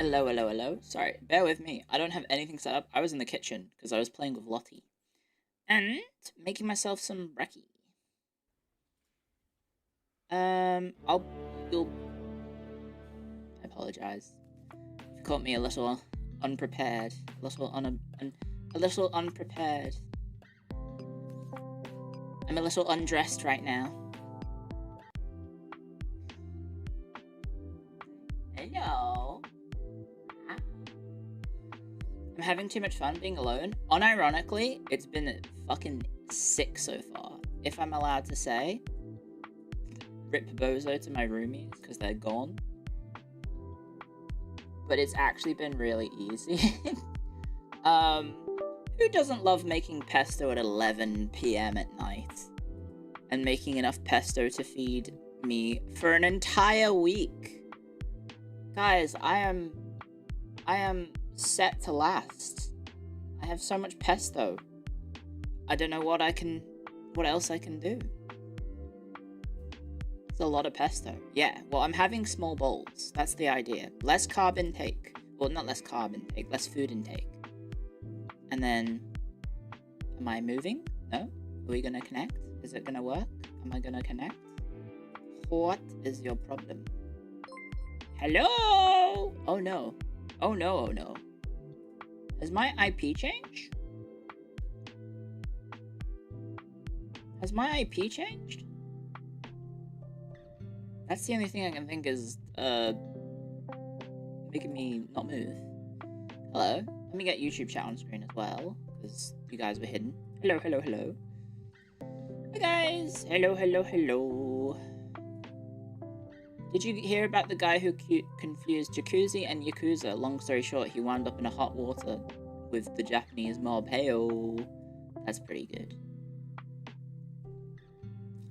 Hello, hello, hello. Sorry, bear with me. I don't have anything set up. I was in the kitchen because I was playing with Lottie. And making myself some brekkie. You'll... I apologize. You caught me a little unprepared. A little unprepared. I'm a little undressed right now. Hello. I'm having too much fun being alone. Unironically, it's been fucking sick so far. If I'm allowed to say. Rip bozo to my roomies because they're gone. But it's actually been really easy. Who doesn't love making pesto at 11 PM at night? And making enough pesto to feed me for an entire week? Guys, I am set to last. I have so much pesto. I don't know what else I can do. It's a lot of pesto. Yeah, well, I'm having small bowls. That's the idea. Less carb intake. Well, not less carb intake, less food intake. And then, am I moving? No? Are we gonna connect? Is it gonna work? Am I gonna connect? What is your problem? Hello? Oh no. Oh no, oh no. Has my IP changed? Has my IP changed? That's the only thing I can think is, making me not move. Hello? Let me get YouTube chat on screen as well, because you guys were hidden. Hello, hello, hello. Hi guys! Hello, hello, hello. Did you hear about the guy who confused jacuzzi and yakuza? Long story short, he wound up in a hot water with the Japanese mob. Heyo. That's pretty good.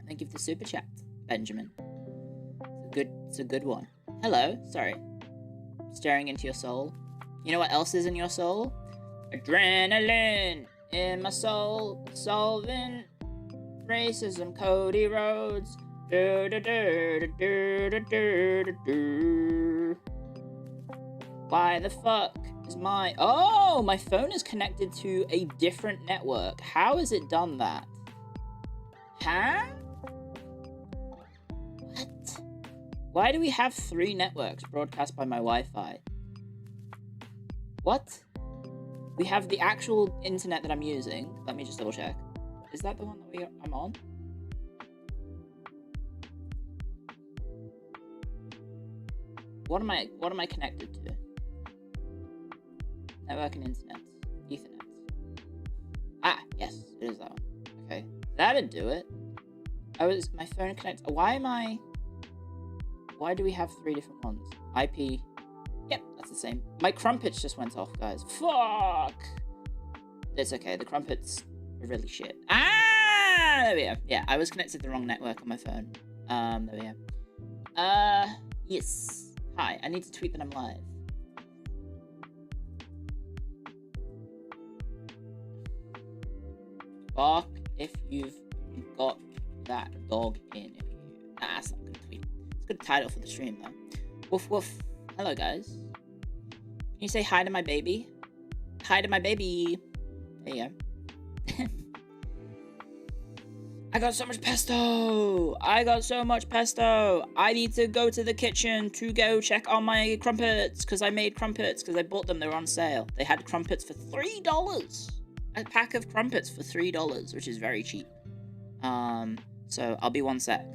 Thank you for the super chat, Benjamin. It's a good one. Hello, sorry. Staring into your soul. You know what else is in your soul? Adrenaline in my soul, solving racism, Cody Rhodes. Why the fuck is my phone is connected to a different network. How has it done that? Huh? What? Why do we have 3 networks broadcast by my Wi-Fi? What? We have the actual internet that I'm using. Let me just double check. Is that the one that I'm on? What am I connected to? Network and internet. Ethernet. Ah, yes, it is that one. Okay. That'd do it. My phone connected. Why do we have 3 different ones? IP. Yep, that's the same. My crumpets just went off, guys. Fuck! It's okay, the crumpets are really shit. Ah! There we go. Yeah, I was connected to the wrong network on my phone. There we go. Yes. Hi, I need to tweet that I'm live. Fuck if you've got that dog in you. Nah, that's not a good tweet. It's a good title for the stream, though. Woof woof. Hello, guys. Can you say hi to my baby? Hi to my baby. There you go. I got so much pesto! I got so much pesto! I need to go to the kitchen to go check on my crumpets, because I made crumpets, because I bought them, they were on sale. They had crumpets for $3! A pack of crumpets for $3, which is very cheap. So I'll be one sec.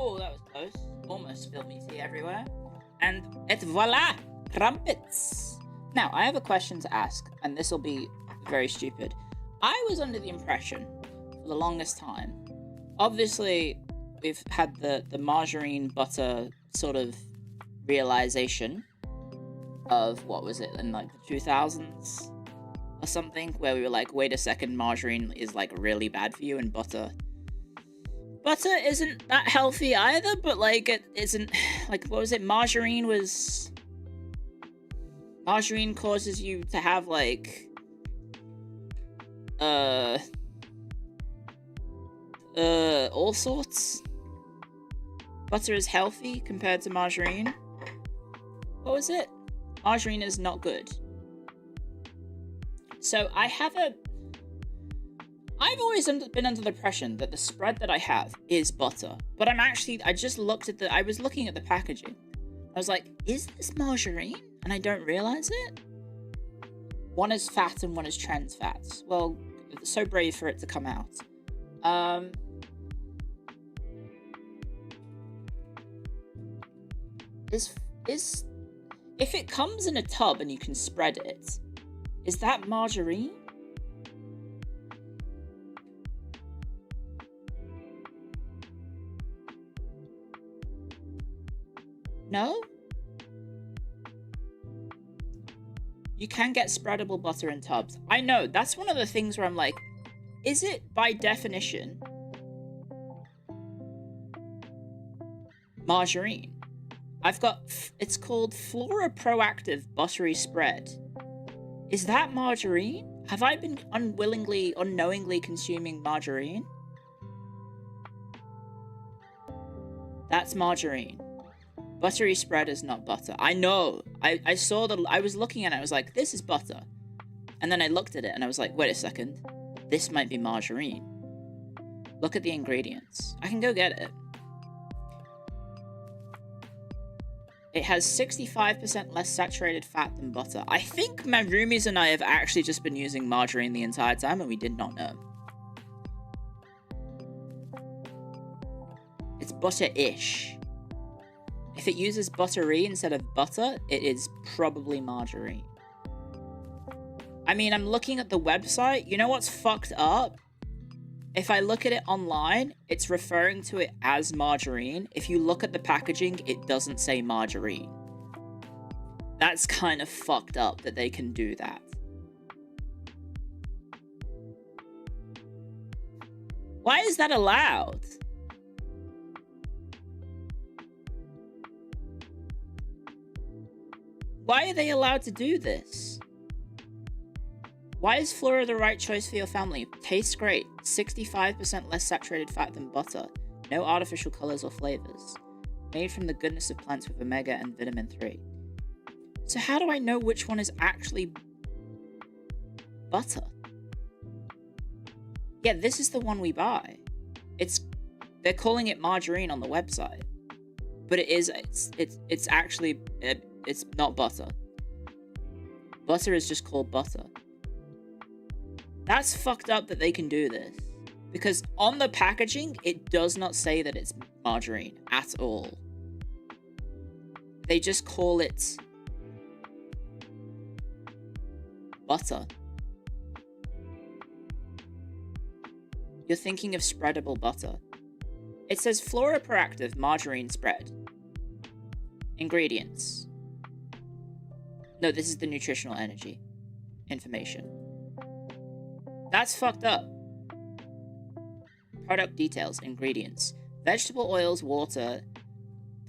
Oh, that was close. Almost spilled me tea everywhere. And et voila! Crumpets! Now, I have a question to ask, and this will be very stupid. I was under the impression, for the longest time, obviously, we've had the margarine butter sort of realization of, what was it, in like the 2000s or something, where we were like, wait a second, margarine is like really bad for you, and butter isn't that healthy either, but like it isn't, like, what was it, margarine causes you to have like all sorts. Butter is healthy compared to margarine. What was it? Margarine is not good. So I've always been under the impression that the spread that I have is butter, but I just looked at I was looking at the packaging. I was like, is this margarine? And I don't realize it. One is fat and one is trans fats. Well, it's so brave for it to come out. If it comes in a tub and you can spread it, is that margarine? No? You can get spreadable butter in tubs. I know, that's one of the things where I'm like, is it by definition margarine? It's called Flora Proactive Buttery Spread. Is that margarine? Have I been unknowingly consuming margarine? That's margarine. Buttery spread is not butter. I know. I saw I was looking at it, I was like, this is butter. And then I looked at it and I was like, wait a second. This might be margarine. Look at the ingredients. I can go get it. It has 65% less saturated fat than butter. I think my roomies and I have actually just been using margarine the entire time and we did not know. It's butter-ish. If it uses buttery instead of butter, it is probably margarine. I mean, I'm looking at the website. You know what's fucked up? If I look at it online, it's referring to it as margarine. If you look at the packaging, it doesn't say margarine. That's kind of fucked up that they can do that. Why is that allowed? Why are they allowed to do this? Why is Flora the right choice for your family? Tastes great. 65% less saturated fat than butter. No artificial colors or flavors. Made from the goodness of plants with omega and vitamin 3. So how do I know which one is actually butter? Yeah, this is the one we buy. They're calling it margarine on the website. But it's actually, it's not butter. Butter is just called butter. That's fucked up that they can do this. Because on the packaging, it does not say that it's margarine at all. They just call it butter. You're thinking of spreadable butter. It says Flora Proactive Margarine Spread. Ingredients. No, this is the nutritional energy information. That's fucked up. Product details, ingredients. Vegetable oils, water,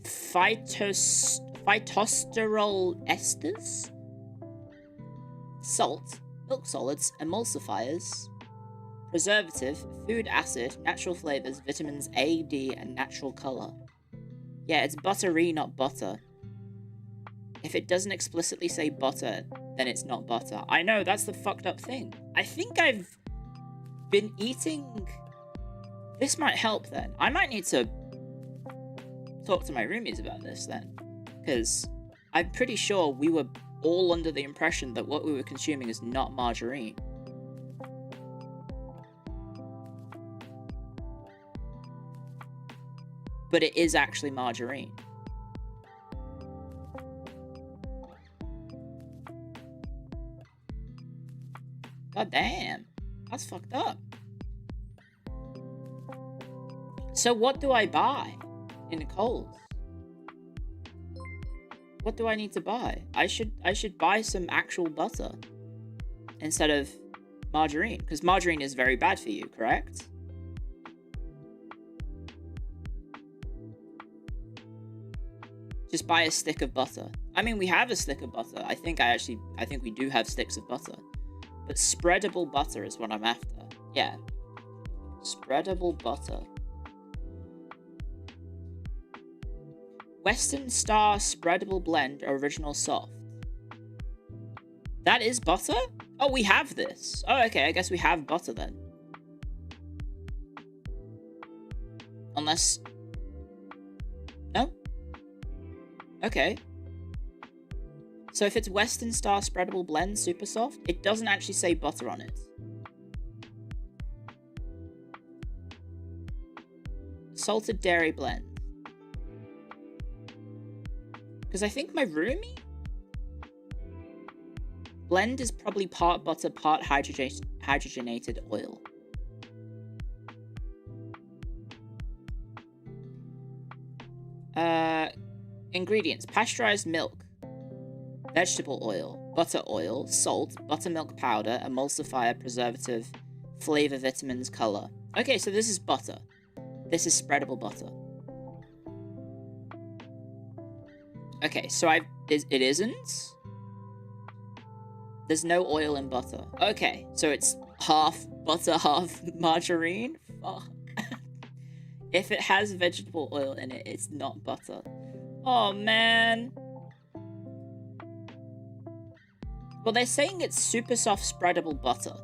phytosterol esters, salt, milk solids, emulsifiers, preservative, food acid, natural flavors, vitamins A, D, and natural color. Yeah, it's buttery, not butter. If it doesn't explicitly say butter, then it's not butter. I know, that's the fucked up thing. I think I've been eating... This might help then. I might need to talk to my roomies about this then. Because I'm pretty sure we were all under the impression that what we were consuming is not margarine. but it is actually margarine. God damn. That's fucked up. So what do I buy in Coles? What do I need to buy? I should buy some actual butter instead of margarine, because margarine is very bad for you, correct? Just buy a stick of butter. I mean, we have a stick of butter. I think we do have sticks of butter. But spreadable butter is what I'm after. Yeah. Spreadable butter. Western Star Spreadable Blend Original Soft. That is butter? Oh, we have this. Oh, okay. I guess we have butter then. Unless... No? Okay. So if it's Western Star Spreadable Blend Super Soft, it doesn't actually say butter on it. Salted Dairy Blend. Because I think my roomie blend is probably part butter, part hydrogenated oil. Ingredients: pasteurized milk, vegetable oil, butter oil, salt, buttermilk powder, emulsifier, preservative, flavor, vitamins, color. Okay, so this is butter. This is spreadable butter. Okay, so it isn't? There's no oil in butter. Okay, so it's half butter, half margarine? Fuck. If it has vegetable oil in it, it's not butter. Oh, man. Well, they're saying it's super soft spreadable butter.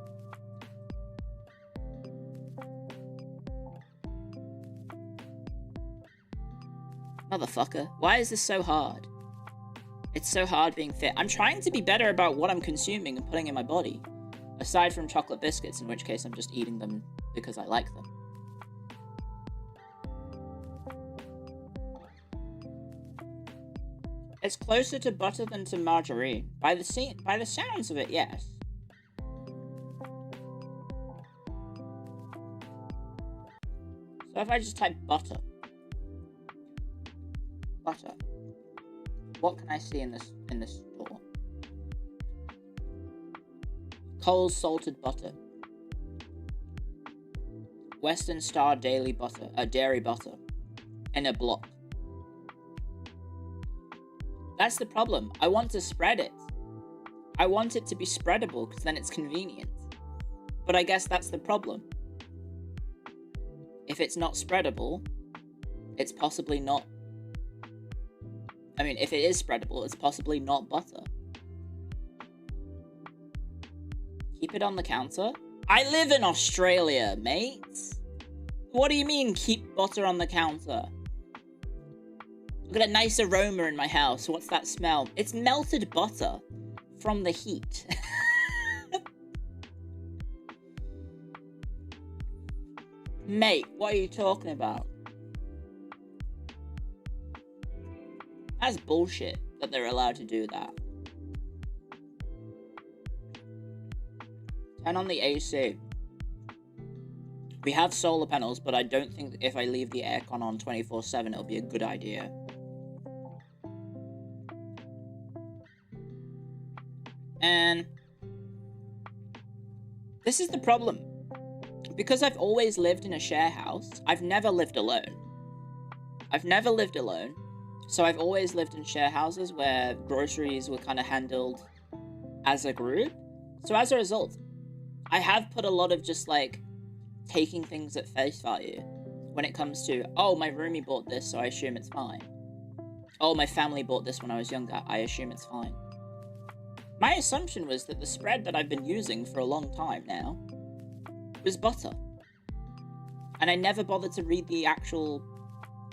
Motherfucker. Why is this so hard? It's so hard being fit. I'm trying to be better about what I'm consuming and putting in my body. Aside from chocolate biscuits, in which case I'm just eating them because I like them. It's closer to butter than to margarine. By the sounds of it, yes. So if I just type butter. Butter. What can I see in this store? Coles salted butter. Western Star dairy butter. Dairy butter. In a block. That's the problem. I want to spread it. I want it to be spreadable because then it's convenient. But I guess that's the problem. If it's not spreadable, it's possibly not... I mean, if it is spreadable, it's possibly not butter. Keep it on the counter? I live in Australia, mate. What do you mean, keep butter on the counter? Look at a nice aroma in my house. What's that smell? It's melted butter from the heat. Mate, what are you talking about? That's bullshit that they're allowed to do that. Turn on the AC. We have solar panels, but I don't think if I leave the aircon on 24/7, it'll be a good idea. And this is the problem. Because I've always lived in a share house, I've never lived alone. So I've always lived in share houses where groceries were kind of handled as a group. So as a result, I have put a lot of just like taking things at face value when it comes to, oh, my roomie bought this, so I assume it's fine. Oh, my family bought this when I was younger, I assume it's fine. My assumption was that the spread that I've been using for a long time now was butter. And I never bothered to read the actual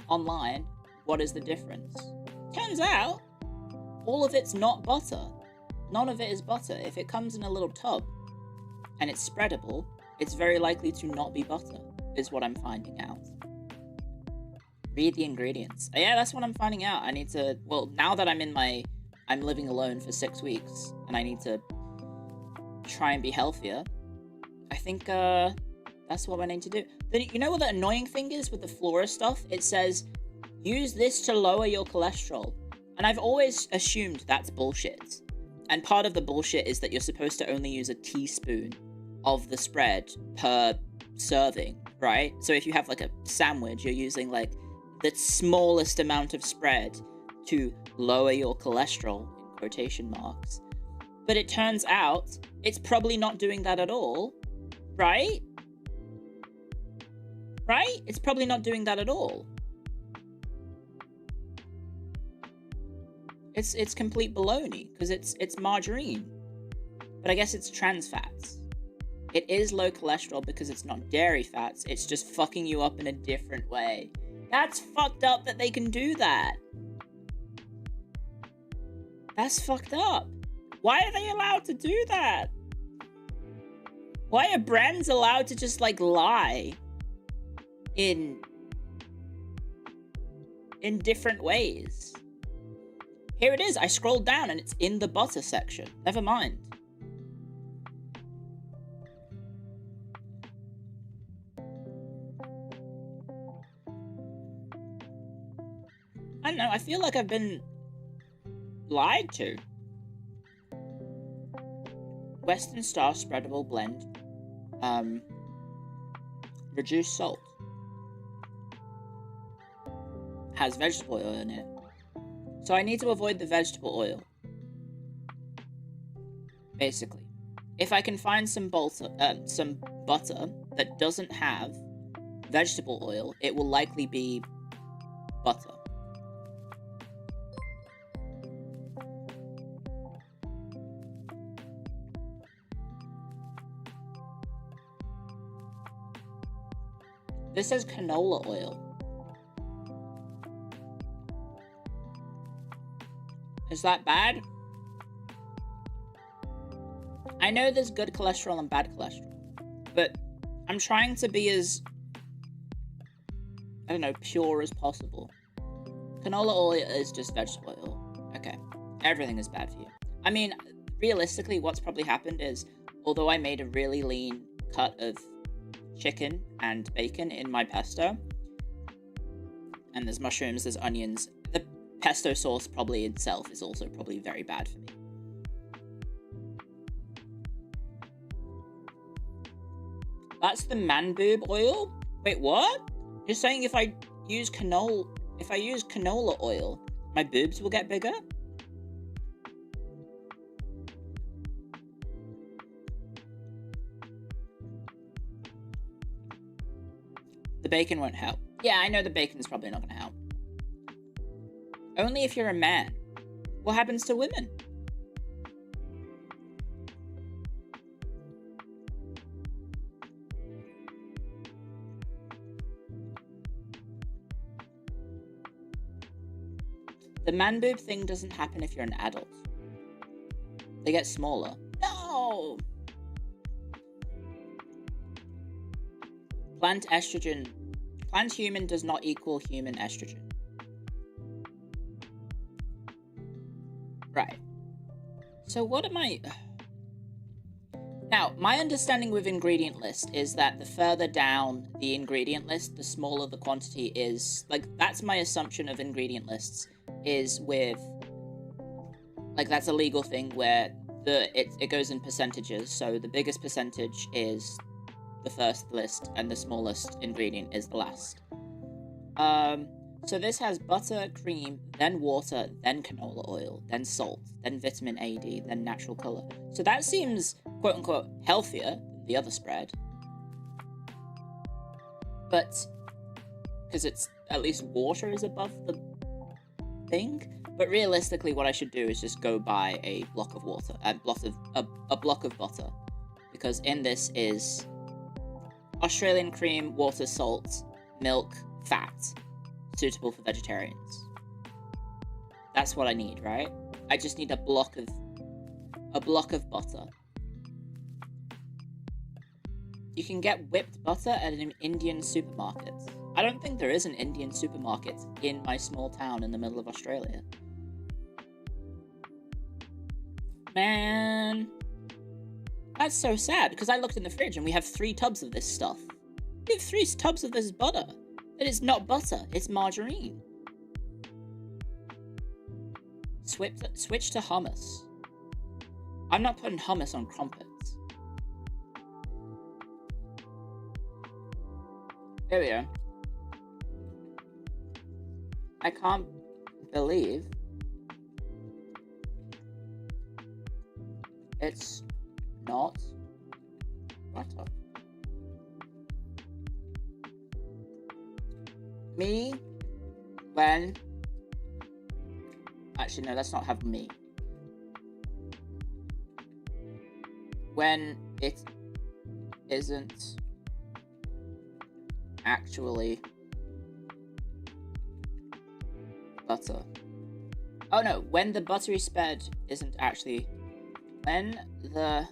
online, what is the difference? Turns out, all of it's not butter. None of it is butter. If it comes in a little tub and it's spreadable, it's very likely to not be butter, is what I'm finding out. Read the ingredients. Yeah, that's what I'm finding out. I need to, well, now that I'm living alone for 6 weeks, and I need to try and be healthier, I think, that's what I need to do. Then, you know what the annoying thing is with the flora stuff? It says, use this to lower your cholesterol. And I've always assumed that's bullshit. And part of the bullshit is that you're supposed to only use a teaspoon of the spread per serving, right? So if you have like a sandwich, you're using like the smallest amount of spread to lower your cholesterol, in quotation marks. But it turns out it's probably not doing that at all, right? Right? It's probably not doing that at all. It's complete baloney, because it's margarine. But I guess it's trans fats. It is low cholesterol because it's not dairy fats, it's just fucking you up in a different way. That's fucked up that they can do that. That's fucked up. Why are they allowed to do that? Why are brands allowed to just, like, lie in different ways? Here it is. I scrolled down and it's in the butter section. Never mind. I don't know. I feel like I've been lied to. Western Star spreadable blend. Reduced salt. Has vegetable oil in it. So I need to avoid the vegetable oil. Basically. If I can find some butter that doesn't have vegetable oil, it will likely be butter. This says canola oil. Is that bad? I know there's good cholesterol and bad cholesterol, but I'm trying to be as, I don't know, pure as possible. Canola oil is just vegetable oil. Okay. Everything is bad for you. I mean, realistically, what's probably happened is, although I made a really lean cut of chicken and bacon in my pesto, and there's mushrooms, there's onions, the pesto sauce probably itself is also probably very bad for me. That's the man boob oil? Wait, what? You're saying if I use canola oil, my boobs will get bigger? The bacon won't help. Yeah, I know the bacon's probably not going to help. Only if you're a man. What happens to women? The man boob thing doesn't happen if you're an adult. They get smaller. No! Plant human does not equal human estrogen. Right. So what am I... Now, my understanding with ingredient list is that the further down the ingredient list, the smaller the quantity is. Like, that's my assumption of ingredient lists, is with... Like, that's a legal thing where it goes in percentages, so the biggest percentage is the first list, and the smallest ingredient is the last. So this has butter, cream, then water, then canola oil, then salt, then vitamin A, D, then natural color. So that seems, quote-unquote, healthier than the other spread. But, because it's, at least water is above the thing. But realistically, what I should do is just go buy a block of water, a block of butter. Because in this is Australian cream, water, salt, milk, fat. Suitable for vegetarians. That's what I need, right? I just need a block of butter. You can get whipped butter at an Indian supermarket. I don't think there is an Indian supermarket in my small town in the middle of Australia. Man, that's so sad, because I looked in the fridge and we have 3 tubs of this stuff. We have 3 tubs of this butter. It is not butter, it's margarine. Switch to hummus. I'm not putting hummus on crumpets. There we go. I can't believe it's not butter. Me, when... Actually, no, let's not have me. When it isn't actually butter. Oh no, when the buttery spread isn't actually... When the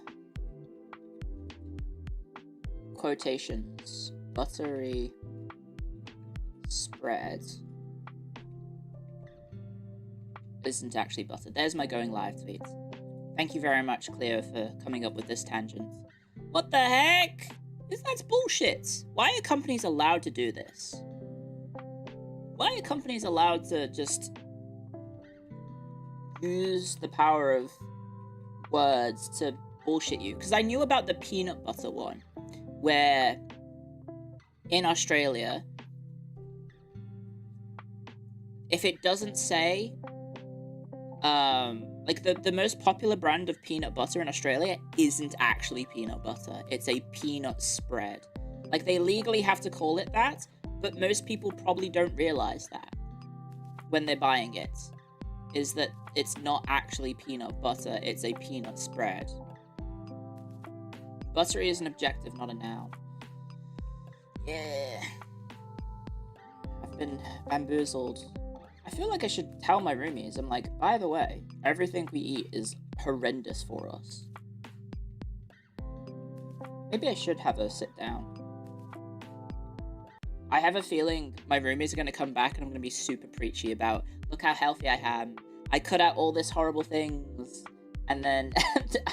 quotations buttery spread isn't actually butter. There's my going live tweet. Thank you very much, Clio, for coming up with this tangent. What the heck? That's bullshit. Why are companies allowed to do this? Why are companies allowed to just use the power of words to bullshit you? Because I knew about the peanut butter one, where in Australia, if it doesn't say, like the most popular brand of peanut butter in Australia isn't actually peanut butter. It's a peanut spread. Like, they legally have to call it that, but most people probably don't realize that when they're buying it, is that it's not actually peanut butter, it's a peanut spread. Buttery is an objective, not a noun. Yeah. I've been bamboozled. I feel like I should tell my roomies, I'm like, by the way, everything we eat is horrendous for us. Maybe I should have a sit down. I have a feeling my roomies are going to come back and I'm going to be super preachy about, look how healthy I am. I cut out all this horrible things. And then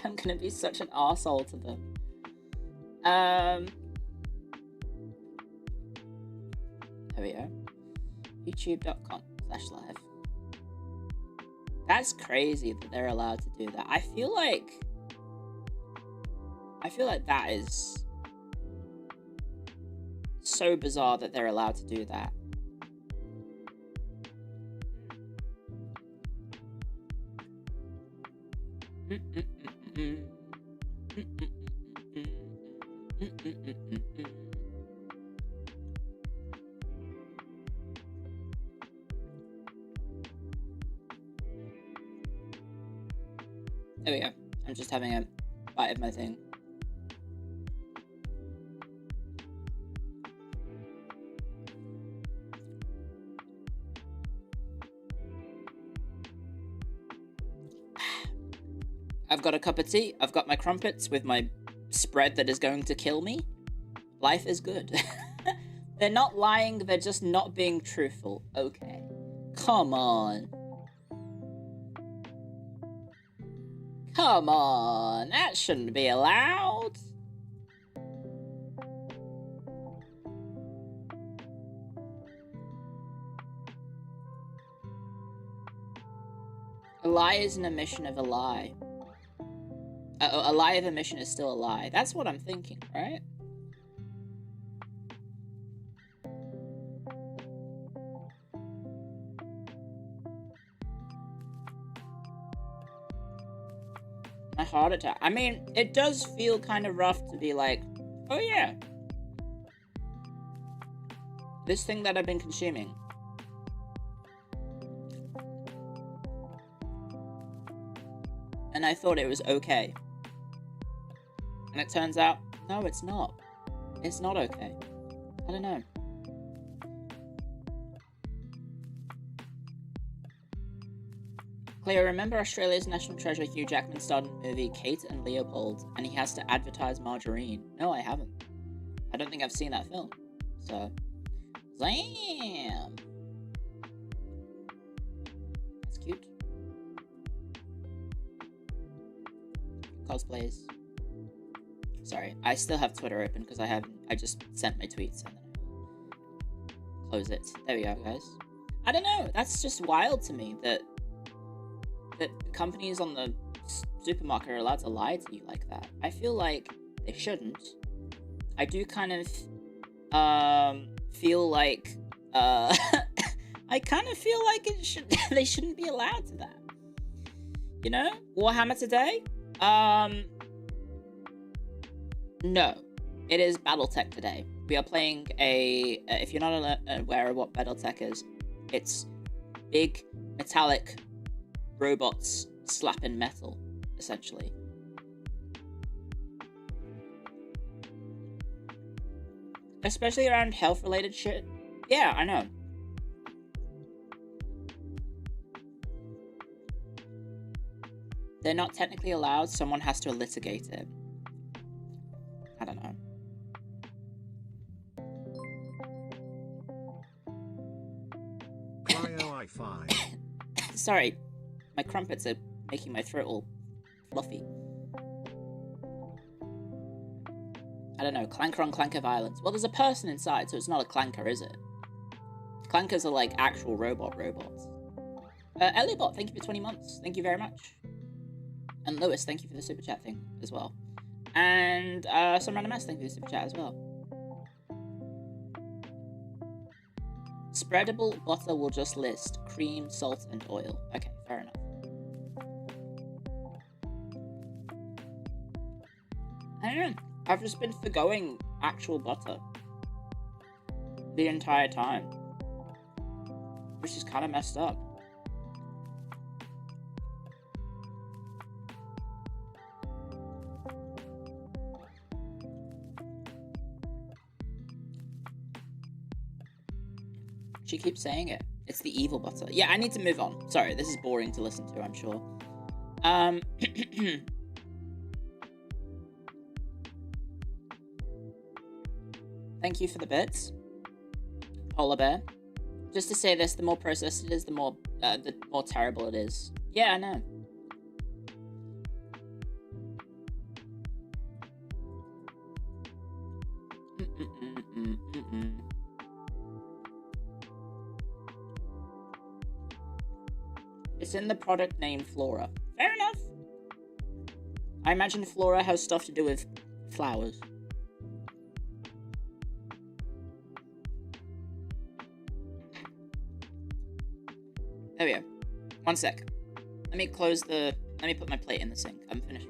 I'm going to be such an arsehole to them. There we go. YouTube.com/live. That's crazy that they're allowed to do that. I feel like that is so bizarre that they're allowed to do that. There we go. I'm just having a bite of my thing. I've got a cup of tea. I've got my crumpets with my spread that is going to kill me. Life is good. They're not lying. They're just not being truthful. Okay. Come on. Come on, that shouldn't be allowed. A lie is an omission of a lie. A lie of omission is still a lie. That's what I'm thinking, right? My heart attack. I mean, it does feel kind of rough to be like, oh yeah, this thing that I've been consuming, and I thought it was okay, and it turns out, no, it's not. It's not okay. I don't know. Cleo, remember Australia's national treasure Hugh Jackman starred in the movie Kate and Leopold, and he has to advertise margarine? No, I haven't. I don't think I've seen that film. So, Damn. That's cute. Cosplays. Sorry, I still have Twitter open because I just sent my tweets and then I close it. There we go, guys. I don't know. That's just wild to me that companies on the supermarket are allowed to lie to you like that. I feel like they shouldn't. I do kind of feel like I kind of feel like they shouldn't be allowed to that. You know? Warhammer today? No. It is Battletech today. We are playing if you're not aware of what Battletech is, it's big metallic robots slapping metal, essentially. Especially around health-related shit. Yeah, I know. They're not technically allowed, someone has to litigate it. I don't know. Clio I5. Sorry, my crumpets are making my throat all fluffy. I don't know, clanker on clanker violence. Well, there's a person inside, so it's not a clanker, is it? Clankers are like actual robots. Elliotbot, thank you for 20 months. Thank you very much. And Lewis, thank you for the super chat thing as well. And some random ass, thank you for the super chat as well. Spreadable butter will just list cream, salt, and oil. Okay, fair enough. I don't know. I've just been forgoing actual butter the entire time, which is kind of messed up. She keeps saying it. It's the evil butter. Yeah, I need to move on. Sorry, this is boring to listen to, I'm sure. Thank you for the bits, Polar Bear. Just to say this, the more processed it is, the more terrible it is. Yeah, I know. It's in the product name Flora. Fair enough. I imagine Flora has stuff to do with flowers. There we go. One sec. Let me put my plate in the sink. I'm finished.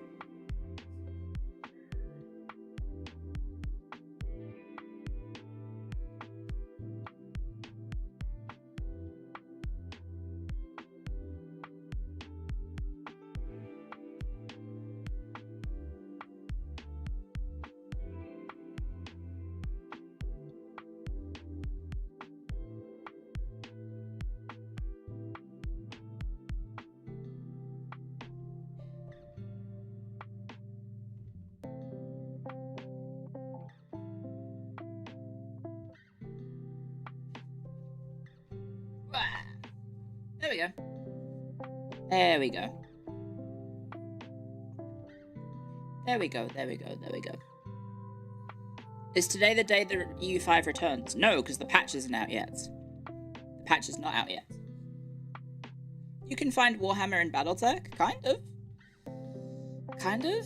There we go. There we go. There we go, there we go, there we go. Is today the day the EU5 returns? No, because the patch isn't out yet. The patch is not out yet. You can find Warhammer in Battletech? Kind of. Kind of.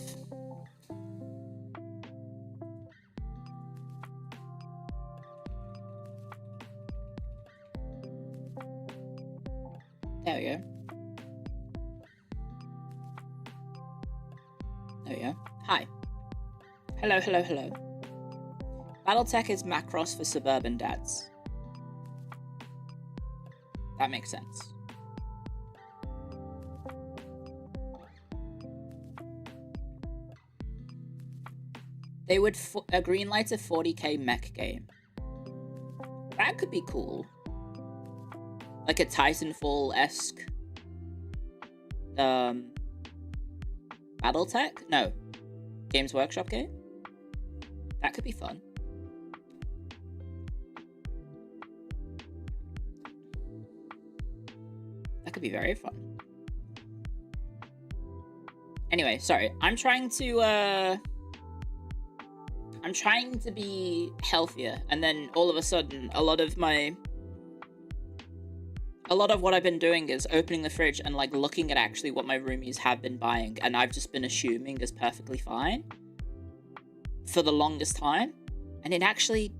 There we go. There we go. Hi. Hello, hello, hello. Battletech is Macross for suburban dads. That makes sense. They would greenlight a 40k mech game. That could be cool. Like a Titanfall-esque Battletech? No. Games Workshop game? That could be fun. could be very fun. Anyway, sorry. I'm trying to be healthier, and then all of a sudden, a lot of what I've been doing is opening the fridge and, like, looking at actually what my roomies have been buying, and I've just been assuming is perfectly fine for the longest time, and it actually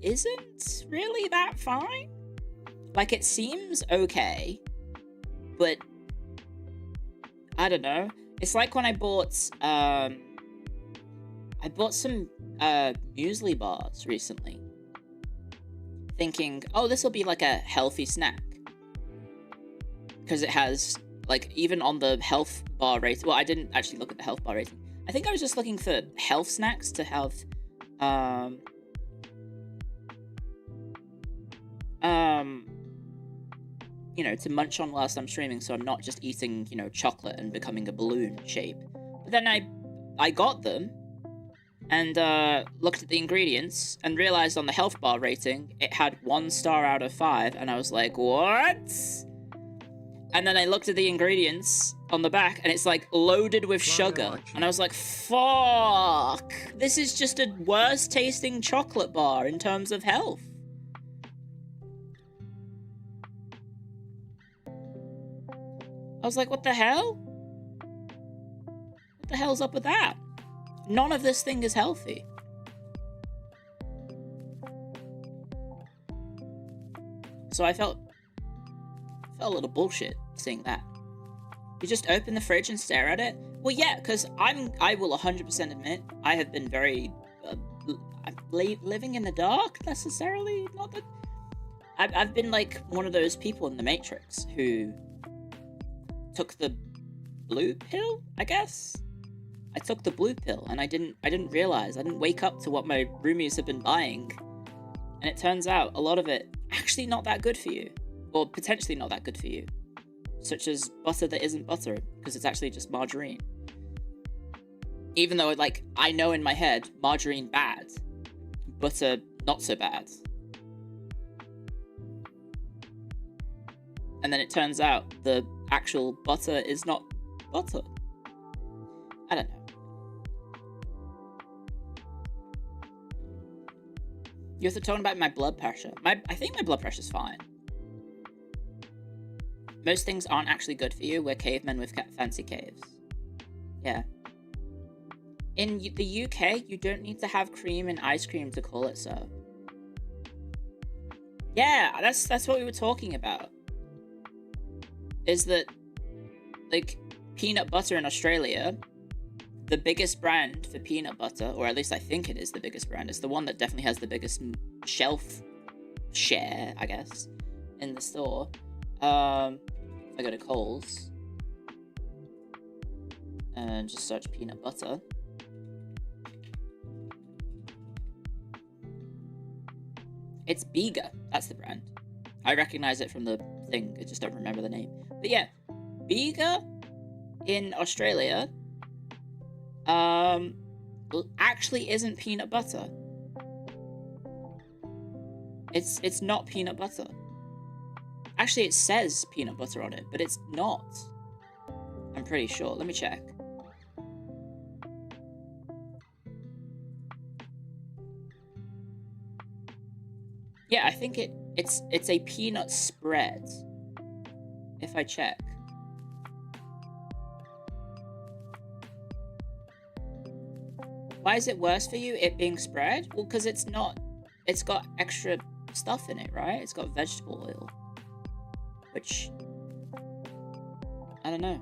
isn't really that fine. Like, it seems okay, but I don't know. It's like when I bought some muesli bars recently, thinking, oh, this will be like a healthy snack, because it has, like, even on the health bar rating. Well, I didn't actually look at the health bar rating. I think I was just looking for health snacks to have you know, to munch on whilst I'm streaming, so I'm not just eating, you know, chocolate and becoming a balloon shape. But then I got them and looked at the ingredients and realized on the health bar rating it had 1 star out of 5, and I was like, what? And then I looked at the ingredients on the back and it's like loaded with sugar, and I was like, fuck, this is just a worse tasting chocolate bar in terms of health. I was like, what the hell? What the hell's up with that? None of this thing is healthy. So I felt a little bullshit seeing that. You just open the fridge and stare at it? Well, yeah, because I will 100% admit, I have been very living in the dark, necessarily. Not that I've been like one of those people in the Matrix who took the blue pill, I guess. I took the blue pill and I didn't realize, I didn't wake up to what my roomies have been buying, and it turns out a lot of it actually not that good for you, or potentially not that good for you, such as butter that isn't butter because it's actually just margarine. Even though, like, I know in my head margarine bad, butter not so bad. And then it turns out the actual butter is not butter. I don't know. You have to talk about my blood pressure. I think my blood pressure's fine. Most things aren't actually good for you. We're cavemen with fancy caves. Yeah. In the UK, you don't need to have cream in ice cream to call it so. Yeah, that's what we were talking about. Is that, like, peanut butter in Australia, the biggest brand for peanut butter, or at least I think it is the biggest brand, it's the one that definitely has the biggest shelf share, I guess, in the store. If I go to Coles and just search peanut butter, it's Bega. That's the brand. I recognize it from the thing. I just don't remember the name. But yeah, Bega in Australia actually isn't peanut butter. It's not peanut butter. Actually, it says peanut butter on it, but it's not. I'm pretty sure. Let me check. Yeah, I think it's a peanut spread. If I check. Why is it worse for you, it being spread? Well, because it's not. It's got extra stuff in it, right? It's got vegetable oil. Which, I don't know.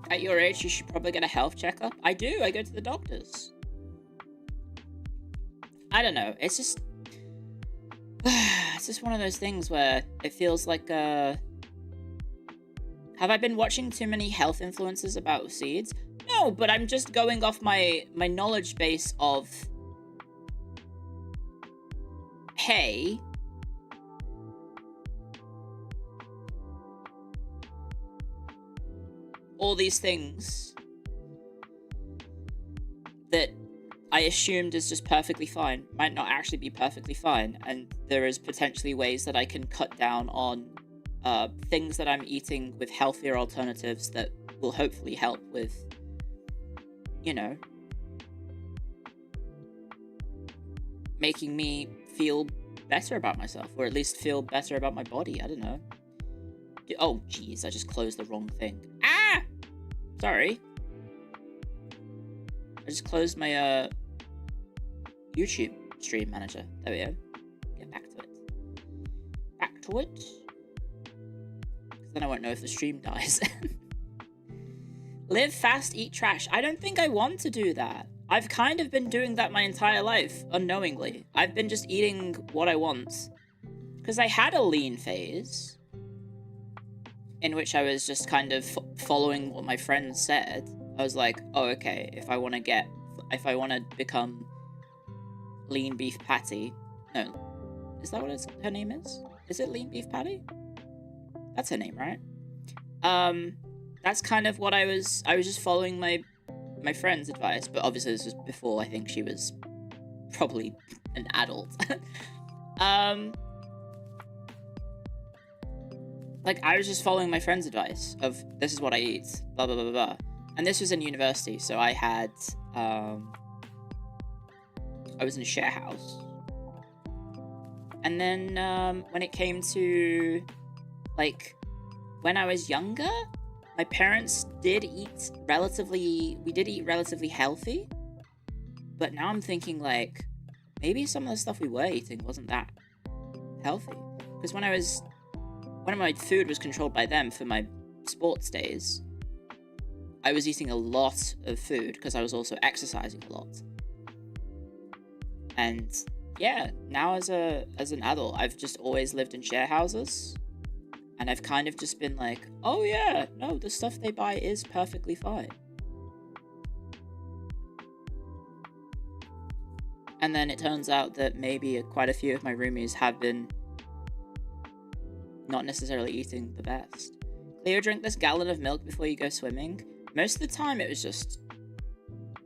At your age, you should probably get a health checkup. I do. I go to the doctors. I don't know. It's just... it's just one of those things where it feels like, Have I been watching too many health influencers about seeds? No, but I'm just going off my knowledge base of... Hey, all these things that I assumed is just perfectly fine might not actually be perfectly fine, and there is potentially ways that I can cut down on things that I'm eating with healthier alternatives that will hopefully help with, you know, making me feel better about myself, or at least feel better about my body. I don't know. Oh, jeez, I just closed the wrong thing. Ah! Sorry. I just closed my, YouTube stream manager. There we go. Get back to it. Back to it. Because then I won't know if the stream dies. Live fast, eat trash. I don't think I want to do that. I've kind of been doing that my entire life, unknowingly. I've been just eating what I want. Because I had a lean phase, in which I was just kind of following what my friends said. I was like, oh, okay, if I want to become lean beef patty, no, is that what her name is? Is it lean beef patty? That's her name, right? That's kind of what I was just following my friend's advice, but obviously this was before I think she was probably an adult. Like, I was just following my friend's advice of, this is what I eat, blah, blah, blah, blah, blah. And this was in university, so I had, I was in a share house. And then, when it came to, like, when I was younger, my parents did eat relatively healthy. But now I'm thinking, like, maybe some of the stuff we were eating wasn't that healthy. Because when my food was controlled by them for my sports days, I was eating a lot of food because I was also exercising a lot. And yeah, now as an adult, I've just always lived in share houses. And I've kind of just been like, oh yeah, no, the stuff they buy is perfectly fine. And then it turns out that maybe quite a few of my roomies have been not necessarily eating the best. Clio, drink this gallon of milk before you go swimming. Most of the time it was just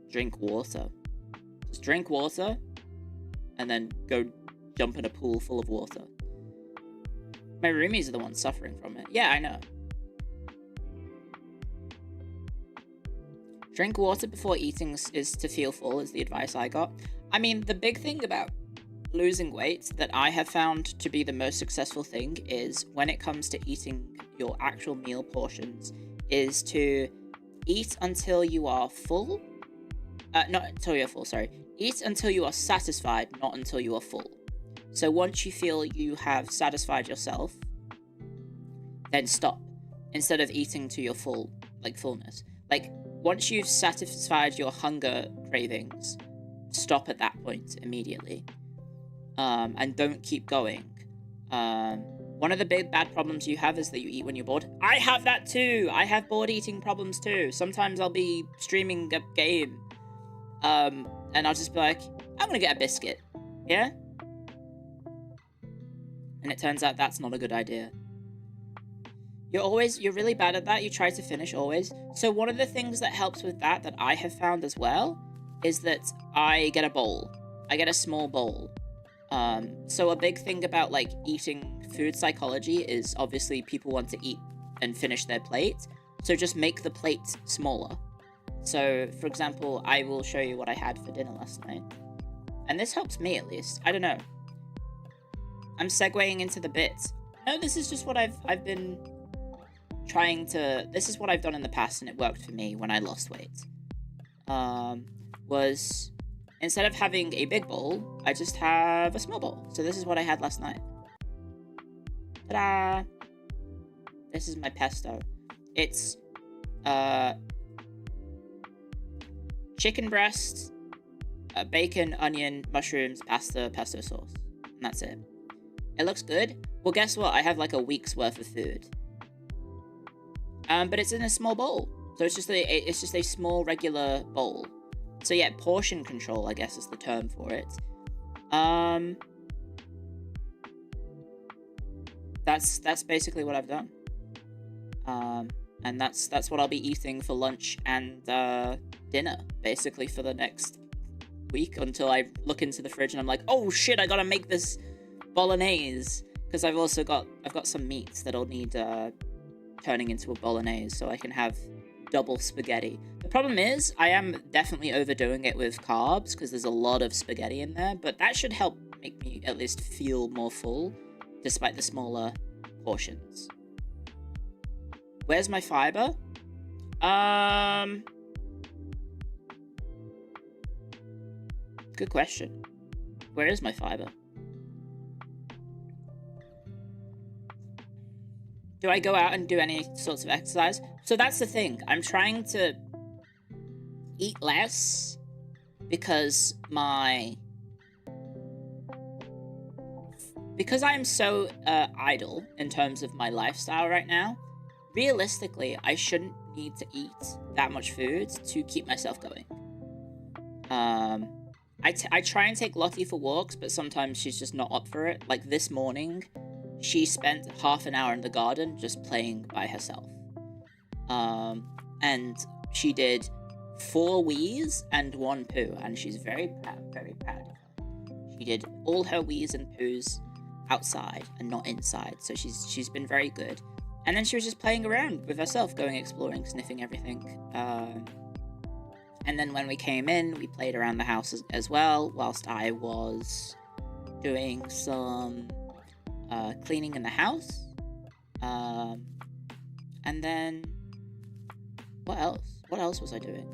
drink water. Just drink water and then go jump in a pool full of water. My roomies are the ones suffering from it. Yeah, I know. Drink water before eating is to feel full, is the advice I got. I mean, the big thing about losing weight that I have found to be the most successful thing is when it comes to eating your actual meal portions is to eat until you are full. Not until you're full, sorry. Eat until you are satisfied, not until you are full. So once you feel you have satisfied yourself, then stop. Instead of eating to your fullness. Like, once you've satisfied your hunger cravings, stop at that point immediately. And don't keep going. One of the big bad problems you have is that you eat when you're bored. I have that too! I have bored eating problems too. Sometimes I'll be streaming a game, and I'll just be like, I'm gonna get a biscuit. Yeah? And it turns out that's not a good idea. You're really bad at that. You try to finish always. So one of the things that helps with that I have found as well is that I get a bowl. I get a small bowl. So a big thing about, like, eating food psychology is obviously people want to eat and finish their plate. So just make the plate smaller. So, for example, I will show you what I had for dinner last night. And this helps me, at least. I don't know. I'm segueing into the bits. No, this is just what I've been trying to... This is what I've done in the past, and it worked for me when I lost weight. Was... Instead of having a big bowl, I just have a small bowl. So this is what I had last night. Ta-da! This is my pesto. It's, chicken breast, bacon, onion, mushrooms, pasta, pesto sauce. And that's it. It looks good. Well, guess what? I have like a week's worth of food. But it's in a small bowl. So it's just a small regular bowl. So yeah, portion control, I guess, is the term for it. That's basically what I've done. And that's what I'll be eating for lunch and dinner, basically, for the next week, until I look into the fridge and I'm like, oh shit, I gotta make this bolognese, because I've got some meats that'll need turning into a bolognese, so I can have double spaghetti. The problem is, I am definitely overdoing it with carbs, because there's a lot of spaghetti in there, but that should help make me at least feel more full, despite the smaller portions. Where's my fiber? Good question. Where is my fiber? Do I go out and do any sorts of exercise? So that's the thing. I'm trying to eat less because I'm so idle in terms of my lifestyle right now. Realistically, I shouldn't need to eat that much food to keep myself going. I try and take Lottie for walks, but sometimes she's just not up for it. Like this morning, she spent half an hour in the garden just playing by herself. And she did 4 wheeze and 1 poo, and she's very proud of her. She did all her wheeze and poos outside and not inside, so she's been very good. And then she was just playing around with herself, going exploring, sniffing everything. And then when we came in, we played around the house as well, whilst I was doing some cleaning in the house. And then, what else? What else was I doing?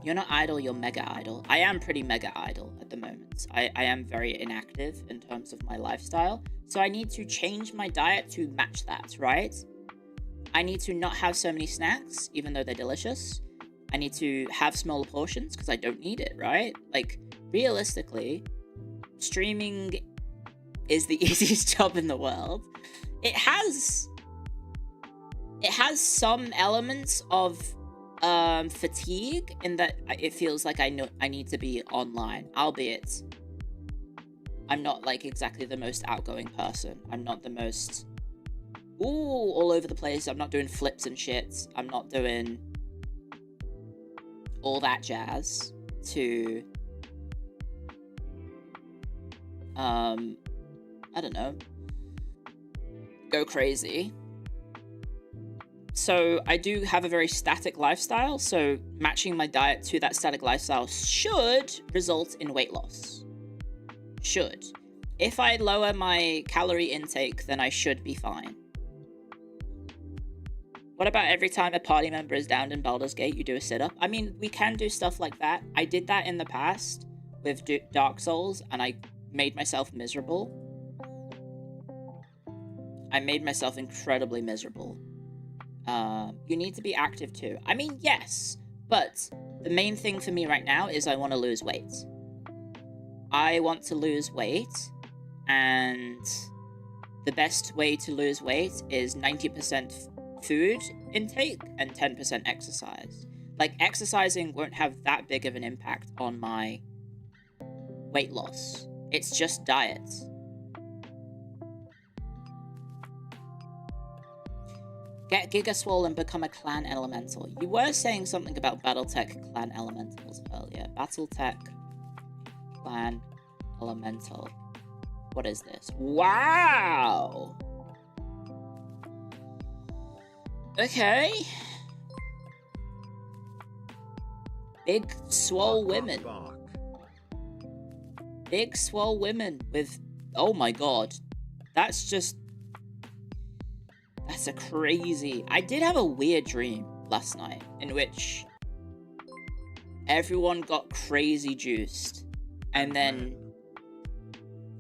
You're not idle, you're mega idle. I am pretty mega idle at the moment. I am very inactive in terms of my lifestyle. So I need to change my diet to match that, right? I need to not have so many snacks, even though they're delicious. I need to have smaller portions, because I don't need it, right? Like, realistically, streaming is the easiest job in the world. It has some elements of fatigue, in that it feels like I need to be online, albeit I'm not like exactly the most outgoing person. I'm not the most all over the place. I'm not doing flips and shit. I'm not doing all that jazz to I don't know, go crazy. So I do have a very static lifestyle, so matching my diet to that static lifestyle should result in weight loss. Should. If I lower my calorie intake, then I should be fine. What about every time a party member is downed in Baldur's Gate, you do a sit-up? I mean, we can do stuff like that. I did that in the past with Dark Souls, and I made myself miserable. I made myself incredibly miserable. You need to be active too. I mean, yes, but the main thing for me right now is I want to lose weight. I want to lose weight, and the best way to lose weight is 90% food intake and 10% exercise. Like, exercising won't have that big of an impact on my weight loss. It's just diet. Get Gigaswole and become a clan elemental. You were saying something about Battletech clan elementals earlier. Battletech clan elemental. What is this? Wow! Okay. Big swole women. Big swole women with... Oh my god. That's a crazy... I did have a weird dream last night in which everyone got crazy juiced. And then,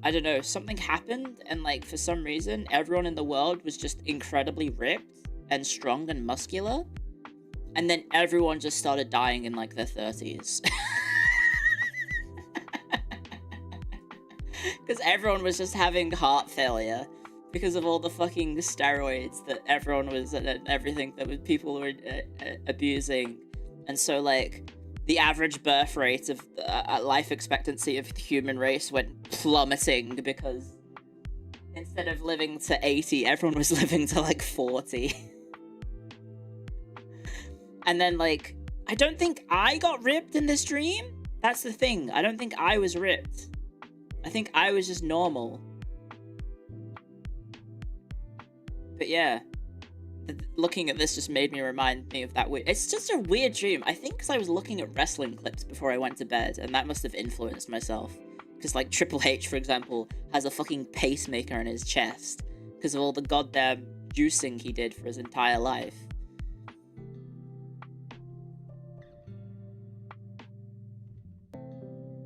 I don't know, something happened, and like for some reason everyone in the world was just incredibly ripped and strong and muscular. And then everyone just started dying in like their 30s. Because everyone was just having heart failure because of all the fucking steroids that everyone was, and everything that people were abusing. And so, like, the average birth rate of life expectancy of the human race went plummeting, because instead of living to 80, everyone was living to like 40. And then, like, I don't think I got ripped in this dream. That's the thing. I don't think I was ripped. I think I was just normal. But yeah, looking at this just made me remind me of that weird... It's just a weird dream. I think because I was looking at wrestling clips before I went to bed, and that must have influenced myself. Because, like, Triple H, for example, has a fucking pacemaker in his chest because of all the goddamn juicing he did for his entire life.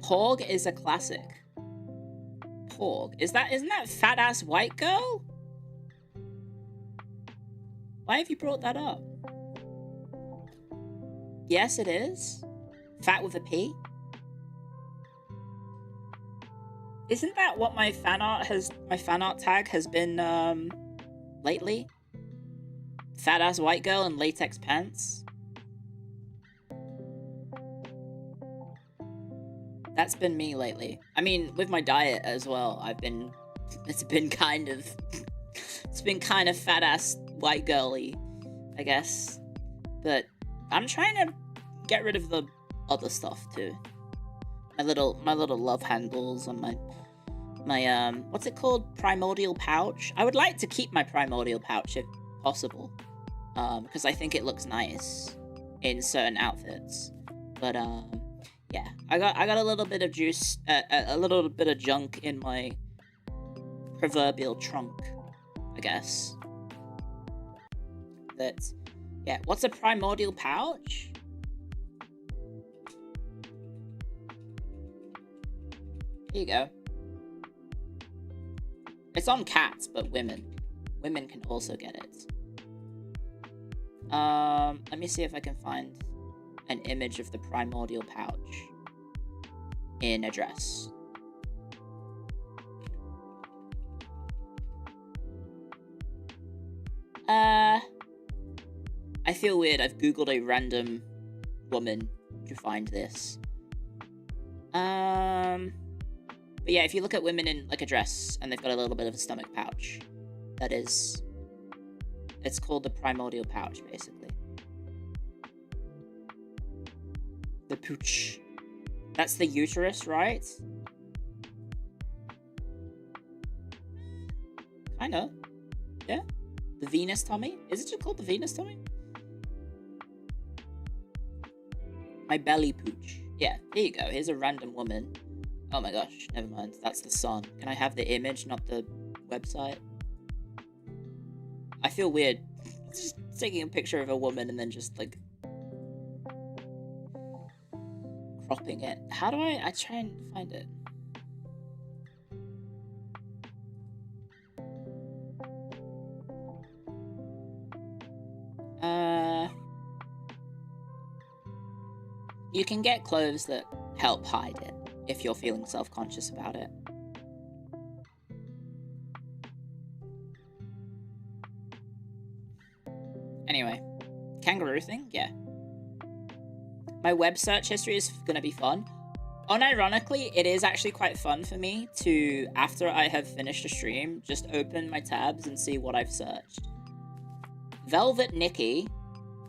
Porg is a classic. Porg. Isn't that fat ass white girl? Why have you brought that up? Yes, it is. Fat with a P. Isn't that what my fan art tag has been lately? Fat ass white girl in latex pants. That's been me lately. I mean, with my diet as well, it's been kind of fat ass white girly, I guess. But I'm trying to get rid of the other stuff too. My little love handles on my what's it called? Primordial pouch. I would like to keep my primordial pouch if possible. Because I think it looks nice in certain outfits. But yeah, I got a little bit of juice, a little bit of junk in my proverbial trunk, I guess. That, yeah. What's a primordial pouch? Here you go. It's on cats, but women can also get it. Let me see if I can find an image of the primordial pouch in a dress. I feel weird. I've googled a random woman to find this. But yeah, if you look at women in like a dress and they've got a little bit of a stomach pouch, it's called the primordial pouch, basically. The pooch. That's the uterus, right? Kinda. Yeah. The Venus tummy? Is it just called the Venus tummy? My belly pooch. Yeah, here you go. Here's a random woman. Oh my gosh, never mind. That's the sun. Can I have the image, not the website? I feel weird just taking a picture of a woman and then just, like, cropping it. How do I try and find it? You can get clothes that help hide it if you're feeling self-conscious about it. Anyway, kangaroo thing? Yeah. My web search history is gonna be fun. Unironically, it is actually quite fun for me to, after I have finished a stream, just open my tabs and see what I've searched. Velvet Nikki,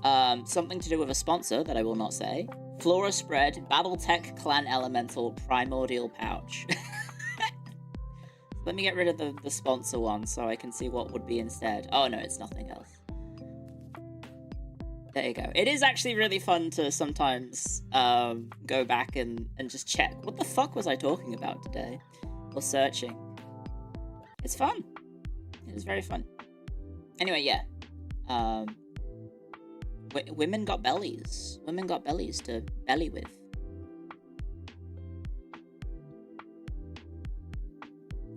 something to do with a sponsor that I will not say. Flora Spread, Battletech Clan Elemental, Primordial Pouch. Let me get rid of the sponsor one so I can see what would be instead. Oh no, it's nothing else. There you go. It is actually really fun to sometimes go back and just check. What the fuck was I talking about today? Or searching. It's fun. It is very fun. Anyway, yeah. Women got bellies. Women got bellies to belly with.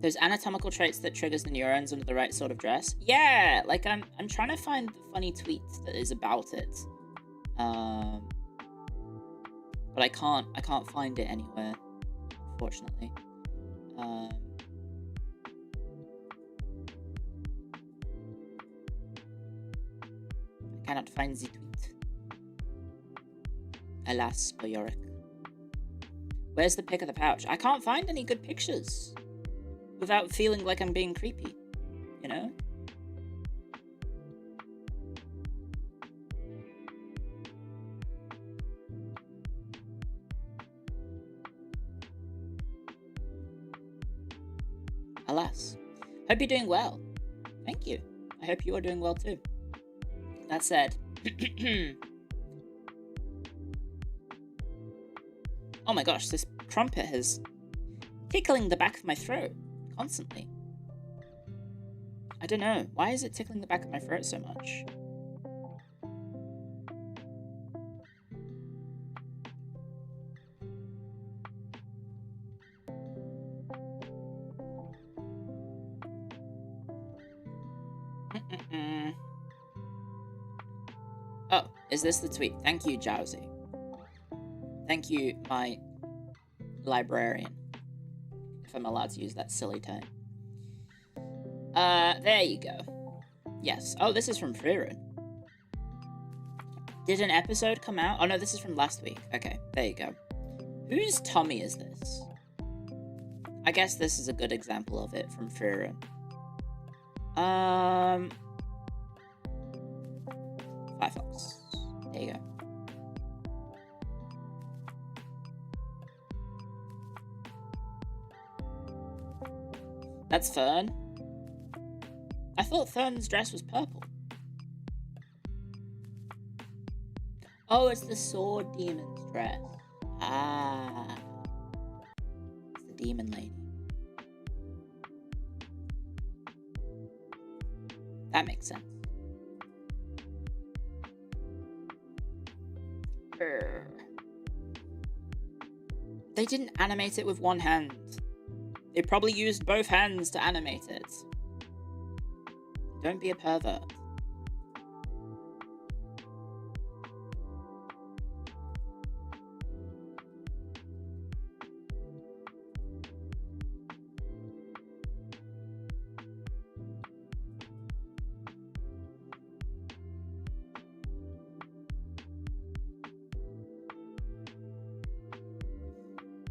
There's anatomical traits that triggers the neurons under the right sort of dress. Yeah, like I'm trying to find the funny tweet that is about it. But I can't find it anywhere, unfortunately. I cannot find the tweet. Alas, for Yorick. Where's the pic of the pouch? I can't find any good pictures without feeling like I'm being creepy, you know? nonetheless. Hope you're doing well. Thank you. I hope you are doing well too. That said, oh my gosh, this trumpet is tickling the back of my throat constantly. I don't know. Why is it tickling the back of my throat so much? Oh, is this the tweet? Thank you, Jowsy. Thank you, my librarian. If I'm allowed to use that silly term. There you go. Yes. Oh, this is from Freerun. Did an episode come out? Oh no, this is from last week. Okay, there you go. Whose Tommy is this? I guess this is a good example of it from Freerun. Firefox. There you go. That's Fern. I thought Fern's dress was purple. Oh, it's the sword demon's dress. Ah. It's the demon lady. That makes sense. They didn't animate it with one hand. They probably used both hands to animate it. Don't be a pervert.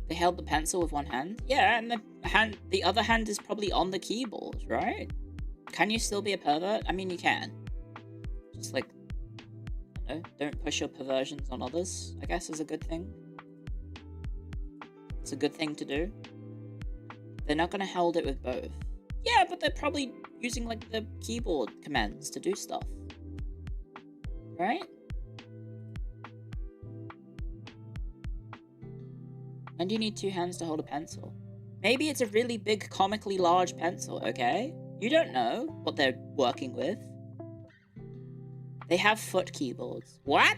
They held the pencil with one hand? Yeah, and the other hand is probably on the keyboard, right? Can you still be a pervert? I mean, you can. Just like, I don't know, don't push your perversions on others, I guess is a good thing. It's a good thing to do. They're not gonna hold it with both. Yeah, but they're probably using like the keyboard commands to do stuff. Right? And you need two hands to hold a pencil. Maybe it's a really big, comically large pencil, okay? You don't know what they're working with. They have foot keyboards. What?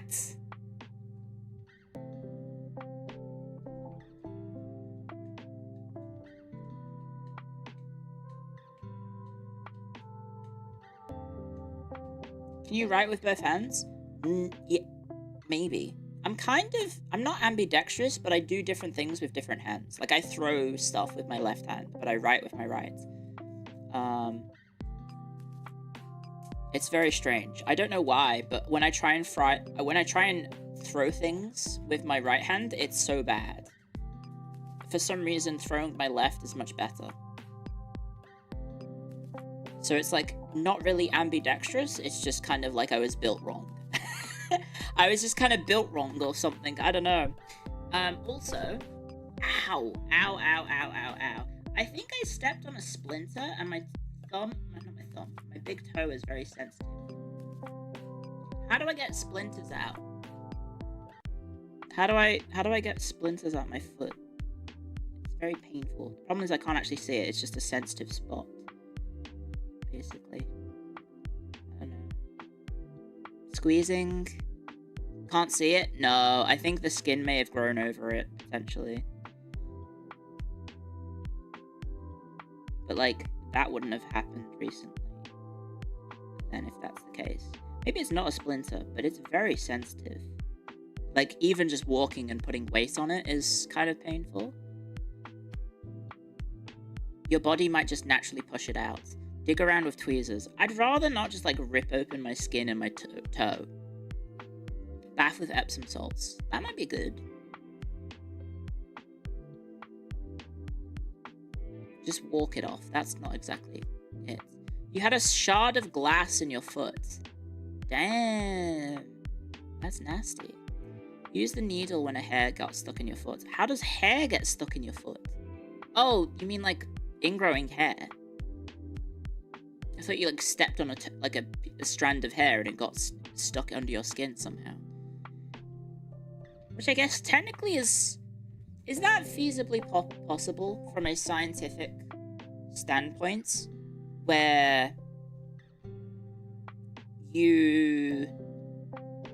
Can you write with both hands? Yeah, maybe. I'm not ambidextrous, but I do different things with different hands. Like, I throw stuff with my left hand, but I write with my right. It's very strange. I don't know why, but when I try and throw things with my right hand, it's so bad. For some reason, throwing my left is much better. So it's like, not really ambidextrous, it's just kind of like I was built wrong. I was just kind of built wrong or something, I don't know. Also, ow, ow, ow, ow, ow, ow. I think I stepped on a splinter and my big toe is very sensitive. How do I get splinters out? How do I get splinters out my foot? It's very painful. The problem is I can't actually see it, it's just a sensitive spot. Basically. I don't know. Squeezing. Can't see it? No, I think the skin may have grown over it, potentially. But, like, that wouldn't have happened recently. Then, if that's the case. Maybe it's not a splinter, but it's very sensitive. Like, even just walking and putting weight on it is kind of painful. Your body might just naturally push it out. Dig around with tweezers. I'd rather not just, like, rip open my skin and my toe. Bath with Epsom salts. That might be good. Just walk it off. That's not exactly it. You had a shard of glass in your foot. Damn. That's nasty. Use the needle when a hair got stuck in your foot. How does hair get stuck in your foot? Oh, you mean like ingrowing hair? thought you like stepped on a strand of hair and it got stuck under your skin somehow. Which I guess technically is that feasibly possible from a scientific standpoint, where you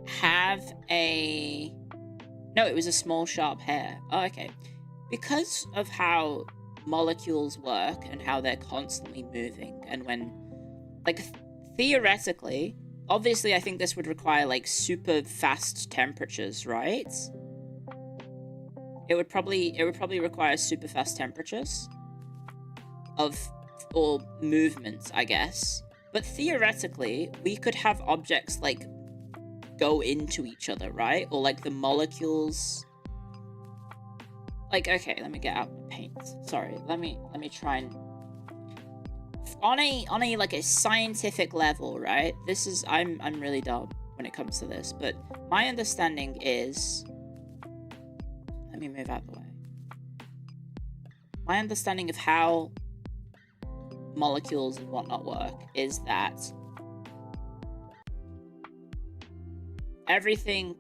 have a... No, it was a small sharp hair. Oh, okay. Because of how molecules work and how they're constantly moving, and when, like, theoretically, obviously I think this would require like super fast temperatures, right? It would probably require super fast temperatures or movement, I guess. But theoretically, we could have objects like go into each other, right? Or like the molecules. Like, okay, let me get out the paint. Sorry, let me try and on a like a scientific level, right? This is I'm really dumb when it comes to this, but my understanding is, let me move out the way. My understanding of how molecules and whatnot work is that every thing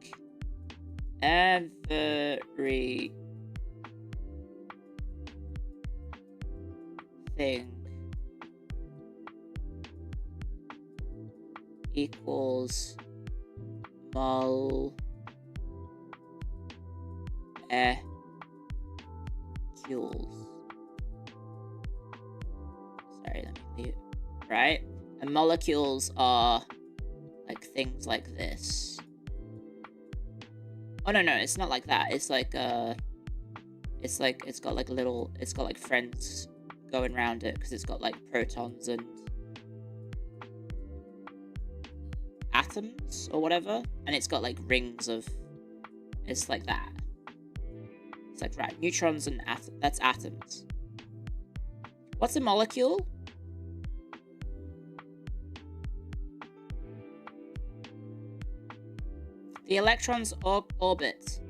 equals molecules. Sorry, let me leave it. Right? And molecules are like things like this. Oh no, it's not like that. It's like it's got like friends going around it because it's got like protons and atoms or whatever, and it's got like rings of, it's like that. It's like, right, neutrons and that's atoms. What's a molecule? The electrons orbit.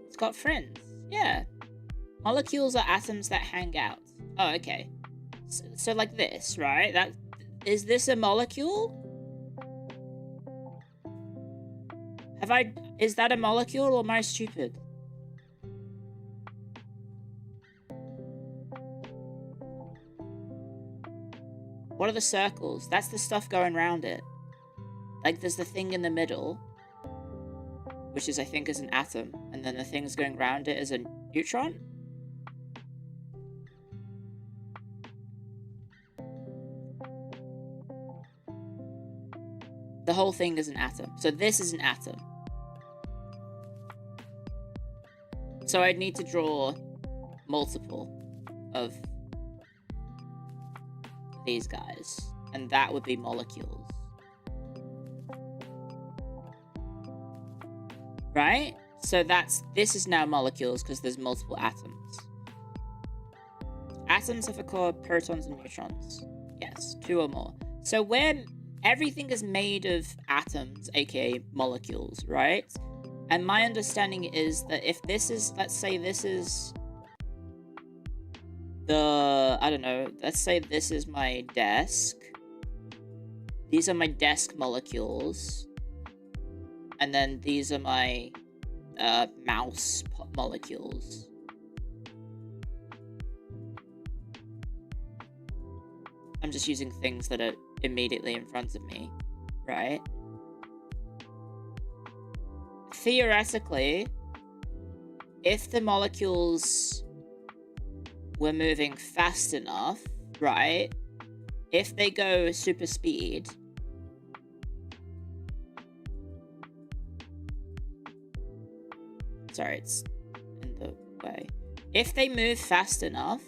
It's got friends. Yeah. Molecules are atoms that hang out. Oh, okay. So like this, right? Is this a molecule? Is that a molecule, or am I stupid? What are the circles? That's the stuff going around it. Like, there's the thing in the middle, which is, I think, is an atom, and then the things going around it is a neutron? The whole thing is an atom. So this is an atom. So I'd need to draw multiple of these guys, and that would be molecules. Right? So this is now molecules because there's multiple atoms. Atoms have a core, protons and neutrons. Yes, 2 or more. So when everything is made of atoms, aka molecules, right? And my understanding is that if this is, let's say this is I don't know, let's say this is my desk. These are my desk molecules. And then these are my mouse molecules. I'm just using things that are immediately in front of me, right? Theoretically, if the molecules were moving fast enough, right? If they go super speed, sorry, it's in the way. If they move fast enough,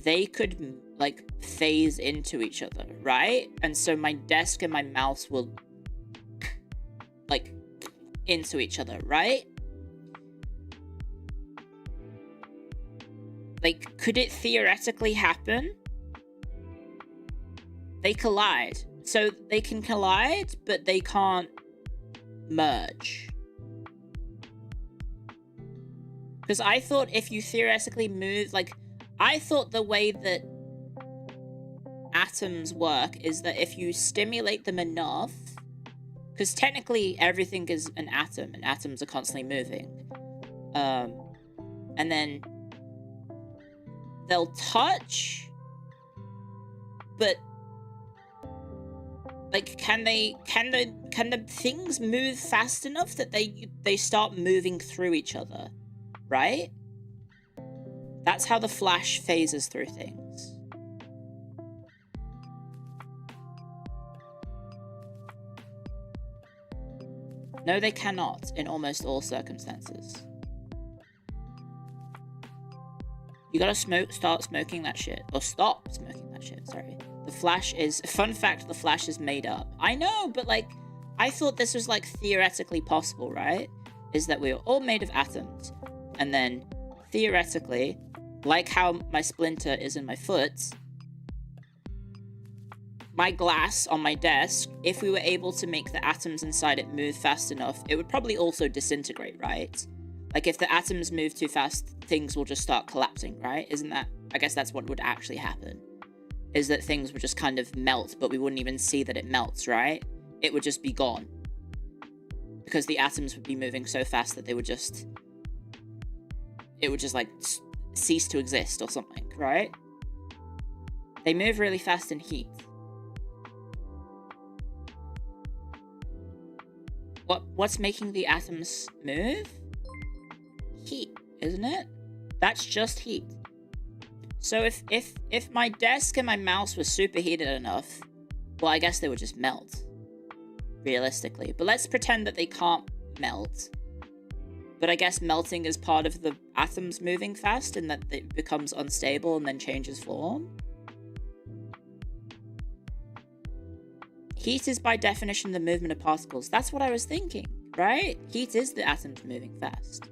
they could like phase into each other, right? And so my desk and my mouse will like into each other, right? Like, could it theoretically happen? They collide. So they can collide, but they can't merge. Because I thought if you theoretically move, like, I thought the way that atoms work is that if you stimulate them enough, because technically everything is an atom and atoms are constantly moving, and then they'll touch, but like can the things move fast enough that they start moving through each other, right? That's how the Flash phases through things. No, they cannot in almost all circumstances. You gotta start smoking that shit. Or stop smoking that shit, sorry. The Flash is... Fun fact, the Flash is made up. I know, but like, I thought this was like theoretically possible, right? Is that we were all made of atoms. And then, theoretically, like how my splinter is in my foot, my glass on my desk, if we were able to make the atoms inside it move fast enough, it would probably also disintegrate, right? Like, if the atoms move too fast, things will just start collapsing, right? Isn't that... I guess that's what would actually happen. Is that things would just kind of melt, but we wouldn't even see that it melts, right? It would just be gone. Because the atoms would be moving so fast that they would just... It would just, like, cease to exist or something, right? They move really fast in heat. What's making the atoms move? Heat, isn't it? That's just heat. So if my desk and my mouse was superheated enough, well, I guess they would just melt, realistically. But let's pretend that they can't melt. But I guess melting is part of the atoms moving fast and that it becomes unstable and then changes form. Heat is by definition the movement of particles. That's what I was thinking, right? Heat is the atoms moving fast.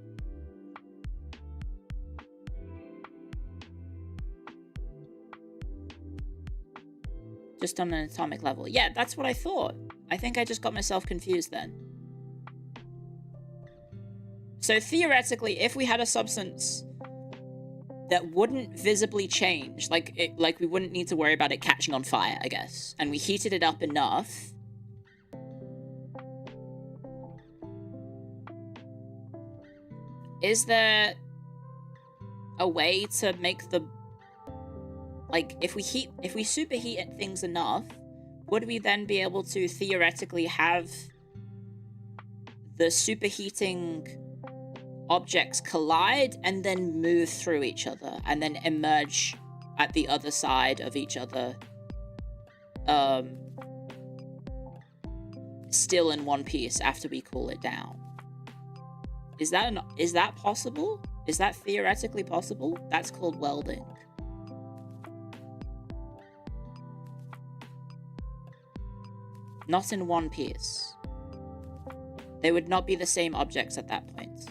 Just on an atomic level. Yeah, that's what I thought. I think I just got myself confused then. So theoretically, if we had a substance that wouldn't visibly change, like we wouldn't need to worry about it catching on fire, I guess, and we heated it up enough, is there a way to make the... Like, if we superheat things enough, would we then be able to theoretically have the superheating objects collide and then move through each other and then emerge at the other side of each other, still in one piece after we cool it down? Is that possible? Is that theoretically possible? That's called welding. Not in one piece. They would not be the same objects at that point.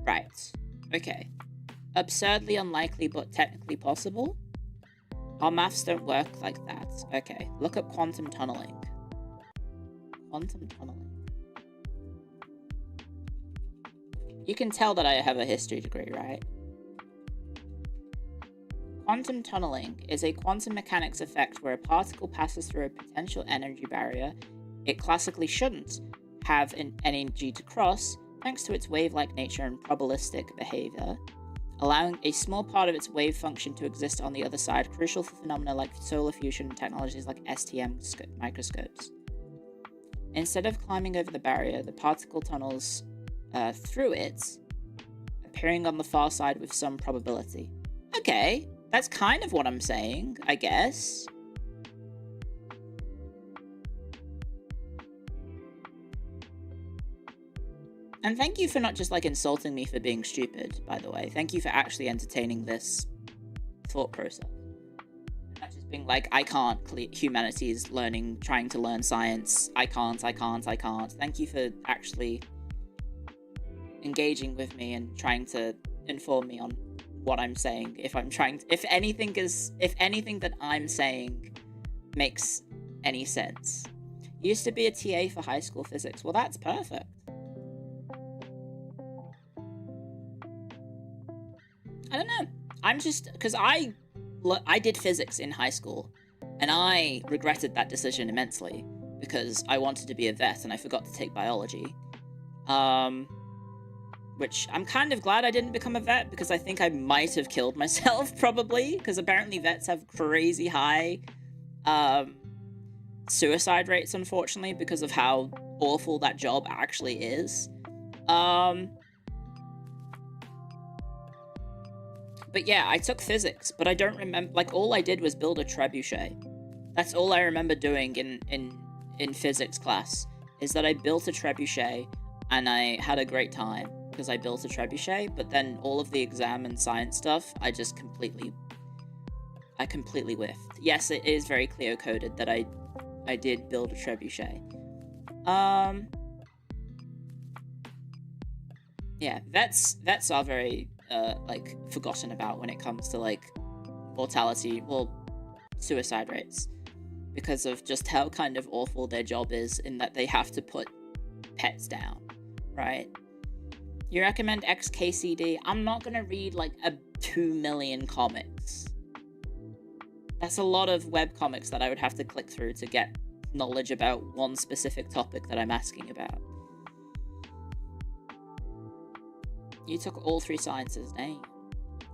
Right. Okay. Absurdly unlikely, but technically possible? Our maths don't work like that. Okay. Look up quantum tunneling. Quantum tunneling. You can tell that I have a history degree, right? Quantum tunneling is a quantum mechanics effect where a particle passes through a potential energy barrier it classically shouldn't have an energy to cross, thanks to its wave-like nature and probabilistic behavior, allowing a small part of its wave function to exist on the other side, crucial for phenomena like solar fusion and technologies like STM microscopes. Instead of climbing over the barrier, the particle tunnels through it, appearing on the far side with some probability. Okay, that's kind of what I'm saying, I guess. And thank you for not just, like, insulting me for being stupid, by the way. Thank you for actually entertaining this thought process. Not just being like, I can't, humanities learning, trying to learn science. I can't. Thank you for actually engaging with me and trying to inform me on what I'm saying. If anything that I'm saying makes any sense. Used to be a TA for high school physics. Well, that's perfect. I don't know. I'm just because I did physics in high school, and I regretted that decision immensely because I wanted to be a vet and I forgot to take biology. Which I'm kind of glad I didn't become a vet because I think I might have killed myself probably because apparently vets have crazy high suicide rates, unfortunately, because of how awful that job actually is. But yeah, I took physics, but I don't remember, like, all I did was build a trebuchet. That's all I remember doing in physics class, is that I built a trebuchet, and I had a great time, because I built a trebuchet, but then all of the exam and science stuff, I completely whiffed. Yes, it is very Clio coded that I did build a trebuchet. Yeah, vets are very, like, forgotten about when it comes to, like, mortality, well, suicide rates, because of just how kind of awful their job is in that they have to put pets down, right? You recommend XKCD? I'm not gonna read, like, 2 million comics. That's a lot of webcomics that I would have to click through to get knowledge about one specific topic that I'm asking about. You took all 3 sciences, dang.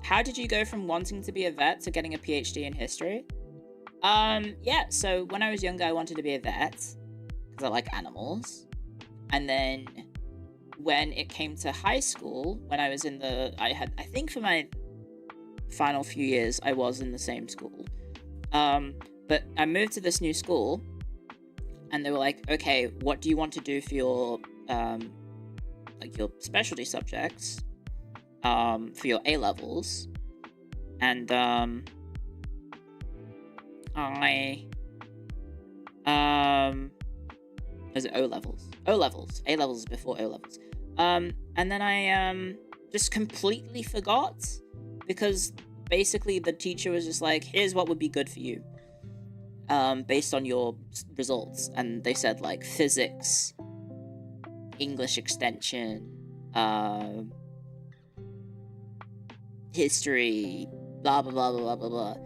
How did you go from wanting to be a vet to getting a PhD in history? Yeah, so when I was younger, I wanted to be a vet, because I like animals. And then when it came to high school, when I was in I think for my final few years, I was in the same school. But I moved to this new school, and they were like, okay, what do you want to do for your, like, your specialty subjects, for your A-levels? And, is it O-levels? O-levels. A-levels is before O-levels. And then I, just completely forgot, because basically the teacher was just like, here's what would be good for you, based on your results. And they said, like, physics, English extension, history, blah, blah, blah, blah, blah, blah, blah.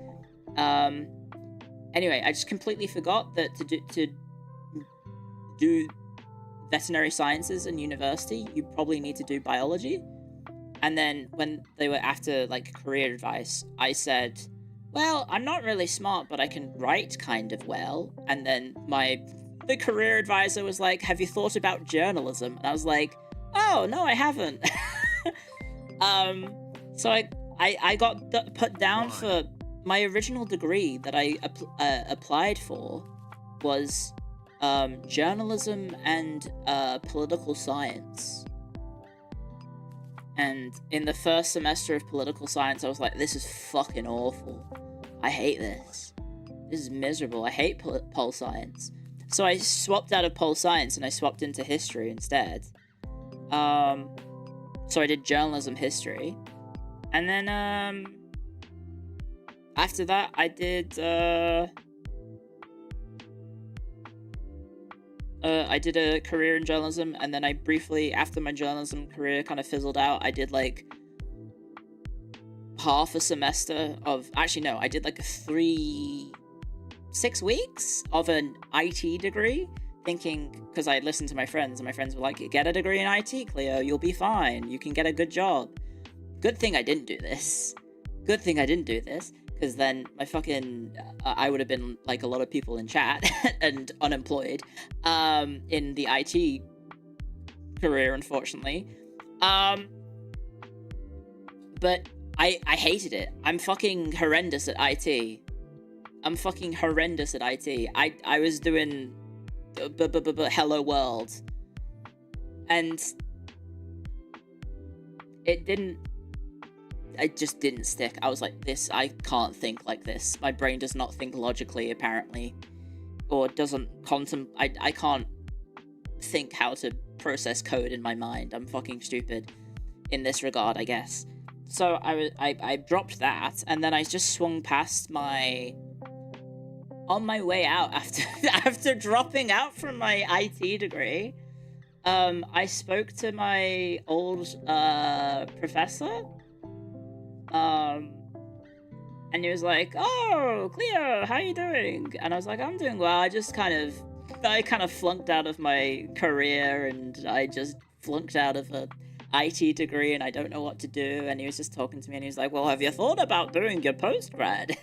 Anyway, I just completely forgot that to do veterinary sciences in university, you probably need to do biology. And then when they were after, like, career advice, I said, well, I'm not really smart, but I can write kind of well. And then the career advisor was like, have you thought about journalism? And I was like, oh, no, I haven't. So I got put down for my original degree that I applied for was journalism and political science. And in the first semester of political science, I was like, this is fucking awful. I hate this. This is miserable. I hate pol science. So I swapped out of pol science and I swapped into history instead. So I did journalism history. And then, after that, I did a career in journalism, and then I briefly, after my journalism career kind of fizzled out, I did, like, half a semester of, actually, no, I did, like, 6 weeks of an IT degree, thinking, because I listened to my friends, and my friends were like, get a degree in IT, Clio, you'll be fine, you can get a good job. Good thing I didn't do this. Good thing I didn't do this, because then my fucking, I would have been like a lot of people in chat and unemployed, in the IT career, unfortunately. But I hated it. I'm fucking horrendous at IT. I'm fucking horrendous at IT. I was doing Hello World, and it just didn't stick. I was like, I can't think like this. My brain does not think logically, apparently. Or doesn't I can't think how to process code in my mind. I'm fucking stupid in this regard, I guess. So I dropped that, and then I just swung past on my way out after dropping out from my IT degree. I spoke to my old professor, And he was like, "Oh, Clio, how you doing?" And I was like, "I'm doing well. I kind of flunked out of my career, and I just flunked out of a IT degree, and I don't know what to do." And he was just talking to me, and he was like, "Well, have you thought about doing your postgrad?"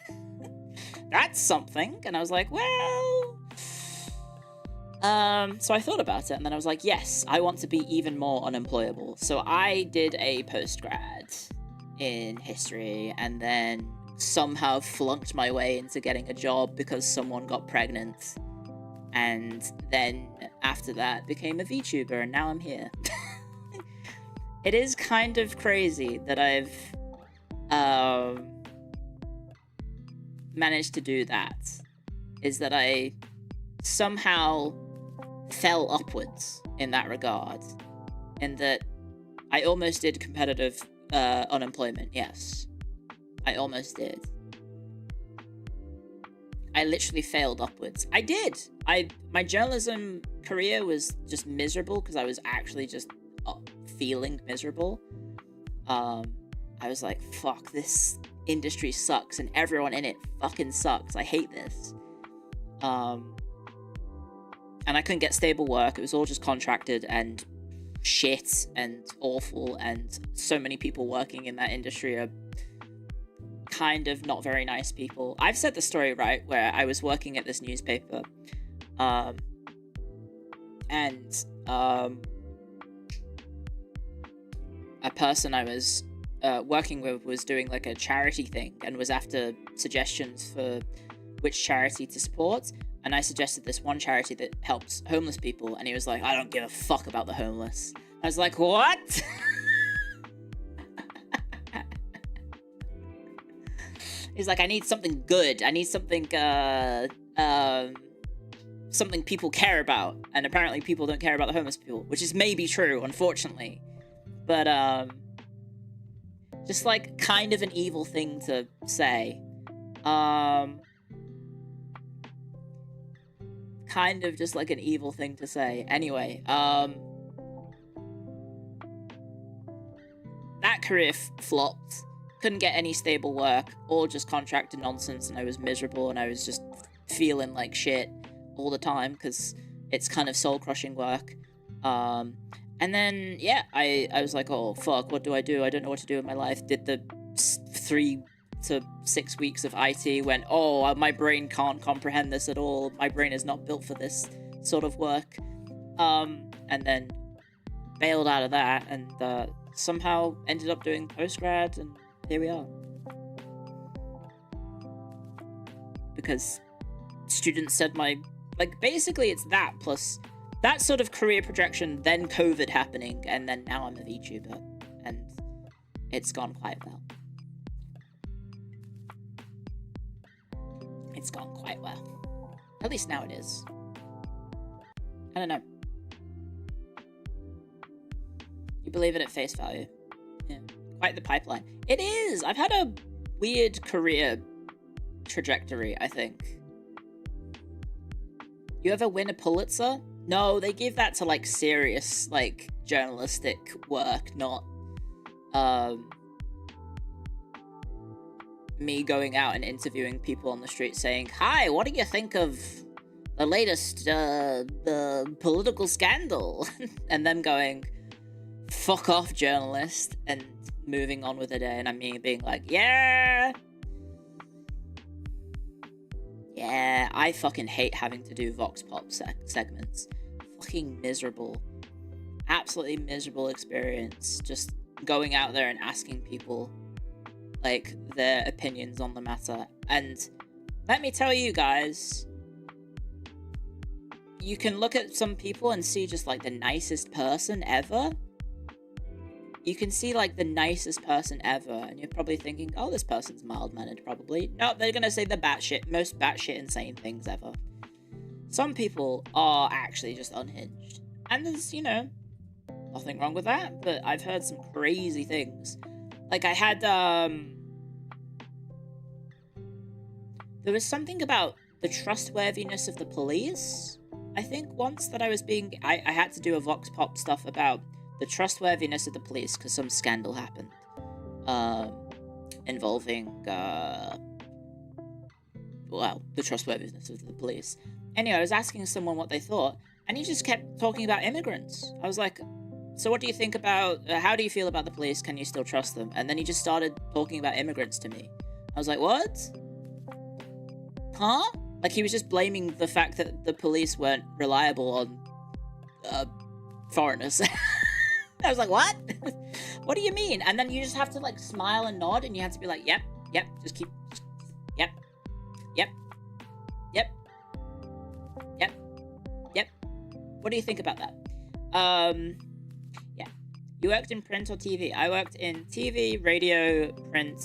That's something. And I was like, well... So I thought about it, and then I was like, yes, I want to be even more unemployable. So I did a postgrad in history, and then somehow flunked my way into getting a job because someone got pregnant. And then after that became a VTuber, and now I'm here. It is kind of crazy that I've managed to do that. Is that I somehow fell upwards in that regard. In that I almost did competitive unemployment, yes. I almost did. I literally failed upwards. I did! My journalism career was just miserable because I was actually just feeling miserable. I was like, fuck, this industry sucks and everyone in it fucking sucks. I hate this. And I couldn't get stable work. It was all just contracted and shit and awful, and so many people working in that industry are kind of not very nice people. I've said the story, right, where I was working at this newspaper, and a person I was working with was doing like a charity thing and was after suggestions for which charity to support. And I suggested this one charity that helps homeless people, and he was like, "I don't give a fuck about the homeless." I was like, what? He's like, "I need something good. I need something, something people care about." And apparently people don't care about the homeless people, which is maybe true, unfortunately. But, just like kind of an evil thing to say. Kind of just like an evil thing to say. Anyway, that career flopped. Couldn't get any stable work, all just contracted nonsense, and I was miserable, and I was just feeling like shit all the time, because it's kind of soul-crushing work. And then, yeah, I was like, oh, fuck, what do? I don't know what to do with my life. Did the 3 to 6 weeks of IT, went, oh, my brain can't comprehend this at all. My brain is not built for this sort of work. And then bailed out of that, and somehow ended up doing postgrad, and here we are. Because students said basically it's that, plus that sort of career projection, then COVID happening, and then now I'm a VTuber, and it's gone quite well. It's gone quite well. At least now it is. I don't know. You believe it at face value. Yeah. Quite the pipeline. It is! I've had a weird career trajectory, I think. You ever win a Pulitzer? No, they give that to, like, serious, like, journalistic work, not, me going out and interviewing people on the street saying, "Hi, what do you think of the latest, the political scandal?" And them going, "Fuck off, journalist," and moving on with the day, and I'm being like, yeah, I fucking hate having to do Vox Pop segments. Fucking miserable. Absolutely miserable experience, just going out there and asking people, like, their opinions on the matter. And let me tell you guys, you can look at some people and see just, like, the nicest person ever. You can see, like, the nicest person ever, and you're probably thinking, oh, this person's mild-mannered, probably. No, they're gonna say the most batshit insane things ever. Some people are actually just unhinged. And there's, you know, nothing wrong with that, but I've heard some crazy things. Like, I had, there was something about the trustworthiness of the police, I think, once, that I was I had to do a Vox Pop stuff about the trustworthiness of the police, because some scandal happened, involving, the trustworthiness of the police. Anyway, I was asking someone what they thought, and he just kept talking about immigrants. I was like, so what do you think about, how do you feel about the police? Can you still trust them? And then he just started talking about immigrants to me. I was like, what? Huh? Like, he was just blaming the fact that the police weren't reliable on foreigners. I was like, what? What do you mean? And then you just have to, like, smile and nod, and you have to be like, yep, just keep, yep. What do you think about that? Yeah. You worked in print or TV? I worked in TV, radio, print,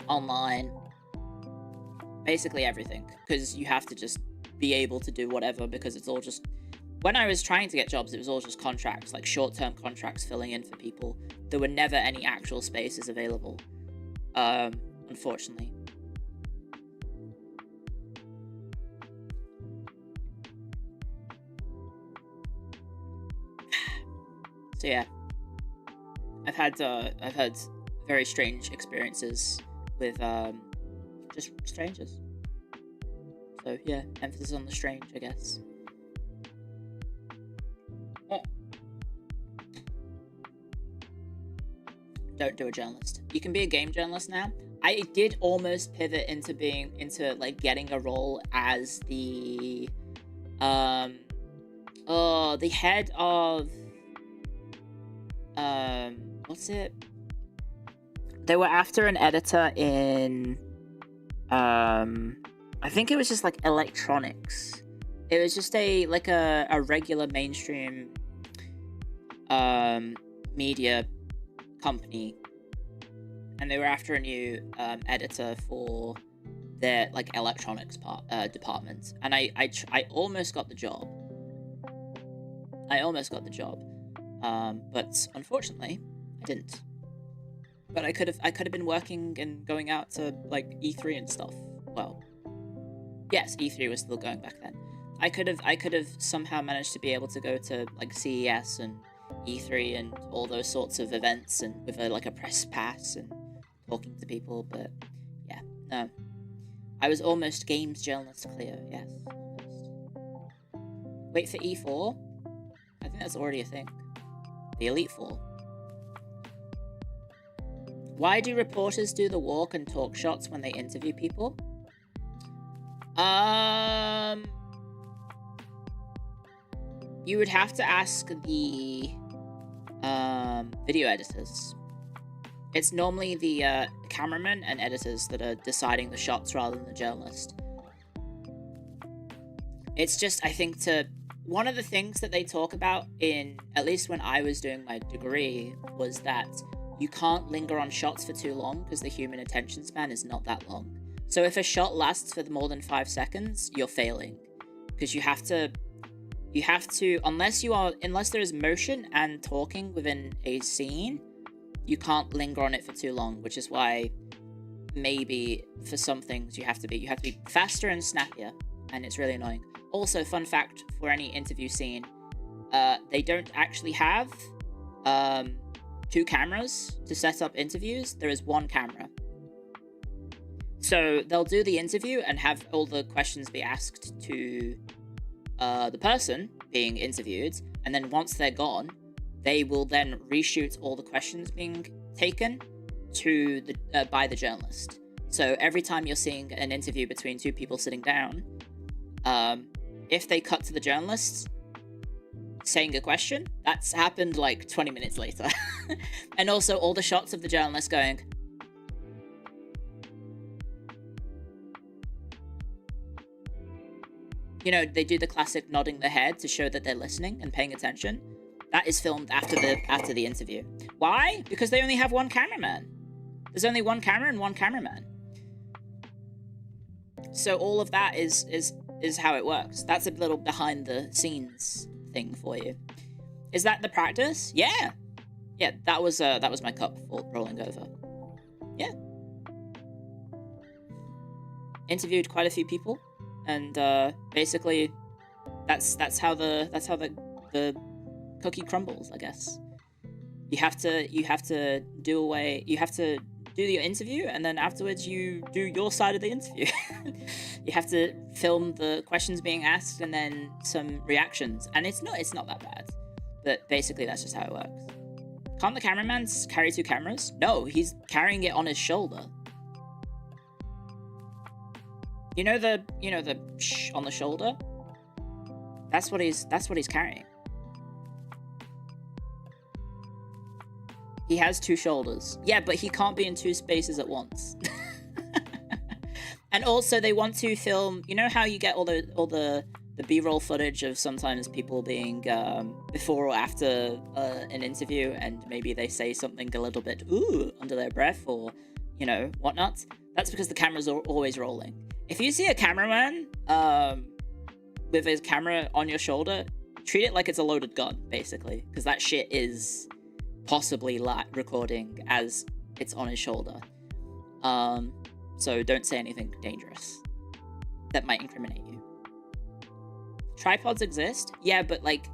online, basically everything, because you have to just be able to do whatever, because it's all just, when I was trying to get jobs, it was all just contracts, like short-term contracts filling in for people. There were never any actual spaces available, unfortunately. So yeah, I've had very strange experiences with just strangers. So yeah, emphasis on the strange, I guess. Don't do a journalist. You can be a game journalist now. I did almost pivot into like getting a role as the head of what's it? They were after an editor in I think it was just like electronics. It was just a regular mainstream media company, and they were after a new editor for their like electronics department, and I almost got the job. But unfortunately, I didn't. But I could have been working and going out to like E3 and stuff. Well, yes, E3 was still going back then. I could have somehow managed to be able to go to like CES and E3 and all those sorts of events, and with a press pass and talking to people. But yeah, no, I was almost games journalist Clio. Yes, almost. Wait for E4. I think that's already a thing. The Elite Four. Why do reporters do the walk and talk shots when they interview people? You would have to ask the video editors. It's normally the cameramen and editors that are deciding the shots rather than the journalist. It's just, I think, one of the things that they talk about in, at least when I was doing my degree, was that you can't linger on shots for too long because the human attention span is not that long. So if a shot lasts for more than 5 seconds, you're failing, because you have to, unless there is motion and talking within a scene, you can't linger on it for too long, which is why maybe for some things you have to be faster and snappier, and it's really annoying. Also, fun fact for any interview scene, they don't actually have 2 cameras to set up interviews. There is 1 camera. So they'll do the interview and have all the questions be asked to the person being interviewed, and then once they're gone, they will then reshoot all the questions being taken to by the journalist. So every time you're seeing an interview between 2 people sitting down, if they cut to the journalists saying a question, that's happened like 20 minutes later. And also all the shots of the journalist going, you know, they do the classic nodding their head to show that they're listening and paying attention. That is filmed after the interview. Why? Because they only have 1 cameraman. There's only 1 camera and 1 cameraman. So all of that is how it works. That's a little behind the scenes thing for you. Is that the practice? Yeah. Yeah, that was my cup rolling over. Yeah. Interviewed quite a few people, and basically that's how the cookie crumbles, I guess. You have to do do your interview, and then afterwards you do your side of the interview. You have to film the questions being asked and then some reactions, and it's not that bad. But basically, that's just how it works. Can't the cameraman carry 2 cameras? No, he's carrying it on his shoulder. You know the on the shoulder? That's what he's carrying. He has 2 shoulders. Yeah, but he can't be in 2 spaces at once. And also, they want to film. You know how you get all the B-roll footage of sometimes people being before or after an interview, and maybe they say something a little bit ooh under their breath, or whatnot. That's because the cameras are always rolling. If you see a cameraman with his camera on your shoulder, treat it like it's a loaded gun, basically, because that shit is possibly recording as it's on his shoulder. So don't say anything dangerous that might incriminate you. Tripods exist? Yeah, but like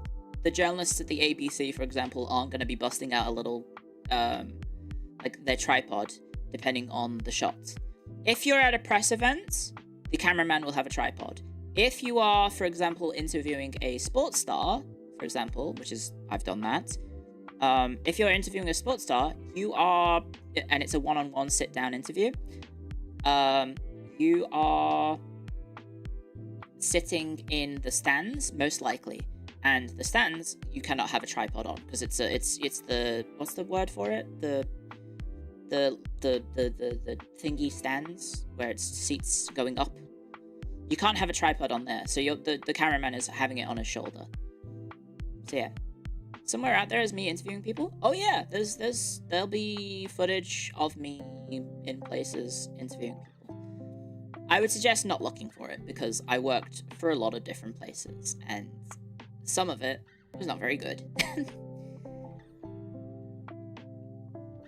the journalists at the ABC, for example, aren't going to be busting out a little like their tripod depending on the shot. If you're at a press event, the cameraman will have a tripod. If you are, for example, interviewing a sports star, for example, which is, I've done that. If you're interviewing a sports star, and it's a one-on-one sit-down interview, you are sitting in the stands, most likely. And the stands, you cannot have a tripod on, because it's the, what's the word for it? The thingy stands, where it's seats going up. You can't have a tripod on there, so the cameraman is having it on his shoulder. So yeah. Somewhere out there is me interviewing people. Oh yeah, there'll be footage of me in places interviewing people. I would suggest not looking for it, because I worked for a lot of different places, and some of it was not very good.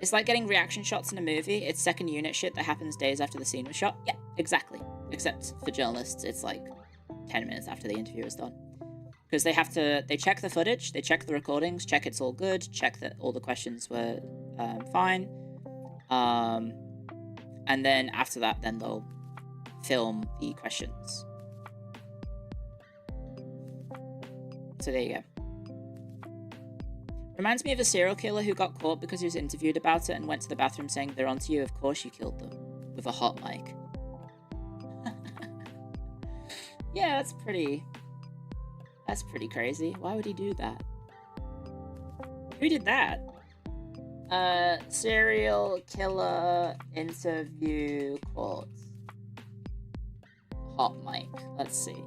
It's like getting reaction shots in a movie. It's second unit shit that happens days after the scene was shot. Yeah, exactly. Except for journalists, it's like 10 minutes after the interview is done. Because they check the footage, they check the recordings, check it's all good, check that all the questions were fine. And then after that, then they'll film the questions. So there you go. Reminds me of a serial killer who got caught because he was interviewed about it and went to the bathroom saying, "They're onto you, of course you killed them," with a hot mic. Yeah, that's pretty crazy. Why would he do that? Who did that? Serial killer interview quotes. Hot mic. Let's see.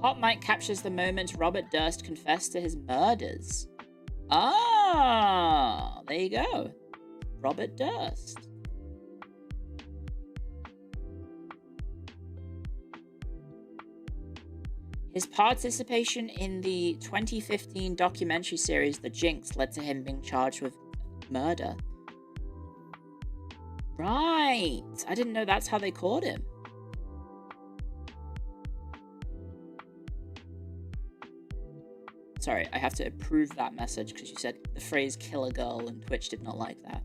Hot mic captures the moment Robert Durst confessed to his murders. Ah, there you go. Robert Durst. His participation in the 2015 documentary series The Jinx led to him being charged with murder. Right. I didn't know that's how they caught him. Sorry, I have to approve that message because you said the phrase "kill a girl" and Twitch did not like that.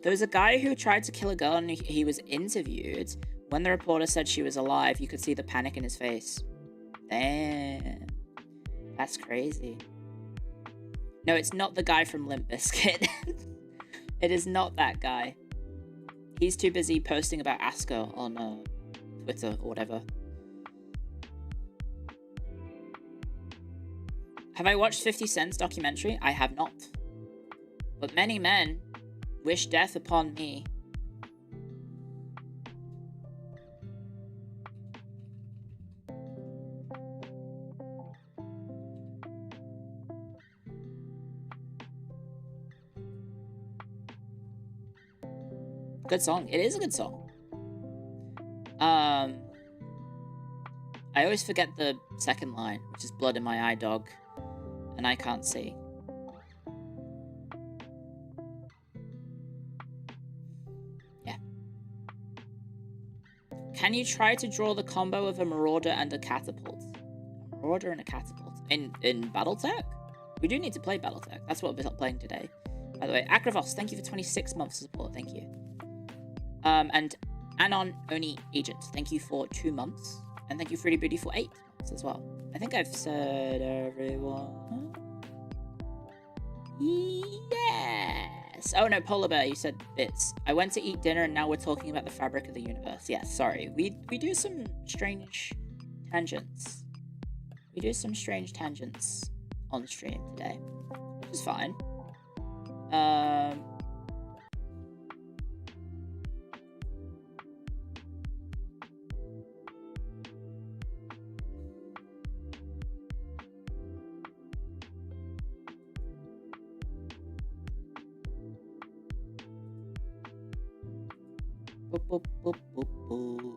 There was a guy who tried to kill a girl and he was interviewed. When the reporter said she was alive, you could see the panic in his face. Damn. That's crazy. No, it's not the guy from Limp Bizkit. It is not that guy. He's too busy posting about Asuka on Twitter or whatever. Have I watched 50 Cent's documentary? I have not. But many men wish death upon me. Good song. It is a good song. I always forget the second line, which is "Blood in my eye, dog, and I can't see." Yeah. Can you try to draw the combo of a marauder and a catapult? A marauder and a catapult in Battletech? We do need to play Battletech. That's what we're playing today. By the way, Akravos, thank you for 26 months of support. Thank you. And Anon Oni Agent, thank you for 2 months. And thank you, Fruity Booty, for 8 months as well. I think I've said everyone. Yes. Oh no, Polar Bear, you said bits. I went to eat dinner and now we're talking about the fabric of the universe. Yes, sorry. We do some strange tangents. We do some strange tangents on stream today, which is fine. Boop, boop, boop, boop, boop.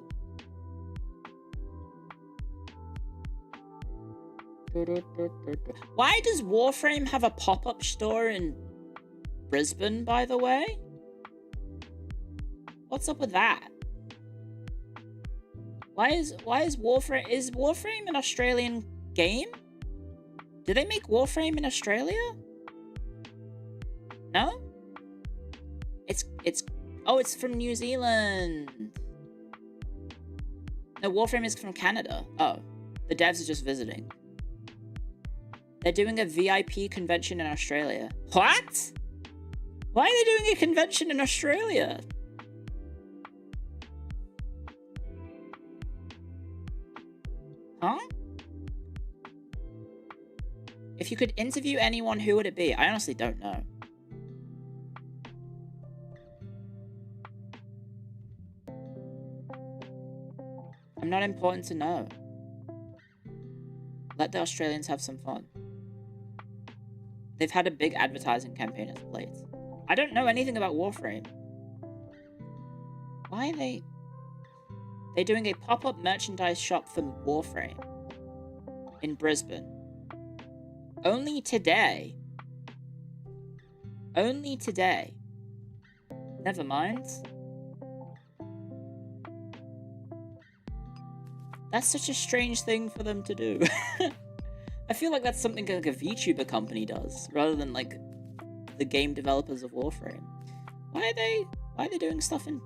Why does Warframe have a pop-up store in Brisbane, by the way? What's up with that? Why is Warframe... Is Warframe an Australian game? Do they make Warframe in Australia? No? It's... Oh, it's from New Zealand. No, Warframe is from Canada. Oh, the devs are just visiting. They're doing a VIP convention in Australia. What? Why are they doing a convention in Australia? Huh? If you could interview anyone, who would it be? I honestly don't know. I'm not important to know. Let the Australians have some fun. They've had a big advertising campaign as of late. I don't know anything about Warframe. Why are they... They're doing a pop-up merchandise shop for Warframe in Brisbane. Only today. Only today. Never mind. That's such a strange thing for them to do. I feel like that's something like a VTuber company does, rather than like the game developers of Warframe. Why are they doing stuff in...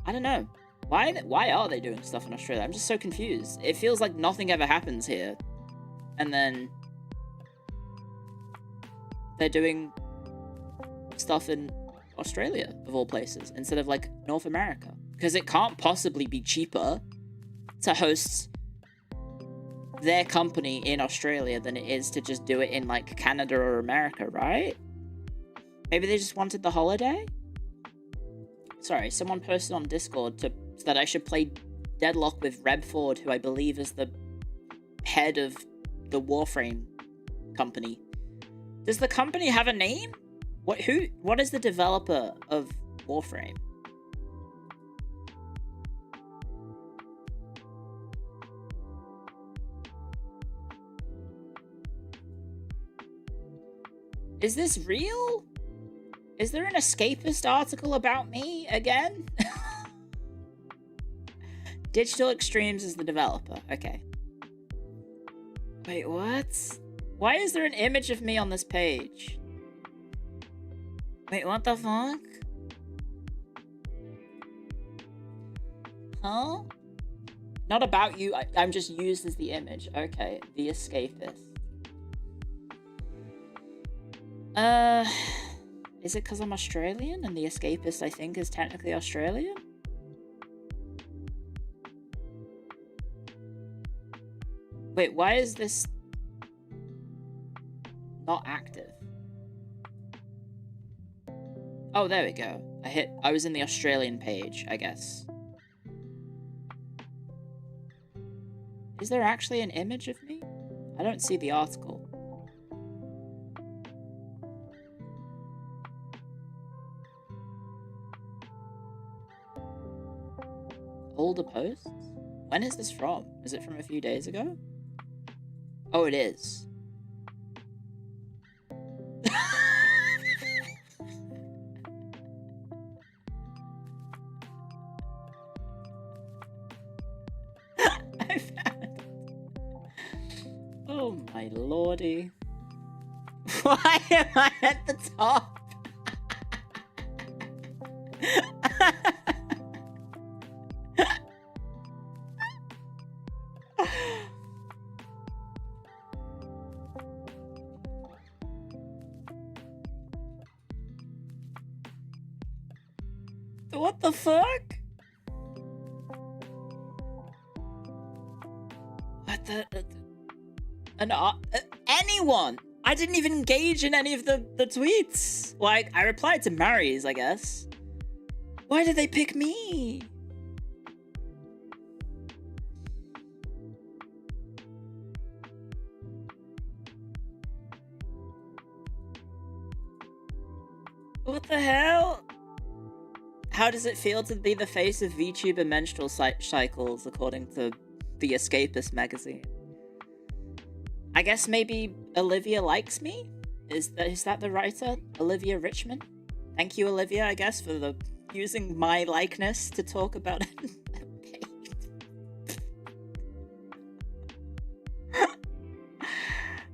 I don't know. Why are they doing stuff in Australia? I'm just so confused. It feels like nothing ever happens here. And then they're doing stuff in Australia, of all places, instead of like North America. Because it can't possibly be cheaper to host their company in Australia than it is to just do it in like Canada or America, right? Maybe they just wanted the holiday? Sorry, someone posted on Discord that I should play Deadlock with Rebford, who I believe is the head of the Warframe company. Does the company have a name? What is the developer of Warframe? Is this real? Is there an escapist article about me again? Digital Extremes is the developer. Okay. Wait, what? Why is there an image of me on this page? Wait, what the fuck? Huh? Not about you. I'm just used as the image. Okay, the escapist. Is it because I'm Australian and the escapist I think is technically Australian? Wait, why is this not active? Oh, there we go. I was in the Australian page, I guess. Is there actually an image of me? I don't see the article. Older posts? When is this from? Is it from a few days ago? Oh, it is. I found it. Oh my lordy. Why am I at the top? What the fuck? What the... anyone! I didn't even engage in any of the tweets. Like, I replied to Mary's, I guess. Why did they pick me? What the hell? How does it feel to be the face of VTuber menstrual cycles, according to The Escapist magazine? I guess maybe Olivia likes me? Is that the writer? Olivia Richmond? Thank you, Olivia, I guess, for using my likeness to talk about it.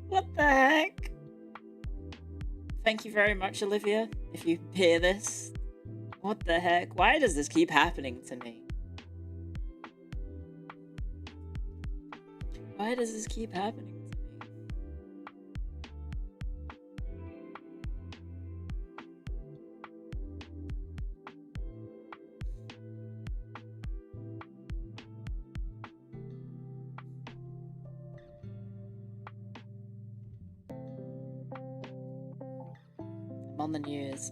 What the heck? Thank you very much, Olivia, if you hear this. What the heck? Why does this keep happening to me? Why does this keep happening to me? I'm on the news.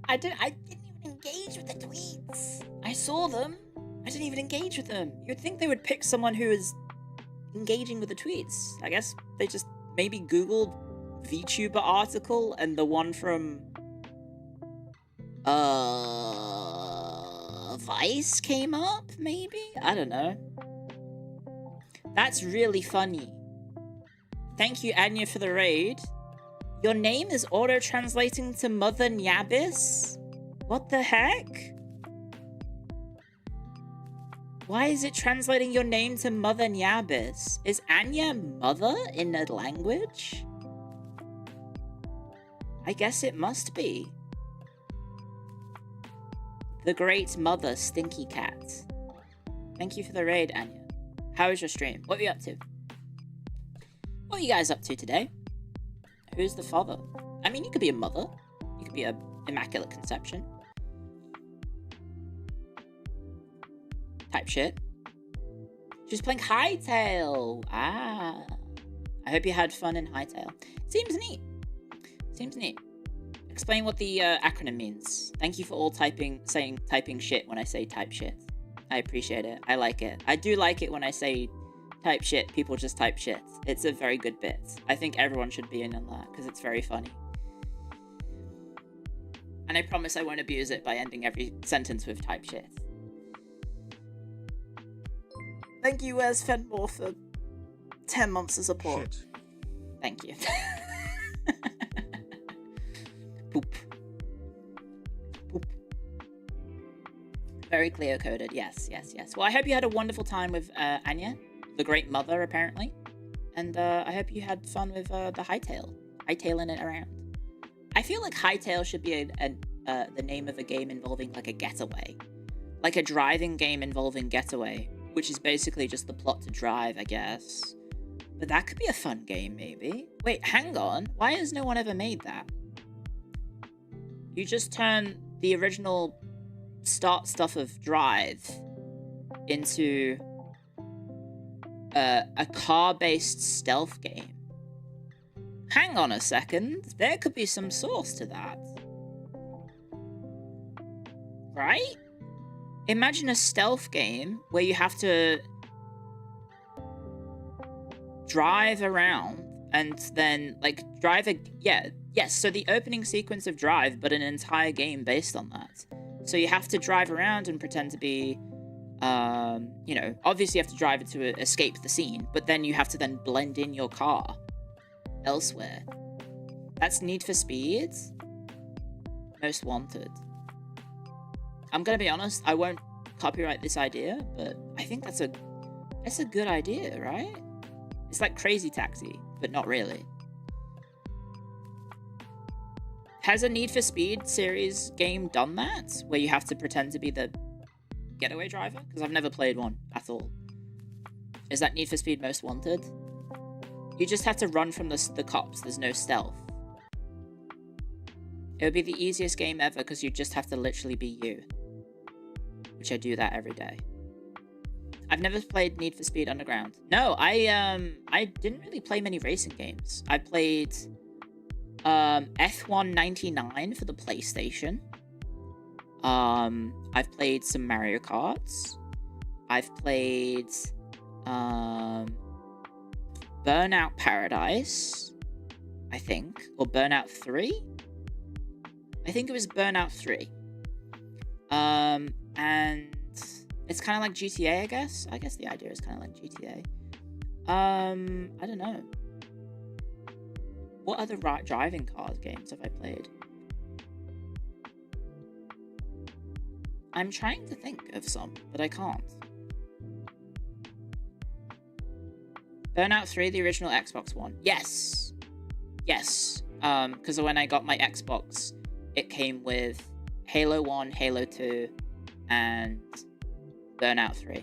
I didn't even engage with the tweets. I saw them. I didn't even engage with them. You'd think they would pick someone who is engaging with the tweets. I guess they just maybe Googled VTuber article and the one from Vice came up, maybe? I don't know. That's really funny. Thank you, Anya, for the raid. Your name is auto-translating to Mother Nyabis? What the heck? Why is it translating your name to Mother Nyabis? Is Anya mother in a language? I guess it must be. The great mother Stinky Cat. Thank you for the raid, Anya. How was your stream? What were you up to? What are you guys up to today? Who's the father? I mean, you could be a mother. You could be a immaculate conception. Type shit. She's playing Hytale. Ah. I hope you had fun in Hytale. Seems neat. Seems neat. Explain what the acronym means. Thank you for all typing shit when I say type shit. I appreciate it. I like it. I do like it when I say type shit, people just type shit. It's a very good bit. I think everyone should be in on that, because it's very funny. And I promise I won't abuse it by ending every sentence with type shit. Thank you, Wes Fenmore, for 10 months of support. Shit. Thank you. Poop. Poop. Very Clio coded. Yes, yes, yes. Well, I hope you had a wonderful time with Anya, the great mother, apparently. And I hope you had fun with the Hytale. Hightailing it around. I feel like Hytale should be the name of a game involving like a getaway. Like a driving game involving getaway, which is basically just the plot to drive, I guess. But that could be a fun game, maybe. Wait, hang on. Why has no one ever made that? You just turn the original start stuff of Drive into a car-based stealth game. Hang on a second. There could be some source to that. Right? Imagine a stealth game where you have to drive around and then, like, yes, so the opening sequence of Drive, but an entire game based on that. So you have to drive around and pretend to be, you know, obviously you have to drive it to escape the scene, but then you have to then blend in your car elsewhere. That's Need for Speed. Most Wanted. I'm gonna be honest, I won't copyright this idea, but I think that's a good idea, right? It's like Crazy Taxi, but not really. Has a Need for Speed series game done that? Where you have to pretend to be the getaway driver? Because I've never played one at all. Is that Need for Speed Most Wanted? You just have to run from the cops. There's no stealth. It would be the easiest game ever because you just have to literally be you. Which I do that every day. I've never played Need for Speed Underground. No, I didn't really play many racing games. I played F1 99 for the PlayStation. I've played some Mario Karts. I've played Burnout Paradise, I think, or Burnout 3. I think it was Burnout 3. And it's kind of like GTA, I guess. I guess the idea is kind of like GTA. I don't know. What other driving cars games have I played? I'm trying to think of some, but I can't. Burnout 3, the original Xbox One. Yes. Yes. Because when I got my Xbox, it came with Halo 1, Halo 2, and Burnout 3.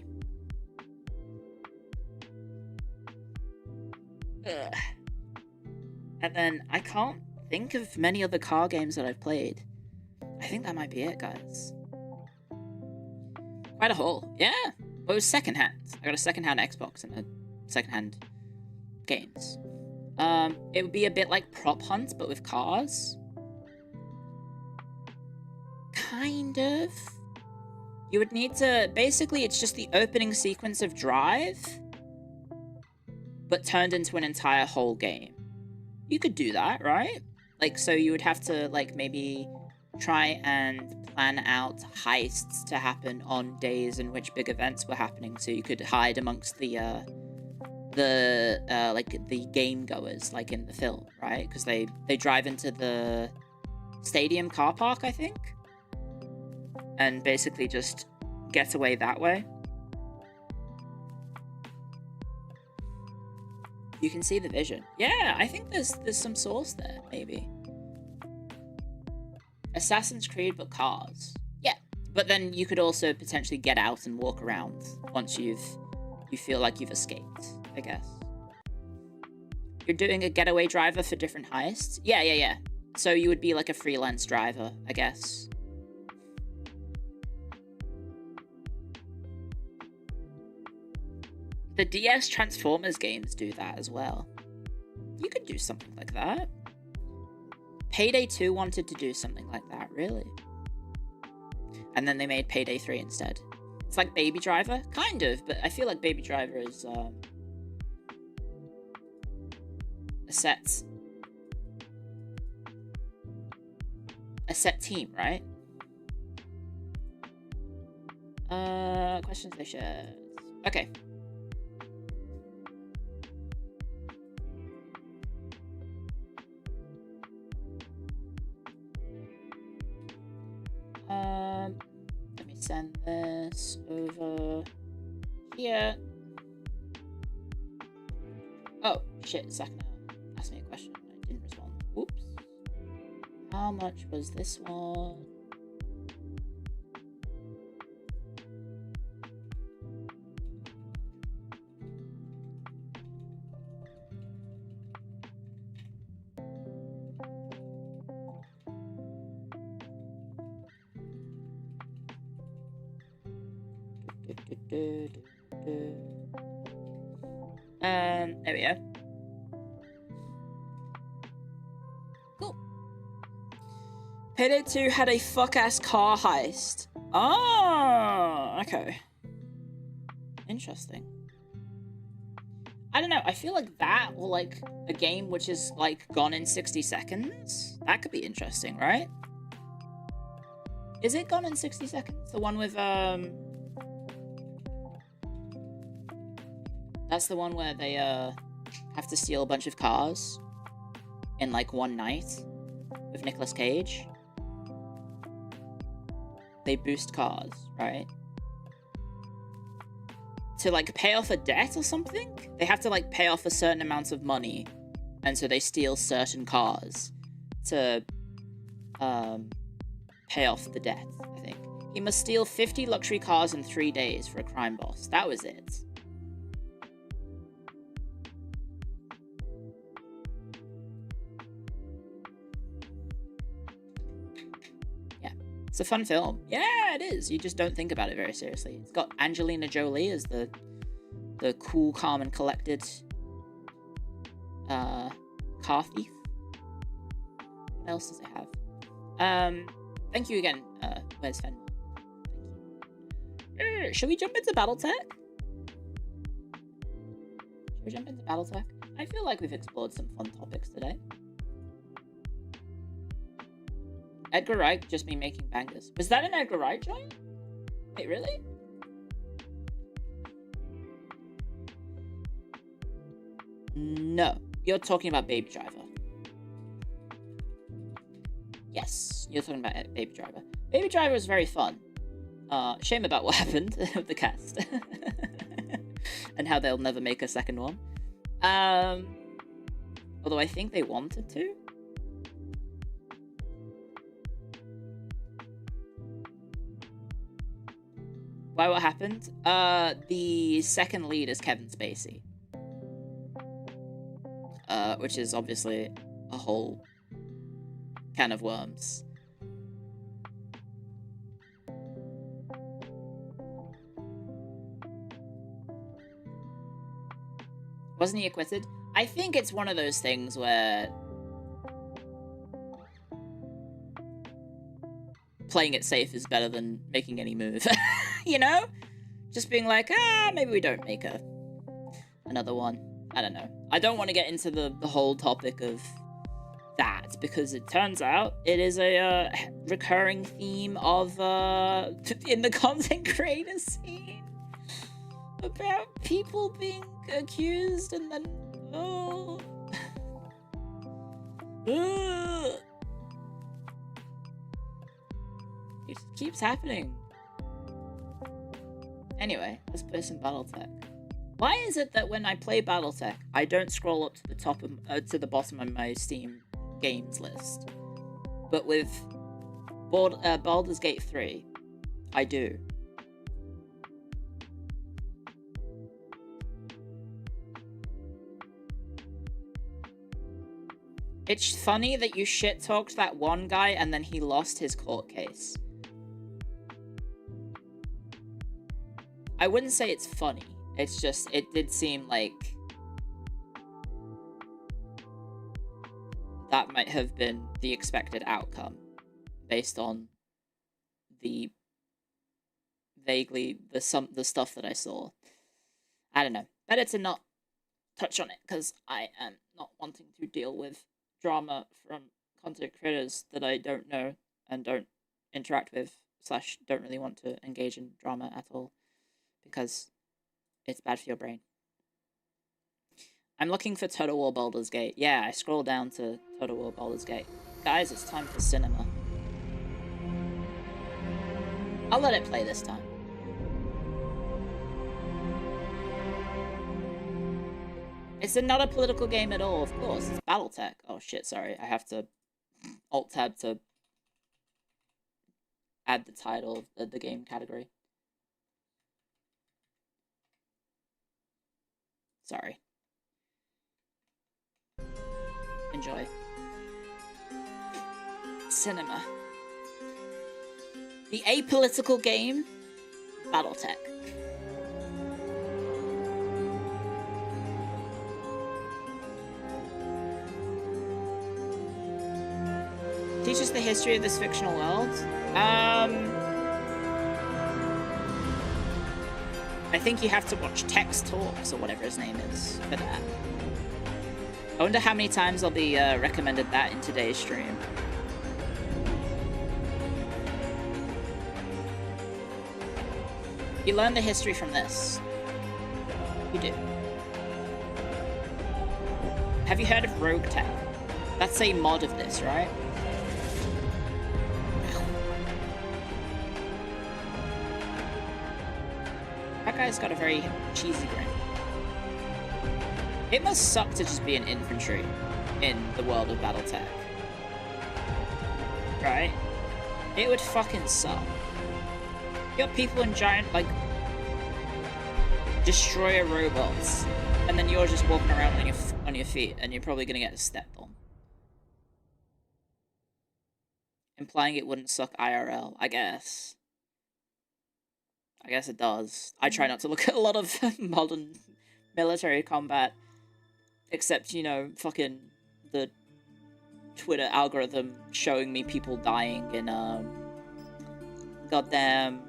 Ugh. And then I can't think of many other car games that I've played. I think that might be it, guys. Quite a haul. Yeah. Well, it was secondhand. I got a secondhand Xbox and a secondhand games. It would be a bit like Prop Hunt, but with cars. Kind of. You would need to... Basically, it's just the opening sequence of Drive, but turned into an entire whole game. You could do that, right? Like, so you would have to, like, maybe try and plan out heists to happen on days in which big events were happening, so you could hide amongst the game goers, like in the film, right? Because they drive into the stadium car park, I think, and basically just get away that way. You can see the vision. Yeah, I think there's some source there, maybe. Assassin's Creed, but cars. Yeah, but then you could also potentially get out and walk around once you feel like you've escaped, I guess. You're doing a getaway driver for different heists? Yeah. So you would be like a freelance driver, I guess. The DS Transformers games do that as well. You could do something like that. Payday 2 wanted to do something like that, really. And then they made Payday 3 instead. It's like Baby Driver, kind of, but I feel like Baby Driver is a set team, right? Questions they shared. Okay. Let me send this over here. Oh, shit, Zach asked me a question. I didn't respond. Oops. How much was this one? There we go. Cool. Payday 2 had a fuck-ass car heist. Oh, okay. Interesting. I don't know, I feel like that, or like a game which is like Gone in 60 Seconds, that could be interesting, right? Is it Gone in 60 Seconds? The one with, that's the one where they, have to steal a bunch of cars in, like, one night with Nicolas Cage. They boost cars, right? to like pay off a debt or something. They have to like pay off a certain amount of money, and so they steal certain cars to pay off the debt, I think. He must steal 50 luxury cars in 3 days for a crime boss. That was it. Yeah. It's a fun film. Yeah, it is. You just don't think about it very seriously. It's got Angelina Jolie as the cool, calm, and collected car thief. What else does it have? Thank you again, where's Fen? Thank you. Should we jump into Battletech? I feel like we've explored some fun topics today. Edgar Wright just be making bangers. Was that an Edgar Wright joint? Wait, really? No. You're talking about Baby Driver. Yes, you're talking about Baby Driver. Baby Driver was very fun. Shame about what happened with the cast. And how they'll never make a second one. Although I think they wanted to. Why, what happened? The second lead is Kevin Spacey. Which is obviously a whole can of worms. Wasn't he acquitted? I think it's one of those things where playing it safe is better than making any move. You know? Just being like, maybe we don't make another one. I don't know. I don't want to get into the whole topic of that, because it turns out it is a recurring theme of in the content creator scene about people being accused and then it just keeps happening. Anyway, let's play some Battletech. Why is it that when I play Battletech, I don't scroll up to the top of to the bottom of my Steam games list, but with Baldur's Gate 3, I do. It's funny that you shit-talked that one guy and then he lost his court case. I wouldn't say it's funny. It's just, it did seem like that might have been the expected outcome based on the vaguely the stuff that I saw. I don't know. Better to not touch on it because I am not wanting to deal with drama from content creators that I don't know and don't interact with / don't really want to engage in drama at all because it's bad for your brain. I'm looking for Total War Baldur's Gate. Yeah, I scroll down to Total War Baldur's Gate. Guys, it's time for cinema. I'll let it play this time. It's not a political game at all, of course. It's Battletech. Oh shit, sorry. I have to Alt-Tab to add the title of the game category. Sorry. Enjoy. Cinema. The apolitical game, Battletech. Teach us the history of this fictional world. I think you have to watch Text Talks, or whatever his name is, for that. I wonder how many times I'll be recommended that in today's stream. You learn the history from this. You do. Have you heard of Rogue Tech? That's a mod of this, right? That guy's got a very cheesy grin. It must suck to just be an infantry in the world of Battletech. Right? It would fucking suck. You got people in giant, like, destroyer robots, and then you're just walking around on your feet, and you're probably gonna get stepped on. Implying it wouldn't suck IRL, I guess. I guess it does. I try not to look at a lot of modern military combat, except, you know, fucking the Twitter algorithm showing me people dying in, goddamn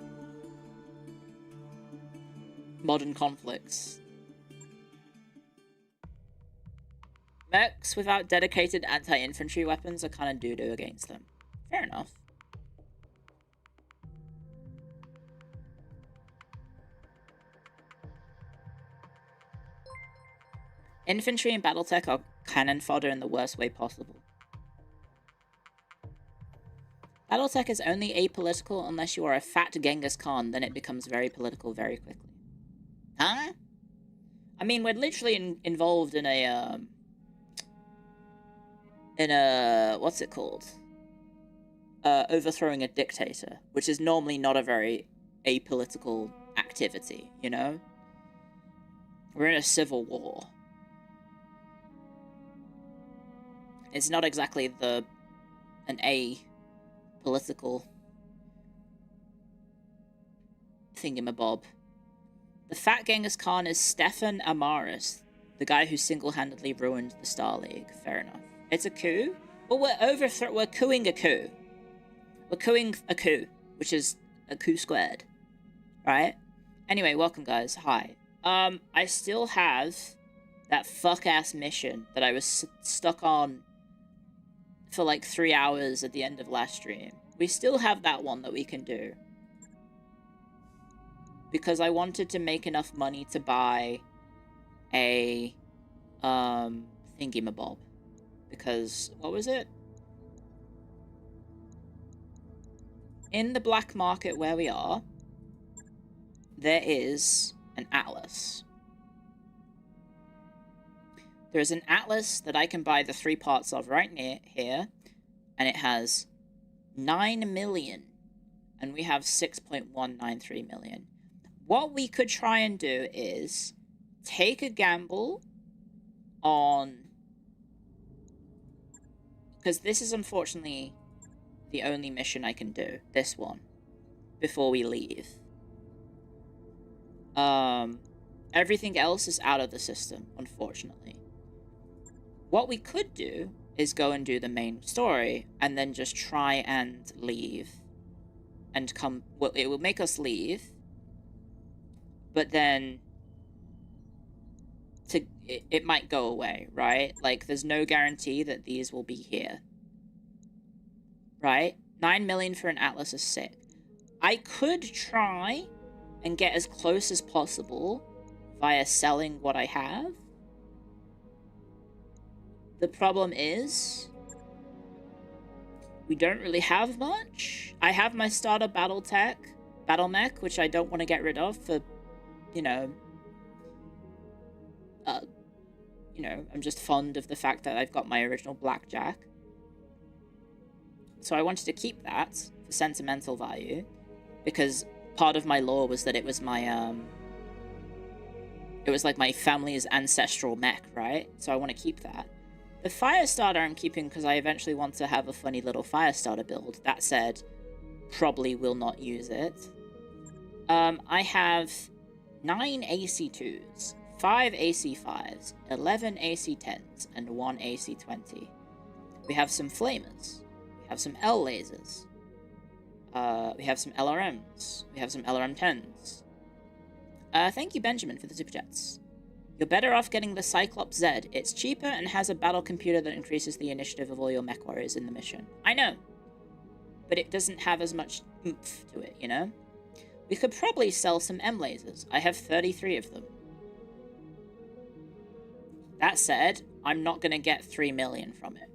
modern conflicts. Mechs without dedicated anti-infantry weapons are kind of doo-doo against them. Fair enough. Infantry and Battletech are cannon fodder in the worst way possible. Battletech is only apolitical unless you are a fat Genghis Khan, then it becomes very political very quickly. Huh? I mean, we're literally involved in a, what's it called? Overthrowing a dictator, which is normally not a very apolitical activity, you know? We're in a civil war. It's not exactly an apolitical thingamabob. The fat Genghis Khan is Stefan Amaris, the guy who single-handedly ruined the Star League. Fair enough. It's a coup? Well, we're couing a coup. We're couing a coup, which is a coup squared. Right? Anyway, welcome, guys. Hi. I still have that fuck-ass mission that I was stuck on for like 3 hours at the end of last stream. We still have that one that we can do. Because I wanted to make enough money to buy a, thingamabob. Because, what was it? In the black market where we are, there is an atlas. There's an atlas that I can buy the 3 parts of right near here, and it has 9 million, and we have 6.193 million. What we could try and do is take a gamble on, because this is unfortunately the only mission I can do, this one, before we leave. Everything else is out of the system, unfortunately. What we could do is go and do the main story, and then just try and leave. And come... Well, it will make us leave. But then... It might go away, right? Like, there's no guarantee that these will be here. Right? 9 million for an atlas is sick. I could try and get as close as possible via selling what I have. The problem is, we don't really have much. I have my starter Battletech, Battlemech, which I don't want to get rid of for, you know, I'm just fond of the fact that I've got my original Blackjack. So I wanted to keep that for sentimental value, because part of my lore was that it was my, it was like my family's ancestral mech, right? So I want to keep that. The Firestarter I'm keeping because I eventually want to have a funny little Firestarter build. That said, probably will not use it. I have 9 AC2s, 5 AC5s, 11 AC10s, and 1 AC20. We have some Flamers. We have some L lasers. We have some LRMs. We have some LRM10s. Thank you, Benjamin, for the super chats. You're better off getting the Cyclops Z. It's cheaper and has a battle computer that increases the initiative of all your mech warriors in the mission. I know. But it doesn't have as much oomph to it, you know? We could probably sell some M lasers. I have 33 of them. That said, I'm not going to get 3 million from it.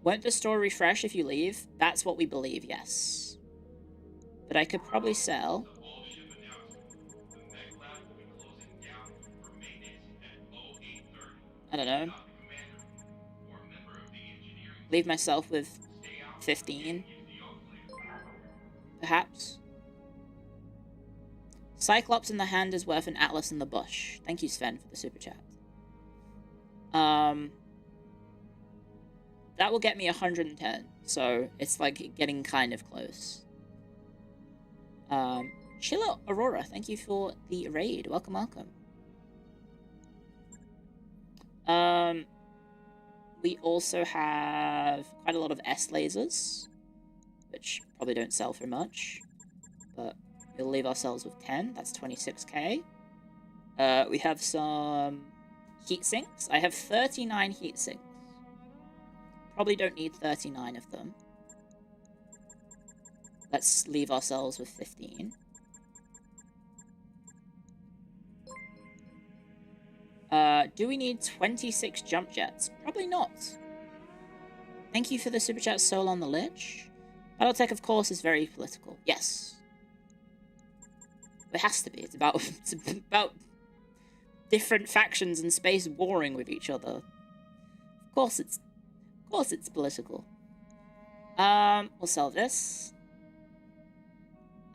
Won't the store refresh if you leave? That's what we believe, yes. But I could probably sell I don't know. Leave myself with 15. Perhaps. Cyclops in the hand is worth an atlas in the bush. Thank you, Sven, for the super chat. That will get me 110, so it's like getting kind of close. Chilla Aurora, thank you for the raid. Welcome, welcome. We also have quite a lot of S lasers, which probably don't sell for much, but we'll leave ourselves with 10. That's 26k. We have some heat sinks. I have 39 heat sinks. Probably don't need 39 of them. Let's leave ourselves with 15. Do we need 26 jump jets? Probably not. Thank you for the super chat, Soul on the Lich. Battletech, of course, is very political. Yes. It has to be. It's about different factions in space warring with each other. Of course it's political. We'll sell this.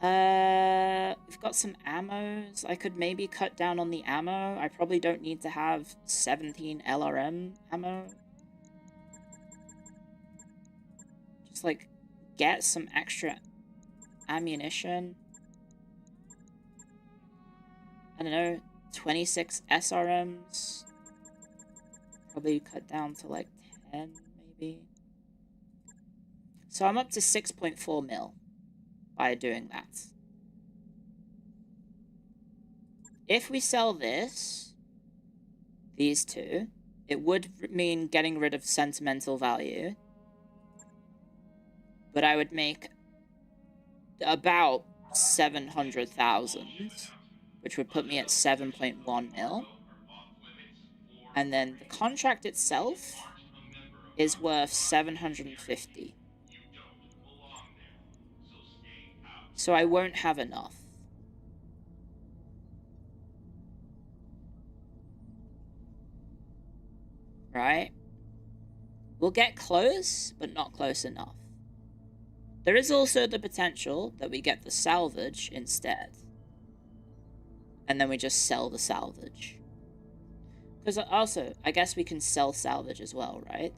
We've got some ammos. I could maybe cut down on the ammo. I probably don't need to have 17 LRM ammo. Just, like, get some extra ammunition. I don't know, 26 SRMs. Probably cut down to, like, 10, maybe. So I'm up to 6.4 mil. By doing that. If we sell these two, it would mean getting rid of sentimental value. But I would make about 700,000, which would put me at 7.1 mil. And then the contract itself is worth 750. So I won't have enough. Right? We'll get close, but not close enough. There is also the potential that we get the salvage instead. And then we just sell the salvage. Because also, I guess we can sell salvage as well, right?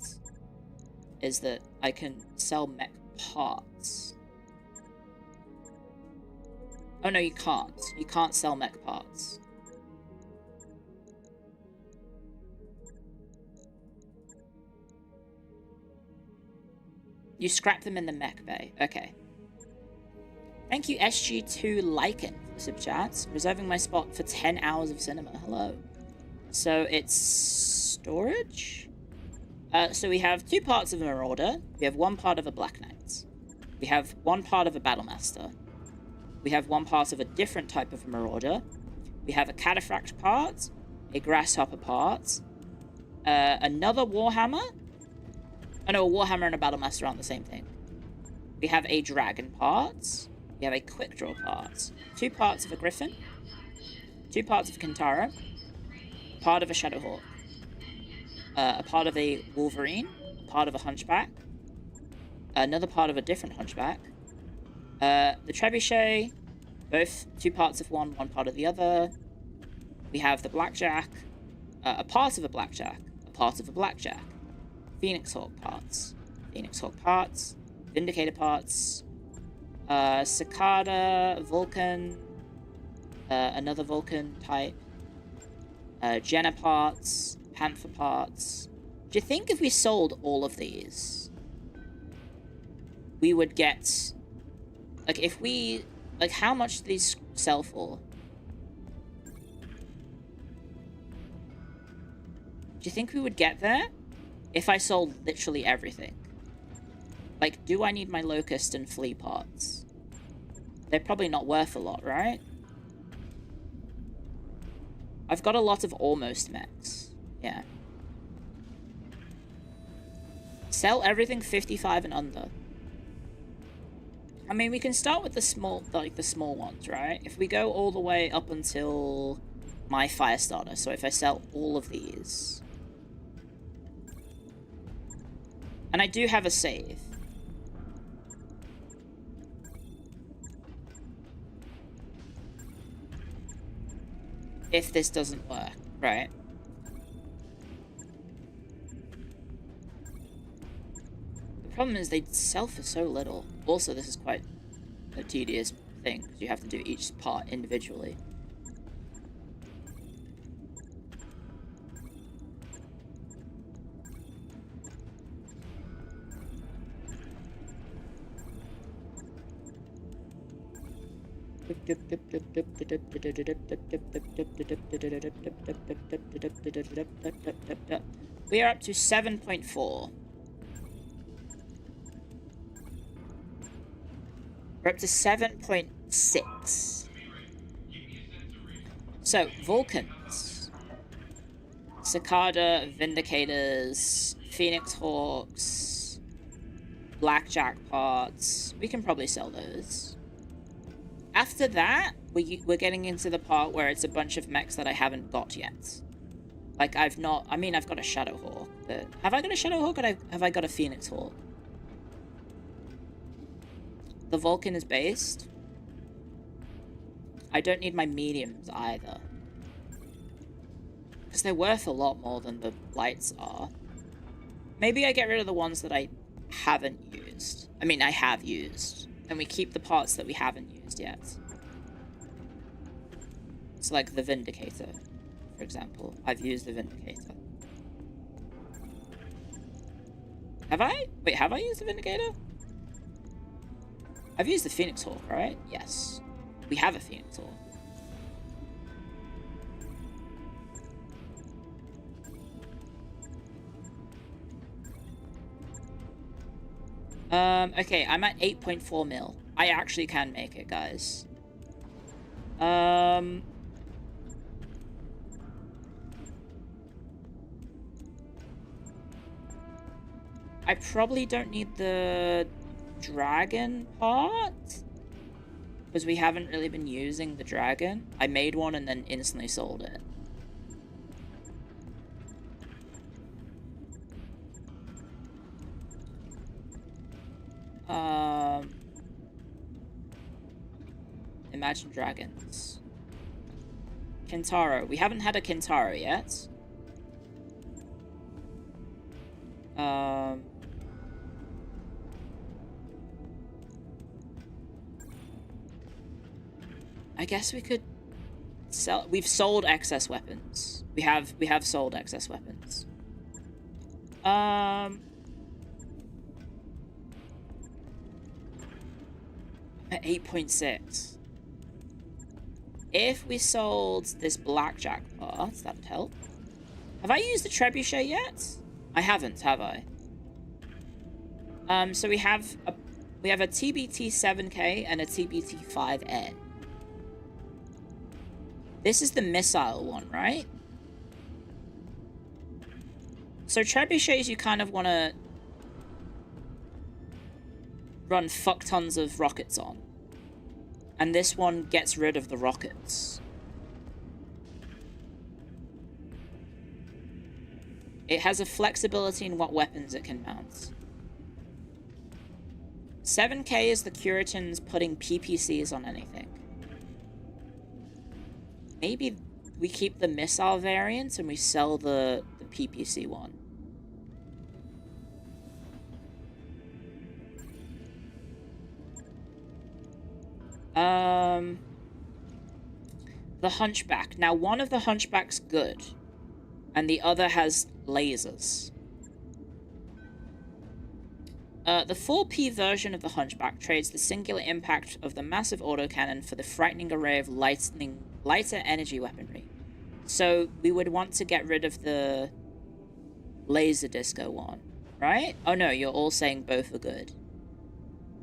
Is that I can sell mech parts. Oh, no, you can't. You can't sell mech parts. You scrap them in the mech bay. Okay. Thank you, SG2 Lycan, for the super chats. Reserving my spot for 10 hours of cinema. Hello. So, it's storage? So we have two parts of a Marauder. We have one part of a Black Knight. We have one part of a Battlemaster. We have one part of a different type of Marauder. We have a Cataphract part, a Grasshopper part, another Warhammer. Oh no, a Warhammer and a Battlemaster aren't the same thing. We have a Dragon part. We have a Quick Draw part. Two parts of a Griffin. Two parts of a Kintara. Part of a Shadowhawk. A part of a Wolverine. A part of a Hunchback. Another part of a different Hunchback. The Trebuchet, both two parts of one part of the other. We have the Blackjack, a part of a Blackjack, a part of a Blackjack. Phoenix Hawk parts, Vindicator parts, Cicada, Vulcan, another Vulcan type, Jenna parts, Panther parts. Do you think if we sold all of these, we would get... Like, if we... Like, how much do these sell for? Do you think we would get there? If I sold literally everything. Like, do I need my Locust and Flea parts? They're probably not worth a lot, right? I've got a lot of almost mechs. Yeah. Sell everything 55 and under. I mean, we can start with the small, like, the small ones, right? If we go all the way up until my Firestarter, so if I sell all of these, And I do have a save. If this doesn't work, right? The problem is they sell for so little. Also, this is quite a tedious thing, because you have to do each part individually. We are up to 7.4. We're up to 7.6. So, Vulcans. Cicada, Vindicators, Phoenix Hawks, Blackjack parts. We can probably sell those. After that, we're getting into the part where it's a bunch of mechs that I haven't got yet. Like, I've got a Shadowhawk, but... Have I got a Shadowhawk or have I got a Phoenix Hawk? The Vulcan is based. I don't need my mediums either. Because they're worth a lot more than the lights are. Maybe I get rid of the ones that I haven't used. I mean, I have used. And we keep the parts that we haven't used yet. It's like the Vindicator, for example. I've used the Vindicator. Have I? Wait, have I used the Vindicator? I've used the Phoenix Hawk, right? Yes. We have a Phoenix Hawk. Okay, I'm at 8.4 mil. I actually can make it, guys. I probably don't need the dragon part, because we haven't really been using the dragon. I made one and then instantly sold it. Imagine Dragons. Kintaro. We haven't had a Kintaro yet. I guess we could sell. We've sold excess weapons. We have sold excess weapons. At 8.6. If we sold this blackjack part, that would help. Have I used the trebuchet yet? I haven't, have I? So we have a TBT 7K and a TBT 5N. This is the missile one, right? So trebuchets you kind of want to run fuck tons of rockets on. And this one gets rid of the rockets. It has a flexibility in what weapons it can mount. 7K is the Curitans putting PPCs on anything. Maybe we keep the missile variant and we sell the PPC one. The Hunchback. Now, one of the Hunchback's good, and the other has lasers. The 4P version of the Hunchback trades the singular impact of the massive autocannon for the frightening array of lighter energy weaponry. So, we would want to get rid of the laser disco one, right? Oh no, you're all saying both are good.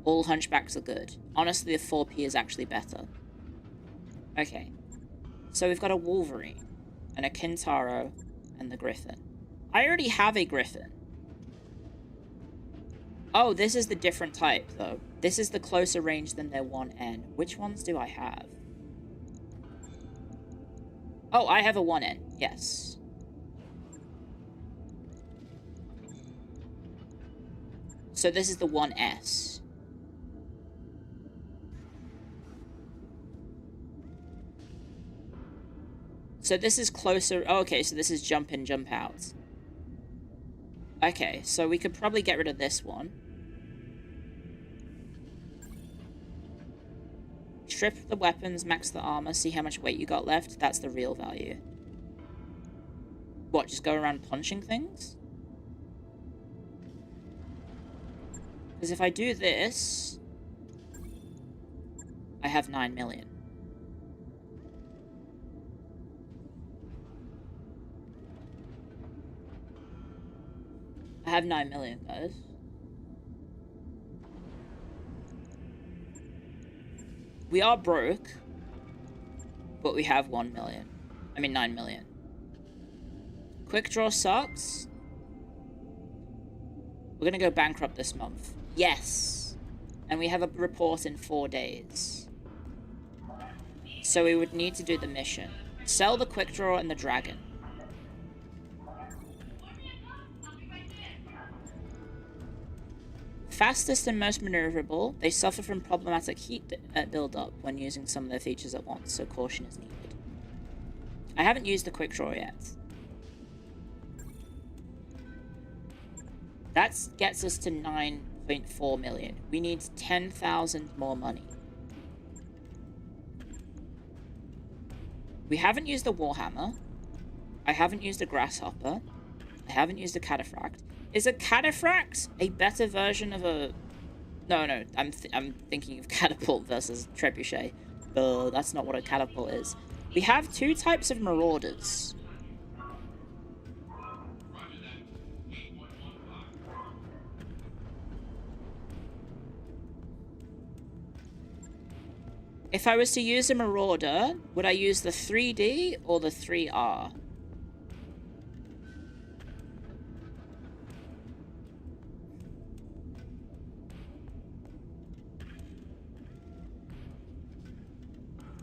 All Hunchbacks are good. Honestly, the 4P is actually better. Okay. So we've got a Wolverine, and a Kintaro, and the Griffin. I already have a Griffin. Oh, this is the different type, though. This is the closer range than their 1N. Which ones do I have? Oh, I have a 1N. Yes. So this is the 1S. So this is closer. Oh, okay, so this is jump in, jump out. Okay, so we could probably get rid of this one. Strip the weapons, max the armor, see how much weight you got left. That's the real value. What, just go around punching things? Because if I do this, I have 9 million. I have 9 million, guys. We are broke, but we have 1 million. I mean 9 million. Quick draw sucks. We're gonna go bankrupt this month. Yes! And we have a report in 4 days. So we would need to do the mission. Sell the quick draw and the dragon. Fastest and most maneuverable, they suffer from problematic heat build-up when using some of their features at once, so caution is needed. I haven't used the quick draw yet. That gets us to 9.4 million. We need 10,000 more money. We haven't used the Warhammer. I haven't used a Grasshopper. I haven't used a Cataphract. Is a Cataphract a better version of a... No, I'm thinking of Catapult versus Trebuchet. That's not what a Catapult is. We have 2 types of Marauders. If I was to use a Marauder, would I use the 3D or the 3R?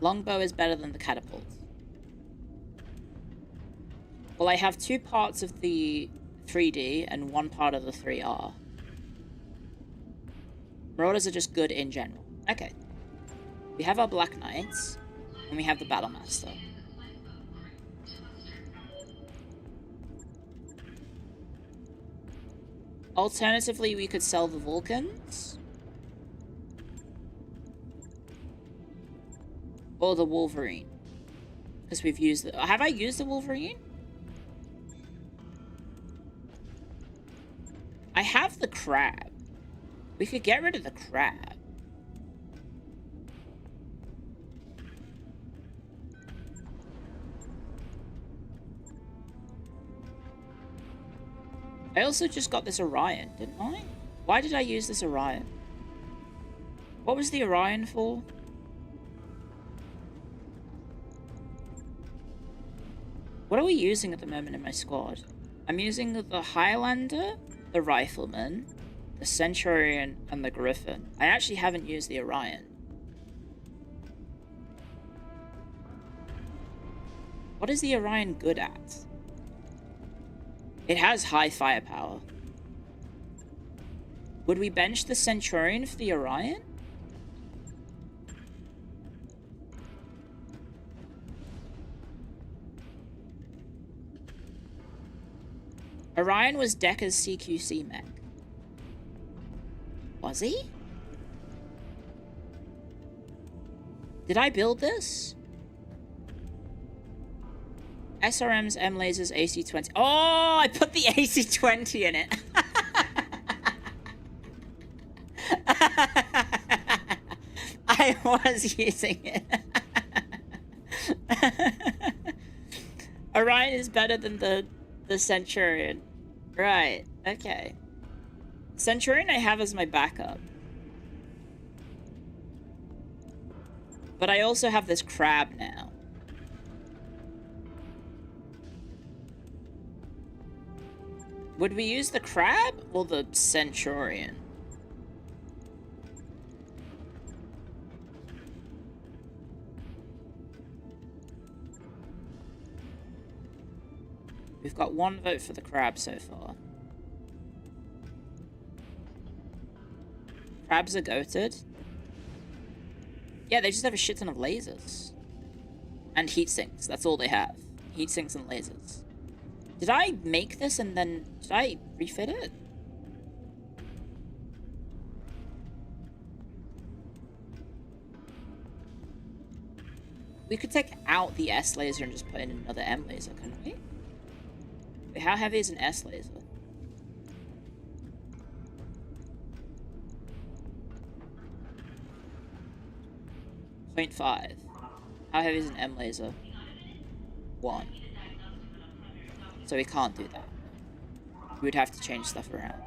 Longbow is better than the catapult. Well, I have 2 parts of the 3D and 1 part of the 3R. Marauders are just good in general. Okay. We have our Black Knights, and we have the Battlemaster. Alternatively, we could sell the Vulcans. Or the Wolverine. Because we've used the... Have I used the Wolverine? I have the Crab. We could get rid of the Crab. I also just got this Orion, didn't I? Why did I use this Orion? What was the Orion for? What are we using at the moment in my squad? I'm using the Highlander, the Rifleman, the Centurion, and the Griffin. I actually haven't used the Orion. What is the Orion good at? It has high firepower. Would we bench the Centurion for the Orion? Orion was Decker's CQC mech. Was he? Did I build this? SRM's M-Lasers AC-20. Oh, I put the AC-20 in it. I was using it. Orion is better than the Centurion. Right, okay. Centurion I have as my backup. But I also have this Crab now. Would we use the Crab or the Centurion? We've got 1 vote for the Crab so far. Crabs are goated. Yeah, they just have a shit ton of lasers. And heat sinks. That's all they have. Heat sinks and lasers. Did I make this and then... Did I refit it? We could take out the S laser and just put in another M laser, couldn't we? Wait, how heavy is an S laser? .5. How heavy is an M laser? 1. So we can't do that. We would have to change stuff around.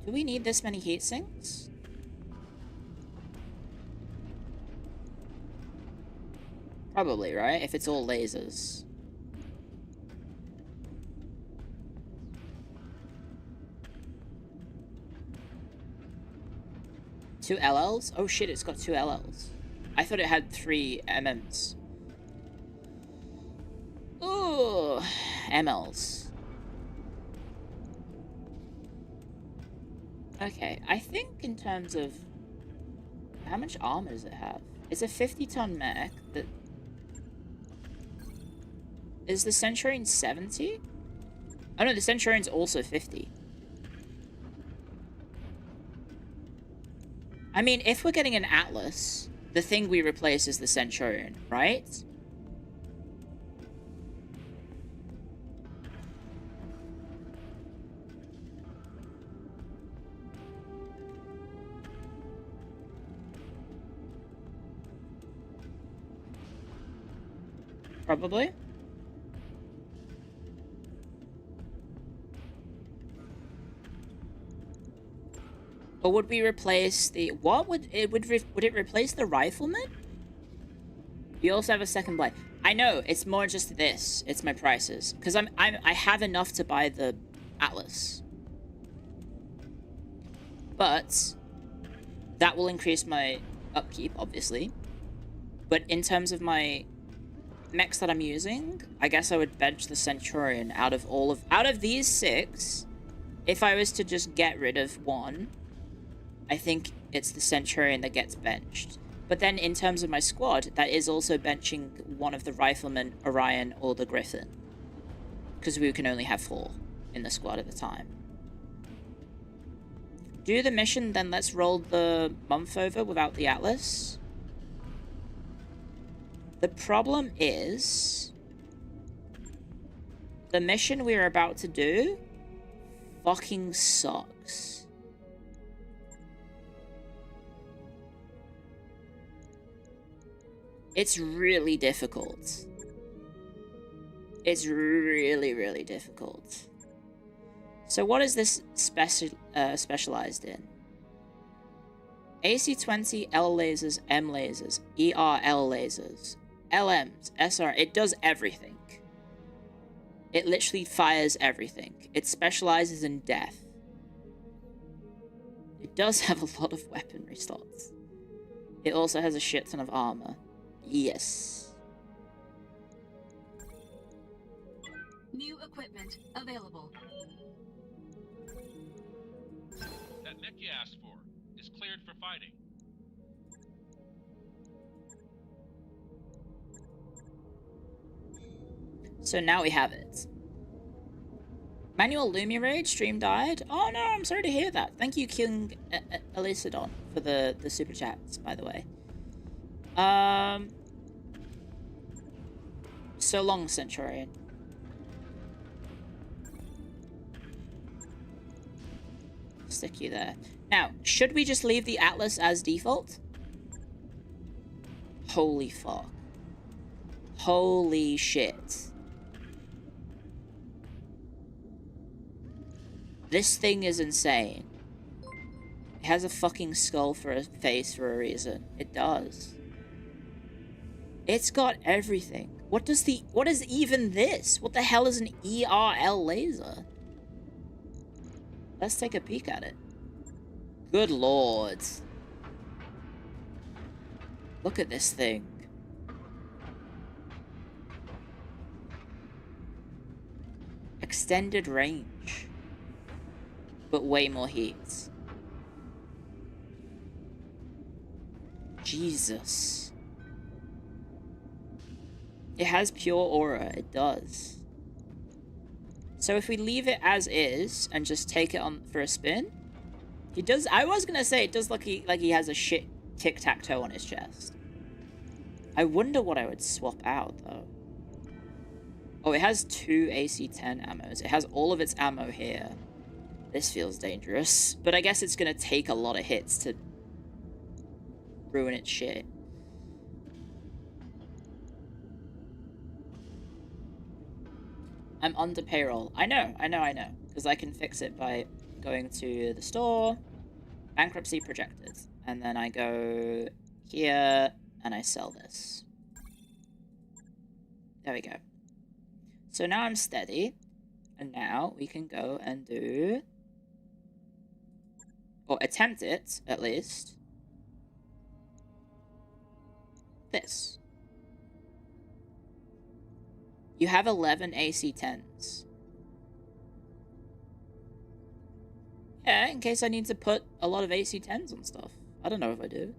Do we need this many heat sinks? Probably, right? If it's all lasers. Two LLs? Oh shit, it's got 2 LLs. I thought it had 3 MMs. Ooh, MLs. Okay, I think in terms of... How much armor does it have? It's a 50-ton mech that... Is the Centurion 70? Oh no, the Centurion's also 50. I mean, if we're getting an Atlas, the thing we replace is the Centurion, right? Probably. Or would we replace the... What would it... Would it replace the Rifleman? You also have a second blade. I know, it's more just this. It's my prices. Because I have enough to buy the Atlas. But that will increase my upkeep, obviously. But in terms of my mechs that I'm using, I guess I would bench the Centurion out of these 6. If I was to just get rid of one, I think it's the Centurion that gets benched. But then in terms of my squad, that is also benching one of the Riflemen, Orion, or the Griffin. Because we can only have 4 in the squad at a time. Do the mission, then let's roll the month over without the Atlas. The problem is... the mission we're about to do fucking sucks. It's really difficult. It's really, really difficult. So what is this specialized in? AC-20, L lasers, M lasers, ERL lasers, LMs, SR. It does everything. It literally fires everything. It specializes in death. It does have a lot of weaponry slots. It also has a shit ton of armor. Yes. New equipment available. That mech you asked for is cleared for fighting. So now we have it. Manual Lumi Raid stream died. Oh no, I'm sorry to hear that. Thank you, King Elisadon, for the super chats, by the way. So long, Centurion. Stick you there. Now, should we just leave the Atlas as default? Holy fuck. Holy shit. This thing is insane. It has a fucking skull for a face for a reason. It does. It's got everything. What is even this? What the hell is an ERL laser? Let's take a peek at it. Good lord. Look at this thing. Extended range. but way more heat. Jesus. It has pure aura, it does. So if we leave it as is and just take it on for a spin, he does. I was gonna say it does look like he has a shit tic-tac-toe on his chest. I wonder what I would swap out though. Oh, it has 2 AC-10 ammos. It has all of its ammo here. This feels dangerous, but I guess it's gonna take a lot of hits to ruin its shit. I'm under payroll. I know. Because I can fix it by going to the store, bankruptcy projected, and then I go here and I sell this. There we go. So now I'm steady, and now we can go and do, or attempt it at least, this. You have 11 AC-10s. Yeah, in case I need to put a lot of AC-10s on stuff. I don't know if I do.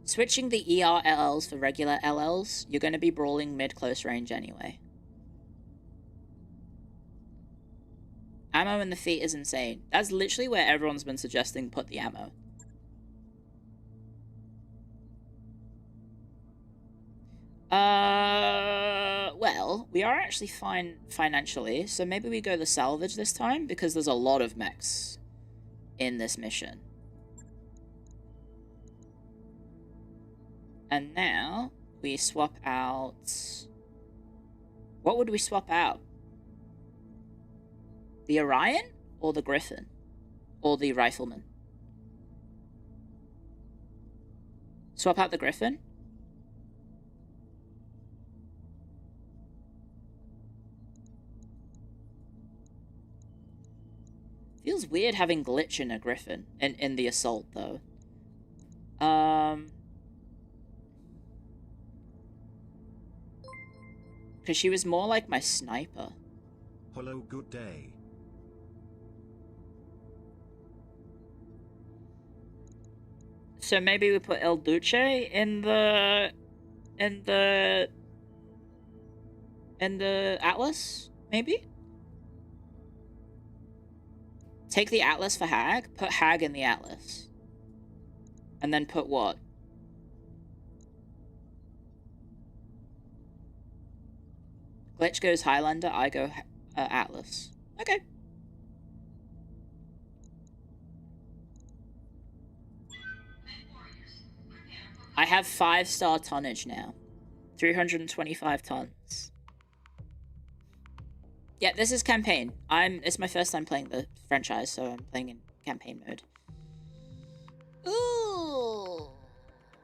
Switching the ER LLs for regular LLs, you're going to be brawling mid-close range anyway. Ammo in the feet is insane. That's literally where everyone's been suggesting put the ammo. Well, we are actually fine financially, so maybe we go the salvage this time, because there's a lot of mechs in this mission. And now, we swap out... What would we swap out? The Orion? Or the Griffin? Or the Rifleman? Swap out the Griffin? Feels weird having glitch in a Griffin, in the assault, though. Because she was more like my sniper. Hello, good day. So maybe we put El Duce in the Atlas, maybe? Take the Atlas for Hag, put Hag in the Atlas. And then put what? Glitch goes Highlander, I go Atlas. Okay. I have 5-star tonnage now. 325 tons. Yeah, this is campaign. It's my first time playing the franchise, so I'm playing in campaign mode. Ooh,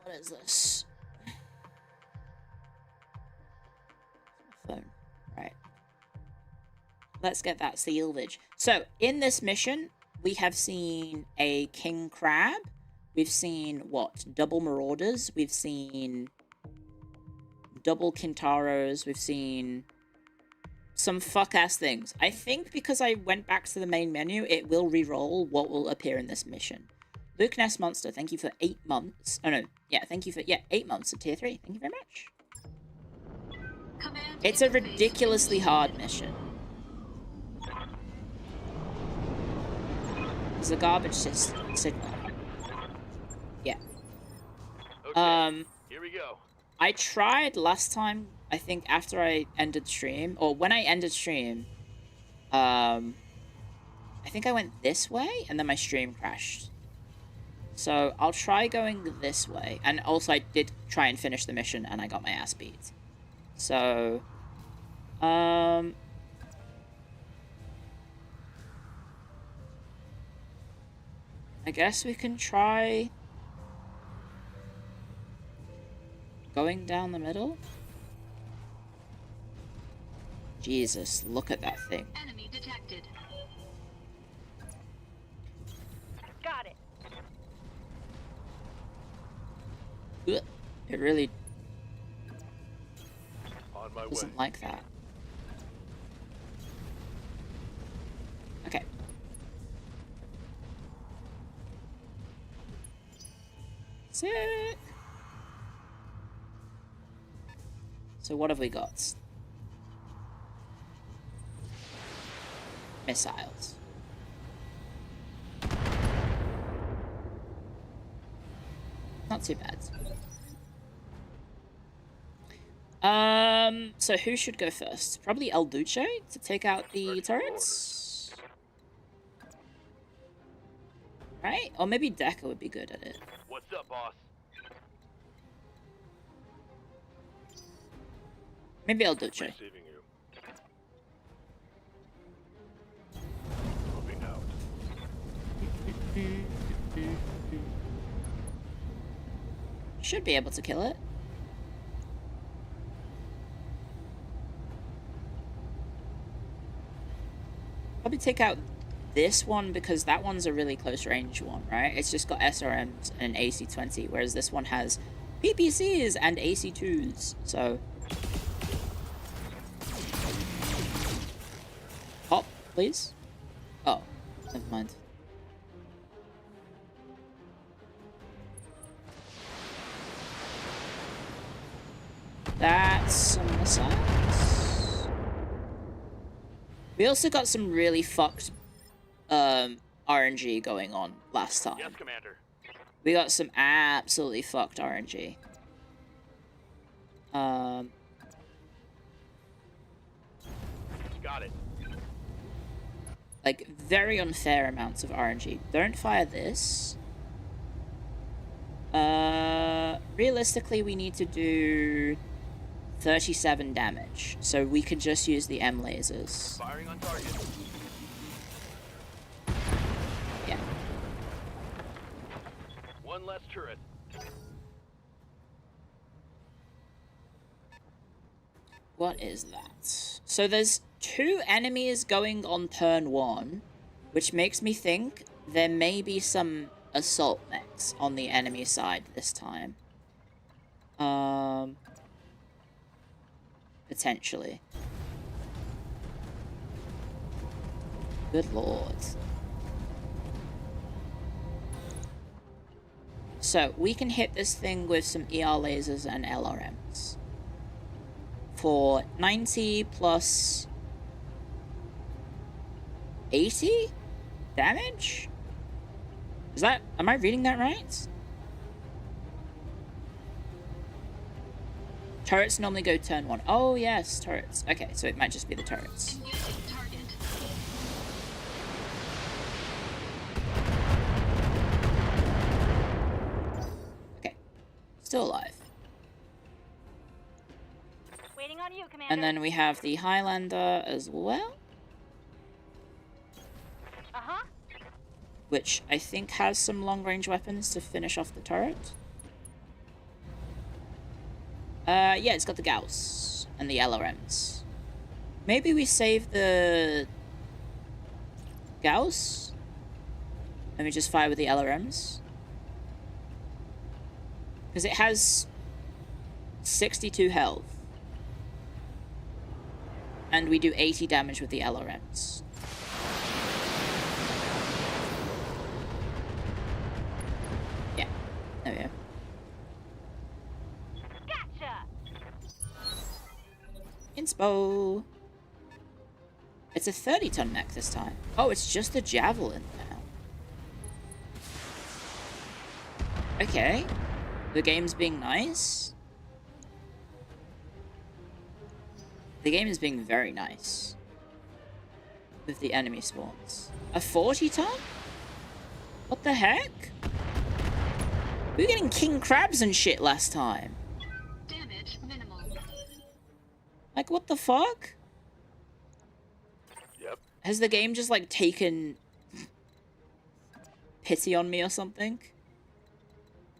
what is this? Phone. Right. Let's get that salvage. So, in this mission, we have seen a King Crab. We've seen, what? Double Marauders. We've seen double Kintaros. We've seen some fuck-ass things. I think because I went back to the main menu, it will re-roll what will appear in this mission. Luke Ness Monster, thank you for 8 months. Oh, no. Yeah, thank you for, 8 months of tier 3. Thank you very much. Command It's a interface ridiculously hard mission. It's a garbage signal. Yeah. Okay, here we go. I tried last time, I think after I ended stream, or when I ended stream, I think I went this way, and then my stream crashed. So, I'll try going this way. And also, I did try and finish the mission, and I got my ass beat. So, I guess we can try going down the middle. Jesus, look at that thing. Enemy detected. Got it. Ugh, it really On my way. doesn't like that. Sick. So what have we got? Missiles. Not too bad. So who should go first? Probably El Duce to take out the turrets? Right? Or maybe Deca would be good at it. What's up, boss? Maybe El Duce. Receiving you. Moving out. Should be able to kill it. Probably take out this one because that one's a really close range one, right? It's just got SRMs and an AC-20, whereas this one has PPCs and AC-2s, so... Pop, please. Oh, never mind. That's some missiles. We also got some really fucked RNG going on last time. Yes, Commander. We got some absolutely fucked RNG. Got it. Like, very unfair amounts of RNG. Don't fire this. Realistically, we need to do 37 damage. So we could just use the M lasers. Firing on target. Yeah. One less turret. What is that? So there's 2 enemies going on turn 1, which makes me think there may be some assault mechs on the enemy side this time. Potentially. Good lord. So, we can hit this thing with some ER lasers and LRMs. For 90 plus 80 damage? Is that... Am I reading that right? Turrets normally go turn 1. Oh, yes, turrets. Okay, so it might just be the turrets. Engaging target. Okay. Still alive. Waiting on you, Commander. And then we have the Highlander as well, Uh-huh. which I think has some long-range weapons to finish off the turret. Yeah, it's got the Gauss and the LRMs. Maybe we save the Gauss and we just fire with the LRMs. Because it has 62 health. And we do 80 damage with the LRMs. Yeah, there we go. Gotcha. Inspo. It's a 30-ton mech this time. Oh, it's just a javelin now. Okay. The game's being nice. The game is being very nice. With the enemy spawns. A 40-ton? What the heck? We were getting king crabs and shit last time. Damage minimal. Like, what the fuck? Yep. Has the game just, like, taken pity on me or something?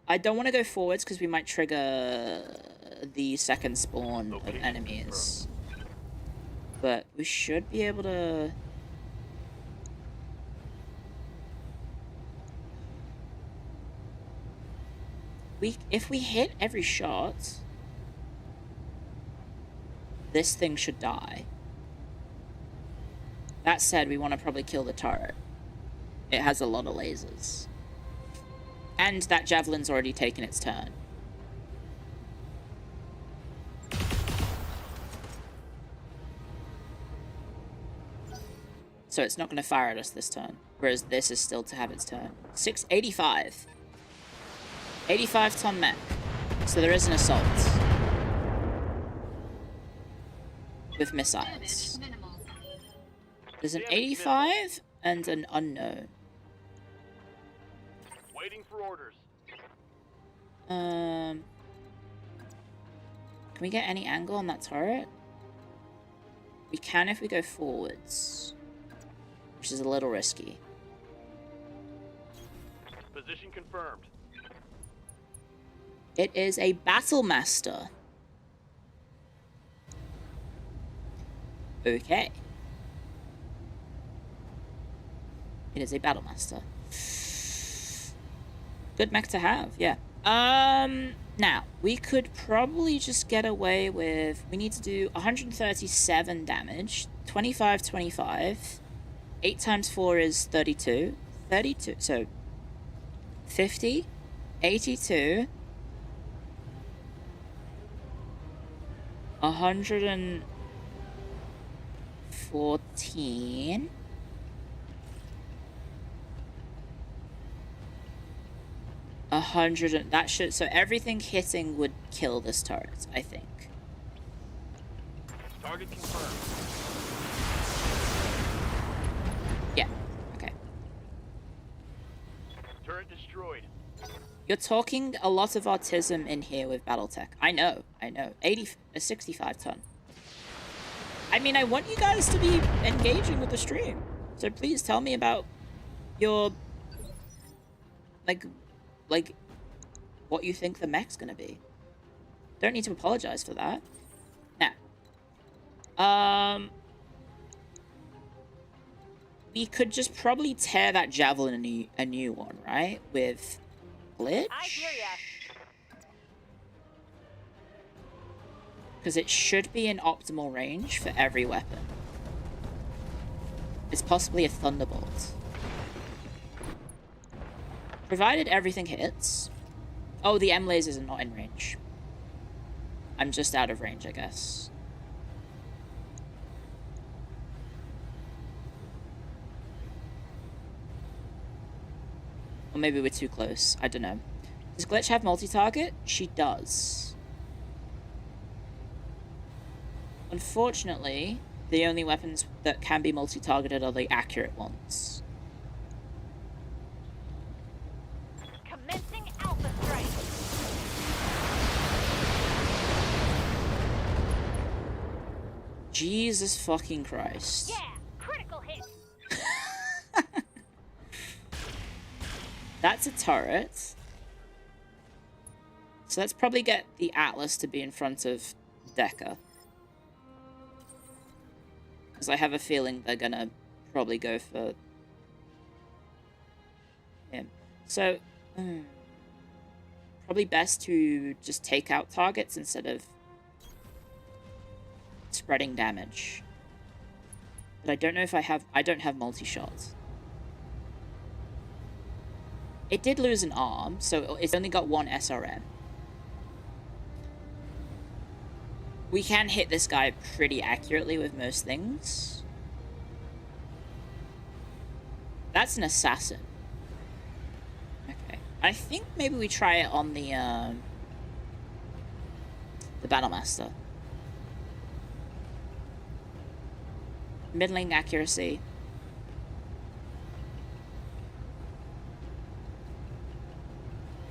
I don't want to go forwards because we might trigger the second spawn of Location enemies. But we should be able to... If we hit every shot, this thing should die. That said, we want to probably kill the turret. It has a lot of lasers. And that javelin's already taken its turn. So it's not going to fire at us this turn. Whereas this is still to have its turn. 685. 85-ton mech. So there is an assault. With missiles. Damage minimal. There's an Damage 85 and an unknown. Waiting for orders. Can we get any angle on that turret? We can if we go forwards. Which is a little risky. Position confirmed. It is a Battlemaster. Okay. It is a Battlemaster. Good mech to have, yeah. Now, we could probably just get away with... We need to do 137 damage. 25, 25. 8 times 4 is 32. 32, so... 50. 82. 114. 100 and that should, so everything hitting would kill this turret, I think. Target confirmed. Yeah, okay. Turret destroyed. You're talking a lot of autism in here with Battletech. I know. 65 ton. I mean, I want you guys to be engaging with the stream. So please tell me about your, like, what you think the mech's gonna be. Don't need to apologize for that. Now, we could just probably tear that javelin a new one, right? With glitch? I hear ya. Because it should be in optimal range for every weapon. It's possibly a thunderbolt. Provided everything hits. Oh, the M lasers are not in range. I'm just out of range, I guess. Or maybe we're too close. I don't know. Does Glitch have multi-target? She does. Unfortunately, the only weapons that can be multi-targeted are the accurate ones. Commencing Alpha Strike. Jesus fucking Christ. Yeah, critical hit. That's a turret. So let's probably get the Atlas to be in front of Decker. Because I have a feeling they're gonna probably go for him. So, probably best to just take out targets instead of spreading damage. But I don't know if I don't have multi-shot. It did lose an arm, so it's only got one SRM. We can hit this guy pretty accurately with most things. That's an assassin. Okay. I think maybe we try it on the Battlemaster. Middling accuracy.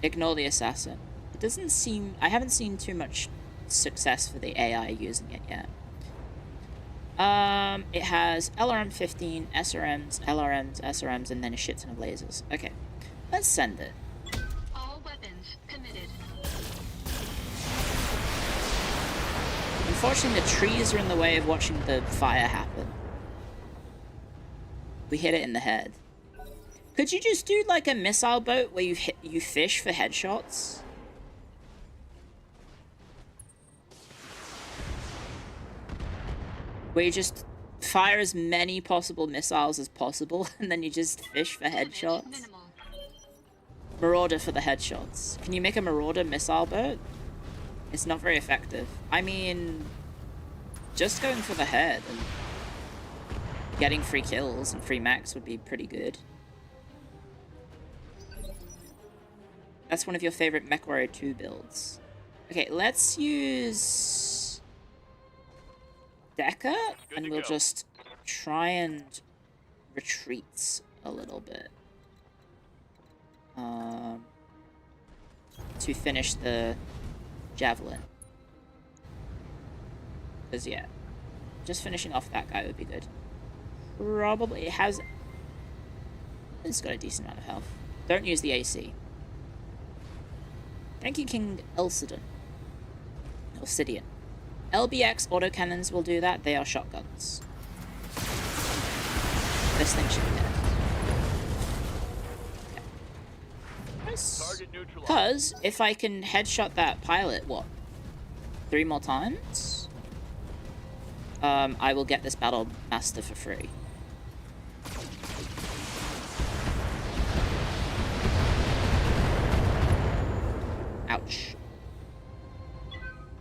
Ignore the assassin. It doesn't seem... I haven't seen too much success for the AI using it yet. It has LRM 15, SRMs, LRMs, SRMs, and then a shit ton of lasers. Okay, let's send it. All weapons committed. Unfortunately, the trees are in the way of watching the fire happen. We hit it in the head. Could you just do like a missile boat where you fish for headshots? Where you just fire as many possible missiles as possible, and then you just fish for Damage headshots? minimal. Marauder for the headshots. Can you make a Marauder missile boat? It's not very effective. I mean, just going for the head and getting free kills and free max would be pretty good. That's one of your favorite MechWarrior 2 builds. Okay, let's use Decker, and we'll just try and retreat a little bit. To finish the Javelin. Because, yeah, just finishing off that guy would be good. Probably, it has... It's got a decent amount of health. Don't use the AC. Thank you, King Elcidian. LBX autocannons will do that. They are shotguns. This thing should be dead. Because if I can headshot that pilot, what? 3 more times? I will get this Battle Master for free. Ouch.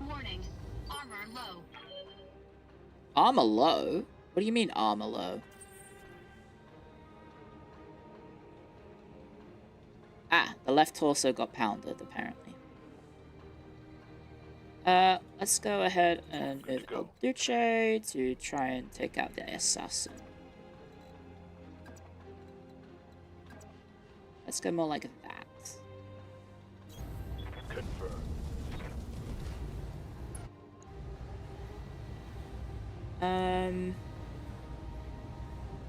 Warning. Armor low. Armor low? What do you mean armor low? Ah, the left torso got pounded, apparently. Let's go ahead and move El Duce to try and take out the assassin. Let's go more like that. Confirmed.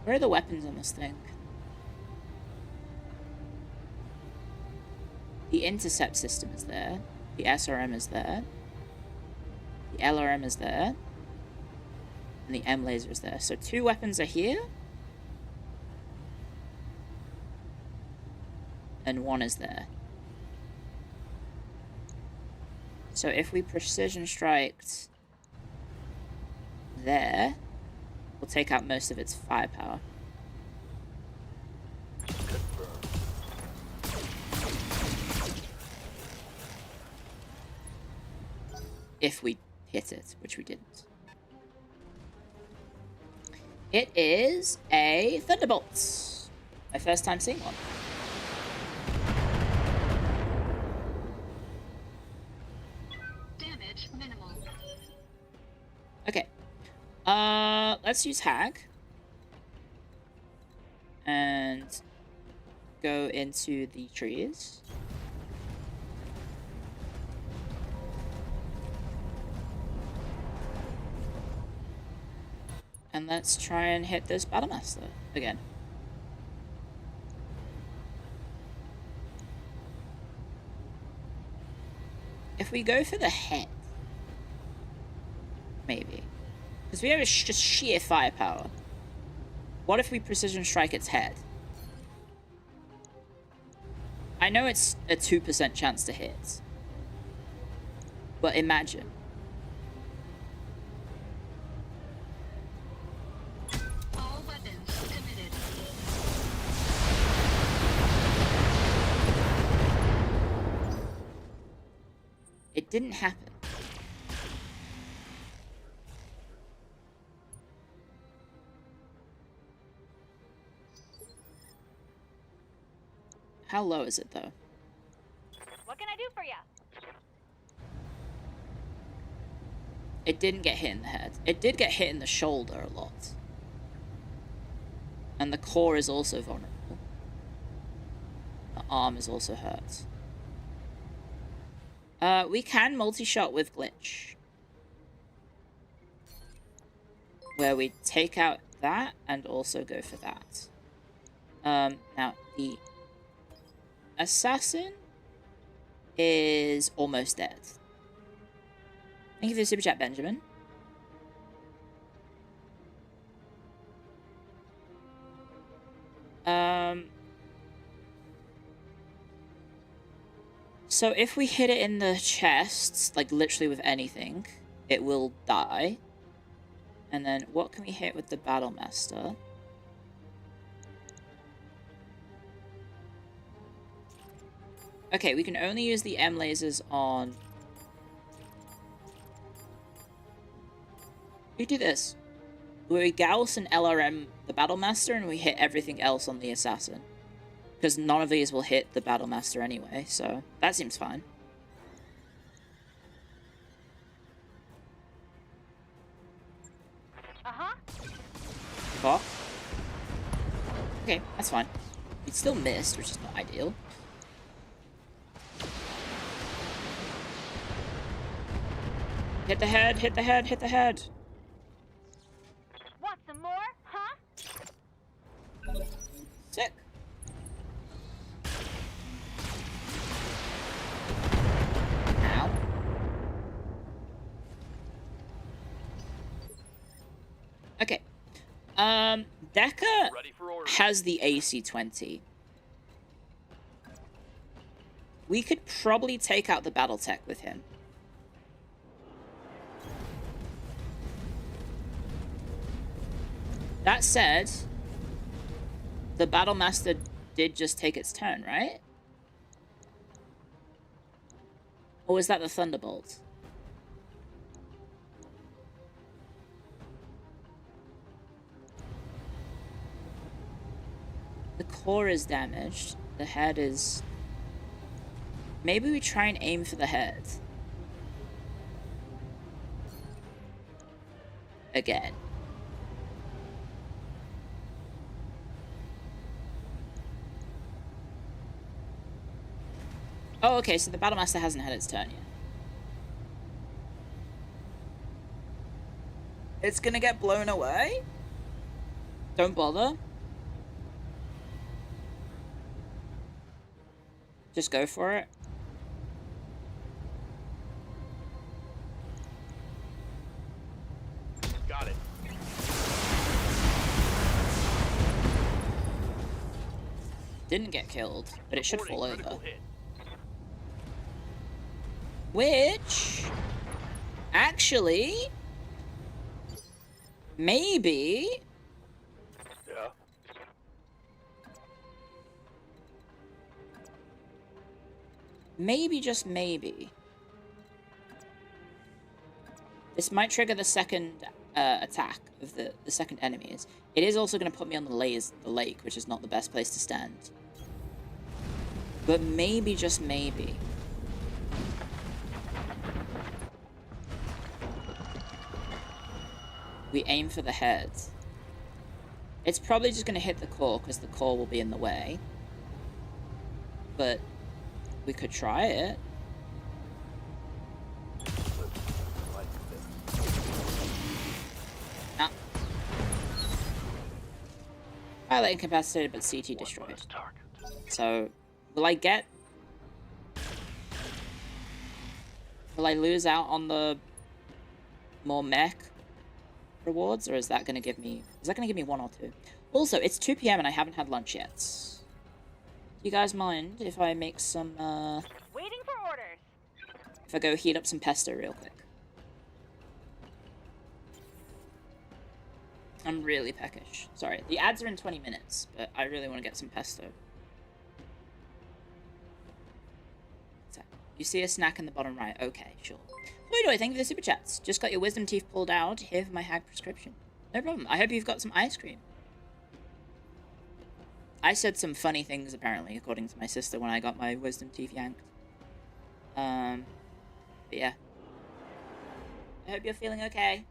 Where are the weapons on this thing? The intercept system is there. The SRM is there. The LRM is there. And the M laser is there. So 2 weapons are here. And 1 is there. So if we precision striked there, we'll take out most of its firepower. If we hit it, which we didn't. It is a Thunderbolt. My first time seeing one. Damage minimal. Okay. Let's use Hag. And go into the trees. And let's try and hit this Battlemaster again. If we go for the head, maybe. Because we have just sheer firepower. What if we precision strike its head? I know it's a 2% chance to hit. But imagine. All weapons committed. It didn't happen. How low is it, though? What can I do for you? It didn't get hit in the head. It did get hit in the shoulder a lot. And the core is also vulnerable. The arm is also hurt. We can multi-shot with glitch. Where we take out that and also go for that. Now, the assassin is almost dead. Thank you for the super chat, Benjamin. So if we hit it in the chest, like literally with anything, it will die. And then what can we hit with the Battlemaster? Okay, we can only use the M lasers on... We do this. We Gauss and LRM the Battlemaster, and we hit everything else on the Assassin. Because none of these will hit the Battlemaster anyway, so that seems fine. Uh-huh. Fuck. Okay, that's fine. It still missed, which is not ideal. Hit the head, hit the head, hit the head. Want some more? Huh? Sick. Ow. Okay. Deca Ready for orders. has the AC-20. We could probably take out the Battletech with him. That said, the Battlemaster did just take its turn, right? Or was that the Thunderbolt? The core is damaged. The head is... Maybe we try and aim for the head. Again. Oh, okay, so the Battlemaster hasn't had its turn yet. It's gonna get blown away? Don't bother. Just go for it. Got it. Didn't get killed, but it should fall Reporting over. critical hit. Which... Actually... Maybe... Yeah. Maybe, just maybe. This might trigger the second attack of the second enemies. It is also going to put me on the lake, which is not the best place to stand. But maybe, just maybe. We aim for the head. It's probably just going to hit the core, because the core will be in the way. But we could try it. Ah. Pilot incapacitated, but CT destroyed. So, will I get... Will I lose out on the more mech rewards, or is that going to give me... Is that going to give me 1 or 2? Also, it's 2 PM and I haven't had lunch yet. Do you guys mind if I make some, Waiting for orders. if I go heat up some pesto real quick? I'm really peckish. Sorry, the ads are in 20 minutes, but I really want to get some pesto. So, you see a snack in the bottom right? Okay, sure. Floydoy, thank you for the super chats. Just got your wisdom teeth pulled out. Here for my hag prescription. No problem. I hope you've got some ice cream. I said some funny things, apparently, according to my sister, when I got my wisdom teeth yanked. But yeah. I hope you're feeling okay.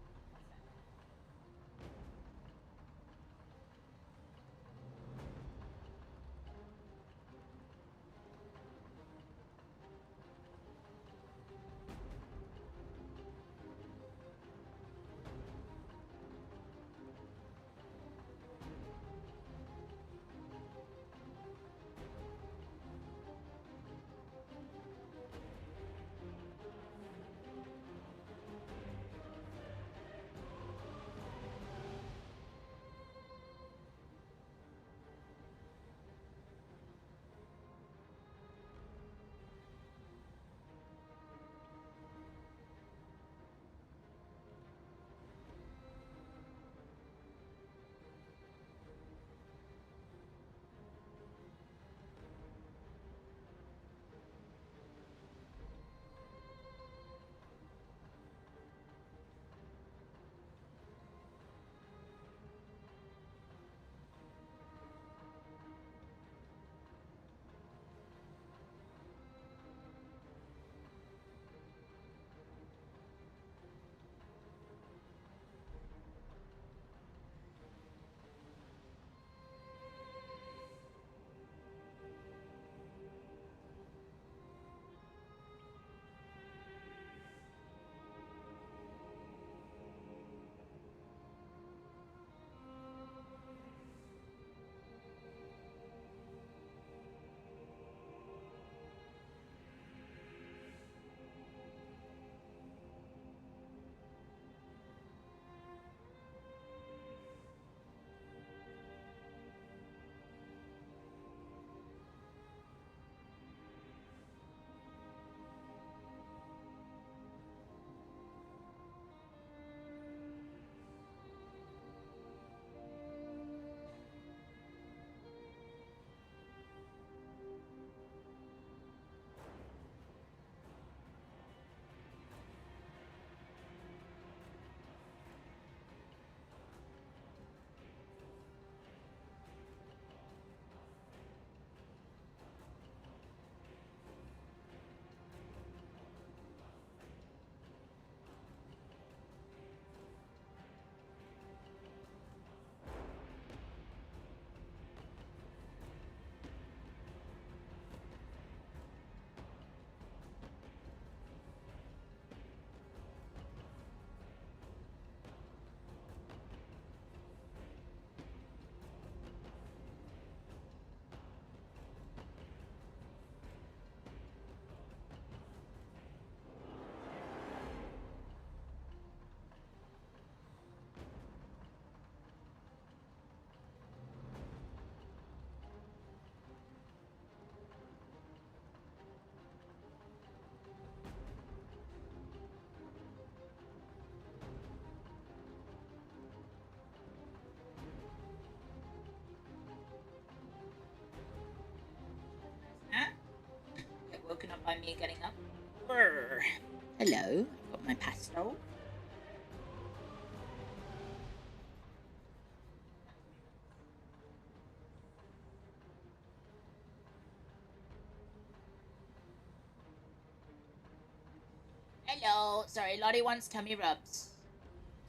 by me getting up. Brr. Hello, I've got my pesto. Hello, sorry, Lottie wants tummy rubs.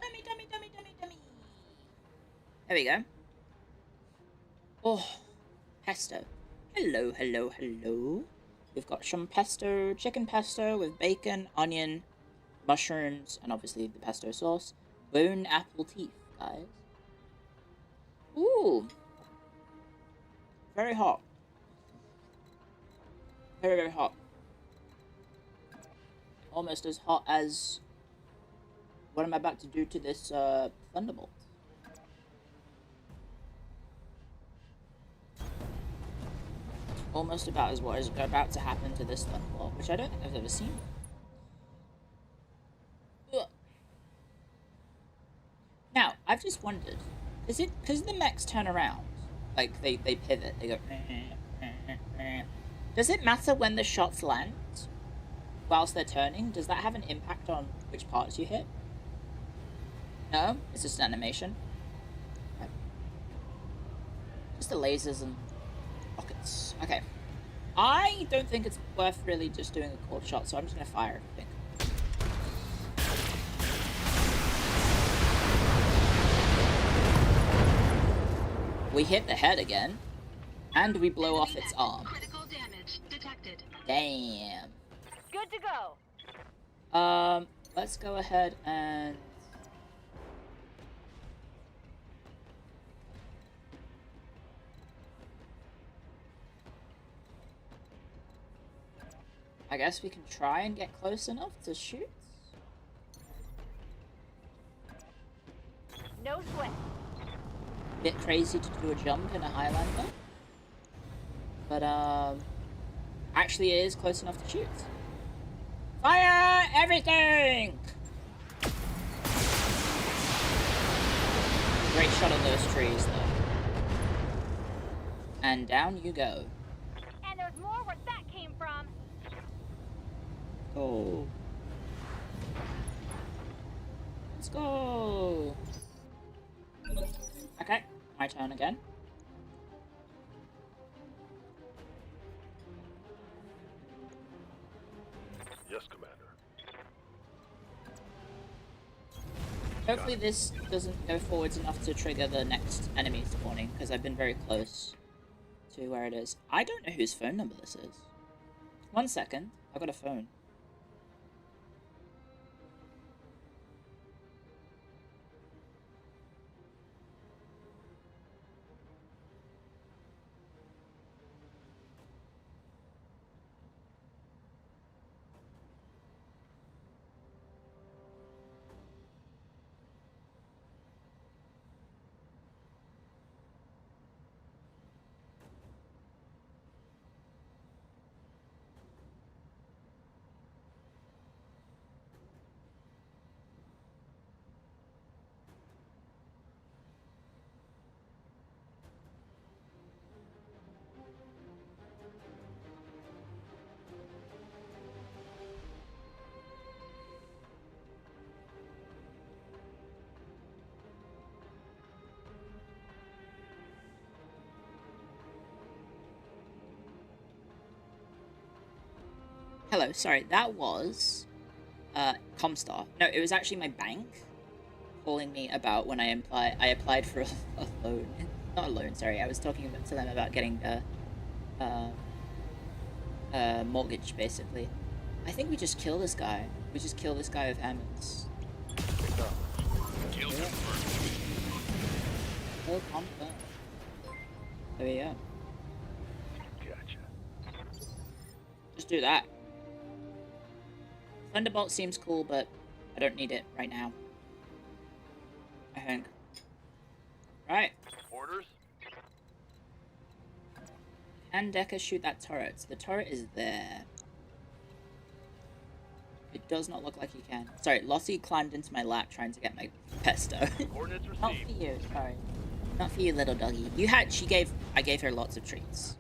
Tummy, tummy, tummy, tummy, tummy. There we go. Oh, pesto. Hello, hello, hello. We've got some pesto, chicken pesto with bacon, onion, mushrooms, and obviously the pesto sauce. Bone apple teeth, guys. Ooh. Very hot. Very, very hot. Almost as hot as what I'm about to do to this Thunderbolt. Almost about as what is about to happen to this Thunderbolt, which I don't think I've ever seen. Ugh. Now, I've just wondered, is it because the mechs turn around, like they pivot, they go. Does it matter when the shots land whilst they're turning? Does that have an impact on which parts you hit? No, it's just an animation. Okay. Just the lasers and rockets. Okay. I don't think it's worth really just doing a cold shot, so I'm just gonna fire everything. We hit the head again, and we blow off its arm. Critical damage detected. Damn. Good to go. Let's go ahead and I guess we can try and get close enough to shoot. No sweat. Bit crazy to do a jump in a Highlander, but actually it is close enough to shoot. Fire everything! Great shot of those trees, though. And down you go. And there's more where that came from. Go. Let's go. Okay, my turn again. Yes, Commander. Hopefully this doesn't go forwards enough to trigger the next enemy spawning, because I've been very close to where it is. I don't know whose phone number this is. 1 second, I've got a phone. Hello, sorry, that was Comstar. No, it was actually my bank calling me about when I applied for a loan. Not a loan, sorry. I was talking to them about getting a mortgage, basically. I think we just kill this guy. We just kill this guy with hammers. Kill Yeah. confirmed. Kill confirmed. There we go. Gotcha. Just do that. Thunderbolt seems cool, but I don't need it right now. I think. Right. Orders? Can Decker shoot that turret? So the turret is there. It does not look like he can. Sorry, Lossie climbed into my lap trying to get my pesto. Coordinates Not for received. you, sorry. Not for you, little doggy. I gave her lots of treats.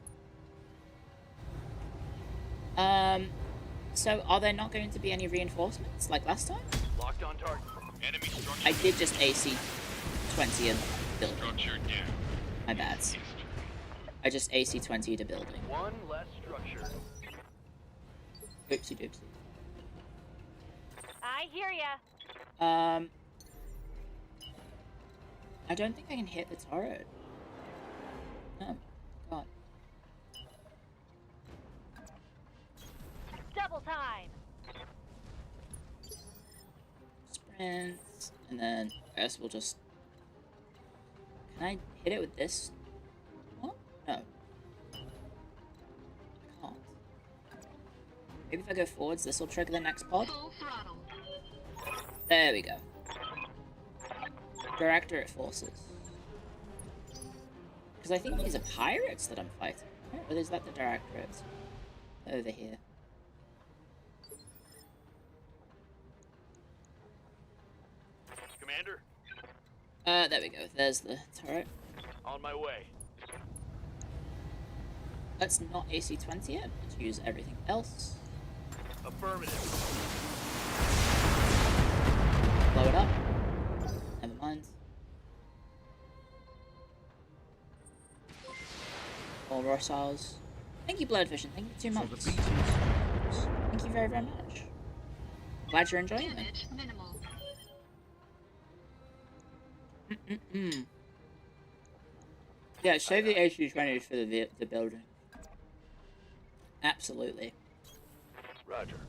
So, are there not going to be any reinforcements like last time? Locked on target. Enemy structure. I did just AC 20 and building. Structure down. My bad. I just AC 20 to building. One less structure. Oopsie doopsie. I hear ya. I don't think I can hit the turret. Oh, God. Double time. Sprint, and then I guess we'll just... Can I hit it with this? What? No. I can't. Maybe if I go forwards, this will trigger the next pod? Full throttle. There we go. Directorate forces. Because I think these are pirates that I'm fighting. Or is that the directorates? Over here. Commander, There we go. There's the turret. on my way. Let's not AC 20 it. Let's use everything else. Affirmative. Blow it up. Never mind. More Rossals. Thank you, Bloodvision. Thank you 2 For the months. BTs. Thank you very, very much. Glad you're enjoying it. Damage minimal. Yeah, save the AC-20s for the building. Absolutely. Roger.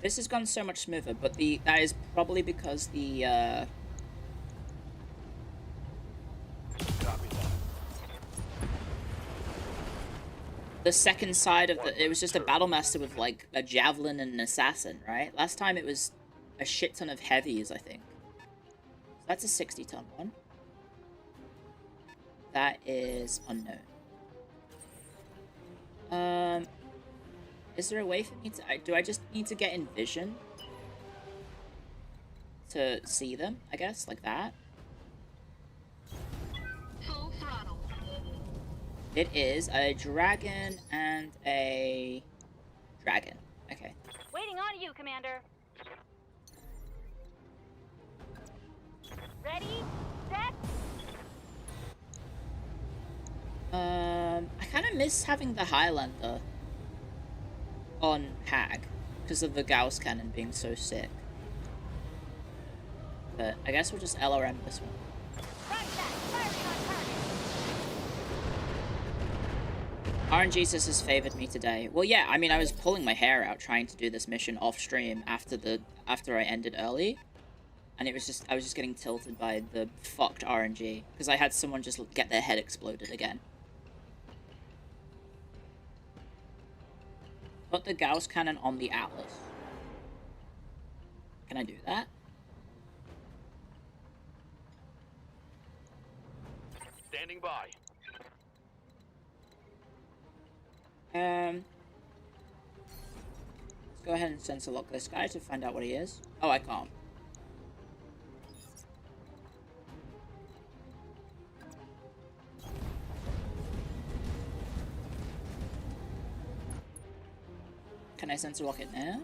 This has gone so much smoother, but that is probably because Copy that. the second side of it was just a battlemaster with like a javelin and an assassin, right? Last time it was a shit ton of heavies, I think. So that's a 60-ton one. That is unknown. Is there a way for me to... do I just need to get in vision? To see them, I guess? Like that? Full throttle. It is a dragon and a... dragon. Okay. Waiting on you, Commander. Ready, set. I kind of miss having the Highlander on Hag because of the Gauss cannon being so sick. But I guess we'll just LRM this one. Right back, firing on target. RNGesus has favored me today. Well, yeah, I mean, I was pulling my hair out trying to do this mission off stream after I ended early, and I was just getting tilted by the fucked RNG because I had someone just get their head exploded again. Put the Gauss cannon on the Atlas. Can I do that? Standing by. Let's go ahead and sensor lock this guy to find out what he is. Oh, I can't. Can I sensor lock it now?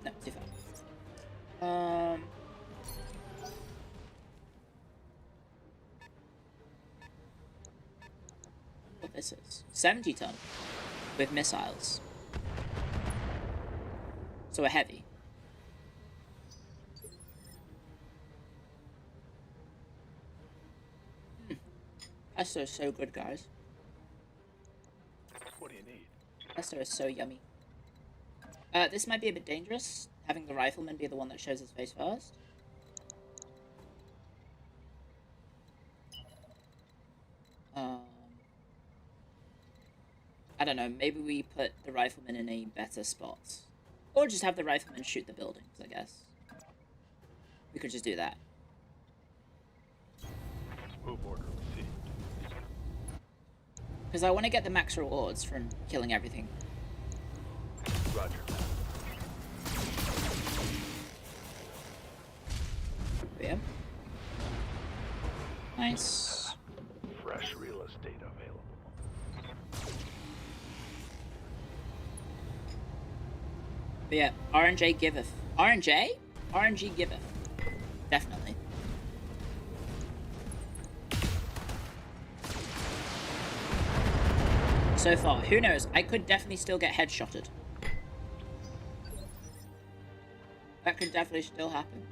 No, too far. What this is? 70-ton with missiles. So a heavy. Pesto is so good, guys. What do you need? Pesto is so yummy. This might be a bit dangerous, having the rifleman be the one that shows his face first. I don't know, maybe we put the rifleman in a better spot. Or just have the rifleman shoot the buildings, I guess. We could just do that. Move order received. Because I want to get the max rewards from killing everything. Roger. Yeah. Nice. Fresh real estate available. But yeah, RNJ giveth. RNJ? RNG giveth. Definitely. So far, who knows? I could definitely still get headshotted. That could definitely still happen.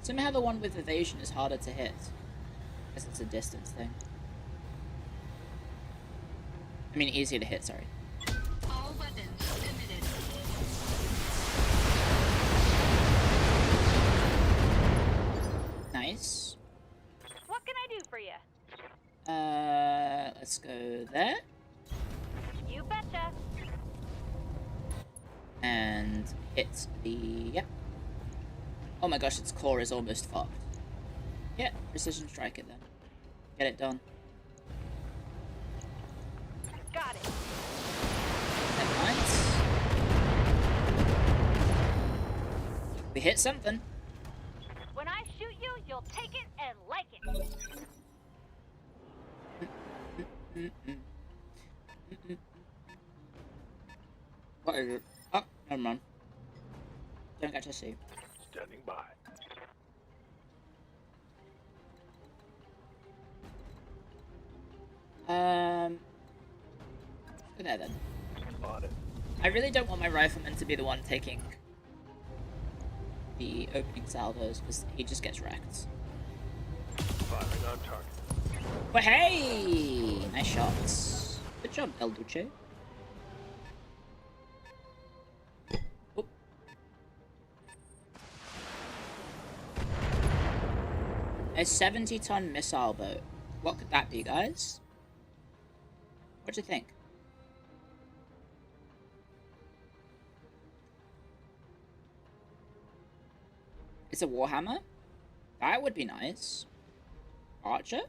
Somehow the one with evasion is harder to hit. I guess it's a distance thing. I mean, easier to hit, sorry. All weapons committed. Nice. What can I do for you? Let's go there. You betcha. And hit the... Yep. Oh my gosh, its core is almost fucked. Yeah, precision strike it then. Get it done. Got it. Nice. We hit something. When I shoot you, you'll take it and like it. What is it? Oh, never mind. Don't get to see. Standing by. Go there then. On it. I really don't want my rifleman to be the one taking the opening salvos, because he just gets wrecked. Firing on target. But hey! Nice shots. Good job, El Duce. Oop. A 70-ton missile boat. What could that be, guys? What do you think? It's a Warhammer? That would be nice. Archer?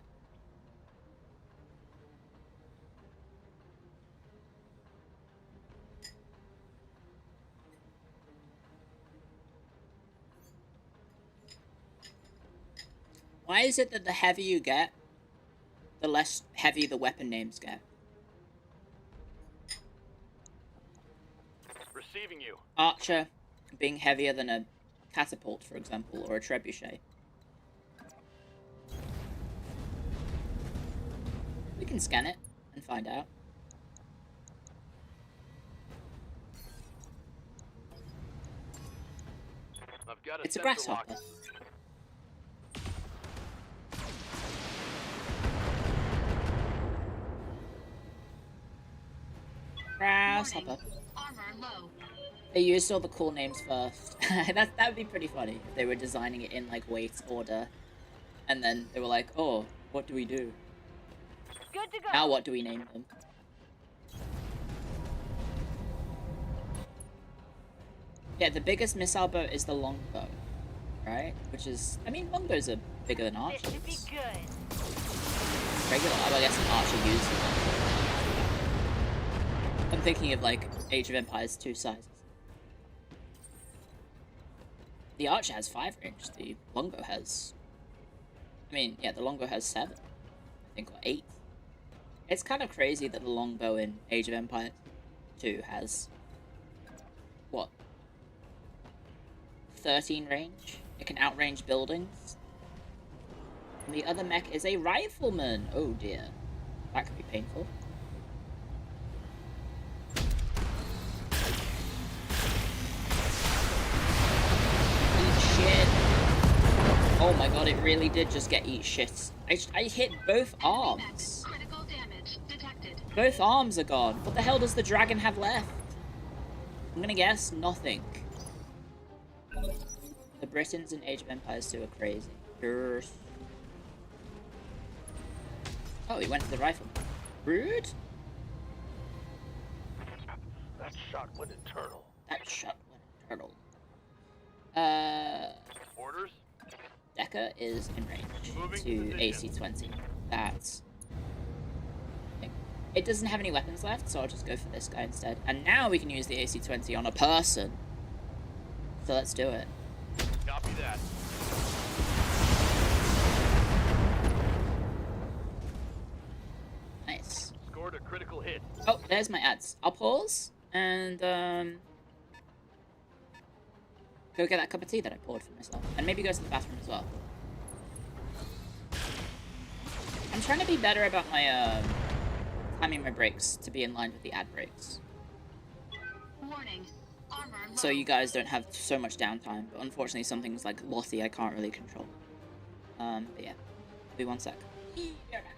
Why is it that the heavier you get, the less heavy the weapon names get? Receiving you. Archer being heavier than a catapult, for example, or a trebuchet. We can scan it and find out. I've got It's a sensor grasshopper. lock. Grasshopper. Warning. Armor low. They used all the cool names first. that would be pretty funny if they were designing it in like weight order, and then they were like, "Oh, what do we do? Good to go. Now what do we name them?" Yeah, the biggest missile boat is the longbow, right? Which is, I mean, longbows are bigger than This archers. should be good. Regular, I guess an archer uses it. I'm thinking of like Age of Empires 2 sizes. The archer has 5 range, the longbow has... I mean, yeah, the longbow has 7. I think, or 8. It's kind of crazy that the longbow in Age of Empires 2 has... what? 13 range? It can outrange buildings? And the other mech is a rifleman! Oh dear. That could be painful. Shit. Oh my god, it really did just get eat shit. I hit both arms. Critical damage detected. Both arms are gone. What the hell does the dragon have left? I'm gonna guess nothing. The Britons in Age of Empires 2 are crazy. Yes. Oh, he went for the rifle. Rude? That shot went internal. That shot went internal. Orders? Decker is in range Moving to position. AC-20. That's... It doesn't have any weapons left, so I'll just go for this guy instead. And now we can use the AC-20 on a person. So let's do it. Copy that. Nice. Scored a critical hit. Oh, there's my ads. I'll pause and go get that cup of tea that I poured for myself. And maybe go to the bathroom as well. I'm trying to be better about my timing my breaks to be in line with the ad breaks. Warning. Armor low. So you guys don't have so much downtime. But unfortunately, some things like Lottie I can't really control. But yeah. Be 1 sec. Be right back.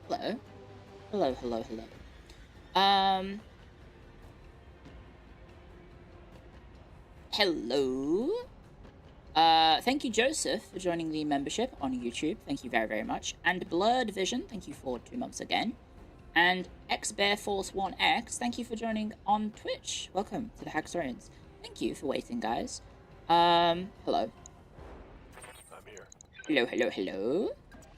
Hello. Hello, hello, hello. Hello. Thank you, Joseph, for joining the membership on YouTube. Thank you very, very much. And Blurred Vision, thank you for 2 months again. And XBearForce1X, thank you for joining on Twitch. Welcome to the Hackstorians. Thank you for waiting, guys. Hello. I'm here. Hello, hello, hello.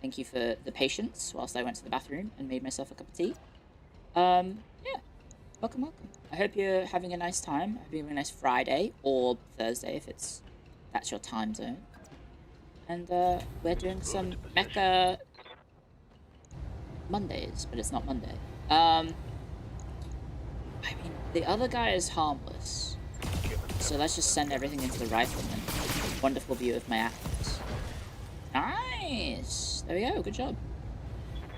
Thank you for the patience whilst I went to the bathroom and made myself a cup of tea. Yeah. Welcome, welcome. I hope you're having a nice time. I hope you're having a nice Friday or Thursday if that's your time zone. And we're doing some Mecha Mondays, but it's not Monday. I mean, the other guy is harmless. So let's just send everything into the rifleman. Wonderful view of my apples. Nice! There we go, good job.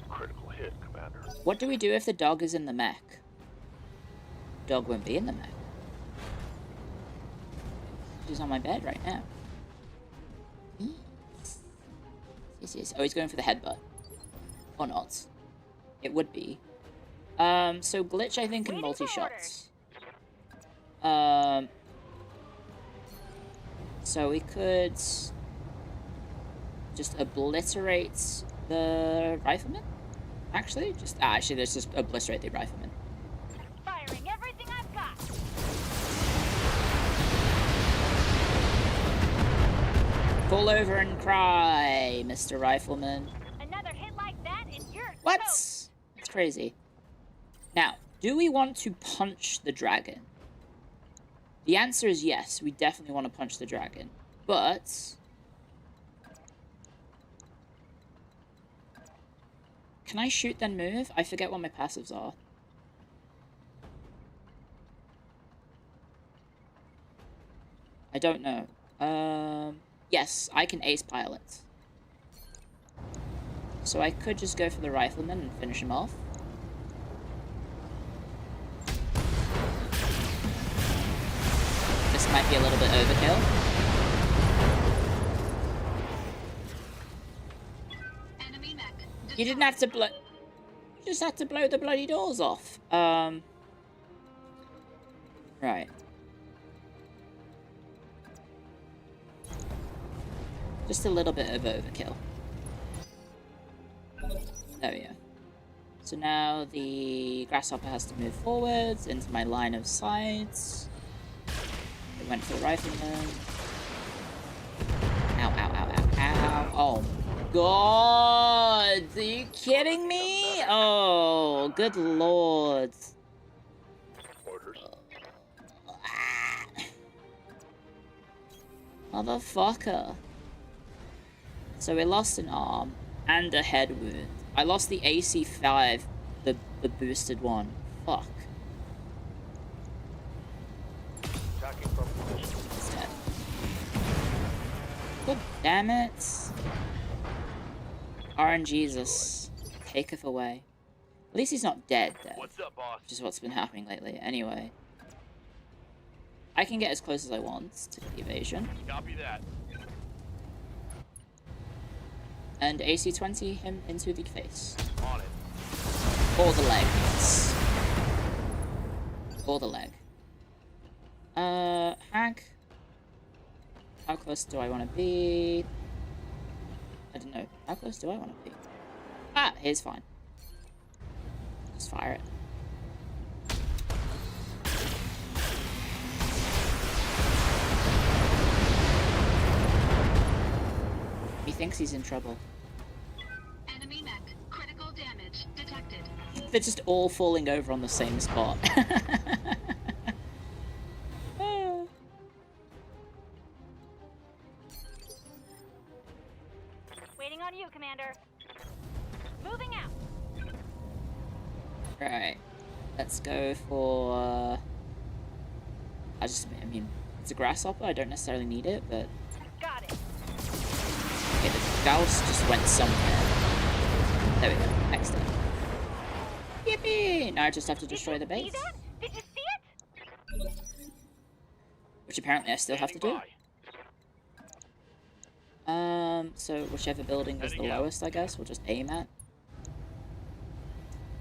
Critical hit, Commander. What do we do if the dog is in the mech? Dog won't be in the mech. She's on my bed right now. Yes, yes. Oh, he's going for the headbutt. Or not. It would be. So glitch, I think, in multi-shots. So we could just obliterate the rifleman? Actually? Actually, let's just obliterate the rifleman. Firing everything I've got. Fall over and cry, Mr. Rifleman. Another hit like that and you're What? toast. That's crazy. Now, do we want to punch the dragon? The answer is yes, we definitely want to punch the dragon. But can I shoot then move? I forget what my passives are. I don't know. Yes, I can ace pilot. So I could just go for the rifleman and finish him off. This might be a little bit overkill. Enemy mech. You didn't have to blow... You just had to blow the bloody doors off. Right. Just a little bit of overkill. There we go. So now the grasshopper has to move forwards into my line of sight. It went for the rifleman. Ow, ow, ow, ow, ow. Oh, God! Are you kidding me? Oh, good lord. Orders. Motherfucker. So we lost an arm and a head wound. I lost the AC5, the boosted one. Fuck. Attacking from position. He's dead. God damn it. RNGesus. Taketh away. At least he's not dead, though. What's up, boss? Which is what's been happening lately. Anyway. I can get as close as I want to the evasion. Copy that. And AC-20 him into the face. On it. Or the leg, yes. Or the leg. Hag. How close do I want to be? I don't know. How close do I want to be? Ah, here's fine. Just fire it. He thinks he's in trouble. Enemy mech. Critical damage detected. They're just all falling over on the same spot. Waiting on you, Commander. Moving out. Right. Let's go for... I mean, it's a grasshopper. I don't necessarily need it, but... Got it. Okay, the Gauss just went somewhere. There we go. Next up. Yippee! Now I just have to destroy the Did you base. see that? Did you see it? Which apparently I still have to do. Standing So whichever building is the Heading out. lowest, I guess, we'll just aim at.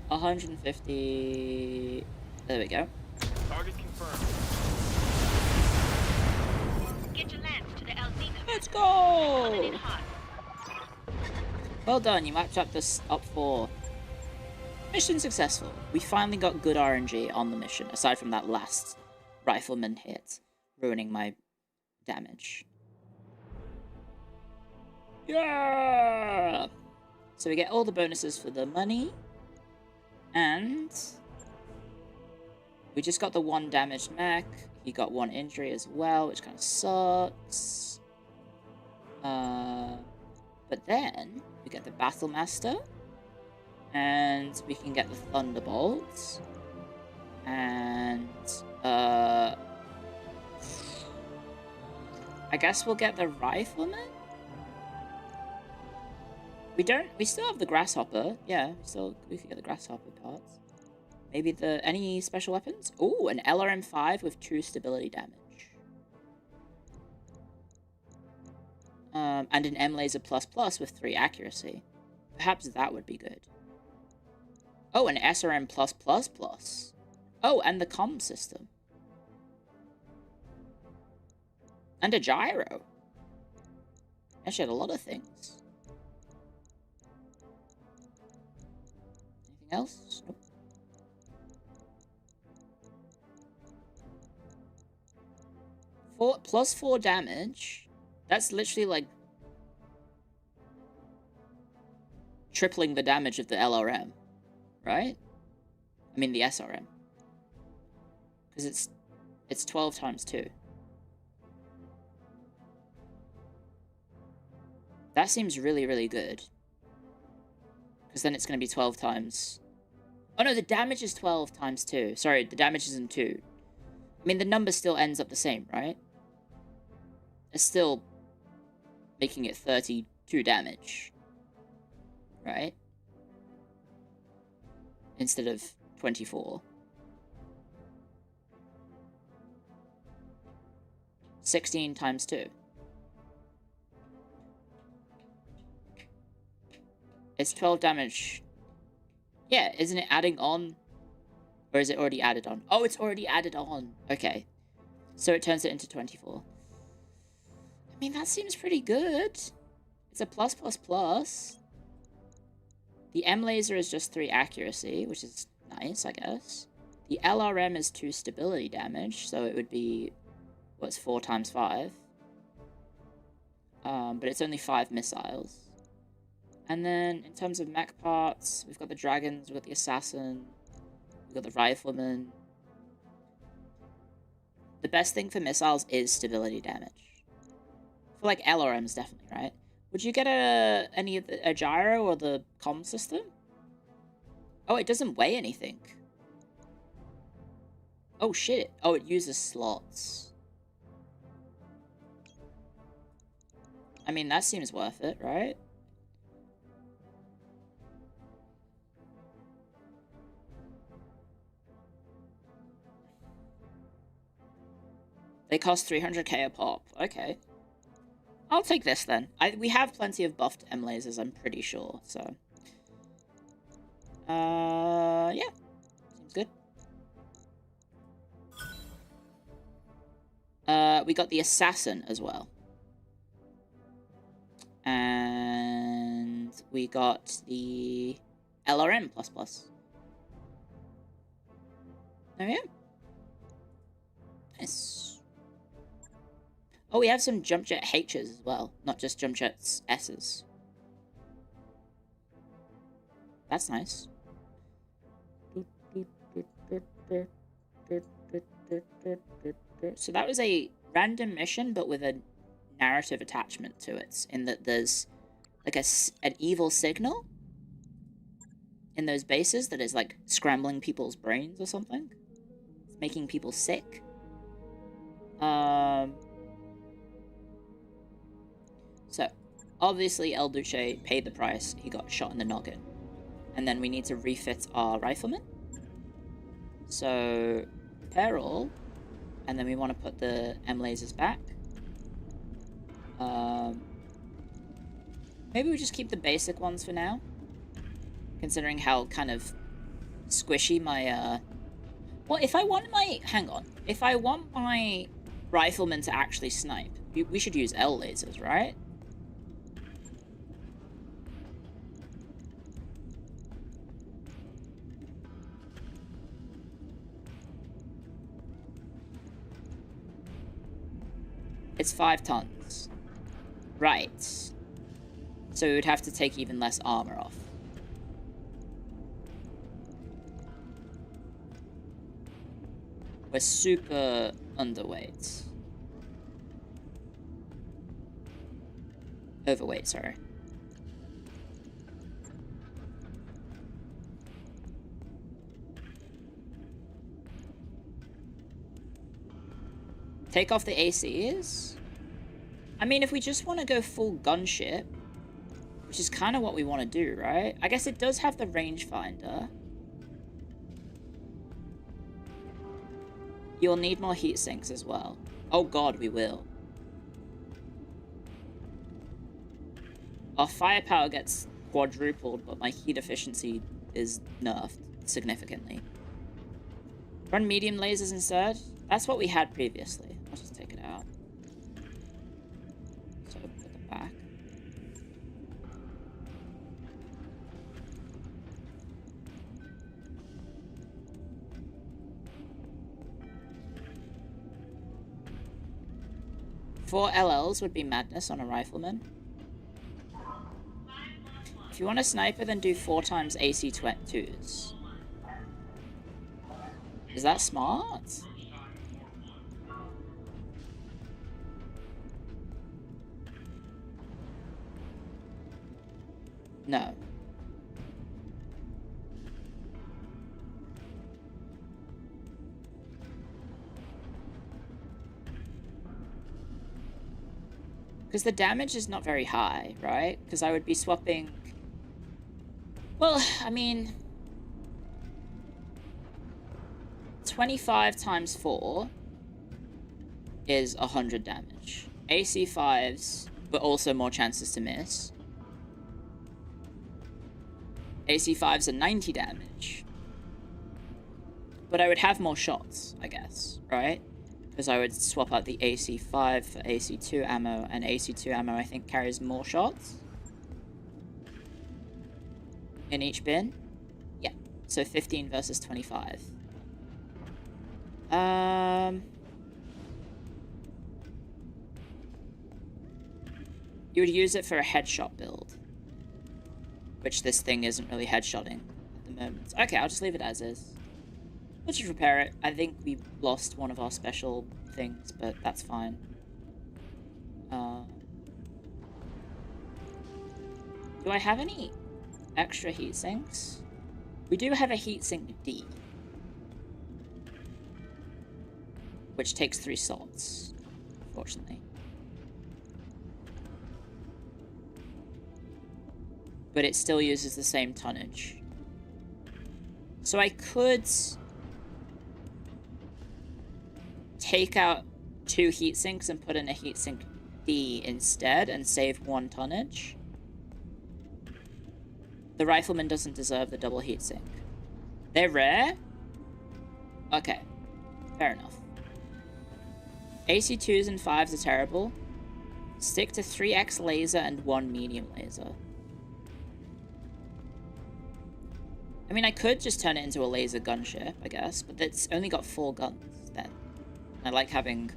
150... There we go. by. Target confirmed. Get your lance to the LZ. Let's Coming in go! hot. Well done, you matched up this up for... Mission successful. We finally got good RNG on the mission, aside from that last rifleman hit, ruining my damage. Yeah! So we get all the bonuses for the money, and We just got the 1 damaged mech. He got 1 injury as well, which kind of sucks. But then we get the Battle Master. And we can get the Thunderbolts. And, I guess we'll get the Rifleman? We still have the Grasshopper. Yeah, we can get the Grasshopper parts. Maybe any special weapons? Ooh, an LRM-5 with 2 stability damage. And an M-Laser++ with 3 accuracy. Perhaps that would be good. Oh, an SRM+++. Oh, and the comm system. And a gyro. Actually, had a lot of things. Anything else? Nope. +4 damage. That's literally like tripling the damage of the LRM, right? I mean the SRM. Because it's 12 times 2. That seems really, really good. Because then it's going to be 12 times... Oh no, the damage is 12 times 2. Sorry, the damage isn't 2. I mean, the number still ends up the same, right? It's still making it 32 damage. Right? Instead of 24. 16 times 2. It's 12 damage. Yeah, isn't it adding on? Or is it already added on? Oh, it's already added on. Okay. So it turns it into 24. I mean, that seems pretty good. It's a +++. The M-Laser is just 3 accuracy, which is nice, I guess. The LRM is 2 stability damage, so it would be... What's 4 times 5? But it's only 5 missiles. And then, in terms of mech parts, we've got the dragons, we've got the assassin, we've got the rifleman. The best thing for missiles is stability damage. For, like, LRMs, definitely, right? Would you get a gyro or the comm system? Oh, it doesn't weigh anything. Oh, shit. Oh, it uses slots. I mean, that seems worth it, right? They cost 300k a pop. Okay. I'll take this then. We have plenty of buffed M-Lasers, I'm pretty sure, so... yeah. Seems good. We got the Assassin as well. And we got the LRM++. There we go. Nice. Oh, we have some jump jet H's as well, not just jump jets S's. That's nice. So that was a random mission, but with a narrative attachment to it, in that there's like an evil signal in those bases that is like scrambling people's brains or something. It's making people sick. So, obviously El Duce paid the price. He got shot in the noggin. And then we need to refit our rifleman. So, repair all. And then we want to put the M-Lasers back. Maybe we just keep the basic ones for now. Considering how kind of squishy my, Well, if I want my... Hang on. If I want my rifleman to actually snipe, we should use L-Lasers, right? It's 5 tons. Right. So we would have to take even less armor off. We're super underweight. Overweight, sorry. Take off the ACs? I mean, if we just want to go full gunship, which is kind of what we want to do, right? I guess it does have the rangefinder. You'll need more heat sinks as well. Oh god, we will. Our firepower gets quadrupled, but my heat efficiency is nerfed significantly. Run medium lasers instead? That's what we had previously. I'll just take it out. So put it back. Four LLs would be madness on a rifleman. If you want a sniper, then do 4 times AC-2s. Is that smart? No. Because the damage is not very high, right? Because I would be swapping... Well, I mean... 25 times 4 is 100 damage. AC-5s, but also more chances to miss. AC-5s are 90 damage. But I would have more shots, I guess, right? Because I would swap out the AC-5 for AC-2 ammo, and AC-2 ammo I think carries more shots in each bin. Yeah, so 15 versus 25. You would use it for a headshot build, which this thing isn't really headshotting at the moment. Okay, I'll just leave it as is. We'll just repair it. I think we lost one of our special things, but that's fine. Do I have any extra heat sinks? We do have a heatsink D, which takes 3 slots, unfortunately. But it still uses the same tonnage. So I could take out 2 heat sinks and put in a heatsink D instead and save 1 tonnage. The rifleman doesn't deserve the double heatsink. They're rare? Okay, fair enough. AC-2s and 5s are terrible. Stick to 3x laser and 1 medium laser. I mean, I could just turn it into a laser gunship, I guess, but it's only got 4 guns then. I like having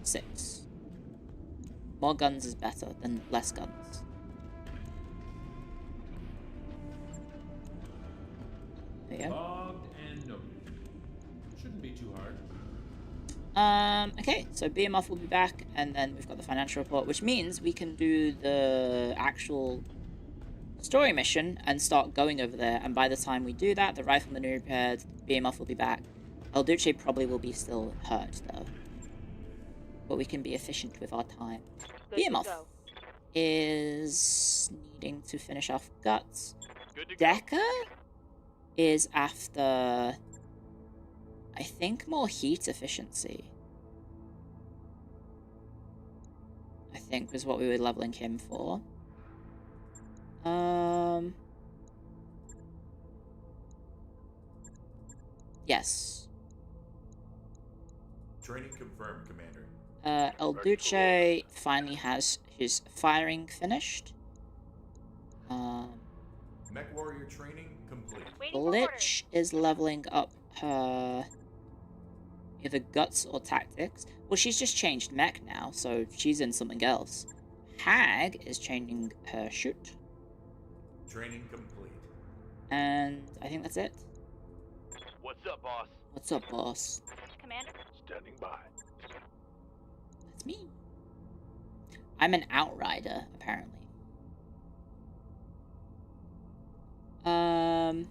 6. More guns is better than less guns. There you go. Logged and noted. Shouldn't be too hard. Okay, so BMF will be back, and then we've got the financial report, which means we can do the actual story mission and start going over there. And by the time we do that, the rifleman will be repaired, BMF will be back. El Duce probably will be still hurt, though. But we can be efficient with our time. BMF is needing to finish off guts. Good to go. Decker is after, I think, more heat efficiency. I think was what we were leveling him for. Yes. Training confirmed, Commander. El Duce finally has his firing finished. Mech warrior training complete. Waiting for orders. Glitch is leveling up her either guts or tactics. Well, she's just changed mech now, so she's in something else. Hag is changing her shoot. Training complete. And I think that's it. What's up, boss? What's up, boss? Commander? Standing by. That's me. I'm an outrider, apparently. Good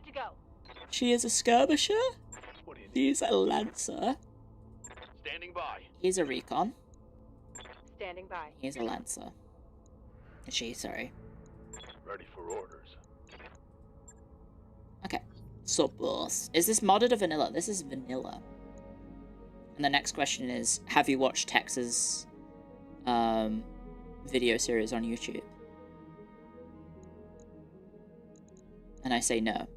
to go. She is a skirmisher. What do you need? He's a lancer. Standing by. He's a recon. Standing by. He's a lancer. She, sorry. Ready for orders. Okay. So, boss. Is this modded or vanilla? This is vanilla. And the next question is, have you watched Tex's video series on YouTube? And I say no.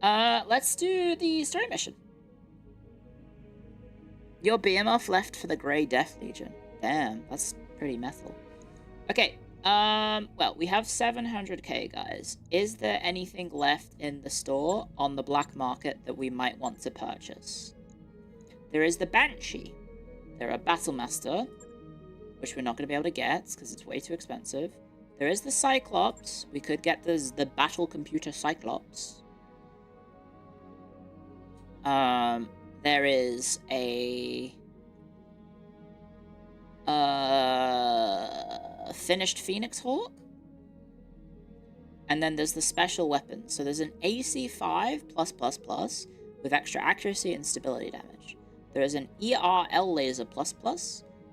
Let's do the story mission. Your BMF left for the Grey Death Legion. Damn, that's pretty metal. Okay, well, we have 700k, guys. Is there anything left in the store on the black market that we might want to purchase? There is the Banshee. There are Battlemaster, which we're not going to be able to get because it's way too expensive. There is the Cyclops. We could get the Battle Computer Cyclops. There is a finished Phoenix Hawk. And then there's the special weapons. So there's an AC5+++ with extra accuracy and stability damage. There is an ERL laser++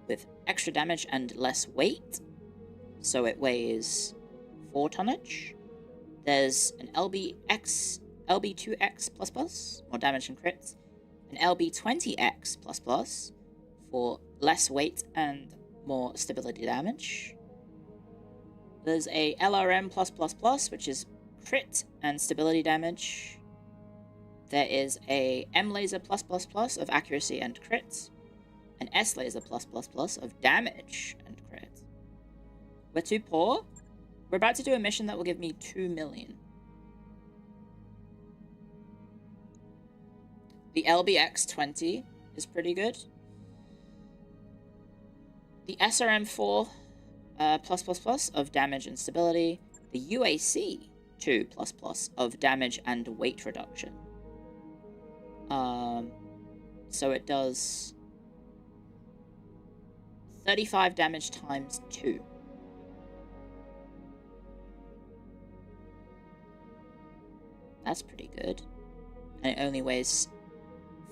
with extra damage and less weight. So it weighs 4 tonnage. There's an LB2X++, more damage and crits. An LB20X++ for less weight and more stability damage. There's a LRM+++, which is crit and stability damage. There is a M laser++ of accuracy and crit. An S laser++ of damage and crit. We're too poor. We're about to do a mission that will give me 2 million. The LBX-20 is pretty good. The SRM-4 +++ of damage and stability. The UAC-2 ++ of damage and weight reduction. So it does 35 damage times 2. That's pretty good. And it only weighs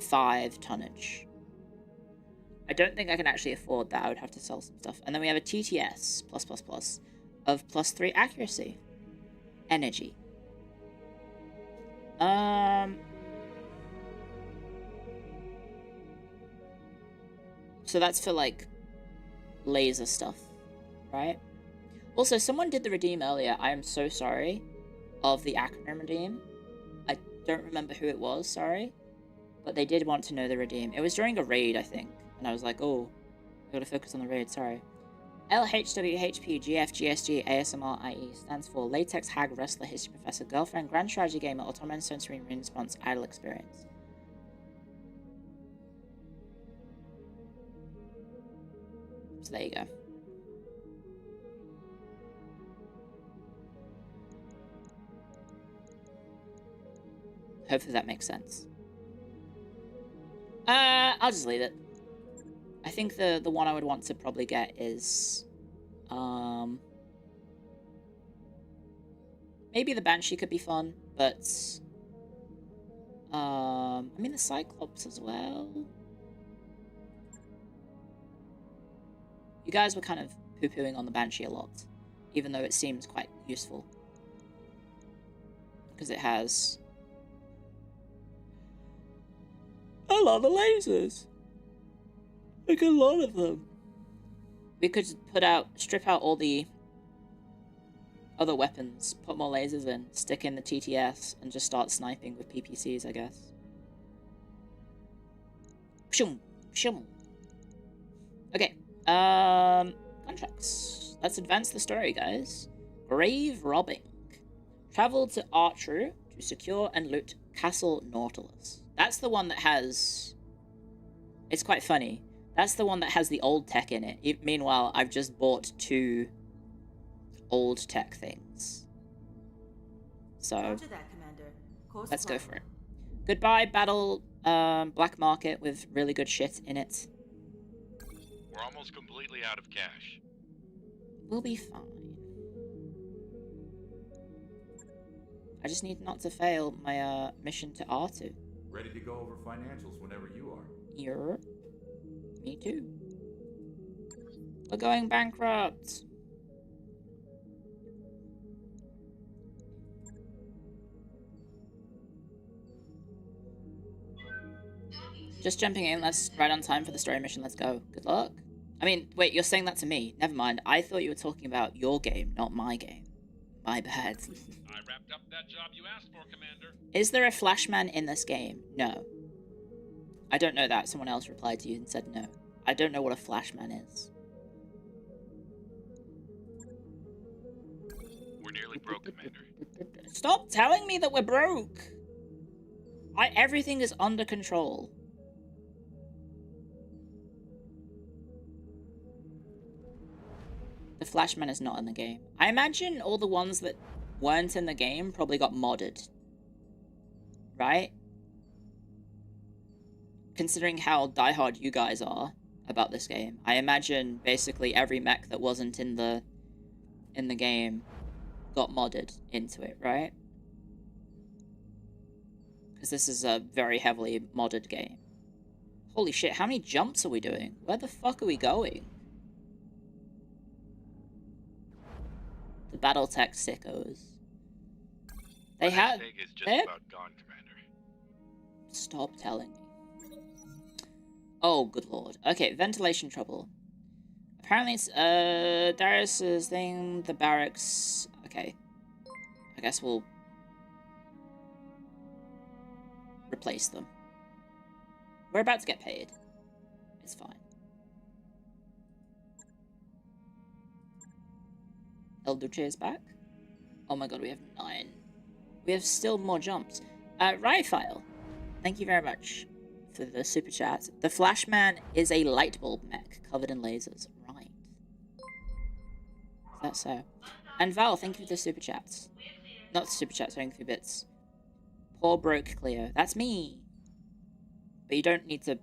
5 tonnage. I don't think I can actually afford that. I would have to sell some stuff. And then we have a TTS +++ of +3 accuracy. Energy. So that's for, like, laser stuff, right? Also, someone did the redeem earlier. I am so sorry. Of the acronym redeem. I don't remember who it was, sorry. But they did want to know the redeem. It was during a raid, I think. And I was like, oh, I gotta focus on the raid, sorry. LHWHP GFGSG ASMR IE stands for Latex Hag Wrestler History Professor Girlfriend Grand Strategy Gamer Automaton Sensory Response Idle Experience. So there you go. Hopefully that makes sense. I'll just leave it. I think the one I would want to probably get is maybe the Banshee could be fun, but I mean the Cyclops as well. You guys were kind of poo-pooing on the Banshee a lot, even though it seems quite useful. Because it has a lot of lasers. Like a lot of them. We could strip out all the other weapons, put more lasers in, stick in the TTS, and just start sniping with PPCs, I guess. Pshum, pshum. Okay. Contracts. Let's advance the story, guys. Grave robbing. Travel to Artru to secure and loot Castle Nautilus. That's the one that has... It's quite funny. That's the one that has the old tech in it. Meanwhile, I've just bought 2 old tech things. So... Roger that, Commander. Let's go for it. Goodbye, battle black market with really good shit in it. We're almost completely out of cash. We'll be fine. I just need not to fail my mission to R2. Ready to go over financials whenever you are. Europe. Me too. We're going bankrupt. Just jumping in, let's right on time for the story mission, let's go. Good luck. I mean, wait, you're saying that to me. Never mind, I thought you were talking about your game, not my game. My bad. I wrapped up that job you asked for, Commander. Is there a Flashman in this game? No. I don't know that. Someone else replied to you and said no. I don't know what a Flashman is. We're nearly broke, Commander. Stop telling me that we're broke! Everything is under control. The Flashman is not in the game. I imagine all the ones that weren't in the game probably got modded. Right? Considering how diehard you guys are about this game, I imagine basically every mech that wasn't in the game got modded into it, right? Because this is a very heavily modded game. Holy shit, how many jumps are we doing? Where the fuck are we going? The Battletech sickos. They have... Is just they're... about gone, Commander. Stop telling me. Oh, good lord. Okay, ventilation trouble. Apparently it's, Darius's thing, the barracks... Okay. I guess we'll... replace them. We're about to get paid. It's fine. El Duce is back. Oh my god, we have 9. We have still more jumps. Ryfile, thank you very much for the super chat. The Flashman is a light bulb mech covered in lasers. Right. Is that so? And Val, thank you for the super chats. Not super chats, thank you for bits. Poor broke Clio. That's me. But you don't need to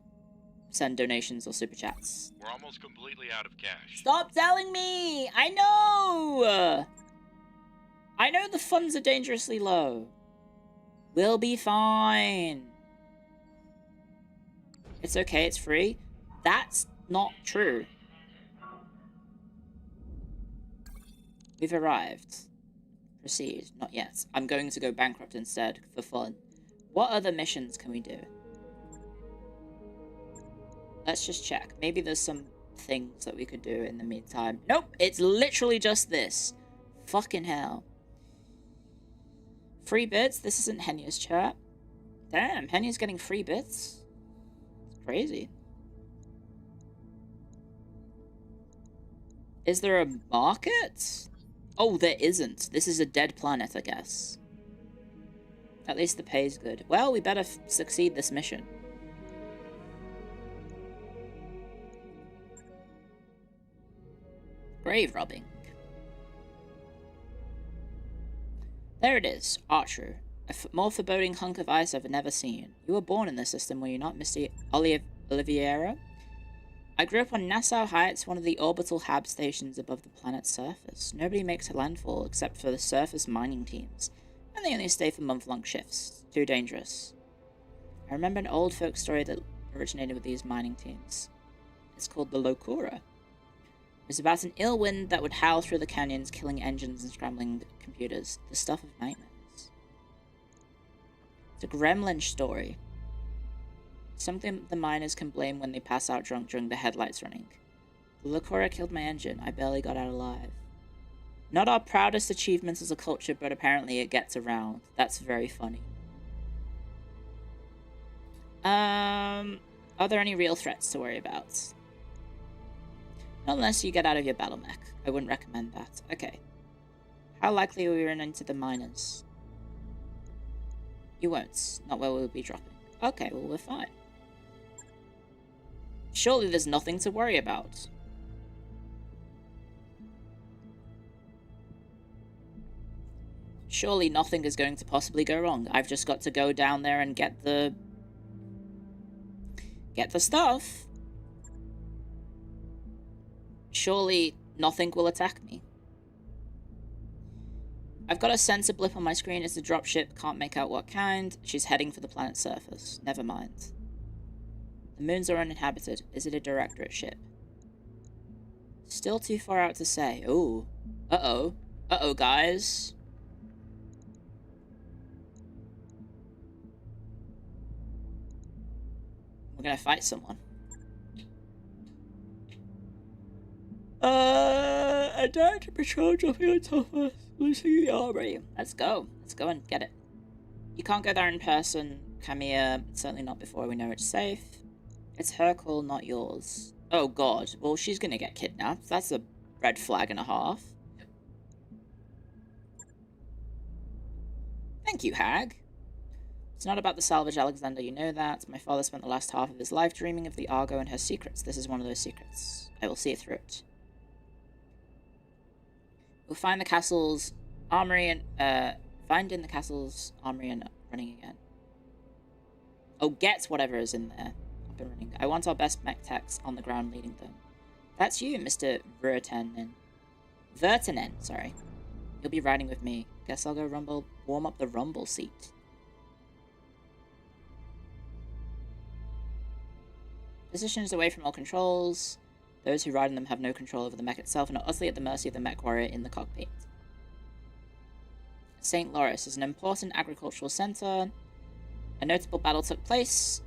send donations or super chats. We're almost completely out of cash. Stop telling me! I know! I know the funds are dangerously low. We'll be fine. It's okay, it's free. That's not true. We've arrived. Proceed. Not yet. I'm going to go bankrupt instead, for fun. What other missions can we do? Let's just check. Maybe there's some things that we could do in the meantime. Nope, it's literally just this. Fucking hell. Free bits? This isn't Henya's chat. Damn, Henya's getting free bits. It's crazy. Is there a market? Oh, there isn't. This is a dead planet, I guess. At least the pay's good. Well, we better succeed this mission. Grave robbing. There it is, Archer. A more foreboding hunk of ice I've never seen. You were born in this system, were you not, Mr. Oliveira? I grew up on Nassau Heights, one of the orbital hab stations above the planet's surface. Nobody makes a landfall except for the surface mining teams, and they only stay for month-long shifts. Too dangerous. I remember an old folk story that originated with these mining teams. It's called the Locura. It was about an ill wind that would howl through the canyons, killing engines and scrambling computers. The stuff of nightmares. It's a gremlin story. Something the miners can blame when they pass out drunk during the headlights running. The Locura killed my engine. I barely got out alive. Not our proudest achievements as a culture, but apparently it gets around. That's very funny. Are there any real threats to worry about? Not unless you get out of your battle mech. I wouldn't recommend that. Okay. How likely will we run into the miners? You won't. Not where we'll be dropping. Okay, well, we're fine. Surely there's nothing to worry about. Surely nothing is going to possibly go wrong. I've just got to go down there and get the stuff. Surely nothing will attack me. I've got a sensor blip on my screen. It's a dropship. Can't make out what kind. She's heading for the planet's surface. Never mind. The moons are uninhabited. Is it a directorate ship? Still too far out to say. Ooh. Uh-oh. Uh-oh, guys. We're gonna fight someone. A director patrol dropping on top of us. Losing the armory. Let's go. Let's go and get it. You can't go there in person, Camilla. Certainly not before we know it's safe. It's her call, not yours. Oh god. Well, she's gonna get kidnapped. That's a red flag and a half. Thank you, Hag. It's not about the salvage, Alexander. You know that. My father spent the last half of his life dreaming of the Argo and her secrets. This is one of those secrets. I will see it through it. We'll find the castle's armory and, find in the castle's armory and running again. Oh, get whatever is in there. Up and running. I want our best mech techs on the ground leading them. That's you, Mr. Vertinen, sorry. You'll be riding with me. Guess I'll go warm up the rumble seat. Positions away from all controls. Those who ride in them have no control over the mech itself and are utterly at the mercy of the mech warrior in the cockpit. St. Lawrence is an important agricultural centre. A notable battle took place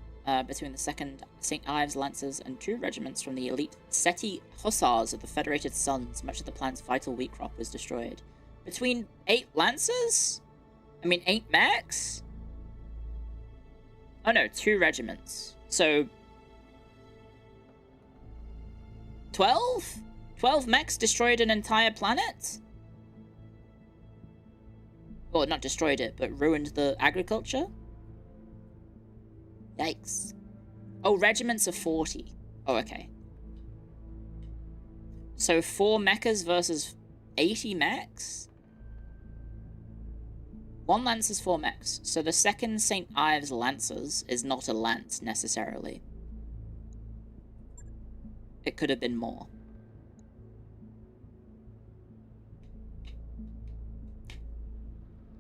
between the 2nd St. Ives Lancers and 2 regiments from the elite Seti Hussars of the Federated Sons. Much of the planet's vital wheat crop was destroyed. Between 8 Lancers? I mean, 8 mechs? Oh no, 2 regiments. So 12? 12 mechs destroyed an entire planet? Well, not destroyed it, but ruined the agriculture? Yikes. Oh, regiments of 40. Oh, okay. So 4 mechas versus 80 mechs? 1 lance is 4 mechs. So the 2nd St. Ives Lancers is not a lance, necessarily. It could have been more.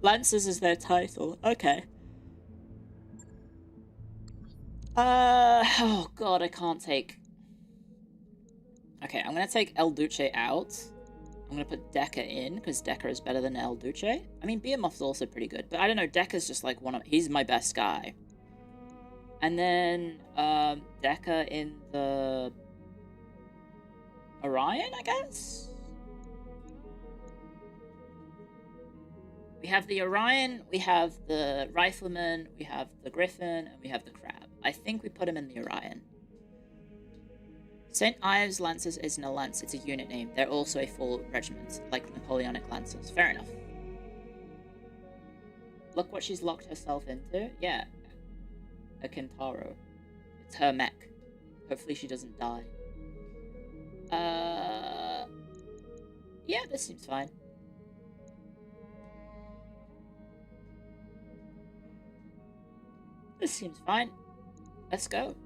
Lancers is their title. Okay. Oh god, I can't take... Okay, I'm gonna take El Duce out. I'm gonna put Decker in, because Decker is better than El Duce. I mean, Behemoth's also pretty good, but I don't know, Decker's just like one of... He's my best guy. And then, Decker in the... Orion, I guess? We have the Orion, we have the Rifleman, we have the Griffin, and we have the Crab. I think we put him in the Orion. St. Ives Lancers isn't a lance, it's a unit name. They're also a full regiment, like Napoleonic Lancers. Fair enough. Look what she's locked herself into. Yeah. A Kintaro. It's her mech. Hopefully she doesn't die. Yeah, this seems fine. This seems fine. Let's go.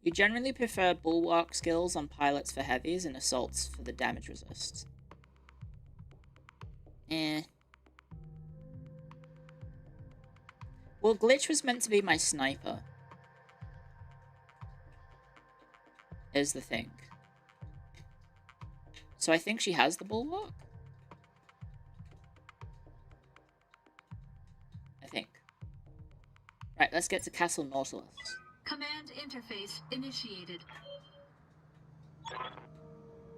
You generally prefer bulwark skills on pilots for heavies and assaults for the damage resist. Well, Glitch was meant to be my sniper. Is the thing. So I think she has the bulwark? I think. Right, let's get to Castle Nautilus. Command interface initiated.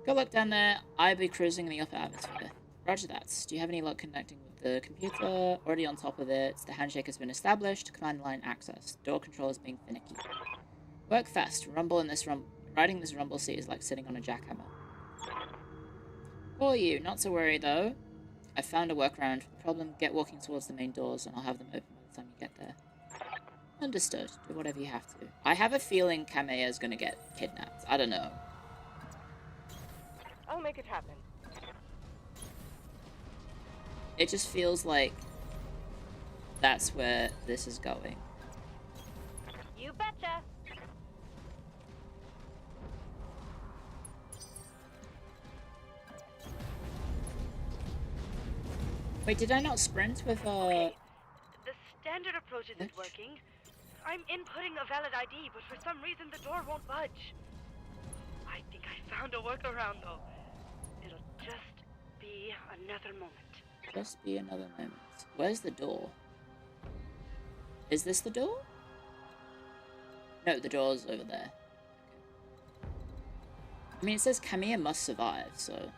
Good luck down there. I'll be cruising in the upper atmosphere. Roger that. Do you have any luck connecting with the computer? Already on top of it. The handshake has been established. Command line access. Door control is being finicky. Work fast. Riding this rumble seat is like sitting on a jackhammer. For you. Not to worry, though. I found a workaround for the problem. Get walking towards the main doors, and I'll have them open by the time you get there. Understood. Do whatever you have to. I have a feeling Kamea is gonna get kidnapped. I don't know. I'll make it happen. It just feels like that's where this is going. You betcha. Wait, did I not sprint with Okay. The standard approach isn't Which? working. I'm inputting a valid ID, but for some reason the door won't budge. I think I found a workaround, though. It'll just be another moment. Just be another moment. Where's the door? Is this the door? No, the door's over there. I mean, it says Kamea must survive, so...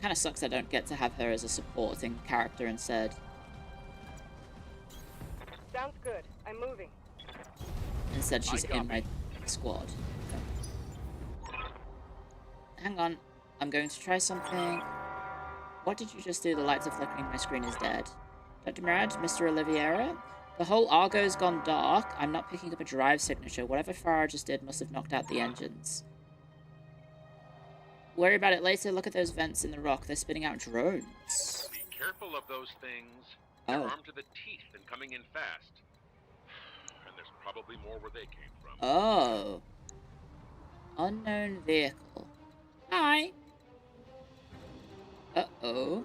Kinda sucks I don't get to have her as a supporting character instead. Sounds good. I'm moving. Instead, she's in my squad. Hang on. I'm going to try something. What did you just do? The lights are flickering. My screen is dead. Dr. Mirage, Mr. Oliviera? The whole Argo's gone dark. I'm not picking up a drive signature. Whatever Farah just did must have knocked out the engines. Worry about it later. Look at those vents in the rock. They're spitting out drones. Be careful of those things. Oh. They're armed to the teeth and coming in fast. And there's probably more where they came from. Oh. Unknown vehicle. Hi. Uh-oh.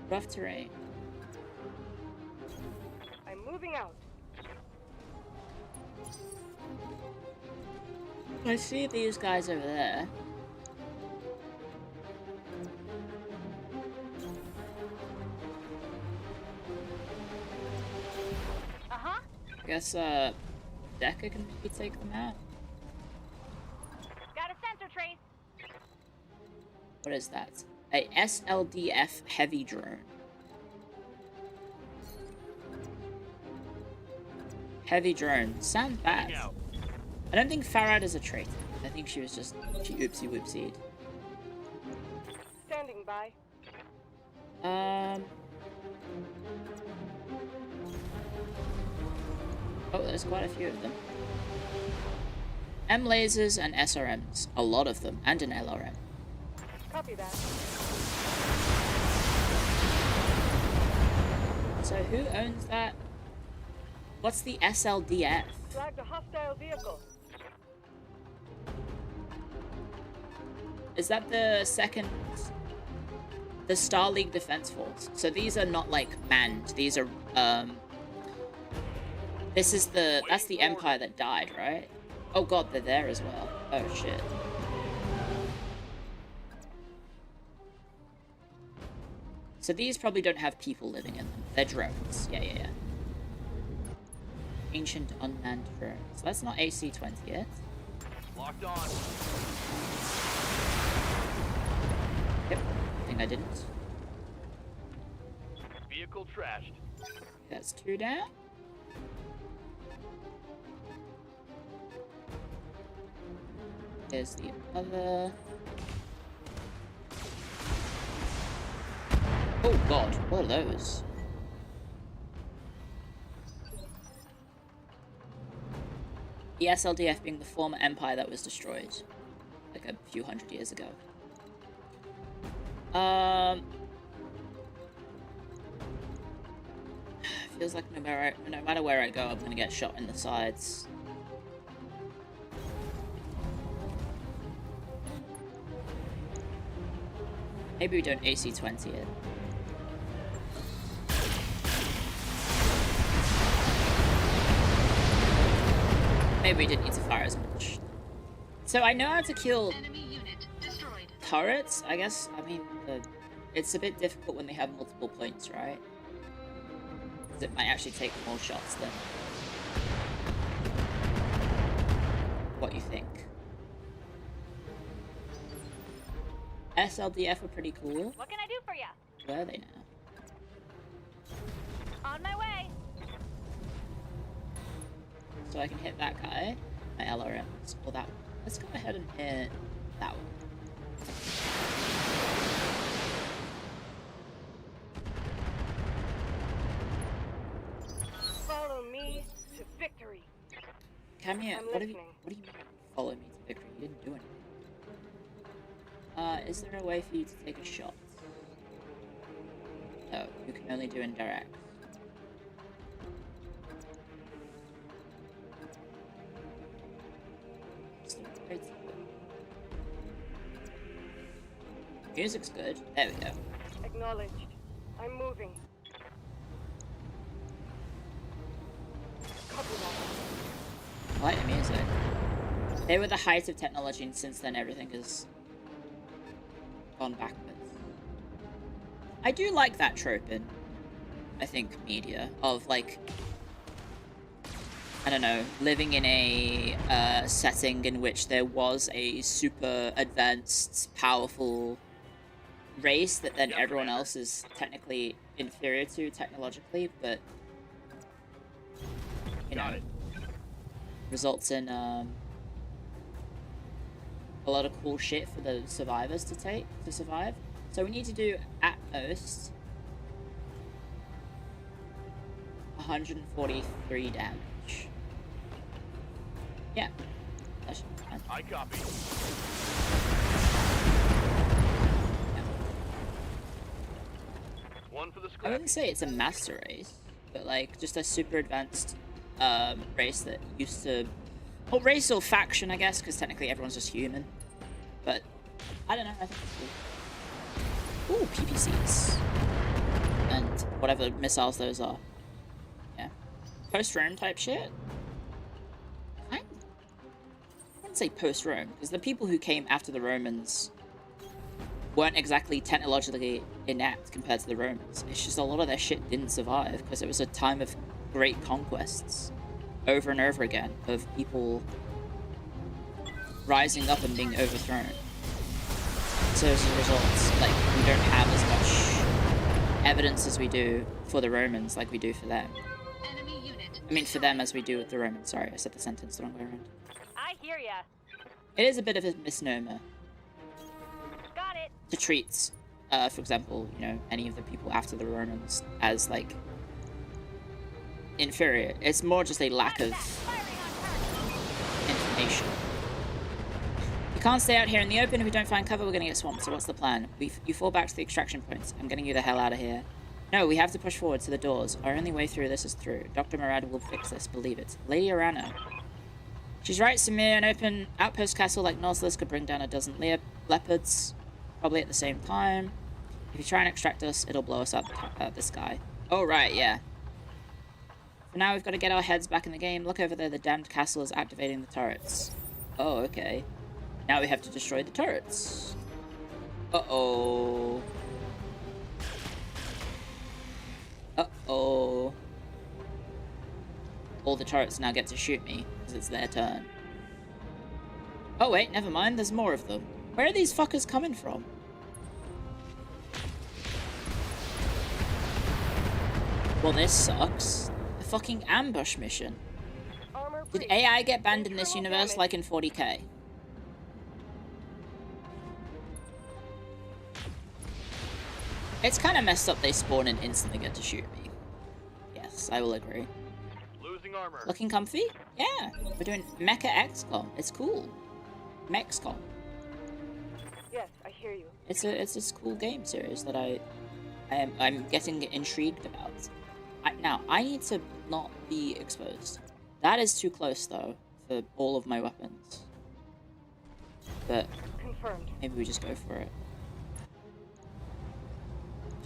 Rough terrain. I'm moving out. I see these guys over there. Uh-huh. I guess, Decker can maybe take them out? Got a sensor trace. What is that? A SLDF heavy drone. Heavy drone. Sounds bad. I don't think Farad is a traitor. I think she was just... she oopsie whoopsied. Standing by. Oh, there's quite a few of them. M lasers and SRMs. A lot of them. And an LRM. Copy that. So who owns that? What's the SLDF? Flagged a hostile vehicle. Is that the second... the Star League Defense Force? So these are not, like, manned. These are, this is the... that's the Empire that died, right? Oh god, they're there as well. Oh shit. So these probably don't have people living in them. They're drones. Yeah. Ancient unmanned drones. That's not AC-20 yet. Locked on. Yep. I think I didn't. Vehicle trashed. That's 2 down. There's the other. Oh god, what are those? The SLDF being the former empire that was destroyed, like a few hundred years ago. Feels like no matter where I go, I'm gonna get shot in the sides. Maybe we don't AC-20 it. Maybe we didn't need to fire as much. So I know how to kill Enemy unit destroyed. turrets, I guess. I mean, it's a bit difficult when they have multiple points, right? Because it might actually take more shots than what you think. SLDF are pretty cool. What can I do for you? Where are they now? On my way. So I can hit that guy, my LRMs, or that one. Let's go ahead and hit that one. Cameo, I'm what do you listening. mean follow me to victory? You didn't do anything. Is there a way for you to take a shot? No, you can only do indirect. Music's good. There we go. Acknowledged. I'm moving. Copy that. I like the music. They were the height of technology, and since then everything has gone backwards. I do like that trope in, I think, media of like, I don't know, living in a setting in which there was a super advanced, powerful race that then everyone else is technically inferior to technologically, but you know, results in a lot of cool shit for the survivors to survive. So we need to do at most 143 damage. Yeah, that should be fine. I copy. One for the I scrap. wouldn't say it's a master race, but like just a super advanced race that used to, well, race or faction, I guess, because technically everyone's just human. But I don't know. I think it's cool. Ooh, PPCs and whatever missiles those are. Yeah, post-Rome type shit. I wouldn't say post-Rome because the people who came after the Romans weren't exactly technologically inept compared to the Romans. It's just a lot of their shit didn't survive because it was a time of great conquests over and over again of people rising up and being overthrown. So as a result, like, we don't have as much evidence as we do for the Romans like we do for them. Enemy unit. I mean for them as we do with the Romans. Sorry, I said the sentence the wrong way around. I hear ya. It is a bit of a misnomer Got it. to treat, for example, you know, any of the people after the Romans as, like, inferior. It's more just a lack of information. You can't stay out here in the open. If we don't find cover, we're gonna get swamped. So what's the plan? You fall back to the extraction points. I'm getting you the hell out of here. No, we have to push forward to the doors. Our only way through this is through. Dr. Murad will fix this, believe it. Lady Arano. She's right, Samir. An open outpost castle like Nautilus could bring down a dozen leopards, probably at the same time. If you try and extract us, it'll blow us up the sky. Oh, right, yeah. For now, we've got to get our heads back in the game. Look over there, the damned castle is activating the turrets. Oh, okay. Now we have to destroy the turrets. Uh-oh. Uh-oh. All the turrets now get to shoot me, because it's their turn. Oh wait, never mind, there's more of them. Where are these fuckers coming from? Well, this sucks. A fucking ambush mission. Did AI get banned in this universe like in 40k? It's kind of messed up they spawn and instantly get to shoot me. Yes, I will agree. Losing armor. Looking comfy? Yeah, we're doing Mecha XCOM. It's cool. MechSCOM. Yes, I hear you. It's this cool game series that I'm getting intrigued about. Now I need to not be exposed. That is too close though for all of my weapons. But Confirmed. maybe we just go for it.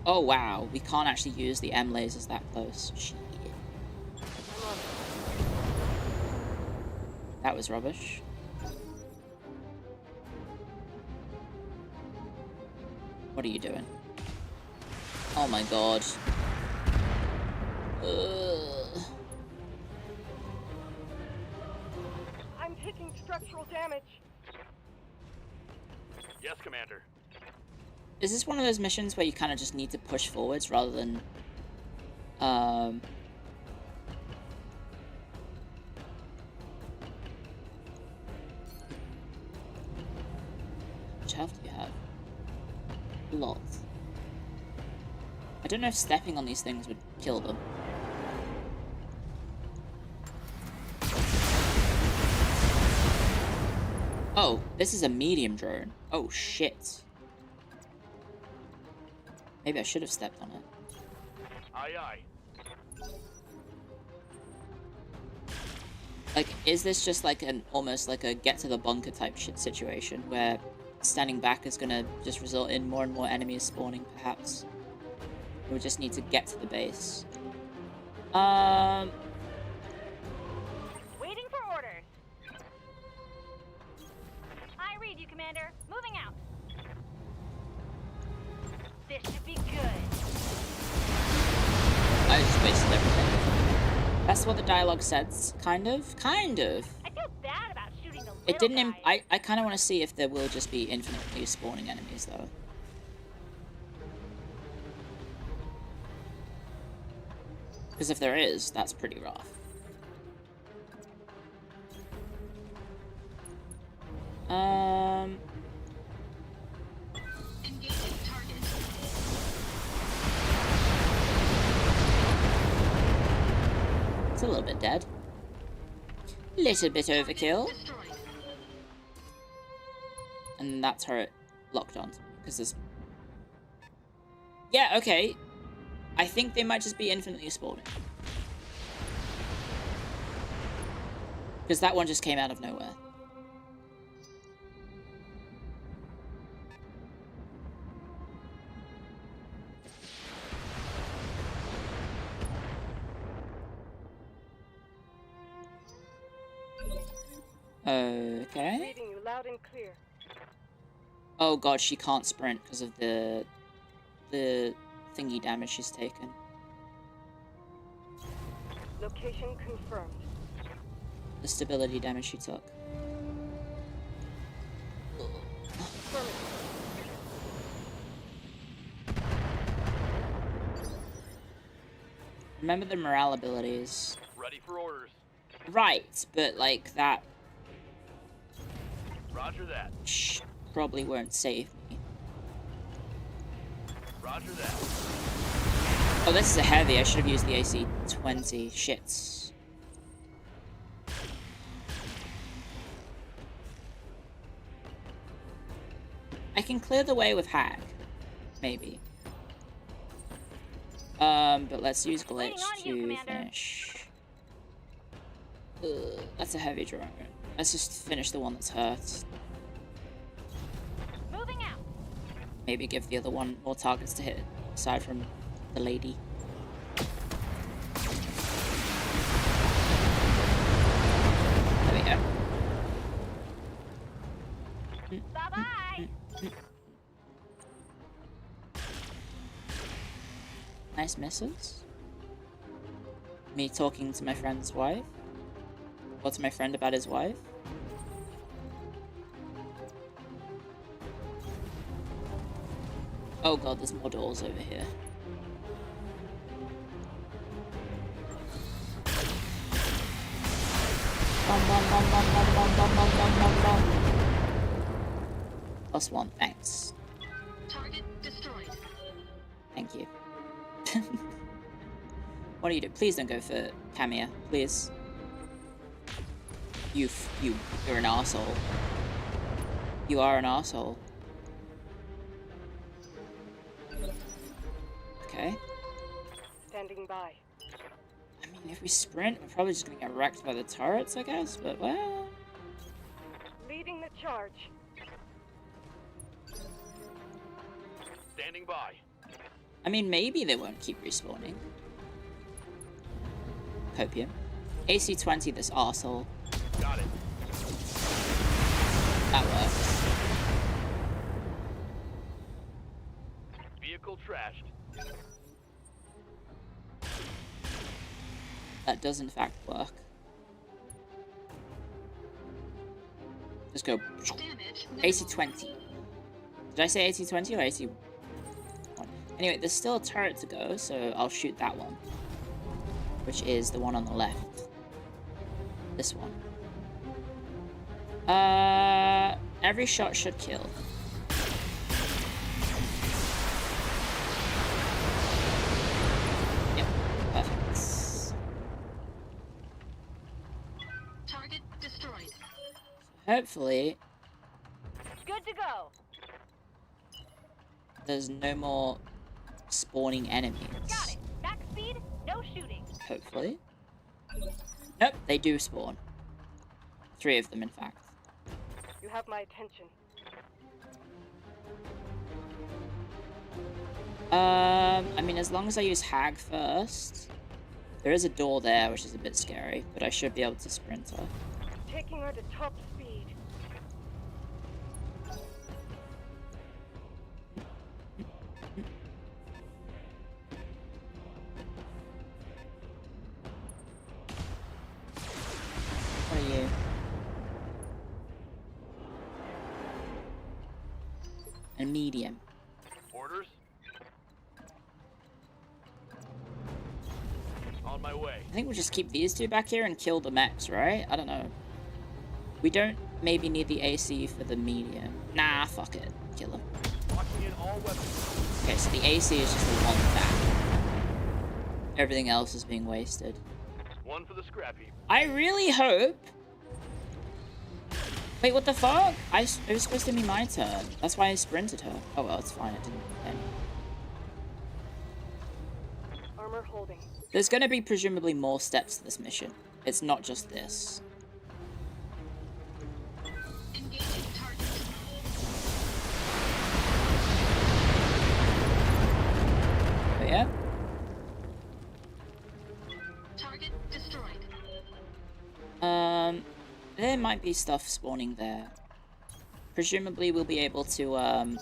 Oh wow, we can't actually use the M lasers that close. Shit. That was rubbish. What are you doing? Oh my god. Ugh. I'm taking structural damage. Yes, Commander. Is this one of those missions where you kind of just need to push forwards rather than which health do you have? Lots. I don't know if stepping on these things would kill them. Oh, this is a medium drone. Oh, shit. Maybe I should have stepped on it. Aye, aye. Like, is this just like almost like a get to the bunker type shit situation where standing back is gonna just result in more and more enemies spawning, perhaps? We just need to get to the base. Waiting for orders. I read you, Commander. Moving out. This should be good. I just wasted everything. That's what the dialogue says, kind of. Kind of. I feel bad about shooting the little It didn't. guy. I kind of want to see if there will just be infinitely spawning enemies, though. Because if there is, that's pretty rough. Engaging target. It's a little bit dead. Little bit overkill. Destroyed. And that turret locked onto me, because there's... Yeah, okay. I think they might just be infinitely spawning. Because that one just came out of nowhere. Okay. Reading you loud and clear. Oh god, she can't sprint because of the thingy damage she's taken. Location confirmed. The stability damage she took. Remember the morale abilities. Ready for orders. Right, but like that Roger that. probably won't save me. Roger that. Oh, this is a heavy. I should have used the AC-20. Shit. I can clear the way with hack. Maybe. But let's use glitch to finish. That's a heavy drone. Let's just finish the one that's hurt. Moving out. Maybe give the other one more targets to hit, aside from the lady. There we go. Bye-bye. Nice misses. Me talking to my friend's wife. Or to my friend about his wife. Oh god, there's more doors over here. Bum, bum, bum, bum, bum, bum, bum, bum, bum, bum, bum. +1, thanks. Target destroyed. Thank you. What do you do? Please don't go for Camia, please. You're an arsehole. You are an arsehole. Okay. Standing by. I mean, if we sprint, we're probably just gonna get wrecked by the turrets, I guess, but well... Leading the charge. Standing by. I mean, maybe they won't keep respawning. Copium. AC-20, this arsehole. Got it. That works. Vehicle trashed. That does in fact work. Just go... Damage. AC-20. Did I say AC-20 or AC-1? Anyway, there's still a turret to go, so I'll shoot that one. Which is the one on the left. This one. Every shot should kill. Yep, perfect. Target destroyed. Hopefully, Good to go. There's no more spawning enemies. Got it. Max speed, no shooting. Hopefully. Nope, they do spawn. 3 of them, in fact. You have my attention. I mean, as long as I use Hag first. There is a door there, which is a bit scary, but I should be able to sprint her. Taking her to top speed. What are you? A medium. Orders? On my way. I think we'll just keep these 2 back here and kill the mechs, right? I don't know. We don't maybe need the AC for the medium. Nah, fuck it. Kill them. Locking in all weapons. Okay, so the AC is just the one back. Everything else is being wasted. One for the scrap heap. I really hope... Wait, what the fuck? It was supposed to be my turn. That's why I sprinted her. Oh well, it's fine. It didn't end. Armor holding. There's gonna be presumably more steps to this mission. It's not just this. Engaging target. But yeah. Target destroyed. There might be stuff spawning there. Presumably we'll be able to,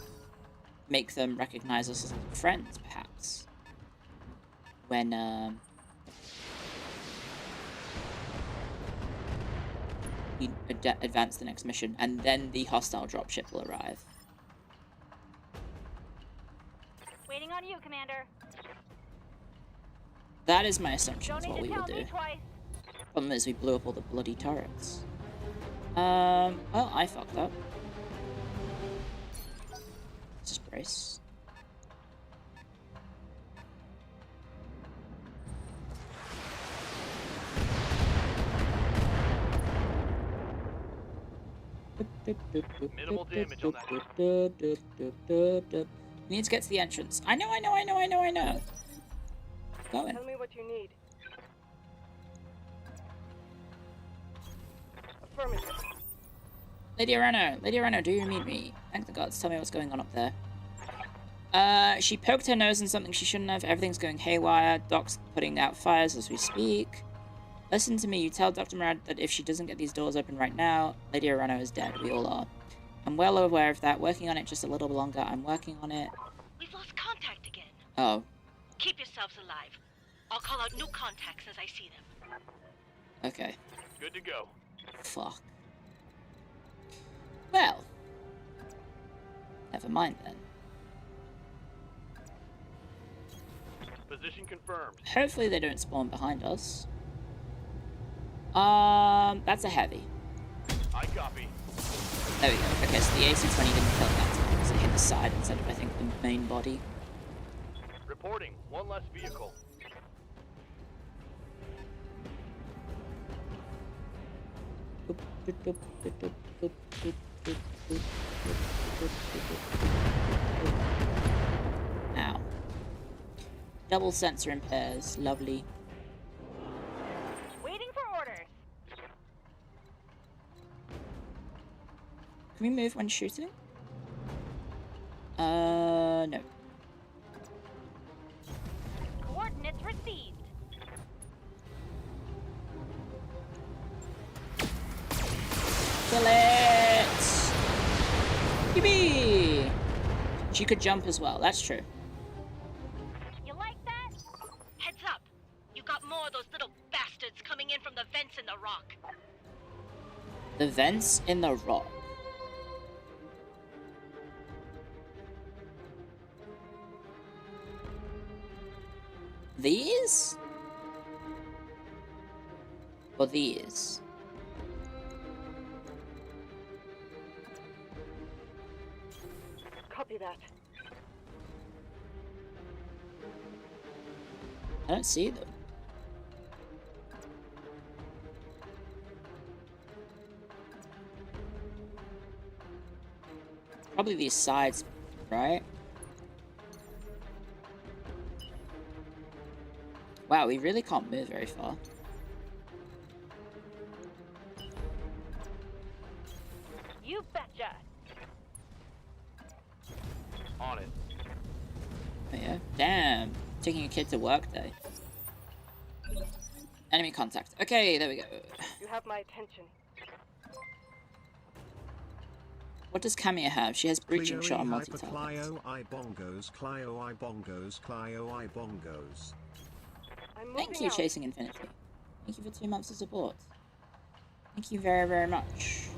make them recognize us as friends, perhaps. When, we advance the next mission, and then the hostile dropship will arrive. Waiting on you, Commander. That is my assumption, Don't is need what to we will tell do. me twice. Problem is, we blew up all the bloody turrets. Well, I fucked up. Just brace. Minimal damage on that. We need to get to the entrance. I know. Going. Tell me what you need. Affirmative. Lady Arano, do you need me? Thank the gods, tell me what's going on up there. She poked her nose in something she shouldn't have. Everything's going haywire. Doc's putting out fires as we speak. Listen to me, you tell Dr. Murad that if she doesn't get these doors open right now, Lady Arano is dead. We all are. I'm well aware of that. Working on it just a little longer. I'm working on it. We've lost contact again. Oh. Keep yourselves alive. I'll call out new contacts as I see them. Okay. Good to go. Fuck. Well. Never mind then. Position confirmed. Hopefully they don't spawn behind us. That's a heavy. I copy. There we go. Okay, so the AC-20 didn't kill it that time because it hit the side instead of, I think, the main body. Reporting. One less vehicle. Ow. Double sensor in pairs. Lovely. Waiting for orders. Can we move when shooting? No. Coordinates received. Kill it! Yippee! She could jump as well, that's true. You like that? Heads up. You got more of those little bastards coming in from the vents in the rock. The vents in the rock. These? Or these? Copy that. I don't see them. Probably these sides, right? Wow, we really can't move very far. You betcha. On it. Oh yeah? Damn. Taking a kid to work day. Enemy contact. Okay, there we go. You have my attention. What does Camilla have? She has breaching Clio shot on hyper multi-target. Clio I bongos, Clio I bongos, Clio I bongos. I'm moving Thank you, out. Chasing Infinity. Thank you for 2 months of support. Thank you very, very much.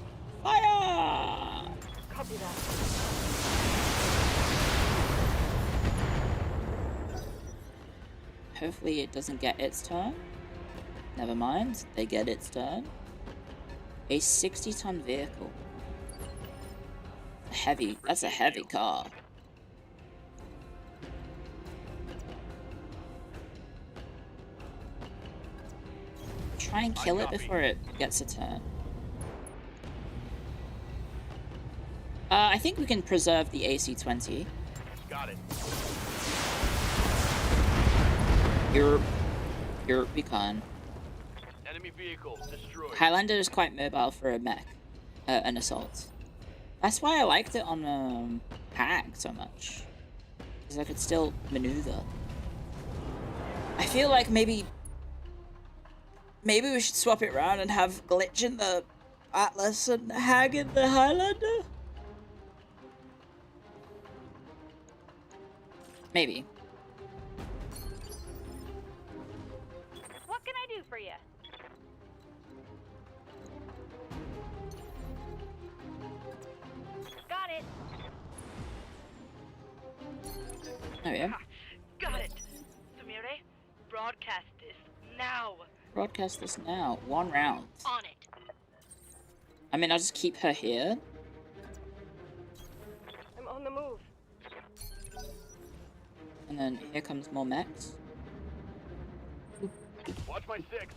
Fire! Copy that. Hopefully it doesn't get its turn. Never mind, they get its turn. A 60-ton vehicle. Heavy, that's a heavy car. Try and kill it before it gets a turn. I think we can preserve the AC-20. Got it. We can. Enemy vehicle destroyed. Highlander is quite mobile for a mech, an assault. That's why I liked it on Hag so much, because I could still maneuver. I feel like maybe we should swap it around and have Glitch in the Atlas and Hag in the Highlander. Maybe. What can I do for you? Got it. Oh yeah. Got it. Samire, broadcast this now. Broadcast this now. 1 round. On it. I mean, I'll just keep her here. I'm on the move. And then here comes more mechs. Watch my 6.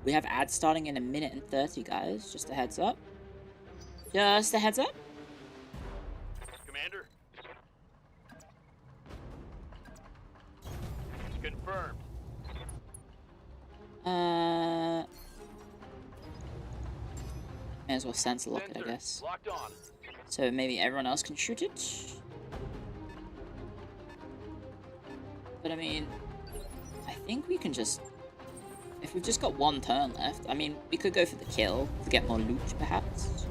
We have ads starting in 1:30, guys. Just a heads up. Just a heads up. Commander. Confirmed. May as well sensor lock it, I Sensors guess. locked on. So maybe everyone else can shoot it. But I mean, I think we can just... If we've just got 1 turn left, I mean, we could go for the kill to get more loot, perhaps.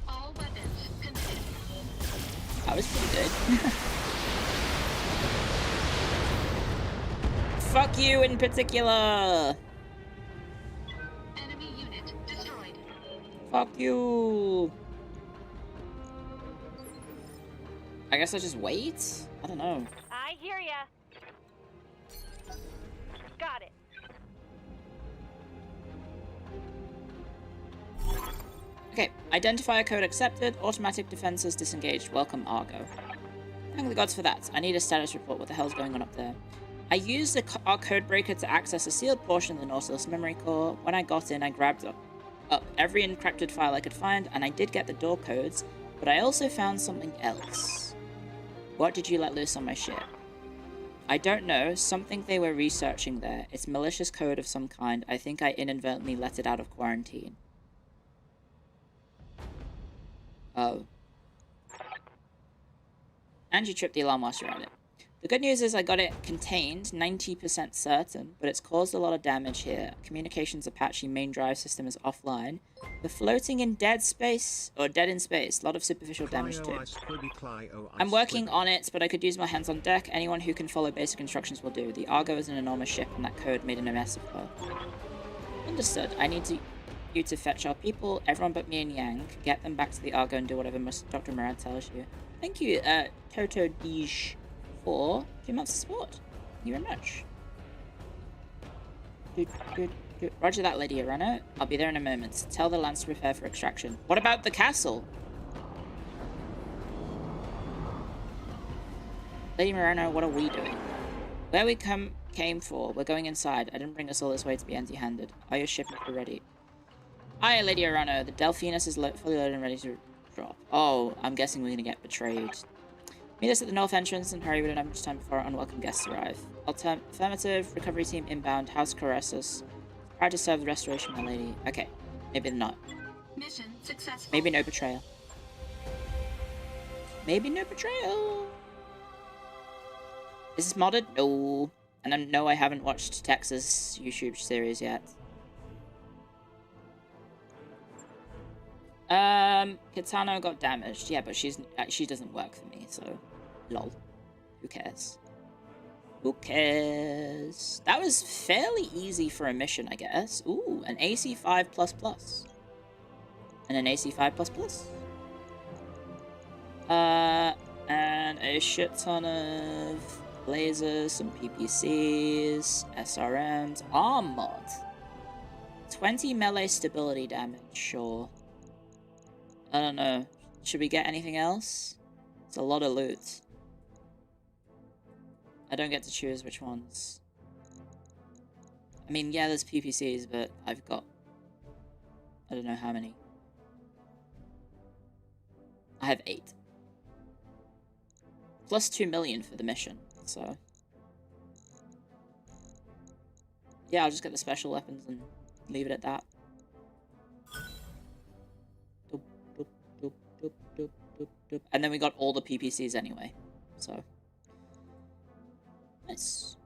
All weapons committed. That was pretty good. Fuck you in particular! Enemy unit destroyed. Fuck you! I guess I just wait? I don't know. I hear ya. Got it. Okay, identifier code accepted, automatic defenses disengaged, welcome Argo. Thank the gods for that. I need a status report, what the hell's going on up there? I used our code breaker to access a sealed portion of the Nautilus memory core. When I got in, I grabbed up every encrypted file I could find, and I did get the door codes, but I also found something else. What did you let loose on my ship? I don't know, something they were researching there. It's malicious code of some kind. I think I inadvertently let it out of quarantine. Oh. And you tripped the alarm whilst you're at it. The good news is I got it contained, 90% certain, but it's caused a lot of damage here. Communications Apache main drive system is offline. We're floating in dead space, or dead in space. A lot of superficial damage too. I'm working on it, but I could use my hands on deck. Anyone who can follow basic instructions will do. The Argo is an enormous ship, and that code made a mess of her. Understood. I need you to fetch our people, everyone but me and Yang. Get them back to the Argo and do whatever Dr. Murad tells you. Thank you, Toto Dij, for 2 months of support. Thank you very much. Roger that, Lady Arano. I'll be there in a moment. Tell the Lance to prepare for extraction. What about the castle? Lady Morano, what are we doing? Where we came came for. We're going inside. I didn't bring us all this way to be empty-handed. Are your shipping crew ready? Aye, Lady Arano. The Delphinus is fully loaded and ready to drop. Oh, I'm guessing we're gonna get betrayed. Meet us at the north entrance and hurry. We don't have much time before our unwelcome guests arrive. Affirmative. Recovery team inbound. House Caressus. Proud to serve the restoration, my lady. Okay. Maybe not. Mission successful. Maybe no betrayal. Maybe no betrayal. Is this modded? No. And no, I haven't watched Texas YouTube series yet. Kitano got damaged. Yeah, but she doesn't work for me, so lol. Who cares? Who cares? That was fairly easy for a mission, I guess. Ooh, an AC5++. And an AC5++. And a shit ton of lasers, some PPCs, SRMs, arm mod. 20 melee stability damage, sure. I don't know. Should we get anything else? It's a lot of loot. I don't get to choose which ones. I mean, yeah, there's PPCs, but I've got... I don't know how many. I have 8. Plus 2 million for the mission, so... Yeah, I'll just get the special weapons and leave it at that. And then we got all the PPCs anyway, so... Nice.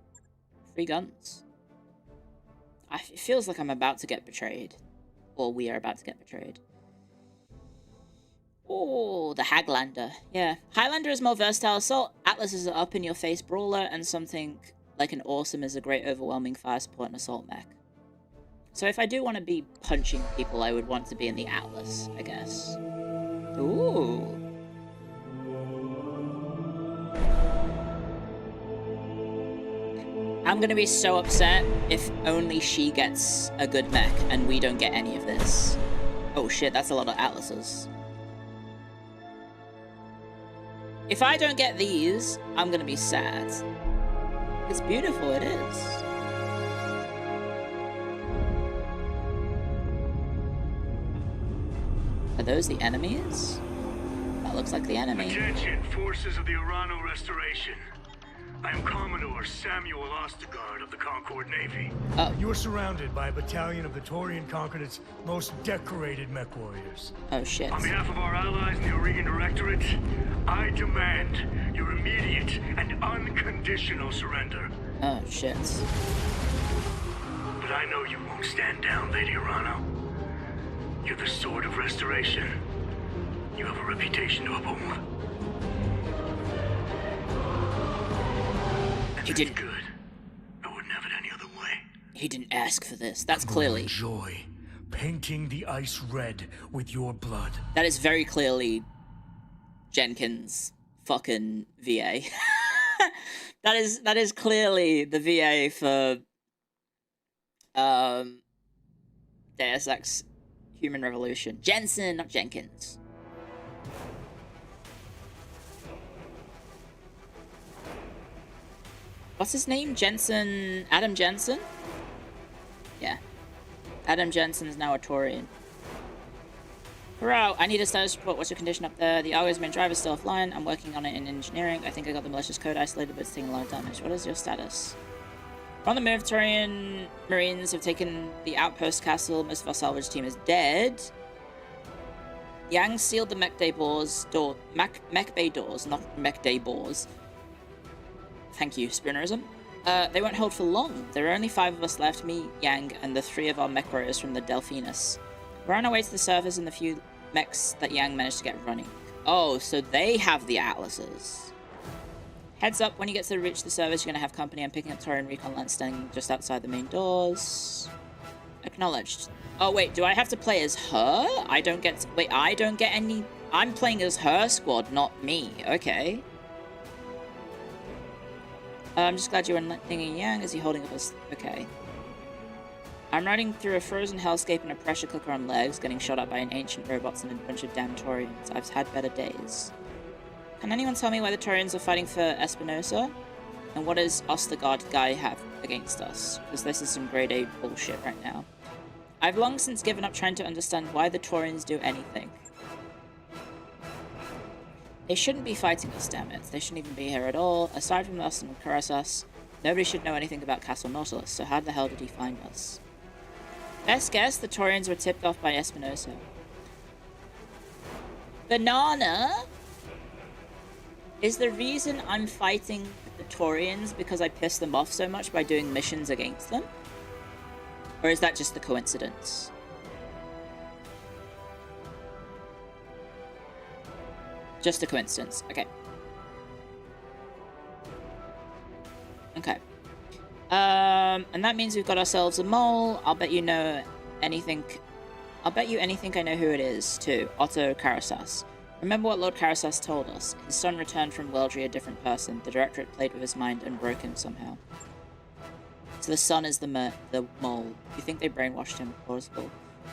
Free guns. It feels like I'm about to get betrayed. Or we are about to get betrayed. Oh, the Haglander. Yeah. Highlander is more versatile assault. Atlas is an up-in-your-face brawler. And something like an awesome is a great overwhelming fire support and assault mech. So if I do want to be punching people, I would want to be in the Atlas, I guess. Ooh. I'm gonna be so upset if only she gets a good mech and we don't get any of this. Oh shit, that's a lot of Atlases. If I don't get these, I'm gonna be sad. It's beautiful, it is. Are those the enemies? That looks like the enemy. Attention, forces of the Arano Restoration. I am Commodore Samuel Ostergaard of the Concord Navy. Oh. You are surrounded by a battalion of the Taurian Concordate's most decorated mech warriors. Oh shit. On behalf of our allies in the Aurigan Directorate, I demand your immediate and unconditional surrender. Oh shit. But I know you won't stand down, Lady Arano. You're the Sword of Restoration. You have a reputation to uphold. He didn't. Good. I wouldn't have it any other way. He didn't ask for this. That's clearly. Enjoy painting the ice red with your blood. That is very clearly Jenkins' fucking VA. that is clearly the VA for Deus Ex Human Revolution. Jensen, not Jenkins. What's his name? Jensen... Adam Jensen? Yeah. Adam Jensen's now a Taurian. Hurrah! I need a status report. What's your condition up there? The Argo's main driver's still offline. I'm working on it in engineering. I think I got the malicious code isolated, but it's taking a lot of damage. What is your status? We're on the move. Taurian Marines have taken the outpost castle. Most of our salvage team is dead. Yang sealed the mech bay doors, not mech bay doors. Thank you, Spoonerism. They won't hold for long. There are only 5 of us left, me, Yang, and the 3 of our mech warriors from the Delphinus. We're on our way to the surface and the few mechs that Yang managed to get running. Oh, so they have the Atlases. Heads up, when you get to reach the surface, you're going to have company. I'm picking up Taurian Recon Lance standing just outside the main doors. Acknowledged. Oh, wait, do I have to play as her? I don't get any... I'm playing as her squad, not me. Okay. I'm just glad you were thinking Yang. Is he holding up his... Okay. I'm riding through a frozen hellscape in a pressure cooker on legs, getting shot at by an ancient robots and a bunch of damn Taurians. I've had better days. Can anyone tell me why the Taurians are fighting for Espinosa? And what does Ostergaard guy have against us? Because this is some grade A bullshit right now. I've long since given up trying to understand why the Taurians do anything. They shouldn't be fighting us, damn it. They shouldn't even be here at all. Aside from us and Carasas, nobody should know anything about Castle Nautilus, so how the hell did he find us? Best guess, the Taurians were tipped off by Espinosa. Banana? Is the reason I'm fighting the Taurians because I pissed them off so much by doing missions against them? Or is that just a coincidence? Just a coincidence. Okay. Okay. And that means we've got ourselves a mole. I'll bet you know anything. I'll bet you anything I know who it is, too. Otto Carasas. Remember what Lord Carasas told us. His son returned from Weldry a different person. The Directorate played with his mind and broke him somehow. So the son is the mole. You think they brainwashed him? Plausible.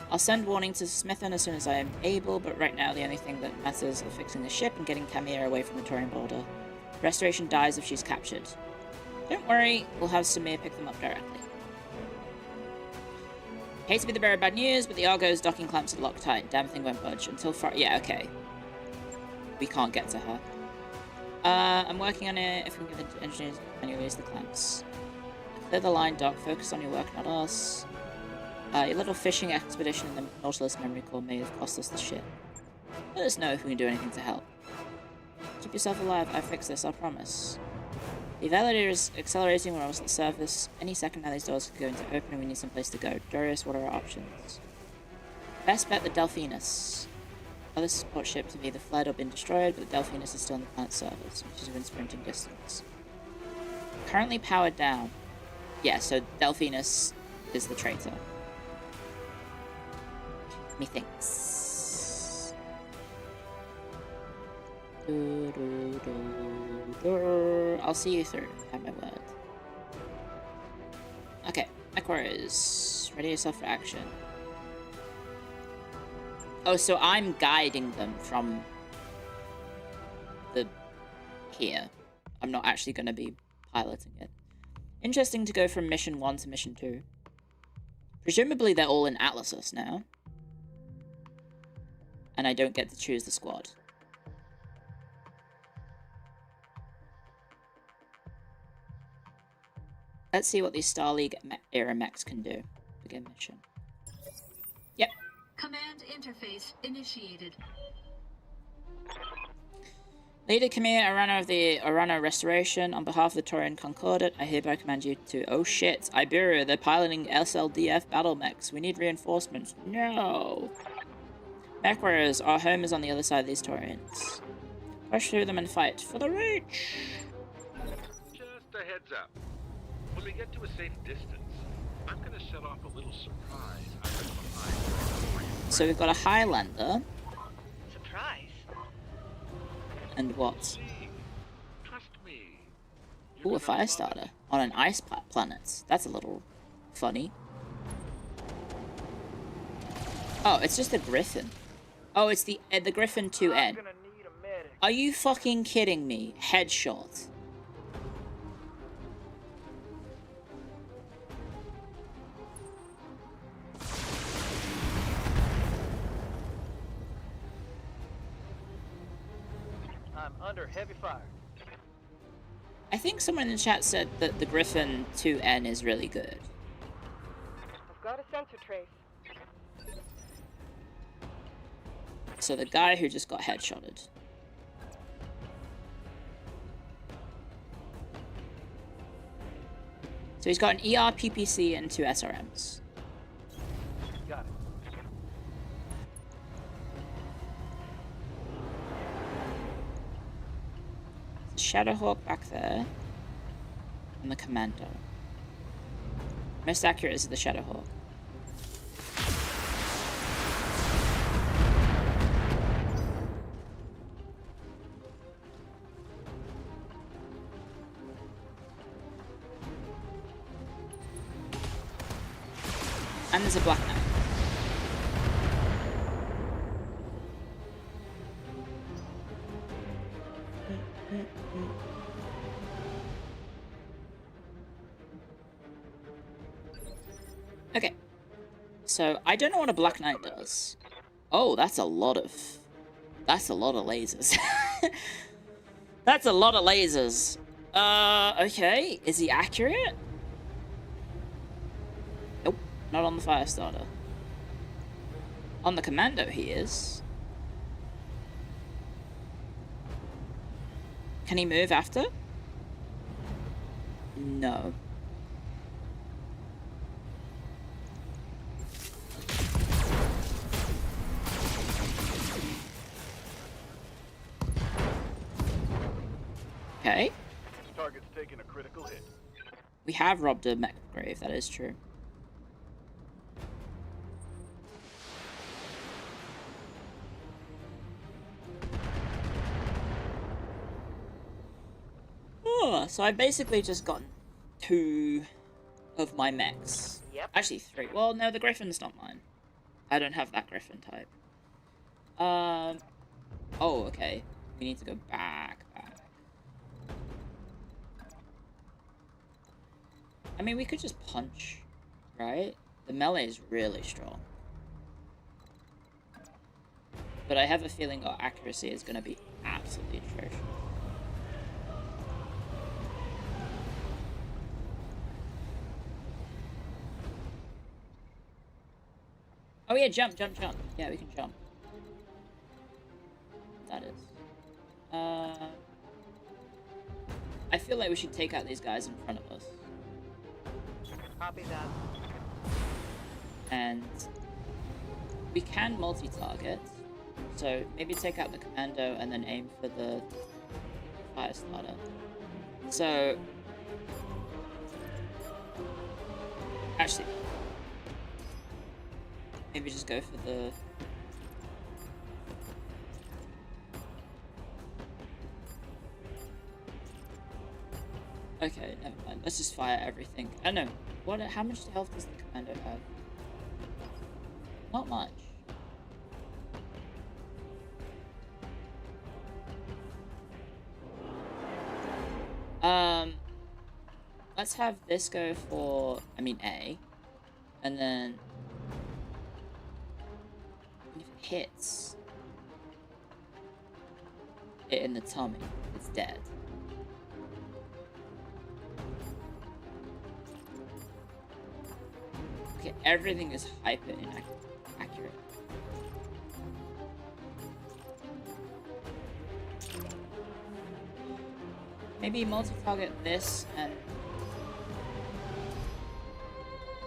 I'll send warning to Smithen as soon as I am able, but right now the only thing that matters is fixing the ship and getting Camilla away from the Taurian border. Restoration dies if she's captured. Don't worry, we'll have Samir pick them up directly. Hate to be the bearer of bad news, but the Argo's docking clamps are locked tight. Damn thing won't budge until yeah, okay. We can't get to her. I'm working on it. If we can give the engineers manually use the clamps. Clear the line, Doc. Focus on your work, not us. Your little fishing expedition in the Nautilus memory core may have cost us the ship. Let us know if we can do anything to help. Keep yourself alive. I fix this, I promise. The validator is accelerating. We're almost at the surface. Any second now these doors could go into open and we need some place to go. Darius, what are our options? Best bet the Delphinus. Other support ships have either fled or been destroyed, but the Delphinus is still on the planet's surface, which is within sprinting distance. Currently powered down. Yeah, so Delphinus is the traitor. Methinks. I'll see you through, have my word. Okay, Aquarius. Ready yourself for action. Oh, so I'm guiding them from the here. I'm not actually going to be piloting it. Interesting to go from mission 1 to mission 2. Presumably they're all in Atlasus now. And I don't get to choose the squad. Let's see what these Star League era mechs can do. Begin mission. Yep. Command interface initiated. Leader Camille Arana of the Arana Restoration, on behalf of the Taurian Concordat, I hereby command you to... Oh shit, Iberia, they're piloting SLDF battle mechs. We need reinforcements. No! Mech warriors, our home is on the other side of these Taurians. Push through them and fight for the reach! Just a heads up. When we get to a safe distance, I'm gonna set off a little surprise out of behind. So we've got a Highlander. Surprise. And what? Trust me. Ooh, a fire starter on an ice planet. That's a little funny. Oh, it's just a Griffin. Oh, it's the Griffin 2N. Are you fucking kidding me? Headshot. I'm under heavy fire. I think someone in the chat said that the Griffin 2N is really good. I've got a sensor trace. So the guy who just got headshotted. So he's got an ER, PPC, and 2 SRMs. Got it. Shadowhawk back there. And the Commando. Most accurate is the Shadowhawk. And there's a Black Knight. So I don't know what a Black Knight does. Oh, that's a lot of lasers. That's a lot of lasers. Okay. Is he accurate? Nope, not on the Firestarter. On the Commando, he is. Can he move after? No. Okay. Target's taking a critical hit. We have robbed a mech grave, that is true. Oh, so I've basically just gotten 2 of my mechs. Yep. Actually 3. Well, no, the Griffin's not mine. I don't have that Griffin type. Oh, okay. We need to go back. I mean, we could just punch, right? The melee is really strong. But I have a feeling our accuracy is going to be absolutely atrocious. Oh yeah, jump. Yeah, we can jump. That is. I feel like we should take out these guys in front of us. Copy that. And we can multi-target. So maybe take out the Commando and then aim for the Firestarter. So actually, maybe just go for the... Okay, never mind. Let's just fire everything. I don't know. How much health does the Commando have? Not much. Let's have this go for, A. And then... if it hits it in the tummy, it's dead. Okay, everything is hyper inaccurate. Maybe multi-target this, and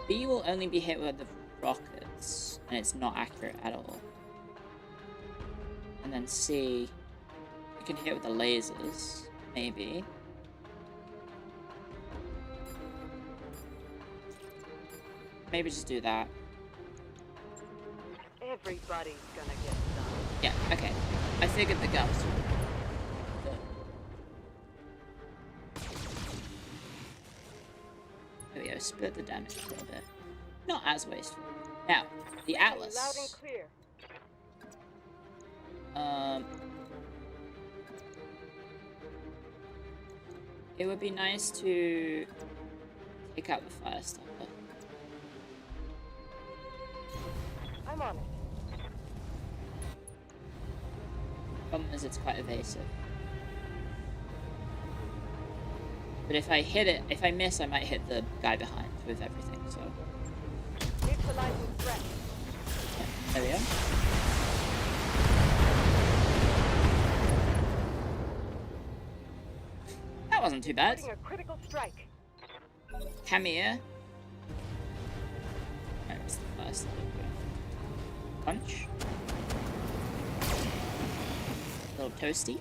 B will only be hit with the rockets, and it's not accurate at all. And then C, we can hit with the lasers, maybe. Maybe just do that. Everybody's gonna get done. Yeah, okay. I figured the guns would. There we go, split the damage a little bit. Not as wasteful. Now, the Atlas. Loud and clear. It would be nice to take out the Firestarter. I'm on it. Problem is, it's quite evasive. But if I hit it, if I miss, I might hit the guy behind with everything, so... Neutralizing threat. Yeah, there we go. That wasn't too bad. A critical strike. Come here. Alright, what's the first one? Punch. A little toasty.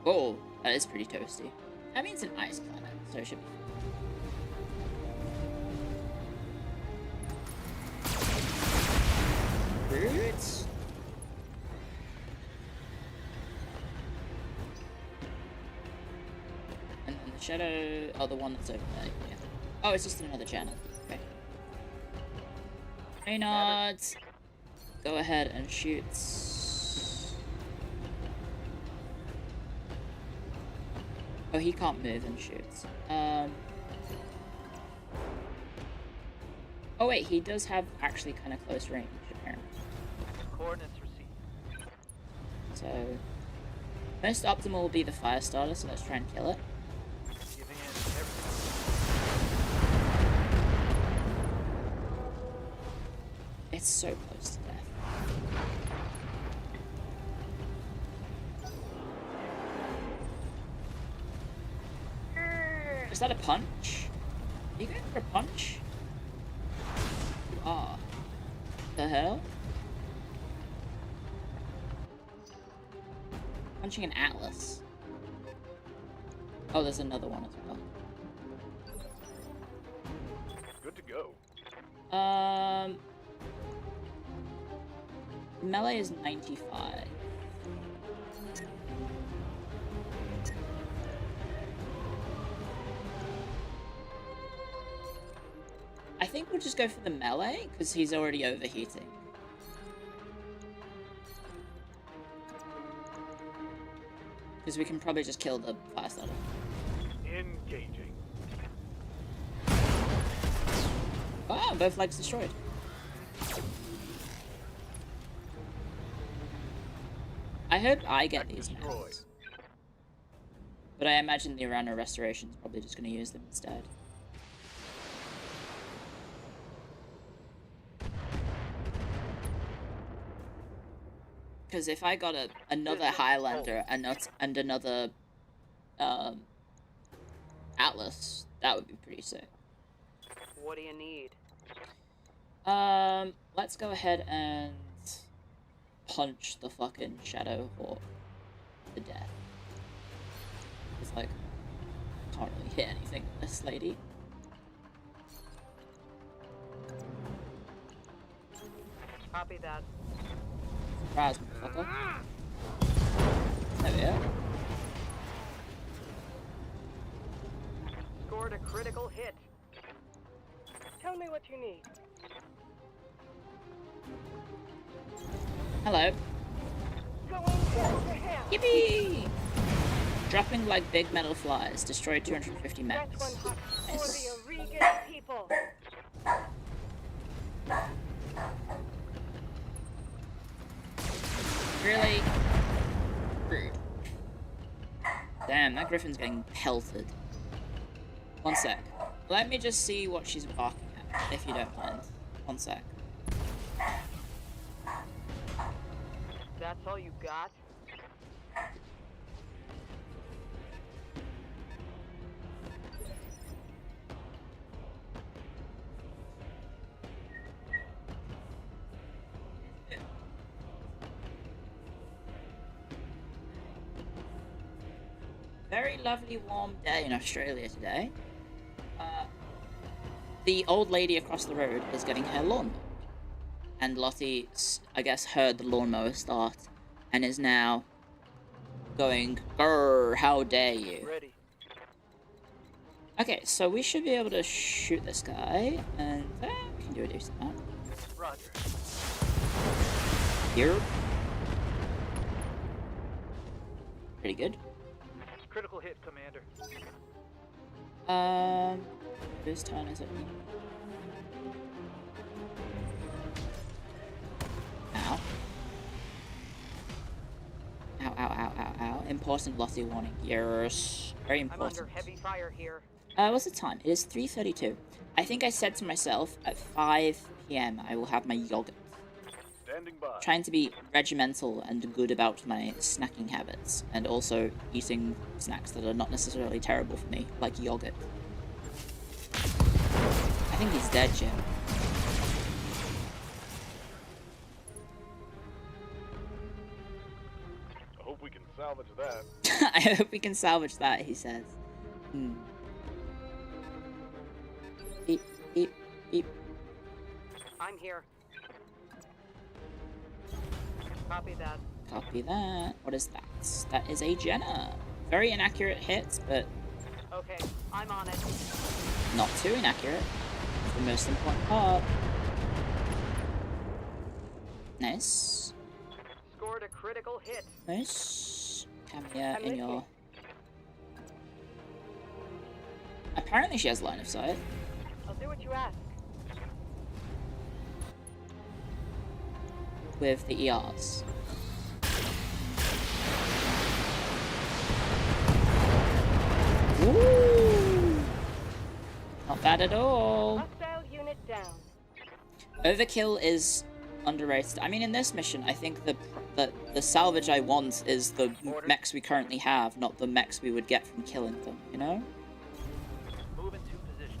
Whoa, that is pretty toasty. That means an ice planet, so it should be fun. Roots. And then the shadow, oh, the one that's over there, yeah. Oh, it's just another channel. Okay. Reynolds, go ahead and shoot. Oh, he can't move and shoot. Oh wait, he does have actually kind of close range, apparently. Coordinates received. So, most optimal will be the fire starter, so let's try and kill it. Giving in every It's so close to death. Is that a punch? Are you going for a punch? You are. The hell? Punching an Atlas. Oh, there's another one as well. Good to go. Melee is 95. I think we'll just go for the melee, because he's already overheating. Because we can probably just kill the fire starter. Engaging. Oh, both legs destroyed. I hope I get these medals. But I imagine the Urano Restoration is probably just going to use them instead. Because if I got another Highlander and another Atlas, that would be pretty sick. What do you need? Let's go ahead and punch the fucking Shadow Hawk to death. It's like, can't really hit anything with this lady. Copy that. Surprise, motherfucker. There we go. Scored a critical hit. Tell me what you need. Hello. Going hand to hand. Yippee! Dropping like big metal flies. Destroyed 250 That's mechs. one hot for Nice. the Regan people. Really? Rude. Damn, that griffin's getting pelted. One sec. Let me just see what she's barking at, if you don't mind. One sec. That's all you got? Very lovely warm day in Australia today. The old lady across the road is getting her lawn mowed. And Lottie, I guess, heard the lawnmower start and is now going, "Grr, how dare you." Ready. Okay, so we should be able to shoot this guy, and we can do a decent amount. Roger. Here. Pretty good. Critical hit, Commander. Whose turn is it? Ow. Ow, ow, ow, ow, ow. Important Lottie warning. Yes. Very I'm important. under heavy fire here. What's the time? It is 3:32. I think I said to myself, at 5 p.m. I will have my yogurt. Standing by. Trying to be regimental and good about my snacking habits, and also eating snacks that are not necessarily terrible for me, like yogurt. I think he's dead, Jim. I hope we can salvage that. I hope we can salvage that, he says. Beep, beep, beep. I'm here. Copy that. Copy that. What is that? That is a Jenna. Very inaccurate hit, but Okay, I'm on it. not too inaccurate. It's the most important part. Nice. Scored a critical hit. Nice. Camia I'm in your... listening. Apparently she has line of sight. I'll do what you ask. with the ERs. Ooh! Not bad at all. Hostile unit down. Overkill is underrated. I mean, in this mission, I think the salvage I want is the mechs we currently have, not the mechs we would get from killing them, you know? Move into position.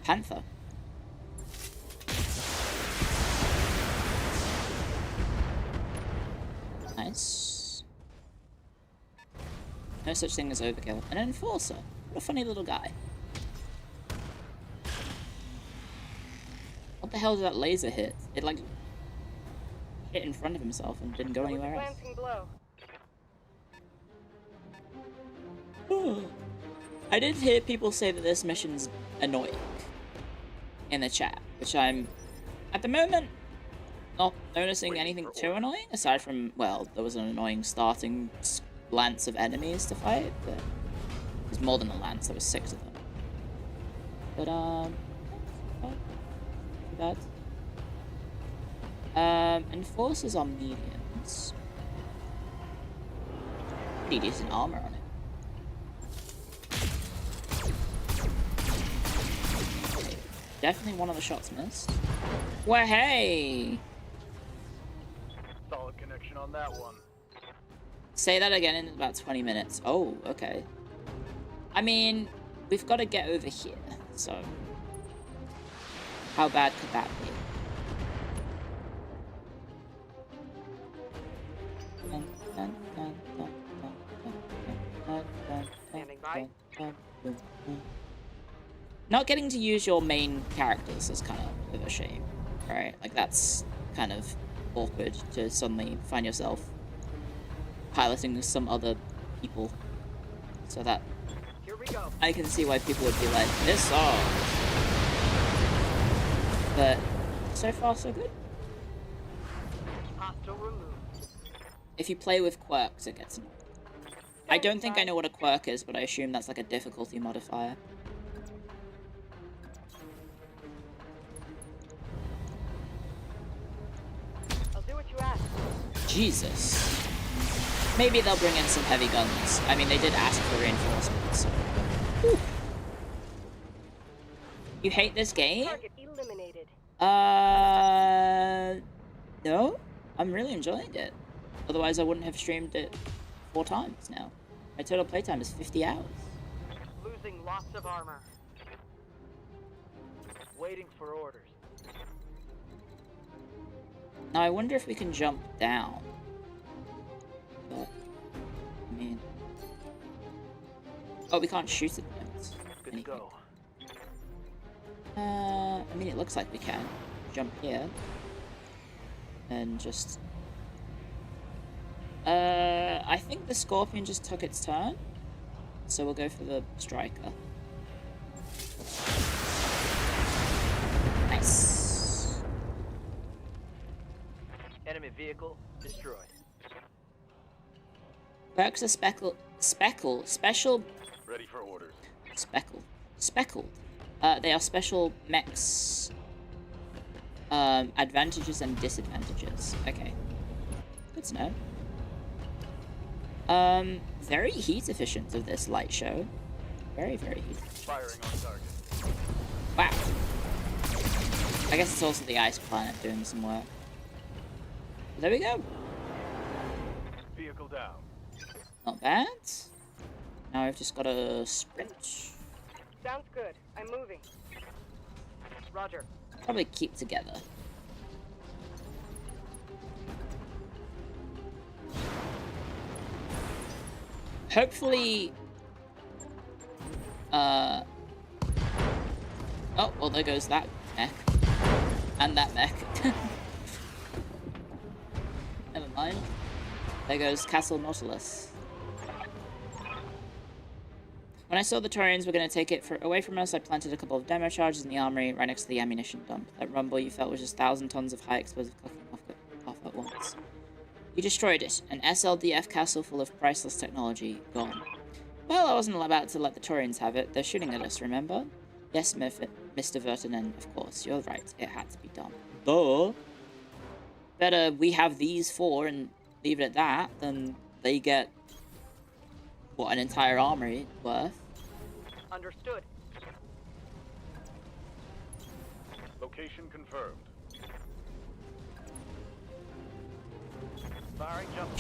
Panther. Nice. No such thing as overkill. An enforcer. What a funny little guy. What the hell did that laser hit? It like hit in front of himself and didn't go anywhere else. I did hear people say that this mission's annoying in the chat, which I'm, at the moment, not noticing anything too annoying, aside from, well, there was an annoying starting lance of enemies to fight, but it was more than a lance, there was 6 of them. But, too bad. Enforcers are mediums. Pretty decent armor on it. Okay. Definitely one of the shots missed. Well, hey! Solid connection on that one. Say that again in about 20 minutes. Oh, okay. I mean, we've got to get over here, so... how bad could that be? Standing by. Not getting to use your main characters is kind of a shame, right? Like, that's kind of awkward to suddenly find yourself piloting some other people. So that... Here we go. I can see why people would be like, this sucks. But so far, so good. Hostile removed. If you play with quirks, it gets annoying. I don't think I know what a quirk is, but I assume that's like a difficulty modifier. I'll do what you ask. Jesus. Maybe they'll bring in some heavy guns. I mean, they did ask for reinforcements, so... Whew. You hate this game? Target eliminated. No. I'm really enjoying it. Otherwise, I wouldn't have streamed it 4 times now. My total playtime is 50 hours. Losing lots of armor. Waiting for orders. Now, I wonder if we can jump down. But, I mean... oh, we can't shoot at the moment. Good to go. I mean, it looks like we can. Jump here. And just... I think the Scorpion just took its turn. So we'll go for the Striker. Nice. Enemy vehicle destroyed. Perks are special... Ready for orders. Speckled. They are special mechs. Advantages and disadvantages. Okay. Good to know. Very heat efficient of this light show. Very, very heat efficient. Firing on target. Wow. I guess it's also the ice planet doing some work. But there we go. Vehicle down. Not bad. Now I've just got to sprint. Sounds good. I'm moving. Roger. Probably keep together. Hopefully... oh, well, there goes that mech. And that mech. Never mind. There goes Castle Nautilus. When I saw the Taurians were going to take it away from us, I planted a couple of demo charges in the armory right next to the ammunition dump. That rumble you felt was just 1,000 tons of high explosive cooking off at once. You destroyed it. An SLDF castle full of priceless technology. Gone. Well, I wasn't about to let the Taurians have it. They're shooting at us, remember? Yes, Mr. Vertinen, of course. You're right. It had to be done. duh. Better we have these 4 and leave it at that than they get, what, an entire armory worth. Understood. Location confirmed. Firing jump.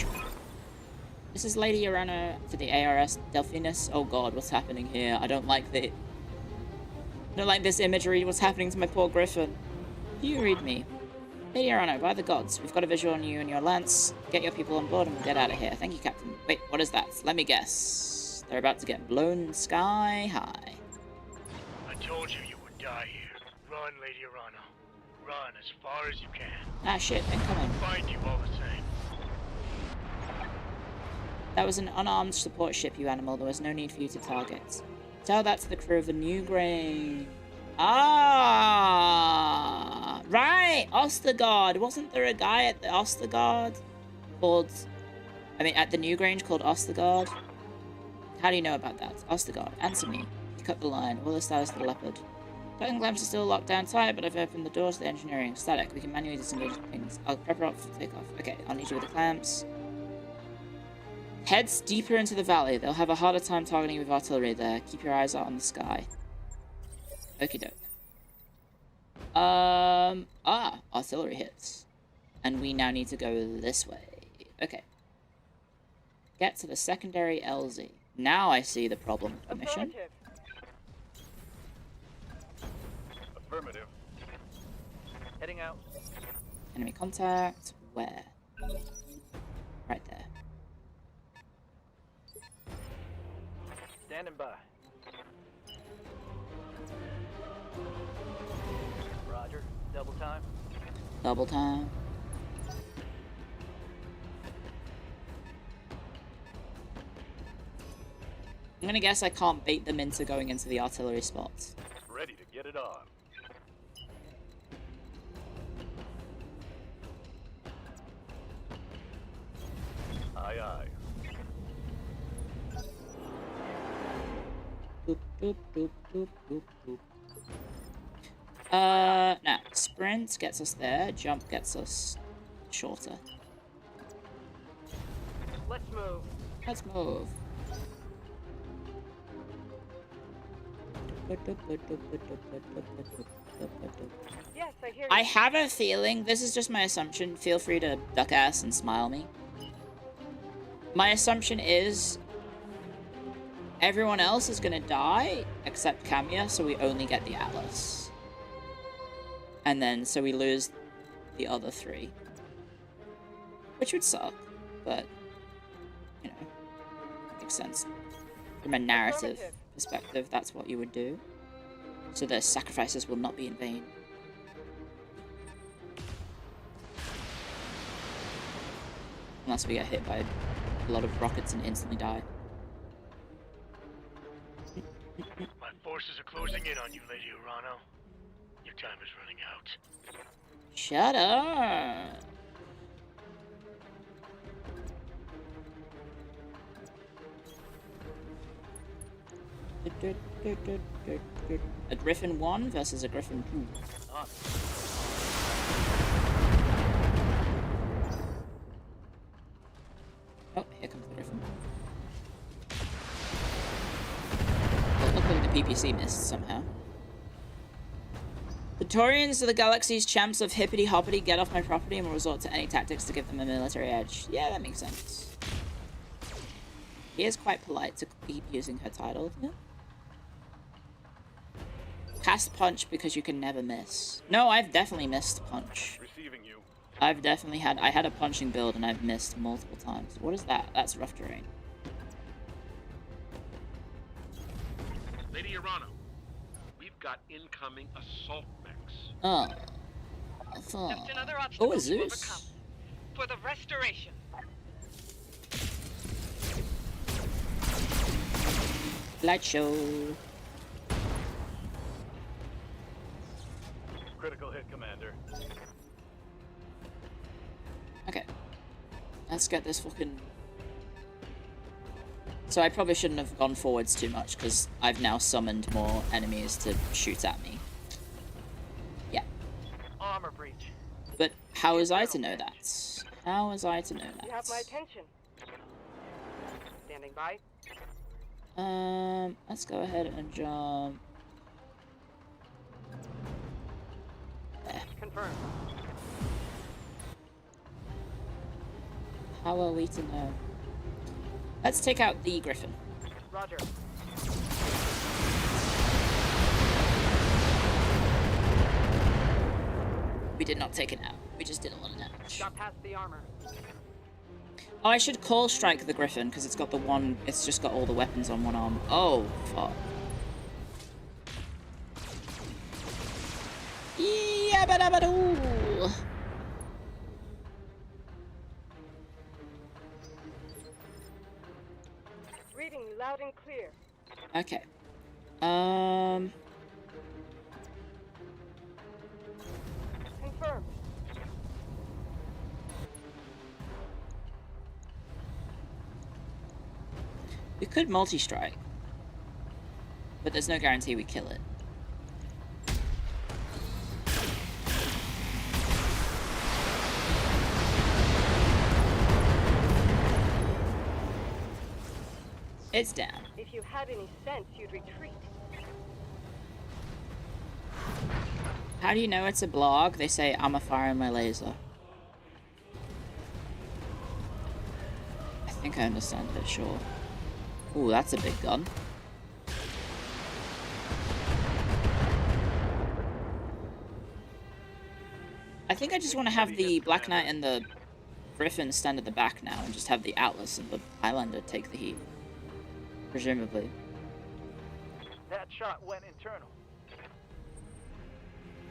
This is Lady Arana to the ARS Delphinus. Oh god, what's happening here? I don't like the... I don't like this imagery. What's happening to my poor griffin? Do you read me? Lady Arana, by the gods, we've got a visual on you and your lance. Get your people on board and we'll get out of here. Thank you, Captain. Wait, what is that? Let me guess. They're about to get blown sky high. I told you you would die here. Run, Lady Arana. Run as far as you can. Ah, shit, incoming. Find you all the same. That was an unarmed support ship, you animal. There was no need for you to target. Tell that to the crew of the New Grain. Ah, right, Ostergaard. Wasn't there a guy at the Ostergaard called, at the Newgrange called Ostergaard? How do you know about that? Ostergaard, answer me. You cut the line. Will the status of the Leopard? Curtain clamps are still locked down tight, but I've opened the door to the engineering. Static. We can manually disengage the things. I'll prep her up for takeoff. Okay, I'll need you with the clamps. Heads deeper into the valley. They'll have a harder time targeting you with artillery there. Keep your eyes out on the sky. Okie doke. Artillery hits. And we now need to go this way. Okay. Get to the secondary LZ. Now I see the problem of the mission. Affirmative. Heading out. Enemy contact. Where? Right there. Standing by. Roger. Double time. Double time. I'm gonna guess I can't bait them into going into the artillery spots. Ready to get it on. Aye, aye. Boop, boop, boop, boop, boop, boop. Now, sprint gets us there, jump gets us shorter. Let's move. Let's move. Yes, I hear you. I have a feeling, this is just my assumption, feel free to duck ass and smile me. My assumption is everyone else is gonna die except Camia, so we only get the Atlas. And then, so we lose the other 3. Which would suck, but, you know, makes sense. From a narrative perspective, that's what you would do. So the sacrifices will not be in vain. Unless we get hit by a lot of rockets and instantly die. My forces are closing in on you, Lady Urano. Your time is running out. Shut up! A Griffin 1 versus a Griffin 2. Oh, here comes the Griffin. Well, look like the PPC missed somehow. The Taurians are the galaxy's champs of hippity-hoppity, get off my property, and will resort to any tactics to give them a military edge. Yeah, that makes sense. He is quite polite to keep using her title. Yeah. Cast punch because you can never miss. No, I've definitely missed punch. Receiving you. I've definitely had... I had a punching build and I've missed multiple times. What is that? That's rough terrain. Lady Urano, we've got incoming assault mechs. Oh. Just another obstacle Oh, a to Zeus. overcome. For the restoration. Light show. Critical hit, Commander. Okay. Let's get this fucking... So I probably shouldn't have gone forwards too much, because I've now summoned more enemies to shoot at me. Yeah. Armor breach. How was I to know that? How was I to know You have my that? attention. Standing by. Let's go ahead and jump. There. Confirmed. How are we to know? Let's take out the Griffin. Roger. We did not take it out. We just did a lot of damage. Got past the armor. Oh, I should call strike the Griffin because it's got the one. It's just got all the weapons on one arm. Oh, fuck. Yabba-dabba-doo. Reading you loud and clear. Okay. Confirmed. We could multi-strike, but there's no guarantee we kill it. It's down. If you had any sense, you'd retreat. How do you know it's a blog? They say, I'm a firing my laser. I think I understand it, sure. Ooh, that's a big gun. I think I just want to have the Black Knight and the Griffin stand at the back now and just have the Atlas and the Highlander take the heat. Presumably. That shot went internal.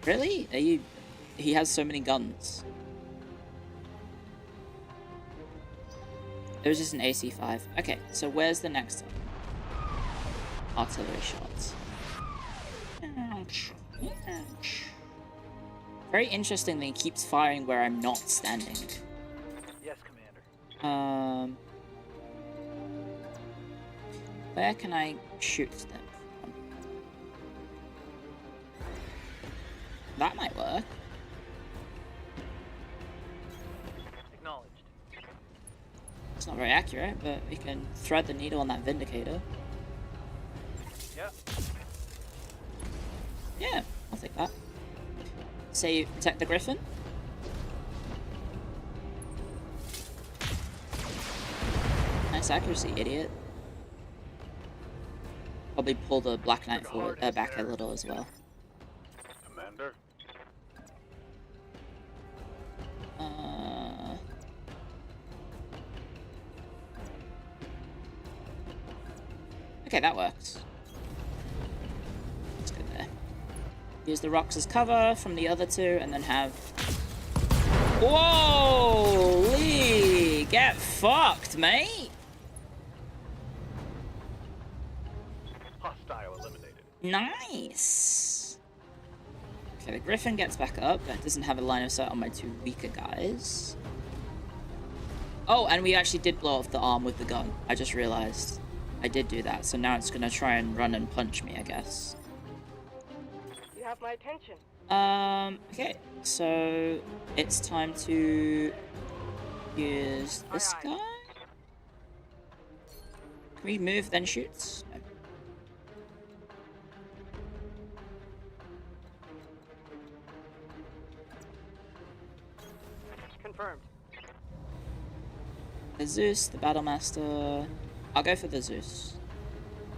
Really? Are you... He has so many guns. It was just an AC-5. Okay, so where's the next one? Artillery shots. Very interestingly, he keeps firing where I'm not standing. Yes, Commander. Where can I shoot them from? That might work. Acknowledged. It's not very accurate, but we can thread the needle on that Vindicator. Yep. Yeah, I'll take that. Say you protect the Griffin. Nice accuracy, idiot. Probably pull the Black Knight forward, back a little as well. Commander? Okay, that works. Let's go there. Use the rocks as cover from the other two, and then have... Whoa! Lee! Get fucked, mate! Hostile eliminated. Nice! Okay, the Griffin gets back up. That doesn't have a line of sight on my two weaker guys. Oh, and we actually did blow off the arm with the gun. I just realized. I did do that, so now it's gonna try and run and punch me, I guess. You have my attention. Okay, so it's time to use this Aye, aye. guy. Can we move then shoot? No. Confirmed. The Zeus, the Battlemaster. I'll go for the Zeus,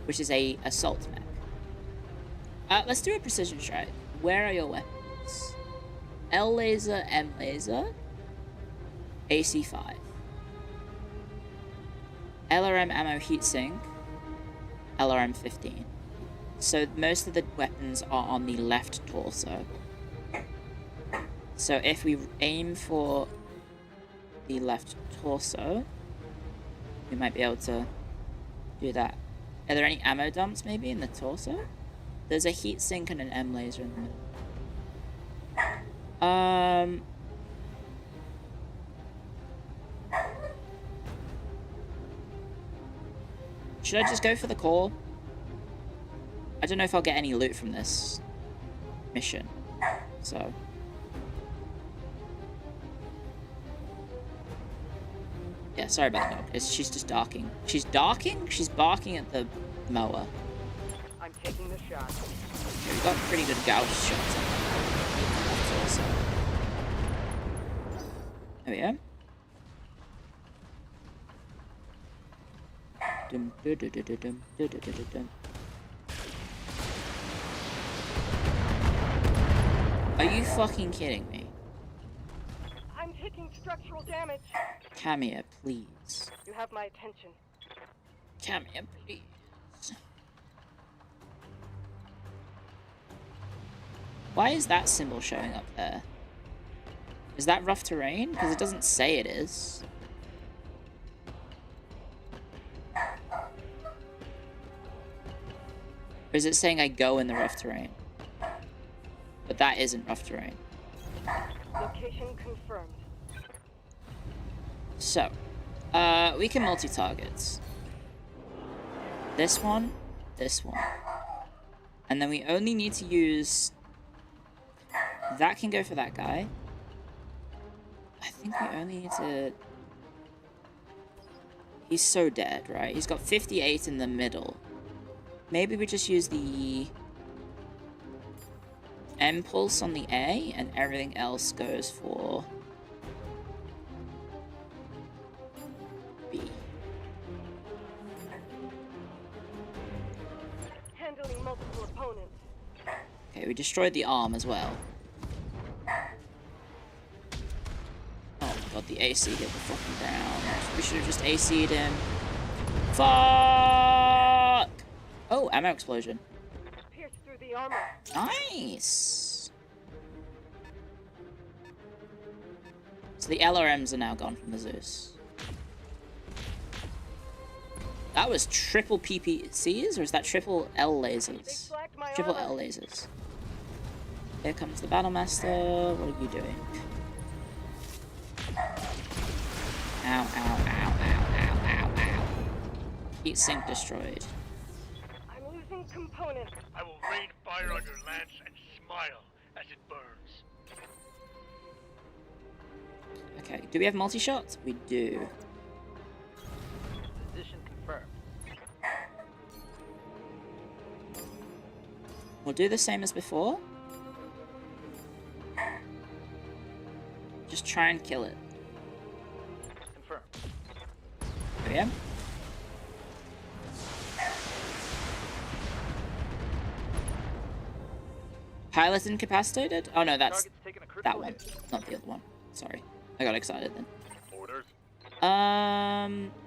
which is a assault mech. Let's do a precision strike. Where are your weapons? L laser, M laser, AC-5. LRM ammo heatsink, LRM 15. So most of the weapons are on the left torso. So if we aim for the left torso, we might be able to do that. Are there any ammo dumps maybe in the torso? There's a heatsink and an M laser in the middle. Should I just go for the core? I don't know if I'll get any loot from this mission, so Yeah, sorry about the dog. She's just barking. She's barking? She's barking at the mower. I'm taking the shot. Okay, we got pretty good gouge shots on that. That's awesome. There we go. Dum, dum, dum, dum, dum, dum, dum, dum, dum. Are you fucking kidding me? I'm taking structural damage. Come here, please. You have my attention. Come here, please. Why is that symbol showing up there? Is that rough terrain? Because it doesn't say it is. Or is it saying I go in the rough terrain? But that isn't rough terrain. Location confirmed. So, we can multi-target. This one. And then we only need to use... That can go for that guy. I think we only need to... He's so dead, right? He's got 58 in the middle. Maybe we just use the impulse on the A, and everything else goes for B. Handling multiple opponents. Okay, we destroyed the arm as well. Oh my god, the AC hit the fucking ground. We should have just AC'd him. Fuck! Oh, ammo explosion. Pierced through the armor. Nice! So the LRMs are now gone from the Zeus. That was triple PPCs, or is that triple L lasers? Triple L lasers. Here comes the Battlemaster. What are you doing? Ow, ow, ow, ow, ow, ow, ow. Heat sink destroyed. I'm losing components. I will rain fire on your lance and smile as it burns. Okay, do we have multi-shots? We do. Position confirmed. We'll do the same as before. Just try and kill it. Confirmed. There we go. Pilot incapacitated? Oh no, that's that one, not the other one. Sorry, I got excited then. Orders.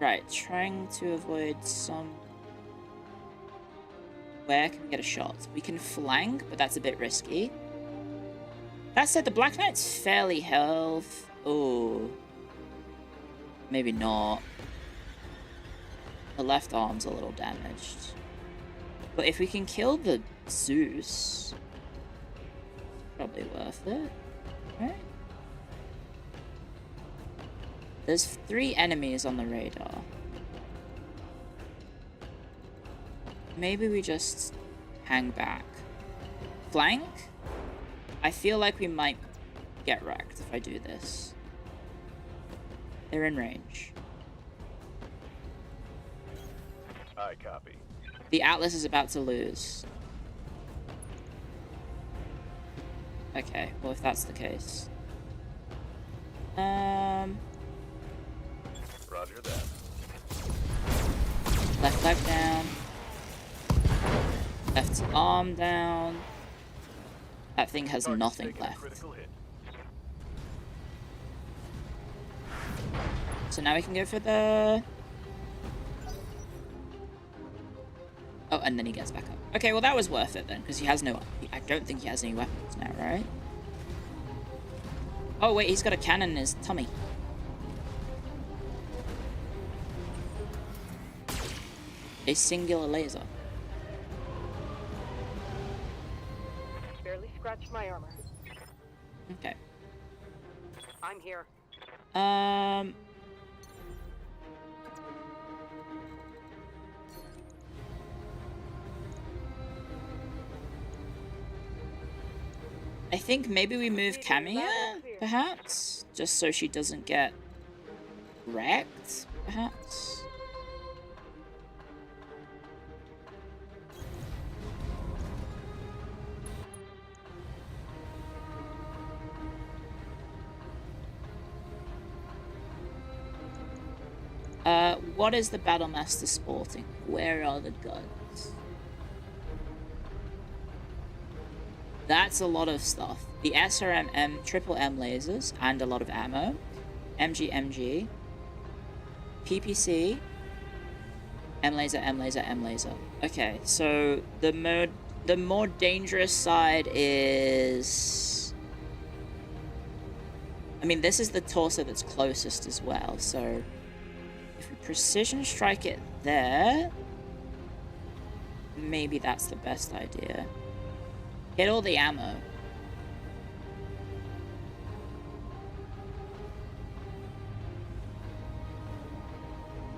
Right, trying to avoid some... Where can we get a shot? We can flank, but that's a bit risky. That said, the Black Knight's fairly health. Oh. Maybe not. The left arm's a little damaged. But if we can kill the Zeus... Probably worth it, right? There's 3 enemies on the radar. Maybe we just hang back. Flank? I feel like we might get wrecked if I do this. They're in range. I copy. The Atlas is about to lose. Okay, well if that's the case. Roger that. Left leg down. Left arm down. That thing has nothing left. So now we can go for the... Oh, and then he gets back up. Okay, well that was worth it then, because he has no... I don't think he has any weapons now, right? Oh wait, he's got a cannon in his tummy. A singular laser. Barely scratched my armor. Okay. I'm here. I think maybe we move Camilla, perhaps? Just so she doesn't get wrecked? perhaps? What is the Battlemaster sporting? Where are the guns? That's a lot of stuff. The SRM triple M lasers and a lot of ammo. MG, PPC, M laser, M laser, M laser. Okay, so the more dangerous side is... I mean, this is the torso that's closest as well, so... If we precision strike it there... Maybe that's the best idea. Hit all the ammo.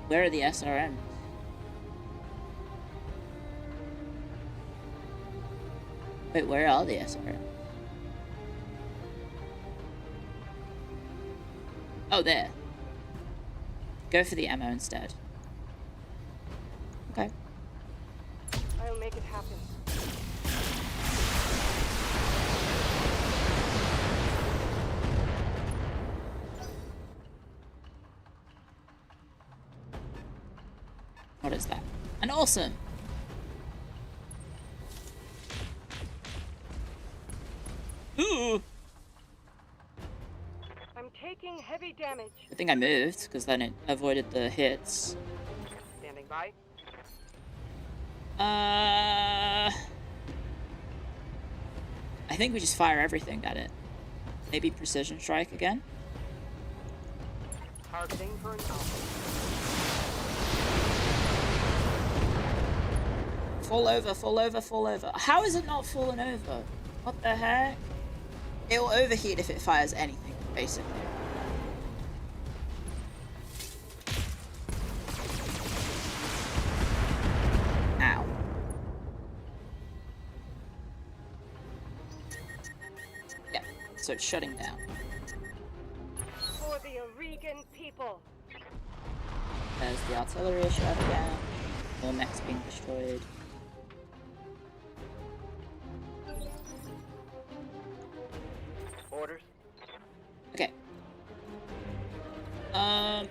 Where are the SRMs? Wait, where are the SRMs? Oh, there. Go for the ammo instead. Okay. I'll make it happen. What is that? An awesome! Ooh! I'm taking heavy damage. I think I moved, because then it avoided the hits. Standing by. I think we just fire everything at it. Maybe precision strike again? Targeting for an alpha. Fall over, fall over, fall over. How is it not falling over? What the heck? It'll overheat if it fires anything, basically. Ow. Yeah, so it's shutting down. For the Oregon people. There's the artillery shot again. More mechs being destroyed. Orders. Okay. A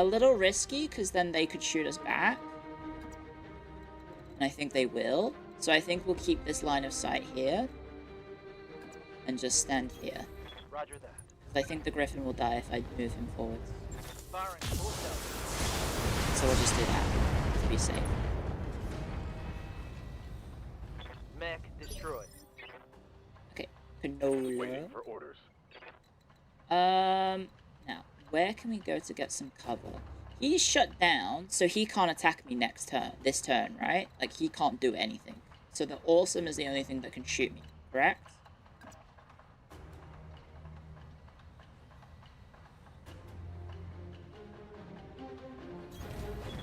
little risky, because then they could shoot us back. And I think they will. So I think we'll keep this line of sight here. And just stand here. Roger that. 'Cause I think the Griffin will die if I move him forwards. Firing full tilt. So we'll just do that, to be safe. Mech destroyed. Okay, canola. Waiting for orders. Now, where can we go to get some cover? He's shut down, so he can't attack me this turn, right? Like, he can't do anything. So the awesome is the only thing that can shoot me, correct?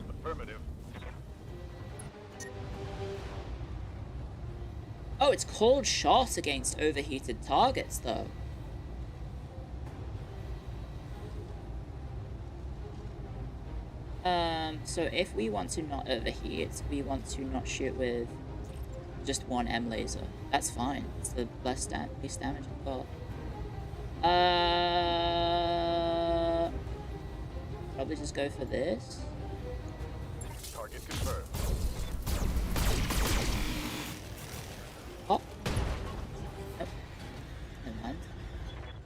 Affirmative. Oh, it's cold shot against overheated targets, though. So if we want to not overheat, we want to not shoot with just one M laser. That's fine. It's the least damage I've got. Probably just go for this. Target confirmed. Oh. Nope. Never mind.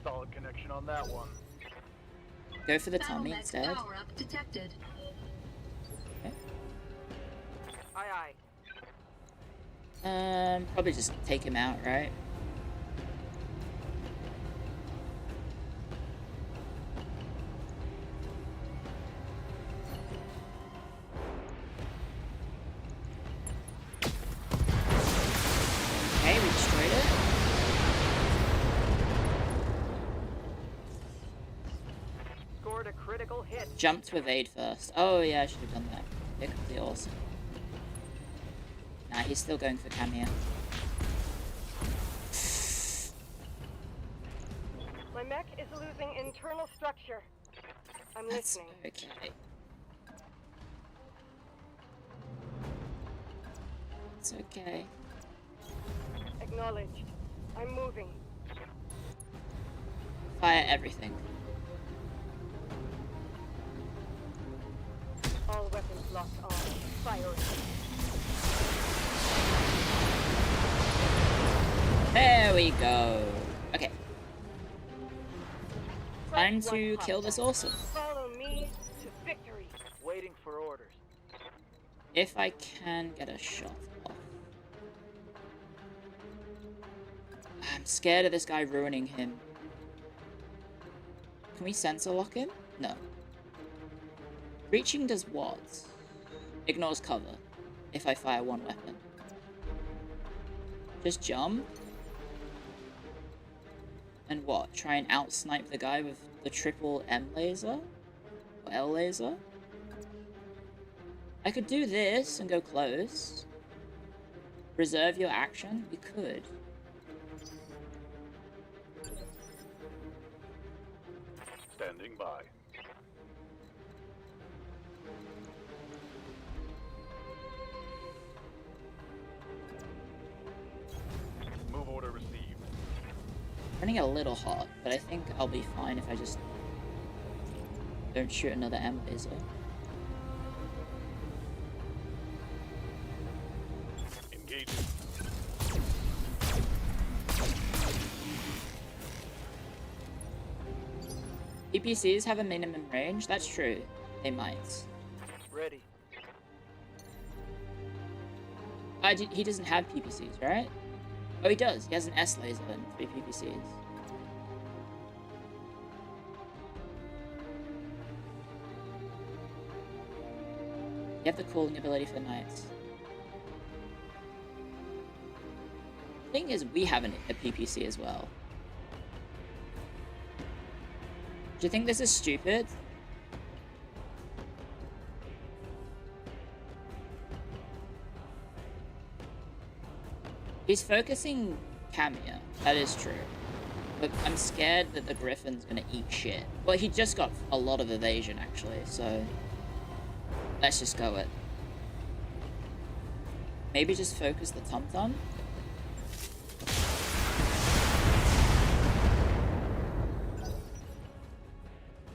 Solid connection on that one. Go for the tummy Battletech instead. power up detected. Okay. Aye, Probably just take him out, right? Okay, we destroyed it. Scored a critical hit. Jump to evade first. Oh yeah, I should have done that. Pick up the awesome. Nah, he's still going for cameo. My mech is losing internal structure. I'm That's listening. okay. It's okay. Acknowledged. I'm moving. Fire everything. All weapons locked on. Firing. There we go. Okay. Time Press to one kill this hostile. awesome. Follow me to victory. Waiting for orders. If I can get a shot off. I'm scared of this guy ruining him. Can we sensor lock him? No. Reaching does what? Ignores cover. If I fire one weapon. Just jump? And what? Try and out-snipe the guy with the triple M laser? Or L laser? I could do this and go close. Reserve your action? We could. Standing by. Move order received. Running a little hot, but I think I'll be fine if I just don't shoot another M laser. Engaging. PPCs have a minimum range? That's true. They might. Ready. He doesn't have PPCs, right? Oh, he does. He has an S laser and 3 PPCs. You have the cooling ability for knights. Thing is, we have a PPC as well. Do you think this is stupid? He's focusing Cameo. That is true. But I'm scared that the Griffin's gonna eat shit. Well, he just got a lot of evasion, actually, so... Let's just go it. Maybe just focus the Tum-Tum?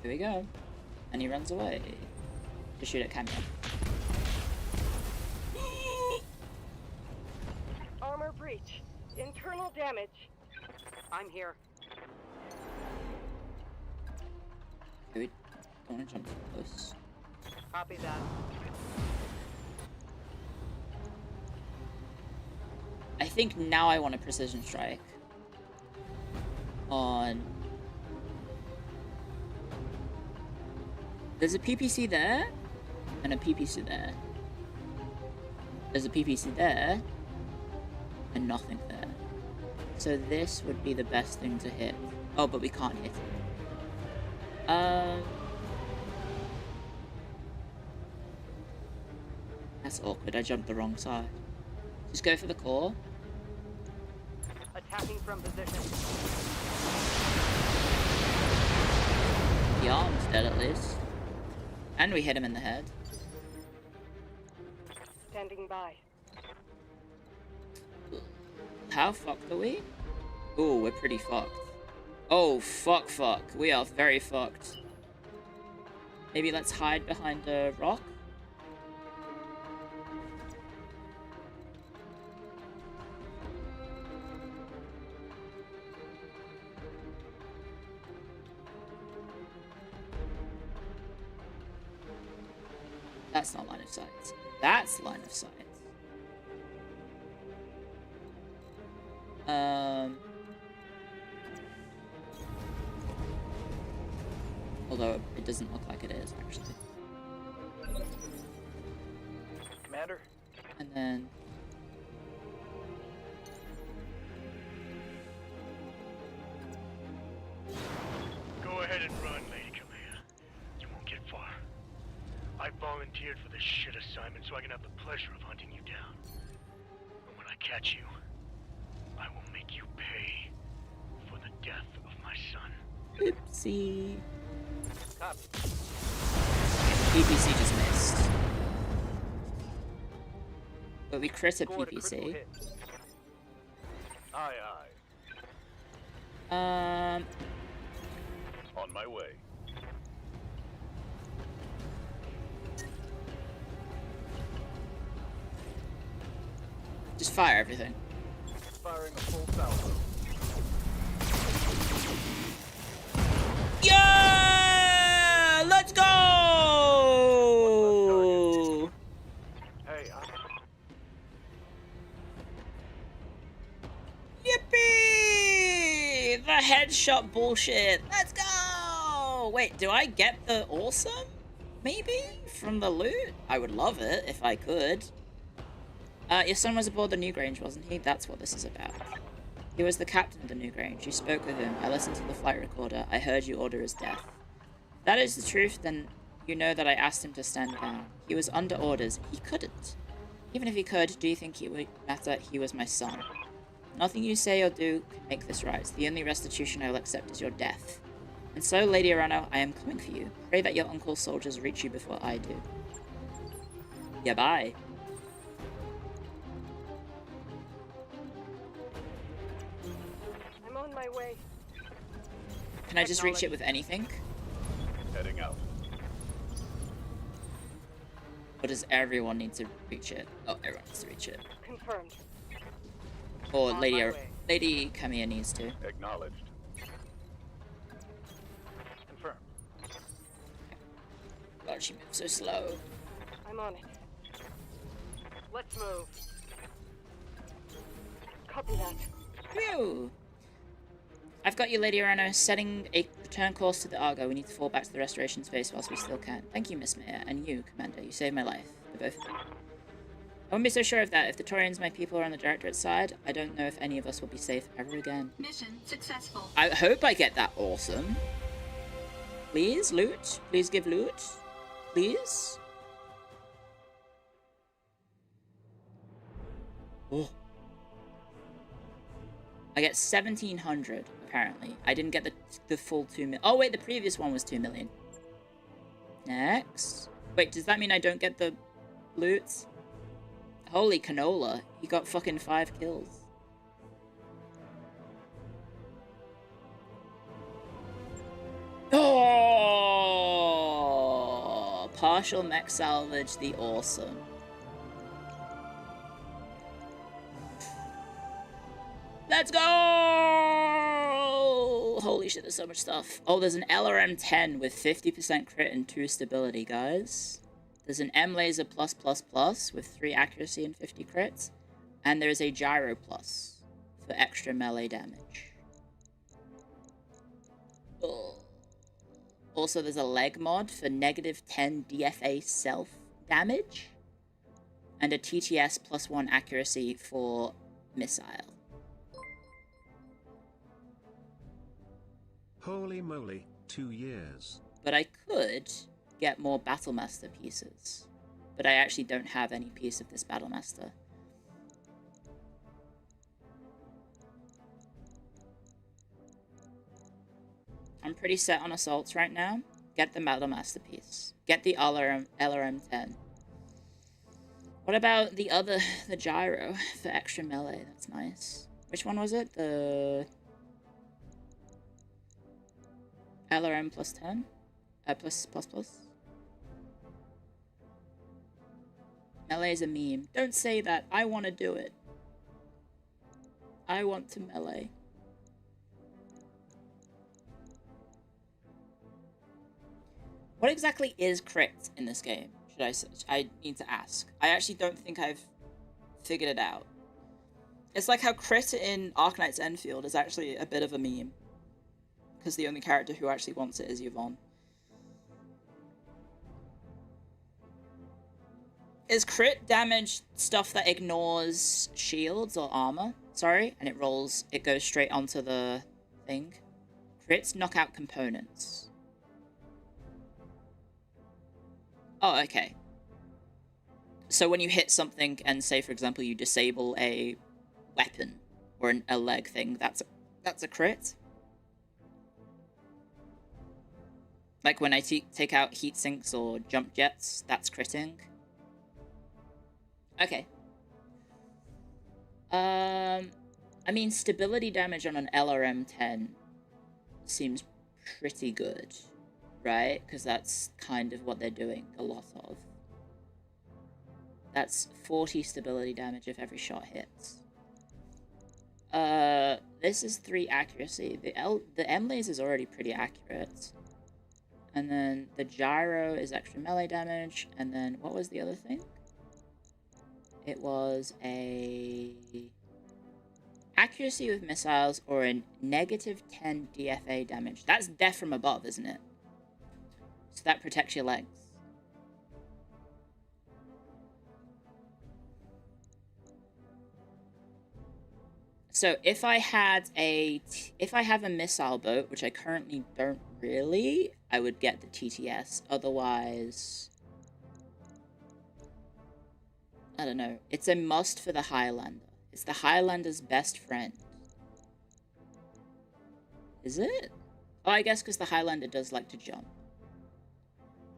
Here we go. And he runs away. To shoot at Cameo. Armor breach. Internal damage. I'm here. Okay, we don't want to jump too close. Copy that. I think now I want a precision strike. On... There's a PPC there, and a PPC there. There's a PPC there, and nothing there. So this would be the best thing to hit. Oh, but we can't hit it. That's awkward, I jumped the wrong side. Just go for the core. Attacking from position. The arm's dead at least. And we hit him in the head. Standing by. How fucked are we? Ooh, we're pretty fucked. Oh, fuck. We are very fucked. Maybe let's hide behind a rock? That's not line of sight. That's line of sight. Although it doesn't look like it is, actually. Commander. And then... Go ahead and run, Lady Command. You won't get far. I volunteered for this shit assignment so I can have the pleasure of hunting you down. And when I catch you, I will make you pay for the death of my son. PPC. Copy. PPC just missed. But we crit a Scored a critical PPC. hit. Aye, aye. On my way. Just fire everything. Firing a full salvo. Yeah! Let's go! Hey, Yippee! The headshot bullshit. Let's go! Wait, do I get the awesome? Maybe? From the loot? I would love it if I could. Your son was aboard the Newgrange, wasn't he? That's what this is about. He was the captain of the Newgrange. You spoke with him. I listened to the flight recorder. I heard you order his death. If that is the truth, then you know that I asked him to stand down. He was under orders. He couldn't. Even if he could, do you think it would matter? He was my son. Nothing you say or do can make this right. The only restitution I will accept is your death. And so, Lady Arano, I am coming for you. Pray that your uncle's soldiers reach you before I do. Yeah, bye. I'm on my way. Can I just reach it with anything? Heading out. Or does everyone need to reach it? Oh, everyone needs to reach it. Confirmed. Or On Lady my way. Lady Kamiya needs to. Acknowledged. Confirmed. God, she moves so slow. I'm on it. Let's move. Copy that. Phew! I've got you, Lady Arano. Setting a return course to the Argo. We need to fall back to the restoration space whilst we still can. Thank you, Miss Mayor. And you, Commander. You saved my life. For both of you. I won't be so sure of that. If the Torians, my people, are on the Directorate's side, I don't know if any of us will be safe ever again. Mission successful. I hope I get that awesome. Please, loot. Please give loot. Please. Oh. I get 1,700, apparently. I didn't get the full 2 million. Oh, wait, the previous one was 2 million. Next. Wait, does that mean I don't get the loot? Holy canola. He got fucking 5 kills. Oh! Partial mech salvage, the awesome. Let's go! Holy shit, there's so much stuff. Oh, there's an LRM-10 with 50% crit and 2 stability, guys. There's an M-Laser +++ with 3 accuracy and 50 crits. And there's a Gyro Plus for extra melee damage. Oh. Also, there's a leg mod for -10 DFA self damage. And a TTS +1 accuracy for missile. Holy moly, 2 years. But I could get more Battlemaster pieces. But I actually don't have any piece of this Battlemaster. I'm pretty set on assaults right now. Get the Battlemaster piece. Get the LRM-10. What about the gyro for extra melee? That's nice. Which one was it? The LRM +10? +++? Melee is a meme. Don't say that. I want to do it. I want to melee. What exactly is crit in this game? I need to ask. I actually don't think I've figured it out. It's like how crit in Arcanite's Enfield is actually a bit of a meme. Because the only character who actually wants it is Yvonne. Is crit damage stuff that ignores shields or armor? Sorry, and it goes straight onto the thing. Crits knock out components. Oh, okay. So when you hit something and say, for example, you disable a weapon or a leg thing, that's a crit? Like when I take out heat sinks or jump jets, that's critting. Okay. I mean, stability damage on an LRM-10 seems pretty good, right? Because that's kind of what they're doing a lot of. That's 40 stability damage if every shot hits. This is 3 accuracy. The M laser is already pretty accurate. And then the gyro is extra melee damage. And then what was the other thing? It was a accuracy with missiles or a negative 10 DFA damage. That's death from above, isn't it? So that protects your legs. So if I have a missile boat, which I currently don't really, I would get the TTS. Otherwise, I don't know. It's a must for the Highlander. It's the Highlander's best friend. Is it? Oh, I guess because the Highlander does like to jump.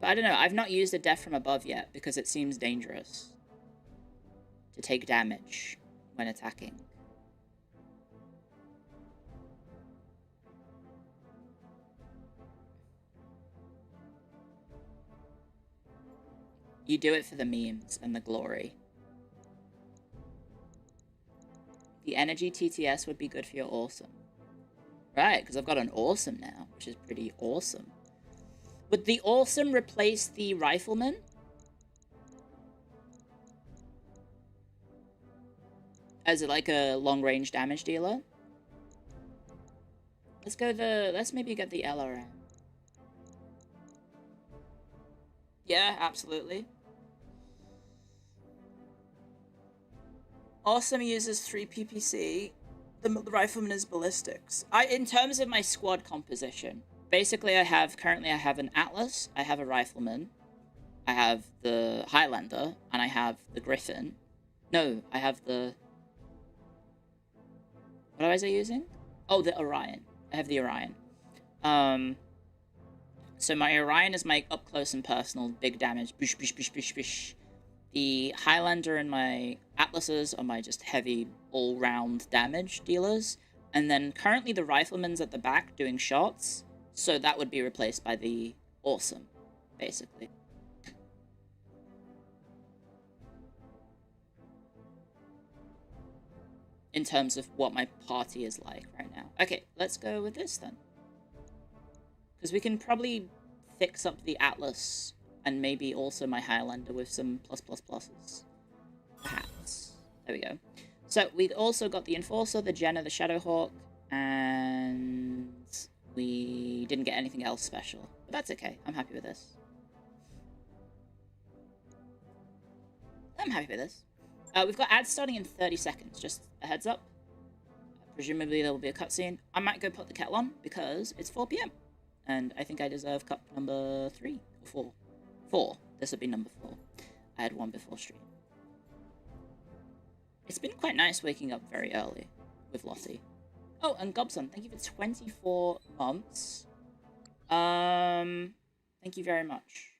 But I don't know. I've not used a death from above yet because it seems dangerous to take damage when attacking. You do it for the memes and the glory. The energy TTS would be good for your awesome. Right, because I've got an awesome now, which is pretty awesome. Would the awesome replace the rifleman? As like a long-range damage dealer? Let's maybe get the LRM. Yeah, absolutely. Awesome uses 3 PPC. The rifleman is ballistics. In terms of my squad composition, basically currently I have an Atlas, I have a rifleman, I have the Highlander, and I have the Griffin. No, I have the... What was I using? Oh, the Orion. I have the Orion. So my Orion is my up close and personal, big damage. Bish, bish, bish, bish, bish. The Highlander and my Atlases are my just heavy, all-round damage dealers. And then currently the Rifleman's at the back doing shots, so that would be replaced by the Awesome, basically. In terms of what my party is like right now. Okay, let's go with this then. Because we can probably fix up the Atlas and maybe also my Highlander with some pluses. Perhaps. There we go. So, we've also got the Enforcer, the Jenna, the Shadowhawk, and we didn't get anything else special. But that's okay. I'm happy with this. I'm happy with this. We've got ads starting in 30 seconds. Just a heads up. Presumably there will be a cutscene. I might go put the kettle on because it's 4 PM. And I think I deserve cup number 3 or 4. 4. This would be number 4. I had one before stream. It's been quite nice waking up very early with Lottie. Oh, and Gobson, thank you for 24 months. Thank you very much.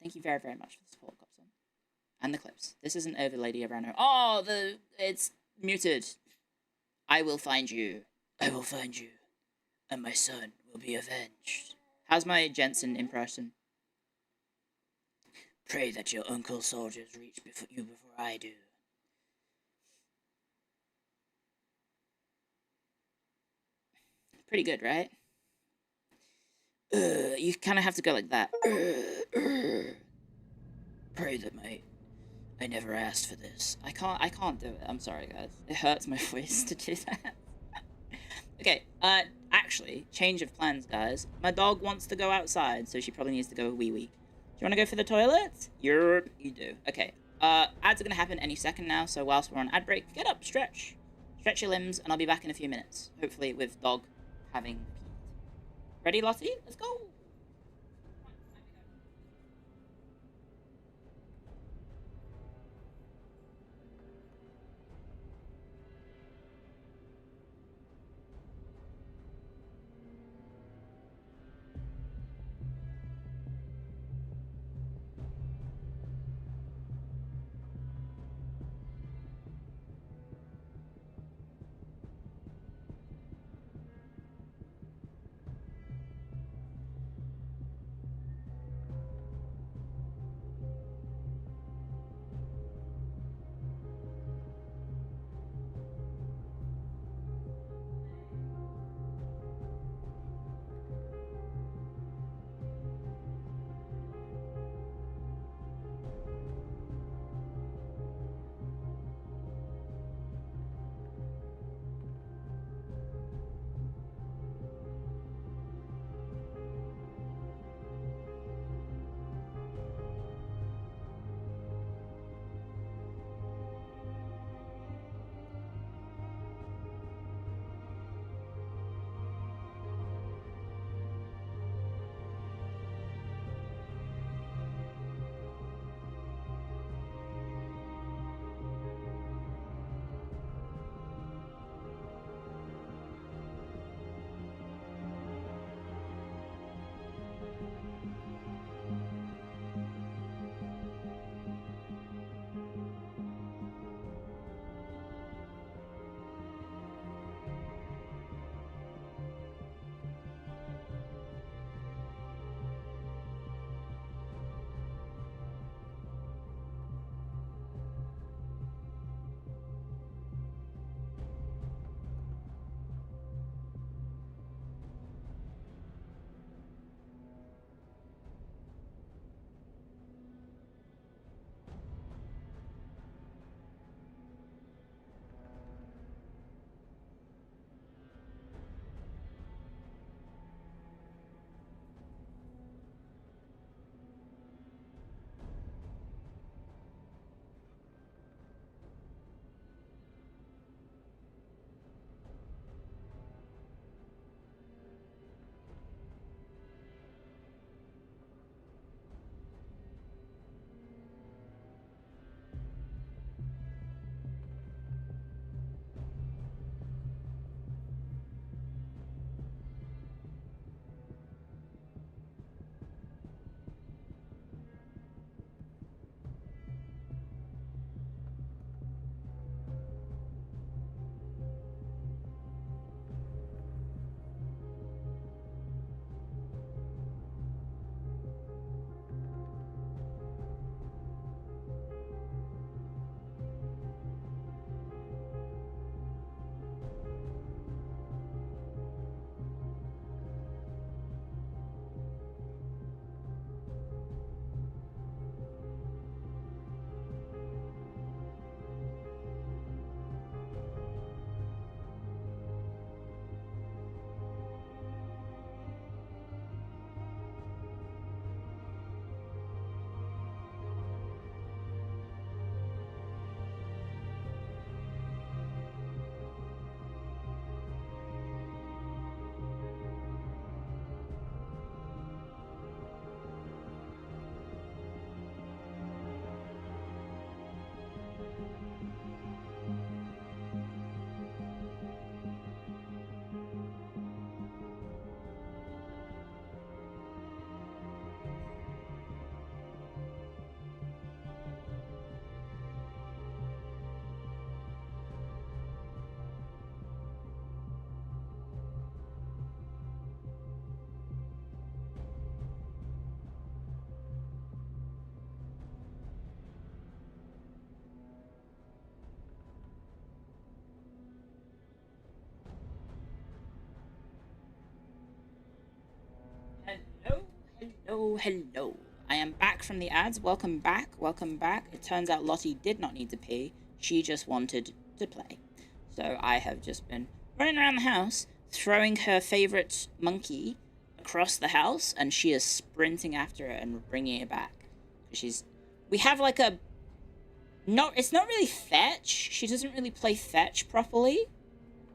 Thank you very, very much for the support, Gobson. And the clips. This isn't over Lady Abrano. Oh, it's muted. I will find you. I will find you. And my son will be avenged. How's my Jensen impression? Pray that your uncle soldiers reach before I do. Pretty good, right? You kind of have to go like that. Pray that I never asked for this. I can't do it. I'm sorry, guys. It hurts my voice to do that. Okay, actually, change of plans, guys. My dog wants to go outside, so she probably needs to go wee-wee. Do you want to go for the toilet? You do. Okay, ads are going to happen any second now, so whilst we're on ad break, get up, stretch. Stretch your limbs, and I'll be back in a few minutes. Hopefully with dog having peed. Ready, Lottie? Let's go! Hello, hello. I am back from the ads. Welcome back, welcome back. It turns out Lottie did not need to pee. She just wanted to play. So I have just been running around the house, throwing her favorite monkey across the house, and she is sprinting after it and bringing it back. We have like a... It's not really fetch. She doesn't really play fetch properly.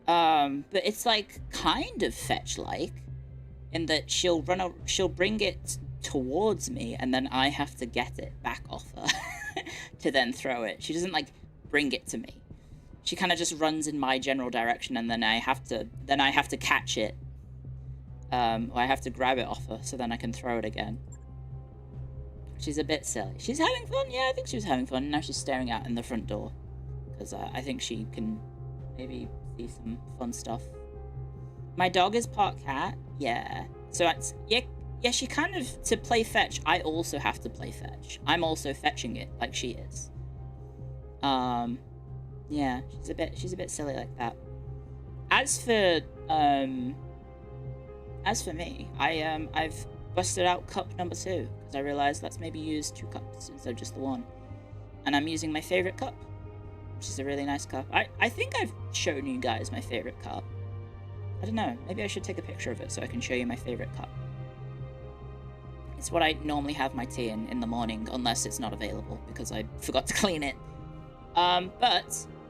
But it's like kind of fetch-like. In that she'll bring it towards me, and then I have to get it back off her to then throw it. She doesn't like bring it to me. She kind of just runs in my general direction, and then I have to catch it. Or I have to grab it off her, so then I can throw it again. She's a bit silly. She's having fun? Yeah, I think she was having fun. Now she's staring out in the front door. Because I think she can maybe see some fun stuff. My dog is part cat. Yeah. So it's... Yeah, she kind of... To play fetch, I also have to play fetch. I'm also fetching it like she is. Yeah, she's a bit silly like that. As for me, I've busted out cup number 2 because I realized let's maybe use 2 cups instead of just the 1. And I'm using my favorite cup, which is a really nice cup. I think I've shown you guys my favorite cup. I don't know, maybe I should take a picture of it so I can show you my favorite cup. It's what I normally have my tea in the morning, unless it's not available because I forgot to clean it.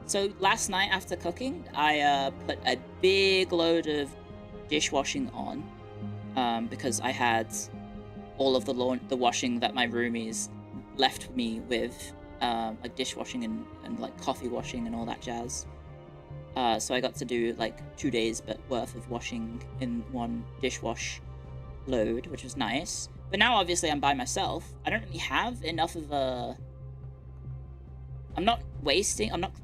So last night after cooking, I put a big load of dishwashing on because I had all of the washing that my roomies left me with, like dishwashing and like coffee washing and all that jazz. So I got to do like 2 days worth of washing in one dishwash load, which was nice. But now obviously I'm by myself. I don't really have enough of a... I'm not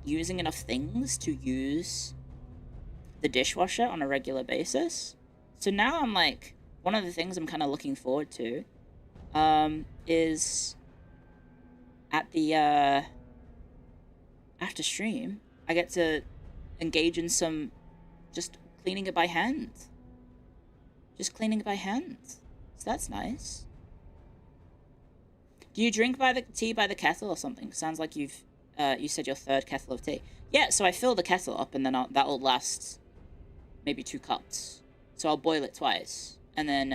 using enough things to use the dishwasher on a regular basis. So now I'm like, one of the things I'm kind of looking forward to is at the after stream, I get to engage in some just cleaning it by hand. Just cleaning it by hand. So that's nice. Do you drink tea by the kettle or something? Sounds like you said your 3rd kettle of tea. Yeah, so I fill the kettle up and then that'll last maybe 2 cups. So I'll boil it twice. And then,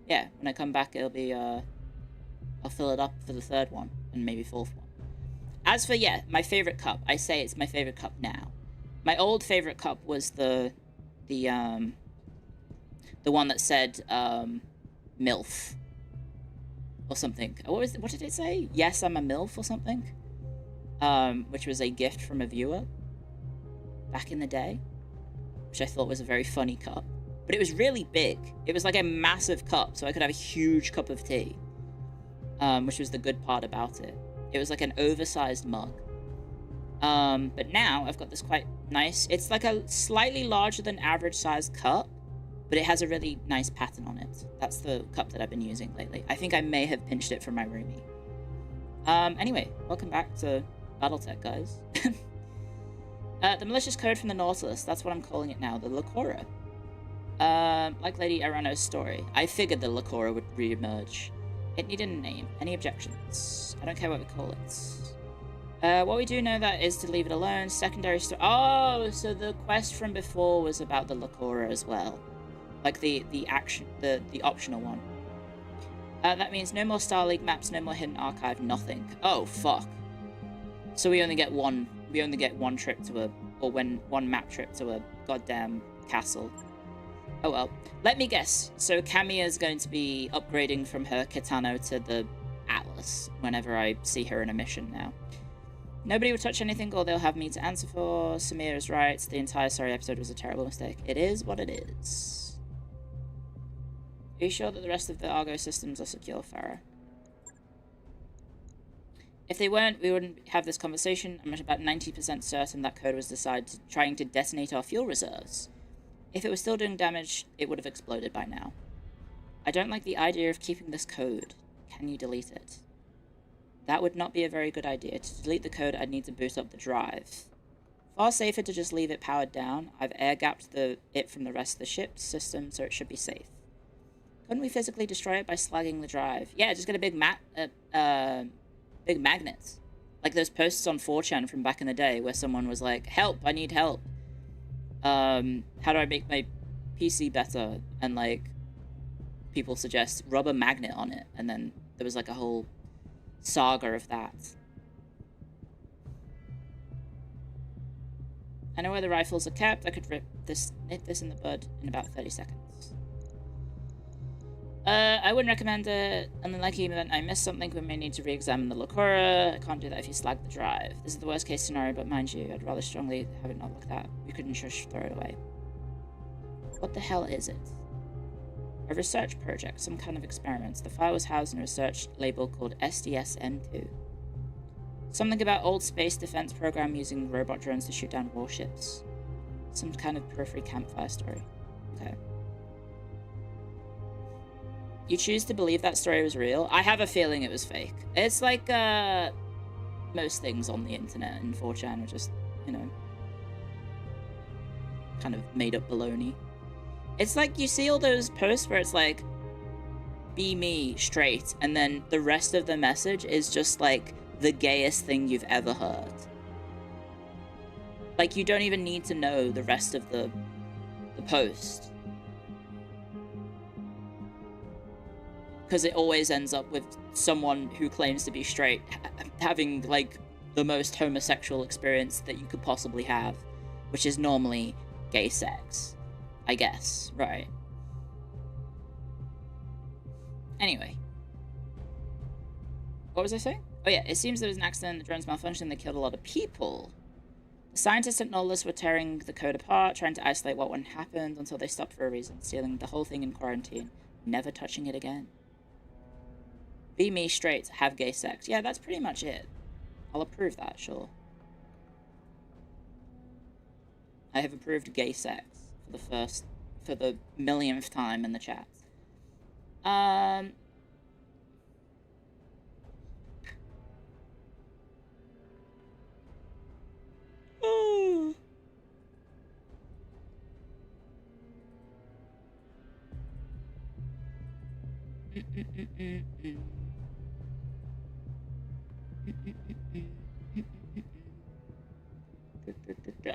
yeah, when I come back, it'll be, I'll fill it up for the 3rd one and maybe 4th one. As for, yeah, my favorite cup, I say it's my favorite cup now. My old favorite cup was the one that said, MILF. Or something. What did it say? Yes, I'm a MILF or something? Which was a gift from a viewer back in the day, which I thought was a very funny cup. But it was really big. It was like a massive cup, so I could have a huge cup of tea, which was the good part about it. It was like an oversized mug. But now I've got this quite nice... It's like a slightly larger than average sized cup, but it has a really nice pattern on it. That's the cup that I've been using lately. I think I may have pinched it from my roomie. Anyway, welcome back to Battletech, guys. The malicious code from the Nautilus, that's what I'm calling it now, the Lacora. Like Lady Arano's story, I figured the Lacora would re-emerge. It needed a name. Any objections? I don't care what we call it. What we do know that is to leave it alone. Secondary story. Oh, so the quest from before was about the Lacora as well. Like the optional one. That means no more Star League maps, no more hidden archive, nothing. Oh fuck. So we only get one trip to one map trip to a goddamn castle. Oh well. Let me guess. So Kamiya's going to be upgrading from her Kitano to the Atlas whenever I see her in a mission now. Nobody will touch anything or they'll have me to answer for. Samir is right. The entire Sorry episode was a terrible mistake. It is what it is. Are you sure that the rest of the Argo systems are secure, Farah? If they weren't, we wouldn't have this conversation. I'm about 90% certain that code was trying to detonate our fuel reserves. If it was still doing damage, it would have exploded by now. I don't like the idea of keeping this code. Can you delete it? That would not be a very good idea. To delete the code, I'd need to boot up the drive. Far safer to just leave it powered down. I've air-gapped it from the rest of the ship's system, so it should be safe. Couldn't we physically destroy it by slugging the drive? Yeah, just get a big big magnet. Like those posts on 4chan from back in the day where someone was like, help, I need help. How do I make my PC better? And like, people suggest rub a magnet on it. And then there was like a whole saga of that. I know where the rifles are kept. I could nip this in the bud in about 30 seconds. I wouldn't recommend it. And the lucky event I missed something, we may need to re-examine the Lacora. I can't do that if you slag the drive. This is the worst case scenario, but mind you, I'd rather strongly have it not looked at. We couldn't just throw it away. What the hell is it? A research project, some kind of experiments. The file was housed in a research label called SDSM-2. Something about old space defense program using robot drones to shoot down warships. Some kind of periphery campfire story. Okay. You choose to believe that story was real? I have a feeling it was fake. It's like, most things on the internet and 4chan are just, you know, kind of made up baloney. It's like you see all those posts where it's like, be me, straight, and then the rest of the message is just like the gayest thing you've ever heard. Like, you don't even need to know the rest of the post. Because it always ends up with someone who claims to be straight having, like, the most homosexual experience that you could possibly have, which is normally gay sex, I guess, right? Anyway. What was I saying? Oh yeah, it seems there was an accident, the drones malfunctioned, they killed a lot of people. The scientists at Nolus were tearing the code apart, trying to isolate what happened until they stopped for a reason, sealing the whole thing in quarantine, never touching it again. Be me, straight, have gay sex. Yeah, that's pretty much it. I'll approve that, sure. I have approved gay sex for the millionth time in the chat.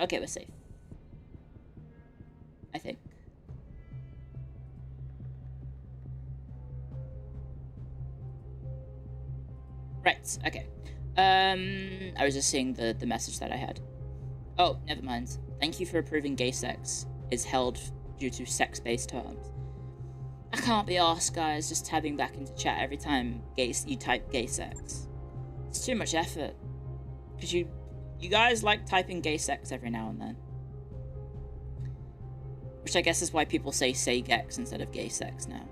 Okay, we're safe. I think. Right, okay. I was just seeing the message that I had. Oh, never mind. Thank you for approving gay sex is held due to sex-based terms. I can't be arsed, guys, just tabbing back into chat every time you type gay sex. It's too much effort. Because you guys like typing gay sex every now and then. Which I guess is why people say gex instead of gay sex now.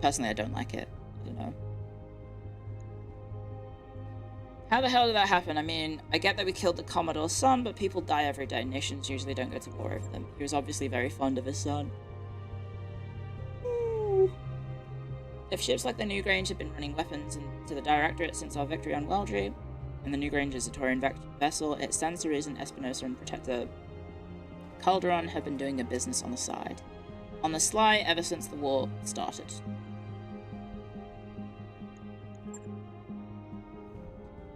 Personally, I don't like it. I don't know. How the hell did that happen? I mean, I get that we killed the Commodore's son, but people die every day. Nations usually don't go to war over them. He was obviously very fond of his son. Ooh. If ships like the Newgrange had been running weapons into the Directorate since our victory on Weldry, and the Newgrange is a Taurian vessel, it stands to reason Espinosa and Protector Calderon have been doing a business on the side. On the sly ever since the war started.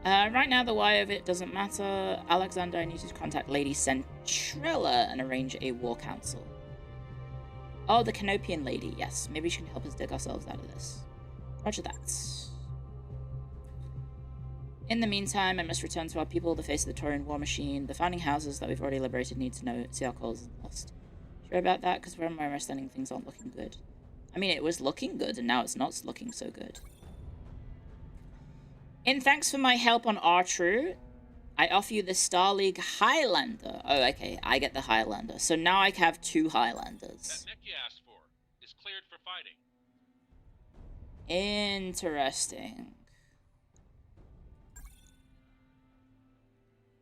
Right now, the why of it doesn't matter. Alexander, I need to contact Lady Centrella and arrange a war council. Oh, the Canopian lady. Yes, maybe she can help us dig ourselves out of this. Roger that. In the meantime, I must return to our people, the face of the Taurian war machine. The founding houses that we've already liberated need to see our cause lost. Sure about that? Because from my understanding, things aren't looking good. I mean, it was looking good, and now it's not looking so good. In thanks for my help on R-True, I offer you the Star League Highlander. Oh, okay, I get the Highlander. So now I have 2 Highlanders. That mech you asked for is cleared for fighting. Interesting.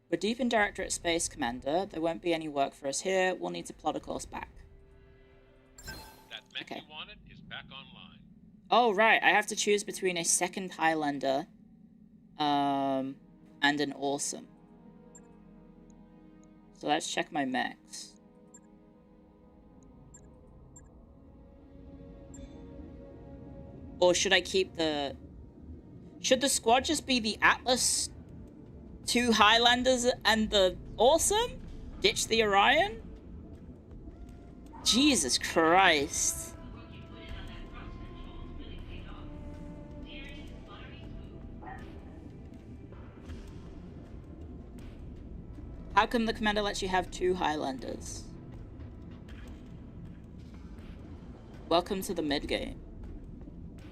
We're deep in Directorate Space, Commander. There won't be any work for us here. We'll need to plot a course back. That mech you wanted is back online. Oh, right. I have to choose between a second Highlander and an awesome. So let's check my mechs. Or should I keep the... Should the squad just be the Atlas, 2 Highlanders, and the Awesome? Ditch the Orion? Jesus Christ. How come the commander lets you have 2 Highlanders? Welcome to the mid-game.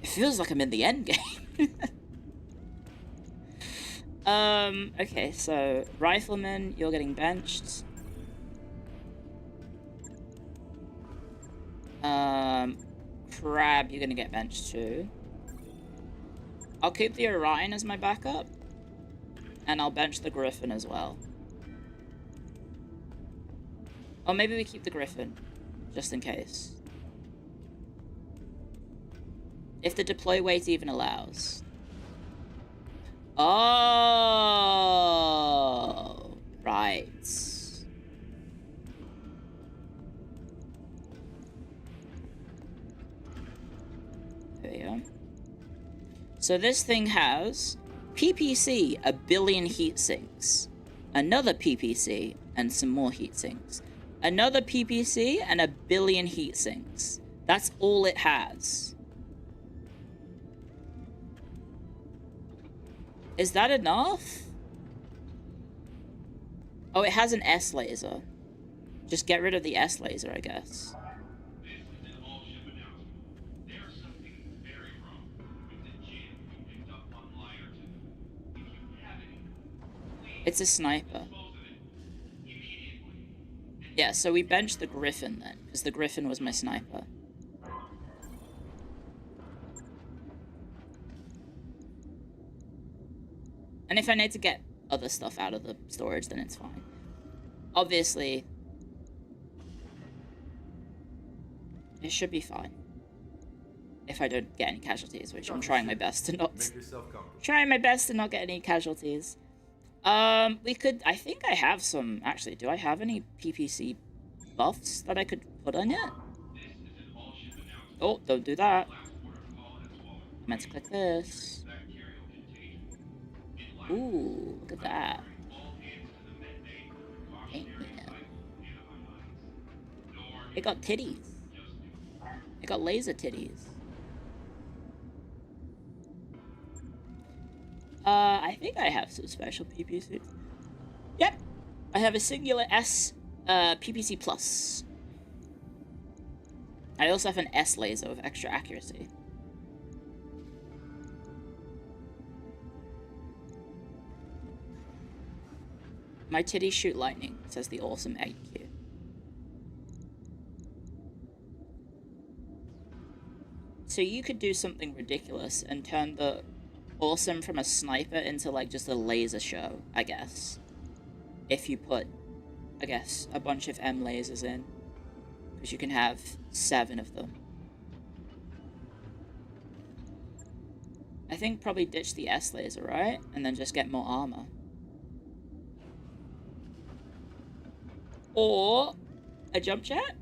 It feels like I'm in the end game. Okay, so Rifleman, you're getting benched. Crab, you're gonna get benched too. I'll keep the Orion as my backup. And I'll bench the Griffin as well. Or maybe we keep the Griffin, just in case. If the deploy weight even allows. Oh, right. There we go. So this thing has PPC, 1 billion heat sinks, another PPC, and some more heat sinks. Another PPC and 1 billion heat sinks. That's all it has. Is that enough? Oh, it has an S laser. Just get rid of the S laser, I guess. It's a sniper. Yeah, so we benched the Griffin then, because the Griffin was my sniper. And if I need to get other stuff out of the storage, then it's fine. Obviously, it should be fine. If I don't get any casualties, which I'm trying my best to not... Trying my best to not get any casualties. We could... I think I have some... Actually, do I have any PPC buffs that I could put on yet? Oh, don't do that. I meant to click this. Ooh, look at that. Ain't me now. It got titties. It got laser titties. I think I have some special PPCs. Yep! I have a singular S PPC plus. I also have an S laser with extra accuracy. My titties shoot lightning, says the awesome AQ. So you could do something ridiculous and turn the awesome from a sniper into like just a laser show, I guess. If you put, I guess, a bunch of M lasers in. Because you can have 7 of them. I think probably ditch the S laser, right? And then just get more armor. Or a jump jet?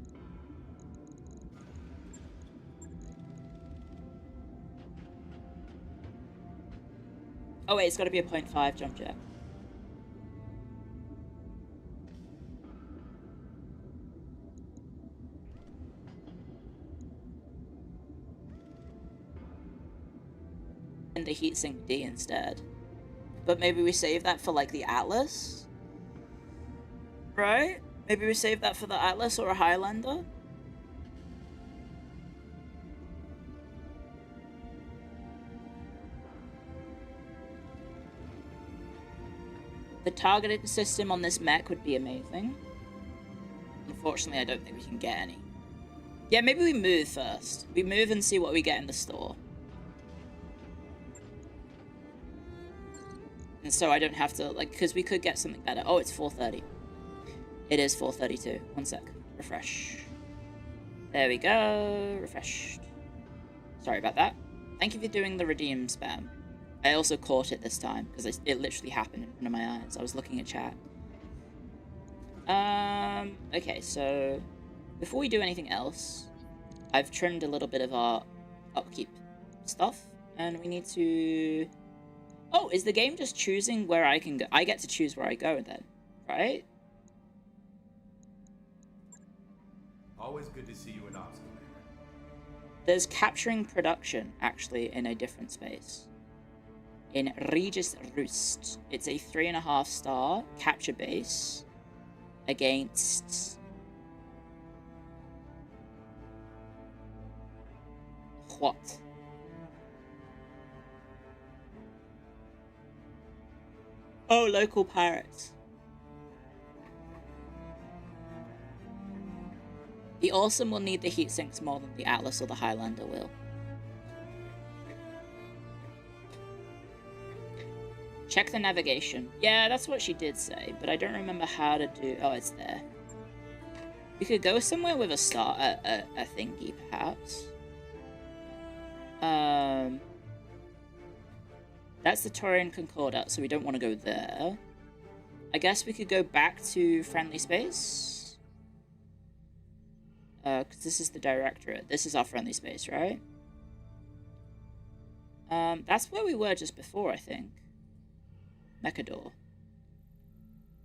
Oh wait, it's gotta be a 0.5 jump jet. And the heatsink D instead. But maybe we save that for like the Atlas? Right? Maybe we save that for the Atlas or a Highlander? The targeting system on this mech would be amazing. Unfortunately, I don't think we can get any. Yeah, maybe we move first. We move and see what we get in the store. And so I don't have to, like, because we could get something better. Oh, it's 4:30. It is 4:32. One sec. Refresh. There we go. Refreshed. Sorry about that. Thank you for doing the redeem spam. I also caught it this time, because it literally happened in front of my eyes. I was looking at chat. Okay, so before we do anything else, I've trimmed a little bit of our upkeep stuff, and we need to... Oh, is the game just choosing where I can go? I get to choose where I go then, right? Always good to see you in ops, Commander. There's capturing production, actually, in a different space. In Regis Roost. It's a 3.5-star capture base against... What? Oh, local pirates. The Awesome will need the heat sinks more than the Atlas or the Highlander will. Check the navigation. Yeah, that's what she did say, but I don't remember how to do... Oh, it's there. We could go somewhere with a star... a thingy, perhaps. That's the Taurian Concordat, so we don't want to go there. I guess we could go back to friendly space. Because this is the Directorate. This is our friendly space, right? That's where we were just before, I think. Mechador.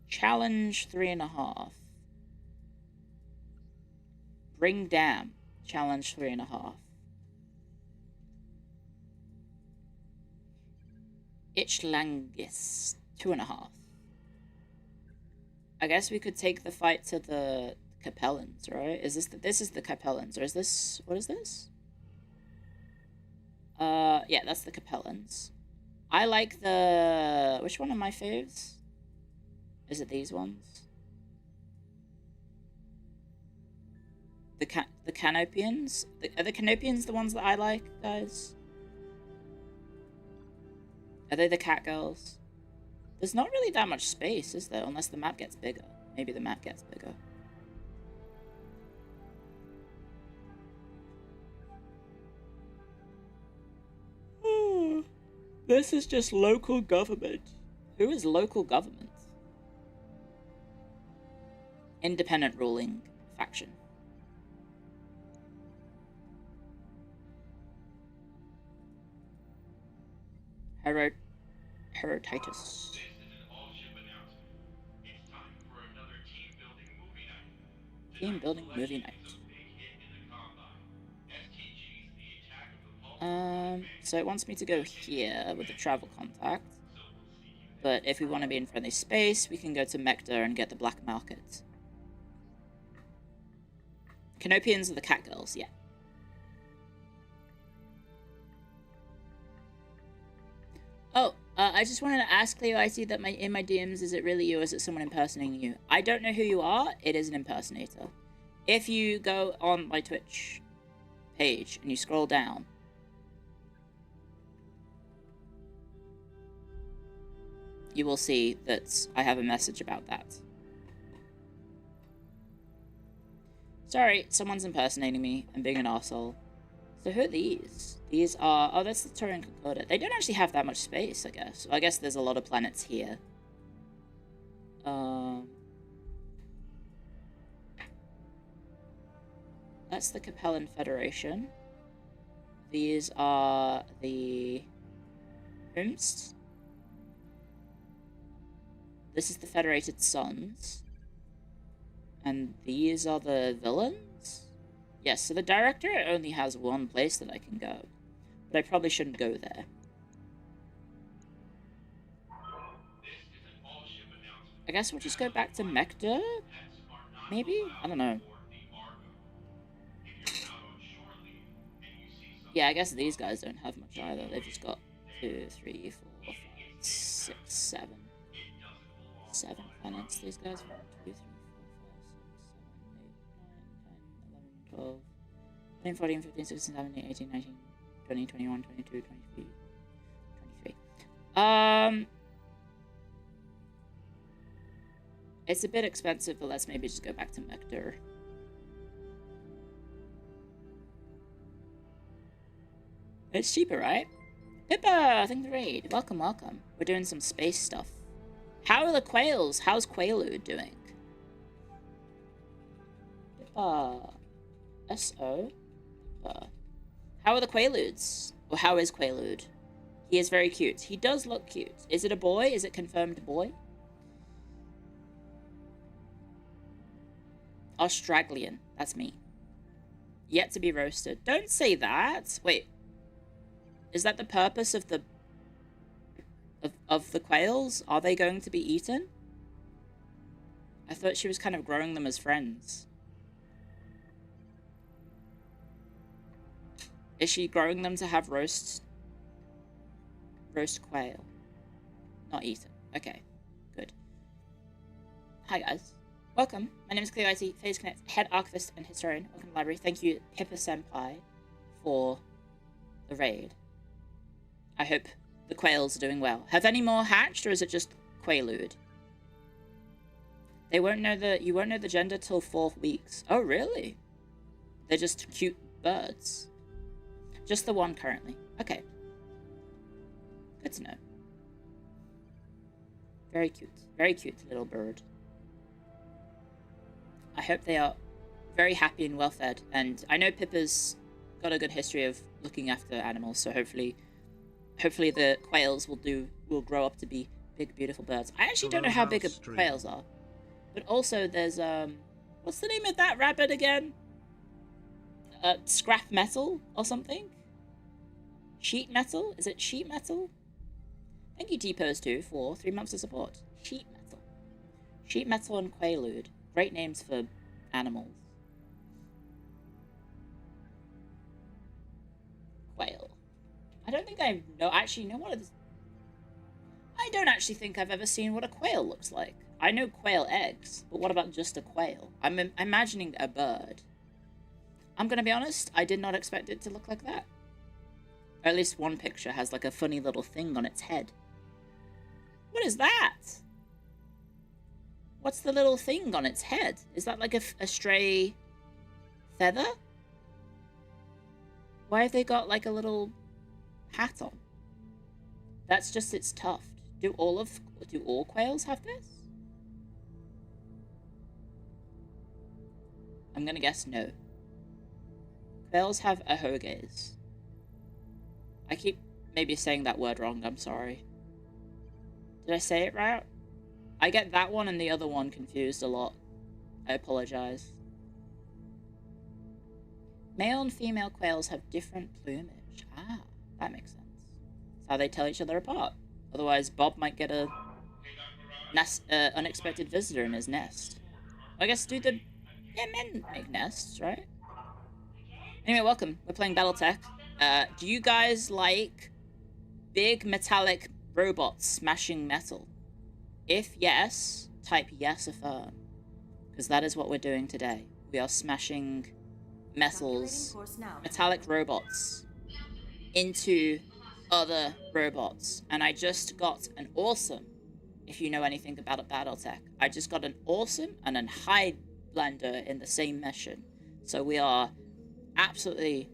Challenge 3.5. Bring Dam. Challenge 3.5. Ichlangis. 2.5. I guess we could take the fight to the Capellans, right? Is this this is the Capellans, or is this... What is this? Yeah, that's the Capellans. I like the... Which one are my faves? Is it these ones? The Canopians? Are the Canopians the ones that I like, guys? Are they the cat girls? There's not really that much space, is there? Unless the map gets bigger. Maybe the map gets bigger. This is just local government. Who is local government? Independent ruling faction. Heretitus. Team building movie night. So it wants me to go here with the travel contact. But if we want to be in friendly space, we can go to Mekda and get the black market. Canopians are the cat girls, yeah. Oh, I just wanted to ask Clio, I see that in my DMs, is it really you or is it someone impersonating you? I don't know who you are, it is an impersonator. If you go on my Twitch page and you scroll down, you will see that I have a message about that. Sorry, someone's impersonating me and being an arsehole. So who are these? These are... Oh, that's the Taurian Concordat. They don't actually have that much space, I guess. I guess there's a lot of planets here. That's the Capellan Federation. These are the... Imps. This is the Federated Sons. And these are the villains? Yes, so the Directorate only has one place that I can go. But I probably shouldn't go there. I guess we'll just go back to Mekda? Maybe? I don't know. Yeah, I guess these guys don't have much either. They've just got 2, 3, 4, 5, 6, 7. 7 planets, these guys. 1, 2, 3, 4, 5, 6, 7, 8, 9, 10, 11, 12, 13, 14, 15, 16, 17, 18, 19, 20, 21, 22, 23, 23. It's a bit expensive, but let's maybe just go back to Mekda. It's cheaper, right? Pippa, thank you for the raid. Welcome, welcome. We're doing some space stuff. How are the quails? How's Quaalude doing? Pippa. S-O. Pippa. How are the Quaaludes? Well, how is Quaalude? He is very cute. He does look cute. Is it a boy? Is it confirmed boy? Australian. That's me. Yet to be roasted. Don't say that. Wait. Is that the purpose of the... Of the quails? Are they going to be eaten? I thought she was kind of growing them as friends. Is she growing them to have roast quail? Not eaten. Okay, good. Hi guys. Welcome. My name is Clio, Phase Connect, Head Archivist and Historian. Welcome to the library. Thank you, Pippa Senpai, for the raid. I hope the quails are doing well. Have any more hatched, or is it just Quaalude? You won't know the gender till 4 weeks. Oh, really? They're just cute birds. Just the one currently. Okay. Good to know. Very cute. Very cute little bird. I hope they are very happy and well fed. And I know Pippa's got a good history of looking after animals, so hopefully the quails will grow up to be big, beautiful birds. I actually don't know how big quails are. But also there's what's the name of that rabbit again? Scrap metal or something? Sheet metal? Is it sheet metal? Thank you, T-Pose2, for 3 months of support. Sheet metal. Sheet metal and Quaalude. Great names for animals. Quail. I don't think I know. Actually, you know what? I don't actually think I've ever seen what a quail looks like. I know quail eggs, but what about just a quail? I'm imagining a bird. I'm gonna be honest, I did not expect it to look like that. Or at least one picture has like a funny little thing on its head. What is that? What's the little thing on its head? Is that like a stray feather? Why have they got like a little hat on? That's just its tuft. Do all quails have this? I'm gonna guess no. Quails have ahoges. I keep maybe saying that word wrong, I'm sorry. Did I say it right? I get that one and the other one confused a lot. I apologize. Male and female quails have different plumage. Ah, that makes sense. That's how they tell each other apart. Otherwise, Bob might get a unexpected visitor in his nest. I guess men make nests, right? Anyway, welcome. We're playing Battletech. Do you guys like big metallic robots smashing metal? If yes, type yes affirm. Because that is what we're doing today. We are smashing metallic robots into other robots. And I just got an awesome, if you know anything about Battletech, I just got an awesome and a high blender in the same mission. So we are absolutely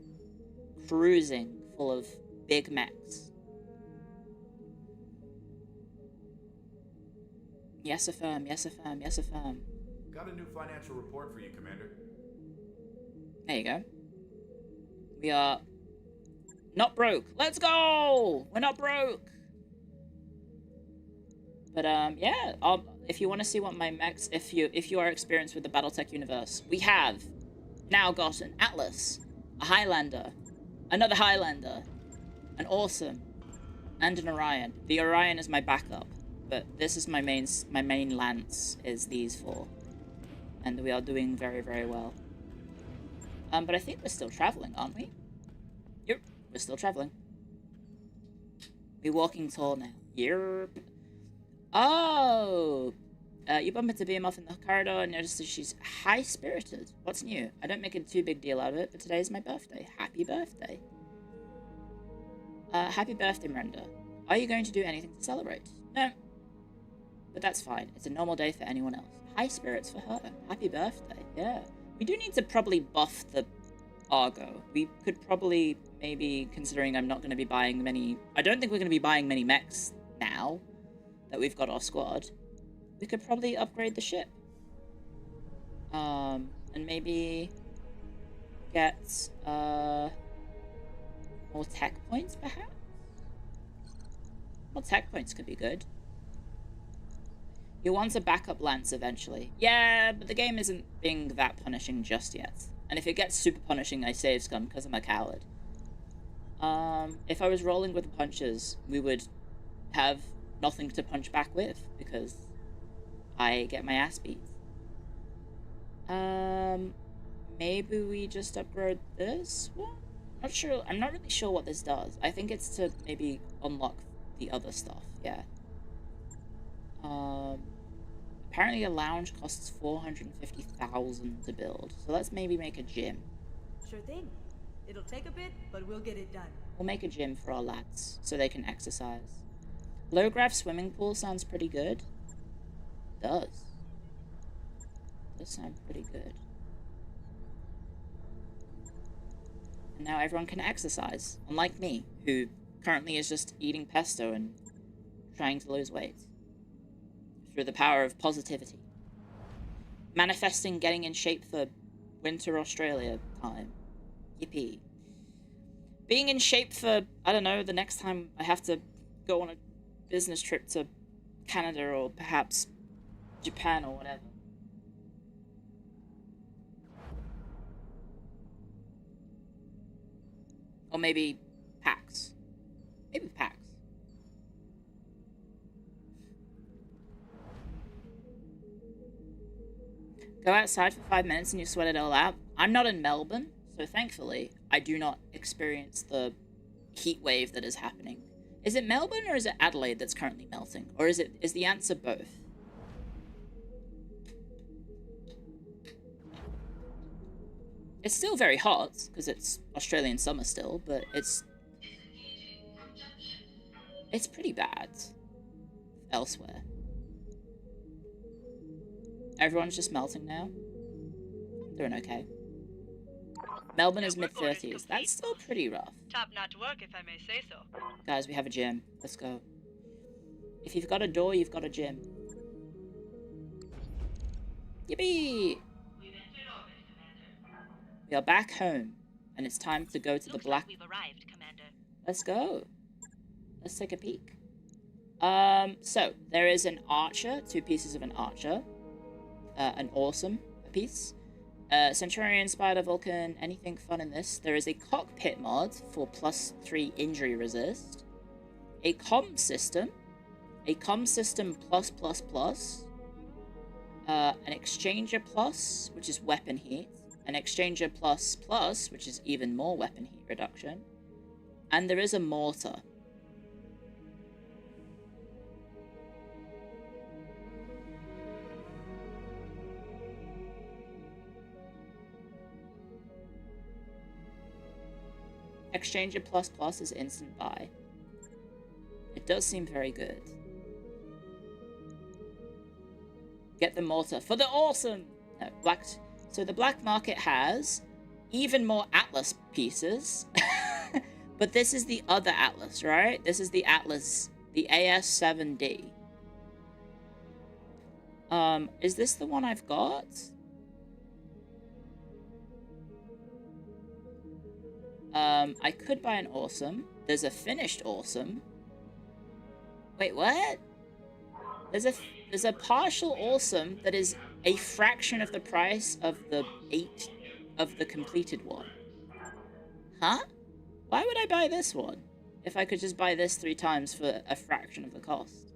cruising full of big mechs. Yes affirm, yes affirm, yes affirm. Got a new financial report for you, Commander. There you go. We are not broke. Let's go! We're not broke! But yeah, if you want to see what my mechs, if you are experienced with the Battletech universe, we have now got an Atlas, a Highlander, another Highlander, an Awesome, and an Orion. The Orion is my backup, but this is my main lance is these 4, and we are doing very, very well. But I think we're still traveling, aren't we? Yep, we're still traveling. We're walking tall now. Yep. Oh! You bump into BM in the corridor and notice that she's high-spirited. What's new? I don't make a too big deal out of it, but today's my birthday. Happy birthday. Happy birthday, Miranda. Are you going to do anything to celebrate? No. But that's fine. It's a normal day for anyone else. High spirits for her. Happy birthday. Yeah. We do need to probably buff the Argo. We could probably, maybe, considering I'm not going to be buying many... I don't think we're going to be buying many mechs now that we've got our squad. We could probably upgrade the ship. And maybe get more More tech points, perhaps? More tech points could be good. You want a backup lance eventually. Yeah, but the game isn't being that punishing just yet. And if it gets super punishing, I save scum because I'm a coward. If I was rolling with the punches, we would have nothing to punch back with because I get my ass beat. Maybe we just upgrade this one? Not sure. I'm not really sure what this does. I think it's to maybe unlock the other stuff. Yeah. Apparently a lounge costs 450,000 to build. So let's maybe make a gym. Sure thing. It'll take a bit, but we'll get it done. We'll make a gym for our lads so they can exercise. Low graph swimming pool sounds pretty good. Does sound pretty good. And now everyone can exercise, unlike me, who currently is just eating pesto and trying to lose weight. Through the power of positivity. Manifesting getting in shape for winter Australia time. Yippee. Being in shape for, I don't know, the next time I have to go on a business trip to Canada or perhaps Japan or whatever. Or maybe PAX. Maybe PAX. Go outside for 5 minutes and you sweat it all out. I'm not in Melbourne, so thankfully I do not experience the heat wave that is happening. Is it Melbourne or is it Adelaide that's currently melting? Or is the answer both? It's still very hot, because it's Australian summer still, but it's pretty bad elsewhere. Everyone's just melting now. Doing okay. Melbourne is mid-30s. That's still pretty rough. Top-notch work, if I may say so. Guys, we have a gym. Let's go. If you've got a door, you've got a gym. Yippee! We are back home, and it's time to go to the black... We've arrived, Commander. Let's go. Let's take a peek. So, there is an archer, 2 pieces of an archer. An awesome piece. Centurion, Spider, Vulcan, anything fun in this. There is a cockpit mod for +3 injury resist. A comm system plus. An exchanger plus, which is weapon heat. An exchanger plus, which is even more weapon heat reduction. And there is a mortar. Exchanger plus is instant buy. It does seem very good. Get the mortar for the awesome! No, black. So the black market has even more Atlas pieces. But this is the other Atlas, right? This is the Atlas, the AS7D. Is this the one I've got? I could buy an awesome. There's a finished awesome. Wait, what? There's a partial awesome that is a fraction of the price of the 8 of the completed one. Huh? Why would I buy this one if I could just buy this 3 times for a fraction of the cost?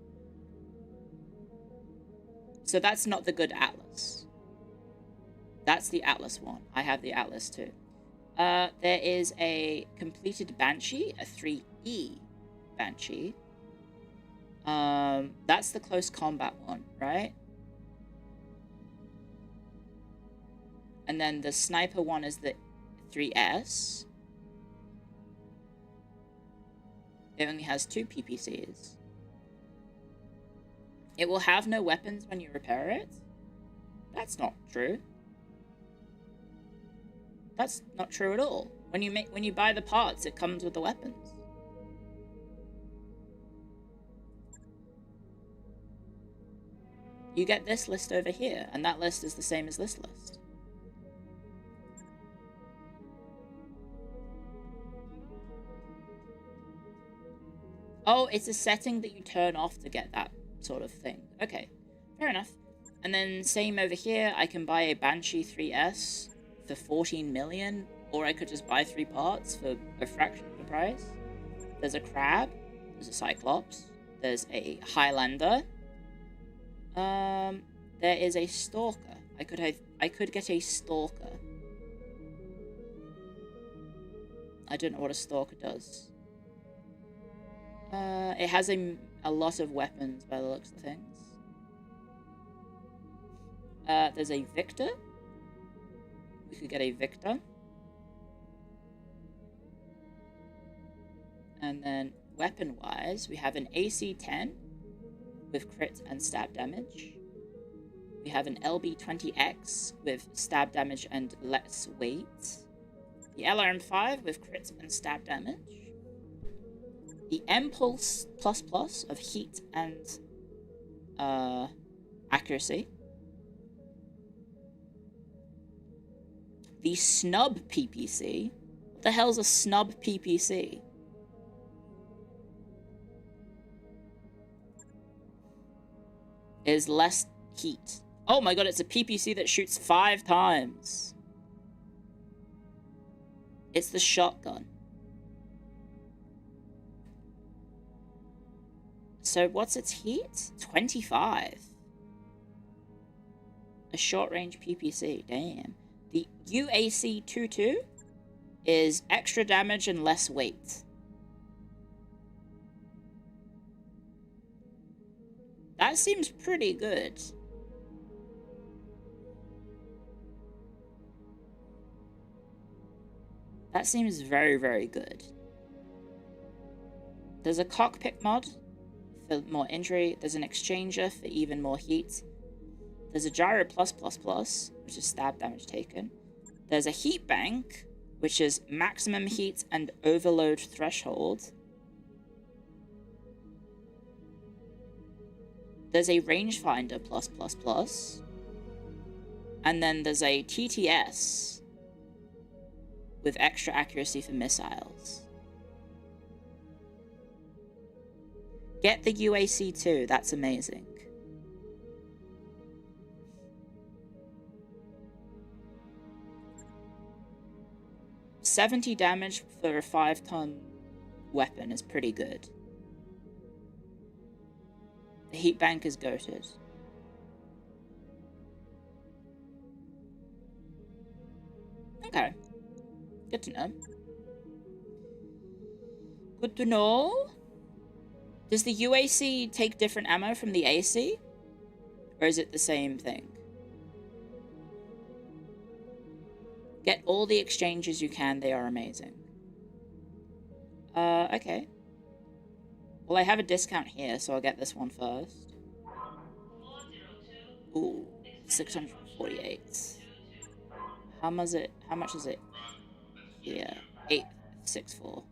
So that's not the good Atlas. That's the Atlas one. I have the Atlas too. There is a completed Banshee, a 3E Banshee. That's the close combat one, right? And then the sniper one is the 3S. It only has 2 PPCs. It will have no weapons when you repair it? That's not true. That's not true at all. When you buy the parts, it comes with the weapons. You get this list over here, and that list is the same as this list. Oh, it's a setting that you turn off to get that sort of thing. Okay, fair enough. And then same over here, I can buy a Banshee 3S for 14 million, or I could just buy 3 parts for a fraction of the price. There's a Crab, there's a Cyclops, there's a Highlander. There is a Stalker. I could get a Stalker. I don't know what a Stalker does. It has a lot of weapons by the looks of things. There's a Victor. We could get a Victor. And then weapon-wise, we have an AC-10 with crit and stab damage. We have an LB-20X with stab damage and less weight. The LRM-5 with crit and stab damage. The M-Pulse ++ of heat and accuracy. The Snub PPC. What the hell's a Snub PPC? Is less heat. Oh my god, it's a PPC that shoots 5 times. It's the shotgun. So what's its heat? 25. A short-range PPC, damn. The UAC-22 is extra damage and less weight. That seems pretty good. That seems very, very good. There's a cockpit mod for more injury. There's an exchanger for even more heat. There's a gyro +++, which is stab damage taken. There's a heat bank, which is maximum heat and overload threshold. There's a rangefinder +++. And then there's a TTS with extra accuracy for missiles. Get the UAC too, that's amazing. $70 damage for a 5-ton weapon is pretty good. The heat bank is goated. Okay. Good to know. Good to know. Does the UAC take different ammo from the AC? Or is it the same thing? Get all the exchanges you can, they are amazing. Okay. Well, I have a discount here, so I'll get this one first. Ooh, 648. How much is it? Yeah, 864.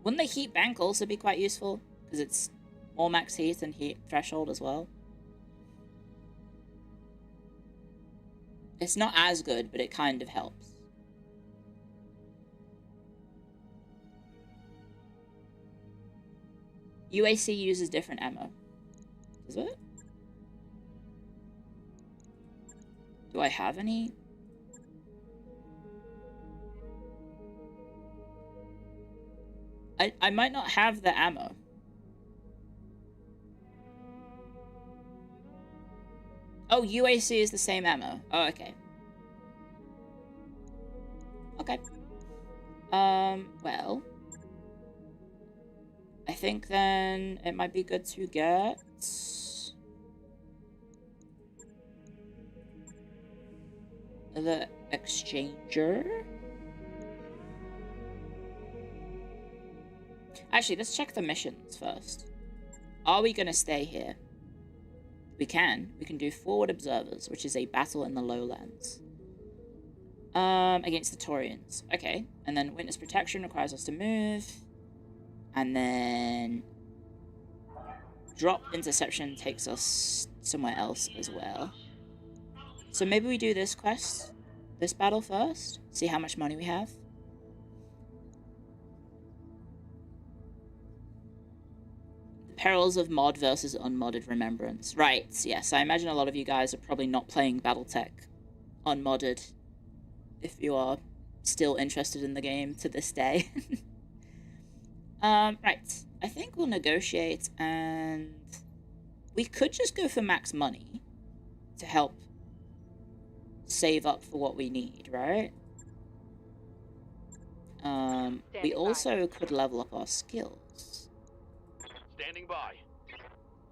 Wouldn't the heat bank also be quite useful? Because it's more max heat and heat threshold as well. It's not as good, but it kind of helps. UAC uses different ammo. Does it? Do I have any? I might not have the ammo. Oh, UAC is the same ammo. Oh, okay. Okay. Well. I think then it might be good to get... the exchanger. Actually, let's check the missions first. Are we gonna stay here? We can. We can do Forward Observers, which is a battle in the lowlands. Against the Taurians. Okay. And then Witness Protection requires us to move. And then Drop Interception takes us somewhere else as well. So maybe we do this quest, this battle first. See how much money we have. perils of mod versus unmodded Remembrance. Right, yes, I imagine a lot of you guys are probably not playing Battletech unmodded if you are still interested in the game to this day. Right. I think we'll negotiate, and we could just go for max money to help save up for what we need, right? We also could level up our skills. Standing by.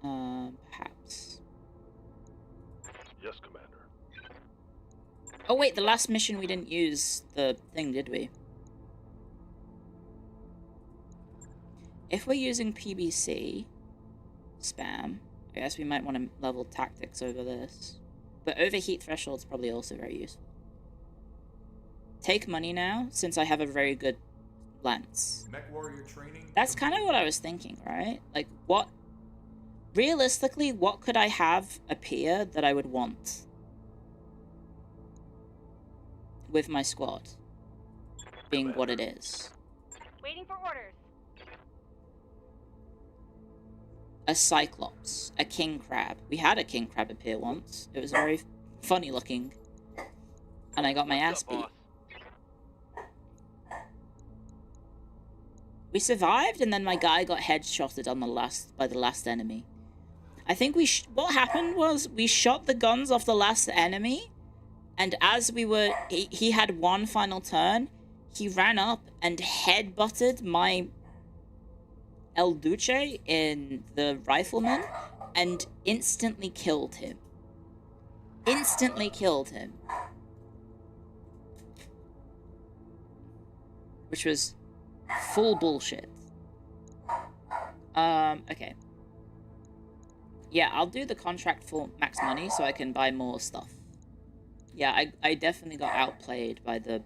Perhaps. Yes, Commander. Oh wait, the last mission we didn't use the thing, did we? If we're using PBC spam, I guess we might want to level tactics over this. But overheat threshold's probably also very useful. Take money now, since I have a very good lance. Mech warrior training. That's kind of what I was thinking, right? Like, what... Realistically, what could I have appear that I would want with my squad being what it is? Waiting for orders. A Cyclops, a King Crab. We had a King Crab appear once. It was very funny looking. And I got my ass beat. We survived, and then my guy got headshotted on by the last enemy. I think what happened was we shot the guns off the last enemy, and as we were... He had one final turn. He ran up and headbutted my El Duce in the rifleman and instantly killed him. Instantly killed him. Which was full bullshit. Okay. Yeah, I'll do the contract for max money so I can buy more stuff. Yeah, I definitely got outplayed by the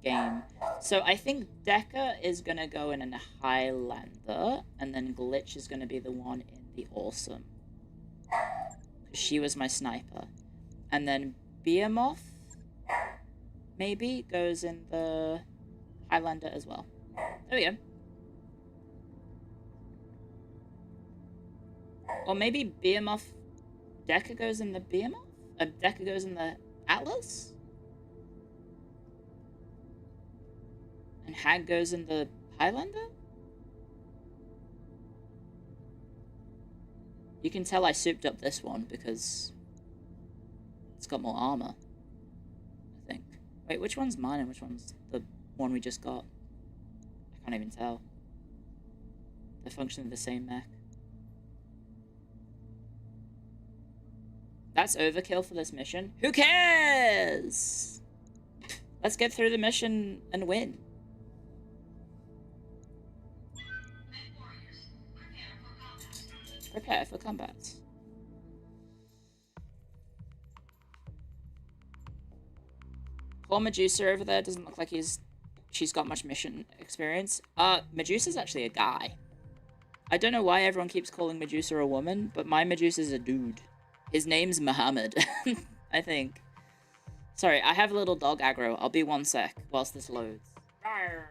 game. So I think Decker is gonna go in a Highlander, and then Glitch is gonna be the one in the Awesome. She was my sniper. And then Behemoth, maybe, goes in the Highlander as well. There we go. Or maybe Behemoth... Decker goes in the Behemoth? Decker goes in the Atlas? And Hag goes in the Highlander? You can tell I souped up this one because it's got more armor, I think. Wait, which one's mine and which one's the one we just got? I can't even tell. They're functioning the same mech. That's overkill for this mission. Who cares? Let's get through the mission and win. Prepare for combat. Poor Medusa over there doesn't look like she's got much mission experience. Medusa's actually a guy. I don't know why everyone keeps calling Medusa a woman, but my Medusa's a dude. His name's Muhammad, I think. Sorry, I have a little dog aggro. I'll be 1 sec whilst this loads. Rawr.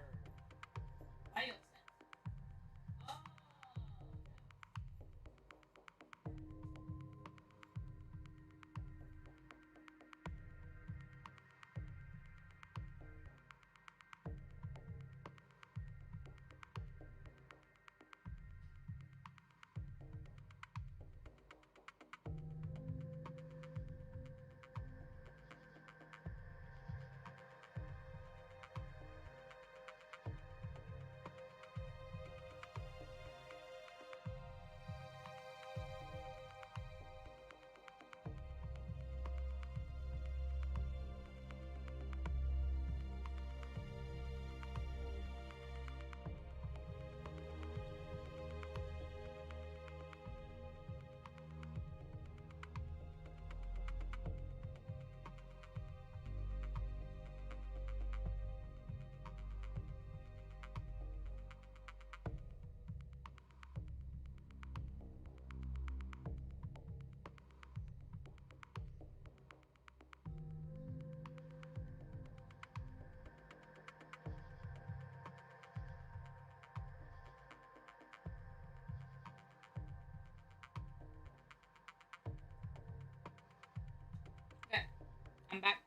I'm back.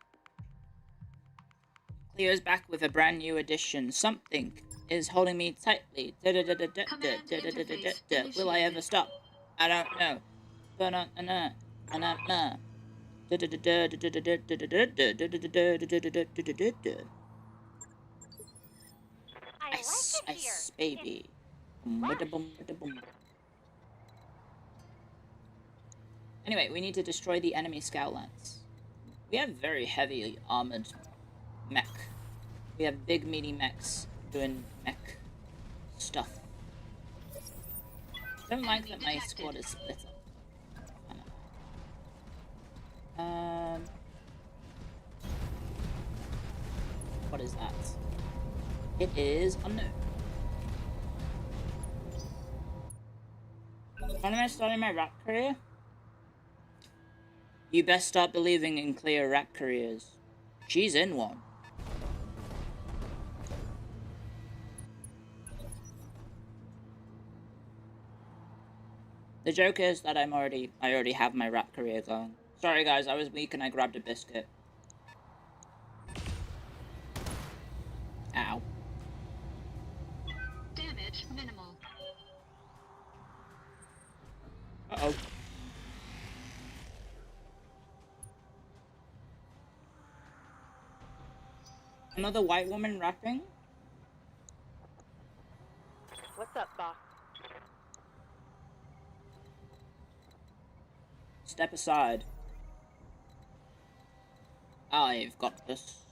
Clio's back with a brand new edition. Something is holding me tightly. Will I ever stop? I don't know. Ice, baby. Anyway, we need to destroy the enemy scout lance. We have very heavy armored mech. We have big meaty mechs doing mech stuff. I don't like that my squad is split up. What is that? It is unknown. When am I starting my rap career? You best start believing in clear rap careers. She's in one. The joke is that I already have my rap career going. Sorry guys, I was weak and I grabbed a biscuit. Ow. Damage minimal. Uh-oh. Another white woman rapping? What's up, boss? Step aside. I've got this.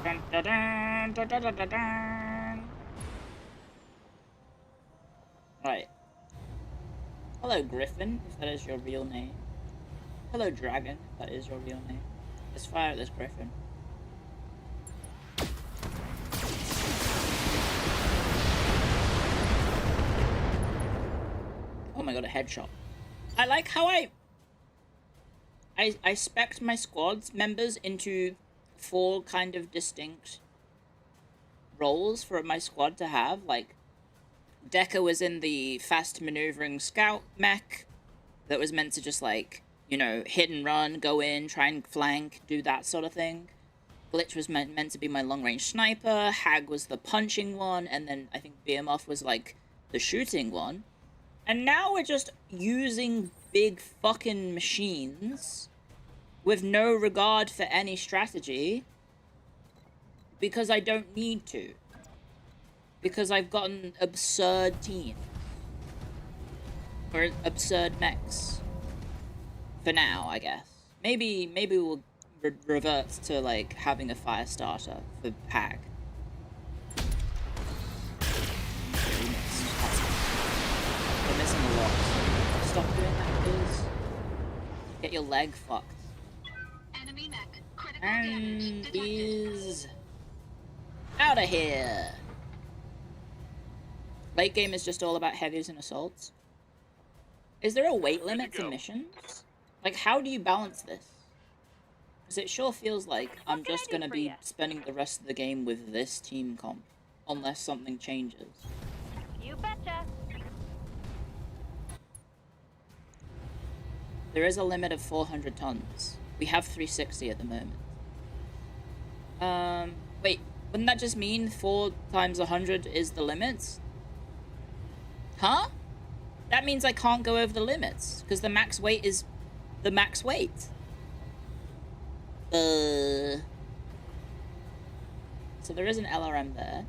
Dun, dun, dun, dun, dun, dun, dun, dun. Right. Hello, Griffin, if that is your real name. Hello, Dragon, if that is your real name. Let's fire at this Griffin. Oh my god, a headshot. I like how I spec'd my squad's members into 4 kind of distinct roles for my squad to have. Like, Decker was in the fast maneuvering scout mech that was meant to just, like, you know, hit and run, go in, try and flank, do that sort of thing. Glitch was meant to be my long-range sniper, Hag was the punching one, and then I think Behemoth was, like, the shooting one. And now we're just using big fucking machines with no regard for any strategy because I don't need to. Because I've got an absurd team. Or absurd mechs. For now, I guess. Maybe we'll revert to, like, having a fire starter for Hag. We're missing a lot. Stop doing that, please. Get your leg fucked. Enemy mech. Critical And damage detected. he's out of here. Late game is just all about heavies and assaults. Is there a weight limit to missions? Like, how do you balance this? Because it sure feels like I'm just gonna be spending the rest of the game with this team comp. Unless something changes. You betcha. There is a limit of 400 tons. We have 360 at the moment. Wait, wouldn't that just mean 4 times 100 is the limit? Huh? That means I can't go over the limits, because the max weight is the max weight. So there is an LRM there.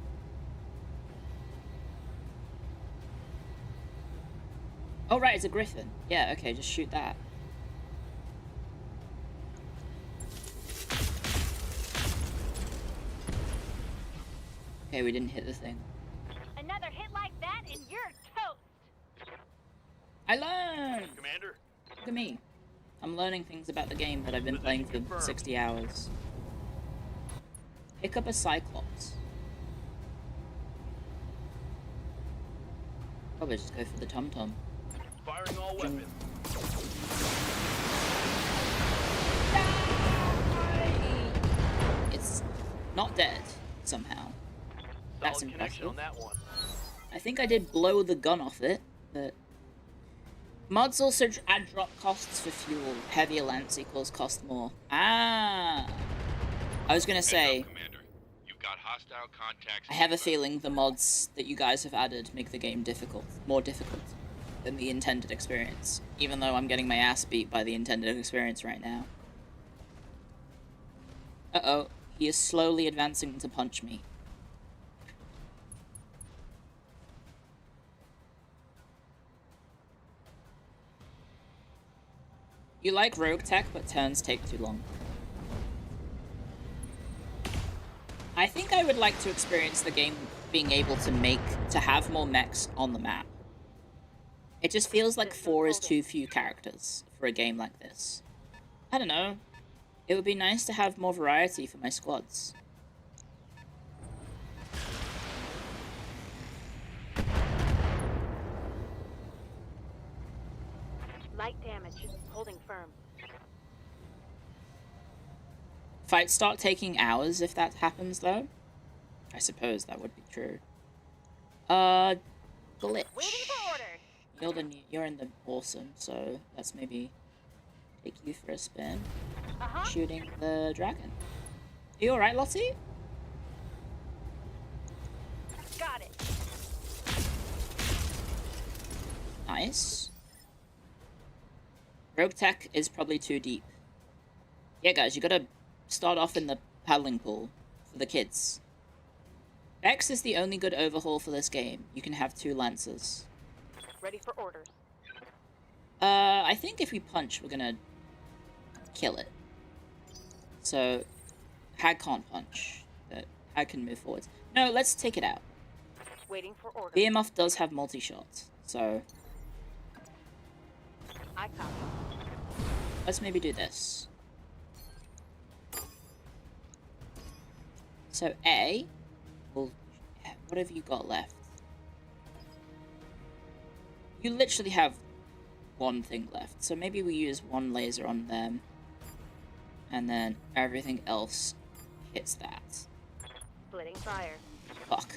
Oh right, it's a Griffin. Yeah, okay, just shoot that. Okay, we didn't hit the thing. Another hit like that and you're toast. I learned! Commander? Look at me. I'm learning things about the game that I've been playing for 60 hours. Pick up a Cyclops. Probably just go for the Tum-Tum. Firing all weapons. It's not dead, somehow. That's Solid connection impressive. on that one. I think I did blow the gun off it, but Mods also add drop costs for fuel. Heavier lance equals cost more. Ah. I was gonna say, Commander, you've got hostile contacts. I have a feeling the mods that you guys have added make the game more difficult than the intended experience. Even though I'm getting my ass beat by the intended experience right now. Uh-oh. He is slowly advancing to punch me. You like rogue tech, but turns take too long. I think I would like to experience the game being able to have more mechs on the map. It just feels like 4 is too few characters for a game like this. I don't know. It would be nice to have more variety for my squads. Light damage. Holding firm. Fights start taking hours if that happens, though. I suppose that would be true. Glitch. Waiting for orders. You're in the awesome, so let's maybe take you for a spin. Uh-huh. Shooting the dragon. Are you alright, Lottie? Got it. Nice. Rogue tech is probably too deep. Yeah, guys, you gotta start off in the paddling pool for the kids. X is the only good overhaul for this game. You can have 2 lancers. Ready for orders. I think if we punch, we're gonna kill it. So, Hag can't punch, but Hag can move forwards. No, let's take it out. Waiting for orders. Behemoth does have multi-shots, so I copy. let's maybe do this. So A, well, what have you got left? You literally have 1 thing left, so maybe we use 1 laser on them, and then everything else hits that. Splitting fire. Fuck.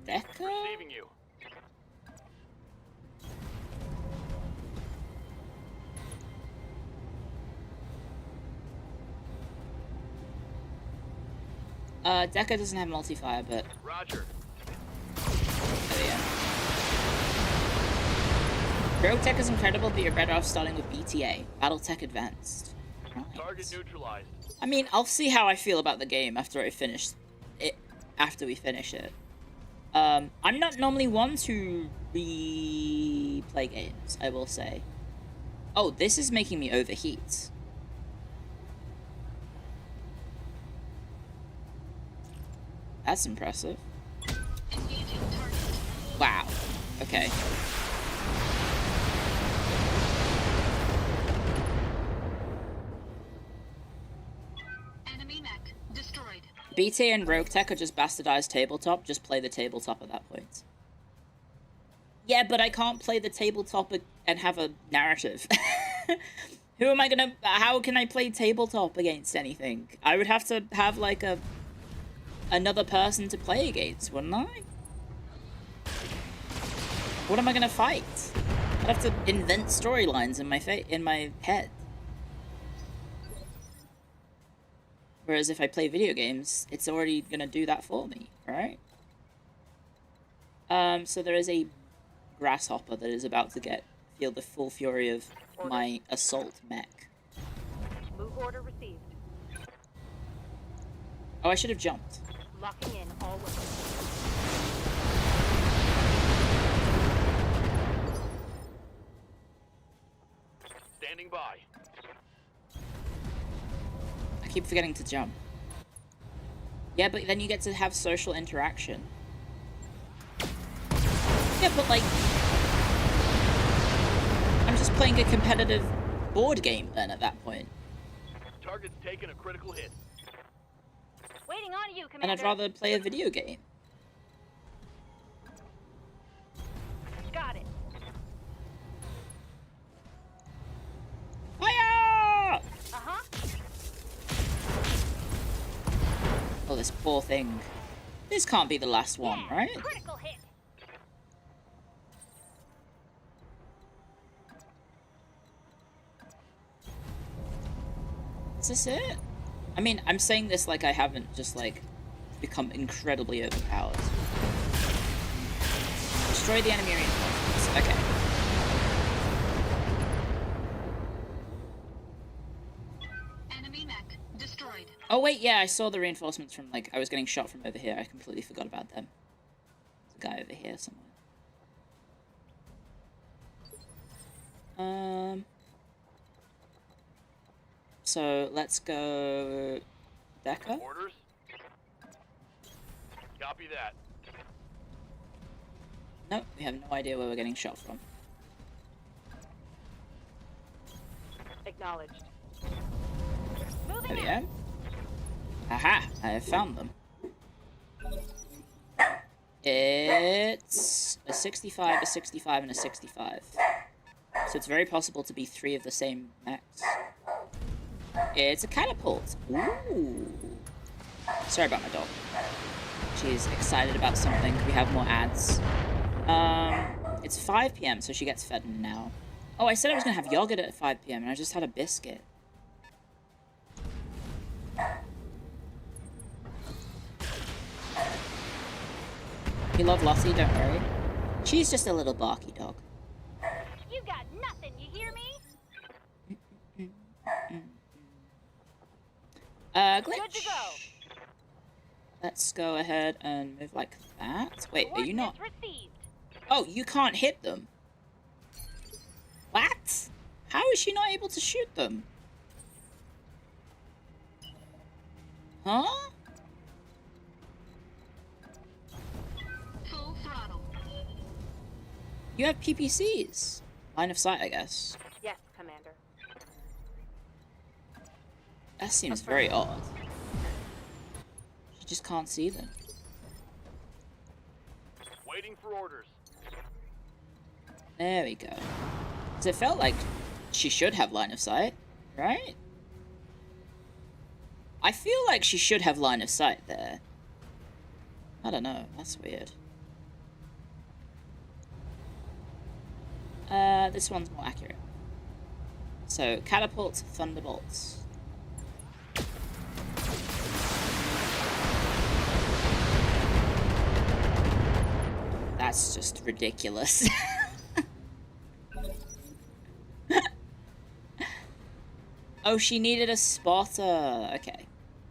Deca? Receiving you. Deca doesn't have multi-fire, but... Roger. Oh, yeah. Rogue tech is incredible, but you're better off starting with BTA. Battletech Advanced. Right. Target neutralized. I mean, I'll see how I feel about the game after I finish it. After we finish it. I'm not normally one to replay games, I will say. Oh, this is making me overheat. That's impressive. Wow. Okay. Enemy mech destroyed. BT and Rogue Tech are just bastardized tabletop. Just play the tabletop at that point. Yeah, but I can't play the tabletop and have a narrative. Who am I gonna... How can I play tabletop against anything? I would have to have, like, another person to play against, wouldn't I? What am I gonna fight? I'd have to invent storylines in my head. Whereas if I play video games, it's already gonna do that for me, right? So there is a grasshopper that is about to feel the full fury of my assault mech. Move order received. Oh, I should have jumped. Locking in all weapons. Standing by. I keep forgetting to jump. Yeah, but then you get to have social interaction. Yeah, but like... I'm just playing a competitive board game then at that point. Target's taking a critical hit. Waiting on you, Commander. And I'd rather play a video game. Got it. this poor thing. This can't be the last one, Yeah, right? critical hit. Is this it? I mean, I'm saying this like I haven't just, like, become incredibly overpowered. Destroy the enemy reinforcements. Okay. Enemy mech destroyed. Oh, wait, yeah, I saw the reinforcements from, like, I was getting shot from over here. I completely forgot about them. There's a guy over here somewhere. So, let's go... Decker? Orders? Copy that. Nope, we have no idea where we're getting shot from. Acknowledged. There we go. Aha! I have found them. It's a 65, a 65, and a 65. So it's very possible to be 3 of the same mechs. It's a catapult. Ooh. Sorry about my dog. She's excited about something. We have more ads. It's 5 p.m., so she gets fed now. Oh, I said I was going to have yogurt at 5 p.m., and I just had a biscuit. You love Lottie, don't worry. She's just a little barky dog. You got nothing, you hear me? Glitch. Good to go. Let's go ahead and move like that. Wait, are you not... Coordinates received. Oh, you can't hit them. What? How is she not able to shoot them? Huh? Full throttle. You have PPCs. Line of sight, I guess. Yes, Commander. That seems very odd. You just can't see them. Waiting for orders. There we go. Because it felt like she should have line of sight, right? I feel like she should have line of sight there. I don't know. That's weird. This one's more accurate. So, catapult, thunderbolts. That's just ridiculous. Oh, she needed a spotter. Okay.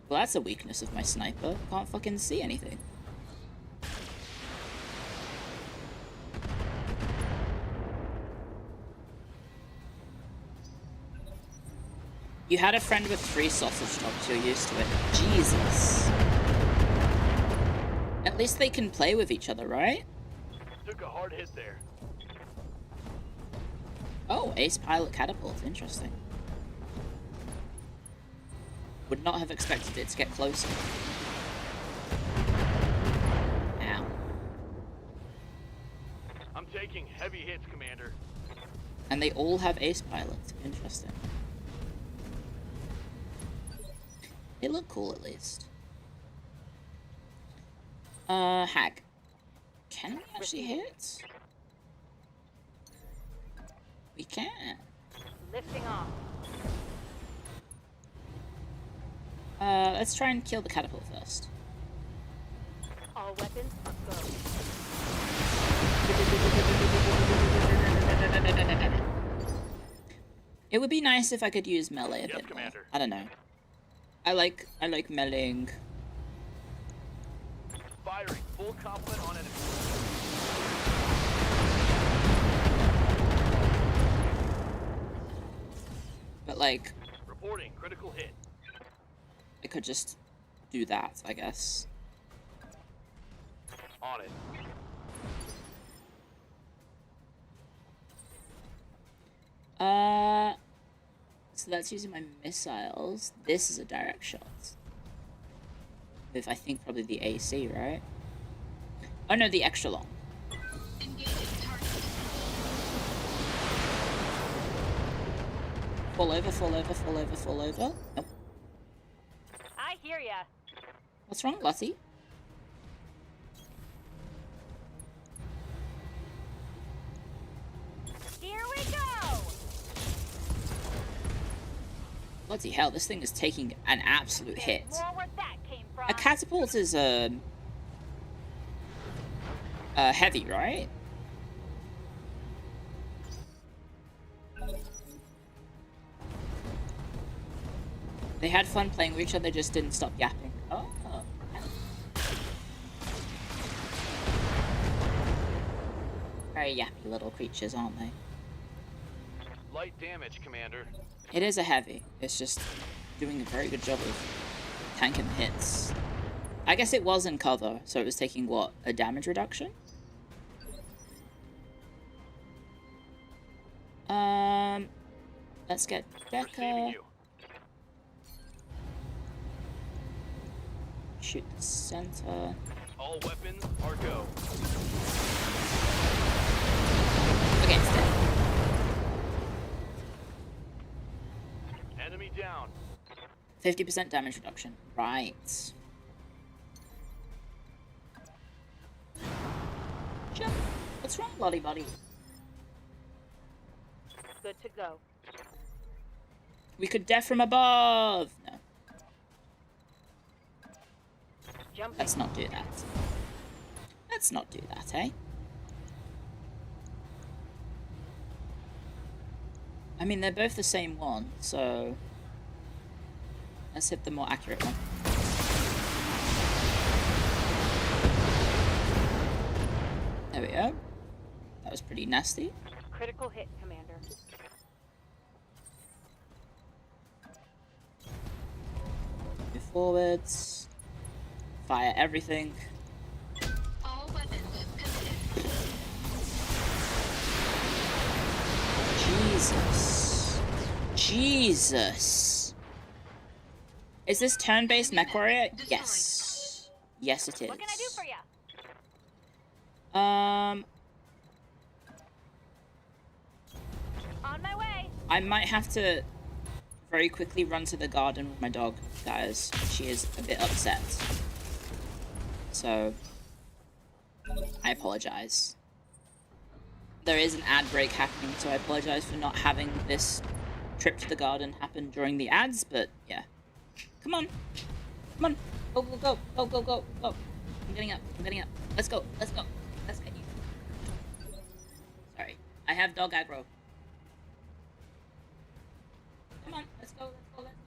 Well, that's a weakness of my sniper. Can't fucking see anything. You had a friend with 3 sausage dogs. You're used to it. Jesus. At least they can play with each other, right? Took a hard hit there. Oh, ace pilot catapult. Interesting. Would not have expected it to get closer. Ow. I'm taking heavy hits, Commander. And they all have ace pilots. Interesting. They look cool, at least. Hag. Can we actually hit? We can. Lifting off. Let's try and kill the catapult first. All weapons are go. It would be nice if I could use melee a bit more. Commander. I don't know. I like meleeing. Firing full complement on enemy. But like, Reporting critical hit. I could just do that, I guess. On it. So that's using my missiles. This is a direct shot. With, I think, probably the AC, right? Oh no, the extra long. Engaging target. Fall over, fall over, fall over, fall over. Nope. I hear ya. What's wrong, Lottie? Here we go! Bloody hell, this thing is taking an absolute hit. More where that came from. A catapult is heavy, right? They had fun playing with each other, just didn't stop yapping. Oh. Very yappy little creatures, aren't they? Light damage, Commander. It is a heavy. It's just doing a very good job of tanking the hits. I guess it was in cover, so it was taking, what, a damage reduction? Let's get Deca. Shoot the center. All weapons are go. Okay, it's dead. Enemy down. 50% damage reduction. Right. Jump. What's wrong, bloody buddy? Good to go. We could death from above. No. Jumping. Let's not do that. Let's not do that, eh? I mean, they're both the same one, so... Let's hit the more accurate one. There we go. That was pretty nasty. Critical hit, Commander. Move forwards. Fire everything. All weapons committed. Jesus. Jesus. Is this turn-based mech warrior? Yes. Yes, it is. What can I do for you? On my way. I might have to very quickly run to the garden with my dog, guys. She is a bit upset. So, I apologize. There is an ad break happening, so I apologize for not having this trip to the garden happen during the ads, but yeah. Come on. Come on. Go, go, go. Go, go, go, go. I'm getting up. I'm getting up. Let's go. Let's go. Let's get you. Sorry. I have dog aggro. Come on. Let's go. Let's go. Let's go.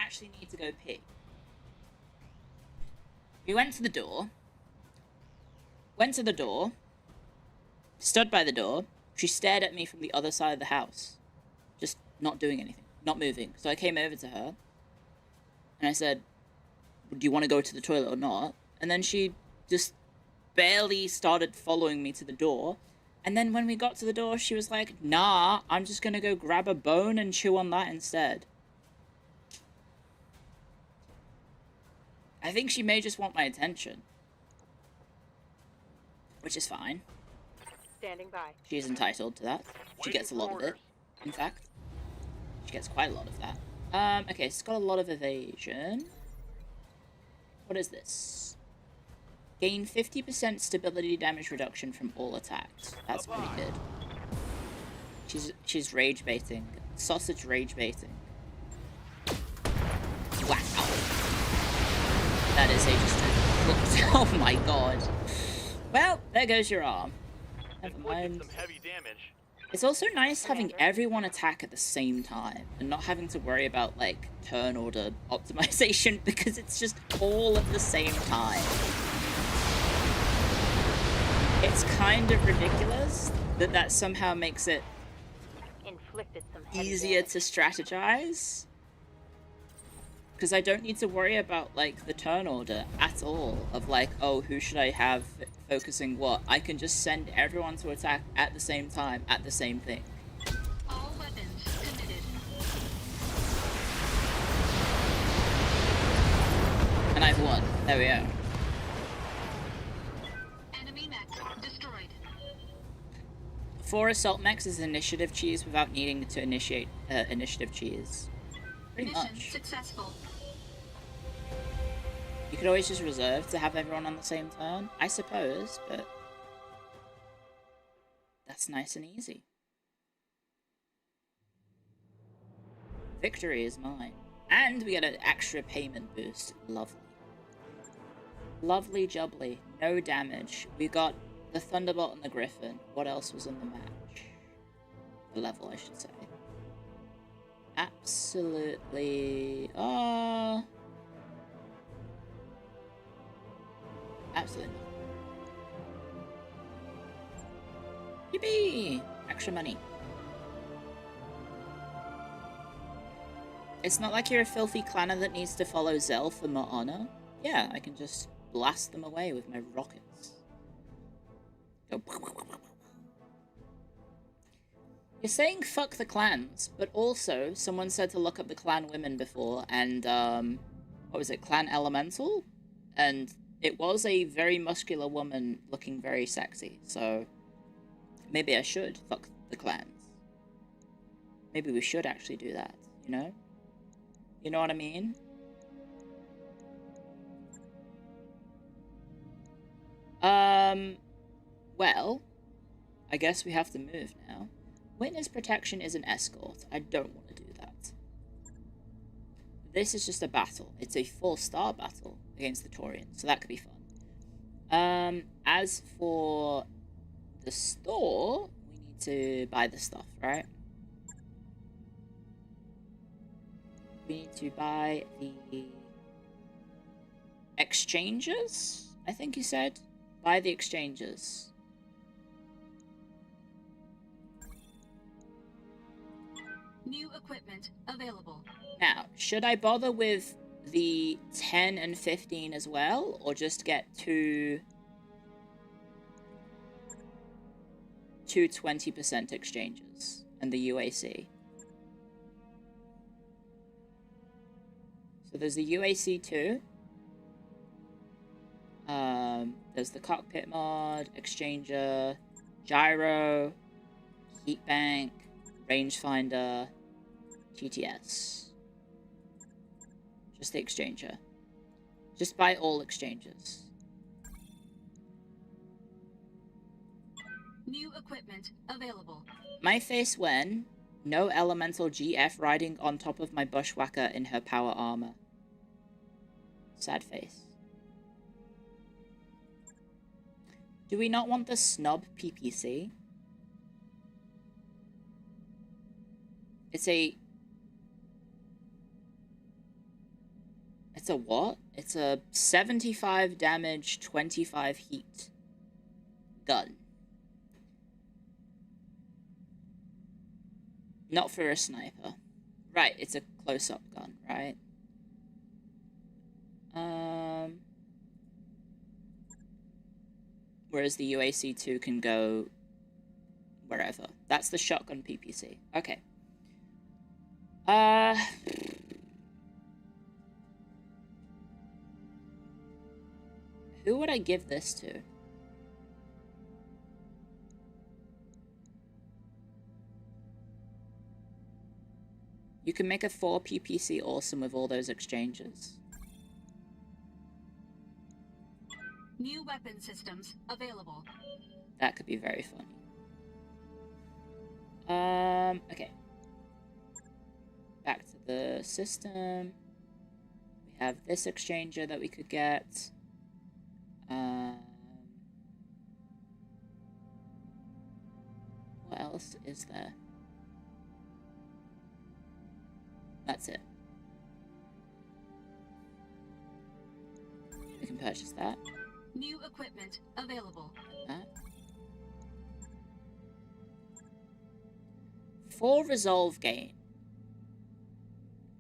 Actually need to go pee. We went to the door, stood by the door. She stared at me from the other side of the house, just not doing anything, not moving. So I came over to her and I said, do you want to go to the toilet or not? And then she just barely started following me to the door. And then when we got to the door, she was like, nah, I'm just gonna go grab a bone and chew on that instead. I think she may just want my attention. Which is fine. Standing by. She is entitled to that. She gets a lot of it, in fact. She gets quite a lot of that. Okay, it's got a lot of evasion. What is this? Gain 50% stability damage reduction from all attacks. That's pretty good. She's rage baiting. Sausage rage baiting. Wow. That is a oh my god. Well, there goes your arm. Never mind. Some heavy damage. It's also nice having everyone attack at the same time and not having to worry about, like, turn order optimization because it's just all at the same time. It's kind of ridiculous that somehow makes it Inflicted some easier to strategize. Because I don't need to worry about, like, the turn order at all. Of, like, oh, who should I have focusing what? I can just send everyone to attack at the same time, at the same thing. All weapons committed. And I've won. There we go. Enemy mech destroyed. 4 assault mechs is initiative cheese without needing to initiate initiative cheese. Pretty Mission much. successful. You could always just reserve to have everyone on the same turn, I suppose, but that's nice and easy. Victory is mine. And we get an extra payment boost. Lovely. Lovely jubbly. No damage. We got the Thunderbolt and the Griffin. What else was in the match? The level, I should say. Absolutely. Absolutely. Yippee! Extra money. It's not like you're a filthy clanner that needs to follow Zell for more honor. Yeah, I can just blast them away with my rockets. Go. You're saying fuck the clans, but also someone said to look up the clan women before, and what was it, Clan Elemental? And it was a very muscular woman looking very sexy, so maybe I should fuck the clans. Maybe we should actually do that, you know? You know what I mean? Well, I guess we have to move now. Witness protection is an escort. I don't want to do that. This is just a battle. It's a 4-star battle against the Taurians, so that could be fun. As for the store, we need to buy the stuff, right? We need to buy the exchanges, I think you said. Buy the exchanges. New equipment available. Now, should I bother with the 10 and 15 as well, or just get two 20% exchanges and the UAC? So there's the UAC 2. There's the cockpit mod, exchanger, gyro, heat bank, rangefinder, TTS. Just the exchanger. Just buy all exchanges. New equipment available. My face when no elemental GF riding on top of my bushwhacker in her power armor. Sad face. Do we not want the snub PPC? It's a what? It's a 75 damage, 25 heat gun. Not for a sniper. Right, it's a close-up gun, right? Whereas the UAC2 can go wherever. That's the shotgun PPC. Okay. Who would I give this to? You can make a 4 PPC awesome with all those exchanges. New weapon systems available. That could be very funny. Okay. Back to the system. We have this exchanger that we could get. What else is there? That's it. We can purchase that. New equipment available. That. 4 resolve gain.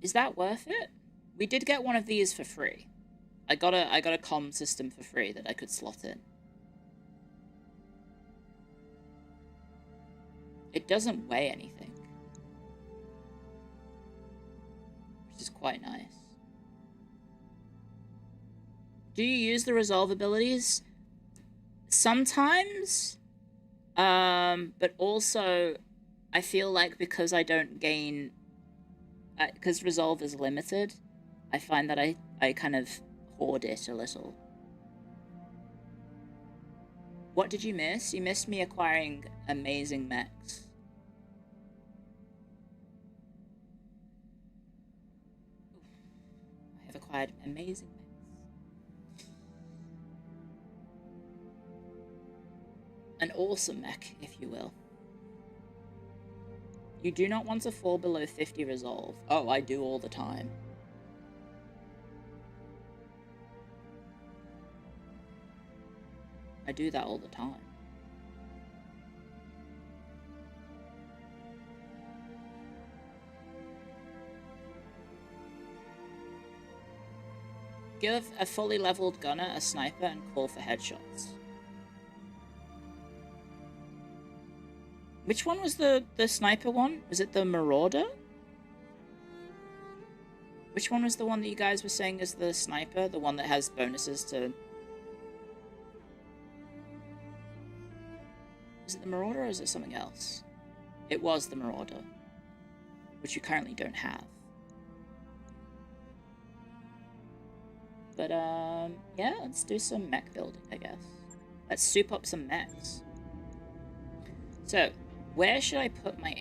Is that worth it? We did get one of these for free. I got a comm system for free that I could slot in. It doesn't weigh anything, which is quite nice. Do you use the resolve abilities? Sometimes, but also I feel like because I don't gain, because resolve is limited, I find that I kind of hoard it a little. What did you miss? You missed me acquiring amazing mechs. I have acquired amazing mechs. An awesome mech, if you will. You do not want to fall below 50 resolve. Oh, I do all the time. I do that all the time. Give a fully leveled gunner a sniper and call for headshots. Which one was the sniper one? Was it the Marauder? Which one was the one that you guys were saying is the sniper? The one that has bonuses to... Is it the Marauder or is it something else? It was the Marauder, which you currently don't have. But, yeah, let's do some mech building, I guess. Let's soup up some mechs. So, where should I put my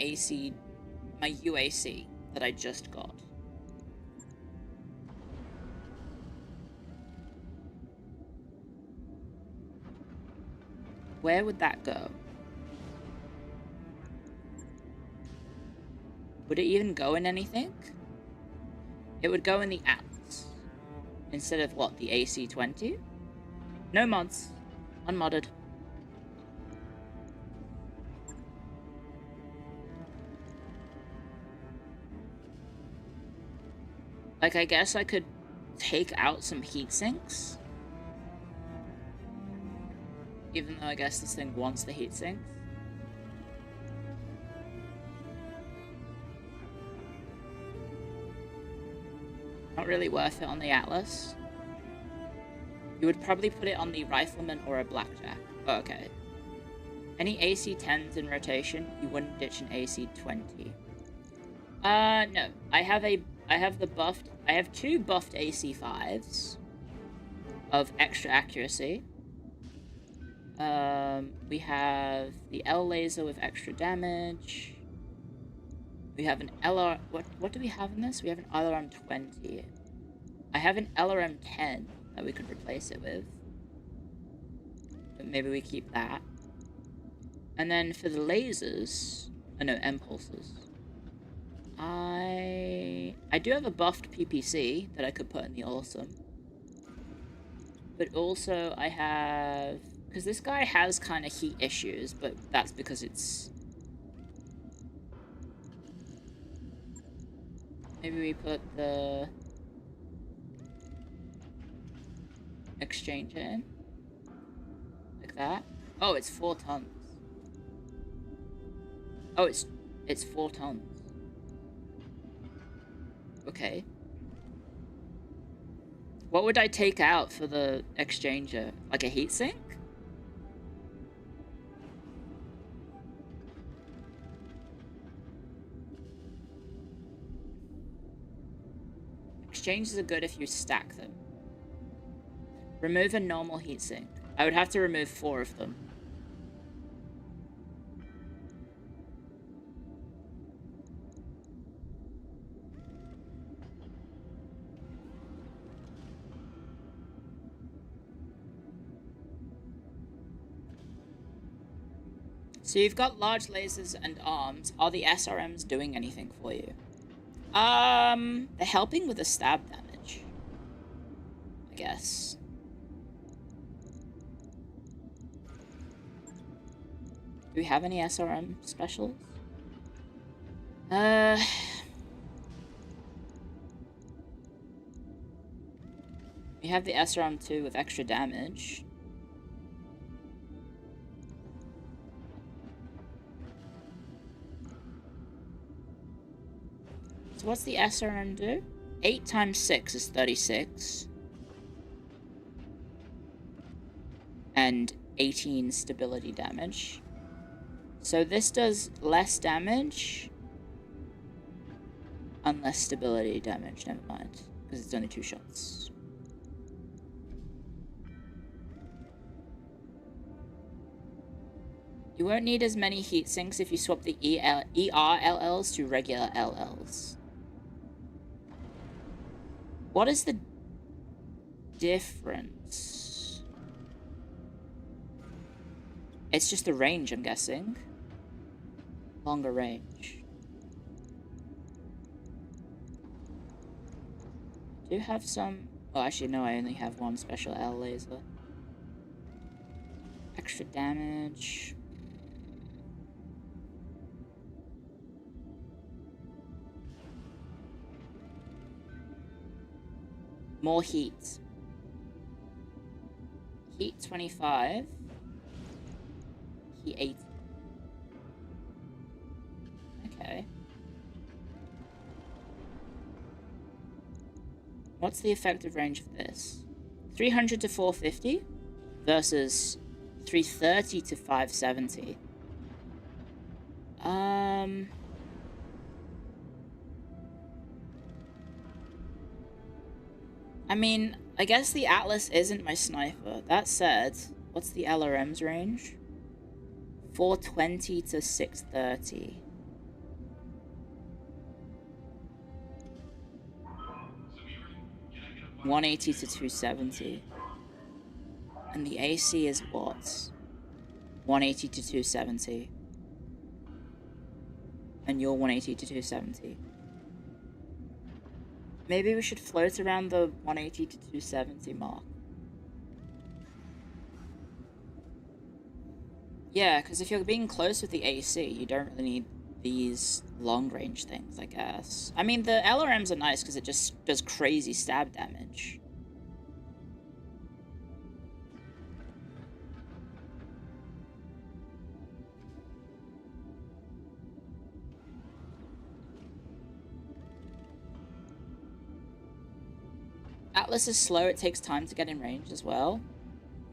my UAC that I just got? Where would that go? Would it even go in anything? It would go in the Atlas. Instead of what, the AC-20? No mods. Unmodded. Like, I guess I could take out some heat sinks. Even though I guess this thing wants the heat sinks. Not really worth it on the Atlas. You would probably put it on the Rifleman or a Blackjack. Oh, okay. Any AC-10s in rotation, you wouldn't ditch an AC-20. No. I have 2 buffed AC-5s of extra accuracy. We have the L laser with extra damage. We have an LR... What do we have in this? We have an LRM 20. I have an LRM 10 that we could replace it with. But maybe we keep that. And then for the lasers... Oh no, impulses. I do have a buffed PPC that I could put in the awesome. But also I have... Because this guy has kind of heat issues, but that's because it's... Maybe we put the... exchange it in. Like that. Oh, it's 4 tons. Oh, it's 4 tons. Okay. What would I take out for the exchanger? Like a heatsink? Exchanges are good if you stack them. Remove a normal heatsink. I would have to remove 4 of them. So you've got large lasers and arms. Are the SRMs doing anything for you? They're helping with the stab damage, I guess. Do we have any SRM specials? We have the SRM2 with extra damage. So what's the SRM do? 8 times 6 is 36. And 18 stability damage. So this does less damage. And less stability damage, never mind. Because it's only 2 shots. You won't need as many heatsinks if you swap the ER LLs to regular LLs. What is the difference? It's just the range, I'm guessing. Longer range. Do you have some... Oh, actually, no, I only have 1 special L laser. Extra damage. More heat. Heat 25. Heat 80. Okay. What's the effective range of this? 300 to 450 versus 330 to 570. I mean, I guess the Atlas isn't my sniper. That said, what's the LRM's range? 420 to 630. $180 to 270. And the AC is what? 180 to 270. And you're 180 to 270. Maybe we should float around the 180 to 270 mark. Yeah, because if you're being close with the AC, you don't really need these long-range things, I guess. I mean, the LRMs are nice because it just does crazy stab damage. Atlas is slow, it takes time to get in range as well.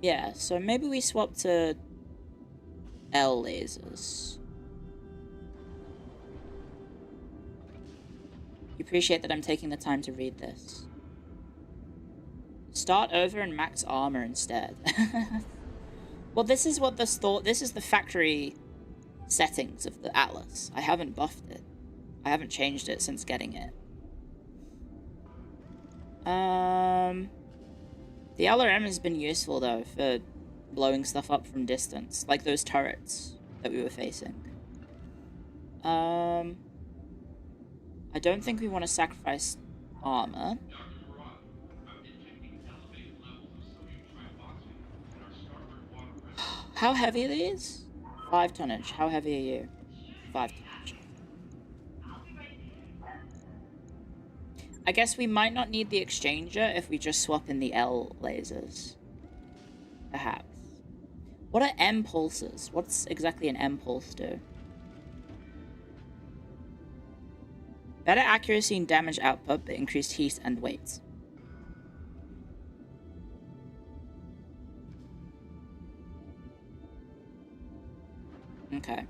Yeah, so maybe we swap to L lasers. You appreciate that I'm taking the time to read this. Start over and max armor instead. Well, this is what this is the factory settings of the Atlas. I haven't buffed it. I haven't changed it since getting it. The LRM has been useful though for blowing stuff up from distance, like those turrets that we were facing. I don't think we want to sacrifice armor. How heavy are these? 5 tonnage. How heavy are you? 5 tonnage. I guess we might not need the exchanger if we just swap in the L lasers. Perhaps. What are M pulses? What's exactly an M pulse do? Better accuracy and damage output, but increased heat and weight. Okay.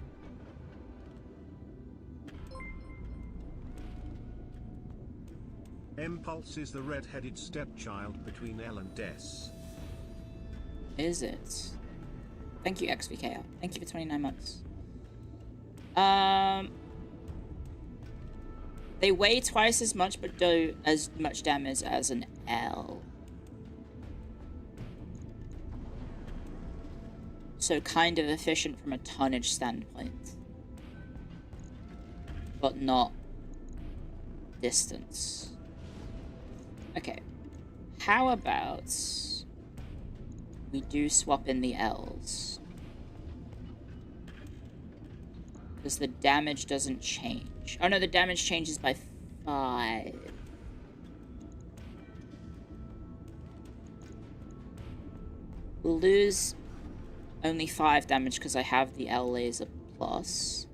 Impulse is the red-headed stepchild between L and S. Is it? Thank you, XVK. Thank you for 29 months. They weigh twice as much, but do as much damage as an L. So kind of efficient from a tonnage standpoint. But not distance. Okay. How about we do swap in the L's? Because the damage doesn't change. Oh no, the damage changes by 5. We'll lose only 5 damage because I have the L laser plus.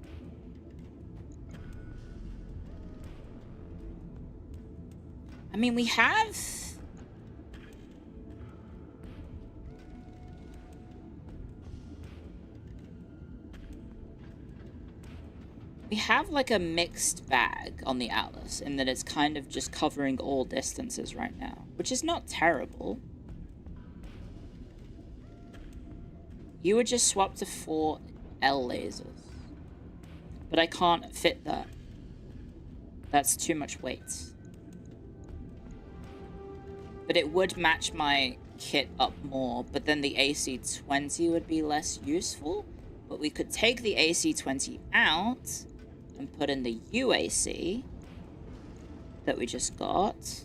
I mean, we have... We have like a mixed bag on the Atlas in that it's kind of just covering all distances right now, which is not terrible. You would just swap to 4 L lasers. But I can't fit that. That's too much weight. But it would match my kit up more, but then the AC-20 would be less useful. But we could take the AC-20 out and put in the UAC that we just got.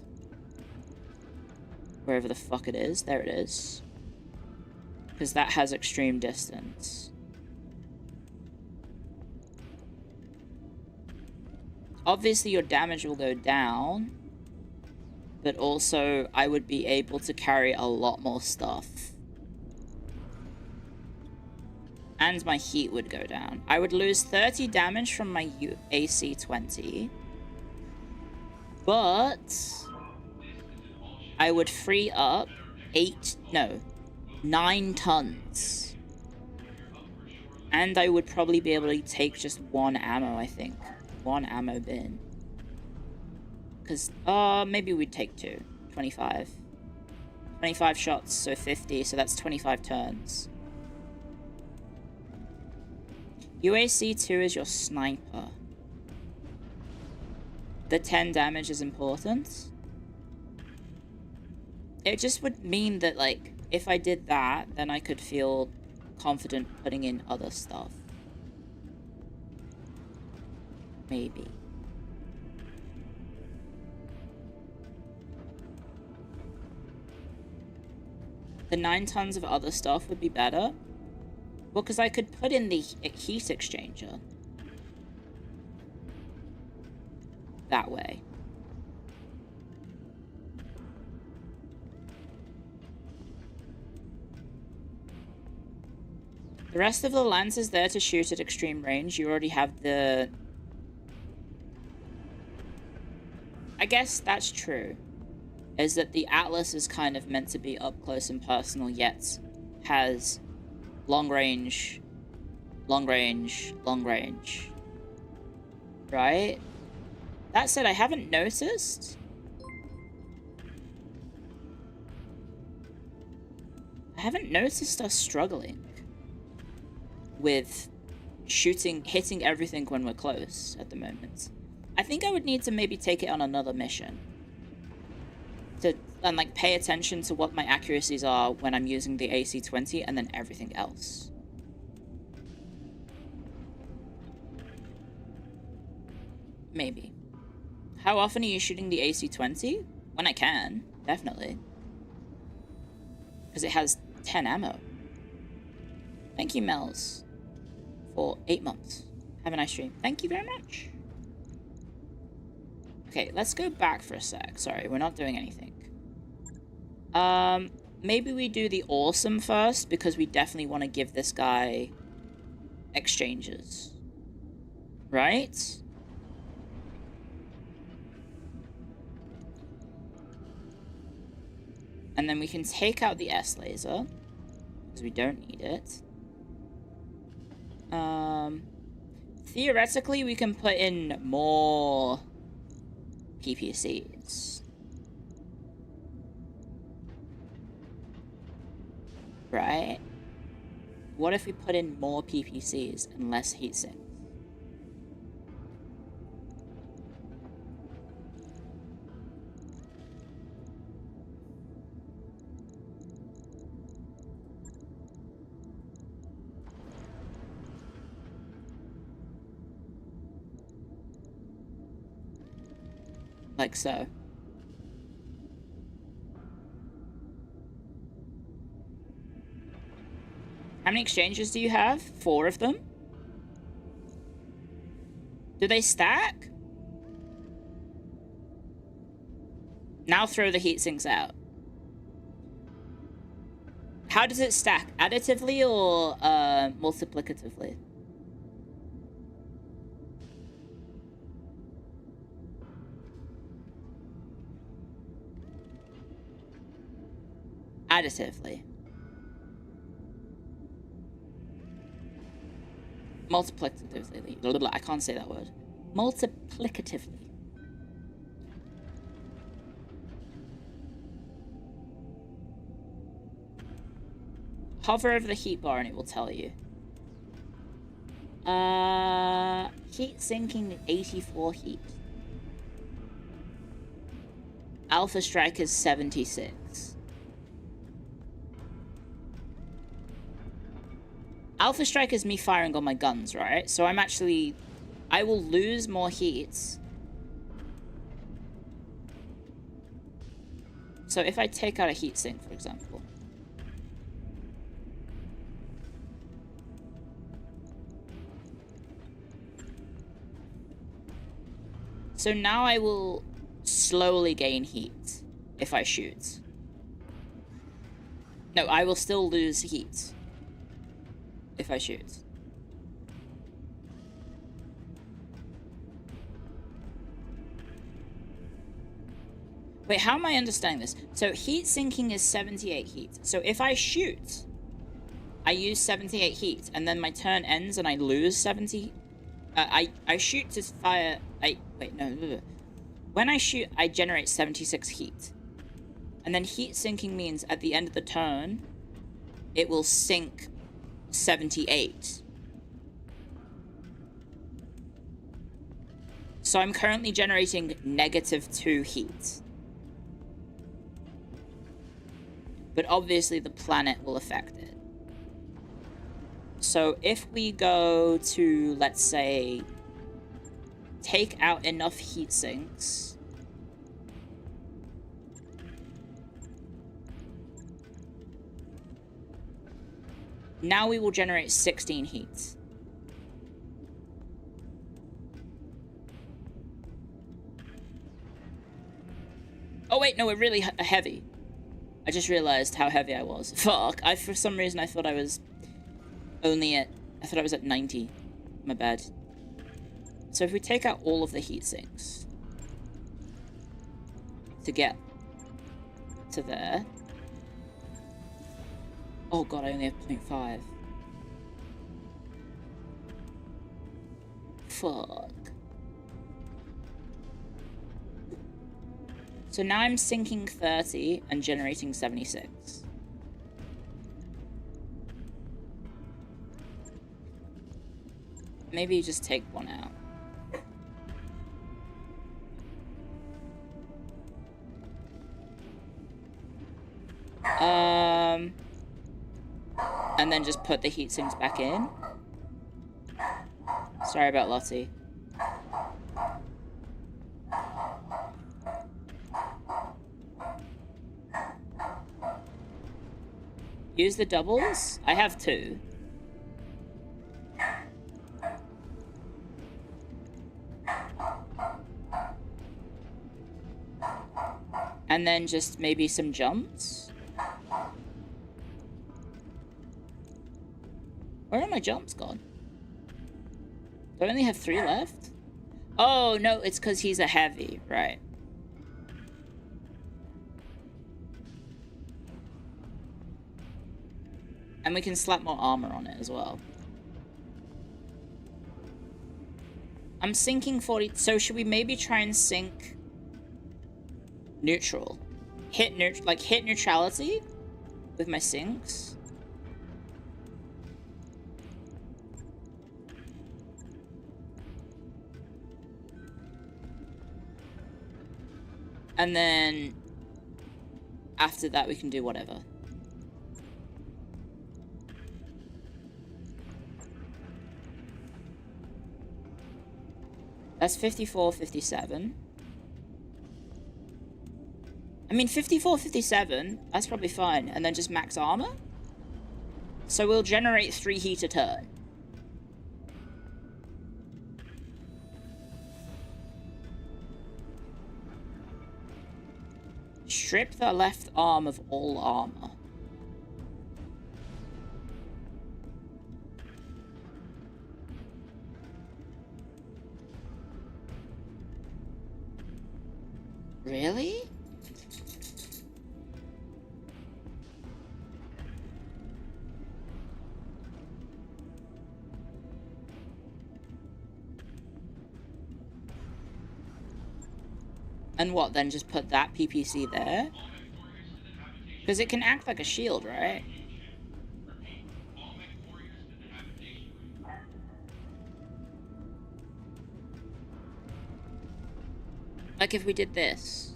Wherever the fuck it is. There it is. Because that has extreme distance. Obviously your damage will go down. But also, I would be able to carry a lot more stuff. And my heat would go down. I would lose 30 damage from my AC-20. But I would free up 9 tons. And I would probably be able to take just 1 ammo, I think. 1 ammo bin. Because, maybe we'd take 2. 25. 25 shots, so 50, so that's 25 turns. UAC-2 is your sniper. The 10 damage is important. It just would mean that, like, if I did that, then I could feel confident putting in other stuff. Maybe. The 9 tons of other stuff would be better. Well, because I could put in the heat exchanger. That way. The rest of the lance is there to shoot at extreme range. You already have the... I guess that's true. Is that the Atlas is kind of meant to be up close and personal, yet has long range, long range, long range. Right? That said, I haven't noticed. I haven't noticed us struggling with hitting everything when we're close at the moment. I think I would need to maybe take it on another mission. And like pay attention to what my accuracies are when I'm using the AC-20 and then everything else. Maybe. How often are you shooting the AC-20? When I can, definitely. Because it has 10 ammo. Thank you, Mels, for 8 months. Have a nice stream. Thank you very much. Okay, Okay, let's go back for a sec. Sorry, we're not doing anything. Maybe we do the awesome first, because we definitely want to give this guy exchanges. Right? And then we can take out the S laser, because we don't need it. Theoretically, we can put in more PPCs. Right? What if we put in more PPCs and less heatsinks? Like so. How many exchanges do you have? 4 of them? Do they stack? Now throw the heat sinks out. How does it stack? Additively or multiplicatively? Additively. Multiplicatively. Blah, blah, blah. I can't say that word. Multiplicatively. Hover over the heat bar and it will tell you. Heat sinking 84 heat. Alpha strike is 76. Alpha strike is me firing on my guns, right? So I'm actually... I will lose more heat. So if I take out a heat sink, for example. So now I will slowly gain heat if I shoot. No, I will still lose heat if I shoot. Wait, how am I understanding this? So heat sinking is 78 heat. So if I shoot, I use 78 heat, and then my turn ends and I lose 70. I shoot to fire. Wait, no. When I shoot, I generate 76 heat, and then heat sinking means at the end of the turn, it will sink 78. So I'm currently generating -2 heat. But obviously the planet will affect it. So if we go to, let's say, take out enough heat sinks, now we will generate 16 heat. Oh wait, no, we're really heavy. I just realized how heavy I was. Fuck, for some reason I thought I was only at... I thought I was at 90. My bad. So if we take out all of the heat sinks to get to there... Oh god, I only have 0.5. Fuck. So now I'm sinking 30 and generating 76. Maybe just take one out. And then just put the heat sinks back in. Sorry about Lottie. Use the doubles? I have 2. And then just maybe some jumps. Where are my jumps gone? Do I only have 3 left? Oh, no, it's because he's a heavy, right. And we can slap more armor on it as well. I'm sinking 40... So should we maybe try and sink... neutral? Hit neutrality? With my sinks? And then... after that we can do whatever. That's 54, 57. I mean, 54, 57, that's probably fine. And then just max armor? So we'll generate 3 heat a turn. Strip the left arm of all armor. Really? And what, then just put that PPC there? Because it can act like a shield, right? Like if we did this.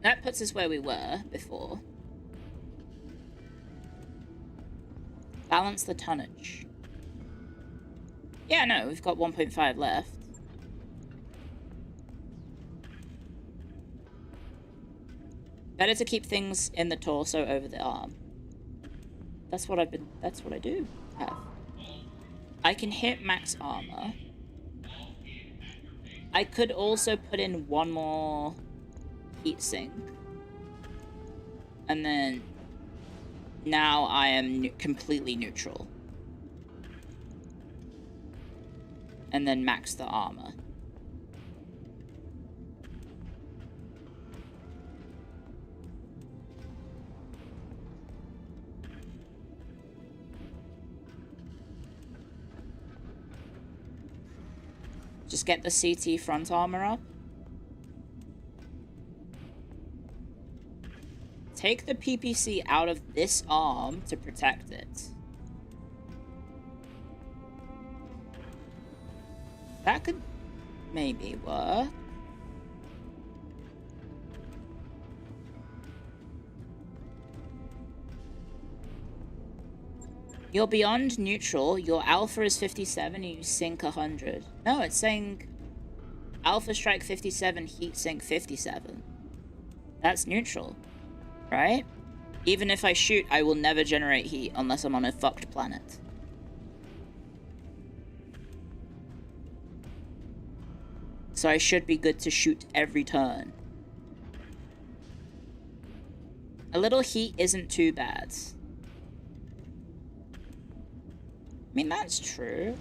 That puts us where we were before. Balance the tonnage. Yeah, no, we've got 1.5 left. Better to keep things in the torso over the arm. That's what I do have. I can hit max armor. I could also put in 1 more heat sink. And then now I am completely neutral. And then max the armor. Just get the CT front armor up. Take the PPC out of this arm to protect it. That could maybe work. You're beyond neutral. Your alpha is 57, you sink 100. No, it's saying alpha strike 57, heat sink 57. That's neutral, right? Even if I shoot, I will never generate heat unless I'm on a fucked planet. So I should be good to shoot every turn. A little heat isn't too bad. I mean, that's true.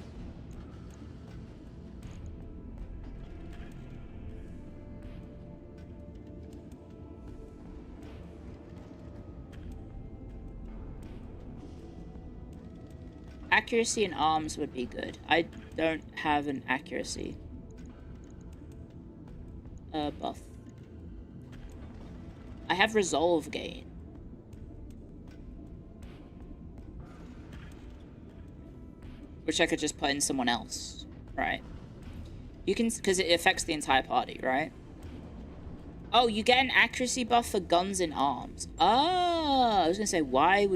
Accuracy in arms would be good. I don't have an accuracy buff. I have resolve gain. Which I could just put in someone else, right? You can, because it affects the entire party, right? Oh, you get an accuracy buff for guns and arms. Oh, I was gonna say, why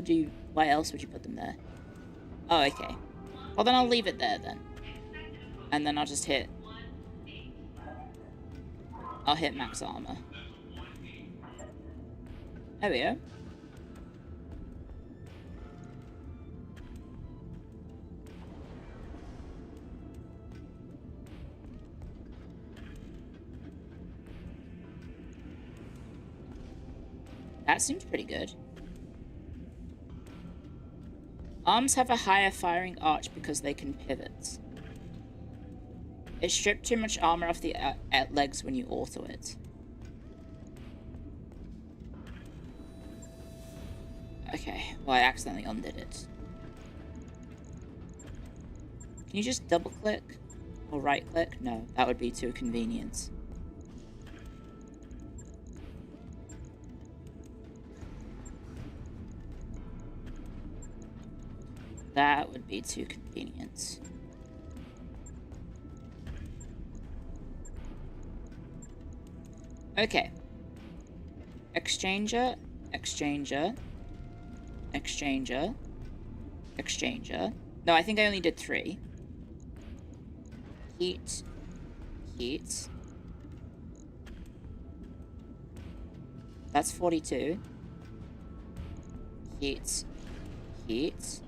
else would you put them there? Oh, okay. Well, then I'll leave it there, then. And then I'll just hit... I'll hit max armor. There we go. That seems pretty good. Arms have a higher firing arch because they can pivot. It stripped too much armor off the legs when you auto it. Okay, well I accidentally undid it. Can you just double click? Or right click? No, that would be too convenient. That would be too convenient. Okay. Exchanger, exchanger, exchanger, exchanger. No, I think I only did 3. Heat, heat. That's 42. Heat, heat.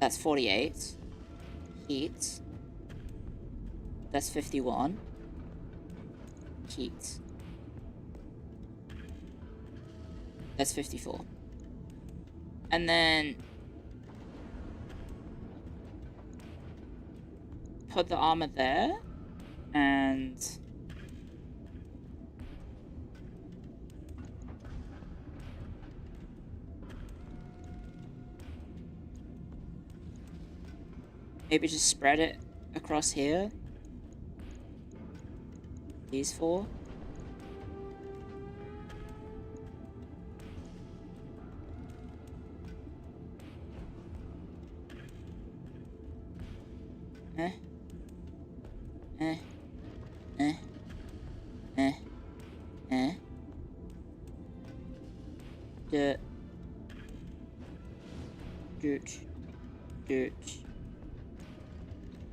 That's 48. Heat. That's 51. Heat. That's 54. And then put the armor there and maybe just spread it across here. These 4. Eh. Eh. Eh. Eh. Eh. Dirt. Dirt. Dirt.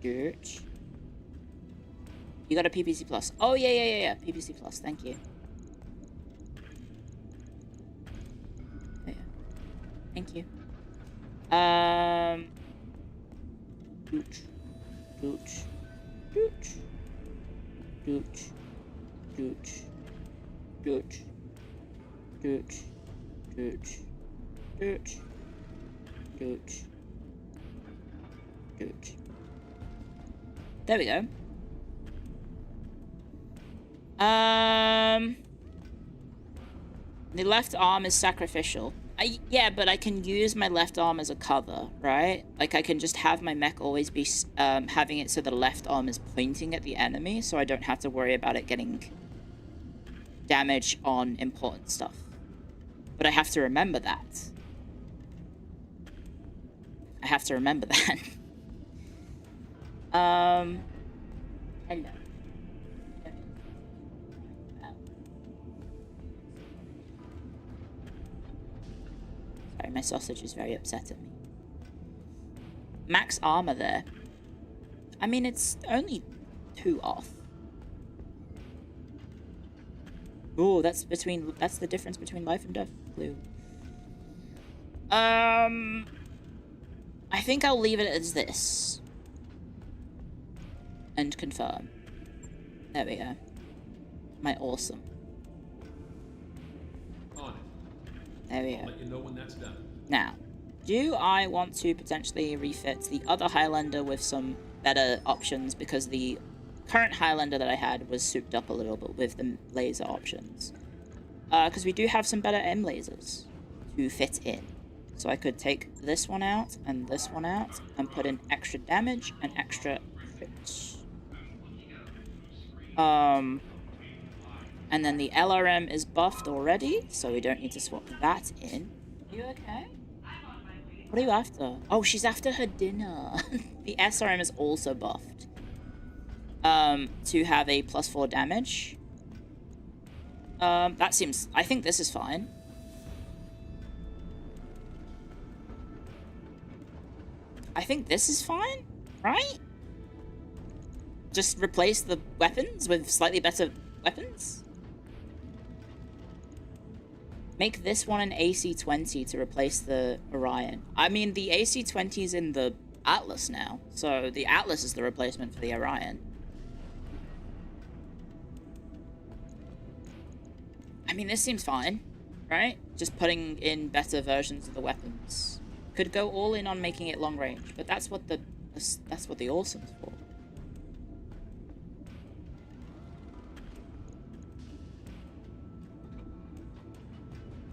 Dirt. You got a PPC plus. Oh, yeah. PPC plus. Thank you. Oh, yeah. Thank you. Doot. Doot. Doot. Doot. Doot. Doot. Doot. Doot. Doot. Doot. Doot. There we go. The left arm is sacrificial. Yeah, but I can use my left arm as a cover, right? Like, I can just have my mech always be, having it so the left arm is pointing at the enemy, so I don't have to worry about it getting damage on important stuff. But I have to remember that. I have to remember that. Hello. Sorry, my sausage is very upset at me. Max armor there. I mean, it's only 2 off. Oh, that's the difference between life and death, Clio. I think I'll leave it as this. And confirm. There we go. My awesome. On it. There we go. I'll let you know when that's done. Now, do I want to potentially refit the other Highlander with some better options, because the current Highlander that I had was souped up a little bit with the laser options. Because we do have some better M lasers to fit in. So I could take this one out and this one out and put in extra damage and extra crits. And then the LRM is buffed already, so we don't need to swap that in. Are you okay? What are you after? Oh, she's after her dinner. The SRM is also buffed. To have a +4 damage. That seems... I think this is fine. I think this is fine, right? Just replace the weapons with slightly better weapons? Make this one an AC-20 to replace the Orion. I mean, the AC-20 is in the Atlas now, so the Atlas is the replacement for the Orion. mean, this seems fine, right? Just putting in better versions of the weapons. Could go all in on making it long range, but that's what the awesome's for.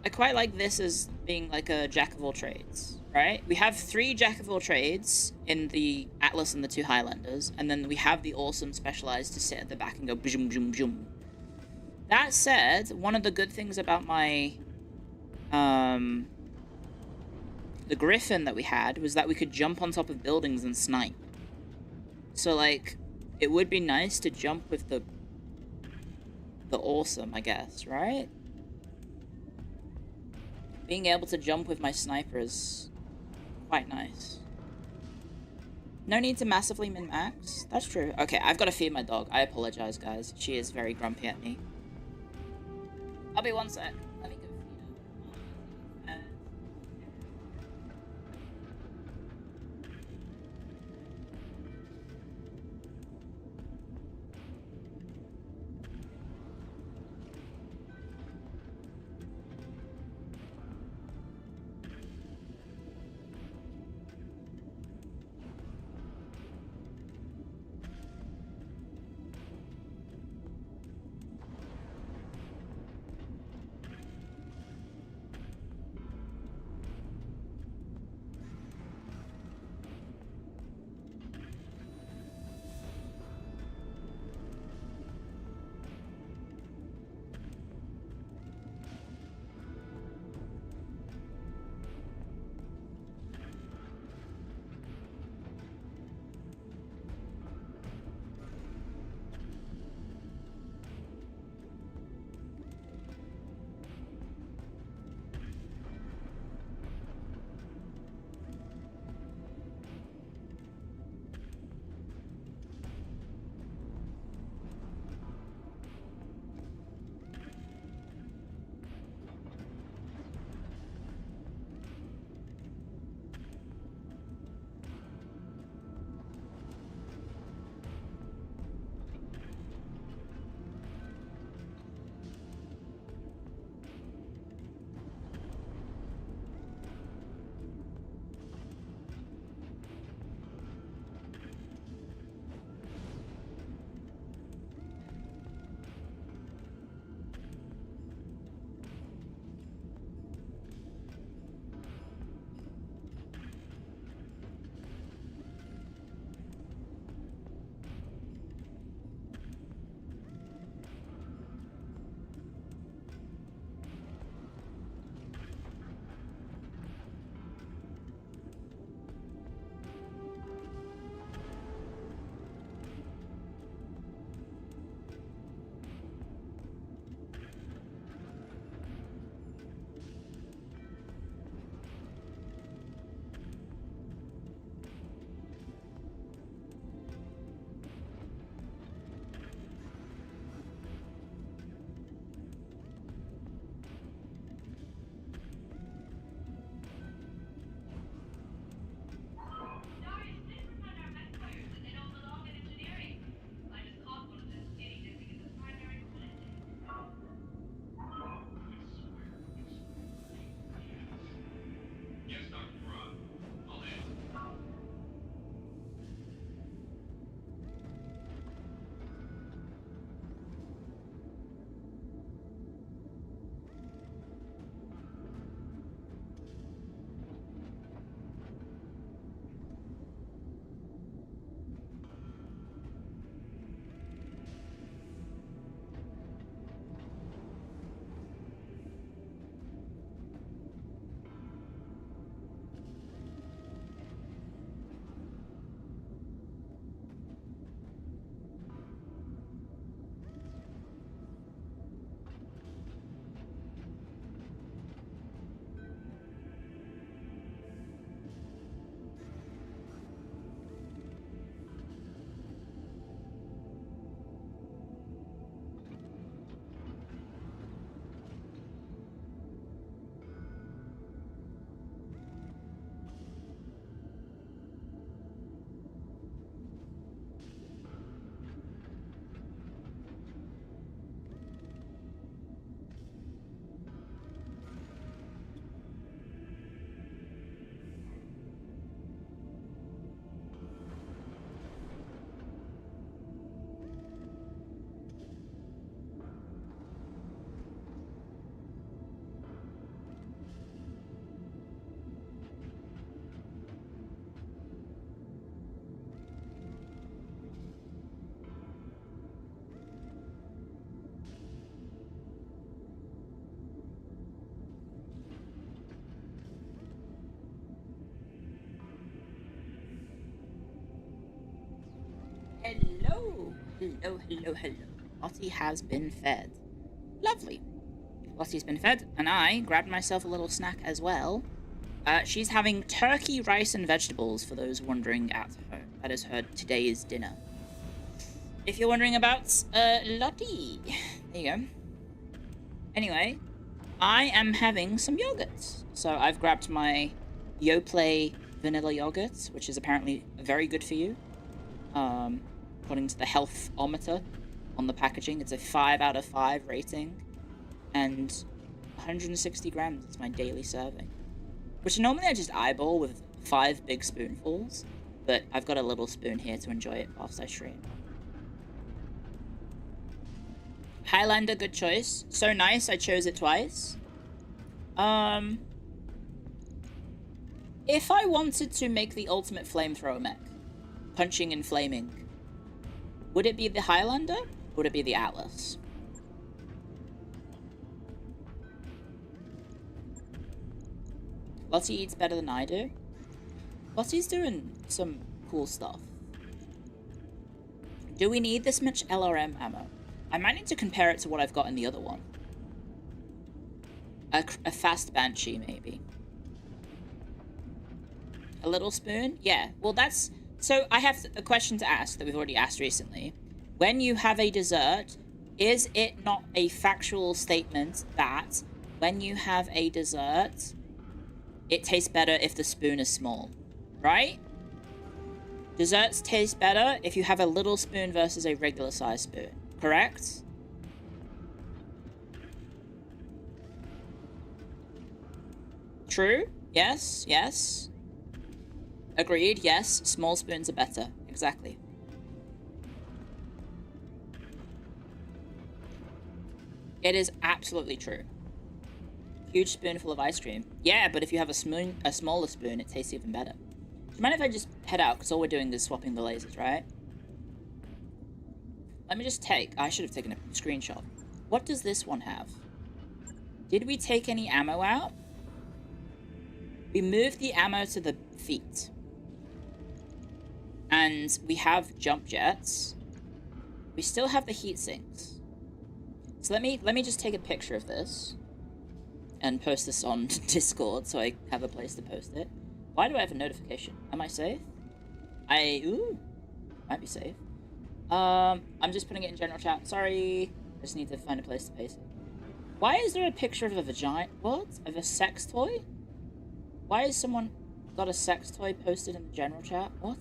I quite like this as being like a jack of all trades, right? We have 3 jack of all trades in the Atlas and the 2 Highlanders, and then we have the awesome specialized to sit at the back and go boom, boom, boom. That said, one of the good things about my the Griffin that we had was that we could jump on top of buildings and snipe. So like, it would be nice to jump with the awesome, I guess, right? Being able to jump with my sniper is quite nice. No need to massively min-max. That's true. Okay, I've got to feed my dog. I apologize, guys. She is very grumpy at me. I'll be one sec. Let me go feed her. hello. Hello, hello, hello. Lottie has been fed. Lovely. Lottie's been fed, and I grabbed myself a little snack as well. She's having turkey, rice, and vegetables, for those wondering at home. That is her today's dinner. If you're wondering about, Lottie. There you go. Anyway, I am having some yogurt. So I've grabbed my Yoplait vanilla yogurt, which is apparently very good for you. According to the health-ometer on the packaging, it's a 5 out of 5 rating. And 160 grams is my daily serving. Which normally I just eyeball with 5 big spoonfuls, but I've got a little spoon here to enjoy it whilst I stream. Highlander, good choice. So nice, I chose it twice. If I wanted to make the ultimate flamethrower mech, punching and flaming, would it be the Highlander, or would it be the Atlas? Lottie eats better than I do. Lottie's doing some cool stuff. Do we need this much LRM ammo? I might need to compare it to what I've got in the other one. A fast Banshee, maybe. A little spoon? Yeah, well that's... So I have a question to ask that we've already asked recently. When you have a dessert, is it not a factual statement that when you have a dessert, it tastes better if the spoon is small, right? Desserts taste better if you have a little spoon versus a regular size spoon, correct? True? Yes, yes. Agreed, yes. Small spoons are better. Exactly. It is absolutely true. Huge spoonful of ice cream. Yeah, but if you have a smaller spoon, it tastes even better. Do you mind if I just head out? Because all we're doing is swapping the lasers, right? Let me just take... I should have taken a screenshot. What does this one have? Did we take any ammo out? We moved the ammo to the feet. And we have jump jets. We still have the heat sinks. So let me just take a picture of this. And post this on Discord so I have a place to post it. Why do I have a notification? Am I safe? Ooh. Might be safe. I'm just putting it in general chat. Sorry. I just need to find a place to paste it. Why is there a picture of a vagina? What? Of a sex toy? Why has someone got a sex toy posted in the general chat? What?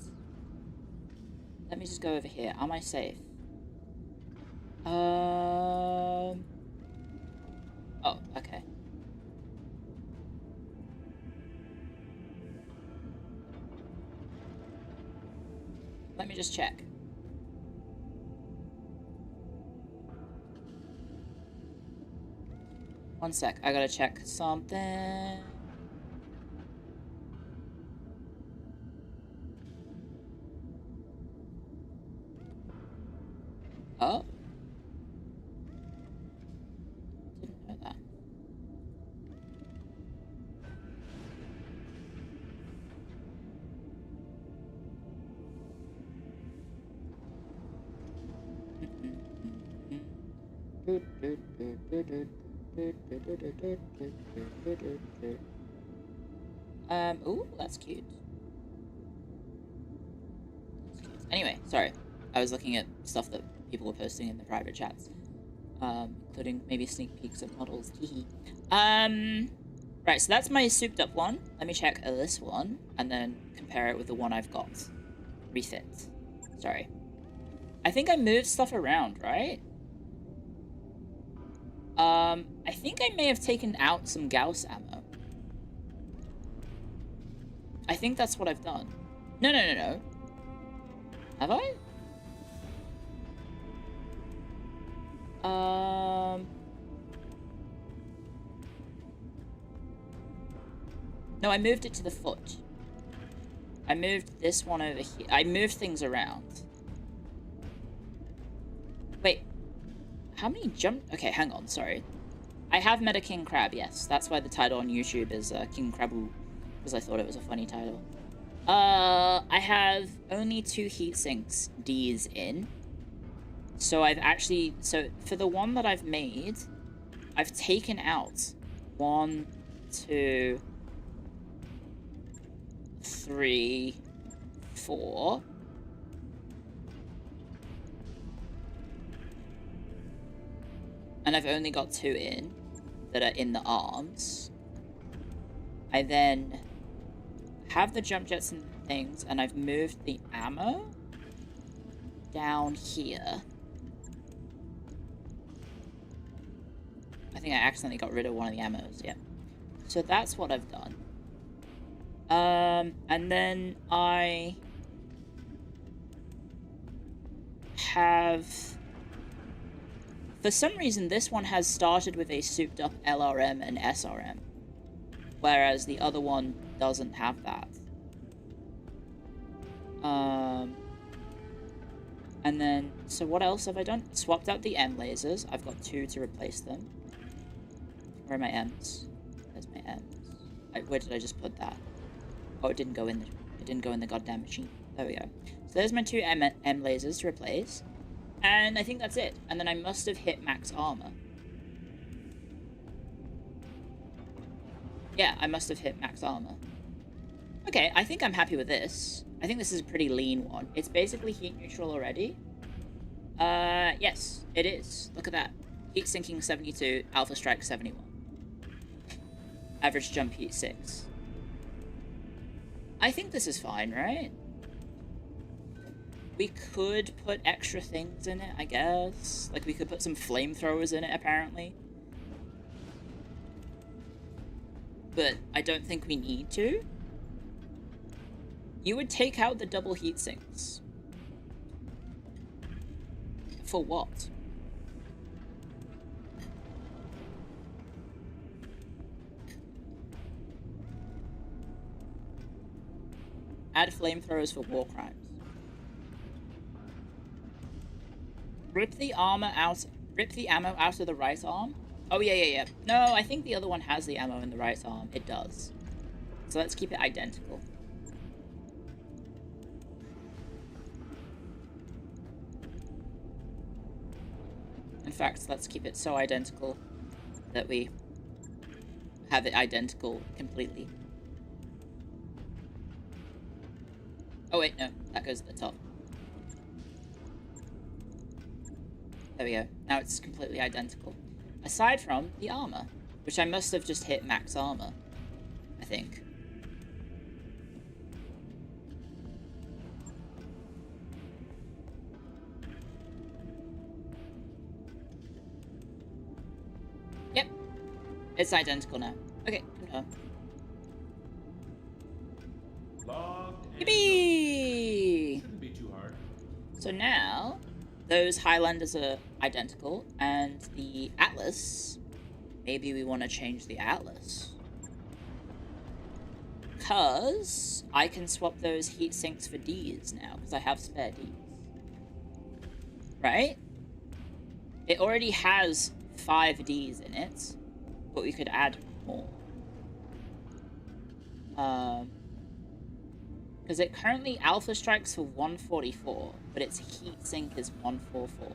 Let me just go over here. Am I safe? Oh, okay. Let me just check. One sec, I gotta check something. Oh. Didn't know that. Ooh, that's cute. Anyway, sorry. I was looking at stuff that people were posting in the private chats. Including maybe sneak peeks of models. Right, so that's my souped up one. Let me check this one, and then compare it with the one I've got. Refit. Sorry. I think I moved stuff around, right? I think I may have taken out some Gauss ammo. I think that's what I've done. No. Have I? No, I moved it to the foot. I moved this one over here. I moved things around. Wait. How many jump... Okay, hang on, sorry. I have met a King Crab, yes. That's why the title on YouTube is King Crabbooooo. Because I thought it was a funny title. I have only 2 heat sinks D's in. So I've actually, so for the one that I've made, I've taken out 1, 2, 3, 4. And I've only got 2 in that are in the arms. I then have the jump jets and things, and I've moved the ammo down here. I think I accidentally got rid of one of the ammos, yeah. So that's what I've done. And then I have... For some reason, this one has started with a souped-up LRM and SRM, whereas the other one doesn't have that. And then, so what else have I done? Swapped out the M lasers. I've got 2 to replace them. Where are my M's? There's my M's. Where did I just put that? Oh, it didn't go in the goddamn machine. There we go. So there's my 2 M lasers to replace. And I think that's it. And then I must have hit max armor. Yeah, I must have hit max armor. Okay, I think I'm happy with this. I think this is a pretty lean one. It's basically heat neutral already. Yes, it is. Look at that. Heat sinking 72, alpha strike 71. Average jump heat 6. I think this is fine, right? We could put extra things in it, I guess. Like, we could put some flamethrowers in it, apparently. But I don't think we need to. You would take out the double heat sinks. For what? Add flamethrowers for war crimes. Rip the armor out. Rip the ammo out of the right arm. Oh, yeah. No, I think the other one has the ammo in the right arm. It does. So let's keep it identical. In fact, let's keep it so identical that we have it identical completely. Oh wait, no, that goes at the top. There we go. Now it's completely identical. Aside from the armor, which I must have just hit max armor, I think. Yep. It's identical now. Okay, confirm. Yippee! Shouldn't be too hard. So now, those Highlanders are identical, and the Atlas, maybe we want to change the Atlas. Because I can swap those heat sinks for Ds now, because I have spare Ds. Right? It already has 5 Ds in it, but we could add more. Because it currently alpha strikes for 144, but its heat sink is 144.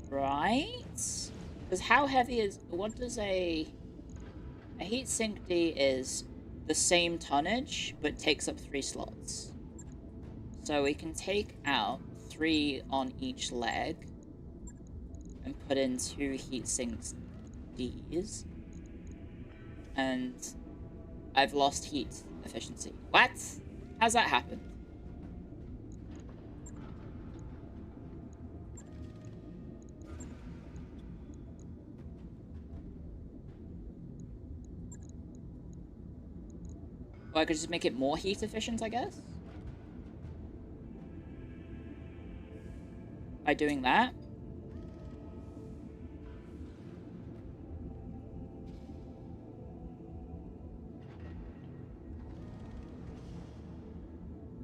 Right? Because how heavy is... What does a heat sink D is the same tonnage, but takes up 3 slots. So we can take out 3 on each leg and put in 2 heat sinks Ds. And I've lost heat efficiency. What? How's that happen? Well, I could just make it more heat efficient, I guess? By doing that?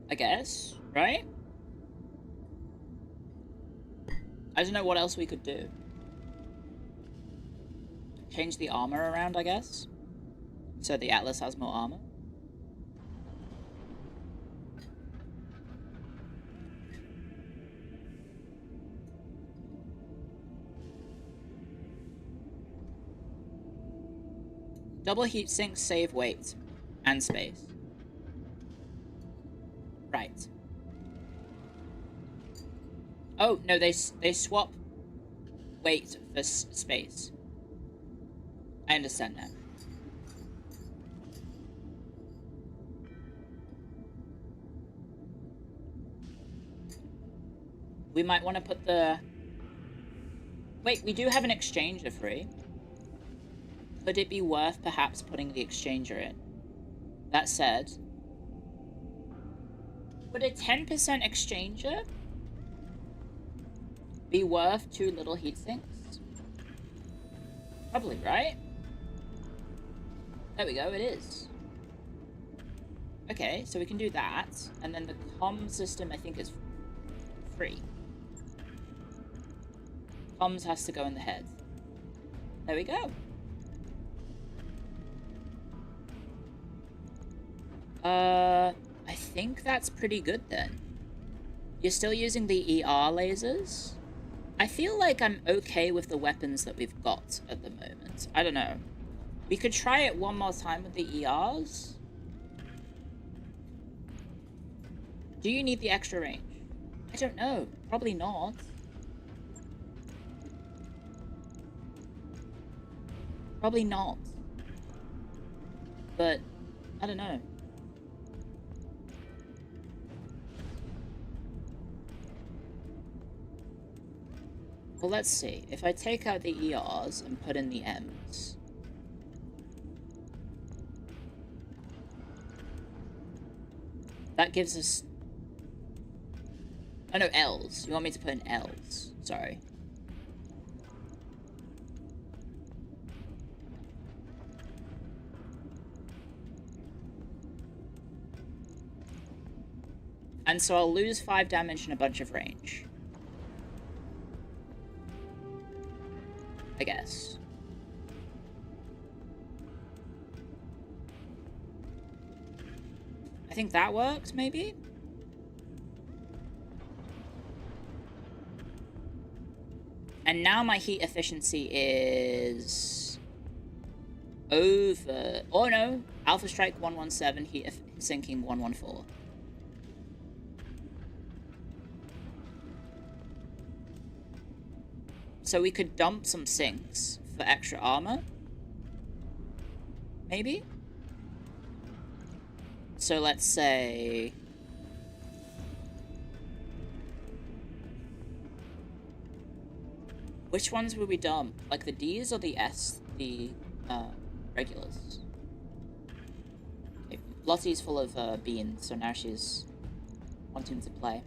I guess, right? I don't know what else we could do. Change the armor around, I guess? So the Atlas has more armor. Double heat sinks save weight and space. Right. Oh, no, they swap weight for space. I understand now. We might want to put the... Wait, we do have an exchanger free. Could it be worth perhaps putting the exchanger in? That said, would a 10% exchanger be worth 2 little heat sinks? Probably, right? There we go, it is. Okay, so we can do that. And then the comm system, I think, is free. Comms has to go in the head. There we go. I think that's pretty good then. You're still using the ER lasers? I feel like I'm okay with the weapons that we've got at the moment. I don't know. We could try it one more time with the ERs. Do you need the extra range? I don't know. Probably not. Probably not. But, I don't know. Well, let's see. If I take out the ERs and put in the Ms... that gives us... Oh, no, Ls. You want me to put in Ls. Sorry. And so I'll lose 5 damage and a bunch of range. I guess. I think that works, maybe? And now my heat efficiency is... over... Oh no! Alpha Strike 117, heat sinking 114. So we could dump some sinks for extra armor. Maybe? So let's say... which ones would we dump? Like the Ds or the S? The regulars? Okay, Lottie's full of beans, so now she's wanting to play.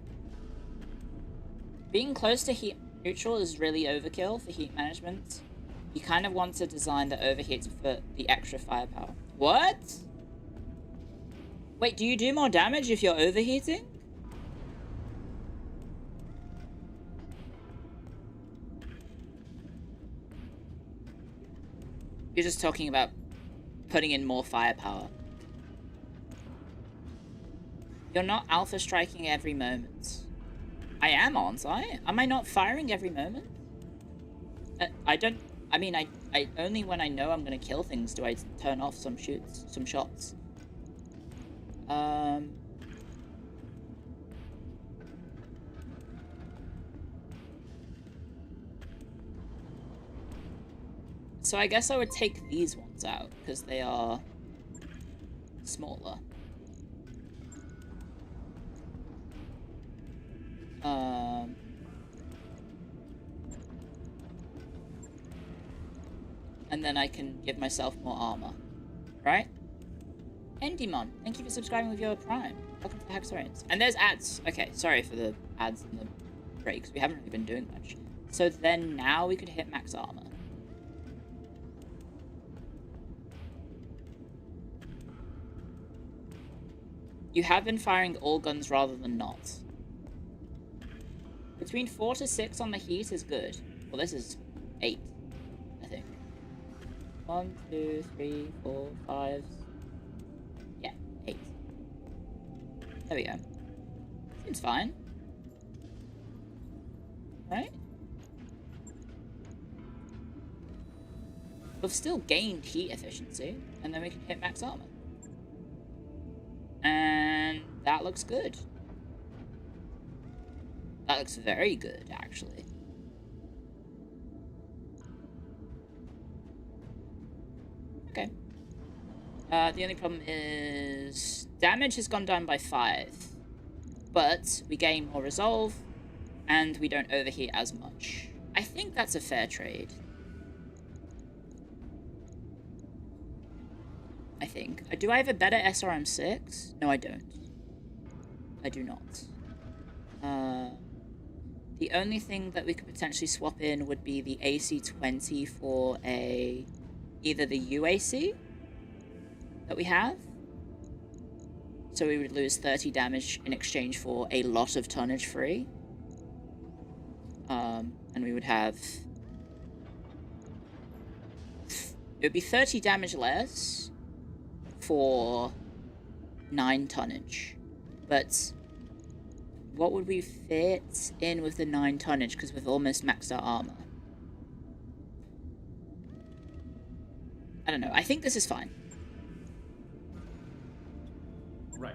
Being close to heat neutral is really overkill for heat management. You kind of want to design the overheats for the extra firepower. What? Wait, do you do more damage if you're overheating? You're just talking about putting in more firepower. You're not alpha striking every moment. I am, aren't I? Am I not firing every moment? I mean, I only when I know I'm gonna kill things do I turn off some shots. So I guess I would take these ones out, because they are smaller. And then I can give myself more armor. Right? Endymon, thank you for subscribing with your Prime. Welcome to the Haxorians. And there's ads. Okay, sorry for the ads and the breaks. We haven't really been doing much. So then now we could hit max armor. You have been firing all guns rather than not. Between 4 to 6 on the heat is good. Well, this is 8, I think. 1, 2, 3, 4, 5. Yeah, 8. There we go. Seems fine. Right? We've still gained heat efficiency, and then we can hit max armor. And that looks good. That looks very good, actually. Okay. The only problem is damage has gone down by 5, but we gain more resolve, and we don't overheat as much. I think that's a fair trade. I think. Do I have a better SRM6? No, I don't. I do not. The only thing that we could potentially swap in would be the AC-20 for either the UAC that we have. So we would lose 30 damage in exchange for a lot of tonnage free. And we would have... It would be 30 damage less for 9 tonnage. But what would we fit in with the 9 tonnage? Because we've almost maxed our armor. I don't know. I think this is fine. Right.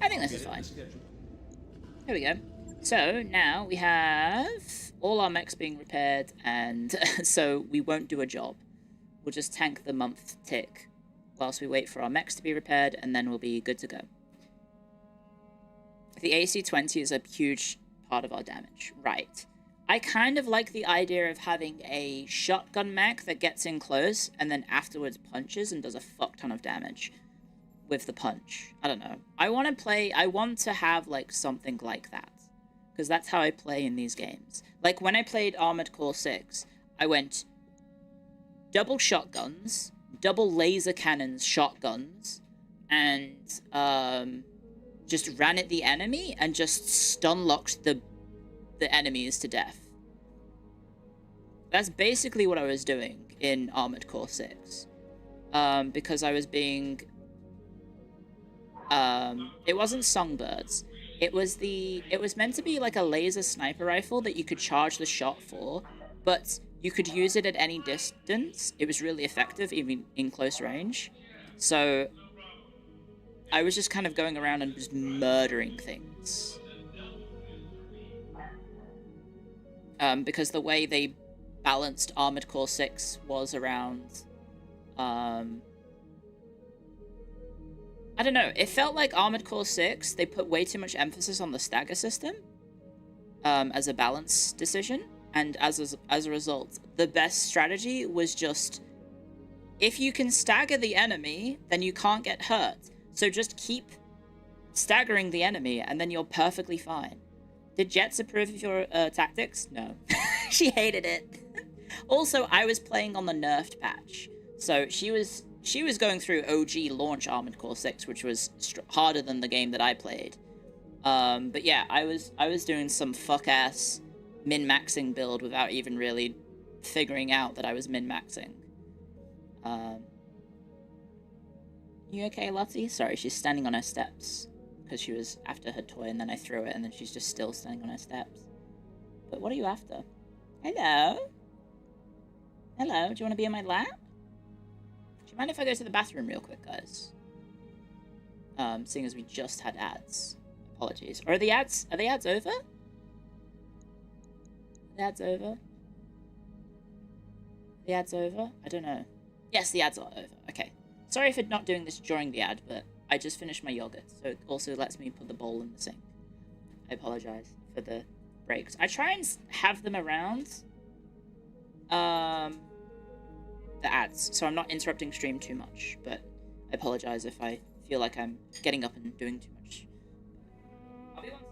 I think this is fine. Here we go. So now we have all our mechs being repaired, and so we won't do a job. We'll just tank the month tick whilst we wait for our mechs to be repaired, and then we'll be good to go. The AC-20 is a huge part of our damage. Right. I kind of like the idea of having a shotgun mech that gets in close and then afterwards punches and does a fuck ton of damage with the punch. I don't know. I want to have like something like that. Because that's how I play in these games. Like when I played Armored Core 6, I went double shotguns, double laser cannons shotguns, and just ran at the enemy and just stun-locked the enemies to death. That's basically what I was doing in Armored Core 6. Because I was being... it wasn't songbirds. It was meant to be like a laser sniper rifle that you could charge the shot for, but you could use it at any distance. It was really effective, even in close range. So I was just kind of going around and just murdering things. Because the way they balanced Armored Core 6 was around... I don't know, it felt like Armored Core 6, they put way too much emphasis on the stagger system as a balance decision, and as a result, the best strategy was just, if you can stagger the enemy, then you can't get hurt. So just keep staggering the enemy, and then you're perfectly fine. Did Jets approve of your tactics? No. She hated it. Also, I was playing on the nerfed patch, so she was going through OG launch Armored Core 6, which was harder than the game that I played. But yeah, I was doing some fuck-ass min-maxing build without even really figuring out that I was min-maxing. You okay, Lottie? Sorry, she's standing on her steps. Because she was after her toy, and then I threw it, and then she's just still standing on her steps. But what are you after? Hello? Hello, do you want to be in my lap? Do you mind if I go to the bathroom real quick, guys? Seeing as we just had ads. Apologies. Are the ads over? The ads over? The ads over? I don't know. Yes, the ads are over. Okay. Sorry for not doing this during the ad, but I just finished my yogurt, so it also lets me put the bowl in the sink. I apologize for the breaks. I try and have them around the ads, so I'm not interrupting stream too much, but I apologize if I feel like I'm getting up and doing too much. I'll be 1 sec.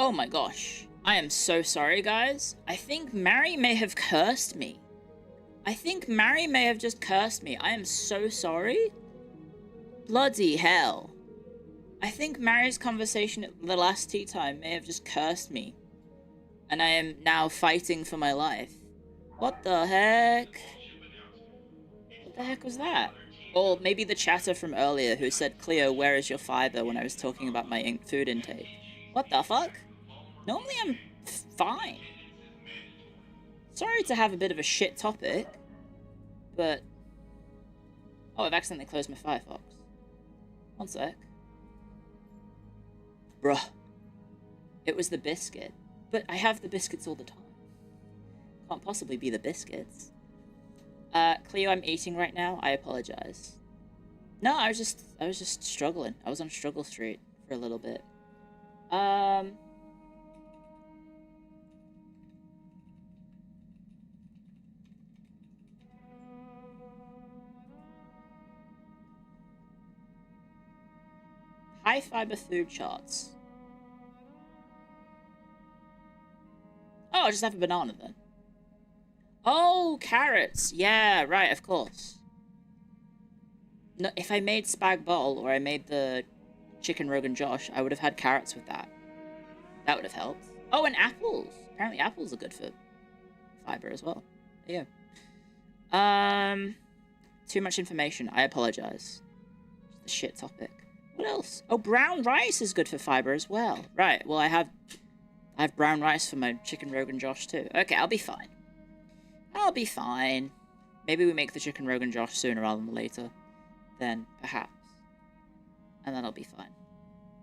Oh my gosh. I am so sorry, guys. I think Mary may have cursed me. I think Mary may have just cursed me. I am so sorry. Bloody hell. I think Mary's conversation at the last tea time may have just cursed me. And I am now fighting for my life. What the heck? What the heck was that? Or maybe the chatter from earlier who said, Clio, where is your fiber when I was talking about my food intake. What the fuck? Normally I'm fine. Sorry to have a bit of a shit topic, but... Oh, I've accidentally closed my Firefox. One sec. Bruh. It was the biscuit. But I have the biscuits all the time. Can't possibly be the biscuits. Clio, I'm eating right now. I apologize. No, I was just struggling. I was on Struggle Street for a little bit. High fiber food charts. Oh, I'll just have a banana then. Oh, carrots. Yeah, right, of course. No, if I made spag bol or I made the chicken Rogan Josh, I would have had carrots with that. That would have helped. Oh, and apples. Apparently apples are good for fiber as well. There you go. Too much information. I apologize. Just a shit topic. What else? Oh, brown rice is good for fiber as well. Right, well I have brown rice for my chicken Rogan Josh too. Okay, I'll be fine. I'll be fine. Maybe we make the chicken Rogan Josh sooner rather than later. Then, perhaps. And then I'll be fine.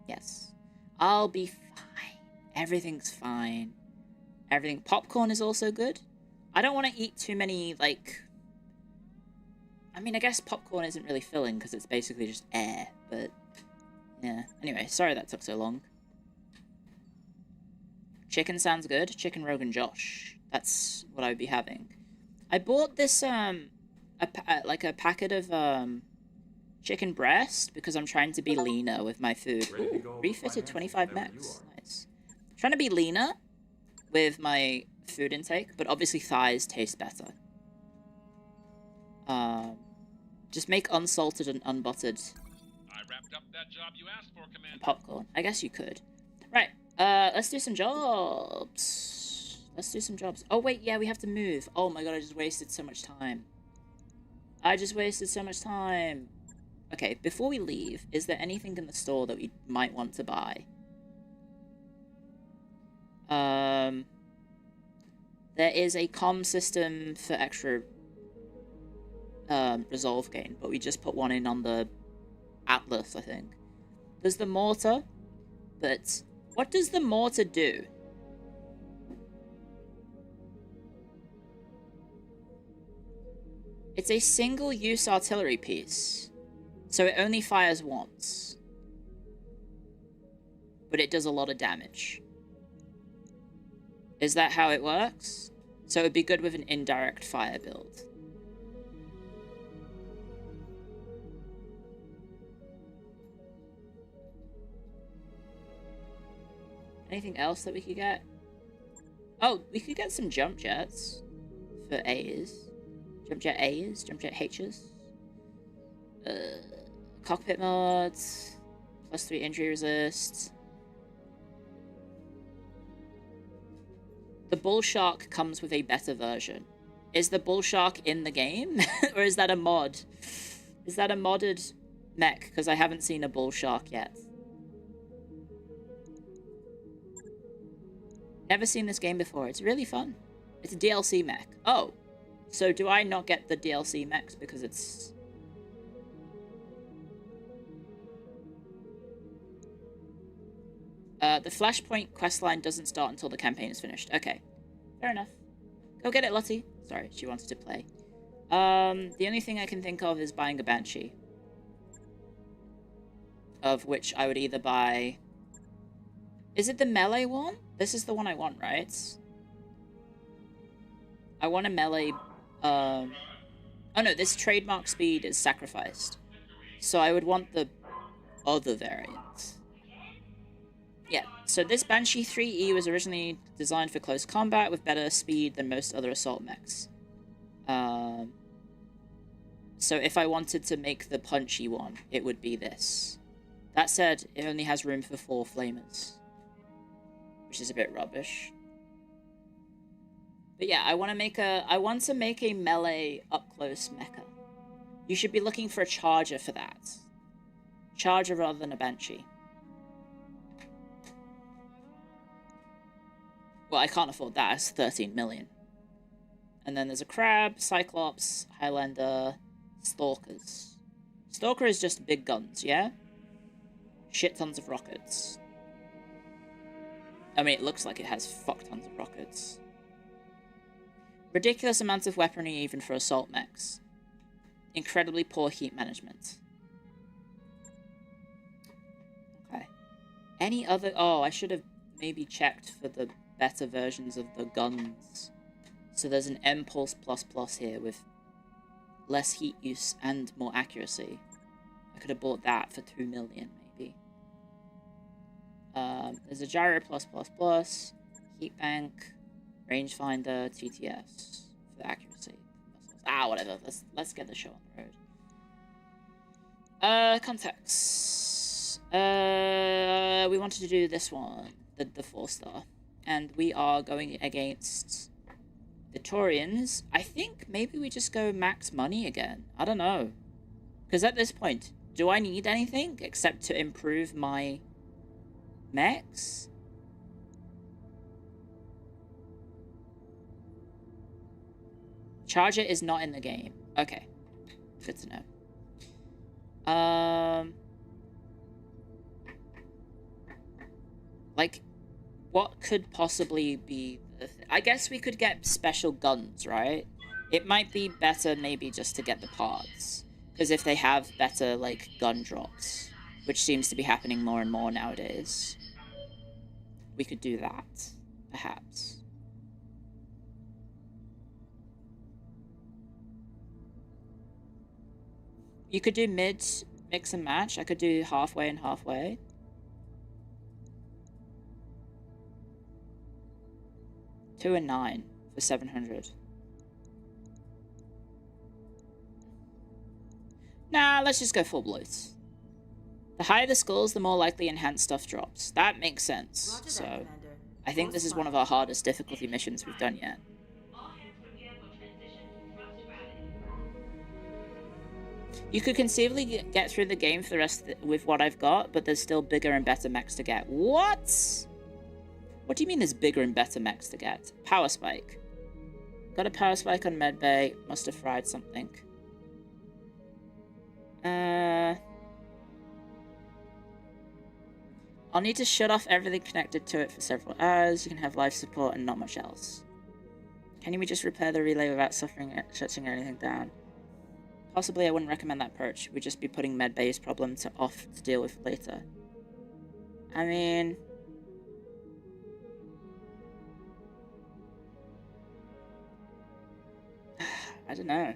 Yes. I'll be fine. Everything's fine. Everything. Popcorn is also good. I don't want to eat too many, like... I mean, I guess popcorn isn't really filling because it's basically just air, but... Yeah. Anyway, sorry that took so long. Chicken sounds good. Chicken Rogan Josh. That's what I would be having. I bought this, like a packet of, chicken breast because I'm trying to be leaner with my food. Ooh, refitted 25 mechs. Nice. Trying to be leaner with my food intake, but obviously thighs taste better. Just make unsalted and unbuttered I wrapped up that job you asked for, Commander. popcorn. I guess you could. Right. Let's do some jobs. Let's do some jobs. Oh, wait, yeah, we have to move. Oh my god, I just wasted so much time. Okay, before we leave, is there anything in the store that we might want to buy? There is a comm system for extra resolve gain, but we just put one in on the Atlas, I think. There's the mortar, but what does the mortar do? It's a single-use artillery piece, so it only fires once. But it does a lot of damage. Is that how it works? So it would be good with an indirect fire build. Anything else that we could get? Oh, we could get some jump jets for A's. Jump jet A's, jump jet H's. Cockpit mods. +3 injury resist. The Bull Shark comes with a better version. Is the Bull Shark in the game? Or is that a mod? Is that a modded mech? Because I haven't seen a Bull Shark yet. Never seen this game before. It's really fun. It's a DLC mech. Oh. So do I not get the DLC mechs because it's... the Flashpoint questline doesn't start until the campaign is finished. Okay. Fair enough. Go get it, Lottie. Sorry, she wanted to play. The only thing I can think of is buying a Banshee. Of which I would either buy... Is it the melee one? This is the one I want, right? I want a melee... Oh no, this trademark speed is sacrificed. So I would want the other variant. Yeah, So this Banshee 3E was originally designed for close combat with better speed than most other assault mechs. So if I wanted to make the punchy one, it would be this. That said, it only has room for 4 flamers, which is a bit rubbish. But yeah, I want to make a melee up-close mecha. You should be looking for a charger for that. Charger rather than a Banshee. Well, I can't afford that. It's 13 million. And then there's a Crab, Cyclops, Highlander, Stalkers. Stalker is just big guns, yeah? Shit tons of rockets. I mean, it looks like it has fuck tons of rockets. Ridiculous amounts of weaponry even for assault mechs. Incredibly poor heat management. Okay. Any other... Oh, I should have maybe checked for the better versions of the guns. So there's an M-Pulse ++ here with less heat use and more accuracy. I could have bought that for 2 million, maybe. There's a Gyro +++, Heat Bank, Rangefinder, TTS for accuracy. Ah, whatever. Let's get the show on the road. Context. We wanted to do this one, the 4-star, and we are going against the Taurians. I think maybe we just go max money again. I don't know, because at this point, do I need anything except to improve my mechs? Charger is not in the game. Okay. Good to know. Like, what could possibly be the I guess we could get special guns, right? It might be better maybe just to get the parts. Because if they have better, like, gun drops, which seems to be happening more and more nowadays, we could do that, perhaps. You could do mid, mix and match. I could do halfway and halfway. Two and 9 for 700. Nah, let's just go full bloat. The higher the skulls, the more likely enhanced stuff drops. That makes sense. So, I think this is one of our hardest difficulty missions we've done yet. You could conceivably get through the game for the rest with what I've got, but there's still bigger and better mechs to get. What? What do you mean there's bigger and better mechs to get? Power spike. Got a power spike on medbay. Must have fried something. I'll need to shut off everything connected to it for several hours. You can have life support and not much else. Can we just repair the relay without shutting anything down? Possibly I wouldn't recommend that approach. We'd just be putting medbay's problem off to deal with later. I mean... I don't know.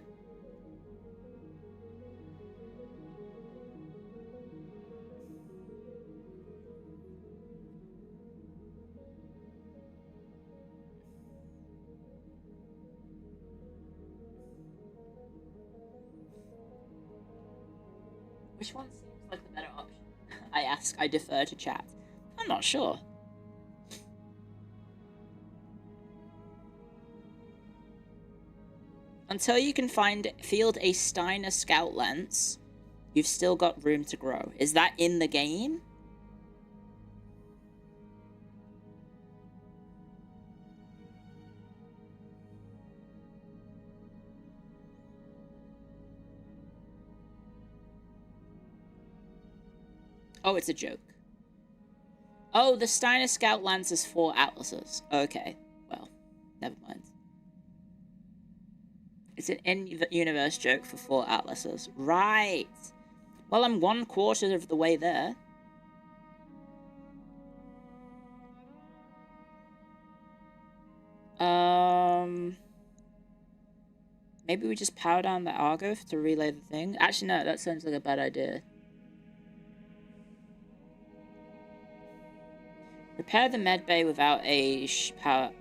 Which one seems like the better option? I defer to chat. I'm not sure. Until you can field a Steiner scout lens, you've still got room to grow. Is that in the game? Oh, it's a joke. Oh, the Steiner scout lens is 4 atlases. Okay, well, never mind. It's an in-universe joke for 4 atlases. Right. Well, I'm 1/4 of the way there. Maybe we just power down the Argo to relay the thing. Actually, no, that sounds like a bad idea. Repair the med bay without a power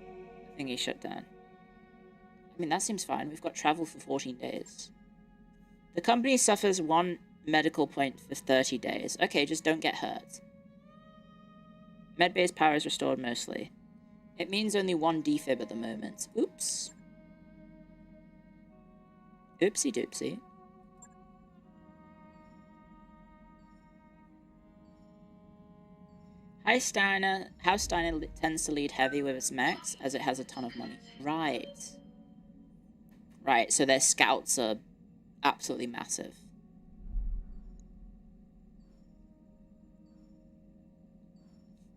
thingy shut down. I mean, that seems fine. We've got travel for 14 days. The company suffers 1 medical point for 30 days. Okay, just don't get hurt. Medbay's power is restored mostly. It means only 1 defib at the moment. Oops. Oopsie doopsie. House Steiner tends to lead heavy with its mechs as it has a ton of money. Right. Right, so their scouts are absolutely massive.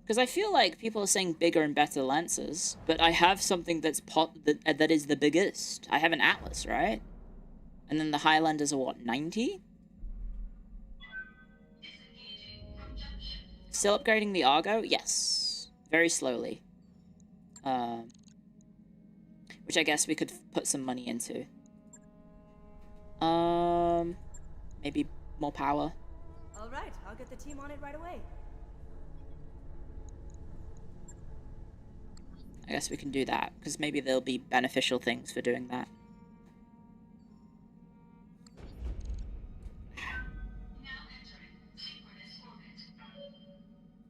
Because I feel like people are saying bigger and better Lancers, but I have something that's that is the biggest. I have an Atlas, right? And then the Highlanders are what, 90? Still upgrading the Argo? Yes. Very slowly. Which I guess we could put some money into. Maybe more power. Alright, I'll get the team on it right away. I guess we can do that, because maybe there'll be beneficial things for doing that.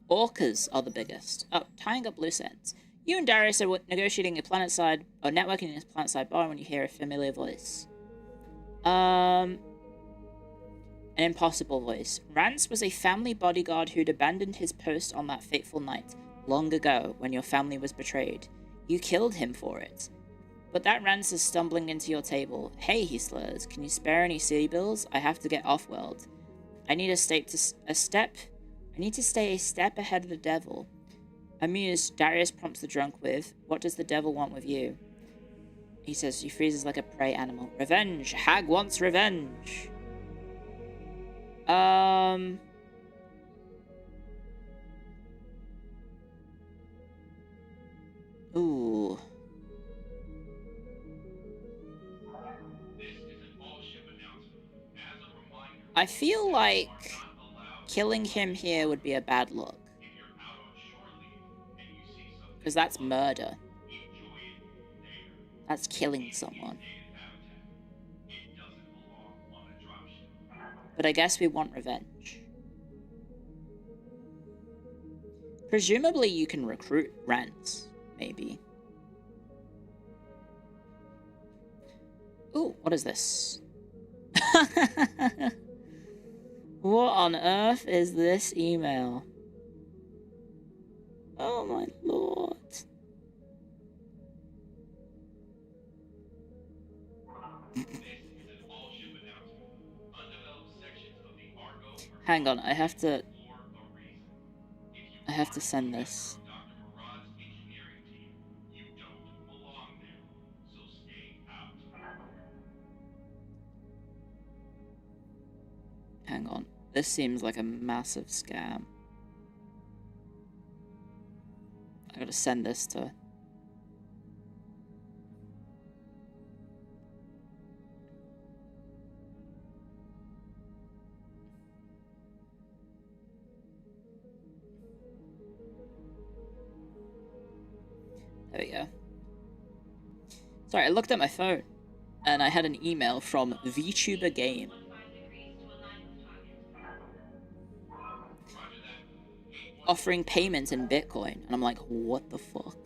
Orcas are the biggest. Oh, tying up loose ends. You and Darius are negotiating a planet-side, or networking a planet-side bar when you hear a familiar voice. An impossible voice. Rance was a family bodyguard who'd abandoned his post on that fateful night, long ago, when your family was betrayed. You killed him for it. But that Rance is stumbling into your table. Hey, he slurs. Can you spare any city bills? I have to get off-world. I need to stay a step ahead of the devil. Amused, Darius prompts the drunk with, what does the devil want with you? He says, he freezes like a prey animal. Revenge! Hag wants revenge! Ooh. I feel like killing him here would be a bad look. Because that's murder. That's killing someone. But I guess we want revenge. Presumably you can recruit Rance, maybe. Ooh, what is this? What on earth is this email? Oh my lord. Hang on, I have to send this. Hang on. This seems like a massive scam. I gotta send this to... There we go. Sorry, I looked at my phone, and I had an email from VTuber Game. Offering payments in Bitcoin, and I'm like, what the fuck?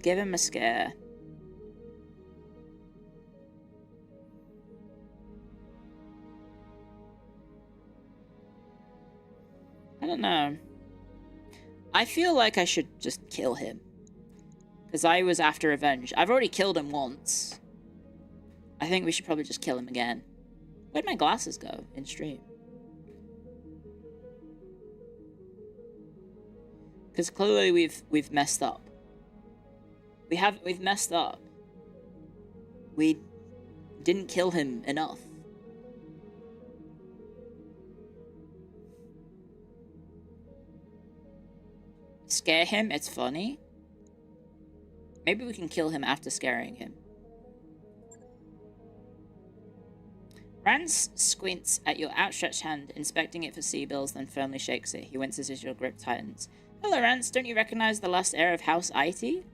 Give him a scare. I don't know. I feel like I should just kill him. Because I was after revenge. I've already killed him once. I think we should probably just kill him again. Where'd my glasses go in stream? Because clearly we've messed up. We've messed up. We didn't kill him enough. Scare him, it's funny. Maybe we can kill him after scaring him. Rance squints at your outstretched hand, inspecting it for sea bills, then firmly shakes it. He winces as your grip tightens. Hello, Rance. Don't you recognize the last heir of House It?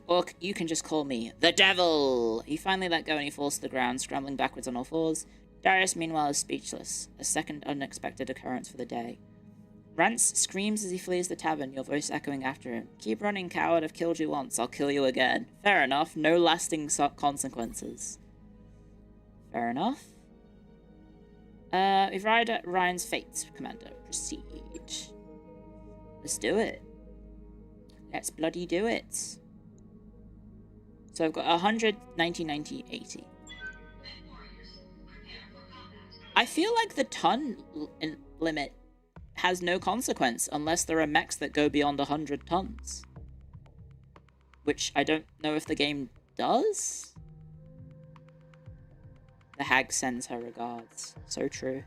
Or you can just call me the Devil. You finally let go and he falls to the ground, scrambling backwards on all fours. Darius, meanwhile, is speechless. A second unexpected occurrence for the day. Rance screams as he flees the tavern, your voice echoing after him. Keep running, coward. I've killed you once. I'll kill you again. Fair enough. No lasting consequences. Fair enough. We've arrived at Ryan's fate, Commander. Proceed. Let's do it. Let's bloody do it. So I've got 100, 90, 90, 80. I feel like the ton limit has no consequence unless there are mechs that go beyond 100 tons. Which I don't know if the game does? The hag sends her regards. So true.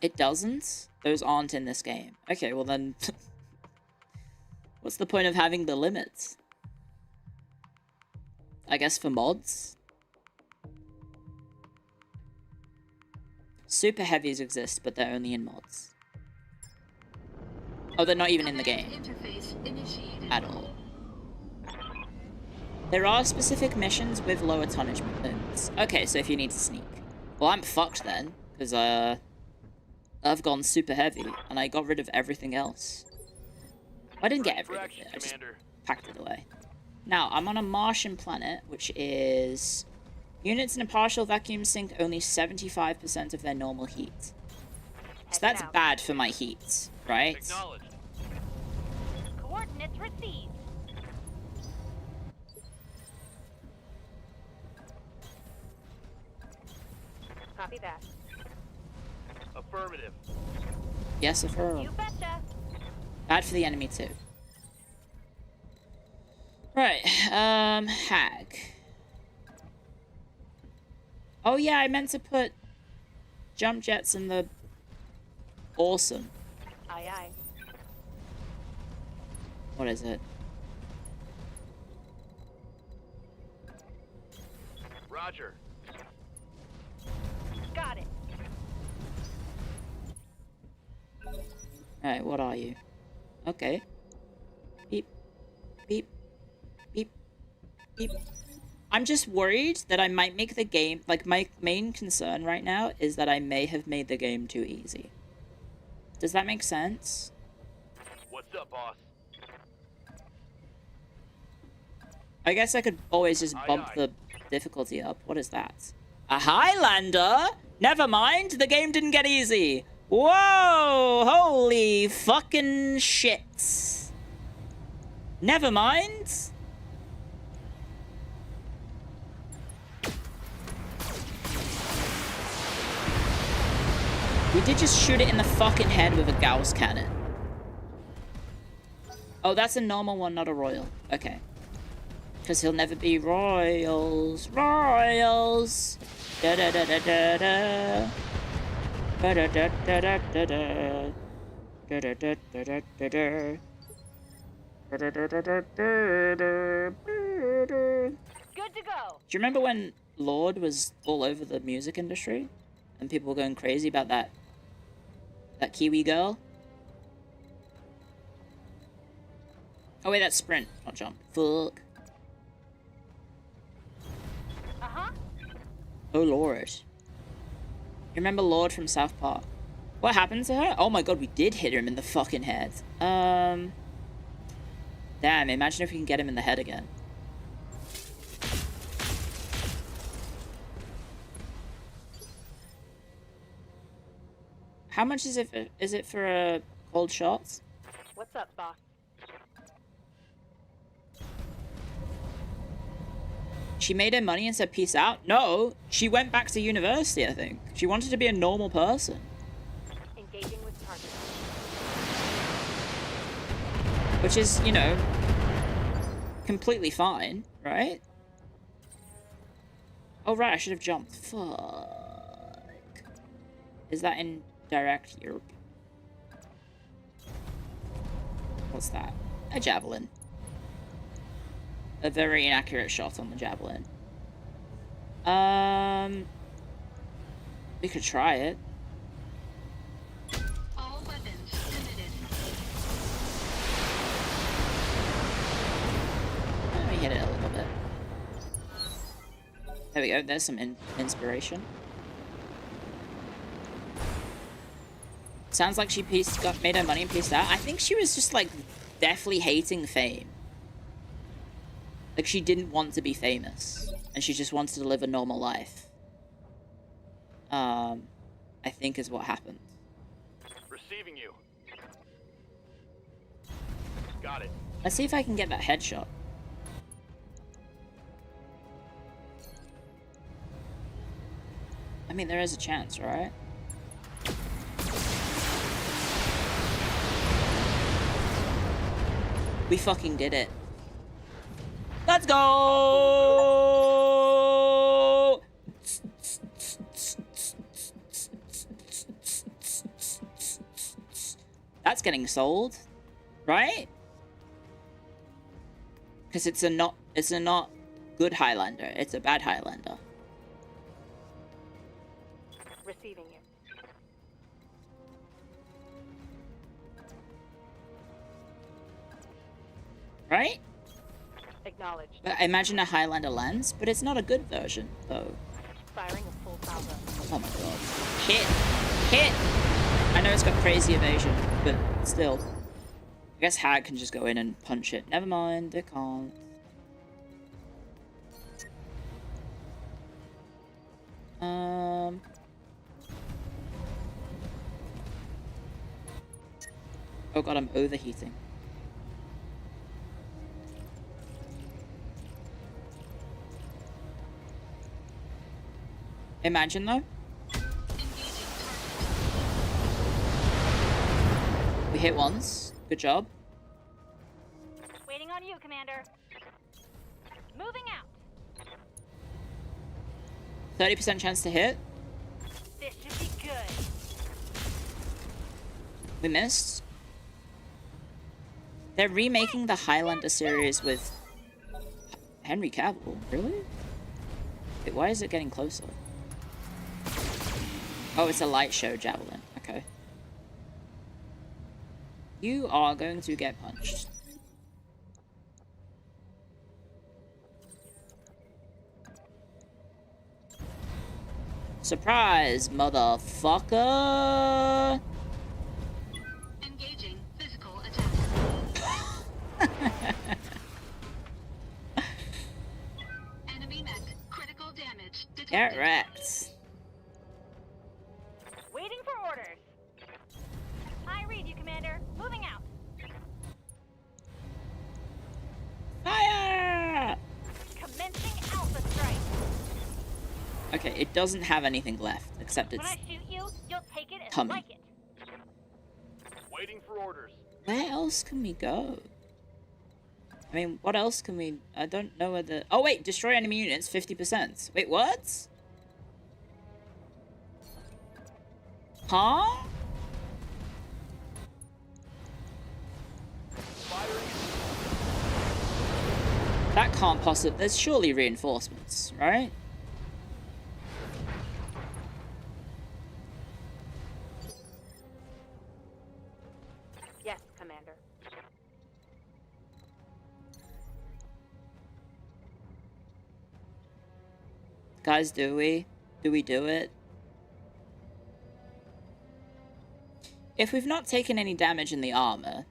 It doesn't? Those aren't in this game. Okay, well then... what's the point of having the limits? I guess for mods? Super heavies exist, but they're only in mods. Oh, they're not even in the game. At all. There are specific missions with lower tonnage limits. Okay, so if you need to sneak. Well, I'm fucked then, because I've gone super heavy, and I got rid of everything else. I didn't get everything, I just packed it away. Now, I'm on a Martian planet, which is... units in a partial vacuum sink only 75% of their normal heat. So that's bad for my heat, right? Acknowledged. Coordinates received. Copy that. Affirmative. Yes, affirmative. You betcha. Bad for the enemy too. Right, hag. Oh yeah, I meant to put jump jets in the... awesome. Aye, aye. What is it? Roger. Got it. Alright, what are you? Okay. Beep. Beep. Beep. Beep. I'm just worried that I might make the game... like, my main concern right now is that I may have made the game too easy. Does that make sense? What's up, boss? I guess I could always just bump the difficulty up. What is that? A Highlander? Never mind, the game didn't get easy. Whoa! Holy fucking shit. Never mind. We did just shoot it in the fucking head with a Gauss cannon. Oh, that's a normal one, not a royal. Okay. Because he'll never be royals. Royals! Da-da-da-da-da-da. Da-da-da-da-da-da. Da-da-da-da-da-da. Da-da-da-da-da-da. Good to go. Do you remember when Lord was all over the music industry? And people were going crazy about that Kiwi girl? Oh wait, that's sprint, not jump. Fuck. Uh-huh. Oh Lord. You remember Lord from South Park? What happened to her? Oh my god, we did hit him in the fucking head. Damn, imagine if we can get him in the head again. How much is it for a cold shot? What's up, boss? She made her money and said peace out? No, she went back to university, I think. She wanted to be a normal person. Engaging with target. Which is, you know, completely fine, right? Oh, right, I should have jumped. Fuck. Is that in direct Europe? What's that? A javelin. A very inaccurate shot on the javelin. We could try it. All weapons limited. Let me hit it a little bit. There we go. There's some inspiration. Sounds like she made her money and pieced out. I think she was just like deathly hating fame. Like she didn't want to be famous, and she just wanted to live a normal life. I think is what happened. Receiving you. Got it. Let's see if I can get that headshot. I mean, there is a chance, right? We fucking did it. Let's go! That's getting sold, right? Because it's a not good Highlander. It's a bad Highlander. Receiving you. Right? Acknowledged. But I imagine a Highlander lens, but it's not a good version, though. Firing a full salvo. Oh my god. Hit! Hit! I know it's got crazy evasion, but still. I guess Hag can just go in and punch it. Never mind, it can't. Oh god, I'm overheating. Imagine though. We hit once. Good job. Waiting on you, Commander. Moving out. 30% chance to hit. This should be good. We missed. They're remaking the Highlander series with Henry Cavill. Really? Wait, why is it getting closer? Oh, it's a light show javelin. Okay. You are going to get punched. Surprise, motherfucker! Engaging physical attack. Enemy mech. Critical damage detected. Get wrecked. Waiting for orders. I read you, Commander. Moving out. Fire! Commencing Alpha strike. Okay, it doesn't have anything left, except When it's I shoot you, you'll take it and coming. like it. Waiting for orders. Where else can we go? I mean, what else can we... I don't know where the... Oh, wait! Destroy enemy units, 50%. Wait, what? Huh? That can't possibly... There's surely reinforcements, right? Yes, Commander. Guys, do we? Do we do it? If we've not taken any damage in the armor...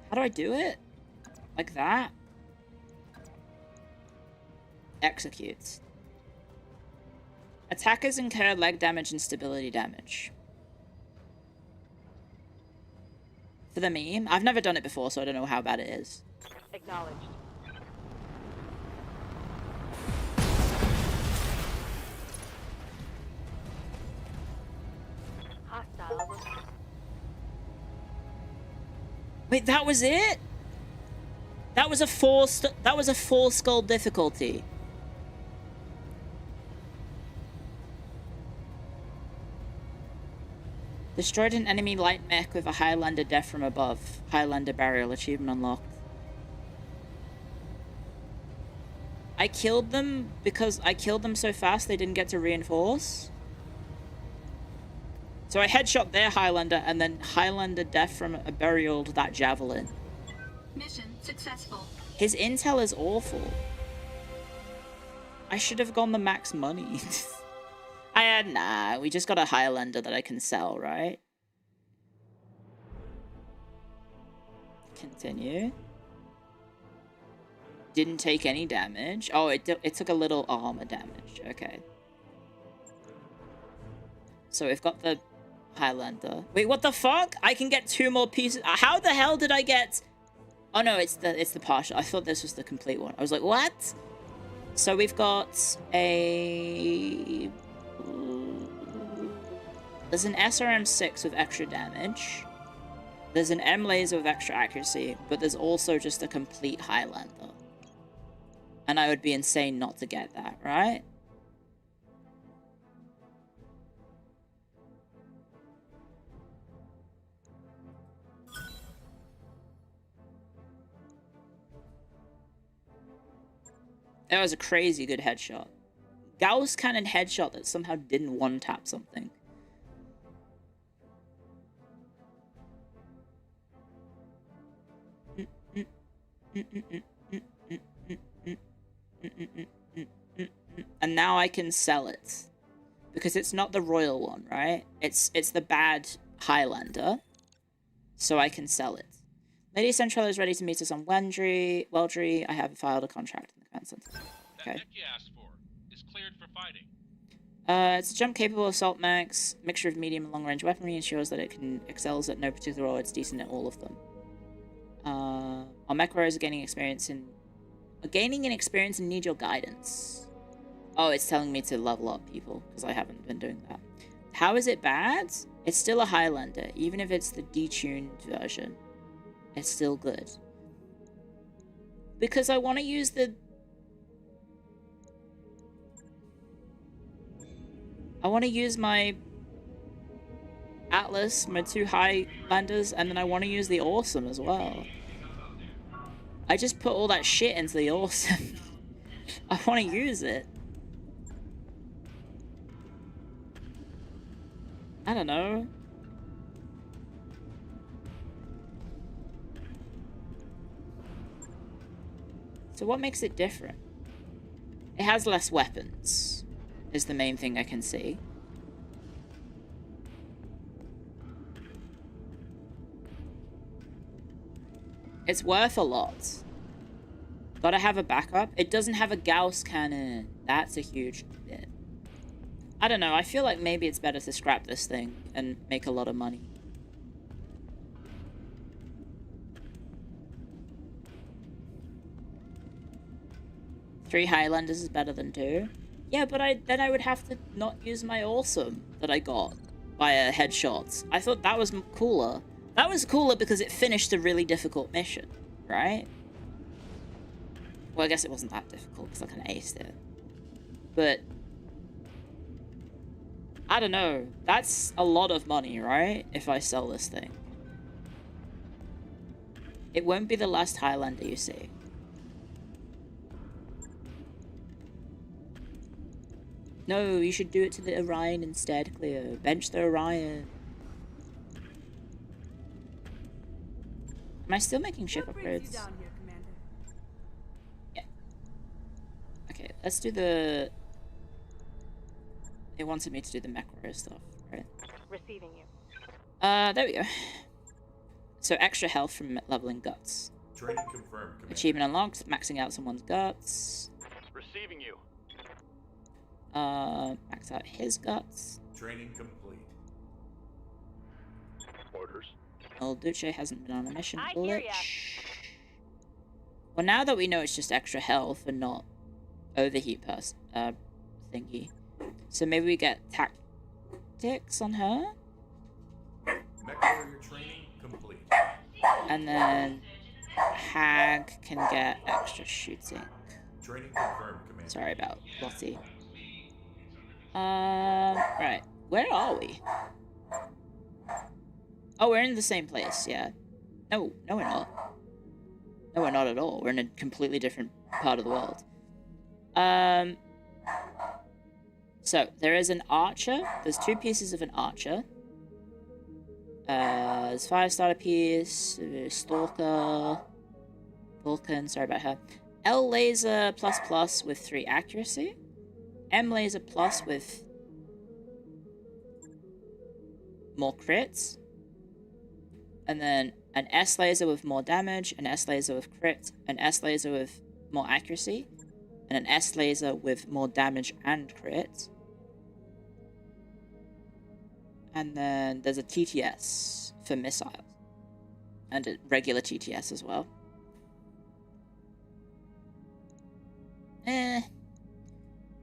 How do I do it? Like that? Execute. Attackers incur leg damage and stability damage. For the meme? I've never done it before, so I don't know how bad it is. Acknowledged. Wait, that was it? That was a full skull difficulty. Destroyed an enemy light mech with a Highlander death from above. Highlander burial achievement unlocked. I killed them because I killed them so fast they didn't get to reinforce. So I headshot their Highlander and then Highlander death from a burial to that javelin. Mission successful. His intel is awful. I should have gone the max money. Nah, we just got a Highlander that I can sell, right? Continue. Didn't take any damage. Oh, it took a little armor damage. Okay. So we've got the Highlander. Wait, what the fuck? I can get 2 more pieces. How the hell did I get... Oh no, it's the partial. I thought this was the complete one. I was like, what? So we've got a... There's an SRM6 with extra damage. There's an M laser with extra accuracy, but there's also just a complete Highlander. And I would be insane not to get that, right? That was a crazy good headshot. Gauss cannon headshot that somehow didn't one-tap something. And now I can sell it. Because it's not the royal one, right? It's the bad Highlander. So I can sell it. Lady Central is ready to meet us on Weldry. I have filed a contract in the command center. Okay. That mech you asked for is cleared for fighting. It's a jump capable of assault mechs, mixture of medium and long range weaponry, ensures that it excels at no particular role. It's decent at all of them. Our mech warriors are gaining experience and need your guidance. Oh, it's telling me to level up people because I haven't been doing that. How is it bad? It's still a Highlander, even if it's the detuned version. It's still good. Because I want to use the... I want to use my Atlas, my 2 Highlanders, and then I want to use the Awesome as well. I just put all that shit into the Awesome. I want to use it. I don't know. So what makes it different? It has less weapons, is the main thing I can see. It's worth a lot. Gotta have a backup. It doesn't have a Gauss cannon. That's a huge bit. I don't know. I feel like maybe it's better to scrap this thing and make a lot of money. Three Highlanders is better than 2. Yeah, but then I would have to not use my Awesome that I got via headshots. I thought that was cooler. That was cooler because it finished a really difficult mission, right? Well, I guess it wasn't that difficult because I kind of aced it. But I don't know. That's a lot of money, right? If I sell this thing. It won't be the last Highlander you see. No, you should do it to the Orion instead, Clio. Bench the Orion. Am I still making ship upgrades? Down here, Commander? Yeah. Okay, let's do the... It wanted me to do the mech warrior stuff, right? Receiving you. There we go. So extra health from leveling guts. Training confirmed, Commander. Achievement unlocked, maxing out someone's guts. Receiving you. Max out his guts. Training complete. Orders. Old Duce hasn't been on a mission. I hear ya. Glitch. Well, now that we know it's just extra health and not overheat thingy. So maybe we get tactics on her? Mech warrior training complete. And then Hag can get extra shooting. Training confirmed, Commander. Sorry about Lottie. Right. Where are we? Oh, we're in the same place, yeah. No, we're not. No, we're not at all. We're in a completely different part of the world. So, there is an archer. There's 2 pieces of an archer. There's Firestarter piece, Stalker, Vulcan, sorry about her. L laser plus with 3 accuracy. M laser plus with more crits. And then an S laser with more damage, an S laser with crit, an S laser with more accuracy, and an S laser with more damage and crit. And then there's a TTS for missiles. And a regular TTS as well.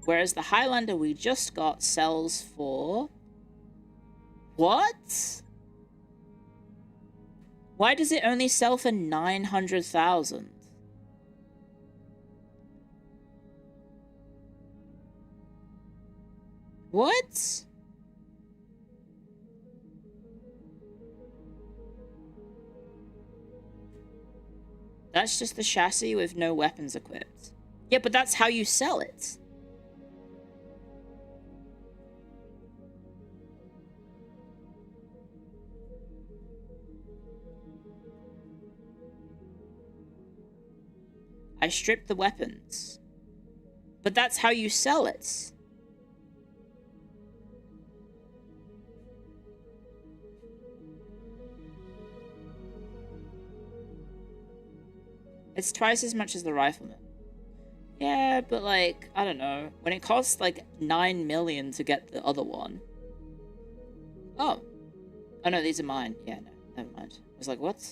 Whereas the Highlander we just got sells for... What? Why does it only sell for 900,000? What? That's just the chassis with no weapons equipped. Yeah, but that's how you sell it. I stripped the weapons. But that's how you sell it. It's twice as much as the rifleman. Yeah, but like, I don't know. When it costs like 9 million to get the other one. Oh. Oh no, these are mine. Yeah, no, never mind. I was like, what?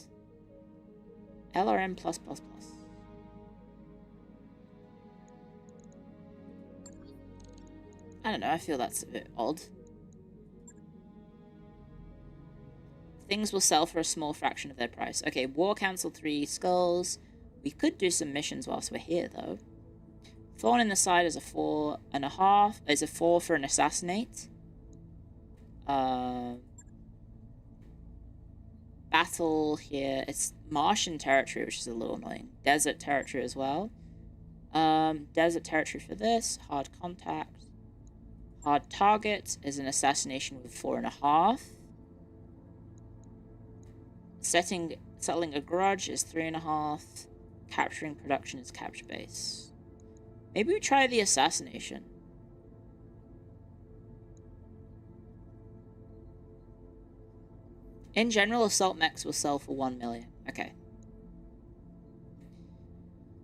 LRM plus. I don't know, I feel that's a bit odd. Things will sell for a small fraction of their price. Okay, War Council 3 skulls. We could do some missions whilst we're here, though. Thorn in the side is a 4.5. Is a 4 for an assassinate. Battle here. It's Martian territory, which is a little annoying. Desert territory as well. Desert territory for this. Hard contact. Hard target is an assassination with 4.5. Settling a grudge is 3.5. Capturing production is capture base. Maybe we try the assassination. In general, assault mechs will sell for 1 million. Okay.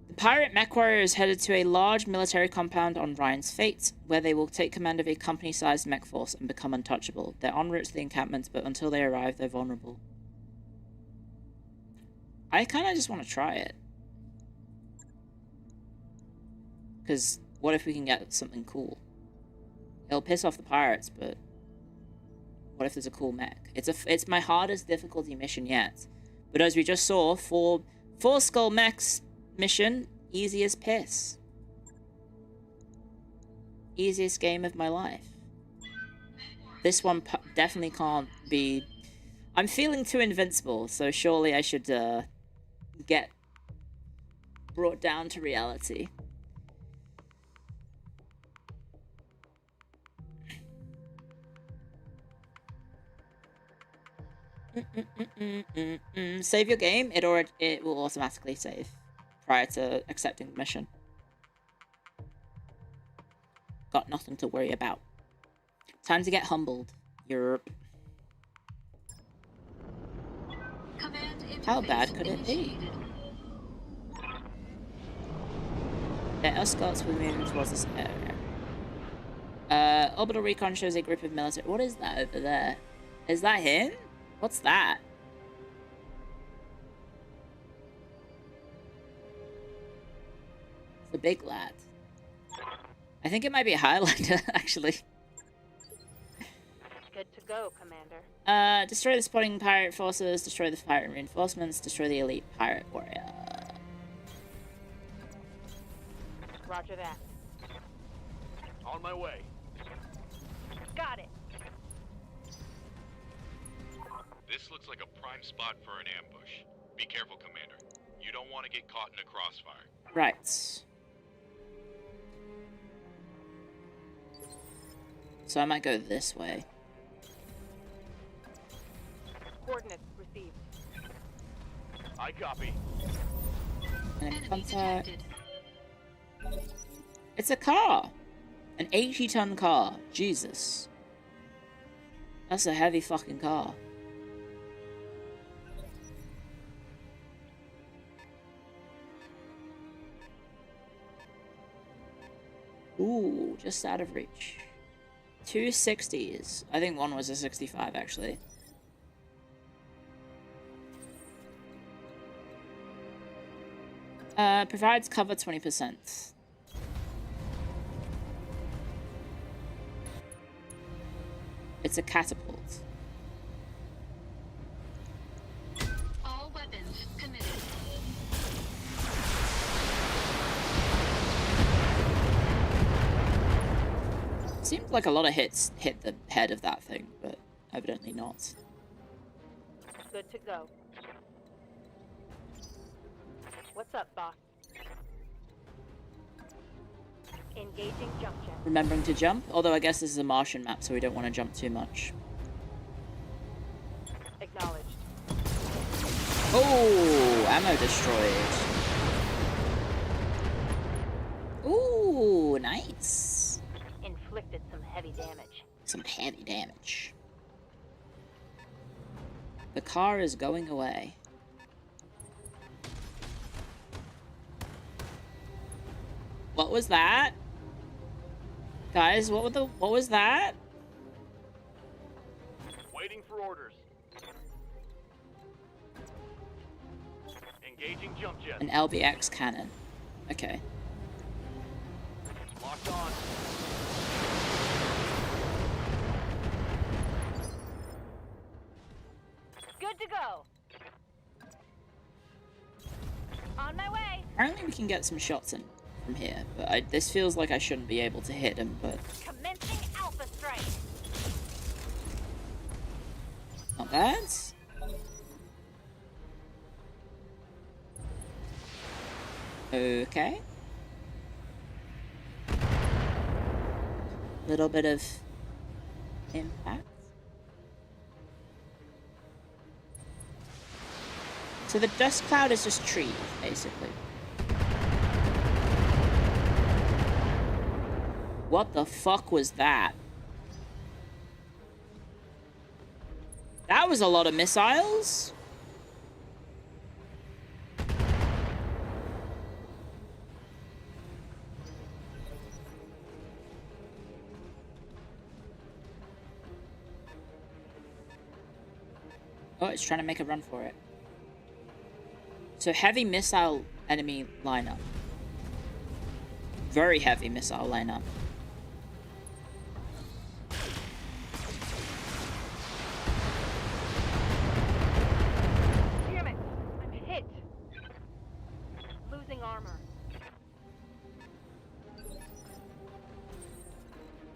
The pirate mech warrior is headed to a large military compound on Ryan's Fate, where they will take command of a company-sized mech force and become untouchable. They're en route to the encampment, but until they arrive, they're vulnerable. I kind of just want to try it. Because what if we can get something cool? It'll piss off the pirates, but what if there's a cool mech? It's my hardest difficulty mission yet. But as we just saw, four skull mechs mission, easy as piss. Easiest game of my life. This one definitely can't be... I'm feeling too invincible, so surely I should get brought down to reality. Save your game. It will automatically save prior to accepting the mission. Got nothing to worry about. Time to get humbled. Europe. How bad could it be? The escorts will move towards this area. Orbital recon shows a group of military. What is that over there? Is that him? What's that? It's a big lad. I think it might be a Highlander, actually. Good to go, Commander. Destroy the spotting pirate forces, destroy the pirate reinforcements, destroy the elite pirate warrior. Roger that. On my way. Got it. This looks like a prime spot for an ambush. Be careful, Commander. You don't want to get caught in a crossfire. Right. So I might go this way. Coordinates received. I copy. Enemy Enemy contact. detected. It's a car! An 80-ton car. Jesus. That's a heavy fucking car. Ooh, just out of reach. 2 60s. I think one was a 65, actually. Provides cover 20%. It's a catapult. All weapons committed. Seemed like a lot of hits hit the head of that thing, but evidently not. Good to go. What's up, boss? Engaging jump jet. Remembering to jump, although I guess this is a Martian map, so we don't want to jump too much. Acknowledged. Oh, ammo destroyed. Ooh, nice. Inflicted some heavy damage. Some heavy damage. The car is going away. What was that? Guys, what was that? Waiting for orders. Engaging jump jet. An LBX cannon. Okay. Locked on. Good to go. On my way. Apparently we can get some shots in from here, but this feels like I shouldn't be able to hit him, but Commencing alpha strike. not bad. Okay. Little bit of impact. So the dust cloud is just trees, basically. What the fuck was that? That was a lot of missiles. Oh, it's trying to make a run for it. So heavy missile enemy lineup. Very heavy missile lineup. Damn it! I'm hit. Losing armor.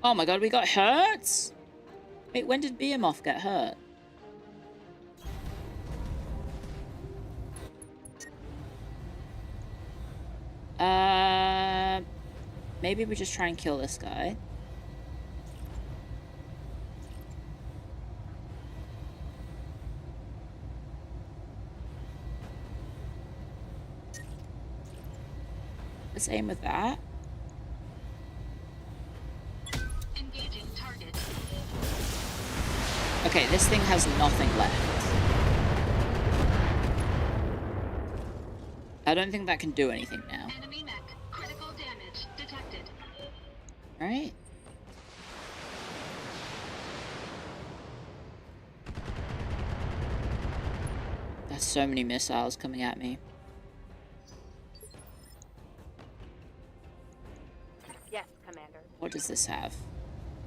Oh my god, we got hurt? Wait, when did Behemoth get hurt? Maybe we just try and kill this guy. Let's aim with that. Engaging target. Okay, this thing has nothing left. I don't think that can do anything now. Enemy mech. Critical damage detected. Alright. There's so many missiles coming at me. Yes, Commander. What does this have?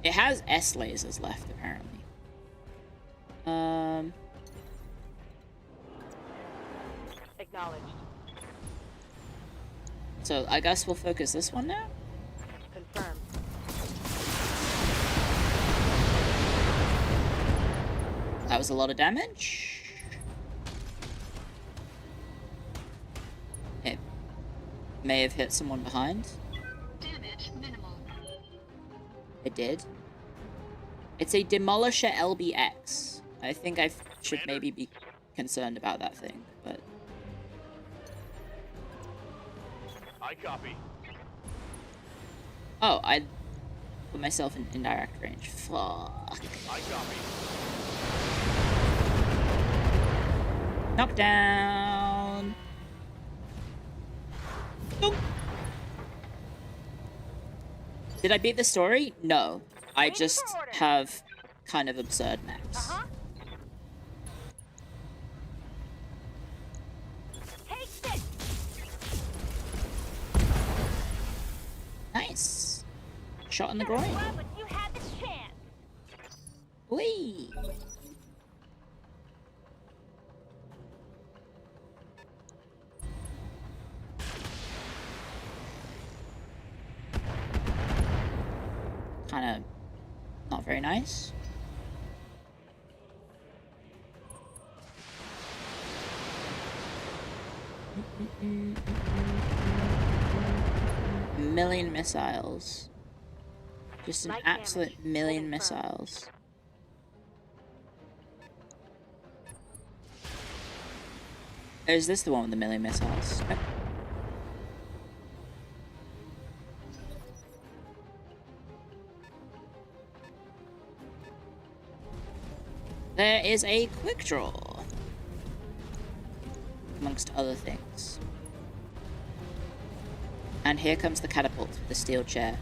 It has S lasers left, apparently. Acknowledged. So I guess we'll focus this one now? Confirmed. That was a lot of damage. It may have hit someone behind. Damage minimal. It did. It's a Demolisher LBX. I think I should maybe be concerned about that thing, but... I copy. Oh, I put myself in indirect range. Fuck. I copy. Knockdown. Nope. Did I beat the story? No. I just have kind of absurd maps. Take this. Nice. Shot in the groin. Well, but you had the chance. Whee. Kind of not very nice. Million missiles. Just an absolute million missiles. Or is this the one with the million missiles? Nope. There is a quick draw. Amongst other things. And here comes the catapult with the steel chair.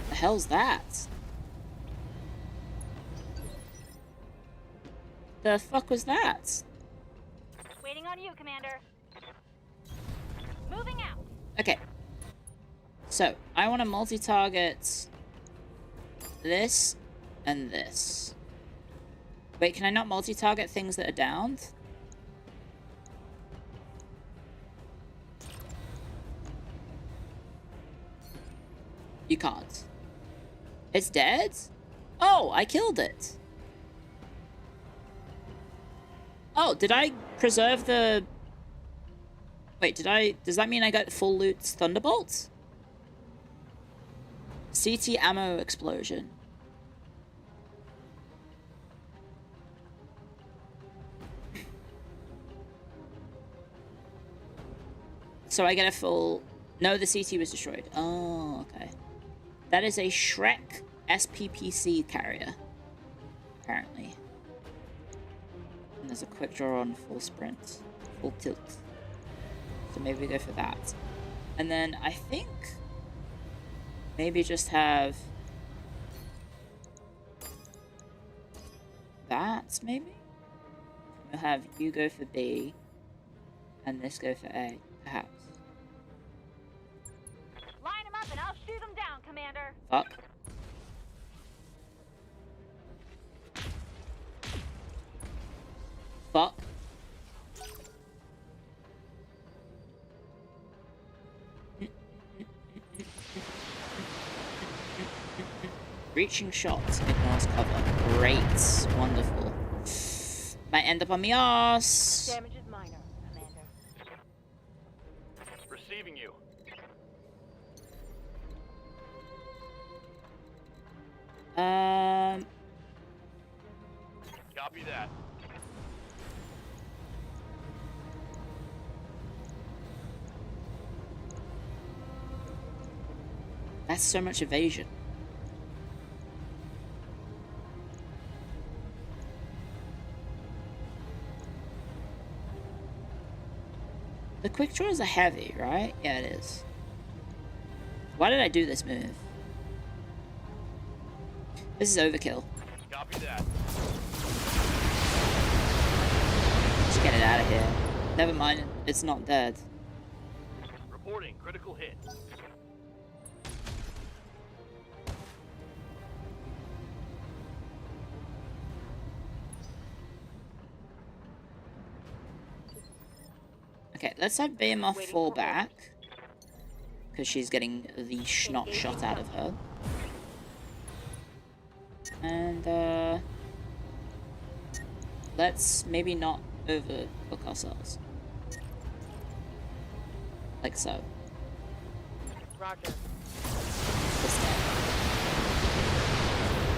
The hell's that? The fuck was that? Waiting on you, Commander. Moving out. Okay. So, I want to multi-target this and this. Wait, can I not multi-target things that are downed? You can't. It's dead? Oh, I killed it. Oh, did I preserve the... Wait, does that mean I got full loot's Thunderbolt? CT ammo explosion. So I get a full... No, the CT was destroyed. Oh, okay. That is a Shrek SPPC carrier. Apparently. And there's a quick draw on full sprint. Full tilt. So maybe we go for that. And then I think... Maybe just have... that, maybe? We'll have you go for B. And this go for A, perhaps. Line them up and I'll shoot them down, Commander. Fuck. Fuck. Reaching shots ignores cover. Great. Wonderful. Might end up on me ass. Damage is minor, Commander. Receiving you. Copy that. That's so much evasion. The quick draws are heavy, right? Yeah, it is. Why did I do this move? This is overkill. Copy that. Just get it out of here. Never mind, it's not dead. Reporting. Warning, critical hit. Okay, let's have Behemoth fall back. Because she's getting the schnot shot out of her. And, let's maybe not overbook ourselves. Like so. Roger. This guy.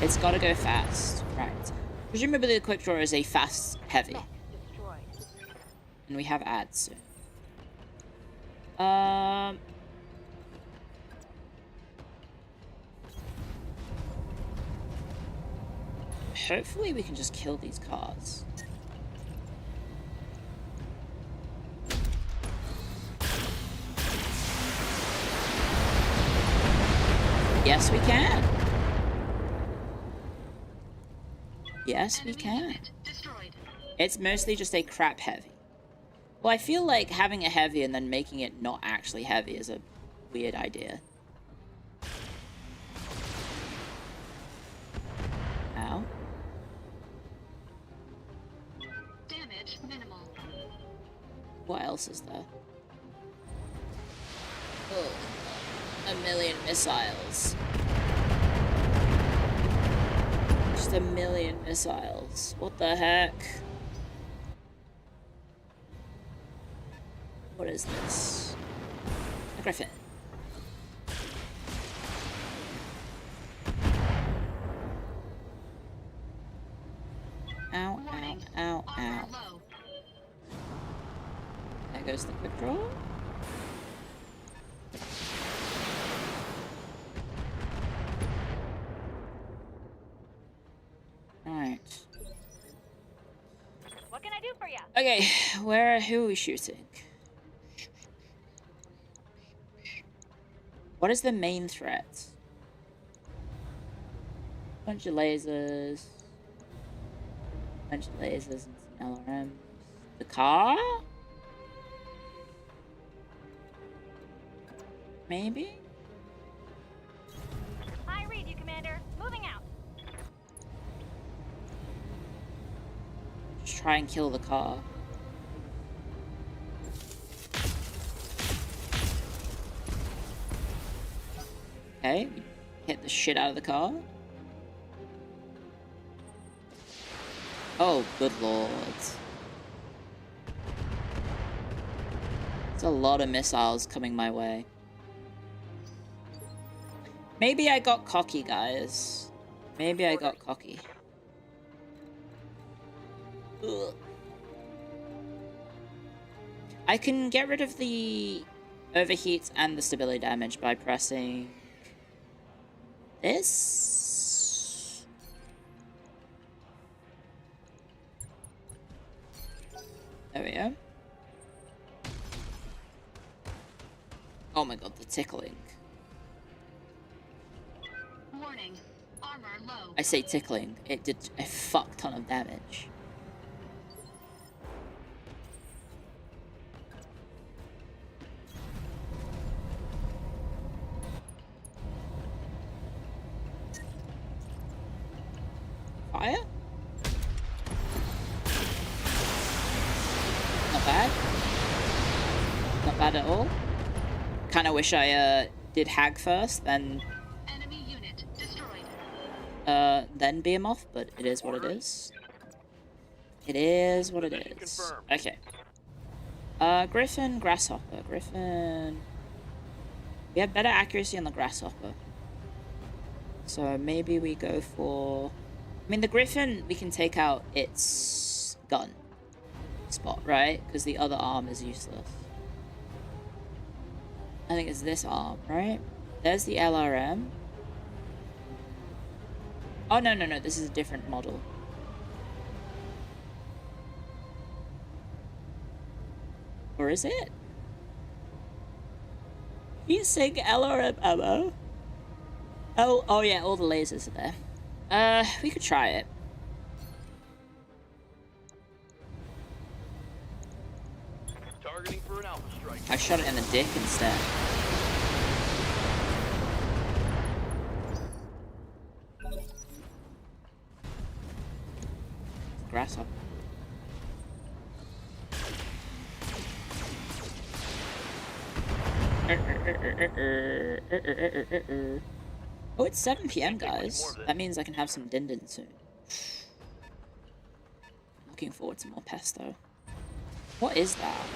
It's gotta go fast. Right. Presumably the quick draw is a fast heavy. Destroyed. And we have ads soon. Hopefully we can just kill these cars. Yes, we can. Yes, we can. It's mostly just a crap heavy. Well, I feel like having a heavy and then making it not actually heavy is a weird idea. Ow. Damage minimal. What else is there? Oh, 1,000,000 missiles. Just 1,000,000 missiles. What the heck? What is this? A griffin. Ow, ow, ow, ow. There goes the quick draw. Alright. What can I do for you? Okay, who are we shooting? What is the main threat? Bunch of lasers. Bunch of lasers and some LRMs. The car? Maybe? I read you, Commander. Moving out. Just try and kill the car. Okay, we hit the shit out of the car. Oh, good lord. There's a lot of missiles coming my way. Maybe I got cocky, guys. Maybe I got cocky. Ugh. I can get rid of the overheat and the stability damage by pressing this. There we go. Oh my god, the tickling. Warning. Armor low. I say tickling. It did a fuck ton of damage. Fire? Not bad. Not bad at all. Kinda wish I did hag first, then Enemy unit destroyed. then beam off, but it is what it is. It is what it is. Okay. Griffin, Grasshopper. Griffin. We have better accuracy on the Grasshopper. So maybe we go for... I mean, the Griffin, we can take out its gun spot, right? Because the other arm is useless. I think it's this arm, right? There's the LRM. Oh, no, no, no. This is a different model. Or is it? Heat sink LRM ammo. Oh yeah, all the lasers are there. We could try it. Targeting for an alpha strike. I shot it in the dick instead. Grasshopper. Oh, it's 7 PM, guys. That means I can have some din-din soon. Looking forward to more pesto. What is that?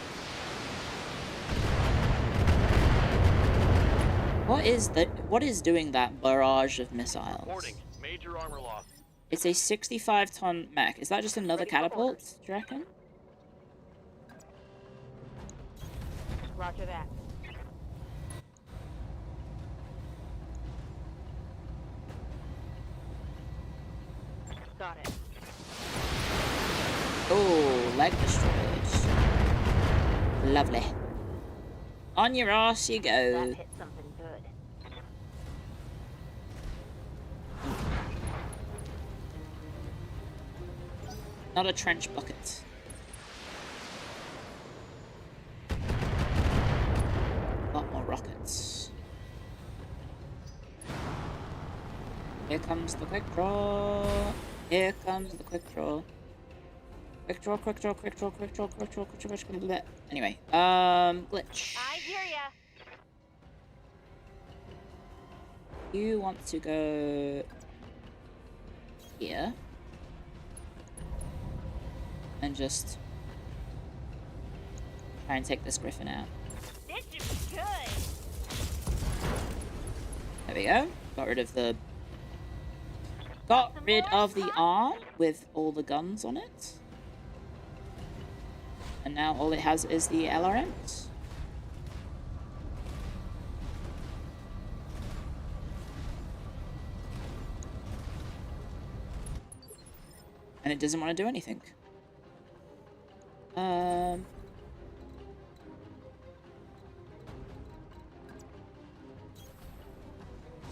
What is doing that barrage of missiles? Reporting. Major armor loss. It's a 65-ton mech. Is that just another catapult, do you reckon? Roger that. Got it. Oh, leg destroyed. Lovely. On your ass you go. That hit something good. Not a trench bucket. A lot more rockets. Here comes the quick draw. Here comes the quick draw. Quick draw, quick draw, quick draw, quick draw, quick draw, quick draw, quick draw. Anyway, glitch. I hear ya. You want to go here and just try and take this griffin out. This is good. There we go. Got rid of the arm with all the guns on it. And now all it has is the LRMs. And it doesn't want to do anything.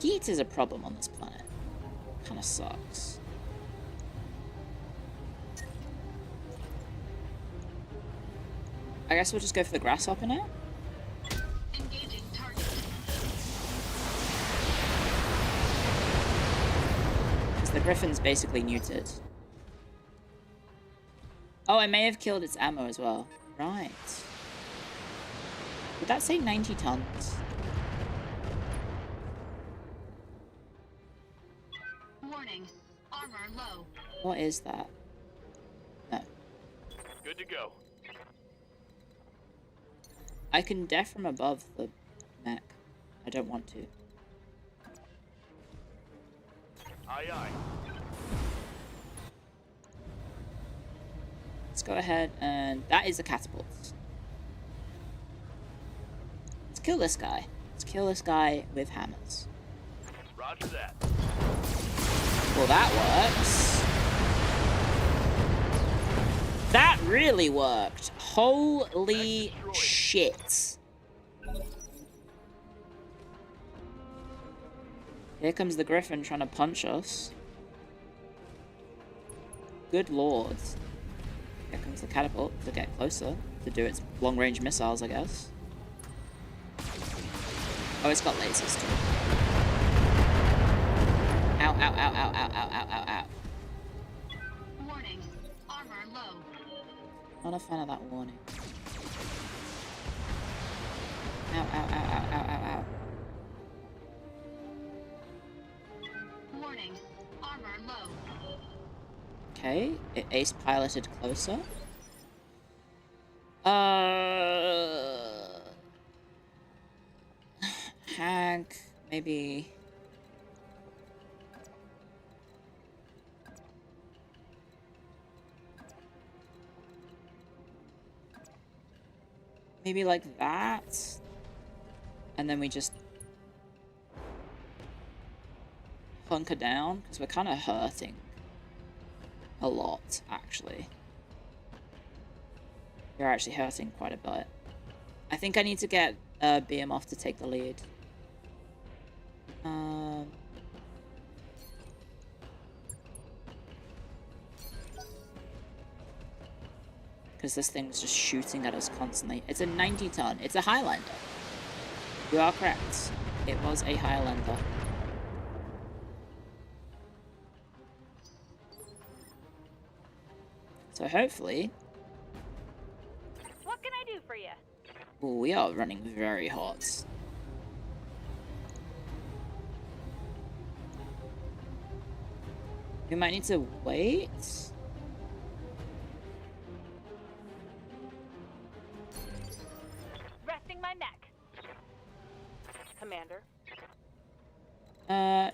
Heat is a problem on this planet. Kinda sucks. I guess we'll just go for the grasshopper now. Engaging target. Because the griffin's basically neutered. Oh, I may have killed its ammo as well. Right. Did that say 90 tons? Warning. Armor low. What is that? No. Good to go. I can def from above the mech. I don't want to. Aye, aye. Let's go ahead and... That is a catapult. Let's kill this guy. Let's kill this guy with hammers. Roger that. Well, that works. That really worked. Holy shit. Here comes the griffin trying to punch us. Good lord. Here comes the catapult to get closer, to do its long-range missiles, I guess. Oh, it's got lasers too. Ow, ow, ow, ow, ow, ow, ow, ow, ow. Warning. Armor low. Not a fan of that warning. Ow, ow, ow, ow, ow, ow, ow. Warning. Armor low. Okay, it ace piloted closer. Hag, maybe. Maybe like that. And then we just hunker down, because we're kind of hurting. A lot, actually. You're actually hurting quite a bit. I think I need to get BM off to take the lead. Because this thing's just shooting at us constantly. It's a 90-ton. It's a Highlander. You are correct. It was a Highlander. So hopefully... What can I do for you? Ooh, we are running very hot. We might need to wait. Resting my neck. Commander.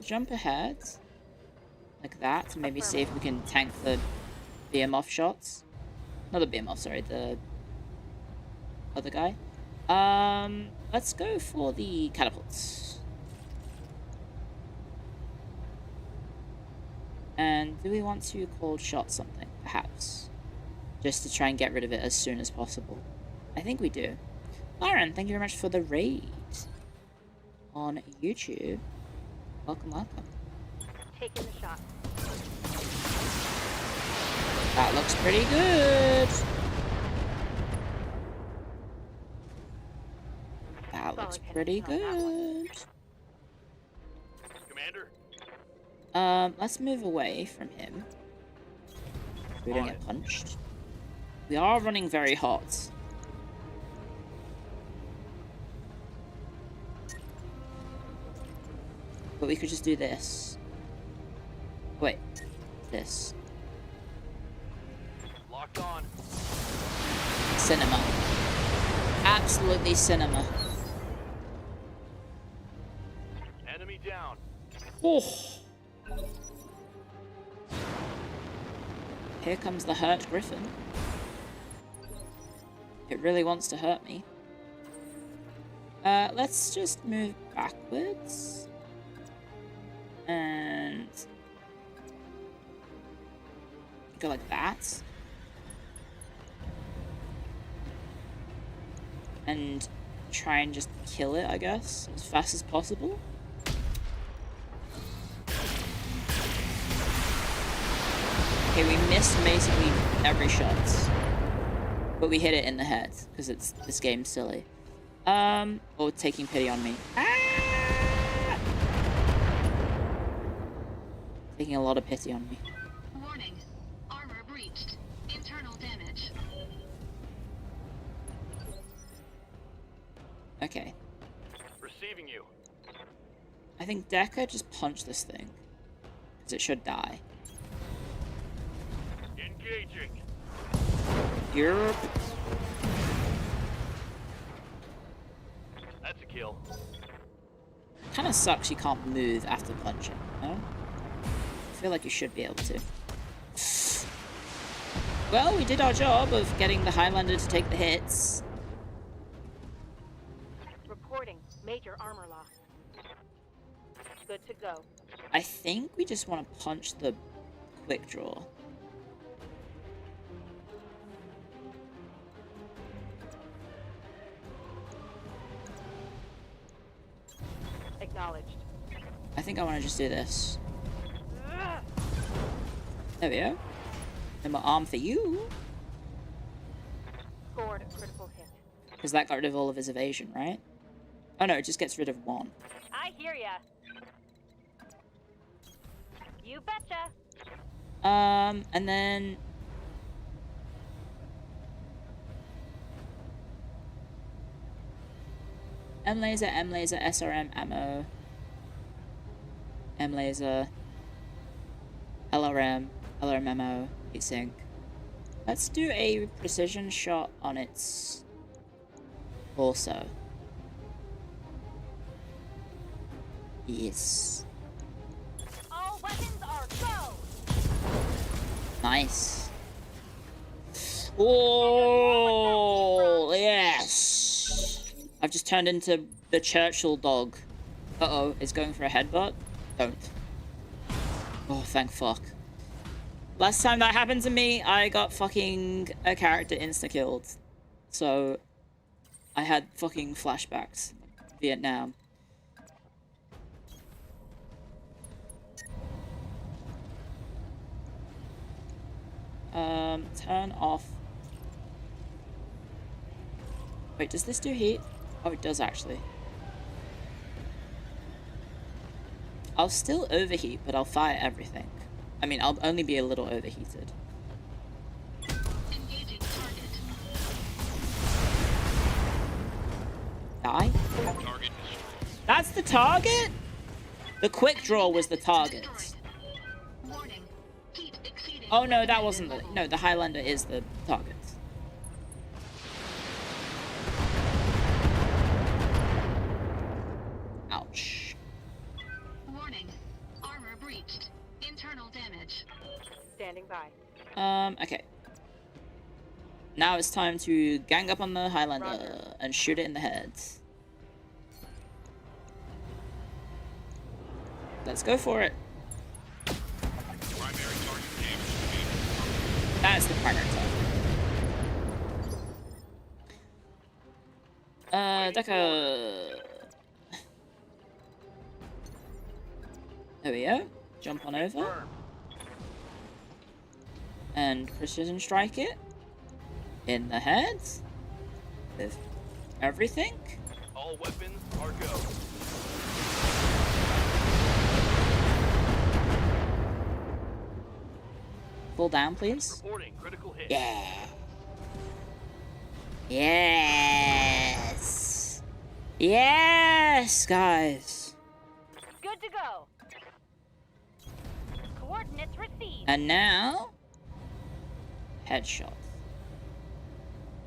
Jump ahead. Like that, to maybe see if we can tank the beam-off shots. Not the beam-off, sorry, the other guy. Let's go for the catapults. And do we want to cold shot something, perhaps? Just to try and get rid of it as soon as possible. I think we do. Lauren, thank you very much for the raid on YouTube. Welcome, welcome. Taking the shot. That looks pretty good. That looks pretty good. Commander? Let's move away from him. So we don't get punched. We are running very hot. But we could just do this. Wait. This. Locked on. Cinema. Absolutely cinema. Enemy down. Oh. Here comes the hurt griffin. It really wants to hurt me. Let's just move backwards. And go like that. And try and just kill it, I guess, as fast as possible. Okay, we missed basically every shot. But we hit it in the head, because this game's silly. Or taking pity on me. Ah! Taking a lot of pity on me. Warning. Armor breached. Internal damage. Okay. Receiving you. I think Deca just punched this thing. Because it should die. Engaging. Europe. That's a kill. Kind of sucks you can't move after punching, no? I feel like you should be able to. Well, we did our job of getting the Highlander to take the hits. Reporting major armor loss. Good to go. I think we just want to punch the quick draw. Acknowledged. I think I want to just do this. There we go. And my arm for you. Scored a critical hit. Because that got rid of all of his evasion, right? Oh no, it just gets rid of one. I hear ya. You betcha. And then... M-laser, M-laser, SRM, ammo. M-laser. LRM, LRM ammo, heatsink. Let's do a precision shot on its torso. Yes. All weapons are go. Nice. Oh, yes. I've just turned into the Churchill dog. Uh-oh, it's going for a headbutt? Don't. Oh, thank fuck. Last time that happened to me, I got fucking a character insta-killed. So, I had fucking flashbacks. Vietnam. Turn off Wait, does this do heat? Oh, it does actually. I'll still overheat, but I'll fire everything. I mean, I'll only be a little overheated. Engaging target. Die? Target destroyed. That's the target? The quick draw was the target. Warning. Heat exceeding. Oh no, that wasn't the... No, the Highlander is the target. Ouch. Warning. Armor breached. Internal damage. Standing by. Okay. Now it's time to gang up on the Highlander Roger. and shoot it in the head. Let's go for it. Primary target damage. That's the primary target. Deca. There we go. Jump on over. And precision strike it. In the head. With everything. All weapons are go. Full down, please. Reporting critical hit. Yeah. Yes. Yes, guys. Good to go. Coordinates received. And now, headshot.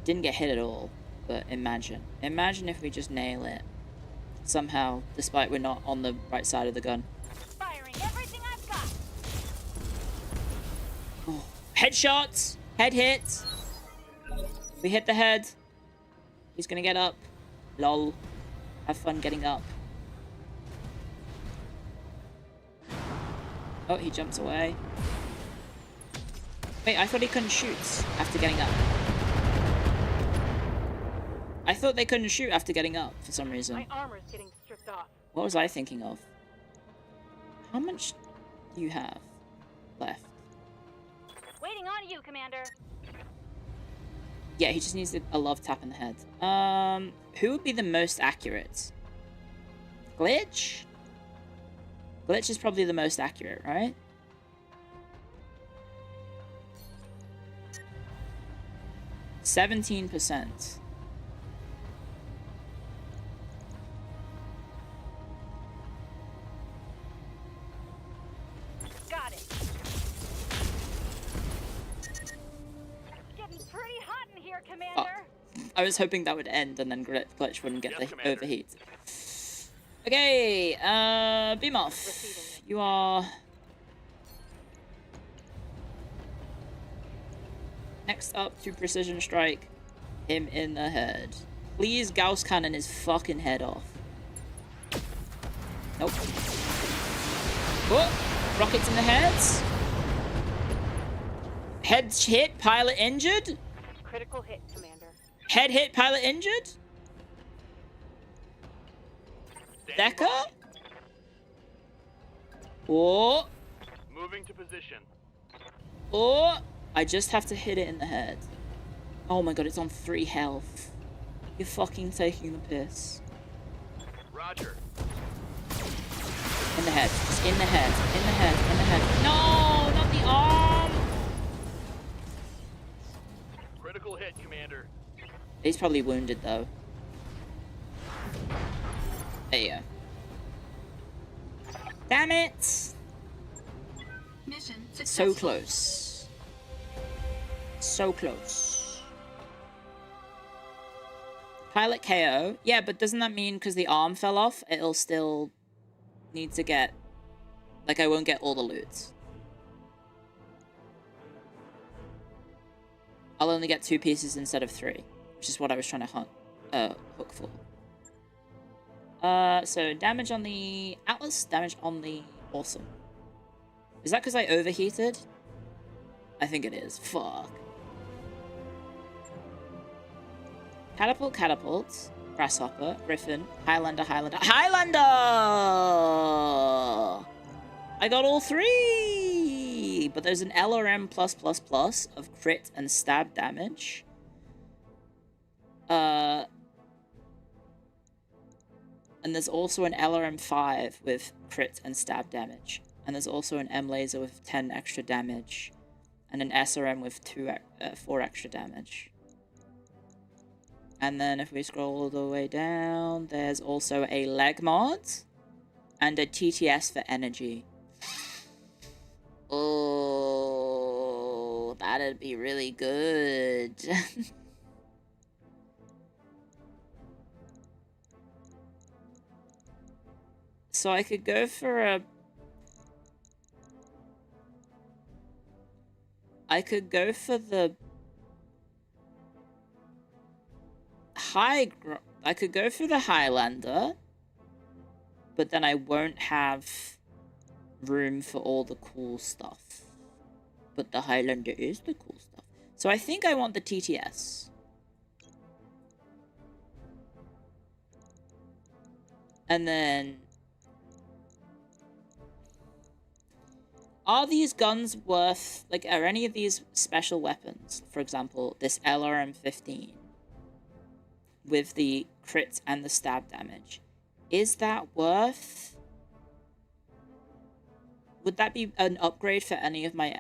Didn't get hit at all, but imagine if we just nail it somehow, despite we're not on the right side of the gun. Firing everything I've got. Oh. Headshots, head hits. We hit the head. He's gonna get up. Lol. Have fun getting up. Oh, he jumps away. Wait, I thought he couldn't shoot after getting up. I thought they couldn't shoot after getting up for some reason. My armor's getting stripped off. What was I thinking of? How much do you have left? Waiting on you, Commander. Yeah, he just needs a love tap in the head. Who would be the most accurate? Glitch? Glitch is probably the most accurate, right? %. Got it. Getting pretty hot in here, Commander. I was hoping that would end and then Glitch wouldn't get the Commander. overheat. Okay, beam off. You are... Next up to precision strike him in the head. Please Gauss cannon his fucking head off. Nope. Oh, rockets in the heads. Head hit, pilot injured. Critical hit, Commander. Head hit, pilot injured. Decker? Oh. Moving to position. Oh. I just have to hit it in the head. Oh my god, it's on 3 health. You're fucking taking the piss. Roger. In the head. Just in the head. In the head. In the head. No, not the arm. Critical hit, Commander. He's probably wounded though. There you go. Damn it! Mission So successful. close. So close. Pilot KO. Yeah, but doesn't that mean because the arm fell off, it'll still need to get... Like, I won't get all the loot. I'll only get 2 pieces instead of 3, which is what I was trying to hook for. So damage on the Atlas, damage on the Awesome. Is that because I overheated? I think it is. Fuck. Catapult, catapult, Grasshopper, Griffin, Highlander, Highlander, Highlander! I got all 3! But there's an LRM+++ of crit and stab damage. And there's also an LRM-5 with crit and stab damage. And there's also an M-Laser with 10 extra damage. And an SRM with 4 extra damage. And then if we scroll all the way down, there's also a leg mod. And a TTS for energy. Oh, that'd be really good. So I could go for a... I could go for the... I could go for the Highlander. But then I won't have room for all the cool stuff. But the Highlander is the cool stuff. So I think I want the TTS. And then... Are these guns worth... Like, are any of these special weapons? For example, this LRM-15. With the crit and the stab damage. Is that worth... Would that be an upgrade for any of my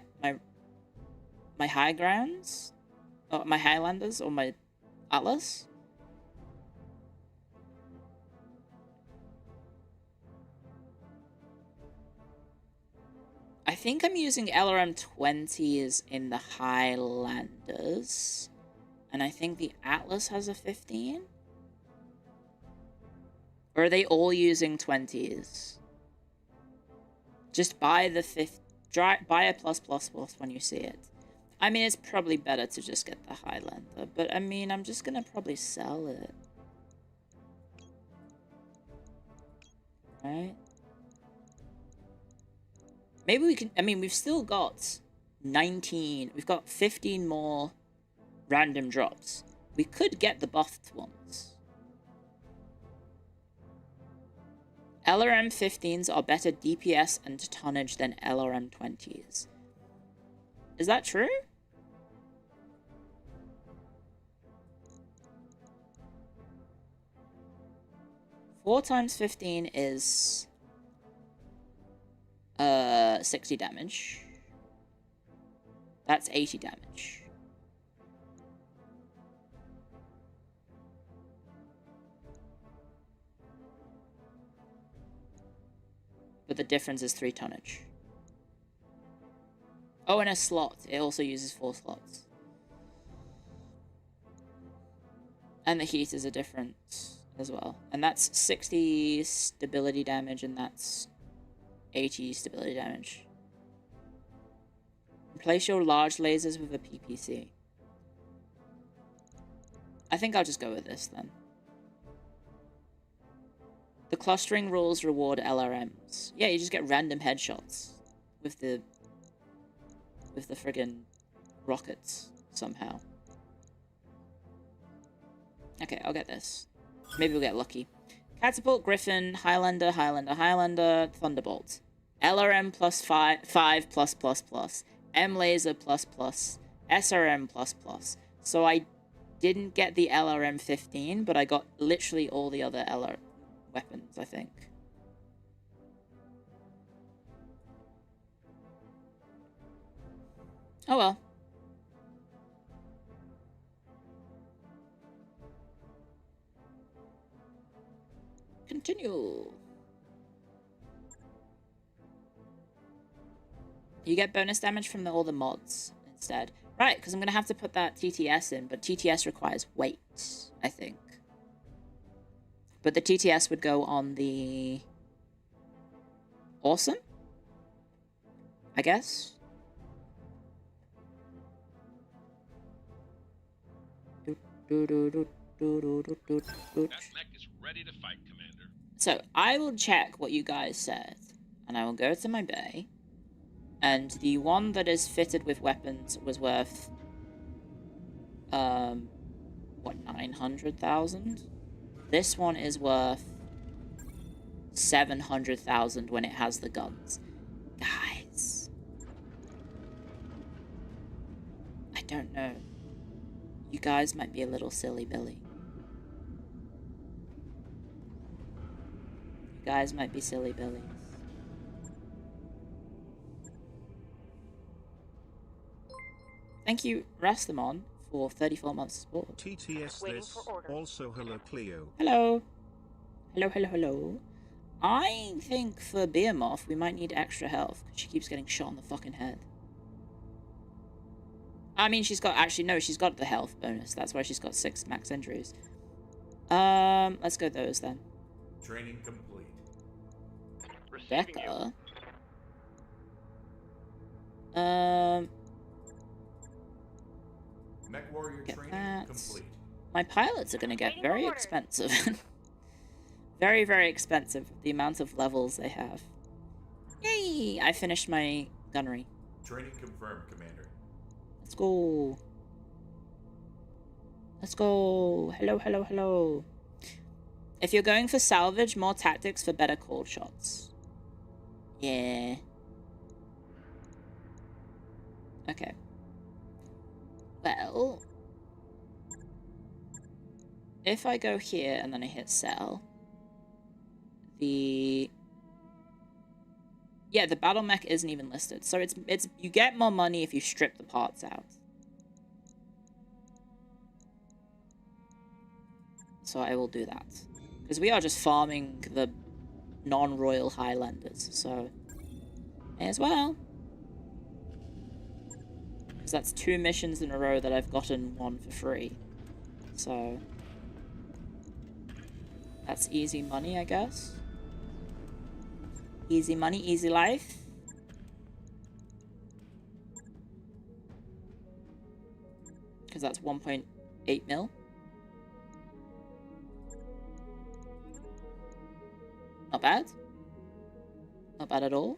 high grounds? Or my Highlanders? Or my Atlas? I think I'm using LRM-20s in the Highlanders. And I think the Atlas has a 15? Or are they all using 20s? Just buy the buy a plus when you see it. I mean, it's probably better to just get the Highlander. But, I mean, I'm just gonna probably sell it. Right? Maybe we can... I mean, we've still got 19... We've got 15 more random drops. We could get the buffed ones. LRM-15s are better DPS and tonnage than LRM-20s. Is that true? Four times 15 is 60 damage. That's 80 damage. But the difference is 3 tonnage. Oh, and a slot. It also uses 4 slots. And the heat is a different as well. And that's 60 stability damage, and that's 80 stability damage. Replace your large lasers with a PPC. I think I'll just go with this then. The clustering rules reward LRMs. Yeah, you just get random headshots with the friggin' rockets somehow. Okay, I'll get this. Maybe we'll get lucky. Catapult, Griffin, Highlander, Thunderbolt. LRM plus 5 plus. M laser plus, SRM plus. So I didn't get the LRM 15, but I got literally all the other LR weapons, I think. Oh well. Continue. You get bonus damage from all the mods instead. Right, because I'm going to have to put that TTS in, but TTS requires weight, I think. But the TTS would go on the... Awesome? I guess? That mech is ready to fight, Commander. So, I will check what you guys said, and I will go to my bay, and the one that is fitted with weapons was worth, what, 900,000? This one is worth 700,000 when it has the guns. Guys. I don't know. You guys might be a little silly Billy. guys might be silly billies. Thank you, Rastamon, for 34 months support. TTS Waiting this. for orders. Also hello Clio. Hello. Hello, hello, hello. I think for Behemoth, we might need extra health, because she keeps getting shot in the fucking head. I mean, she's got, actually, no, she's got the health bonus. That's why she's got 6 max injuries. Let's go those then. Training complete. Receiving Becca. Mech Warrior Get training that. complete. My pilots are going to get Waiting for very orders. expensive. Very, very expensive. The amount of levels they have. Yay! I finished my gunnery. Training confirmed, Commander. Let's go. Let's go. Hello, hello, hello. If you're going for salvage, more tactics for better call shots. Yeah. Okay. Well, if I go here and then I hit sell, the battle mech isn't even listed. So it's you get more money if you strip the parts out. So I will do that. Because we are just farming the non-royal Highlanders, so may as well. Because that's 2 missions in a row that I've gotten 1 for free. So that's easy money, I guess. Easy money, easy life. Because that's 1.8 mil. Not bad. Not bad at all.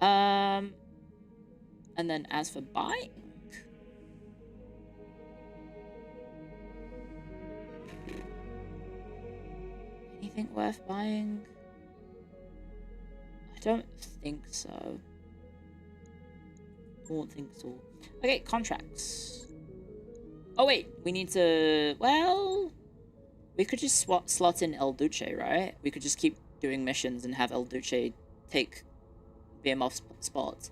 And then as for buying, anything worth buying? I don't think so. Don't think so. Okay, contracts. Oh wait, we need to, well, we could just slot in El Duce, right? We could just keep doing missions and have El Duce take Behemoth's spot.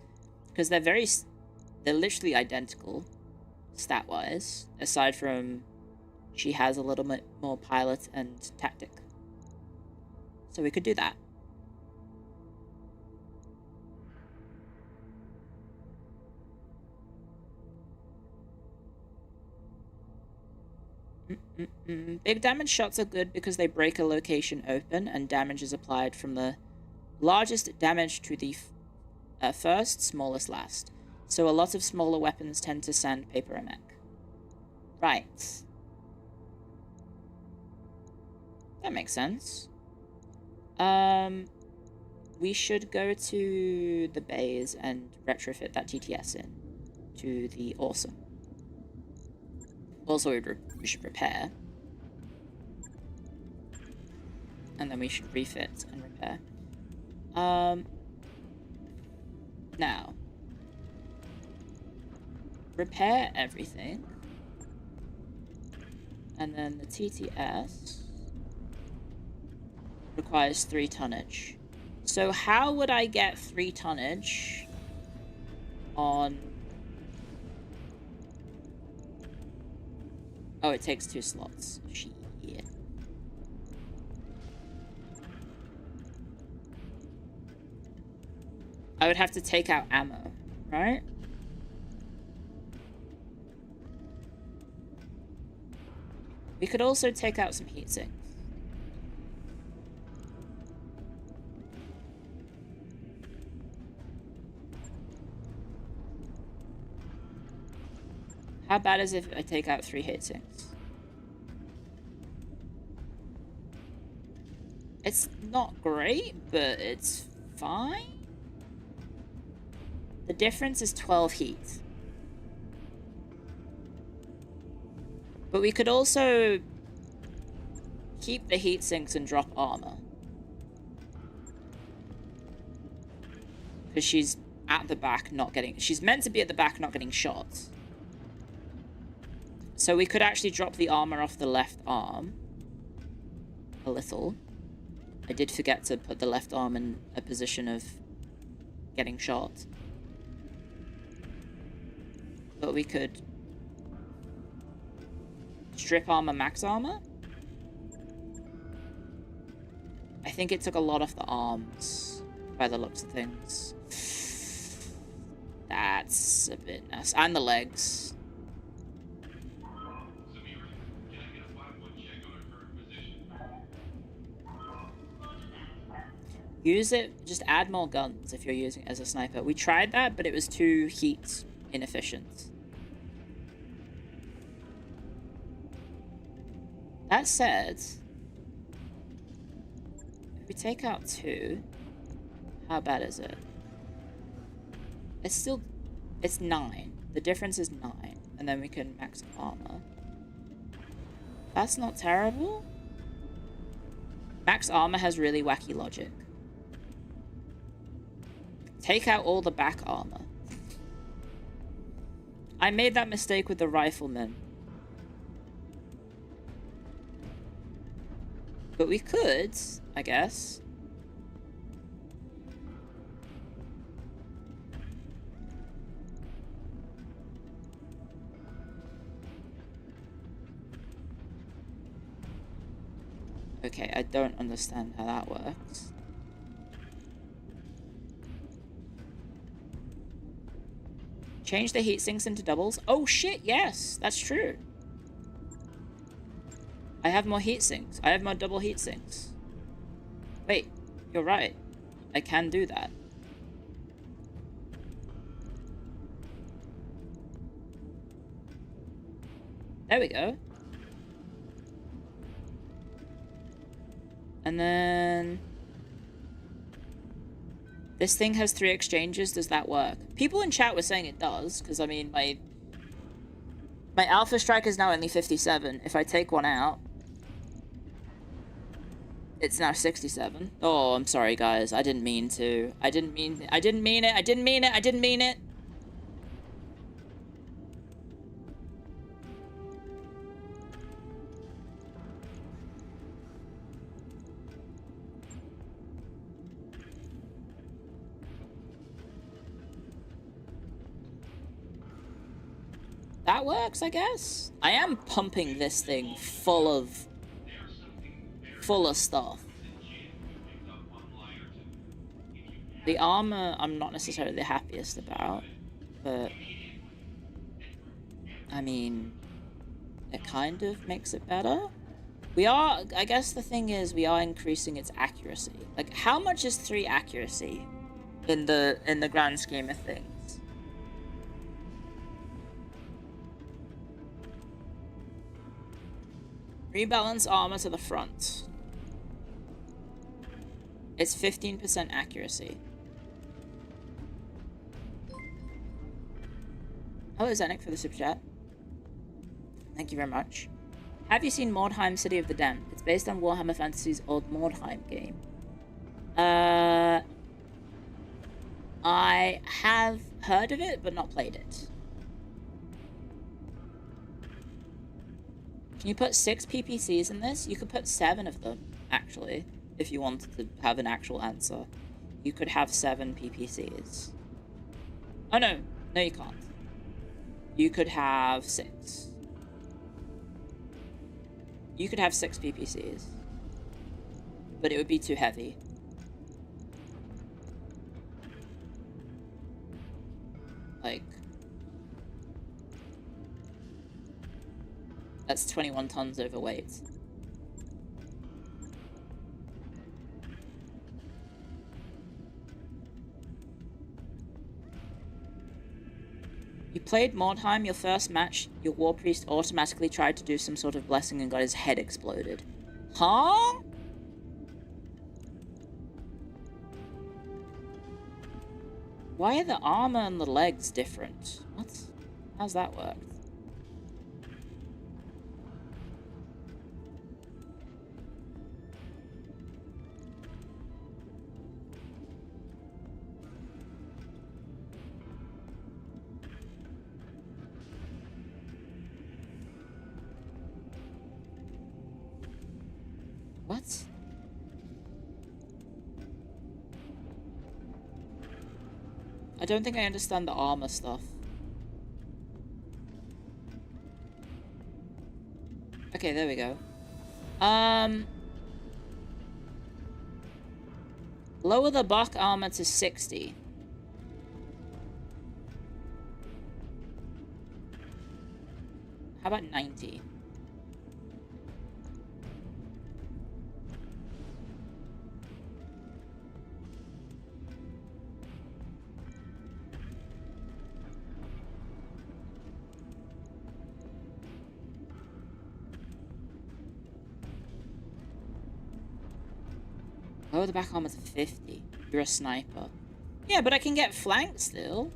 Because they're literally identical, stat-wise, aside from she has a little bit more pilot and tactic. So we could do that. Big damage shots are good because they break a location open and damage is applied from the largest damage to the first, smallest last. So a lot of smaller weapons tend to sandpaper a mech. Right. That makes sense. We should go to the bays and retrofit that TTS in to the awesome. Also, we should repair. And then we should refit and repair. Now. Repair everything. And then the TTS requires 3 tonnage. So how would I get 3 tonnage on... Oh, it takes 2 slots. Shit. I would have to take out ammo, right? We could also take out some heat sinks. How bad is it if I take out 3 heat sinks? It's not great, but it's fine. The difference is 12 heat. But we could also keep the heat sinks and drop armor. Because she's at the back not getting... She's meant to be at the back not getting shot. So we could actually drop the armor off the left arm. a little. I did forget to put the left arm in a position of getting shot. But we could strip armor, max armor? I think it took a lot off the arms by the looks of things. That's a bit nice. And the legs. Use it, just add more guns if you're using it as a sniper. We tried that, but it was too heat inefficient. That said, if we take out 2, how bad is it? It's 9. The difference is 9, and then we can max armor. That's not terrible. Max armor has really wacky logic. Take out all the back armor. I made that mistake with the rifleman. But we could, I guess. Okay, I don't understand how that works. Change the heat sinks into doubles? Oh shit, yes, that's true. I have more heat sinks. I have more double heat sinks. Wait, you're right. I can do that. There we go. And then... this thing has 3 exchanges. Does that work? People in chat were saying it does, because I mean, my Alpha Strike is now only 57. If I take one out, it's now 67. Oh, I'm sorry, guys. I didn't mean to. I didn't mean it. I didn't mean it. I didn't mean it. I didn't mean it. That works, I guess. I am pumping this thing full of stuff. The armor I'm not necessarily the happiest about, but I mean, it kind of makes it better. We are, I guess the thing is, we are increasing its accuracy. Like, how much is 3 accuracy in the grand scheme of things? Rebalance armor to the front. It's 15% accuracy. Hello, Zenik, for the super chat. Thank you very much. Have you seen Mordheim City of the Damned? It's based on Warhammer Fantasy's old Mordheim game. I have heard of it, but not played it. Can you put 6 PPCs in this? You could put 7 of them, actually, if you wanted to have an actual answer. You could have 7 PPCs. Oh, no. No, you can't. You could have 6. You could have 6 PPCs. But it would be too heavy. Like... that's 21 tons overweight. You played Mordheim, your first match, your war priest automatically tried to do some sort of blessing and got his head exploded. Huh? Why are the armor and the legs different? What? How's that work? What? I don't think I understand the armor stuff. Okay, there we go. Lower the buck armor to 60. How about 90? Lower the back armor to 50. You're a sniper. Yeah, but I can get flanked still.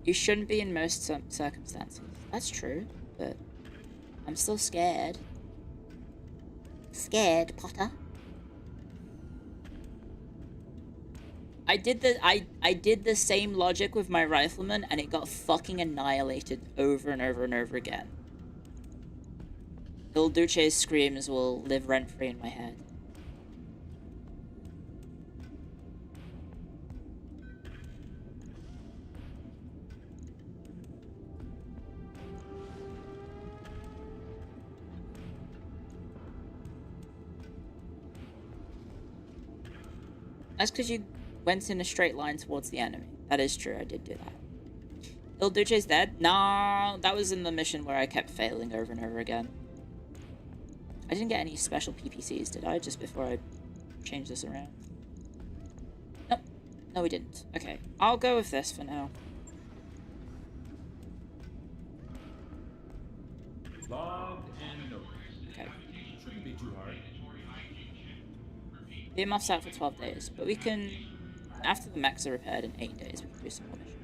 You shouldn't be in most circumstances. That's true, but I'm still scared. Scared, Potter. I did the same logic with my rifleman, and it got fucking annihilated over and over and over again. Il Duce's screams will live rent-free in my head. That's because you went in a straight line towards the enemy. That is true, I did do that. Il Duce's dead? No, that was in the mission where I kept failing over and over again. I didn't get any special PPCs, did I? Just before I changed this around. Nope. No, we didn't. Okay, I'll go with this for now. Logged and noted. Okay. Shouldn't be too hard. Earmuffs out for 12 days, but we can, after the mechs are repaired in 8 days, we can do some more missions.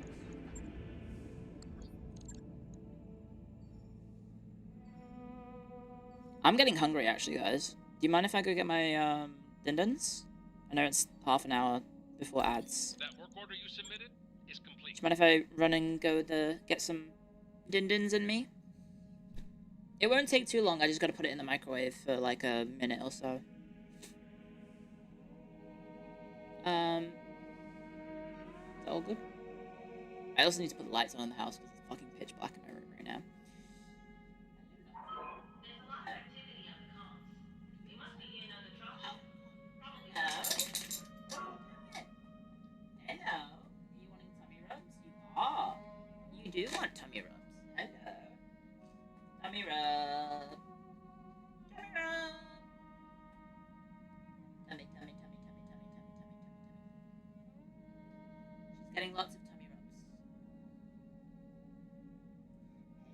I'm getting hungry, actually, guys. Do you mind if I go get my, din-dins? I know it's half an hour before ads. That work order you submitted is complete. Do you mind if I run and go get some din-dins in me? It won't take too long, I just gotta put it in the microwave for like a minute or so. Is that all good? I also need to put the lights on in the house because it's fucking pitch black in my room right now. Hello. Are you wanting tummy rubs? You are. You do want tummy rubs. Hello. Tummy rub. Tummy rub. Tummy, tummy, tummy, tummy, tummy, tummy, tummy, tummy, tummy, tummy. She's getting lots of tummy rubs.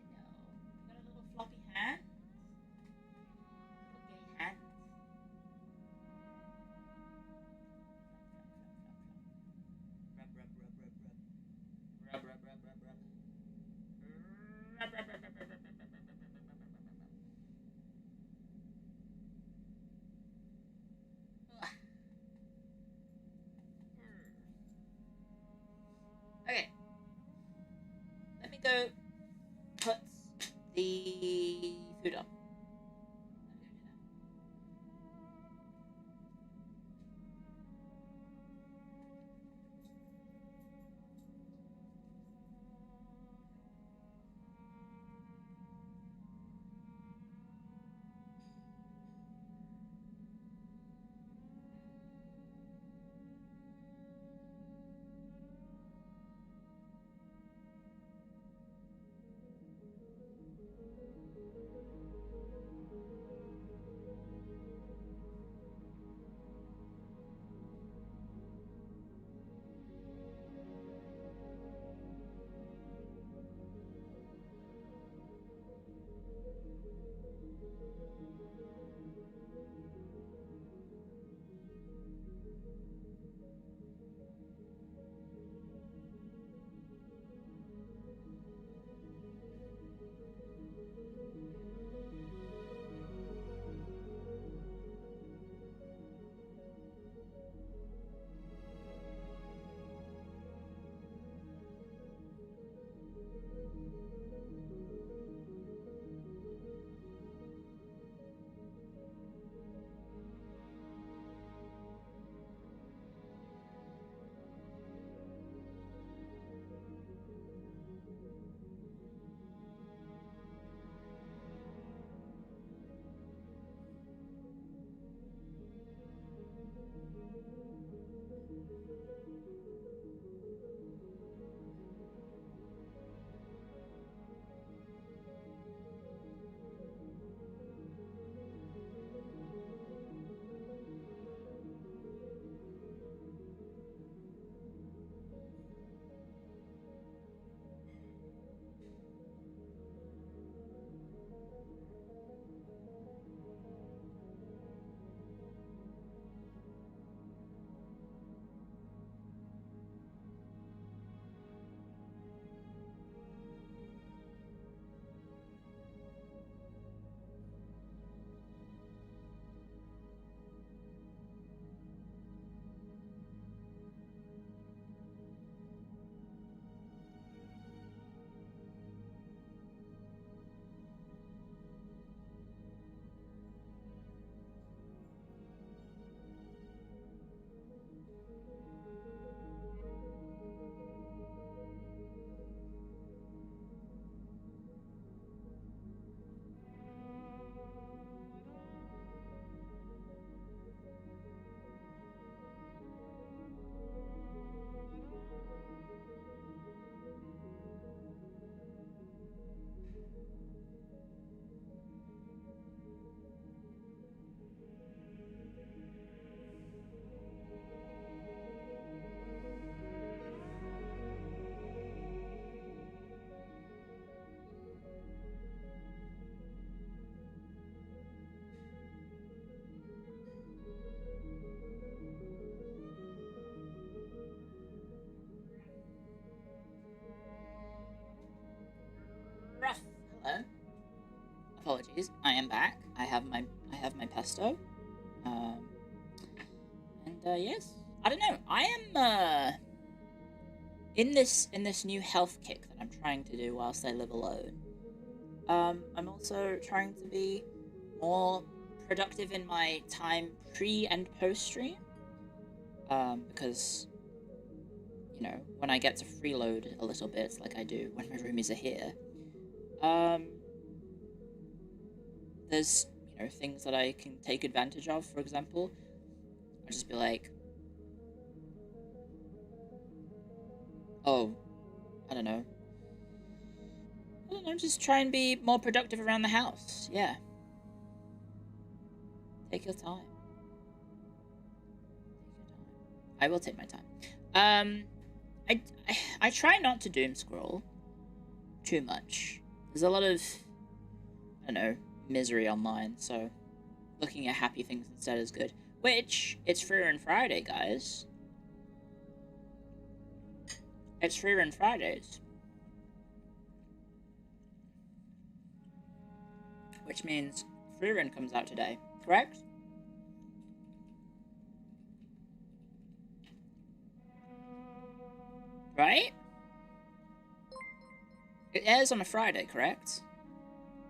Hello. You got a little floppy hand? Little gay hand. Rub, rub, rub, rub, rub. Rub, rub, rub, rub, rub. Rub, rub, rub, rub, rub, rub, rub, rub, rub, rub, rub, rub, rub. am back. I have my pesto. Yes. I don't know. I am in this new health kick that I'm trying to do whilst I live alone. I'm also trying to be more productive in my time pre and post stream. Because, you know, when I get to freeload a little bit, like I do when my roomies are here, there's, you know, things that I can take advantage of. For example, I'll just be like, oh, I don't know, just try and be more productive around the house. Yeah. Take your time. I will take my time. I try not to doom scroll too much. There's a lot of, I don't know, misery online, so looking at happy things instead is good. Which, it's Free Run Friday, guys. It's Free Run Fridays. Which means Free Run comes out today, correct? Right? It airs on a Friday, correct?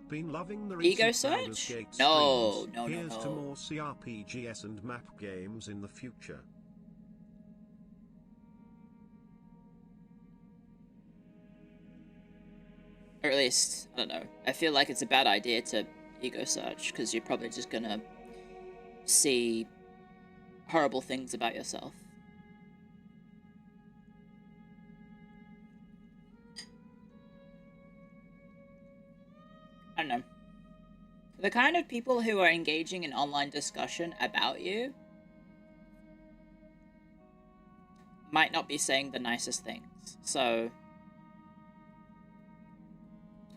Been loving the Ego recent Baldur's Search? Gate No, streams. no. Here's to more CRPGs and map games in the future. Or at least, I don't know. I feel like it's a bad idea to ego search, because you're probably just gonna see horrible things about yourself. I don't know. The kind of people who are engaging in online discussion about you might not be saying the nicest things. So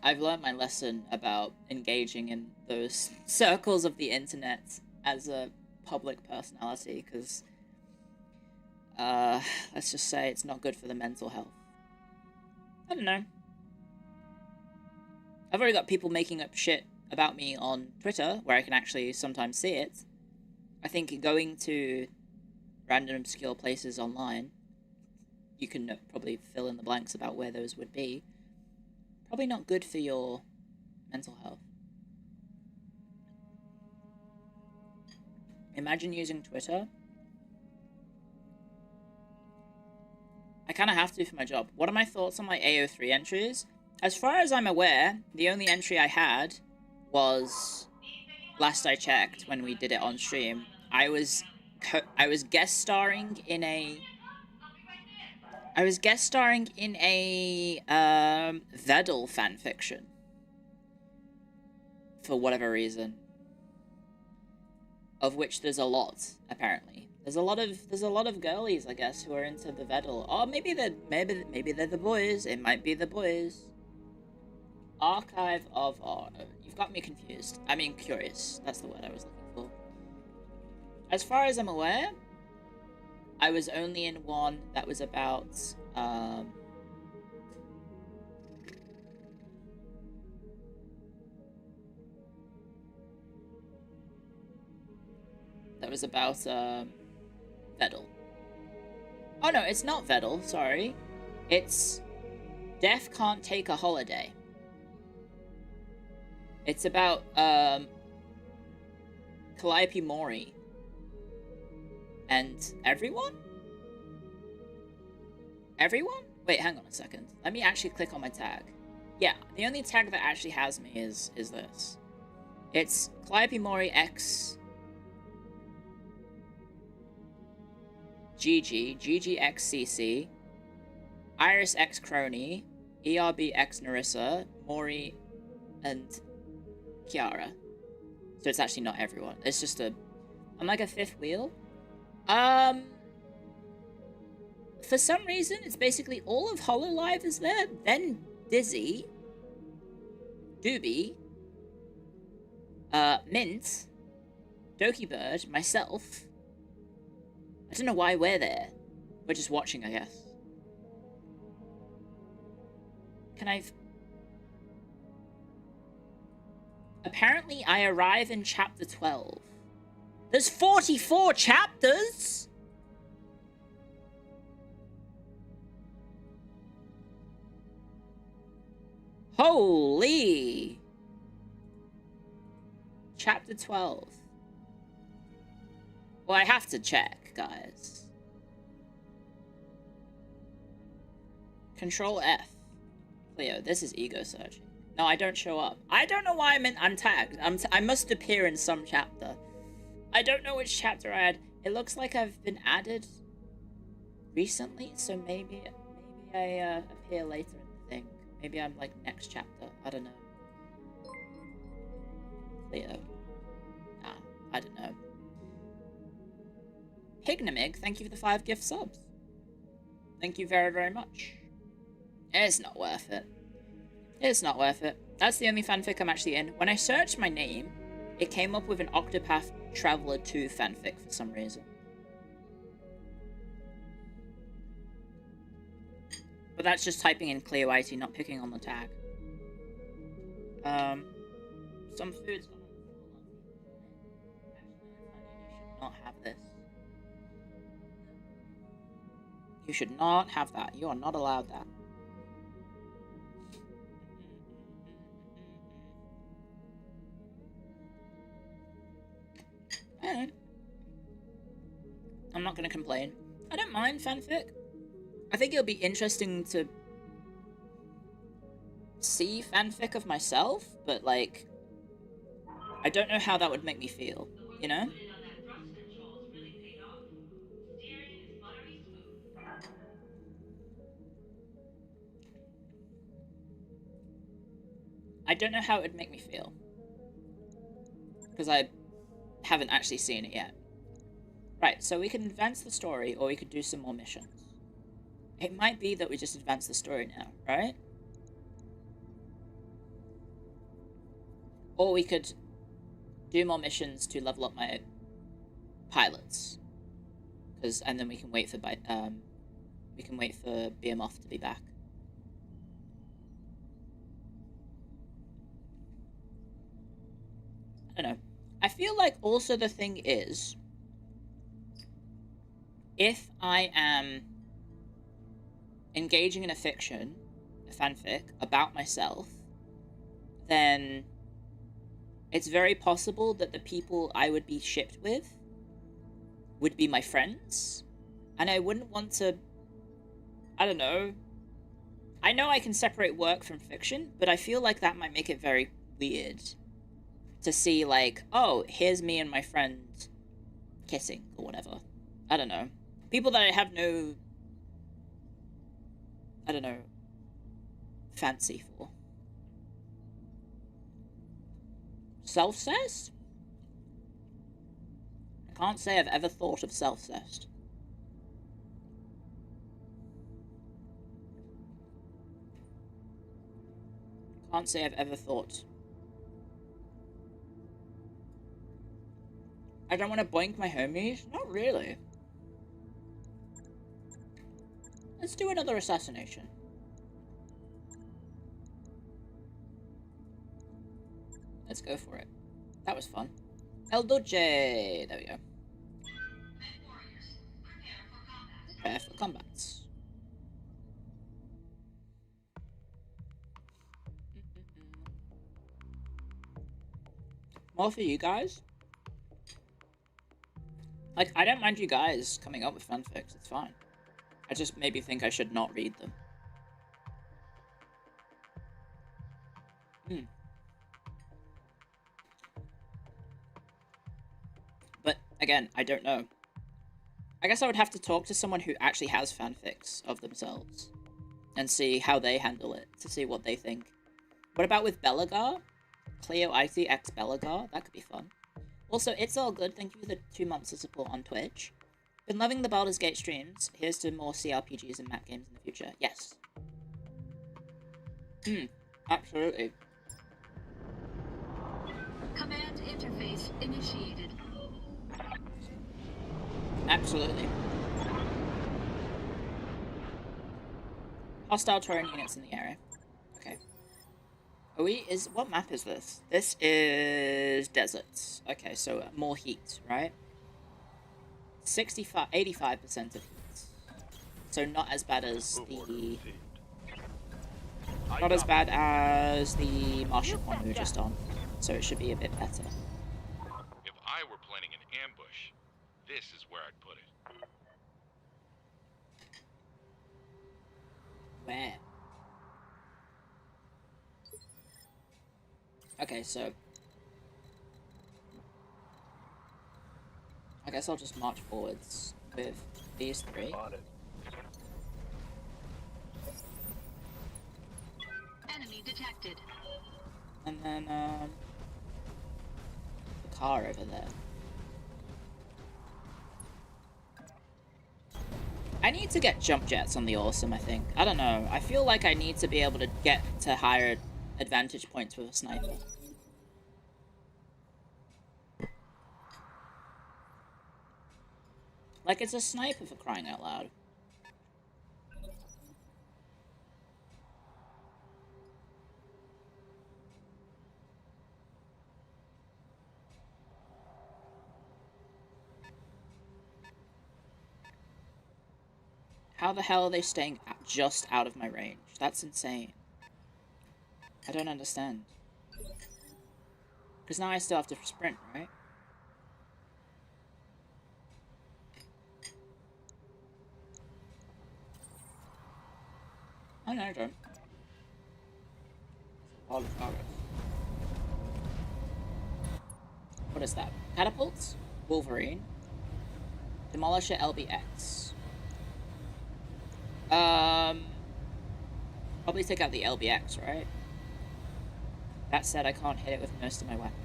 I've learned my lesson about engaging in those circles of the internet as a public personality, because let's just say it's not good for the mental health. I don't know. I've already got people making up shit about me on Twitter, where I can actually sometimes see it. I think going to random obscure places online, you can probably fill in the blanks about where those would be. Probably not good for your mental health. Imagine using Twitter. I kind of have to for my job. What are my thoughts on my AO3 entries? As far as I'm aware, the only entry I had was, last I checked when we did it on stream, I was guest starring in a Vedal fanfiction. For whatever reason. Of which there's a lot, apparently. There's a lot of girlies, I guess, who are into the Vedal. Or maybe they're the boys. It might be the boys. Archive of you've got me confused. I mean curious. That's the word I was looking for. As far as I'm aware, I was only in one that was about Vedal. Oh no, it's not Vedal, sorry. It's Death Can't Take a Holiday. It's about Calliope Mori. And everyone? Everyone? Wait, hang on a second. Let me actually click on my tag. Yeah, the only tag that actually has me is this. It's Calliope Mori X GG X CC, Iris X Crony, ERB X Narissa, Mori, and Kiara. So it's actually not everyone. It's just I'm like a fifth wheel. For some reason, it's basically all of Hololive is there, then Dizzy, Doobie, Mint, Doki Bird, myself. I don't know why we're there. We're just watching, I guess. Apparently, I arrive in chapter 12. There's 44 chapters? Holy! Chapter 12. Well, I have to check, guys. Control F. Clio, this is ego searching. No, I don't show up. I don't know why I'm untagged. I must appear in some chapter. I don't know which chapter I had. It looks like I've been added recently, so maybe I appear later in the thing. Maybe I'm like next chapter. I don't know. Clio. Nah, I don't know. Hignamig, thank you for the 5 gift subs. Thank you very, very much. It's not worth it. It's not worth it. That's the only fanfic I'm actually in. When I searched my name, it came up with an Octopath Traveler 2 fanfic for some reason. But that's just typing in Clio IT, not picking on the tag. Some foods should not have this. You should not have that. You are not allowed that. I'm not gonna complain. I don't mind fanfic. I think it'll be interesting to see fanfic of myself, but like, I don't know how that would make me feel, you know? I don't know how it would make me feel. Because I haven't actually seen it yet. Right, so we can advance the story, or we could do some more missions. It might be that we just advance the story now, right? Or we could do more missions to level up my pilots. And then we can wait for Behemoth to be back. I don't know. I feel like also the thing is, if I am engaging in a fanfic about myself, then it's very possible that the people I would be shipped with would be my friends, and I wouldn't want to, I don't know. I know I can separate work from fiction, but I feel like that might make it very weird to see, like, oh, here's me and my friend kissing, or whatever. I don't know. People that I have no, I don't know, fancy for. Self-cessed? I can't say I've ever thought of self-cessed. Can't say I've ever thought. I don't want to boink my homies? Not really. Let's do another assassination. Let's go for it. That was fun. El Duce! There we go. Prepare for combats. More for you guys. Like, I don't mind you guys coming up with fanfics, it's fine. I just maybe think I should not read them. But, again, I don't know. I guess I would have to talk to someone who actually has fanfics of themselves. And see how they handle it, to see what they think. What about with Belagar? Clio IT X Belagar? That could be fun. Also, it's all good. Thank you for the 2 months of support on Twitch. Been loving the Baldur's Gate streams. Here's to more CRPGs and map games in the future. Yes. Absolutely. Command interface initiated. Absolutely. Hostile Tauren units in the area. Okay. What map is this? This is deserts. Okay, so more heat, right? 85% of heat. So not as bad as the... Not as bad as the Martian one we were just on. So it should be a bit better. If I were planning an ambush, this is where I'd put it. Where? Okay, so... I guess I'll just march forwards with these three. On it. Enemy detected. And then, the car over there. I need to get jump jets on the Awesome, I think. I don't know. I feel like I need to be able to get to higher advantage points with a sniper. Like, it's a sniper for crying out loud. How the hell are they staying just out of my range? That's insane. I don't understand. Because now I still have to sprint, right? Oh no, I don't. All of progress. What is that? Catapults? Wolverine. Demolisher LBX. Probably take out the LBX, right? That said, I can't hit it with most of my weapons.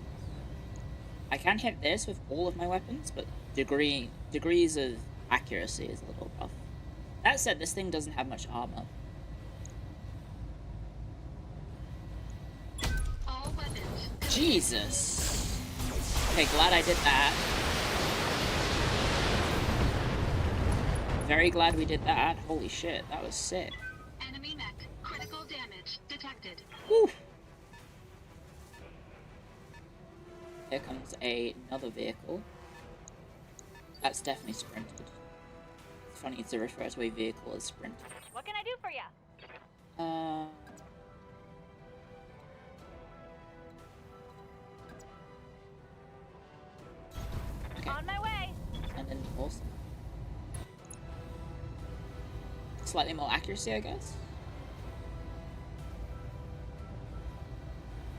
I can hit this with all of my weapons, but degrees of accuracy is a little rough. That said, this thing doesn't have much armor. All weapons. Jesus! Okay, glad I did that. Very glad we did that. Holy shit, that was sick. Enemy mech. Critical damage detected. Woo! Here comes another vehicle. That's definitely sprinted. It's funny to refer to a vehicle as sprinted. What can I do for you? Okay. On my way. And then also slightly more accuracy, I guess.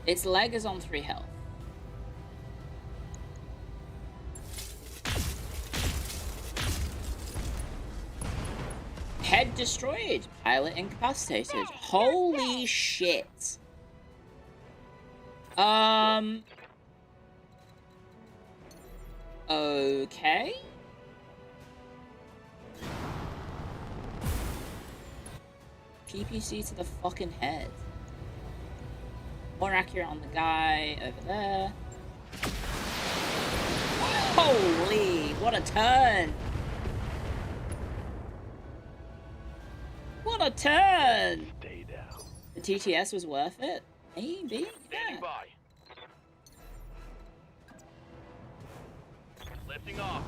Its leg is on 3 health. Head destroyed. Pilot incapacitated. Holy shit. Okay. PPC to the fucking head. More accurate on the guy over there. Holy, what a turn! What a turn! Stay down. The TTS was worth it? Maybe, Standing yeah. by. Lifting off.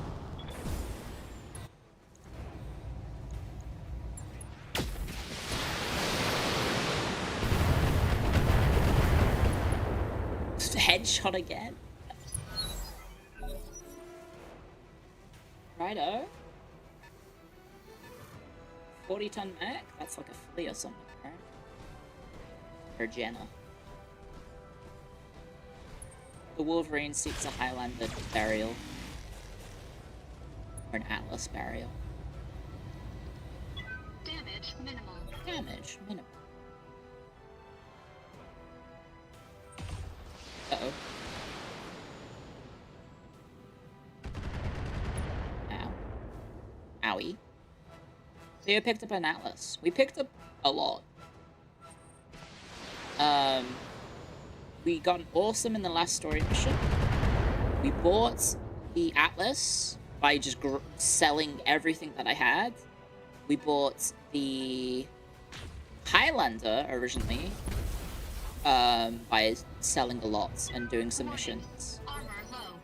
Headshot again. Righto. 40-ton mech? That's like a flea or something, right? Or Jenna. The Wolverine seeks a Highlander burial. Or an Atlas burial. Damage minimal. Damage minimal. Uh-oh. Ow. Owie. Theo picked up an Atlas. We picked up a lot. We got an Awesome in the last story mission. We bought the Atlas by just selling everything that I had. We bought the Highlander originally. by selling a lot and doing some missions. Armor low.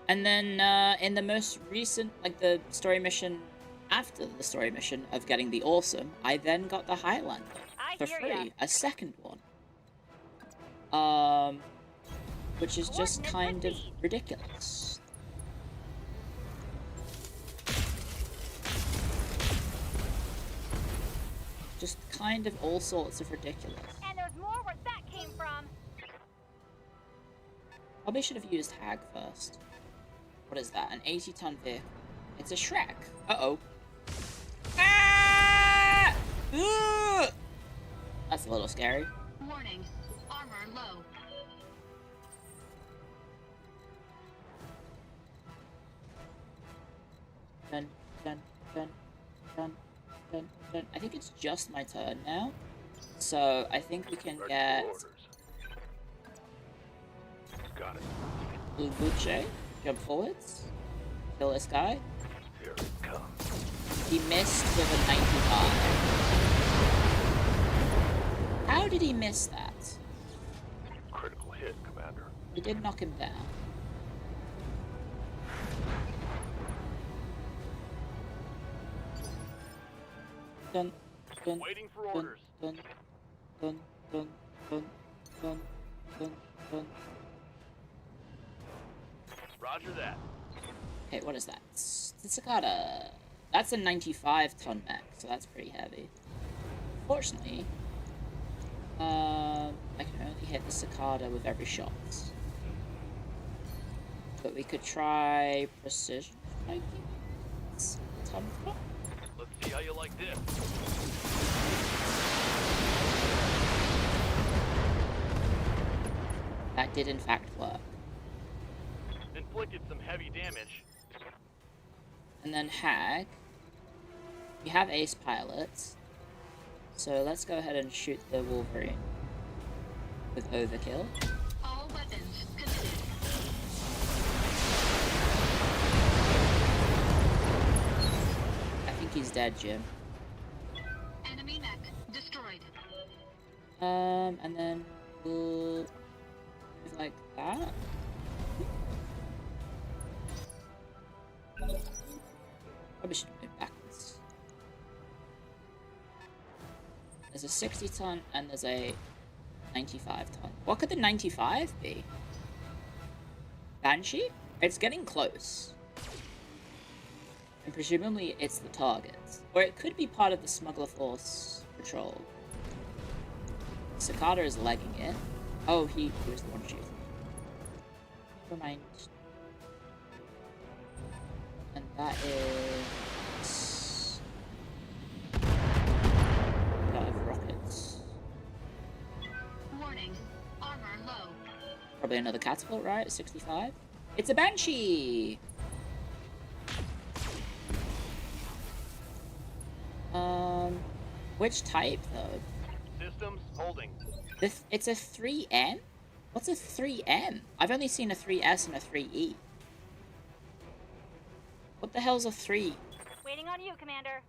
And then in the most recent, like the story mission after the story mission of getting the awesome, I then got the Highlander for free, a second one. Which is just kind of ridiculous. Just kind of all sorts of ridiculous. And there's more where that came from. Probably should have used Hag first. What is that? An 80-ton vehicle. It's a Shrek. Uh-oh. Ah! Ugh! That's a little scary. Warning. Armor low. Dun, dun, dun, dun, dun, dun. I think it's just my turn now. So I think we can get Got it. Uguche, jump forwards, kill this guy. Here it comes. He missed with a 95. How did he miss that? Critical hit, Commander. We did knock him down. Dun, dun, Waiting for dun, orders. dun, dun, dun, dun, dun, dun, dun. Roger that. Okay, what is that? It's got a... That's a 95-ton mech, so that's pretty heavy. Fortunately, I can only hit the Cicada with every shot. But we could try precision striking. It's a ton of fun. Let's see how you like this. That did in fact work. Inflicted some heavy damage. And then Hag. We have ace pilots. So let's go ahead and shoot the Wolverine. With overkill. All weapons committed. I think he's dead, Jim. Enemy mech destroyed. And then we'll move like that. Probably should have moved backwards. There's a 60-ton and there's a 95-ton. What could the 95 be? Banshee? It's getting close. And presumably it's the target. Or it could be part of the Smuggler Force patrol. Cicada is legging it. Oh, he was the one shooting. Never mind. And that is... That of rockets. Warning. Armor low. Probably another catapult, right? 65? It's a Banshee! Which type, though? Systems holding. It's a 3M? What's a 3M? I've only seen a 3S and a 3E. What the hell's a 3M? Waiting on you, Commander.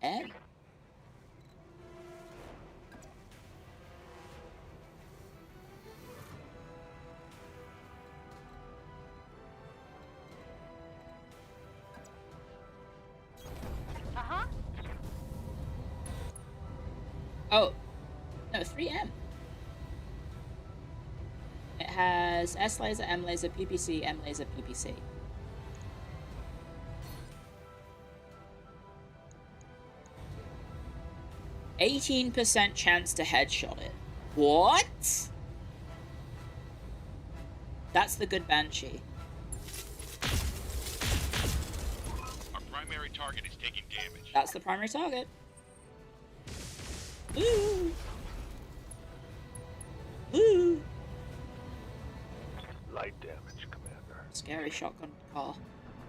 Uh-huh. Oh. No, 3M. It has S laser, M laser, PPC, M laser, PPC. %18% chance to headshot it. What? That's the good Banshee. Our primary target is taking damage. That's the primary target. Ooh. Ooh. Light damage, Commander. Scary shotgun car.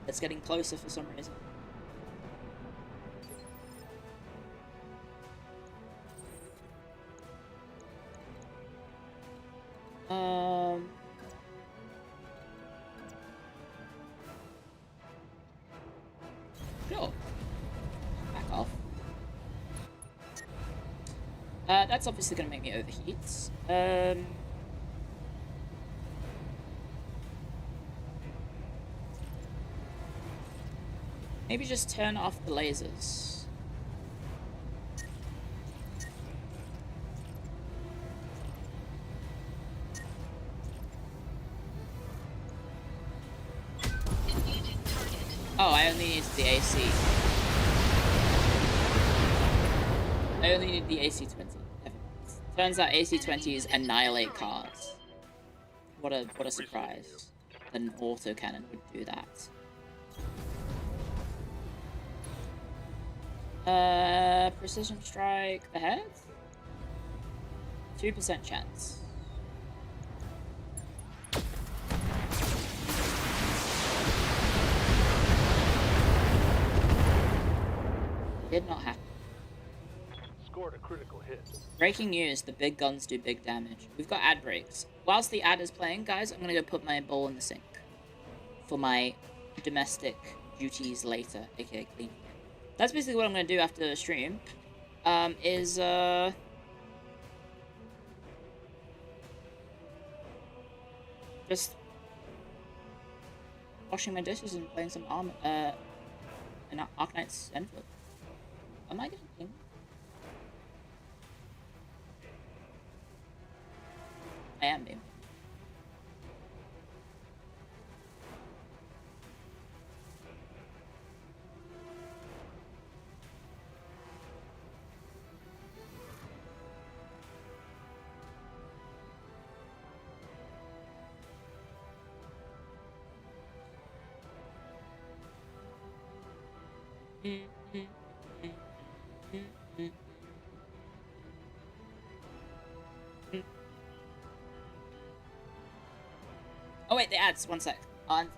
It's getting closer for some reason. Sure. Back off. That's obviously going to make me overheat. Maybe just turn off the lasers. Oh, I only need the AC. I only need the AC-20. Turns out AC-20s annihilate cars. What a surprise. An autocannon would do that. Precision strike the head? 2% chance. Did not happen. Scored a critical hit. Breaking news, the big guns do big damage. We've got ad breaks. Whilst the ad is playing, guys, I'm gonna go put my bowl in the sink. For my domestic duties later, aka cleaning. That's basically what I'm gonna do after the stream. Just washing my dishes and playing some an Arknight's Enfield. Am I getting pinged? I am being. Oh wait, the ads. One sec. On.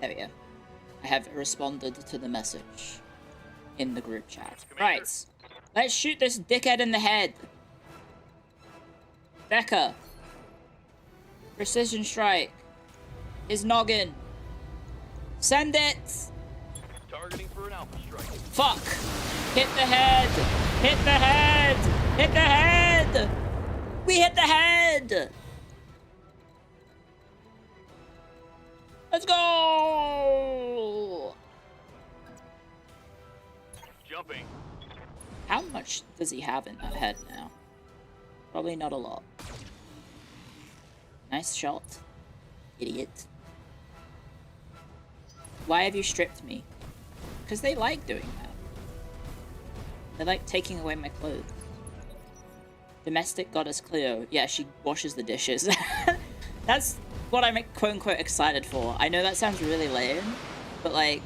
There we go. I have responded to the message in the group chat. Right. Let's shoot this dickhead in the head. Becca. Precision strike. His noggin. Send it. Targeting for an alpha strike. Fuck. Hit the head. Hit the head. Hit the head. We hit the head. Let's go. Jumping. How much does he have in that head now? Probably not a lot. Nice shot. Idiot. Why have you stripped me? Because they like doing that. They like taking away my clothes. Domestic goddess Clio. Yeah, she washes the dishes. That's what I'm quote-unquote excited for. I know that sounds really lame, but like,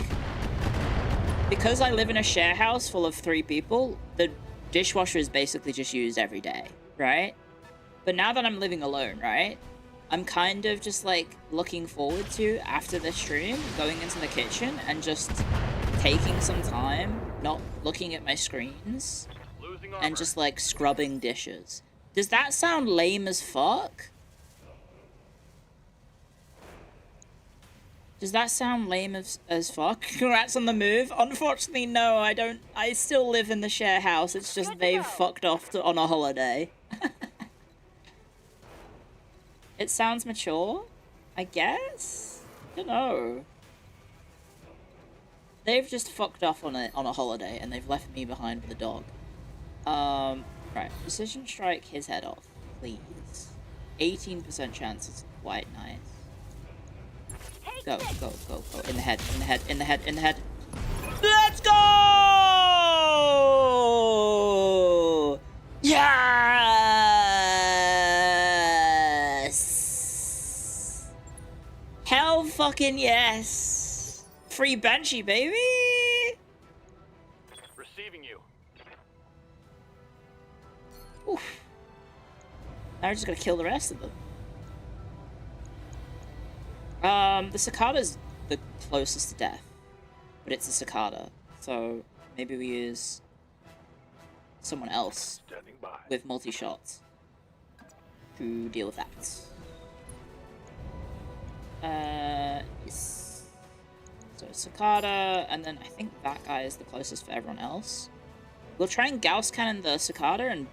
because I live in a share house full of 3 people, the dishwasher is basically just used every day, right? But now that I'm living alone, right, I'm kind of just like looking forward to, after the stream, going into the kitchen and just taking some time, not looking at my screens, and just like scrubbing dishes. Does that sound lame as fuck? Does that sound lame as fuck? Congrats on the move. Unfortunately, no, I don't. I still live in the share house. It's just they've fucked off on a holiday. It sounds mature, I guess? I don't know. They've just fucked off on a holiday and they've left me behind with a dog. Right. Precision strike his head off, please. 18% chance it's white nice. Go, go, go, go. In the head, in the head, in the head, in the head. Let's go! Yes! Hell fucking yes! Free Banshee, baby! Receiving you. Oof. Now we're just gonna kill the rest of them. The cicada's the closest to death, but it's a cicada, so maybe we use someone else with multi-shots to deal with that. Yes. So cicada, and then I think that guy is the closest for everyone else. We'll try and Gauss cannon the cicada and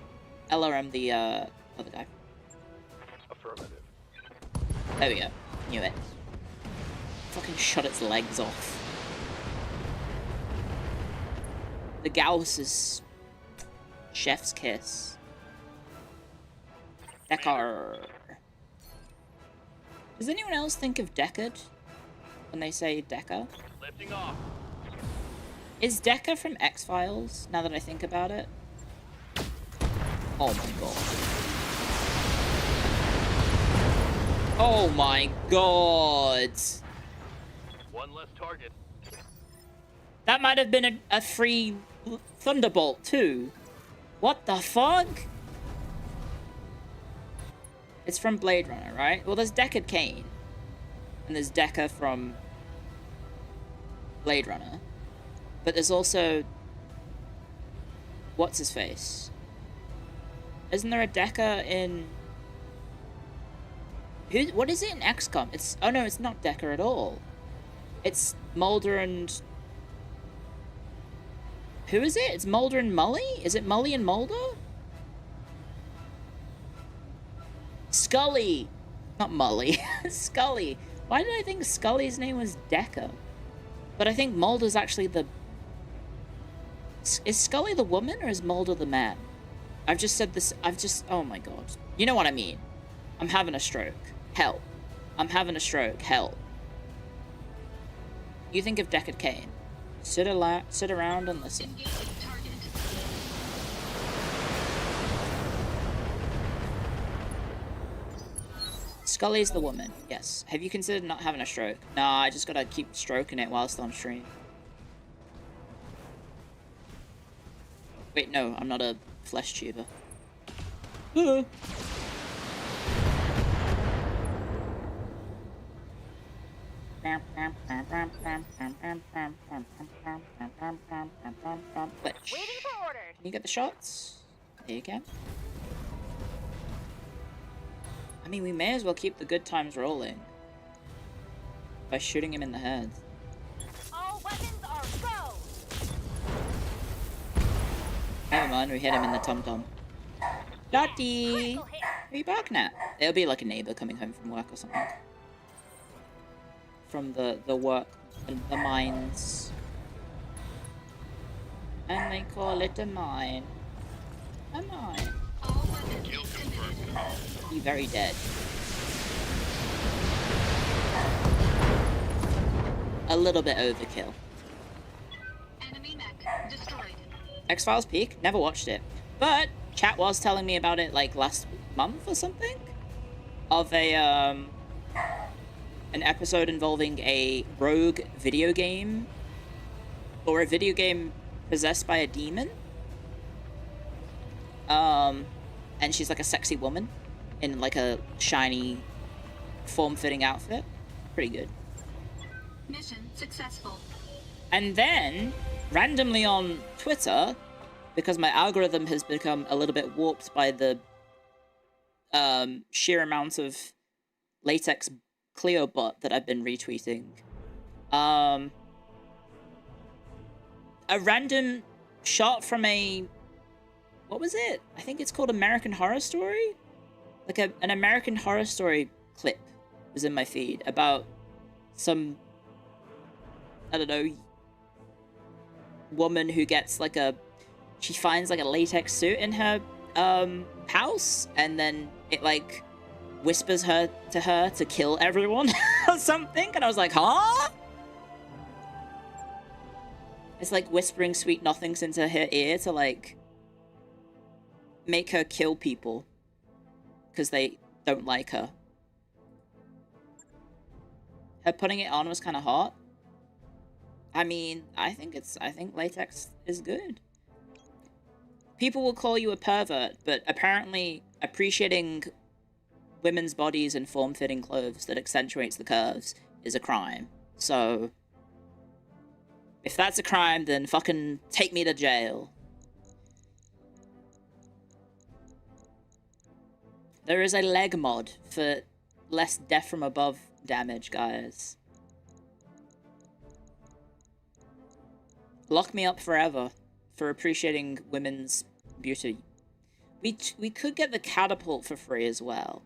LRM the other guy. Affirmative. There we go. Knew it. Fucking shot its legs off. The Gauss is chef's kiss. Deckard. Does anyone else think of Deckard when they say Decker? Lifting off. Is Decker from X-Files, now that I think about it? Oh my god. Oh my god! One less target. That might have been a free Thunderbolt too. What the fuck? It's from Blade Runner, right? Well, there's Deckard Cain. And there's Decker from Blade Runner. But there's also... What's his face? Isn't there a Decker in... What is it in XCOM? It's... Oh no, it's not Decker at all. It's Mulder and... Who is it? It's Mulder and Mully? Is it Mully and Mulder? Scully! Not Mully. Scully. Why did I think Scully's name was Decker? But I think Mulder's actually the... Is Scully the woman or is Mulder the man? I've just said this... Oh my god. You know what I mean. I'm having a stroke. Help. I'm having a stroke. Help. You think of Deckard Cain. Sit around and listen. Scully's the woman, yes. Have you considered not having a stroke? Nah, I just gotta keep stroking it whilst on stream. Wait, no, I'm not a flesh tuber. Glitch. Waiting for orders. Can you get the shots? There you can. I mean, we may as well keep the good times rolling by shooting him in the head. All weapons are go. Never mind, we hit him in the tum-tum. Lottie! Are you back now? It'll be like a neighbor coming home from work or something. From the work, the mines. And they call it a mine. A mine. You're very dead. A little bit overkill. Enemy mech destroyed. X-Files peak? Never watched it. But Chat was telling me about it like last month or something, of a an episode involving a rogue video game, or a video game possessed by a demon. And she's like a sexy woman in like a shiny, form-fitting outfit. Pretty good. Mission successful. And then, randomly on Twitter, because my algorithm has become a little bit warped by the sheer amount of latex Clio bot that I've been retweeting, a random shot from a... what was it? I think it's called American Horror Story? Like an American Horror Story clip was in my feed about some, I don't know, woman who gets like she finds like a latex suit in her house, and then it like whispers to her to kill everyone or something, and I was like, huh? It's like whispering sweet nothings into her ear to like make her kill people because they don't like her. Her putting it on was kind of hot. I mean, I think latex is good. People will call you a pervert, but apparently appreciating women's bodies in form-fitting clothes that accentuates the curves is a crime. So, if that's a crime, then fucking take me to jail. There is a leg mod for less death from above damage, guys. Lock me up forever for appreciating women's beauty. We could get the catapult for free as well.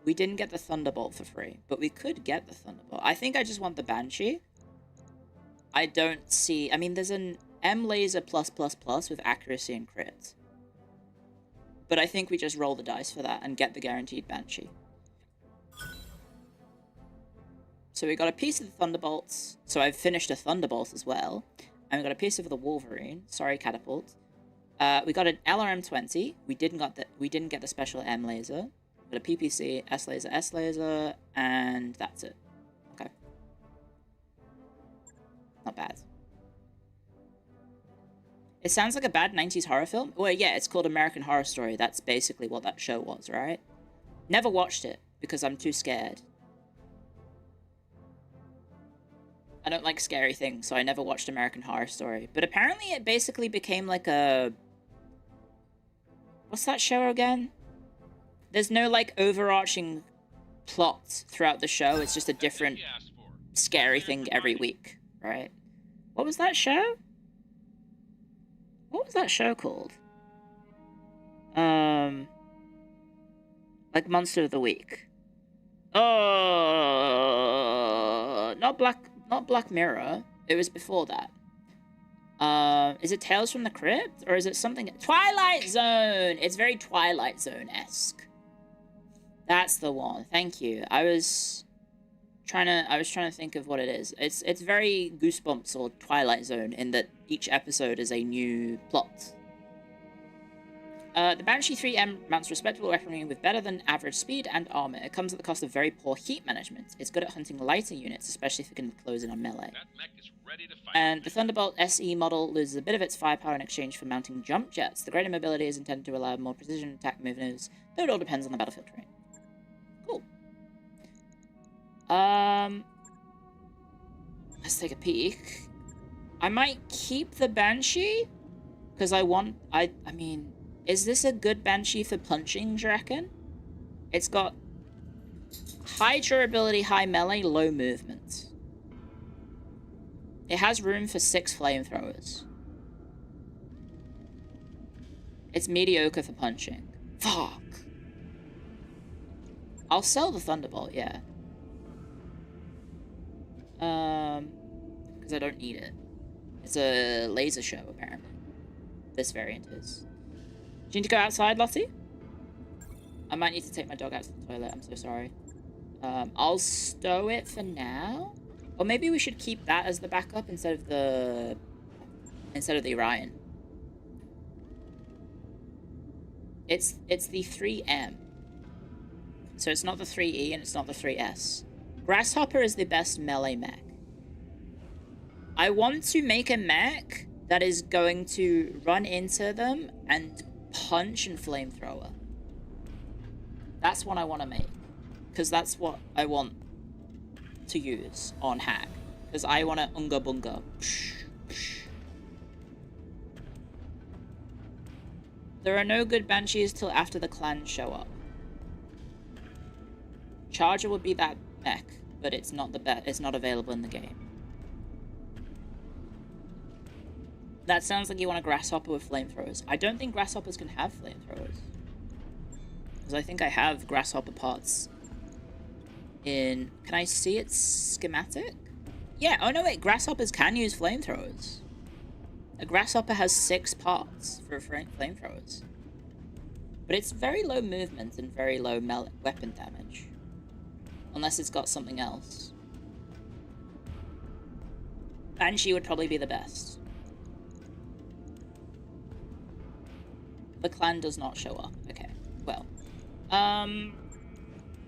We didn't get the thunderbolt for free, but we could get the thunderbolt. I think I just want the banshee. I don't see... I mean, there's an M laser +++ with accuracy and crit. But I think we just roll the dice for that and get the guaranteed banshee. So we got a piece of the thunderbolts. So I've finished a thunderbolt as well. And we got a piece of the Wolverine. Sorry, catapult. We got an LRM-20. We didn't get the special M laser. We got a PPC, S laser, and that's it. Okay. Not bad. It sounds like a bad 90s horror film. Well, yeah, it's called American Horror Story. That's basically what that show was, right? Never watched it because I'm too scared. I don't like scary things, so I never watched American Horror Story. But apparently it basically became like a... what's that show again? There's no, like, overarching plot throughout the show. It's just a different scary thing every week, right? What was that show? What was that show called? Like Monster of the Week. Oh, not Black Mirror. It was before that. Is it Tales from the Crypt? Or is it something... Twilight Zone! It's very Twilight Zone-esque. That's the one. Thank you. I was trying to think of what it is. It's very Goosebumps or Twilight Zone in that each episode is a new plot. The Banshee 3M mounts respectable weaponry with better than average speed and armor. It comes at the cost of very poor heat management. It's good at hunting lighter units, especially if it can close in on melee. And the Thunderbolt SE model loses a bit of its firepower in exchange for mounting jump jets. The greater mobility is intended to allow more precision attack moves, though it all depends on the battlefield terrain. Cool. Let's take a peek. I might keep the Banshee, because I mean... Is this a good Banshee for punching, do you reckon? It's got high durability, high melee, low movement. It has room for 6 flamethrowers. It's mediocre for punching. Fuck. I'll sell the Thunderbolt, yeah. Because I don't need it. It's a laser show, apparently. This variant is. Do you need to go outside, Lottie? I might need to take my dog out to the toilet. I'm so sorry. I'll stow it for now. Or maybe we should keep that as the backup instead of the Orion. It's the 3M. So it's not the 3E and it's not the 3S. Grasshopper is the best melee mech. I want to make a mech that is going to run into them and punch and flamethrower. That's what I want to make. Because that's what I want to use on Hack. Because I want to unga bunga. There are no good banshees till after the clans show up. Charger would be that mech, but it's not the best. It's not available in the game. That sounds like you want a grasshopper with flamethrowers. I don't think grasshoppers can have flamethrowers. Because I think I have grasshopper parts in... Can I see its schematic? Yeah, oh no wait, grasshoppers can use flamethrowers. A grasshopper has 6 parts for flamethrowers. But it's very low movement and very low weapon damage. Unless it's got something else. Banshee would probably be the best. The clan does not show up. Okay, well.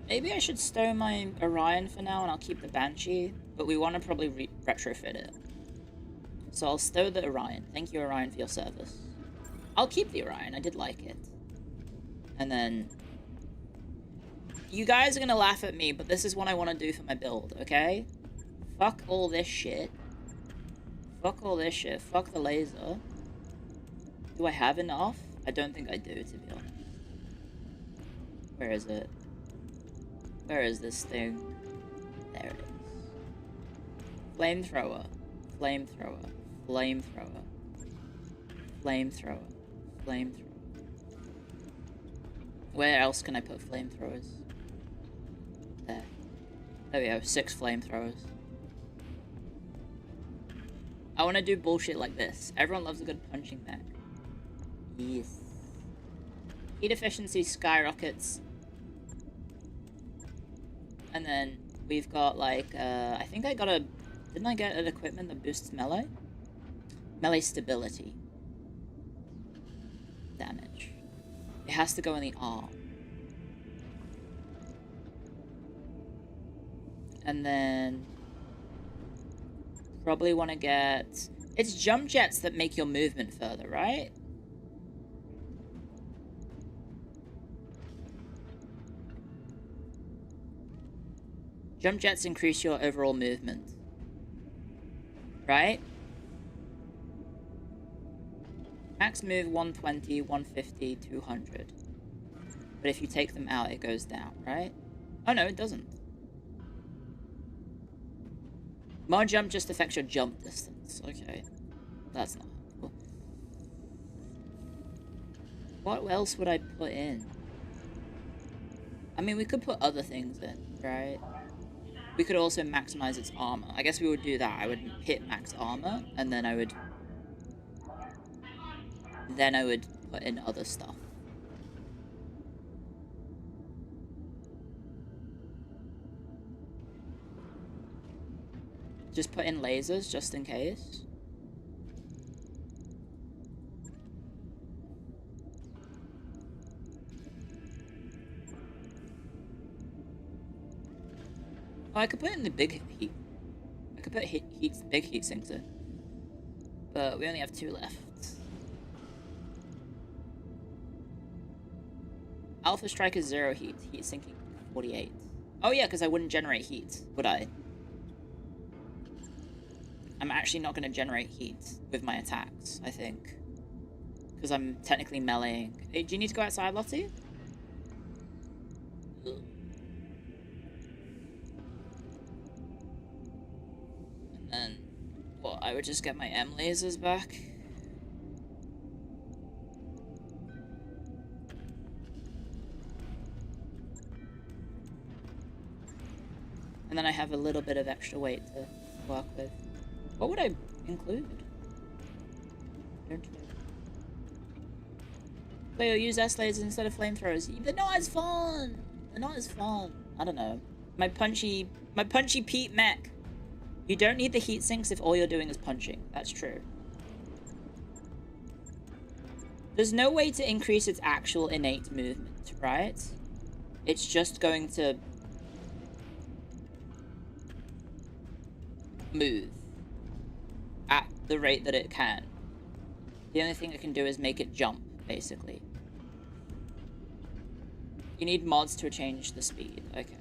Maybe I should stow my Orion for now and I'll keep the Banshee. But we want to probably retrofit it. So I'll stow the Orion. Thank you, Orion, for your service. I'll keep the Orion. I did like it. And then... You guys are gonna laugh at me, but this is what I want to do for my build, okay? Fuck all this shit. Fuck all this shit. Fuck the laser. Do I have enough? I don't think I do, to be honest. Where is it? Where is this thing? There it is. Flamethrower. Flamethrower. Flamethrower. Flamethrower. Flamethrower. Where else can I put flamethrowers? There. There we go. 6 flamethrowers. I want to do bullshit like this. Everyone loves a good punching mech. Yes. Heat efficiency skyrockets. And then we've got like, I think I got a... Didn't I get an equipment that boosts melee? Melee stability. Damage. It has to go in the arm. And then... Probably want to get... It's jump jets that make your movement further, right? Jump jets increase your overall movement. Right? Max move 120, 150, 200. But if you take them out, it goes down, right? Oh no, it doesn't. More jump just affects your jump distance. Okay. That's not helpful. What else would I put in? I mean, we could put other things in, right? We could also maximize its armor. I guess we would do that. I would hit max armor, and then I would... Then I would put in other stuff. Just put in lasers, just in case. Oh, I could put in the big heat. I could put big heat sinks in. But we only have 2 left. Alpha Strike is 0 heat. Heat sinking 48. Oh yeah, because I wouldn't generate heat, would I? I'm actually not going to generate heat with my attacks, I think. Because I'm technically meleeing. Hey, do you need to go outside, Lottie? And then, what, I would just get my M lasers back? And then I have a little bit of extra weight to work with. What would I include? Clio, use S-lasers instead of flamethrowers. They're not as fun! They're not as fun. I don't know. My punchy Pete mech. You don't need the heat sinks if all you're doing is punching. That's true. There's no way to increase its actual innate movement, right? It's just going to move at the rate that it can. The only thing it can do is make it jump, basically. You need mods to change the speed. Okay.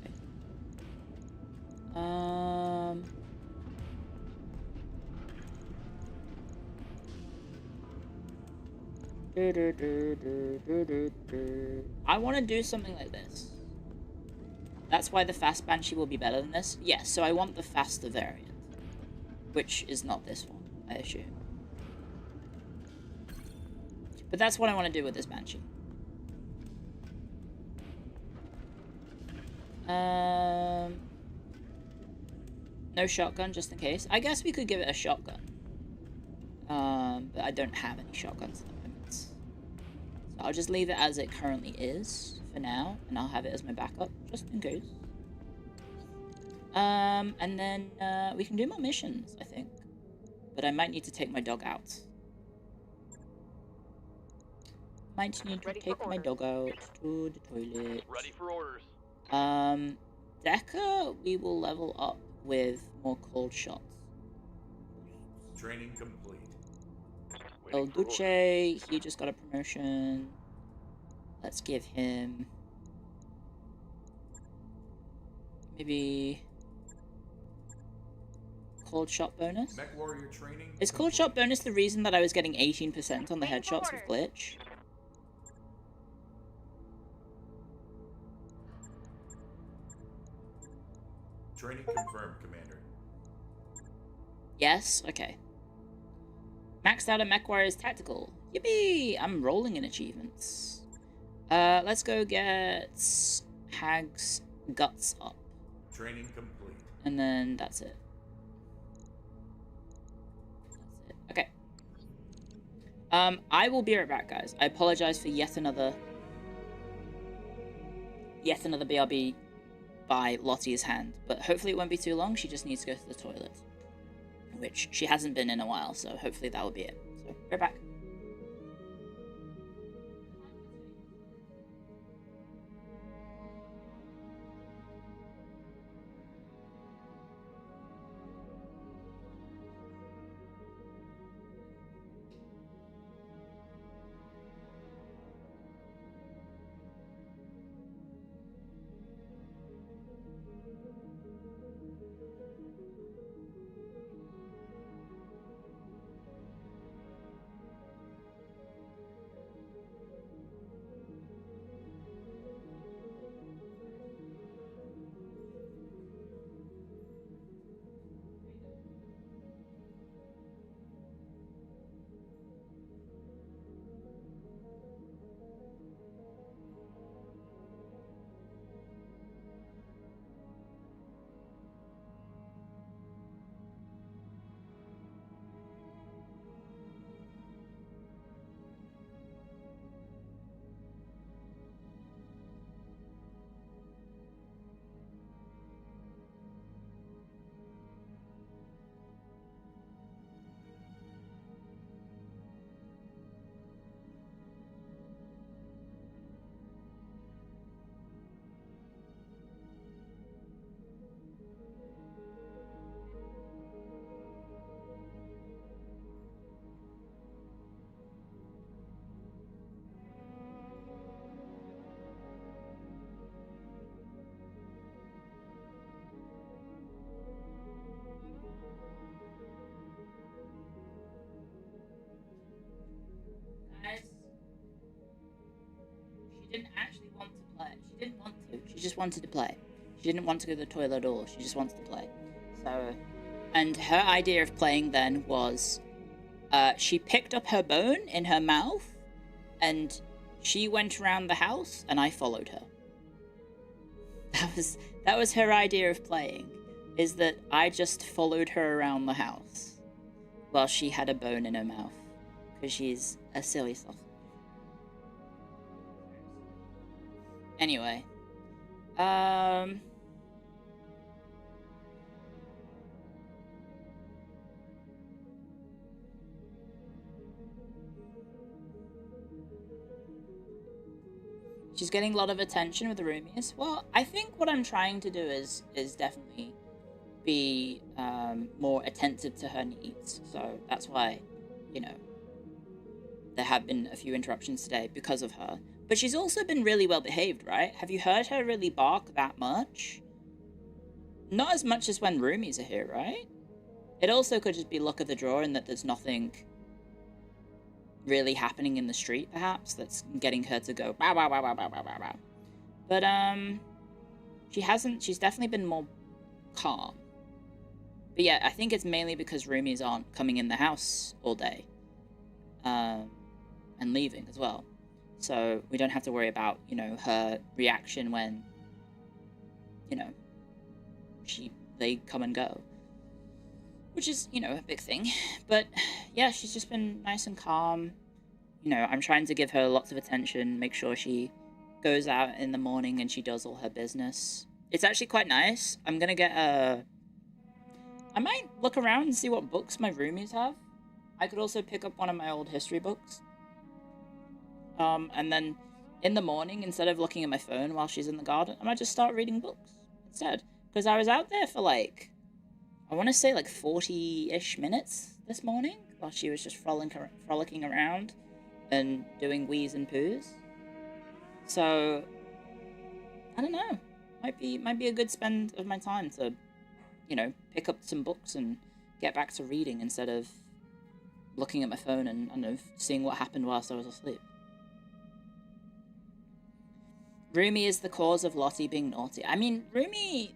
I want to do something like this. That's why the fast Banshee will be better than this? Yes, so I want the faster variant. Which is not this one, I assume. But that's what I want to do with this Banshee. No shotgun, just in case. I guess we could give it a shotgun. But I don't have any shotguns at the moment. So I'll just leave it as it currently is for now, and I'll have it as my backup, just in case. And then, we can do more missions, I think. But I might need to take my dog out. Might need to take my dog out to the toilet. Ready for orders. Decker, we will level up with more cold shots. Training complete. El Duce, he just got a promotion. Let's give him... maybe... cold shot bonus? Mech warrior training. Is cold shot bonus the reason that I was getting 18% on the headshots with glitch? Training confirmed, Commander. Yes? Okay. Maxed out a Mech Warrior's Tactical. Yippee! I'm rolling in achievements. Let's go get Hag's Guts up. Training complete. And then that's it. That's it. Okay. I will be right back, guys. I apologize for yet another BRB by Lottie's hand, but hopefully it won't be too long. She just needs to go to the toilet, which she hasn't been in a while, so hopefully that will be it. So, right back. She didn't actually want to play. She didn't want to. She just wanted to play. She didn't want to go to the toilet at all. She just wanted to play. So, and her idea of playing then was, she picked up her bone in her mouth, and she went around the house, and I followed her. That was her idea of playing, is that I just followed her around the house while she had a bone in her mouth, because she's a silly sausage. Anyway, She's getting a lot of attention with the roomies. Well, I think what I'm trying to do is definitely be more attentive to her needs. So that's why, you know, there have been a few interruptions today because of her. But she's also been really well behaved, right? Have you heard her really bark that much? Not as much as when roomies are here, right? It also could just be luck of the draw in that there's nothing really happening in the street, perhaps, that's getting her to go bow, bow, bow, bow, bow, bow, bow, bow. But, she's definitely been more calm. But yeah, I think it's mainly because roomies aren't coming in the house all day. And leaving as well. So we don't have to worry about, you know, her reaction when, you know, they come and go. Which is, you know, a big thing. But yeah, she's just been nice and calm. You know, I'm trying to give her lots of attention, make sure she goes out in the morning and she does all her business. It's actually quite nice. I'm gonna get I might look around and see what books my roomies have. I could also pick up one of my old history books. And then in the morning, instead of looking at my phone while she's in the garden, I might just start reading books instead. Because I was out there for like, I want to say like 40-ish minutes this morning while she was just frolicking around and doing wheeze and poos. So, I don't know. Might be a good spend of my time to, you know, pick up some books and get back to reading instead of looking at my phone and, I don't know, seeing what happened whilst I was asleep. Roomie is the cause of Lottie being naughty. I mean, roomies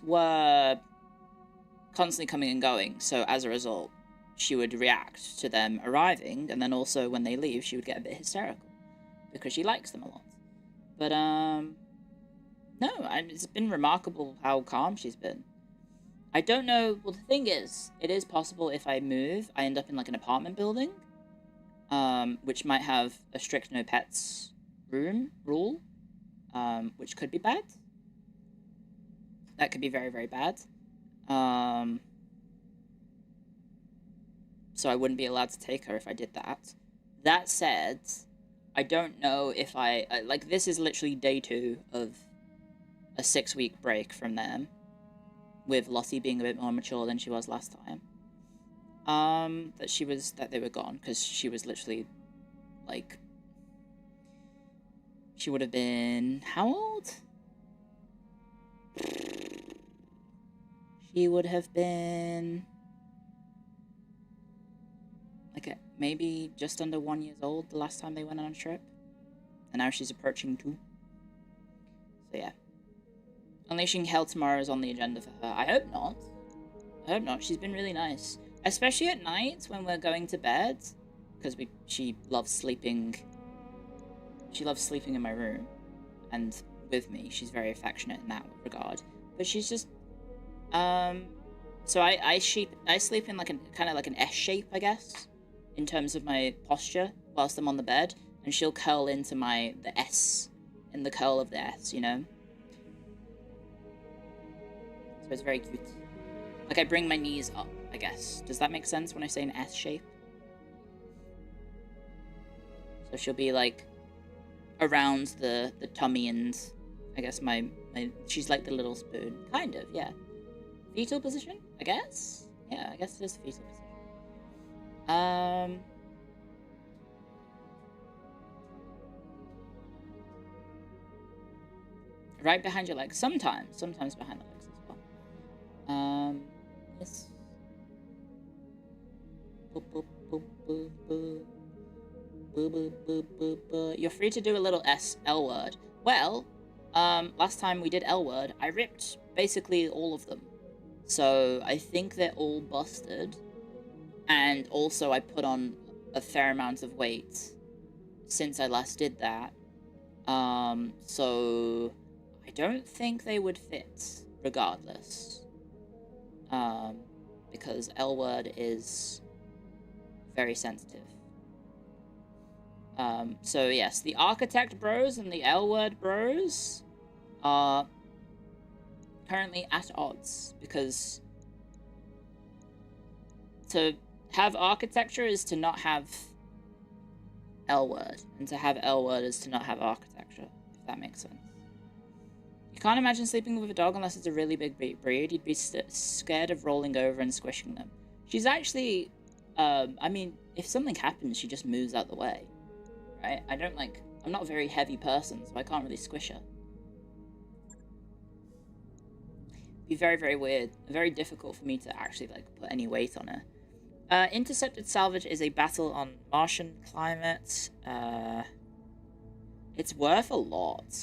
were constantly coming and going, so as a result, she would react to them arriving, and then also when they leave, she would get a bit hysterical, because she likes them a lot. But, no, it's been remarkable how calm she's been. I don't know, well, the thing is, it is possible if I move, I end up in, like, an apartment building, which might have a strict no pets rule, which could be bad. That could be very, very bad. So I wouldn't be allowed to take her if I did that. That said, I don't know if like, this is literally day 2 of a 6-week break from them, with Lottie being a bit more mature than she was last time. That they were gone, because she was literally, like, she would have been, how old? She would have been, like, maybe just under 1 year old the last time they went on a trip. And now she's approaching 2. So yeah. Unleashing Hell tomorrow is on the agenda for her. I hope not. I hope not. She's been really nice. Especially at night when we're going to bed. Because she loves sleeping. She loves sleeping in my room. And with me. She's very affectionate in that regard. But she's just... So I sleep in like kind of like an S shape, I guess. In terms of my posture. Whilst I'm on the bed. And she'll curl into the S. In the curl of the S, you know? So it's very cute. Like, I bring my knees up, I guess. Does that make sense when I say an S shape? So she'll be, like, around the tummy and, I guess, she's like the little spoon. Kind of, yeah. Fetal position, I guess? Yeah, I guess it is fetal position. Right behind your legs. Sometimes behind the legs as well. Yes. Boop, boop, boop, boop, boop. Boop, boop, boop, boop, boop. You're free to do a little L word. Well, last time we did L word, I ripped basically all of them. So I think they're all busted. And also I put on a fair amount of weight since I last did that. So I don't think they would fit regardless. Because L word is very sensitive. So yes, the Architect Bros and the L word Bros are currently at odds, because to have architecture is to not have L word, and to have L word is to not have architecture, if that makes sense. You can't imagine sleeping with a dog unless it's a really big breed. You'd be scared of rolling over and squishing them. She's actually, I mean, if something happens, she just moves out the way, right? I'm not a very heavy person, so I can't really squish her. It'd be very, very weird. Very difficult for me to actually, like, put any weight on her. Intercepted salvage is a battle on Martian climate. It's worth a lot.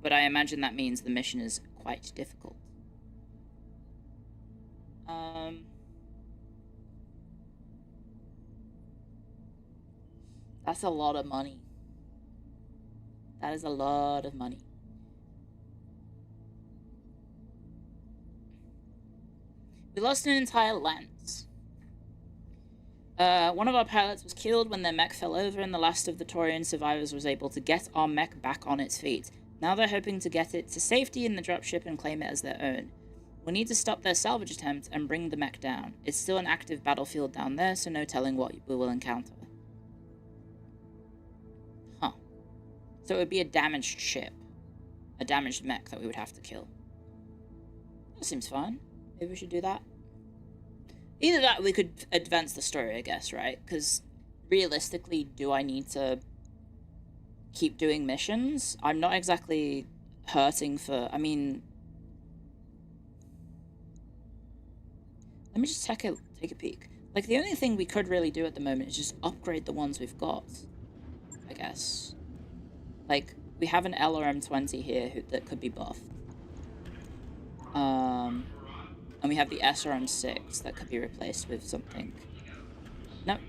But I imagine that means the mission is quite difficult. That's a lot of money. That is a lot of money. We lost an entire lance. One of our pilots was killed when their mech fell over, and the last of the Taurian survivors was able to get our mech back on its feet. Now they're hoping to get it to safety in the dropship and claim it as their own. We need to stop their salvage attempt and bring the mech down. It's still an active battlefield down there, so no telling what we will encounter. Huh. So it would be a damaged ship. A damaged mech that we would have to kill. That seems fine. Maybe we should do that. Either that or we could advance the story, I guess, right? Because realistically, do I need to keep doing missions? I'm not exactly hurting for... I mean... Let me just take a peek. Like, the only thing we could really do at the moment is just upgrade the ones we've got, I guess. Like, we have an LRM-20 here that could be buffed. And we have the SRM-6 that could be replaced with something. Nope.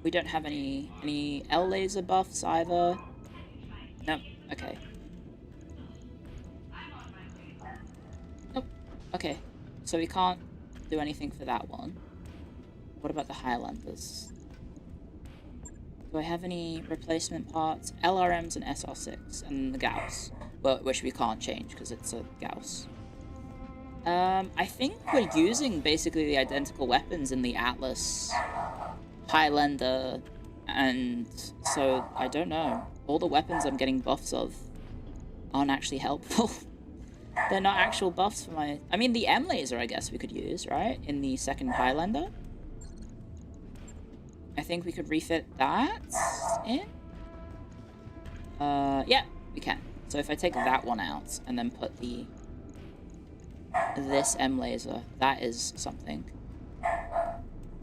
We don't have any L-laser buffs either. Nope. Okay. Nope. Okay. So we can't do anything for that one. What about the Highlanders? Do I have any replacement parts? LRMs and SR6 and the Gauss. Well, which we can't change because it's a Gauss. I think we're using basically the identical weapons in the Atlas, Highlander, and so, I don't know. All the weapons I'm getting buffs of aren't actually helpful. They're not actual buffs for my... I mean, the M-laser, I guess we could use, right? In the second Highlander. I think we could refit that in. Yeah, we can. So if I take that one out and then put this M-laser, that is something.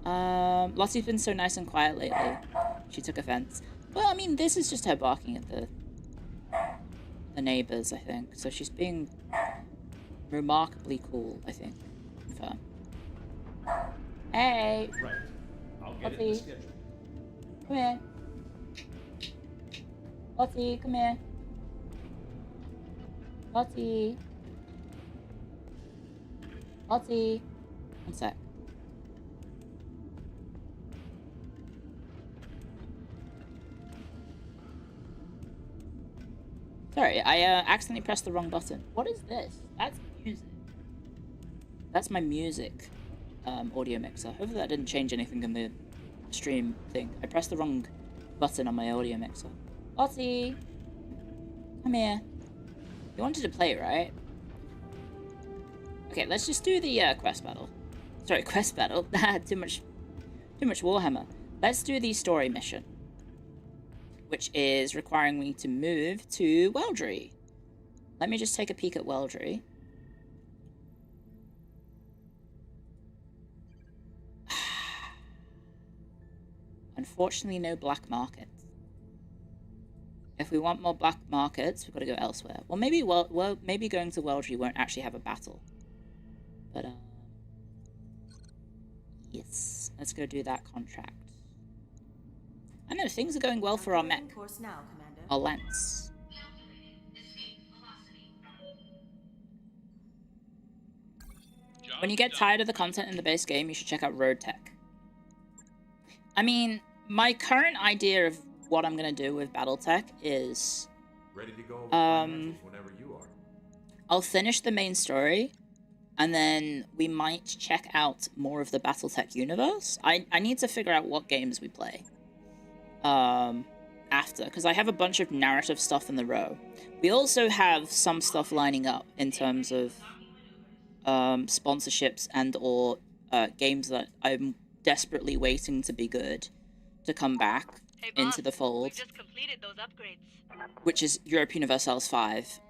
Lottie's been so nice and quiet lately. She took offense. Well, I mean, this is just her barking at the neighbors, I think. So she's being remarkably cool, I think. Confirm. Hey! Right. I'll get Lottie. it in the schedule. Come here. Lottie, come here. Lottie. Lottie. One sec. Sorry, I accidentally pressed the wrong button. What is this? That's music. That's my music audio mixer. Hopefully that didn't change anything in the stream thing. I pressed the wrong button on my audio mixer. Lottie! Come here. You wanted to play, right? Okay, let's just do the quest battle. Sorry, quest battle. Too much Warhammer. Let's do the story mission, which is requiring me to move to Weldry. Let me just take a peek at Weldry. Unfortunately, no black market. If we want more black markets, we've got to go elsewhere. Well, maybe maybe going to Weldry won't actually have a battle. But yes, let's go do that contract. I know things are going well for our mech. Course now, Commander. Our lance. When you get tired of the content in the base game, you should check out Road Tech. I mean, my current idea of what I'm gonna do with Battletech is ready to go whenever you are. I'll finish the main story, and then we might check out more of the Battletech universe. I need to figure out what games we play. after, because I have a bunch of narrative stuff in the row. We also have some stuff lining up in terms of sponsorships and or games that I'm desperately waiting to be good to come back into the fold. We've just completed those upgrades. Which is Europe Universalis 5.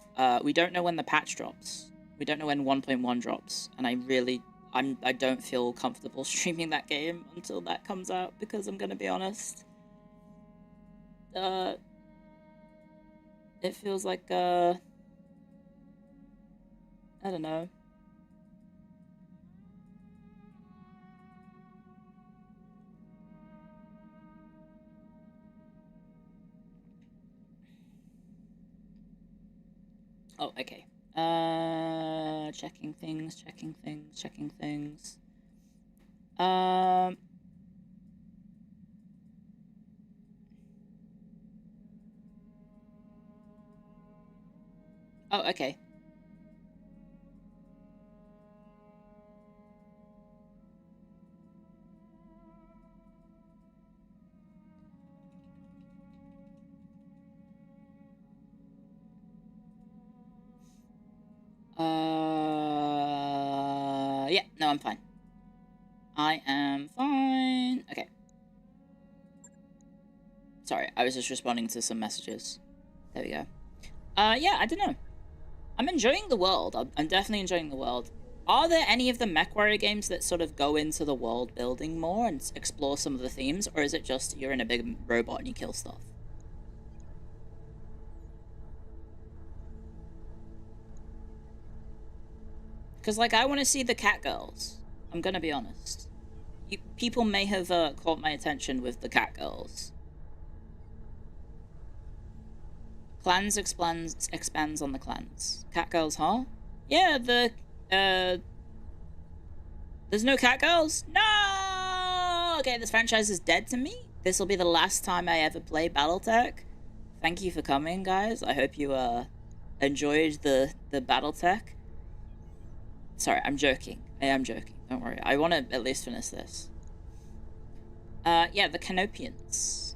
We don't know when the patch drops. We don't know when 1.1 drops, and I don't feel comfortable streaming that game until that comes out, because I'm gonna be honest. It feels like I don't know. Oh, okay. Checking things. Oh, okay. Yeah, no, I'm fine. I am fine. Okay. Sorry, I was just responding to some messages. There we go. Yeah, I don't know. I'm enjoying the world. I'm definitely enjoying the world. Are there any of the MechWarrior games that sort of go into the world building more and explore some of the themes, or is it just you're in a big robot and you kill stuff? Because, like, I want to see the cat girls. I'm gonna be honest. People may have caught my attention with the cat girls. Clans expands on the clans. Cat girls, huh? Yeah, there's no cat girls? No! Okay, this franchise is dead to me. This will be the last time I ever play Battletech. Thank you for coming, guys. I hope you enjoyed the Battletech. Sorry, I'm joking. I am joking. Don't worry. I want to at least finish this. Yeah, the Canopians.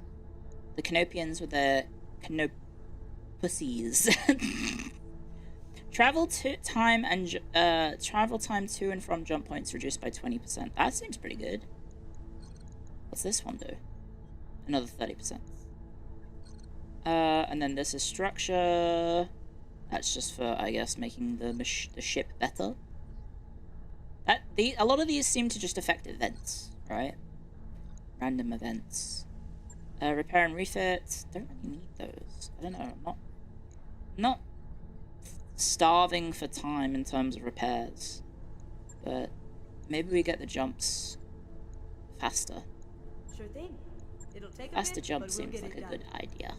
The Canopians with their pussies. Travel time to and from jump points reduced by 20%. That seems pretty good. What's this one do? Another 30%. And then this is structure. That's just for, I guess, making the ship better. A lot of these seem to just affect events, right? Random events. Repair and refit. Don't really need those. I don't know. I'm not starving for time in terms of repairs, but maybe we get the jumps faster. Sure thing. It'll take faster a bit, jump but seems we'll like a done. good idea.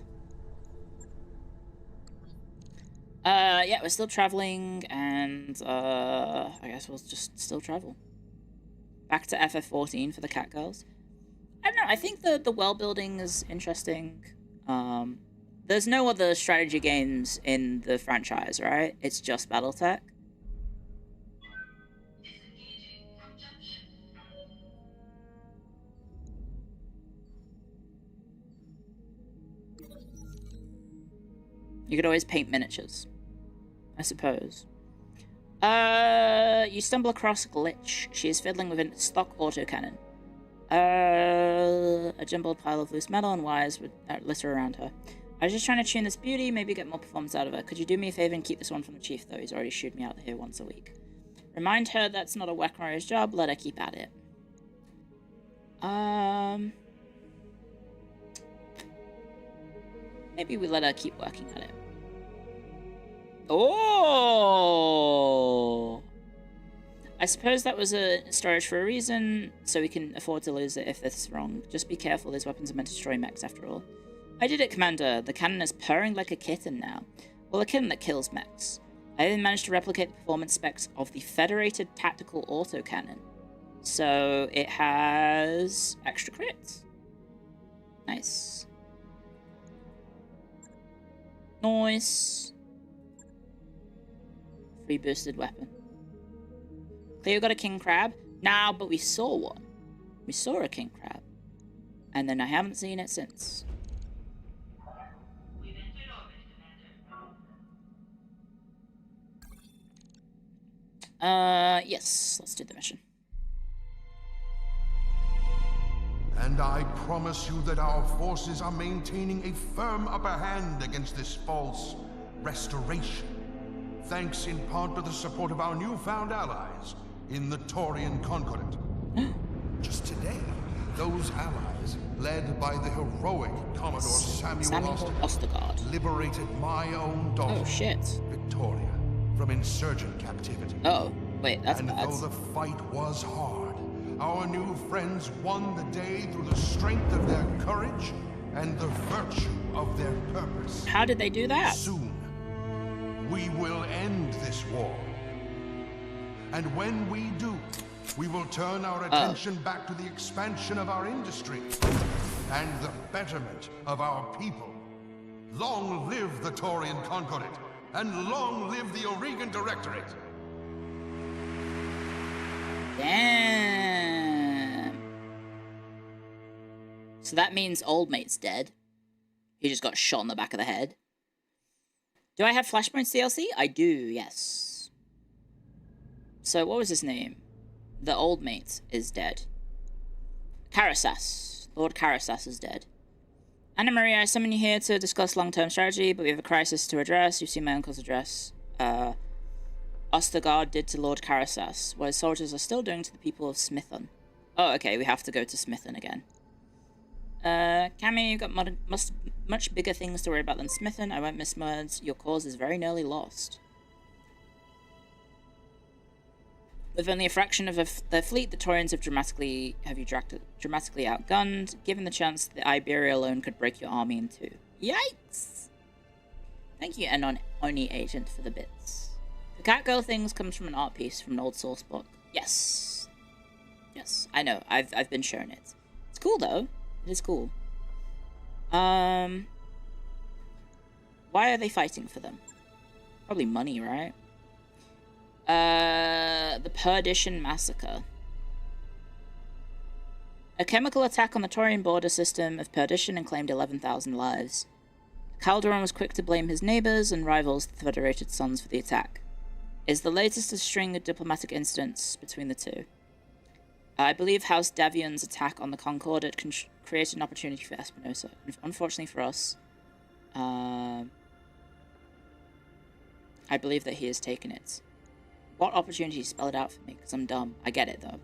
Yeah, we're still traveling, and I guess we'll just still travel. Back to FF14 for the cat girls. I don't know, I think the world building is interesting. There's no other strategy games in the franchise, right? It's just Battletech. You could always paint miniatures, I suppose. You stumble across a glitch. She is fiddling with a stock autocannon. A jumbled pile of loose metal and wires would litter around her. I was just trying to tune this beauty, maybe get more performance out of her. Could you do me a favor and keep this one from the chief, though? He's already shooed me out here once a week. Remind her that's not a Wekmario's job, let her keep at it. Maybe we let her keep working at it. Oh! I suppose that was a storage for a reason, so we can afford to lose it if this is wrong. Just be careful, these weapons are meant to destroy mechs after all. I did it, Commander. The cannon is purring like a kitten now. Well, a kitten that kills mechs. I even managed to replicate the performance specs of the Federated Tactical Autocannon. So it has extra crits. Nice. Nice. Free boosted weapon. Clio got a king crab? Nah, but we saw one. We saw a king crab. And then I haven't seen it since. Yes, let's do the mission. And I promise you that our forces are maintaining a firm upper hand against this false restoration, thanks in part to the support of our newfound allies in the Taurian Concordat. Just today, those allies, led by the heroic Commodore Samuel Ostergaard, liberated my own daughter, Victoria, from insurgent captivity. Oh, wait, that's bad. And though the fight was hard, our new friends won the day through the strength of their courage and the virtue of their purpose. How did they do that? Soon, we will end this war. And when we do, we will turn our attention back to the expansion of our industry and the betterment of our people. Long live the Taurian Concordat, and long live the Oregon Directorate! Damn. So that means old mate's dead. He just got shot in the back of the head. Do I have Flashpoint's DLC? I do, yes. So what was his name? The old mate is dead. Carasas. Lord Carasas is dead. Anna Maria, I summon you here to discuss long-term strategy, but we have a crisis to address. You've seen my uncle's address. Ostergaard did to Lord Carasas, what his soldiers are still doing to the people of Smithon. Oh, okay, we have to go to Smithon again. Cammy, you've got much bigger things to worry about than Smithon. I won't miss words. Your cause is very nearly lost. With only a fraction of their fleet, the Taurians have dramatically outgunned. Given the chance, the Iberia alone could break your army in two. Yikes! Thank you, Enon Oni Agent, for the bits. The Catgirl things comes from an art piece from an old source book. Yes. Yes, I know. I've been shown it. It's cool, though. It is cool. Why are they fighting for them? Probably money, right? The Perdition Massacre. A chemical attack on the Taurian border system of Perdition and claimed 11,000 lives. Calderon was quick to blame his neighbors and rivals, the Federated Sons, for the attack. It is the latest of a string of diplomatic incidents between the two. I believe House Davion's attack on the Concordat created an opportunity for Espinosa. Unfortunately for us, I believe that he has taken it. What opportunity? Spell it out for me, because I'm dumb. I get it, though.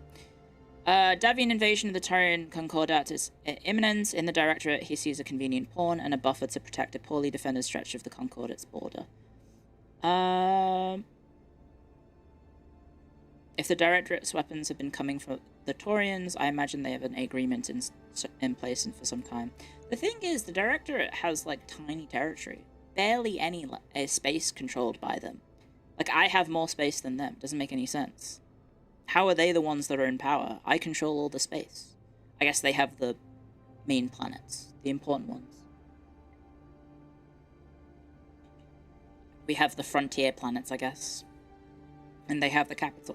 Davian invasion of the Taurian Concordat is imminent. In the Directorate, he sees a convenient pawn and a buffer to protect a poorly defended stretch of the Concordat's border. If the Directorate's weapons have been coming from the Taurians, I imagine they have an agreement in place for some time. The thing is, the Directorate has, like, tiny territory. Barely any space controlled by them. Like, I have more space than them. Doesn't make any sense. How are they the ones that are in power? I control all the space. I guess they have the main planets. The important ones. We have the frontier planets, I guess. And they have the capital.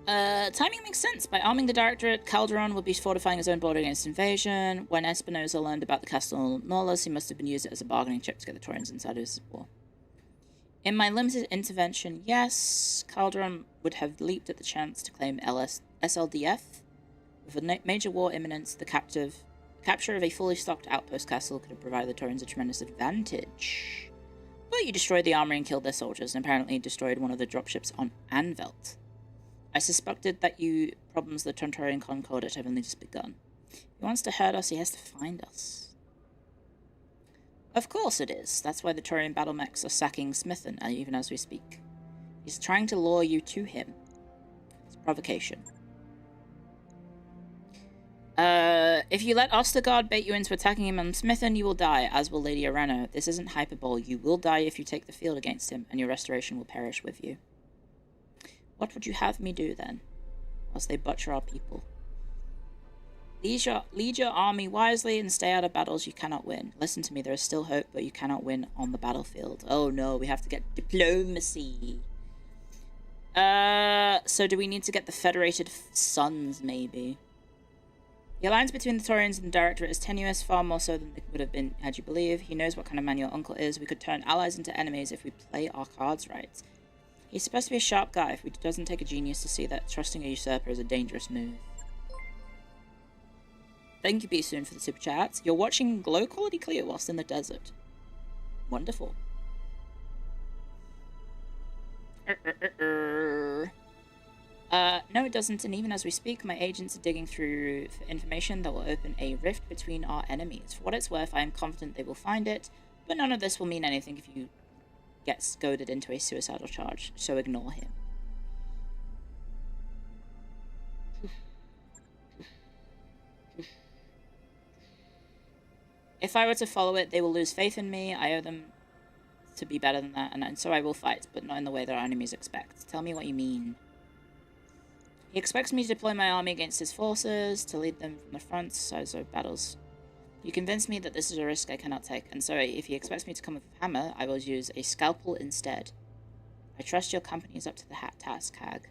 Timing makes sense. By arming the Directorate, Calderon will be fortifying his own border against invasion. When Espinosa learned about the Castle Norlas, he must have been used it as a bargaining chip to get the Taurians inside of his war. In my limited intervention, yes, Calderon would have leaped at the chance to claim SLDF. With a major war imminent, the capture of a fully stocked outpost castle could have provided the Taurians a tremendous advantage. But you destroyed the armory and killed their soldiers, and apparently destroyed one of the dropships on Anvelt. I suspected that you problems the Taurian Concordat have only just begun. If he wants to hurt us, he has to find us. Of course it is. That's why the Taurian battle mechs are sacking Smithon, even as we speak. He's trying to lure you to him. It's provocation. If you let Ostergaard bait you into attacking him on Smithon, you will die, as will Lady Arano. This isn't hyperbole. You will die if you take the field against him, and your restoration will perish with you. What would you have me do, then? Whilst they butcher our people. Lead your army wisely and stay out of battles you cannot win. Listen to me, there is still hope, but you cannot win on the battlefield. Oh no, we have to get diplomacy. So do we need to get the Federated Sons, maybe? The alliance between the Taurians and the Directorate is tenuous, far more so than it would have been had you believe. He knows what kind of man your uncle is. We could turn allies into enemies if we play our cards right. He's supposed to be a sharp guy. If it doesn't take a genius to see that trusting a usurper is a dangerous move. Thank you, Be Soon, for the super chats. You're watching low-quality Clio whilst in the desert. Wonderful. No, it doesn't, and even as we speak, my agents are digging through for information that will open a rift between our enemies. For what it's worth, I am confident they will find it, but none of this will mean anything if you get goaded into a suicidal charge, so ignore him. If I were to follow it, they will lose faith in me. I owe them to be better than that, and so I will fight, but not in the way that our enemies expect. Tell me what you mean. He expects me to deploy my army against his forces, to lead them from the front, so battles. You convince me that this is a risk I cannot take, and so if he expects me to come with a hammer, I will use a scalpel instead. I trust your company is up to the task, Hag.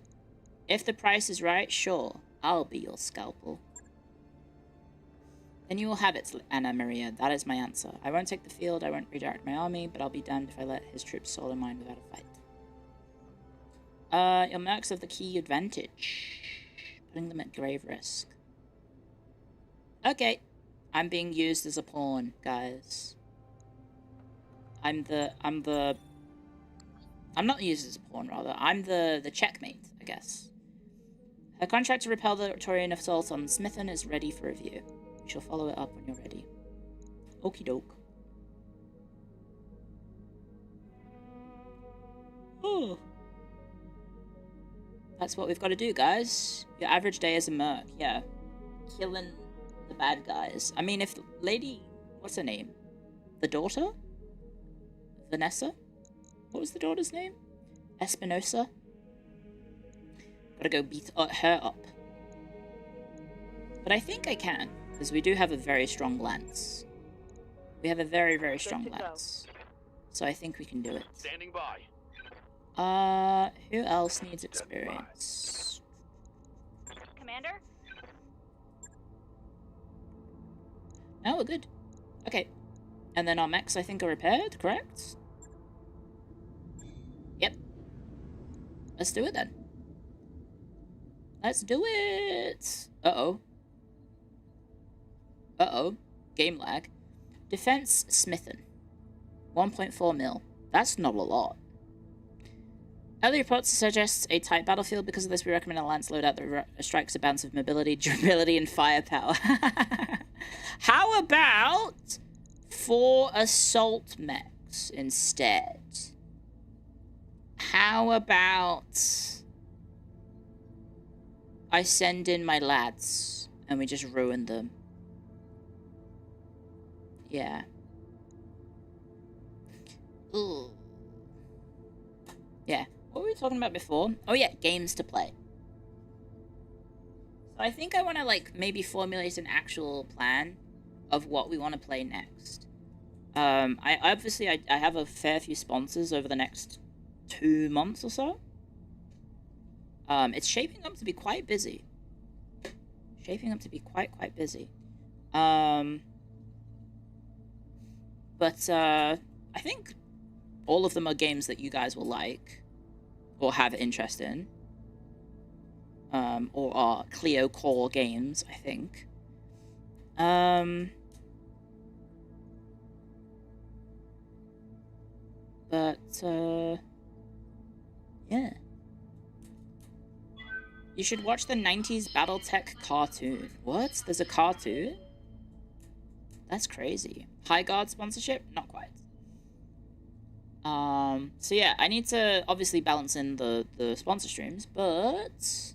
If the price is right, sure, I'll be your scalpel. Then you will have it, Anna Maria. That is my answer. I won't take the field, I won't redirect my army, but I'll be damned if I let his troops soul in mine without a fight. Your mercs have the key advantage. Putting them at grave risk. Okay. I'm being used as a pawn, guys. I'm not used as a pawn, rather. I'm the checkmate, I guess. Her contract to repel the Taurian assault on Smithen is ready for review. We shall follow it up when you're ready. Okie doke. Oh. That's what we've got to do, guys. Your average day is a merc, yeah. Killing the bad guys. I mean, if Lady... What's her name? The daughter? Vanessa? What was the daughter's name? Espinosa? Gotta go beat her up. But I think I can, because we do have a very strong lance. We have a very, very strong lance. So I think we can do it. Standing by. Who else needs experience? Commander? No, we're good. Okay. And then our mechs, I think, are repaired, correct? Yep. Let's do it, then. Let's do it! Uh-oh. Uh-oh. Game lag. Defense Smithen. 1.4 mil. That's not a lot. Early reports suggest a tight battlefield. Because of this, we recommend a lance loadout that strikes a balance of mobility, durability, and firepower. How about 4 assault mechs instead? How about I send in my lads and we just ruin them? Yeah. Ooh. Yeah. What were we talking about before? Oh yeah, games to play. So I think I want to, like, maybe formulate an actual plan of what we want to play next. I have a fair few sponsors over the next 2 months or so. It's shaping up to be quite busy. Shaping up to be quite busy. But I think all of them are games that you guys will like. Or have interest in. Or are Clio core games, I think. Yeah. You should watch the 90s Battletech cartoon. What? There's a cartoon? That's crazy. High Guard sponsorship? Not quite. So yeah, I need to obviously balance in the sponsor streams, but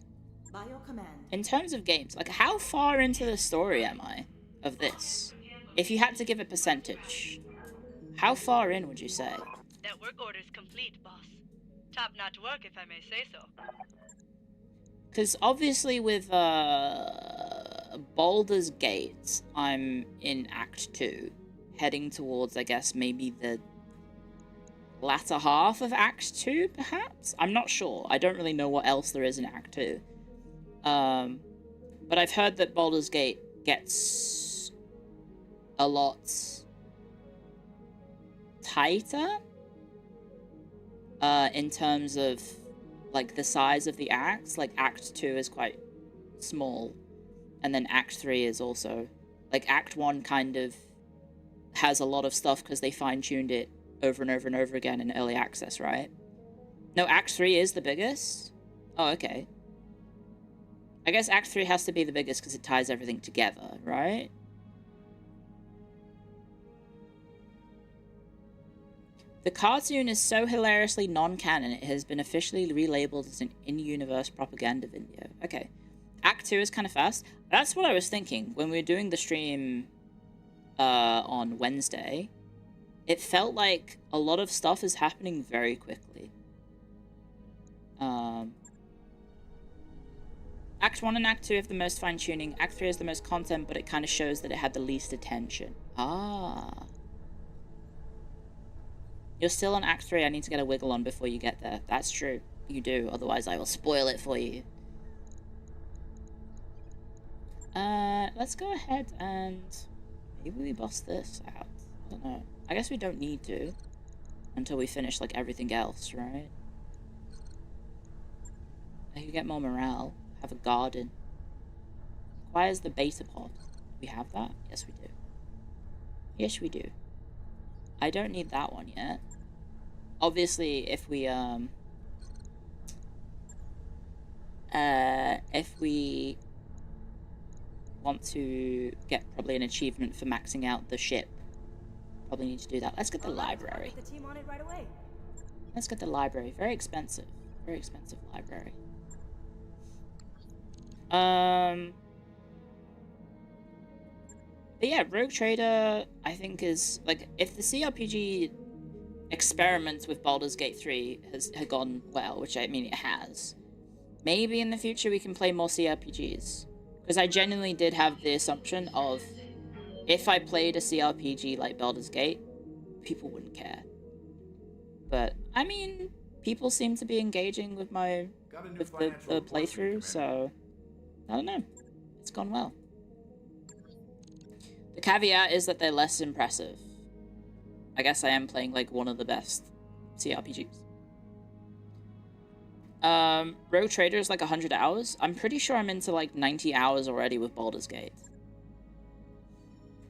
By your command. In terms of games, like, how far into the story am I of this? If you had to give a percentage, how far in would you say? That work order is complete, boss. Top-notch work, if I may say so. Because obviously with Baldur's Gate, I'm in Act 2, heading towards, I guess, maybe the latter half of Act 2, perhaps? I'm not sure. I don't really know what else there is in Act 2. But I've heard that Baldur's Gate gets a lot tighter. in terms of like the size of the acts. Like Act 2 is quite small, and then Act 3 is also like Act 1 kind of has a lot of stuff because they fine-tuned it over and over and over again in early access, right? No, Act 3 is the biggest? Oh, okay. I guess Act 3 has to be the biggest because it ties everything together, right? The cartoon is so hilariously non-canon, it has been officially relabeled as an in-universe propaganda video. Okay. Act 2 is kind of fast. That's what I was thinking when we were doing the stream on Wednesday. It felt like a lot of stuff is happening very quickly. Act 1 and Act 2 have the most fine-tuning. Act 3 has the most content, but it kind of shows that it had the least attention. Ah. You're still on Act 3. I need to get a wiggle on before you get there. That's true. You do. Otherwise, I will spoil it for you. Let's go ahead and maybe we bust this out. I don't know. I guess we don't need to until we finish, like, everything else, right? I could get more morale. Have a garden. Requires the beta pod. We have that? Yes, we do. Yes, we do. I don't need that one yet. Obviously, if we want to get probably an achievement for maxing out the ship, probably need to do that. Let's get the library. The team on it right away. Let's get the library. Very expensive. Very expensive library. But yeah, Rogue Trader, I think, is, like, if the CRPG experiment with Baldur's Gate 3 had gone well, which I mean it has, maybe in the future we can play more CRPGs. Because I genuinely did have the assumption of, if I played a CRPG like Baldur's Gate, people wouldn't care. But, I mean, people seem to be engaging with the playthrough, so, I don't know. It's gone well. The caveat is that they're less impressive. I guess I am playing, like, one of the best CRPGs. Rogue Trader is like 100 hours. I'm pretty sure I'm into like 90 hours already with Baldur's Gate.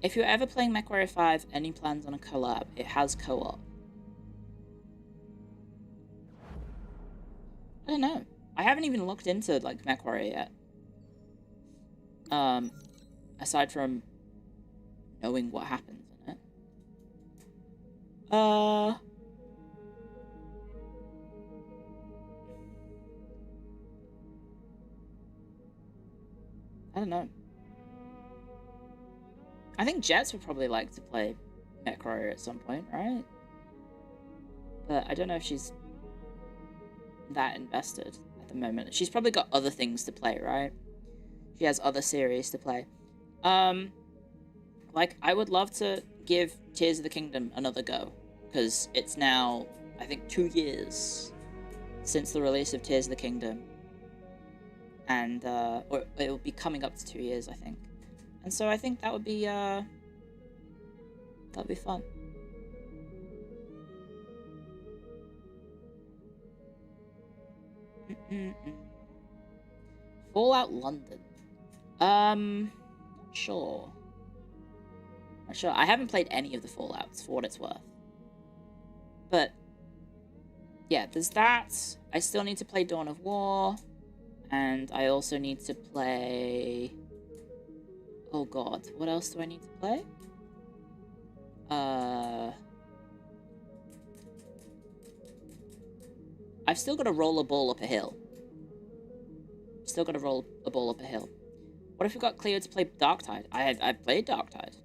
If you're ever playing MechWarrior 5, any plans on a collab? It has co-op. I don't know. I haven't even looked into like MechWarrior yet. Aside from knowing what happens in it. I don't know. I think Jets would probably like to play MechWarrior at some point, right? But I don't know if she's that invested at the moment. She's probably got other things to play, right? She has other series to play. Like, I would love to give Tears of the Kingdom another go. Because it's now, I think, 2 years since the release of Tears of the Kingdom. And, or it will be coming up to 2 years, I think. And so I think that would be fun. Fallout London. Not sure. Not sure. I haven't played any of the Fallouts, for what it's worth. But, yeah, there's that. I still need to play Dawn of War. And I also need to play... Oh god, what else do I need to play? I've still got to roll a ball up a hill. Still got to roll a ball up a hill. What if we got Clio to play Darktide? I've played Darktide.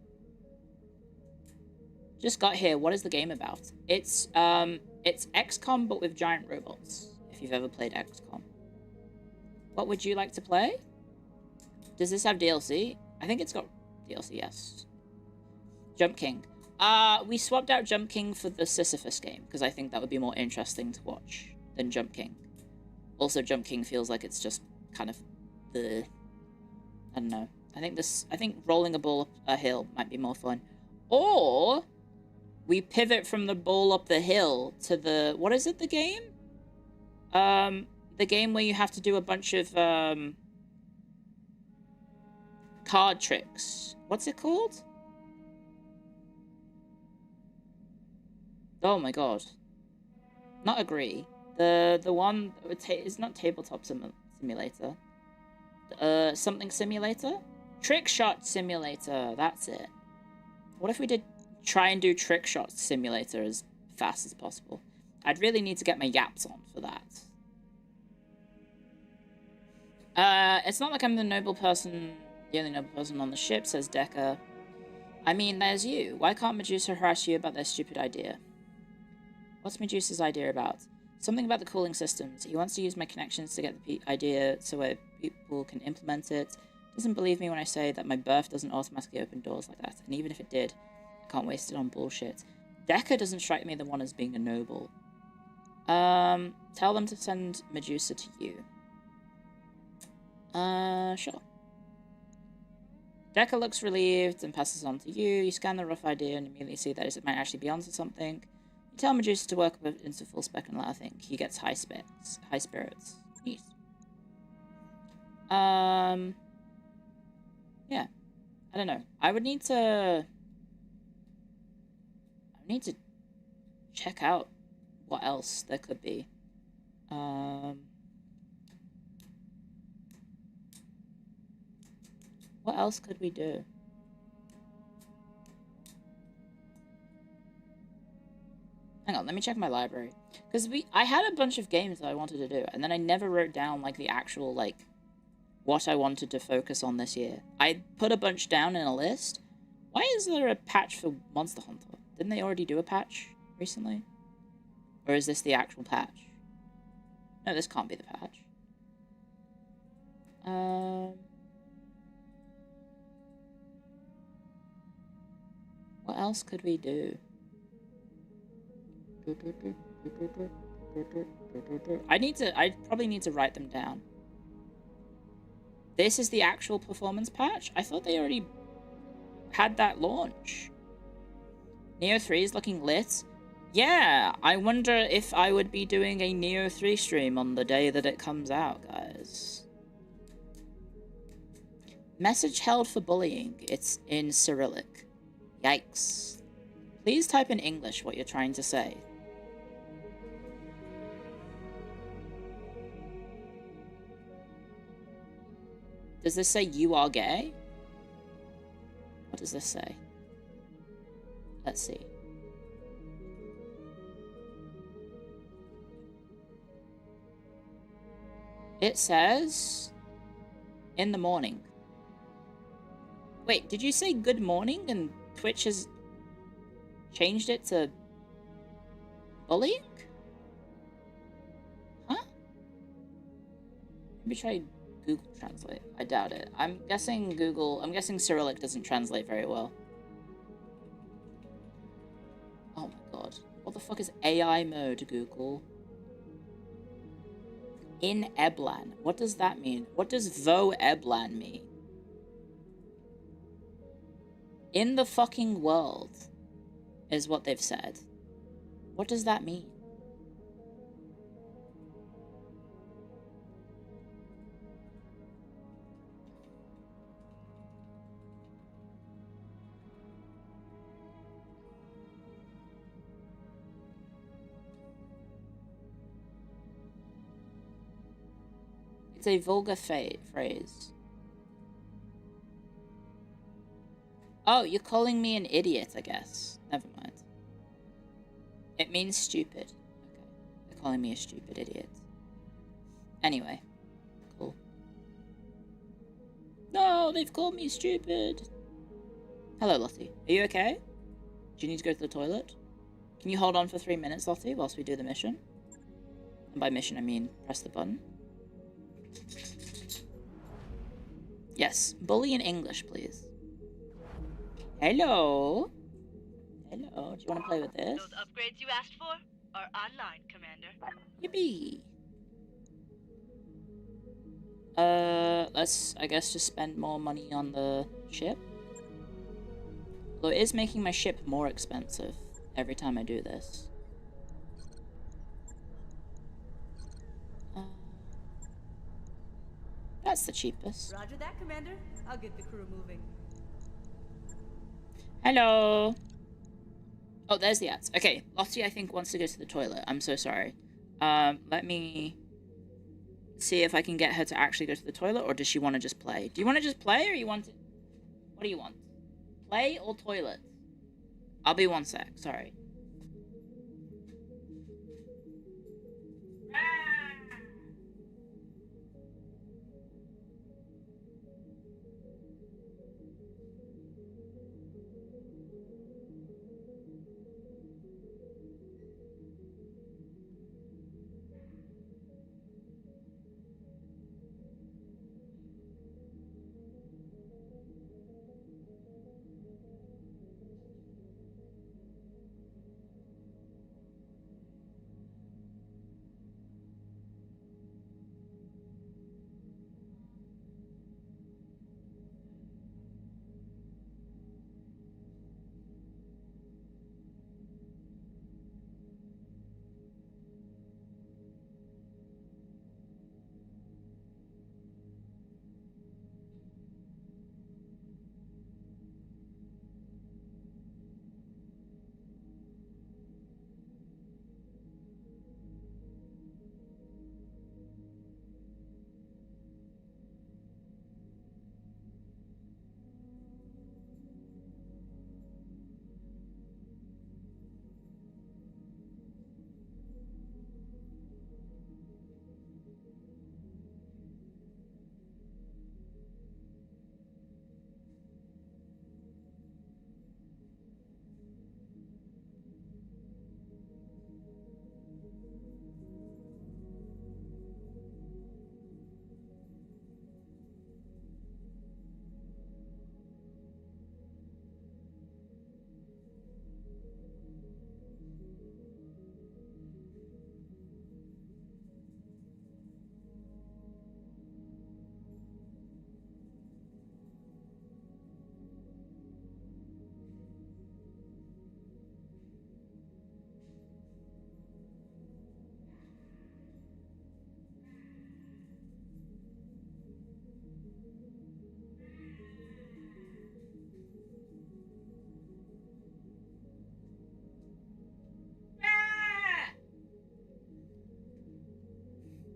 Just got here. What is the game about? It's XCOM but with giant robots. If you've ever played XCOM. What would you like to play? Does this have DLC? I think it's got DLC, yes. Jump King. We swapped out Jump King for the Sisyphus game, because I think that would be more interesting to watch than Jump King. Also, Jump King feels like it's just kind of the... I don't know. I think rolling a ball up a hill might be more fun. Or we pivot from the ball up the hill to the... What is it, the game? The game where you have to do a bunch of, card tricks. What's it called? Oh my god. Not agree. The one... It's not Tabletop Simulator. Something Simulator? Trick Shot Simulator. That's it. What if we did try and do Trick Shot Simulator as fast as possible? I'd really need to get my yaps on for that. It's not like I'm the only noble person on the ship, says Decker. I mean, there's you. Why can't Medusa harass you about their stupid idea? What's Medusa's idea about? Something about the cooling systems. He wants to use my connections to get the idea so people can implement it. Doesn't believe me when I say that my berth doesn't automatically open doors like that. And even if it did, I can't waste it on bullshit. Decker doesn't strike me the one as being a noble. Tell them to send Medusa to you. Sure. Decker looks relieved and passes on to you. You scan the rough idea and immediately see that it might actually be onto something. You tell Medusa to work up into full spec and let her think. He gets high spirits. Neat. Yeah. I don't know. I would need to check out what else there could be. What else could we do? Hang on, let me check my library. Because I had a bunch of games that I wanted to do, and then I never wrote down, like, the actual, like, what I wanted to focus on this year. I put a bunch down in a list. Why is there a patch for Monster Hunter? Didn't they already do a patch recently? Or is this the actual patch? No, this can't be the patch. What else could we do? I probably need to write them down. This is the actual performance patch? I thought they already had that launch. Neo 3 is looking lit. Yeah, I wonder if I would be doing a Neo 3 stream on the day that it comes out, guys. Message held for bullying. It's in Cyrillic. Yikes. Please type in English what you're trying to say. Does this say you are gay? What does this say? Let's see. It says in the morning. Wait, did you say good morning and Twitch has changed it to bullying? Huh? Maybe try Google Translate. I doubt it. I'm guessing Cyrillic doesn't translate very well. Oh my god. What the fuck is AI mode, Google? In Eblan. What does that mean? What does Vo Eblan mean? In the fucking world is what they've said. What does that mean? It's a vulgar phrase. Oh, you're calling me an idiot, I guess. Never mind. It means stupid. Okay. They're calling me a stupid idiot. Anyway. Cool. No, they've called me stupid. Hello, Lottie. Are you okay? Do you need to go to the toilet? Can you hold on for 3 minutes, Lottie, whilst we do the mission? And by mission, I mean press the button. Yes, bully in English, please. Hello. Hello, do you want to play with this? Those upgrades you asked for are online, Commander. Yippee. Let's, I guess, just spend more money on the ship. Although it is making my ship more expensive. every time I do this. That's the cheapest. Roger that, Commander. I'll get the crew moving. Hello. Oh, there's the ads. Okay, Lottie, I think, wants to go to the toilet. I'm so sorry. Let me see if I can get her to actually go to the toilet, or does she want to just play? Do you want to just play, or you want to... What do you want? Play or toilet? I'll be 1 sec. Sorry.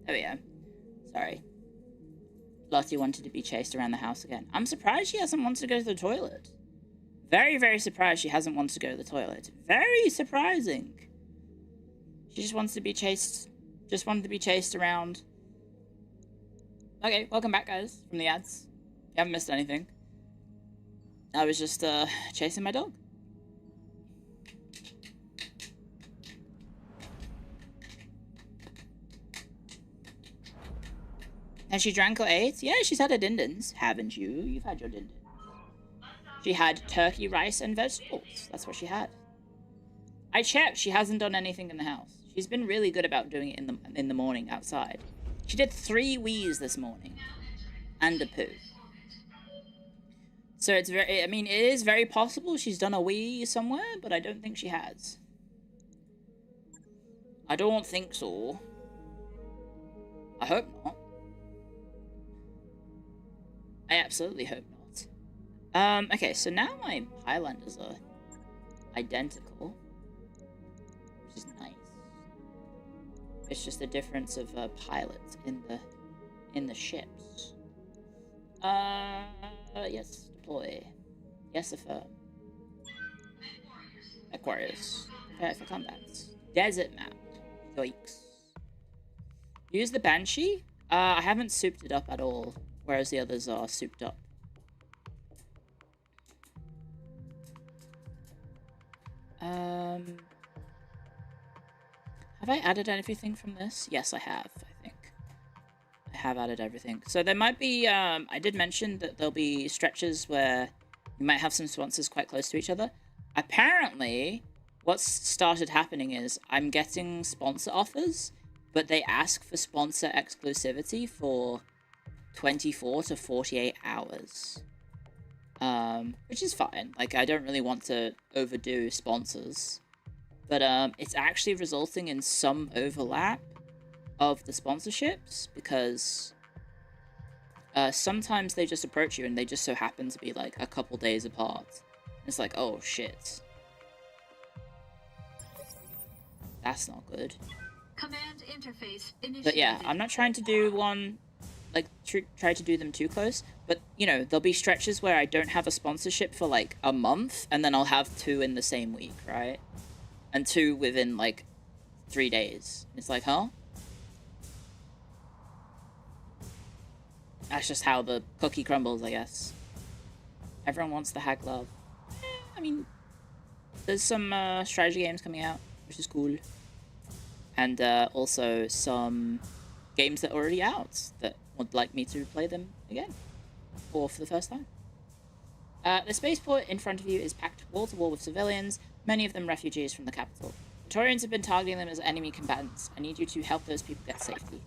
There we go. Sorry. Lottie wanted to be chased around the house again. I'm surprised she hasn't wanted to go to the toilet. Very, very surprised she hasn't wanted to go to the toilet. Very surprising. She just wants to be chased. Just wanted to be chased around. Okay, welcome back, guys, from the ads. You haven't missed anything. I was just, chasing my dog. Has she drank or ate? Yeah, she's had her dindins, haven't you? You've had your dindins. She had turkey, rice, and vegetables. That's what she had. I checked. She hasn't done anything in the house. She's been really good about doing it in the morning outside. She did 3 wees this morning. And a poo. So it's very... I mean, it is very possible she's done a wee somewhere, but I don't think she has. I don't think so. I hope not. I absolutely hope not. Okay, so now my Highlanders are identical, which is nice. It's just a difference of pilots in the ships. Yes, deploy. Yes, affirm. Aquarius. Prepare for combat. Desert map. Yikes. Use the Banshee? I haven't souped it up at all. Whereas the others are souped up. Have I added everything from this? Yes, I have, I think. I have added everything. So there might be, I did mention that there'll be stretches where you might have some sponsors quite close to each other. Apparently, what's started happening is I'm getting sponsor offers, but they ask for sponsor exclusivity for 24 to 48 hours. Which is fine. Like, I don't really want to overdo sponsors. but it's actually resulting in some overlap of the sponsorships, because sometimes they just approach you and they just so happen to be like a couple days apart. It's like, oh shit. That's not good. Command interface initiated. But yeah, I'm not trying to do one, like, try to do them too close. But, you know, there'll be stretches where I don't have a sponsorship for, like, a month, and then I'll have 2 in the same week, right? And 2 within, like, 3 days. It's like, huh? That's just how the cookie crumbles, I guess. Everyone wants the hag love. I mean, there's some strategy games coming out, which is cool. And also some games that are already out that would like me to play them again. Or for the first time. The spaceport in front of you is packed wall to wall with civilians, many of them refugees from the capital. Praetorians have been targeting them as enemy combatants. I need you to help those people get safety.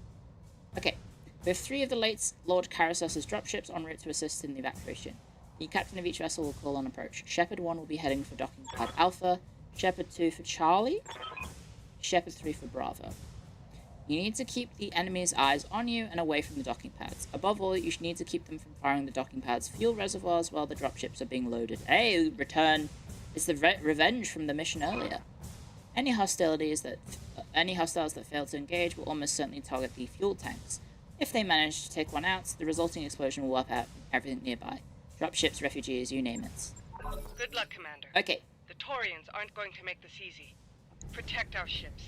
Okay. We have 3 of the late Lord Karasos's dropships en route to assist in the evacuation. The captain of each vessel will call on approach. Shepard 1 will be heading for docking pad Alpha, Shepard 2 for Charlie, Shepard 3 for Bravo. You need to keep the enemy's eyes on you and away from the docking pads. Above all, you should need to keep them from firing the docking pads' fuel reservoirs while the dropships are being loaded. Hey, return! It's the revenge from the mission earlier. Any hostiles that fail to engage will almost certainly target the fuel tanks. If they manage to take one out, the resulting explosion will wipe out everything nearby. Dropships, refugees, you name it. Good luck, Commander. Okay. The Taurians aren't going to make this easy. Protect our ships.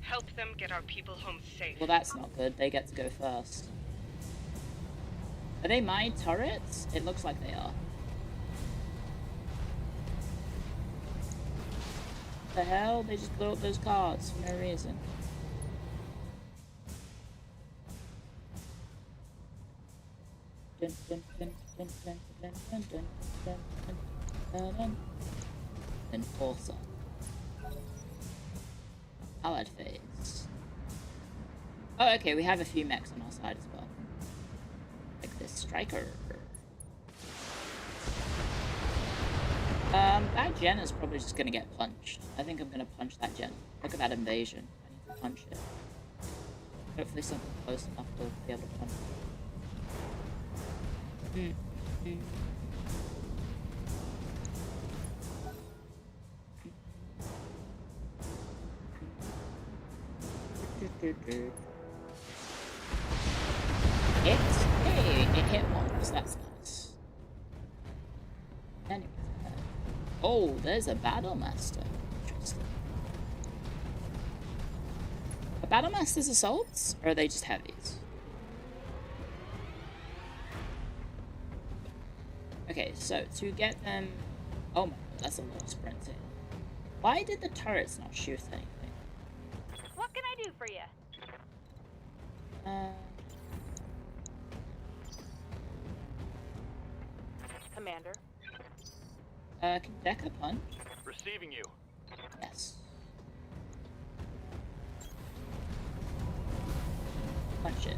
Help them get our people home safe. Well, that's not good. They get to go first. Are they my turrets? It looks like they are. What the hell? They just blew up those cards for no reason. And also allied phase. Oh, okay, we have a few mechs on our side as well. Like this striker. That gen is probably just gonna get punched. I think I'm gonna punch that gen. Look at that invasion. I need to punch it. Hopefully something close enough to be able to punch it. Hey, it hit once. That's nice. Anyways, oh, there's a Battlemaster. Interesting. Are Battlemasters assaults, or are they just heavies? Okay, so to get them... Oh my god, that's a lot of sprinting. Why did the turrets not shoot anything? What can I do for you? Commander. Can Deca punch? Receiving you. Yes. Punch it.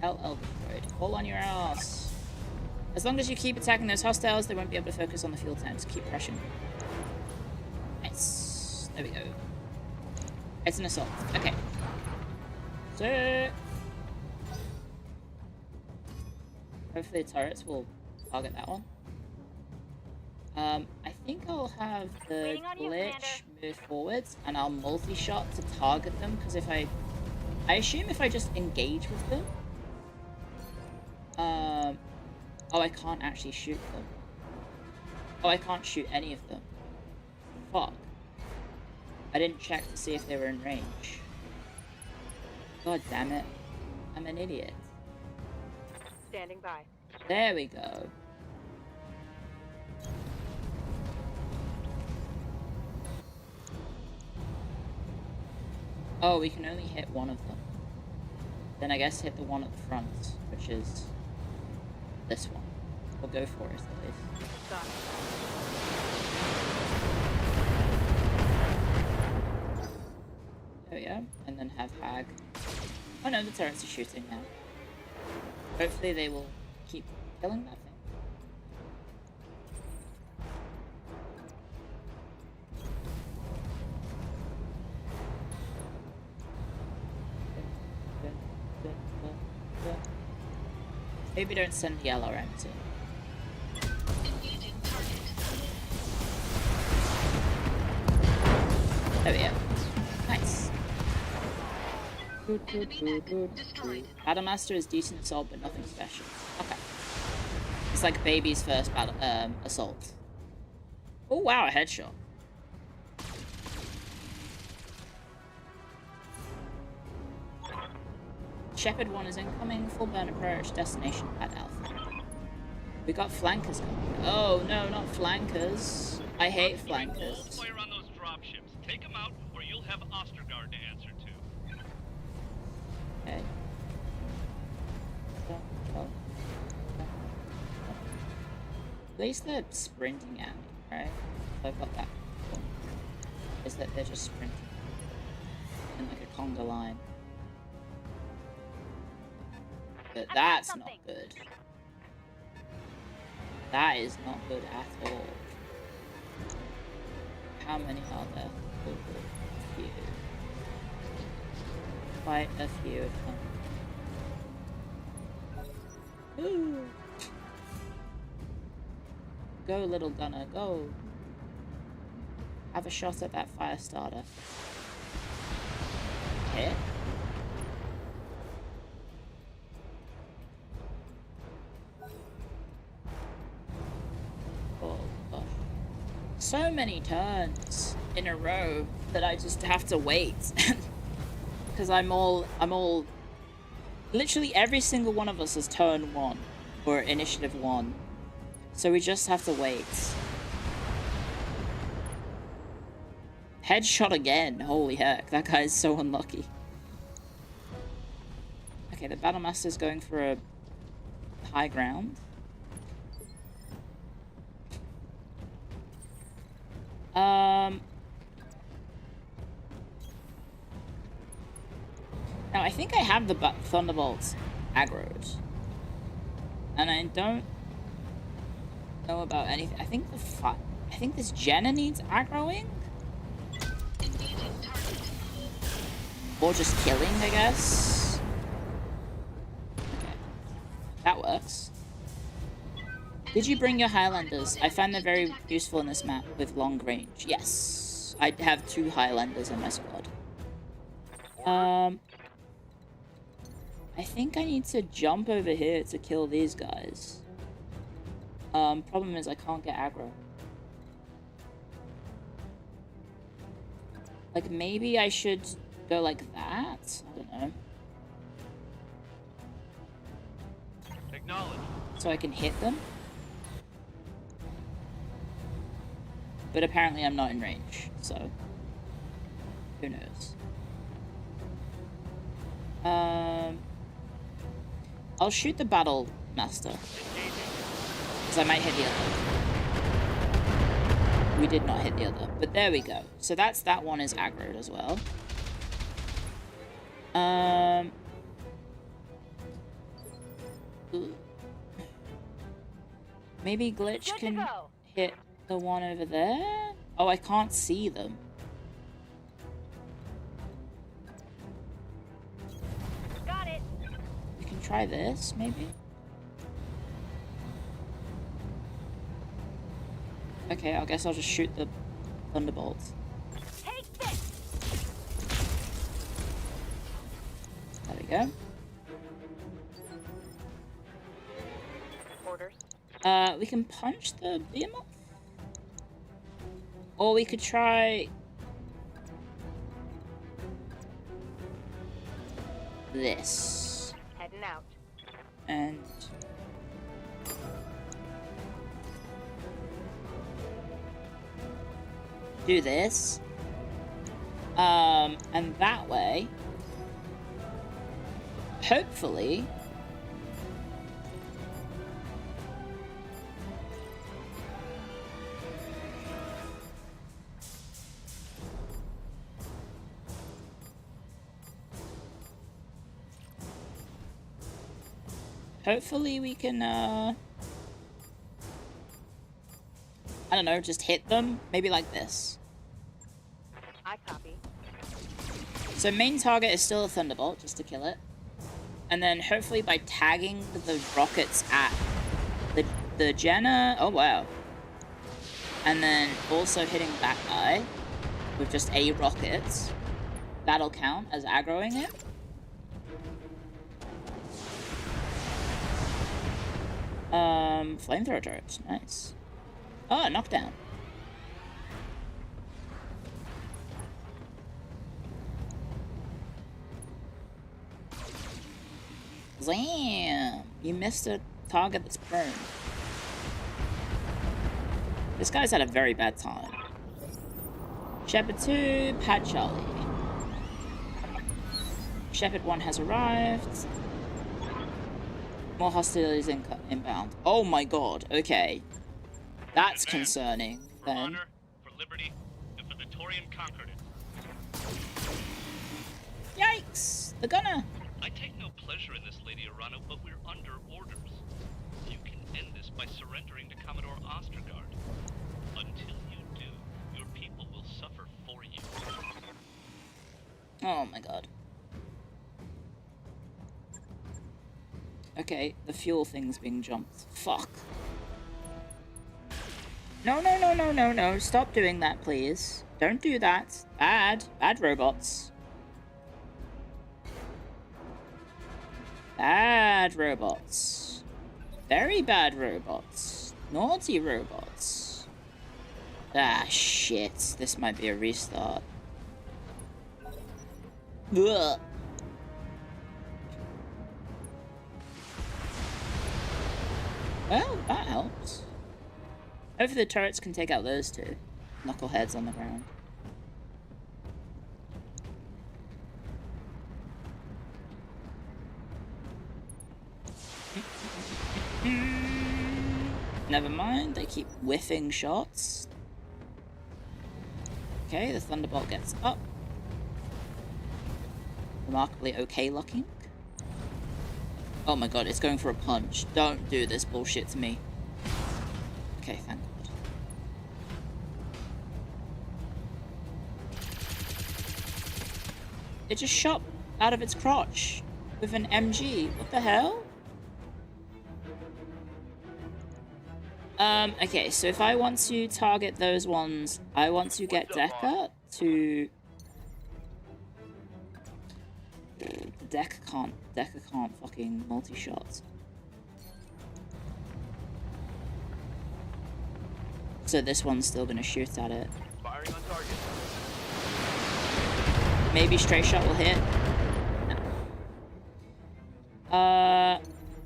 LL destroyed. Fall on your ass. As long as you keep attacking those hostiles, they won't be able to focus on the fuel tanks. Keep pressing. Nice. There we go. It's an assault. Okay. So... hopefully the turrets will target that one. I think I'll have the glitch move forwards, and I'll multi-shot to target them, because if I assume if I just engage with them... oh, I can't actually shoot them. Oh, I can't shoot any of them. Fuck. I didn't check to see if they were in range. God damn it. I'm an idiot. Standing by. There we go. Oh, we can only hit one of them. Then I guess hit the one at the front, which is this one. We'll go for it at least. Done. There we go. And then have Hag. Oh no, the turrets are shooting now. Hopefully they will keep killing that thing. Maybe don't send the LRMs in. There we go. Nice. Battlemaster is decent assault, but nothing special. Okay. It's like baby's first battle assault. Oh wow, a headshot. Shepherd 1 is incoming, full burn approach, destination at Alpha. We got flankers coming. Oh no, not flankers. I hate flankers. Fire on those dropships. Take them out, or you'll have Ostergaard to answer to. Okay. At least they're sprinting at me, right? So I've got that. Is that they're just sprinting in like a conga line. But that's not good. That is not good at all. How many are there? A few. Quite a few of them. Ooh. Go, little gunner, go. Have a shot at that fire starter. Hit. Oh gosh. So many turns in a row that I just have to wait. Because I'm all literally every single one of us is turn 1 or initiative 1. So we just have to wait. Headshot again. Holy heck, that guy is so unlucky. Okay, the Battlemaster's going for a high ground. Now I think I have the Thunderbolts aggroed. And I don't know about anything. I think this Jenna needs aggroing? Or just killing, I guess. Okay. That works. Did you bring your Highlanders? I find them very useful in this map with long range. Yes. I have 2 Highlanders in my squad. I think I need to jump over here to kill these guys. Problem is I can't get aggro. Like, maybe I should go like that? I don't know. Acknowledge. So I can hit them? But apparently I'm not in range, so... who knows? I'll shoot the Battlemaster. Because I might hit the other. We did not hit the other, but there we go. So that one is aggroed as well. Maybe Glitch can hit the one over there? Oh, I can't see them. Got it. We can try this, maybe? Okay, I guess I'll just shoot the Thunderbolts. Take this. There we go. Orders. We can punch the behemoth? Or we could try... this. Heading out. And... do this. And that way... hopefully... hopefully we can, I don't know, just hit them. Maybe like this. I copy. So main target is still a Thunderbolt, just to kill it. And then hopefully by tagging the rockets at the Jenna... Oh, wow. And then also hitting that guy with just a rocket. That'll count as aggroing it. Flamethrower turrets. Nice. Oh, knockdown. Zam! You missed a target that's prone. This guy's had a very bad time. Shepherd 2, Pad Charlie. Shepherd 1 has arrived. More hostilities inbound. Oh my god, okay. That's concerning, then. For honor, for liberty, and for the Torian conquered it. Yikes! The gunner! I take no pleasure in this, Lady Arano, but we're under orders. You can end this by surrendering to Commodore Ostergaard. Until you do, your people will suffer for you. Oh my god. Okay, the fuel thing's being jumped. Fuck. No, no, no, no, no, no. Stop doing that, please. Don't do that. Bad. Bad robots. Bad robots. Very bad robots. Naughty robots. Ah, shit. This might be a restart. Ugh. Well, that helps. Hopefully the turrets can take out those two knuckleheads on the ground. Never mind, they keep whiffing shots. Okay, the Thunderbolt gets up. Remarkably okay looking. Oh my god, it's going for a punch. Don't do this bullshit to me. Okay, thank god. It just shot out of its crotch with an MG. What the hell? Okay, so if I want to target those ones, I want to get Decker to... Decker can't fucking multi-shot. So this one's still gonna shoot at it. Firing on target. Maybe stray shot will hit. No.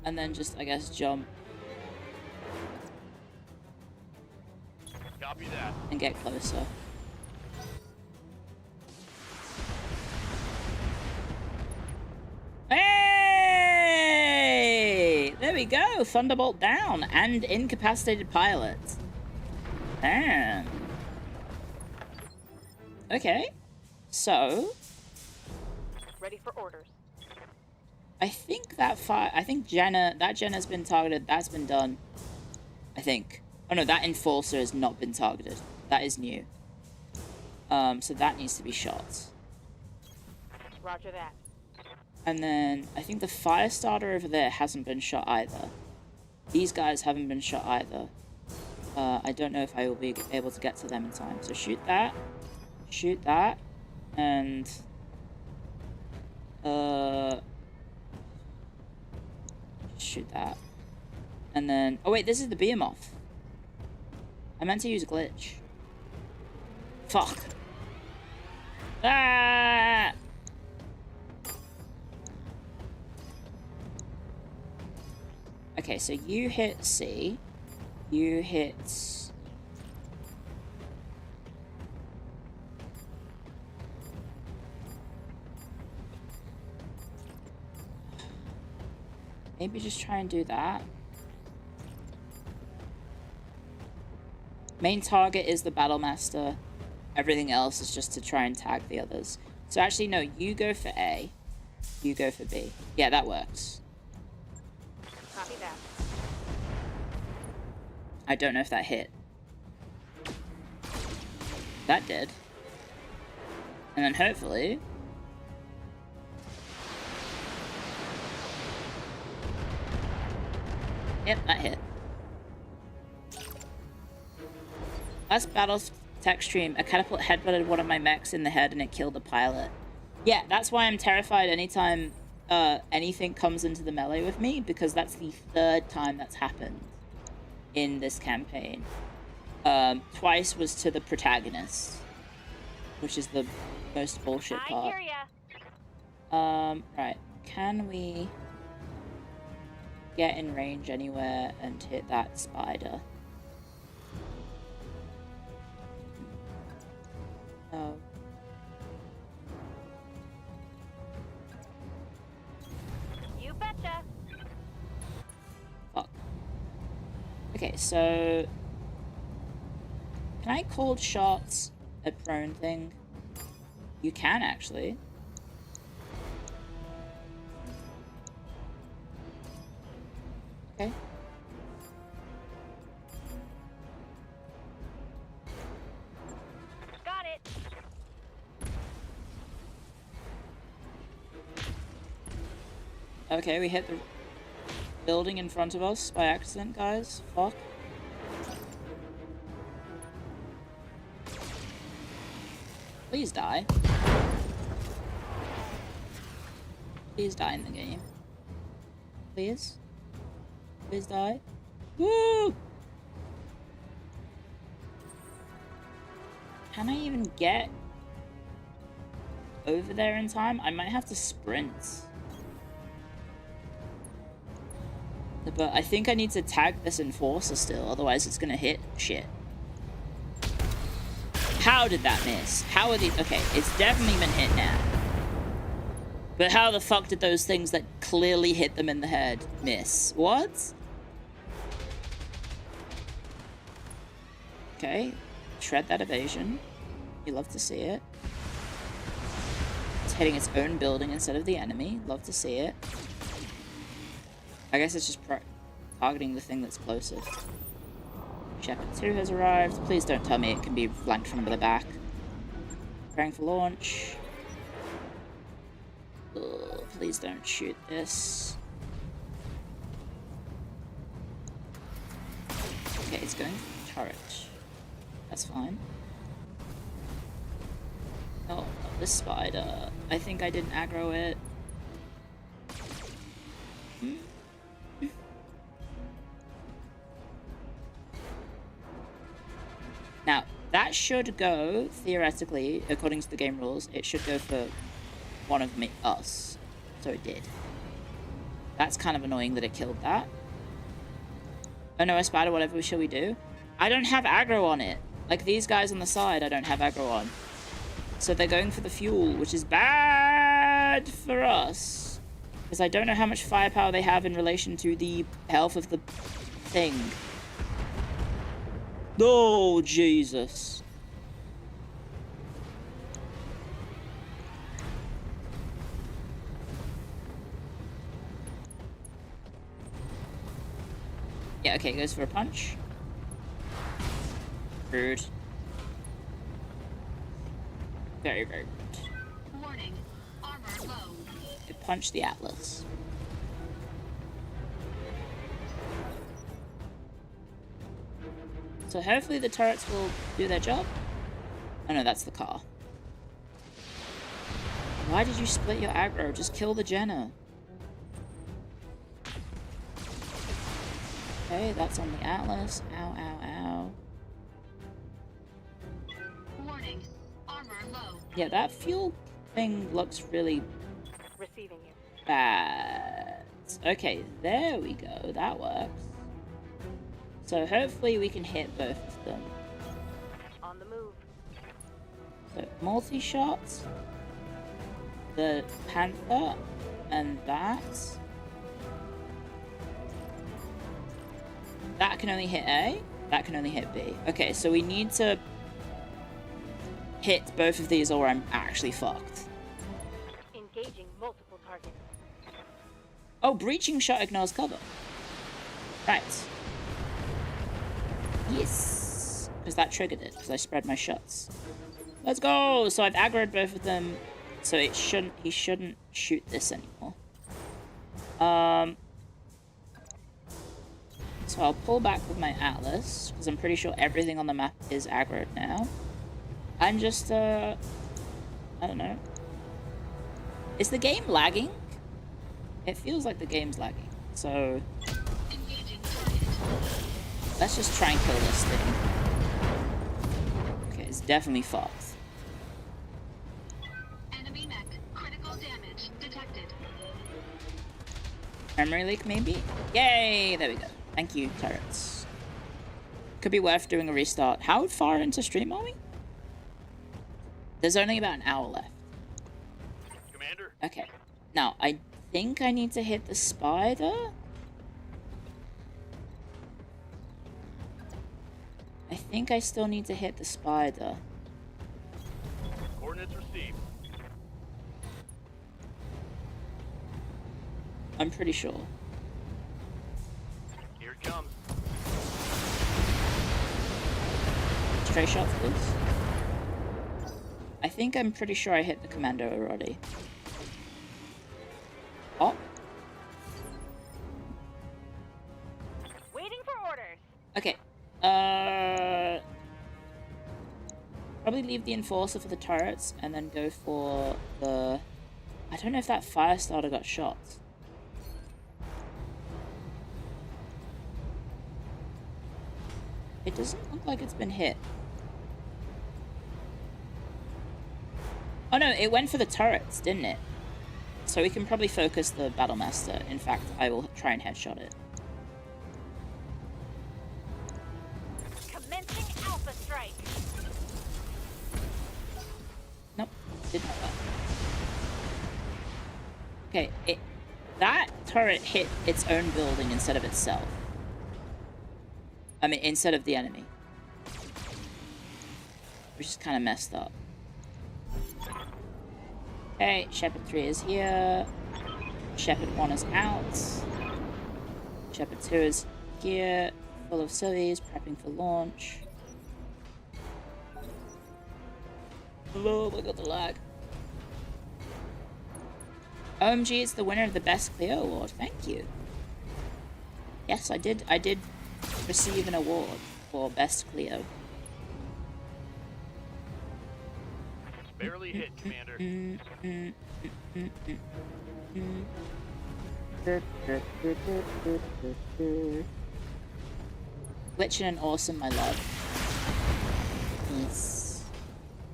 And then just, I guess, jump. Copy that. And get closer. Hey! There we go! Thunderbolt down and incapacitated pilot. Damn. Okay. So. Ready for orders. I think that Jenna's been targeted. That's been done. I think. Oh no, that Enforcer has not been targeted. That is new. So that needs to be shot. Roger that. And then I think the Firestarter over there hasn't been shot either. These guys haven't been shot either. I don't know if I will be able to get to them in time. So shoot that, and shoot that, and then oh wait, this is the Behemoth. I meant to use a glitch. Fuck. Ah! Okay, so you hit C. You hit... Maybe just try and do that. Main target is the Battlemaster. Everything else is just to try and tag the others. So actually, no, you go for A. You go for B. Yeah, that works. Copy that. I don't know if that hit. That did. And then hopefully... Yep, that hit. Last Battletech stream, a catapult headbutted one of my mechs in the head and it killed the pilot. Yeah, that's why I'm terrified anytime anything comes into the melee with me, because that's the 3rd time that's happened in this campaign. Twice was to the protagonist, which is the most bullshit part. I hear ya. Right. Can we get in range anywhere and hit that spider? No. You betcha. Fuck. Okay, so can I cold shots a prone thing? You can actually. Okay. Got it. Okay, we hit the building in front of us by accident, guys. Fuck. Please die. Please die in the game. Please. Please die. Woo! Can I even get over there in time? I might have to sprint. But I think I need to tag this enforcer still, otherwise it's gonna hit shit. How did that miss? How are these? Okay, it's definitely been hit now. But how the fuck did those things that clearly hit them in the head miss? What? Okay, shred that evasion. You love to see it. It's hitting its own building instead of the enemy. Love to see it. I guess it's just targeting the thing that's closest. Shepard 2 has arrived. Please don't tell me it can be flanked from the back. Preparing for launch. Ugh, please don't shoot this. Okay, it's going for the turret. That's fine. Oh, not this spider. I think I didn't aggro it. Now, that should go, theoretically, according to the game rules, it should go for one of us. So it did. That's kind of annoying that it killed that. Oh no, a spider, whatever shall we do? I don't have aggro on it. Like these guys on the side, I don't have aggro on. So they're going for the fuel, which is bad for us. Because I don't know how much firepower they have in relation to the health of the thing. Oh, Jesus. Yeah, okay, goes for a punch. Rude. Very, very rude. Warning, armor low. It punched the Atlas. So hopefully the turrets will do their job. Oh no, that's the car. Why did you split your aggro? Just kill the Jenna. Okay, that's on the Atlas. Ow, ow, ow. Warning, armor low. Yeah, that fuel thing looks really Receiving you. bad. Okay, there we go. That works. So hopefully we can hit both of them. On the move. So multi-shots, the Panther, and that. That can only hit A. That can only hit B. Okay, so we need to hit both of these or I'm actually fucked. Engaging multiple targets. Oh, breaching shot ignores cover. Right. Yes. Because that triggered it, because I spread my shots. Let's go! So I've aggroed both of them, so he shouldn't shoot this anymore. So I'll pull back with my Atlas, because I'm pretty sure everything on the map is aggroed now. I'm just, I don't know. Is the game lagging? It feels like the game's lagging. So let's just try and kill this thing. Okay, it's definitely fucked. Enemy mech. Critical damage detected. Memory leak, maybe? Yay! There we go. Thank you, turrets. Could be worth doing a restart. How far into stream are we? There's only about an hour left. Commander? Okay. Now, I think I need to hit the spider? I think I still need to hit the spider. Coordinates received. I'm pretty sure. Here it comes. Stray shots, please. I think I'm pretty sure I hit the commando already. Oh. Waiting for orders. Okay. Probably leave the enforcer for the turrets and then go for the... I don't know if that fire starter got shot. It doesn't look like it's been hit. Oh no, it went for the turrets, didn't it? So we can probably focus the Battlemaster. In fact, I will try and headshot it. Commencing Alpha Strike. Nope, didn't have that. Okay, that turret hit its own building instead of itself. I mean, instead of the enemy. Which is kind of messed up. Okay, Shepherd 3 is here. Shepherd 1 is out. Shepherd 2 is here. Full of civvies, prepping for launch. Oh my god, the lag. OMG, it's the winner of the Best Clio Award. Thank you. Yes, I did receive an award for Best Clio. Barely hit, Commander. Glitching and awesome, my love. Yes.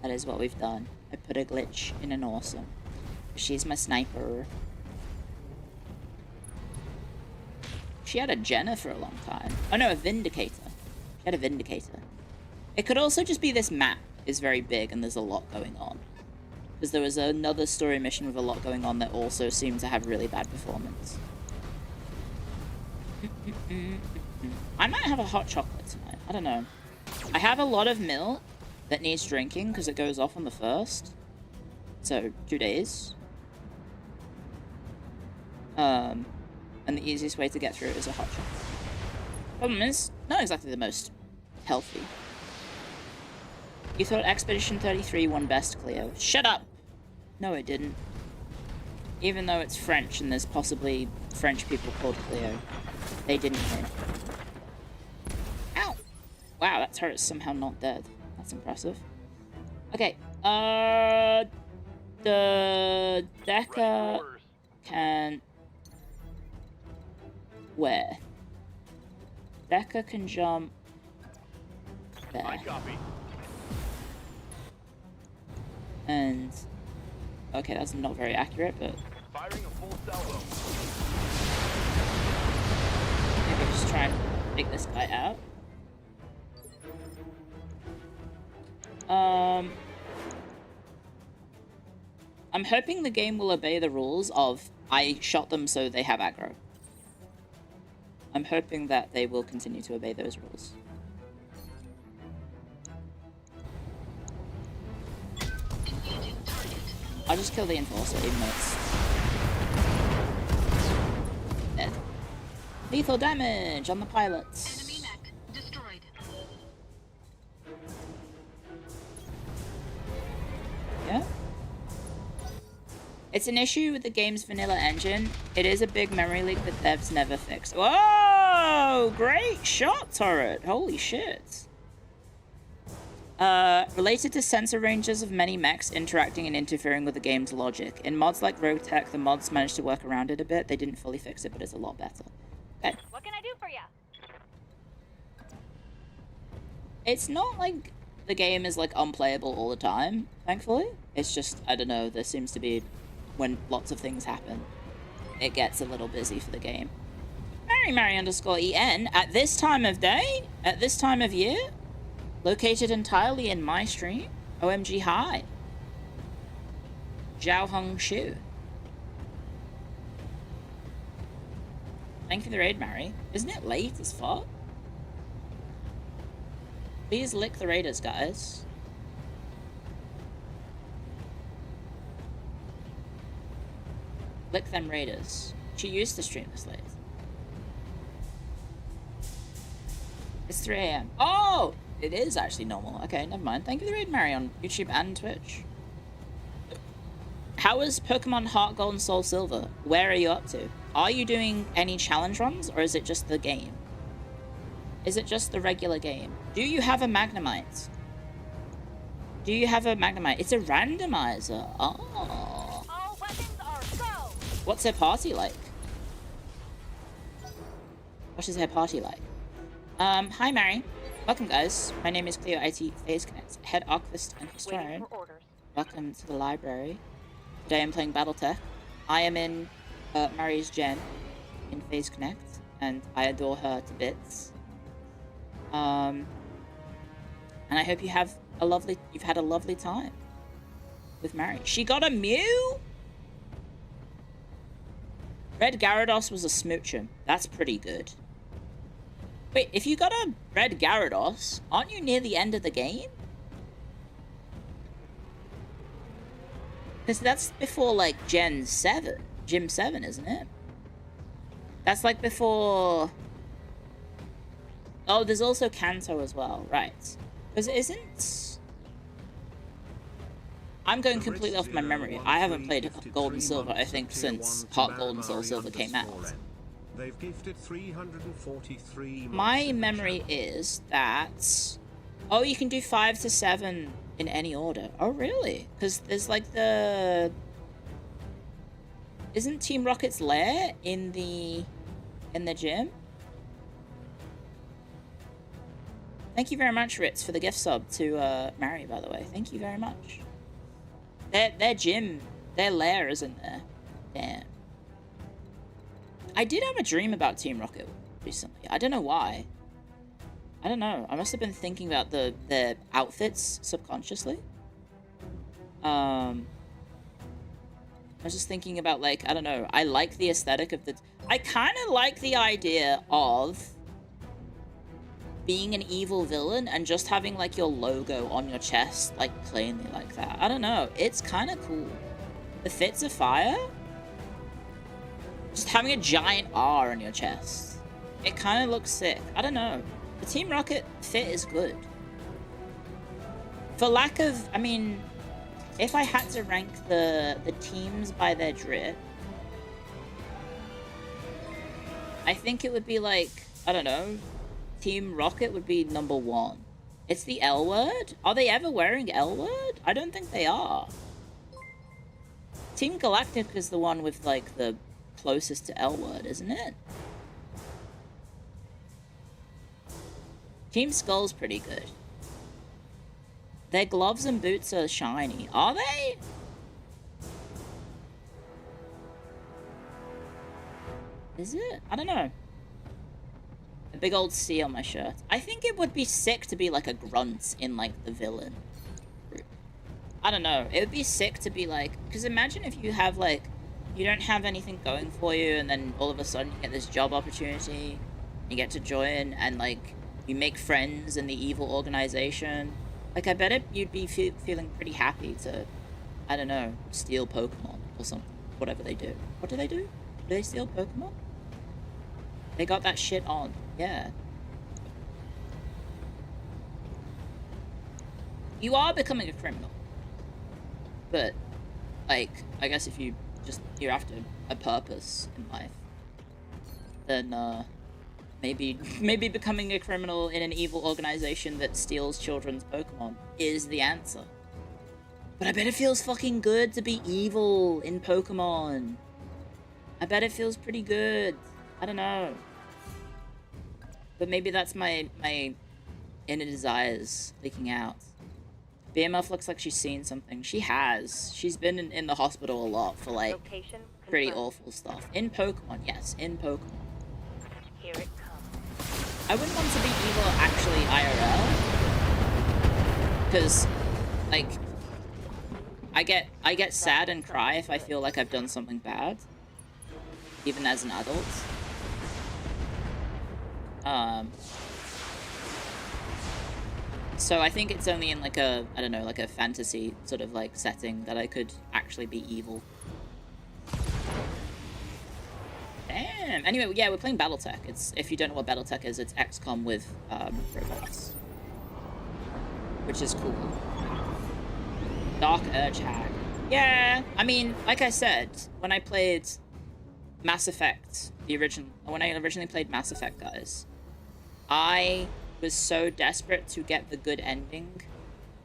That is what we've done. I put a glitch in an awesome. She's my sniper. She had a Jenna for a long time. Oh no, a Vindicator. She had a Vindicator. It could also just be this map is very big and there's a lot going on. Because there was another story mission with a lot going on that also seemed to have really bad performance. I might have a hot chocolate tonight. I don't know. I have a lot of milk that needs drinking because it goes off on the 1st. So, 2 days. And the easiest way to get through it is a hot chocolate. Problem is, not exactly the most healthy. You thought Expedition 33 won Best Clio. Shut up! No, it didn't. Even though it's French and there's possibly French people called Clio. They didn't win. Ow! Wow, that turret's somehow not dead. That's impressive. Okay, the Deca can... Where? Deca can jump... There. And... Okay, that's not very accurate, but... Firing a full salvo. Maybe just try and take this guy out. I'm hoping the game will obey the rules of I shot them so they have aggro. I'm hoping that they will continue to obey those rules. I'll just kill the Enforcer even though it's dead. Lethal damage on the pilots. Enemy mech destroyed. Yeah? It's an issue with the game's vanilla engine. It is a big memory leak that devs never fix. Whoa! Whoa! Great shot, turret. Holy shit. Related to sensor ranges of many mechs interacting and interfering with the game's logic. In mods like Rogue Tech, the mods managed to work around it a bit. They didn't fully fix it, but it's a lot better. Okay. What can I do for you? It's not like the game is like unplayable all the time, thankfully. It's just, I don't know, there seems to be, when lots of things happen, it gets a little busy for the game. Mary_EN, at this time of day, at this time of year, located entirely in my stream, OMG hi. Zhao Hong Shu. Thank you for the raid, Mary. Isn't it late as fuck? Please lick the raiders, guys. Lick them raiders. She used to stream this late. It's 3 AM. Oh! It is actually normal. Okay, never mind. Thank you for the raid, Mary, on YouTube and Twitch. How is Pokemon Heart Gold and Soul Silver? Where are you up to? Are you doing any challenge runs, or is it just the game? Is it just the regular game? Do you have a Magnemite? Do you have a Magnemite? It's a randomizer. Oh. All weapons are go. What's her party like? What is her party like? Hi, Mary. Welcome, guys. My name is Clio IT Phase Connect, head archivist and historian. Welcome to the library. Today I'm playing Battletech. I am in Mary's gen in Phase Connect, and I adore her to bits. And I hope you've had a lovely time with Mary. She got a Mew? Red Gyarados was a smoocher. That's pretty good. Wait, if you got a Red Gyarados, aren't you near the end of the game? Because that's before, like, Gym 7, isn't it? That's, like, before... Oh, there's also Kanto as well, right. Because it isn't... I'm going completely off my memory. I haven't played Gold and Silver, I think, since Heart Gold and Soul Silver came out. They've gifted 343. My memory is that... Oh, you can do 5 to 7 in any order. Oh, really? Because there's like the... Isn't Team Rocket's lair in the gym? Thank you very much, Ritz, for the gift sub to Mary, by the way. Thank you very much. Their gym, their lair is in there. Damn. I did have a dream about Team Rocket recently. I don't know why. I don't know. I must have been thinking about their outfits subconsciously. I was just thinking about, like, I don't know. I like the aesthetic of the... I kind of like the idea of being an evil villain and just having, like, your logo on your chest, like, plainly like that. I don't know. It's kind of cool. The fits of fire... Just having a giant R on your chest. It kind of looks sick. I don't know. The Team Rocket fit is good. For lack of... I mean, if I had to rank the teams by their drip, I think it would be like... I don't know. Team Rocket would be number 1. It's the L word? Are they ever wearing L word? I don't think they are. Team Galactic is the one with, like, the... closest to L word, isn't it? Team Skull's pretty good. Their gloves and boots are shiny. Are they? Is it? I don't know. A big old C on my shirt. I think it would be sick to be like a grunt in like the villain group. I don't know. It would be sick to be like... Because imagine if you have like... You don't have anything going for you, and then all of a sudden you get this job opportunity, you get to join, and, like, you make friends in the evil organization. Like, I bet you'd be feeling pretty happy to, I don't know, steal Pokemon or something, whatever they do. What do they do? Do they steal Pokemon? They got that shit on, yeah. You are becoming a criminal. But, like, I guess if you're after a purpose in life, then Maybe becoming a criminal in an evil organization that steals children's Pokemon is the answer. But I bet it feels fucking good to be evil in Pokemon. I bet it feels pretty good. I don't know. But maybe that's my inner desires leaking out. BMF looks like she's seen something. She has. She's been in the hospital a lot for, like, pretty awful stuff. In Pokemon, yes, in Pokemon. Here it comes. I wouldn't want to be evil actually IRL. Because, like, I get sad and cry if I feel like I've done something bad. Even as an adult. So I think it's only in like a, I don't know, like a fantasy sort of like setting that I could actually be evil. Damn. Anyway, yeah, we're playing Battletech. It's, if you don't know what Battletech is, it's XCOM with robots. Which is cool. Dark Urge Hag. Yeah, I mean, like I said, when I played Mass Effect, when I originally played Mass Effect, guys, I was so desperate to get the good ending,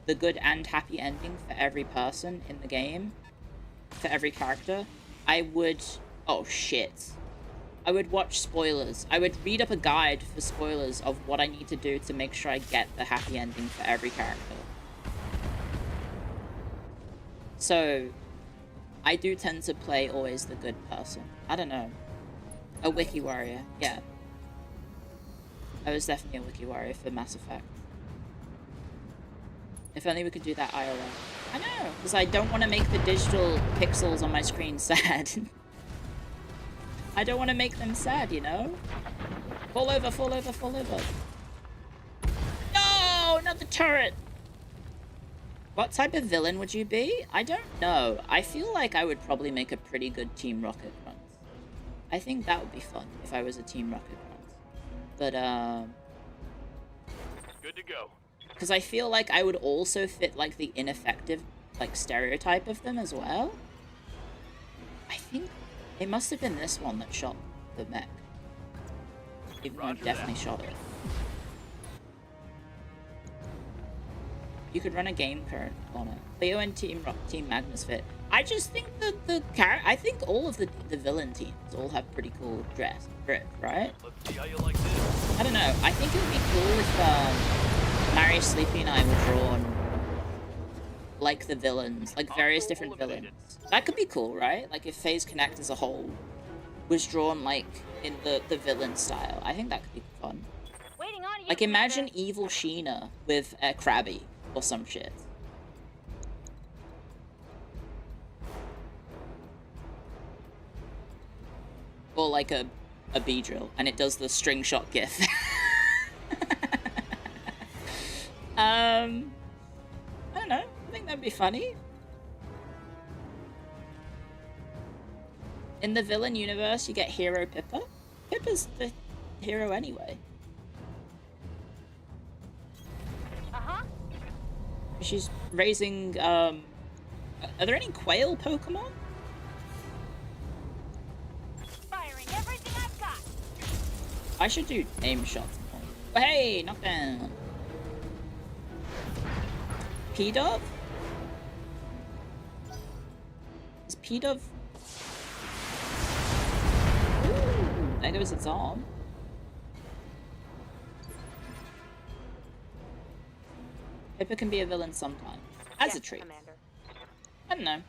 the good and happy ending for every person in the game, for every character. I would, oh shit, I would watch spoilers. I would read up a guide for spoilers of what I need to do to make sure I get the happy ending for every character. So, I do tend to play always the good person. I don't know. A wiki warrior, yeah. I was definitely a wiki warrior for Mass Effect. If only we could do that IRL. I know, because I don't want to make the digital pixels on my screen sad. I don't want to make them sad, you know? Fall over, fall over, fall over. No, not the turret! What type of villain would you be? I don't know. I feel like I would probably make a pretty good Team Rocket grunt. I think that would be fun if I was a Team Rocket grunt. But, Good to go. because I feel like I would also fit, like, the ineffective, like, stereotype of them as well. I think it must have been this one that shot the mech. Even though I definitely shot it. You could run a game current on it. Clio and Team Magnus fit. I just think I think all of the villain teams all have pretty cool drip, right? Let's see how you like this. I don't know. I think it would be cool if Eepy Sleepy and I were drawn like the villains, like various different villains. That could be cool, right? Like if Phase Connect as a whole was drawn like in the villain style. I think that could be fun. Waiting on you, Like imagine evil Sheena with Krabby or some shit. Or like a Beedrill, and it does the string shot gif. I don't know. I think that'd be funny. In the villain universe, you get Hero Pippa. Pippa's the hero anyway. Uh-huh. She's raising, are there any quail Pokemon? Firing everything I've got. I should do aim shots more. Oh, hey, knockdown. P-Dove? Is P-Dove? Ooh, there goes its arm. Pippa can be a villain sometimes. As a treat. Commander. I don't know.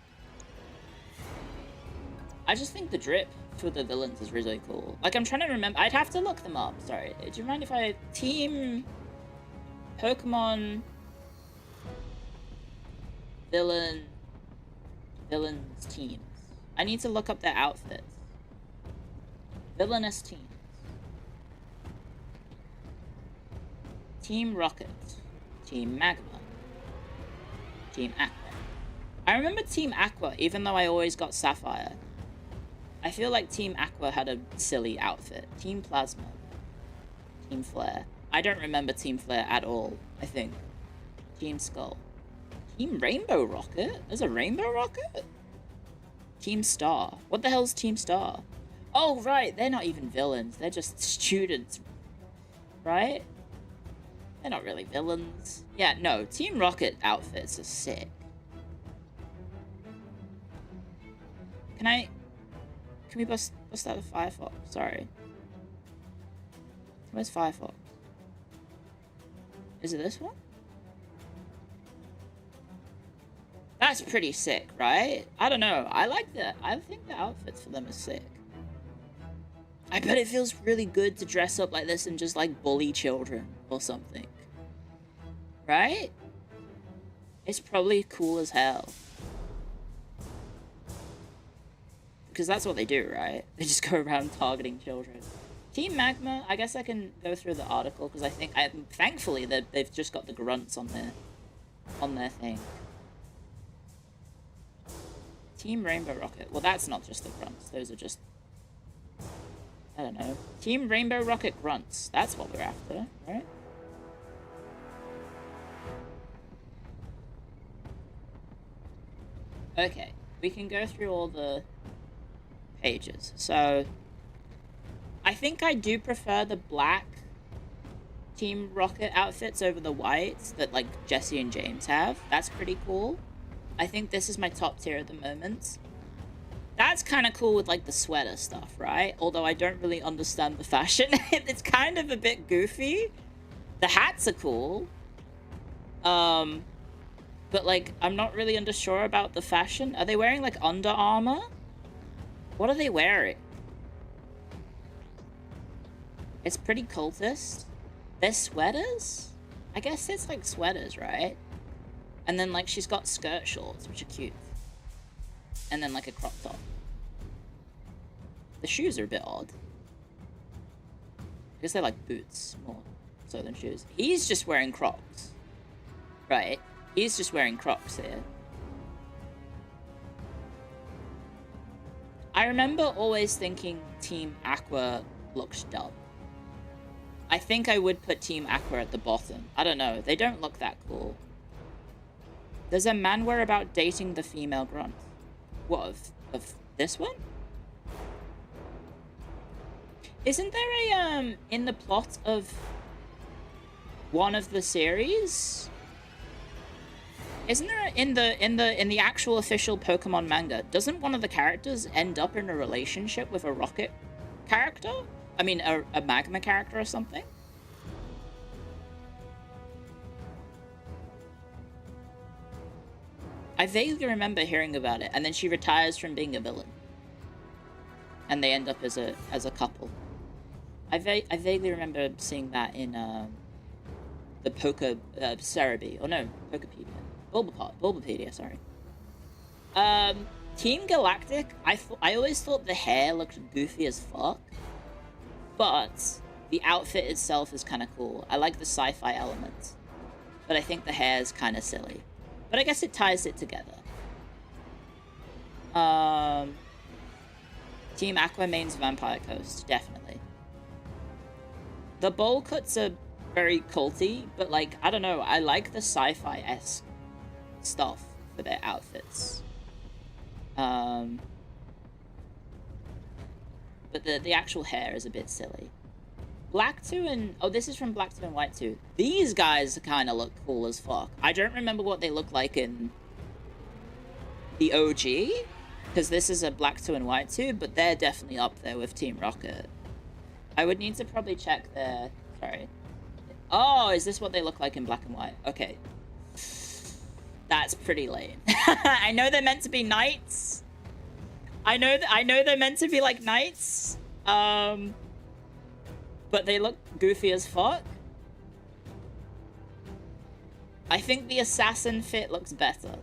I just think the drip for the villains is really cool. Like, I'm trying to remember. I'd have to look them up. Sorry. Do you mind if I... Team... Pokemon... Villains teams. I need to look up their outfits. Villainous teams. Team Rocket. Team Magma. Team Aqua. I remember Team Aqua, even though I always got Sapphire. I feel like Team Aqua had a silly outfit. Team Plasma. Team Flare. I don't remember Team Flare at all, I think. Team Skull. Team Rainbow Rocket? There's a Rainbow Rocket? Team Star. What the hell's Team Star? Oh, right, they're not even villains. They're just students right? They're not really villains. Yeah, no, Team Rocket outfits are sick. Can we bust out the Firefox? Sorry. Where's Firefox? Is it this one? That's pretty sick, right? I don't know. I like that. I think the outfits for them are sick. I bet it feels really good to dress up like this and just like bully children or something. Right? It's probably cool as hell. Because that's what they do, right? They just go around targeting children. Team Magma, I guess I can go through the article because I think, thankfully, that they've just got the grunts on their thing. Team Rainbow Rocket. Well, that's not just the grunts. Those are just, I don't know. Team Rainbow Rocket grunts. That's what we're after, right? Okay, we can go through all the pages. So, I think I do prefer the black Team Rocket outfits over the whites that, like, Jesse and James have. That's pretty cool. I think this is my top tier at the moment. That's kind of cool with, like, the sweater stuff, right? Although I don't really understand the fashion. It's kind of a bit goofy. The hats are cool. But, like, I'm not really unsure about the fashion. Are they wearing, like, Under Armour? What are they wearing? It's pretty cultist. They're sweaters? I guess it's, like, sweaters, right? And then, like, she's got skirt shorts, which are cute. And then, like, a crop top. The shoes are a bit odd. I guess they're, like, boots more so than shoes. He's just wearing Crocs. Right? He's just wearing Crocs here. I remember always thinking Team Aqua looks dumb. I think I would put Team Aqua at the bottom. I don't know. They don't look that cool. There's a manhwa about dating the female grunt. What, of this one? Isn't there a, in the plot of one of the series? Isn't there in the actual official Pokemon manga, doesn't one of the characters end up in a relationship with a Rocket character? I mean, a Magma character or something? I vaguely remember hearing about it, and then she retires from being a villain. And they end up as a couple. I vaguely remember seeing that in the Cerebi, or no, Pokepedia. Bulbapedia, sorry. Team Galactic, I always thought the hair looked goofy as fuck. But the outfit itself is kind of cool. I like the sci-fi element. But I think the hair is kind of silly. But I guess it ties it together. Team Aquamane's Vampire Coast, definitely. The bowl cuts are very culty, but like, I don't know, I like the sci-fi-esque stuff for their outfits. But the actual hair is a bit silly. Black 2 and... Oh, this is from Black 2 and White 2. These guys kind of look cool as fuck. I don't remember what they look like in the OG, because this is a Black 2 and White 2, but they're definitely up there with Team Rocket. I would need to probably check their... Sorry. Oh, is this what they look like in Black and White? Okay. That's pretty lame. I know they're meant to be knights. I know they're meant to be like knights. But they look goofy as fuck. I think the assassin fit looks better.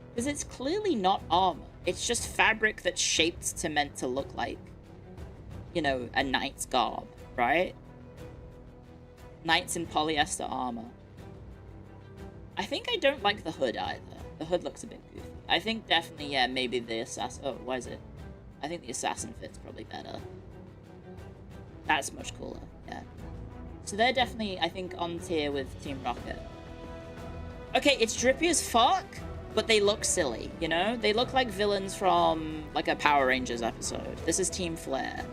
Because it's clearly not armor. It's just fabric that's shaped to meant to look like, you know, a knight's garb, right? Knights in polyester armor. I think I don't like the hood either. The hood looks a bit goofy. I think definitely, yeah, maybe the assassin... Oh, why is it? I think the assassin fit's probably better. That's much cooler, yeah. So they're definitely, I think, on tier with Team Rocket. Okay, it's drippy as fuck, but they look silly, you know? They look like villains from, like, a Power Rangers episode. This is Team Flare.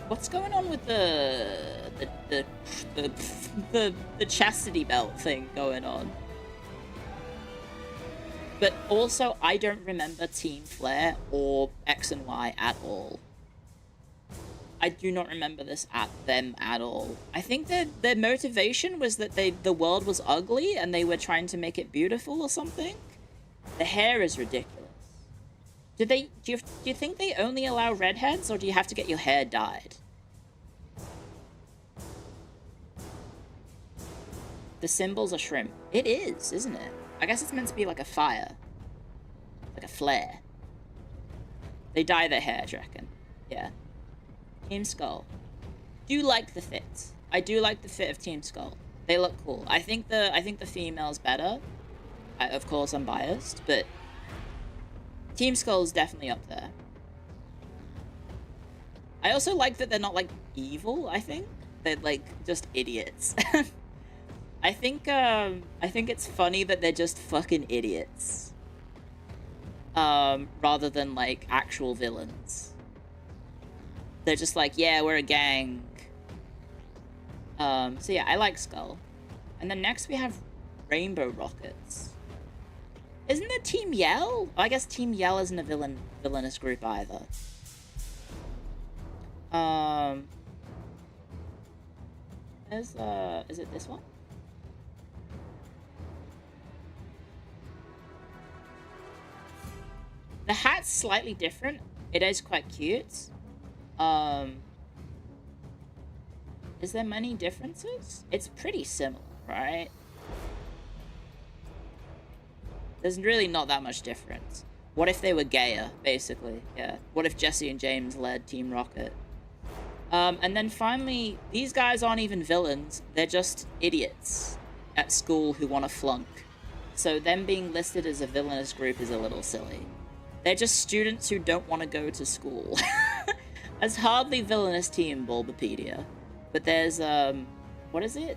What's going on with the chastity belt thing going on? But also, I don't remember Team Flare or X and Y at all. I do not remember them at all. I think their motivation was that the world was ugly and they were trying to make it beautiful or something. The hair is ridiculous. Do you think they only allow redheads, or do you have to get your hair dyed? The symbol's a shrimp. It is, isn't it? I guess it's meant to be like a fire. Like a flare. They dye their hair, do you reckon? Yeah. Team Skull. Do you like the fit? I do like the fit of Team Skull. They look cool. I think the female's better. Of course, I'm biased, but Team Skull is definitely up there. I also like that they're not, like, evil, I think. They're, like, just idiots. I think it's funny that they're just fucking idiots. Rather than, like, actual villains. They're just like, yeah, we're a gang. So yeah, I like Skull. And then next we have Rainbow Rockets. Isn't there Team Yell? Oh, I guess Team Yell isn't a villainous group either. Is it this one? The hat's slightly different. It is quite cute. Is there many differences? It's pretty similar, right? There's really not that much difference. What if they were gayer, basically? Yeah. What if Jesse and James led Team Rocket? And then finally, these guys aren't even villains. They're just idiots at school who want to flunk. So them being listed as a villainous group is a little silly. They're just students who don't want to go to school. That's hardly villainous team, Bulbapedia. But there's, what is it?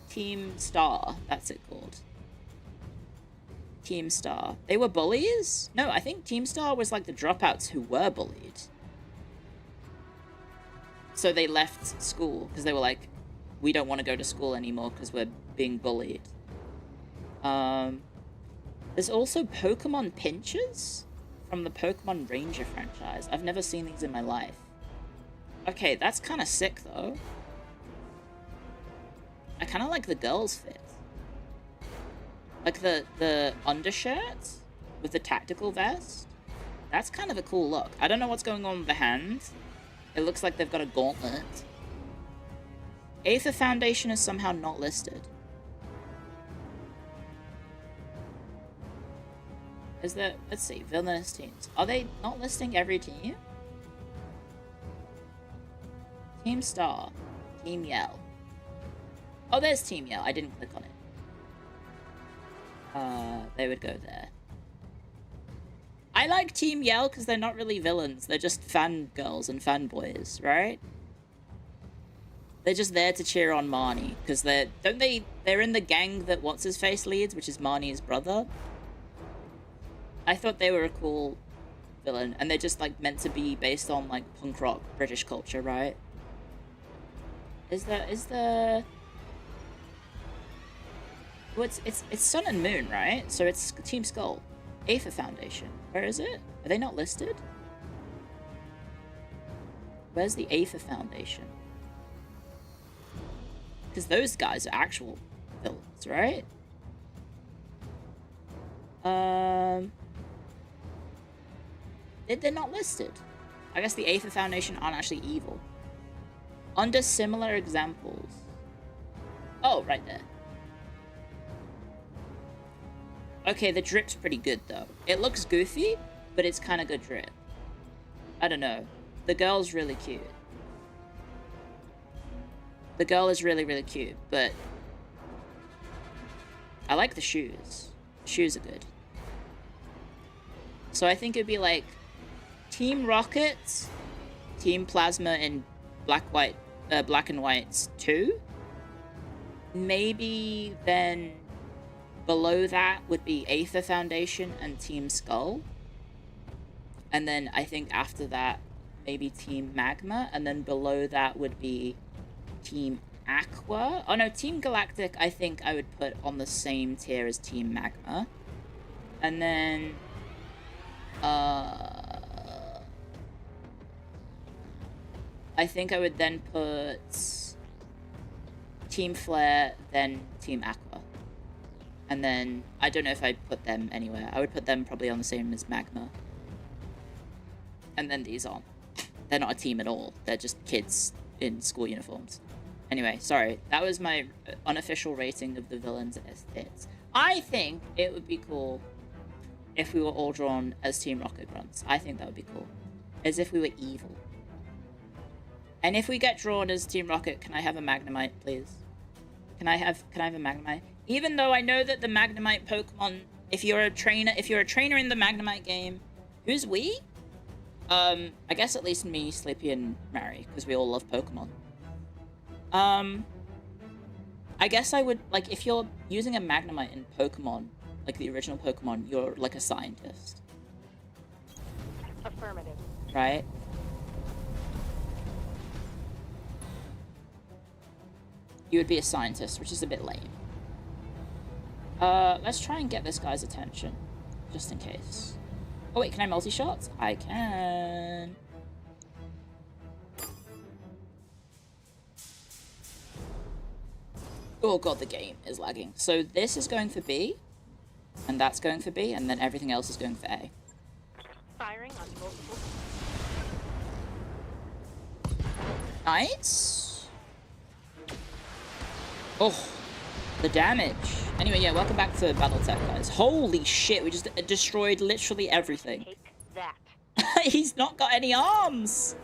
Team Star, that's it called. Team Star. They were bullies? No, I think Team Star was like the dropouts who were bullied. So they left school because they were like, we don't want to go to school anymore because we're being bullied. There's also Pokemon Pinchers from the Pokemon Ranger franchise. I've never seen these in my life. Okay, that's kind of sick though. I kind of like the girls' fit. Like the undershirt with the tactical vest. That's kind of a cool look. I don't know what's going on with the hand. It looks like they've got a gauntlet. Aether Foundation is somehow not listed. Is there... Let's see. Villainous teams. Are they not listing every team? Team Star. Team Yell. Oh, there's Team Yell. I didn't click on it. They would go there. I like Team Yell because they're not really villains. They're just fangirls and fanboys, right? They're just there to cheer on Marnie. Because they're in the gang that What's-His-Face leads, which is Marnie's brother. I thought they were a cool villain. And they're just, like, meant to be based on, like, punk rock British culture, right? Is there... Well, it's Sun and Moon, right? So it's Team Skull. Aether Foundation. Where is it? Are they not listed? Where's the Aether Foundation? Because those guys are actual villains, right? They're not listed. I guess the Aether Foundation aren't actually evil. Under similar examples. Oh, right there. Okay, the drip's pretty good, though. It looks goofy, but it's kind of good drip. I don't know. The girl's really cute. The girl is really, really cute, but... I like the shoes. The shoes are good. So I think it'd be like... Team Rocket, Team Plasma in Black and White's 2. Maybe then... Below that would be Aether Foundation and Team Skull. And then I think after that, maybe Team Magma, and then below that would be Team Aqua. Oh no, Team Galactic I think I would put on the same tier as Team Magma. And then I think I would then put Team Flare, then Team Aqua. And then, I don't know if I'd put them anywhere. I would put them probably on the same as Magma. And then these on. They're not a team at all. They're just kids in school uniforms. Anyway, sorry. That was my unofficial rating of the villains as tits. I think it would be cool if we were all drawn as Team Rocket Grunts. I think that would be cool. As if we were evil. And if we get drawn as Team Rocket, can I have a Magnemite, please? Can I have a Magnemite? Even though I know that the Magnemite Pokemon, if you're a trainer in the Magnemite game, who's we? I guess at least me, Sleepy, and Mary, because we all love Pokemon. I guess I would, like, if you're using a Magnemite in Pokemon, like the original Pokemon, you're like a scientist. Affirmative. Right? You would be a scientist, which is a bit lame. Let's try and get this guy's attention, just in case. Oh wait, can I multi-shot? I can. Oh god, the game is lagging. So this is going for B, and that's going for B, and then everything else is going for A. Firing on multiple. Nice. Oh, the damage. Anyway, yeah, welcome back to Battletech, guys. Holy shit, we just destroyed literally everything. Take that. He's not got any arms.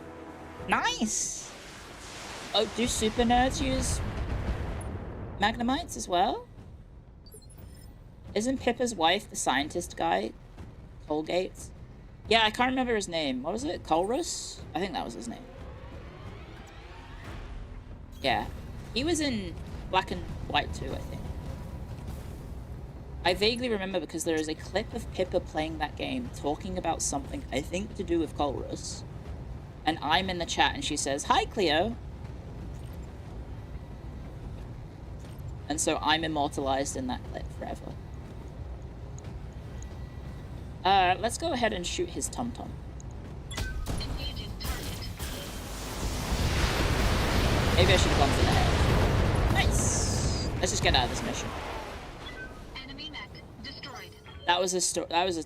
Nice. Oh, do super nerds use Magnemites as well? Isn't Pippa's wife the scientist guy? Colgate? Yeah, I can't remember his name. What was it? Colrus? I think that was his name. Yeah. He was in Black and White too, I think. I vaguely remember because there is a clip of Pippa playing that game talking about something I think to do with Colrus. And I'm in the chat and she says, "Hi, Clio." And so I'm immortalized in that clip forever. Let's go ahead and shoot his tum-tum. Maybe I should have gone for the head. Nice! Let's just get out of this mission. Enemy mech destroyed. That was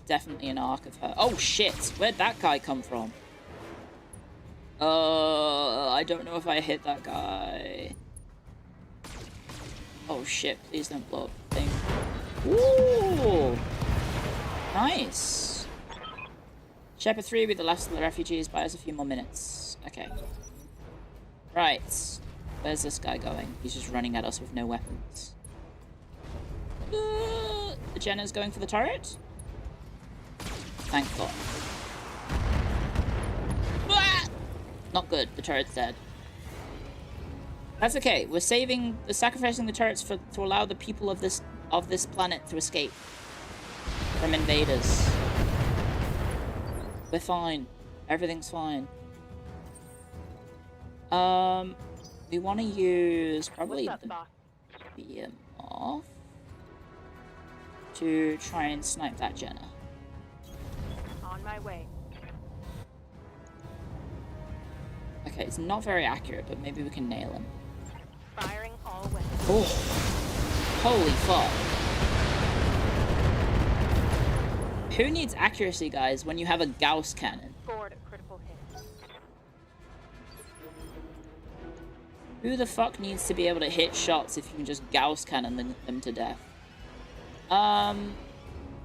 definitely an arc of her. Oh shit! Where'd that guy come from? I don't know if I hit that guy. Oh shit, please don't blow up the thing. Ooh! Nice! Shepherd 3 with the last of the refugees. Buy us a few more minutes. Okay. Right. Where's this guy going? He's just running at us with no weapons. The Jenna's going for the turret? Thank God. Ah! Not good. The turret's dead. That's okay. We're sacrificing the turrets to allow the people of this planet to escape from invaders. We're fine. Everything's fine. We want to use probably the BM off to try and snipe that Jenna. On my way. Okay, it's not very accurate, but maybe we can nail him. Firing all weapons. Oh, holy fuck. Who needs accuracy, guys, when you have a Gauss cannon? Scored a critical hit. Who the fuck needs to be able to hit shots if you can just Gauss cannon them to death?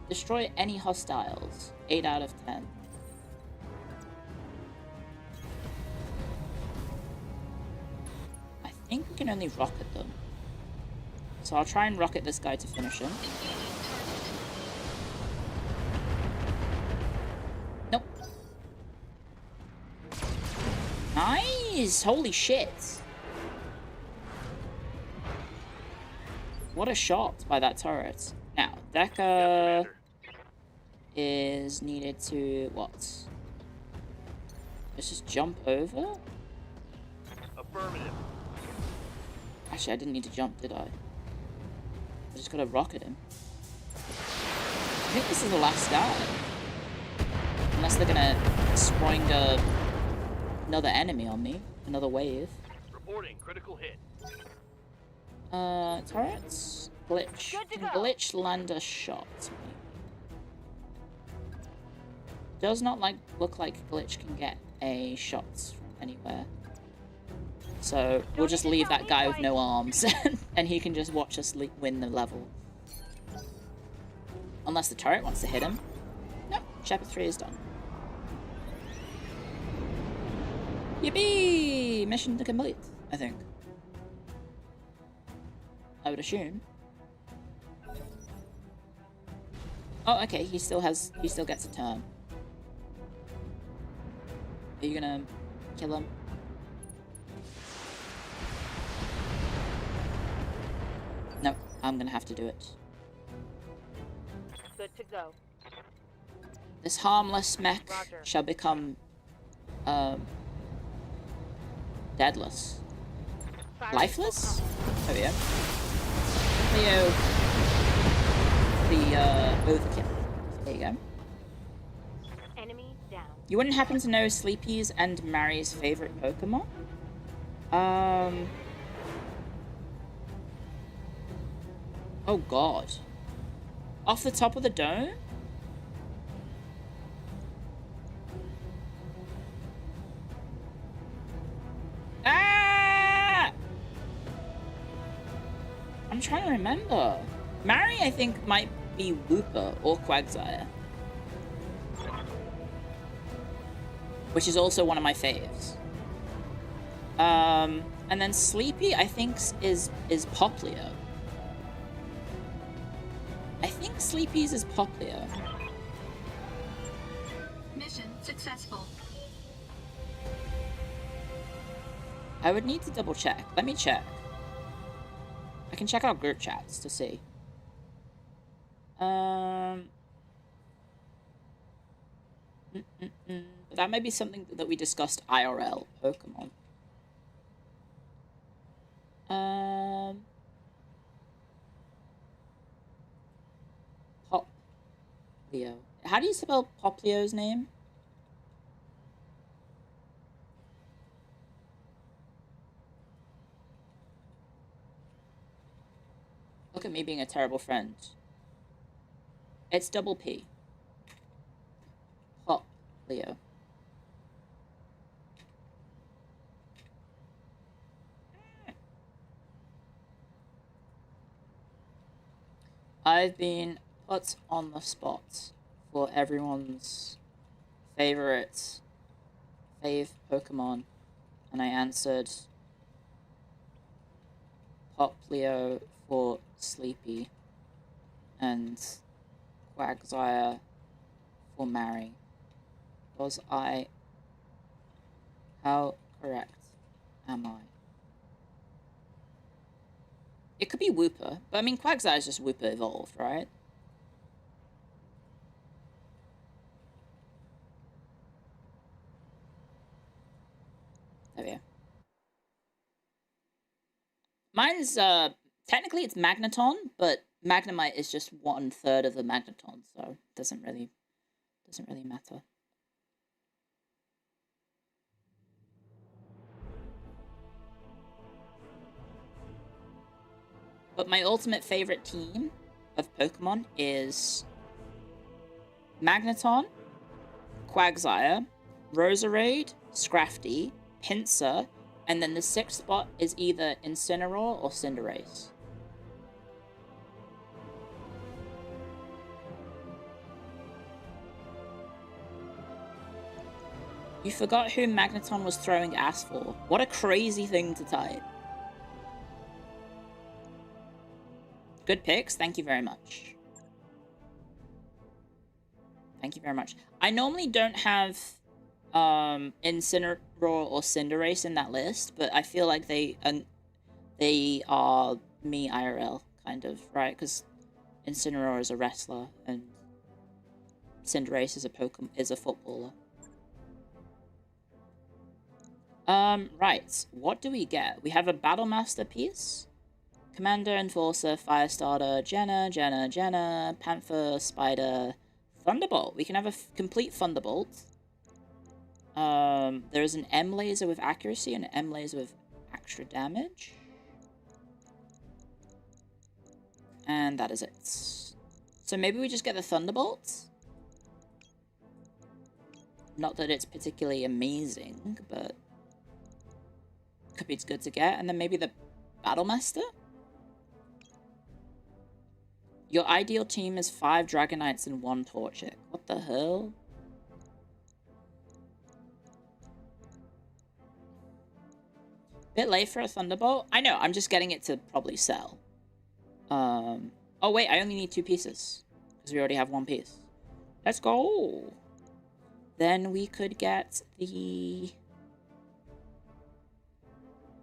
Destroy any hostiles. 8 out of 10. I think we can only rocket them. So I'll try and rocket this guy to finish him. Nope. Nice! Holy shit! What a shot by that turret. Now, Deca is needed to... what? Let's just jump over? Affirmative. Actually, I didn't need to jump, did I? I just gotta rocket him. I think this is the last guy. Unless they're gonna spring another enemy on me. Another wave. Reporting critical hit. Turrets? Glitch. Can glitch land a shot? Does not look like glitch can get a shot from anywhere. So we'll just leave that guy with no arms, and he can just watch us win the level. Unless the turret wants to hit him. Nope, Chapter 3 is done. Yippee! Mission complete, I think. I would assume. Oh, okay, he still gets a turn. Are you gonna kill him? No, I'm gonna have to do it. Good to go. This harmless mech shall become deadless. Lifeless? Oh yeah. Clio the overkill. There you go. Enemy down. You wouldn't happen to know Sleepy's and Mary's favorite Pokemon? Oh god. Off the top of the dome? Ah! I'm trying to remember. Mary, I think, might be Wooper or Quagsire. Which is also one of my faves. And then Sleepy, I think, is Poplio. I think Sleepy's is Poplio. Mission successful. I would need to double check. Let me check. I can check out group chats to see. That might be something that we discussed IRL Pokemon. Poplio. How do you spell Poplio's name? Look at me being a terrible friend. It's double P. Poplio. I've been put on the spot for everyone's fave Pokemon, and I answered Poplio for Sleepy and Quagsire for Mary. Was I? How correct am I? It could be Wooper, but I mean Quagsire is just Wooper evolved, right? There we go. Mine's technically it's Magneton, but Magnemite is just 1/3 of the Magneton, so it doesn't really matter. But my ultimate favorite team of Pokemon is Magneton, Quagsire, Roserade, Scrafty, Pinsir, and then the 6th spot is either Incineroar or Cinderace. You forgot who Magneton was throwing ass for. What a crazy thing to type. Good picks. Thank you very much. Thank you very much. I normally don't have Incineroar or Cinderace in that list, but I feel like they are me IRL, kind of, right? Because Incineroar is a wrestler, and Cinderace is a footballer. Right. What do we get? We have a Battlemaster piece. Commander, Enforcer, Firestarter, Jenna, Panther, Spider, Thunderbolt. We can have a complete Thunderbolt. There is an M laser with accuracy and an M laser with extra damage. And that is it. So maybe we just get the Thunderbolt? Not that it's particularly amazing, but could be good to get. And then maybe the Battlemaster? Your ideal team is 5 Dragonites and 1 Torchic. What the hell? Bit late for a Thunderbolt? I know, I'm just getting it to probably sell. Oh wait, I only need 2 pieces. Because we already have 1 piece. Let's go! Then we could get the...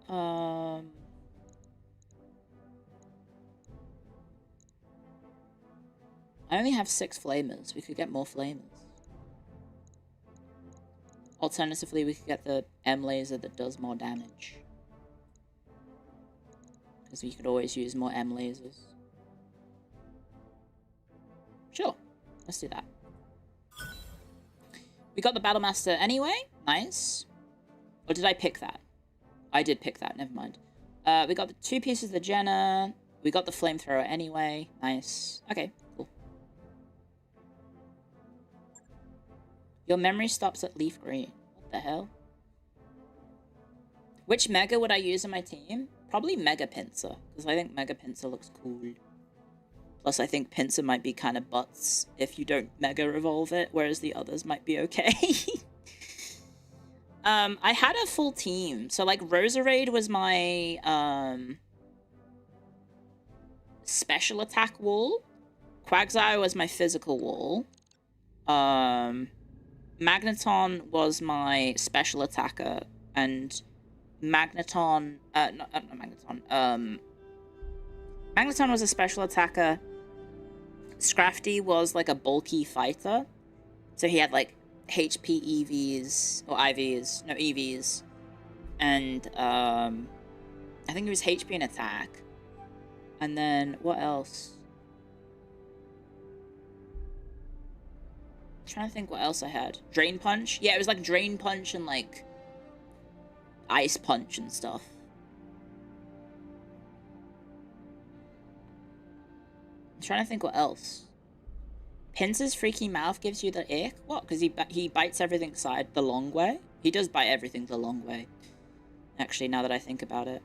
I only have 6 flamers. We could get more flamers. Alternatively, we could get the M laser that does more damage. Because we could always use more M lasers. Sure. Let's do that. We got the Battlemaster anyway. Nice. Or did I pick that? I did pick that. Never mind. We got the 2 pieces of the Jenna. We got the Flamethrower anyway. Nice. Okay, cool. Your memory stops at leaf green. What the hell? Which Mega would I use in my team? Probably Mega Pincer. Because I think Mega Pincer looks cool. Plus, I think Pincer might be kind of butts if you don't Mega Evolve it, whereas the others might be okay. I had a full team. So, like, Roserade was my, special attack wall. Quagsire was my physical wall. Magneton was my special attacker. And Magneton, not Magneton, Magneton was a special attacker. Scrafty was like a bulky fighter. So he had like HP EVs, or IVs, no EVs. And I think it was HP and attack. And then what else? I'm trying to think what else I had. Drain Punch? Yeah, it was like Drain Punch and like Ice Punch and stuff. I'm trying to think what else. Pincer's freaky mouth gives you the ick? What? Because he bites everything the long way? He does bite everything the long way. Actually, now that I think about it.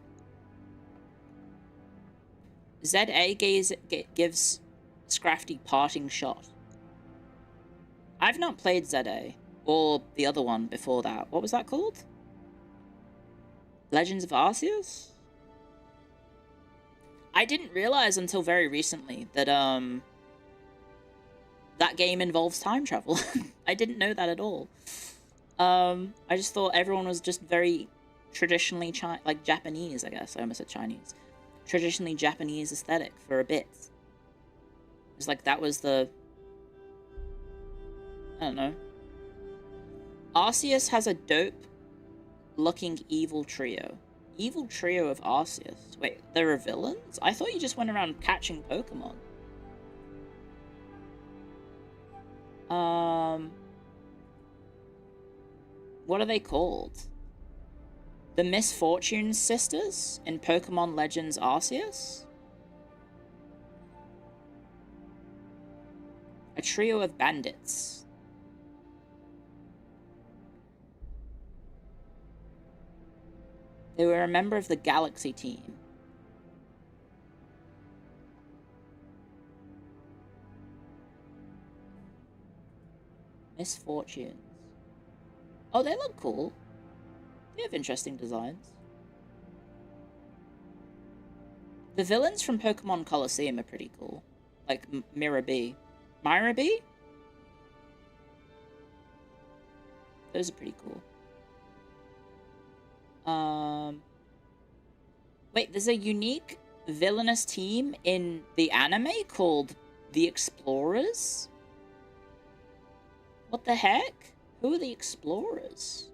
ZA gives Scrafty Parting Shot. I've not played ZA. Or the other one before that. What was that called? Legends of Arceus? I didn't realize until very recently that, that game involves time travel. I didn't know that at all. I just thought everyone was just very traditionally, like, Japanese, I guess. I almost said Chinese. Traditionally Japanese aesthetic for a bit. It's like that was the... I don't know. Arceus has a dope-looking evil trio. Evil trio of Arceus. Wait, there are villains? I thought you just went around catching Pokemon. What are they called? The Misfortune Sisters in Pokemon Legends Arceus? A trio of bandits. They were a member of the Galaxy team. Misfortunes. Oh, they look cool. They have interesting designs. The villains from Pokemon Coliseum are pretty cool. Like Myra B. Myra B? Those are pretty cool. Wait, there's a unique villainous team in the anime called the Explorers? What the heck? Who are the Explorers?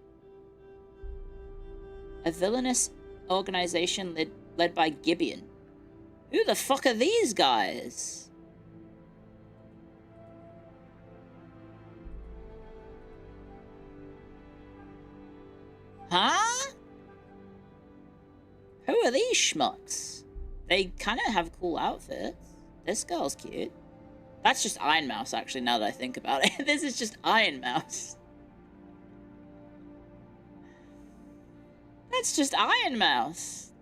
A villainous organization led by Gibeon. Who the fuck are these guys? Huh? Who are these schmucks? They kind of have cool outfits. This girl's cute. That's just Iron Mouse, actually, now that I think about it. This is just Iron Mouse. That's just Iron Mouse.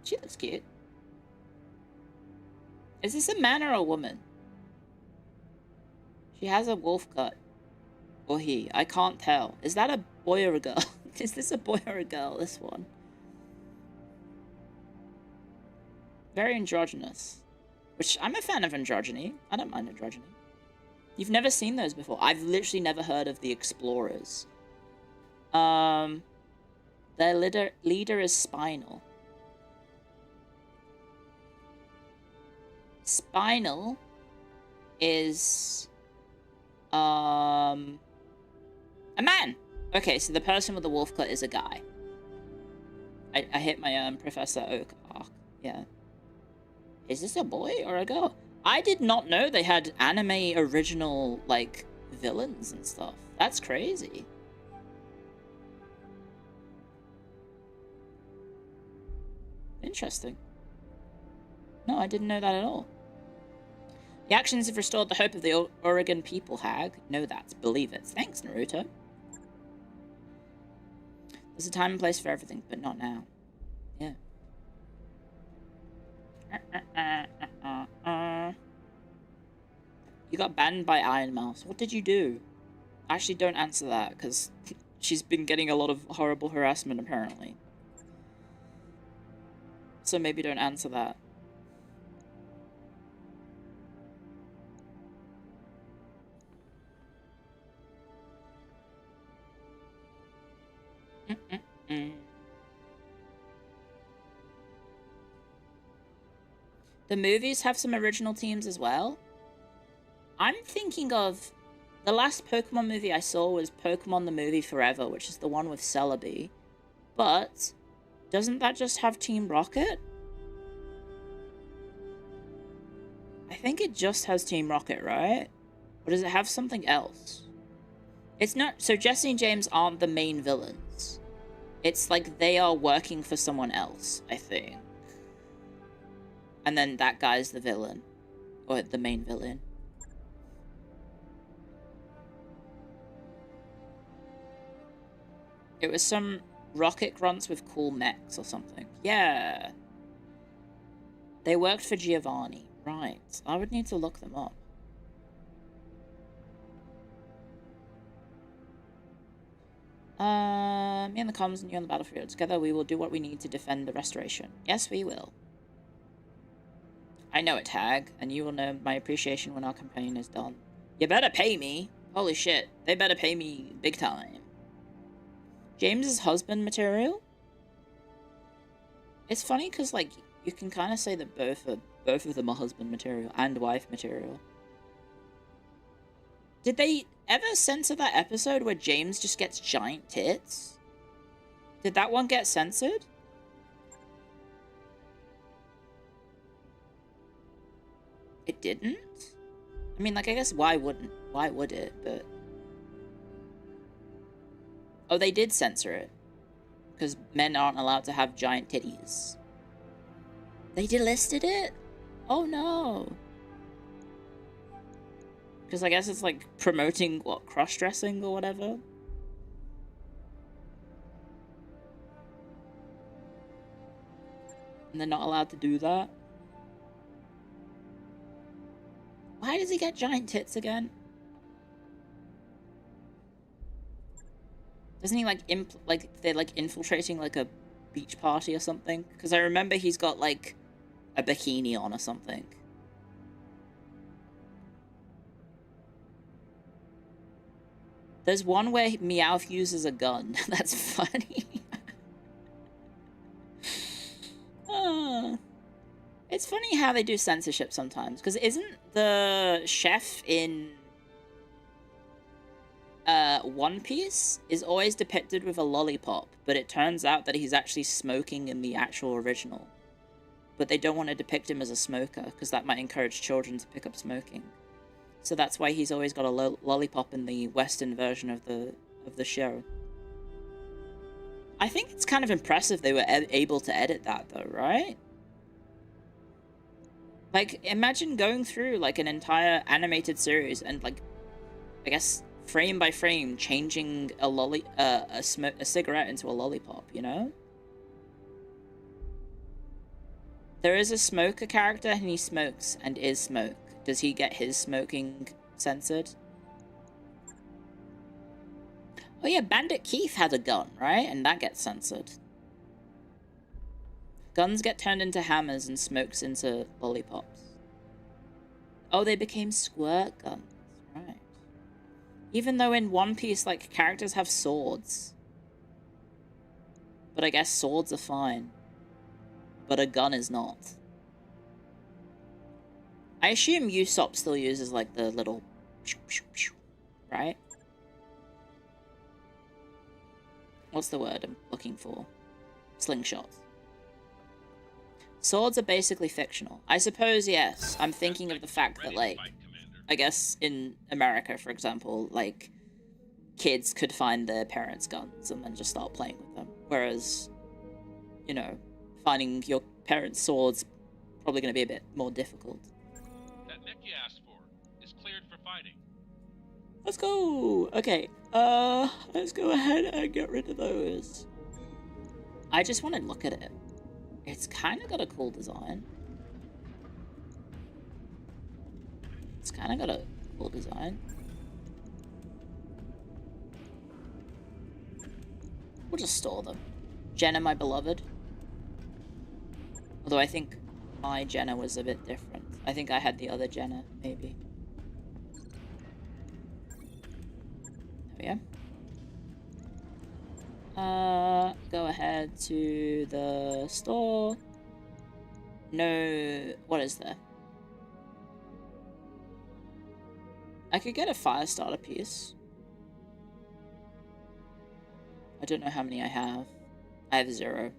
She looks cute. Is this a man or a woman? She has a wolf cut. Or he. I can't tell. Is that a boy or a girl? Is this a boy or a girl, this one? Very androgynous. Which, I'm a fan of androgyny. I don't mind androgyny. You've never seen those before. I've literally never heard of the Explorers. Their leader is Spinal. Spinal is... a man! Okay, so the person with the wolf cut is a guy. I hit my Professor Oak arc. Yeah. Is this a boy or a girl? I did not know they had anime original, like, villains and stuff. That's crazy. Interesting. No, I didn't know that at all. The actions have restored the hope of the Oregon people, Hag. Know that. Believe it. Thanks, Naruto. There's a time and place for everything, but not now. Yeah. You got banned by Iron Mouse. What did you do? Actually, don't answer that, because she's been getting a lot of horrible harassment, apparently. So maybe don't answer that. The movies have some original teams as well. I'm thinking of... The last Pokemon movie I saw was Pokemon the Movie Forever, which is the one with Celebi. But, doesn't that just have Team Rocket? I think it just has Team Rocket, right? Or does it have something else? It's not... So Jesse and James aren't the main villains. It's like they are working for someone else, I think. And then that guy's the villain. Or the main villain. It was some rocket grunts with cool mechs or something. Yeah. They worked for Giovanni. Right. I would need to look them up. Me on the comms and you on the battlefield. Together we will do what we need to defend the restoration. Yes, we will. I know it, Hag, and you will know my appreciation when our campaign is done. You better pay me. Holy shit. They better pay me big time. James's husband material? It's funny because, like, you can kind of say that both of them are husband material and wife material. Did they ever censor that episode where James just gets giant tits? Did that one get censored? It didn't? I mean, like, I guess why would it, but... Oh, they did censor it. Because men aren't allowed to have giant titties. They delisted it? Oh no. Because I guess it's like promoting, what, cross-dressing or whatever? And they're not allowed to do that? Why does he get giant tits again? Doesn't he, like, they're, like, infiltrating, like, a beach party or something? Because I remember he's got, like, a bikini on or something. There's one where Meowth uses a gun. That's funny. It's funny how they do censorship sometimes. Because isn't the chef in One Piece is always depicted with a lollipop, but it turns out that he's actually smoking in the actual original. But they don't want to depict him as a smoker, because that might encourage children to pick up smoking. So that's why he's always got a lollipop in the Western version of the show. I think it's kind of impressive they were able to edit that, though, right? Like, imagine going through, like, an entire animated series and, like, I guess, frame by frame, changing a cigarette into a lollipop, you know? There is a smoker character, and he smokes and is smoke. Does he get his smoking censored? Oh yeah, Bandit Keith had a gun, right? And that gets censored. Guns get turned into hammers and smokes into lollipops. Oh, they became squirt guns, right. Even though in One Piece, like, characters have swords. But I guess swords are fine. But a gun is not. I assume Usopp still uses, like, the little... right? What's the word I'm looking for? Slingshots. Swords are basically fictional. I suppose, yes. I'm thinking of the fact that, like, I guess in America, for example, like, kids could find their parents' guns and then just start playing with them. Whereas, you know, finding your parents' swords probably going to be a bit more difficult. That mech you asked for is cleared for fighting. Let's go! Okay, let's go ahead and get rid of those. I just want to look at it. It's kind of got a cool design. It's kind of got a cool design. We'll just store them. Jenna, my beloved. Although I think my Jenna was a bit different. I think I had the other Jenna, maybe. There we go. Go ahead to the store. No, what is there? I could get a fire starter piece. I don't know how many I have. I have 0.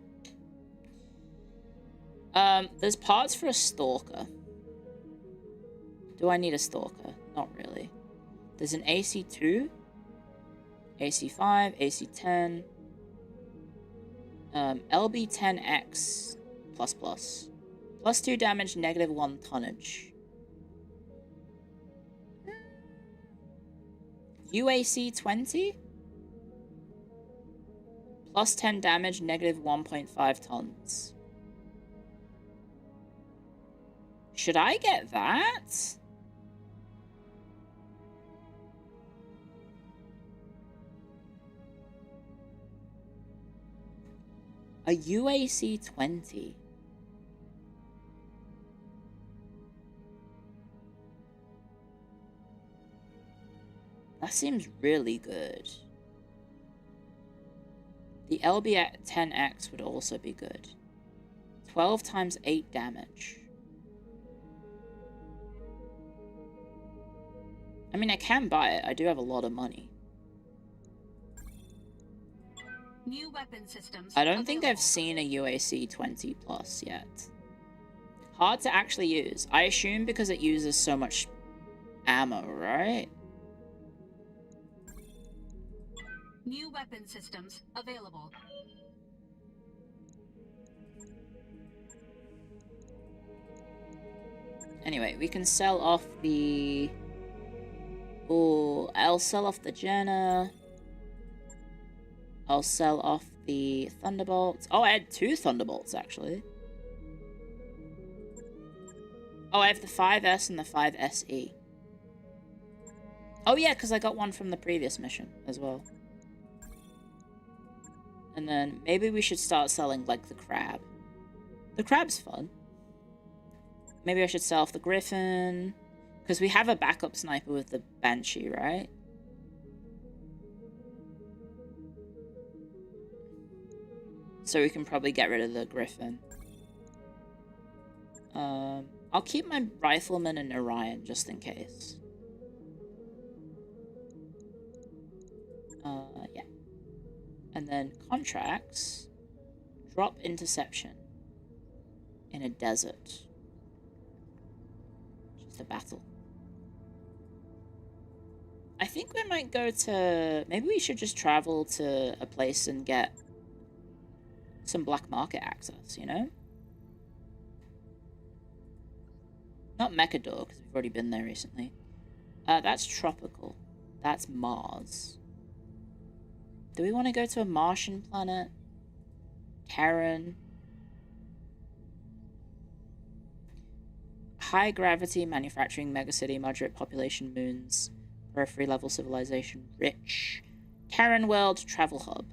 There's parts for a stalker. Do I need a stalker? Not really. There's an AC2, AC5, AC10, LB10X++. +2 damage, -1 tonnage. UAC20? +10 damage, -1.5 tons. Should I get that? A UAC-20. That seems really good. The LB10X would also be good. 12 times 8 damage. I mean, I can buy it. I do have a lot of money. New weapon systems. I don't think I've seen a UAC 20 plus yet. Hard to actually use. I assume because it uses so much ammo, right? New weapon systems available. Anyway, we can sell off the... Oh, I'll sell off the Jenna. I'll sell off the Thunderbolts. Oh, I had 2 Thunderbolts, actually. Oh, I have the 5S and the 5SE. Oh, yeah, because I got one from the previous mission as well. And then maybe we should start selling, like, the Crab. The Crab's fun. Maybe I should sell off the Griffin. Because we have a backup sniper with the Banshee, right? So we can probably get rid of the Griffin. I'll keep my Rifleman and Orion just in case. Yeah. And then contracts. Drop interception. In a desert. Just a battle. I think we might go to... Maybe we should just travel to a place and get some black market access, you know? Not Mechador, because we've already been there recently. That's tropical. That's Mars. Do we want to go to a Martian planet? Terran? High gravity manufacturing megacity, moderate population moons, periphery level civilization, rich. Terran world travel hub.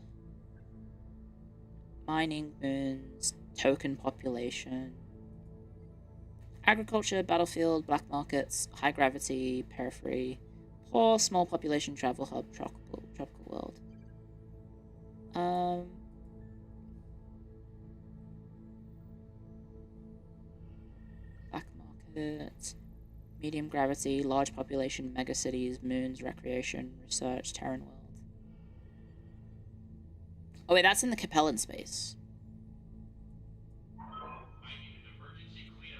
Mining moons, token population. Agriculture, battlefield, black markets, high gravity, periphery, poor, small population travel hub, tropical world. Black market, medium gravity, large population, megacities, moons, recreation, research, Terran world. Oh wait, that's in the Capellan space.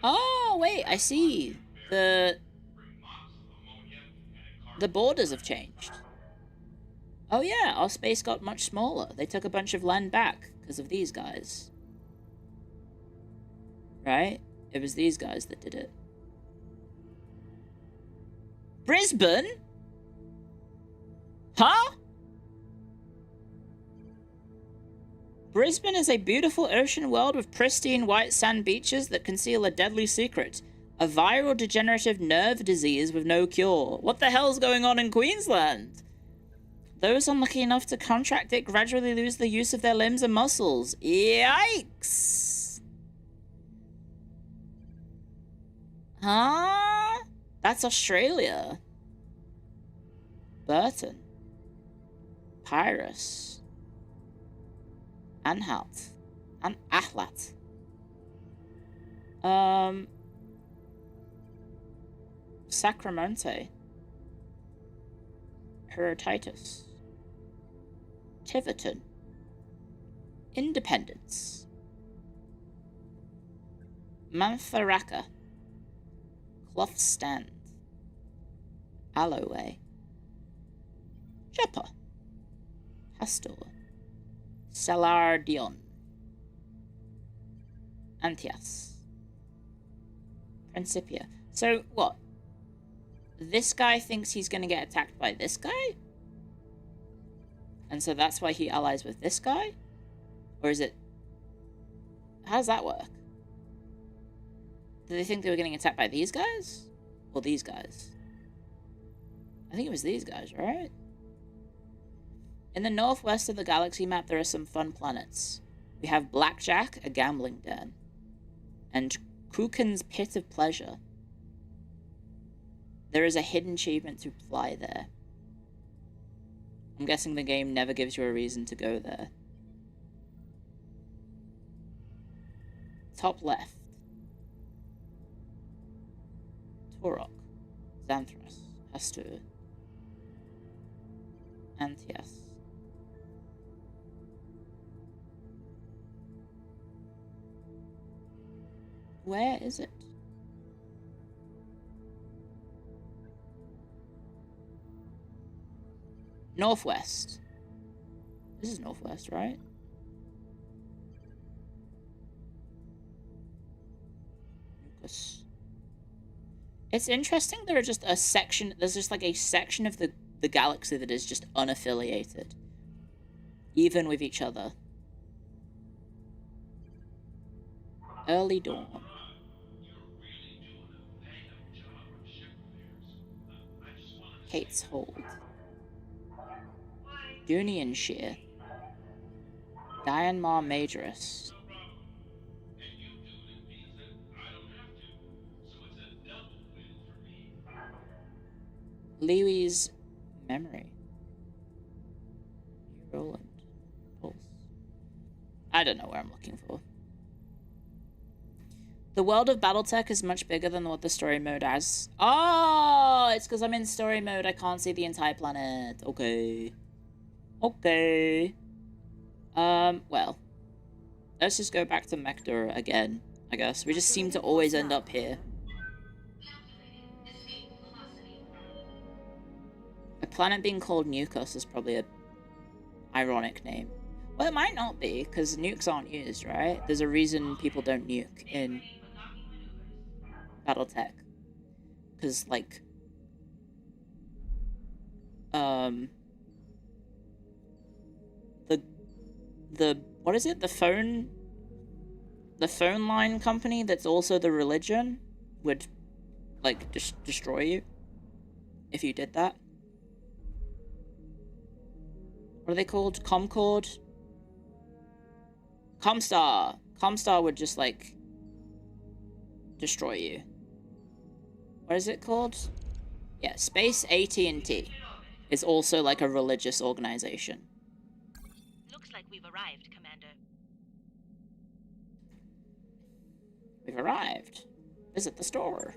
Oh, wait, I see. The borders have changed. Oh yeah, our space got much smaller. They took a bunch of land back because of these guys. Right? It was these guys that did it. Brisbane? Huh? Brisbane is a beautiful ocean world with pristine white sand beaches that conceal a deadly secret. A viral degenerative nerve disease with no cure. What the hell's going on in Queensland? Those unlucky enough to contract it gradually lose the use of their limbs and muscles. Yikes! Huh? That's Australia. Burton. Pyrus. Anhalt. And Ahlat. Sacramento. Heretitus. Tiverton. Independence. Mantharaka. Cloth Stand. Alloway. Joppa. Pastor. Salardion. Antias. Principia. So, what? This guy thinks he's going to get attacked by this guy? And so that's why he allies with this guy? Or is it... How does that work? Do they think they were getting attacked by these guys? Or these guys? I think it was these guys, right? In the northwest of the galaxy map, there are some fun planets. We have Blackjack, a gambling den. And Kuken's Pit of Pleasure. There is a hidden achievement to fly there. I'm guessing the game never gives you a reason to go there. Top left. Torok. Xanthras. Hastur. Antias. Where is it? Northwest. This is northwest, right? Lucas. It's interesting there are just a section, there's just like a section of the galaxy that is just unaffiliated. Even with each other. Early dawn. Kate's Hold. Dunianshire. Dianmar Majorus. Lewy's Memory. New Roland. Pulse. I don't know where I'm looking for. The world of Battletech is much bigger than what the story mode has. Oh, it's because I'm in story mode. I can't see the entire planet. Okay. Okay. Well. Let's just go back to Mector again, I guess. We just seem to always end up here. A planet being called Nukos is probably a ironic name. Well, it might not be, because nukes aren't used, right? There's a reason people don't nuke in Battletech. Because, like... The... What is it? The phone line company that's also the religion would, like, destroy you if you did that. What are they called? Comcord? Comstar! Comstar would just, like, destroy you. What is it called? Yeah, Space AT&T is also, like, a religious organization. Looks like we've arrived, Commander. We've arrived. Visit the store.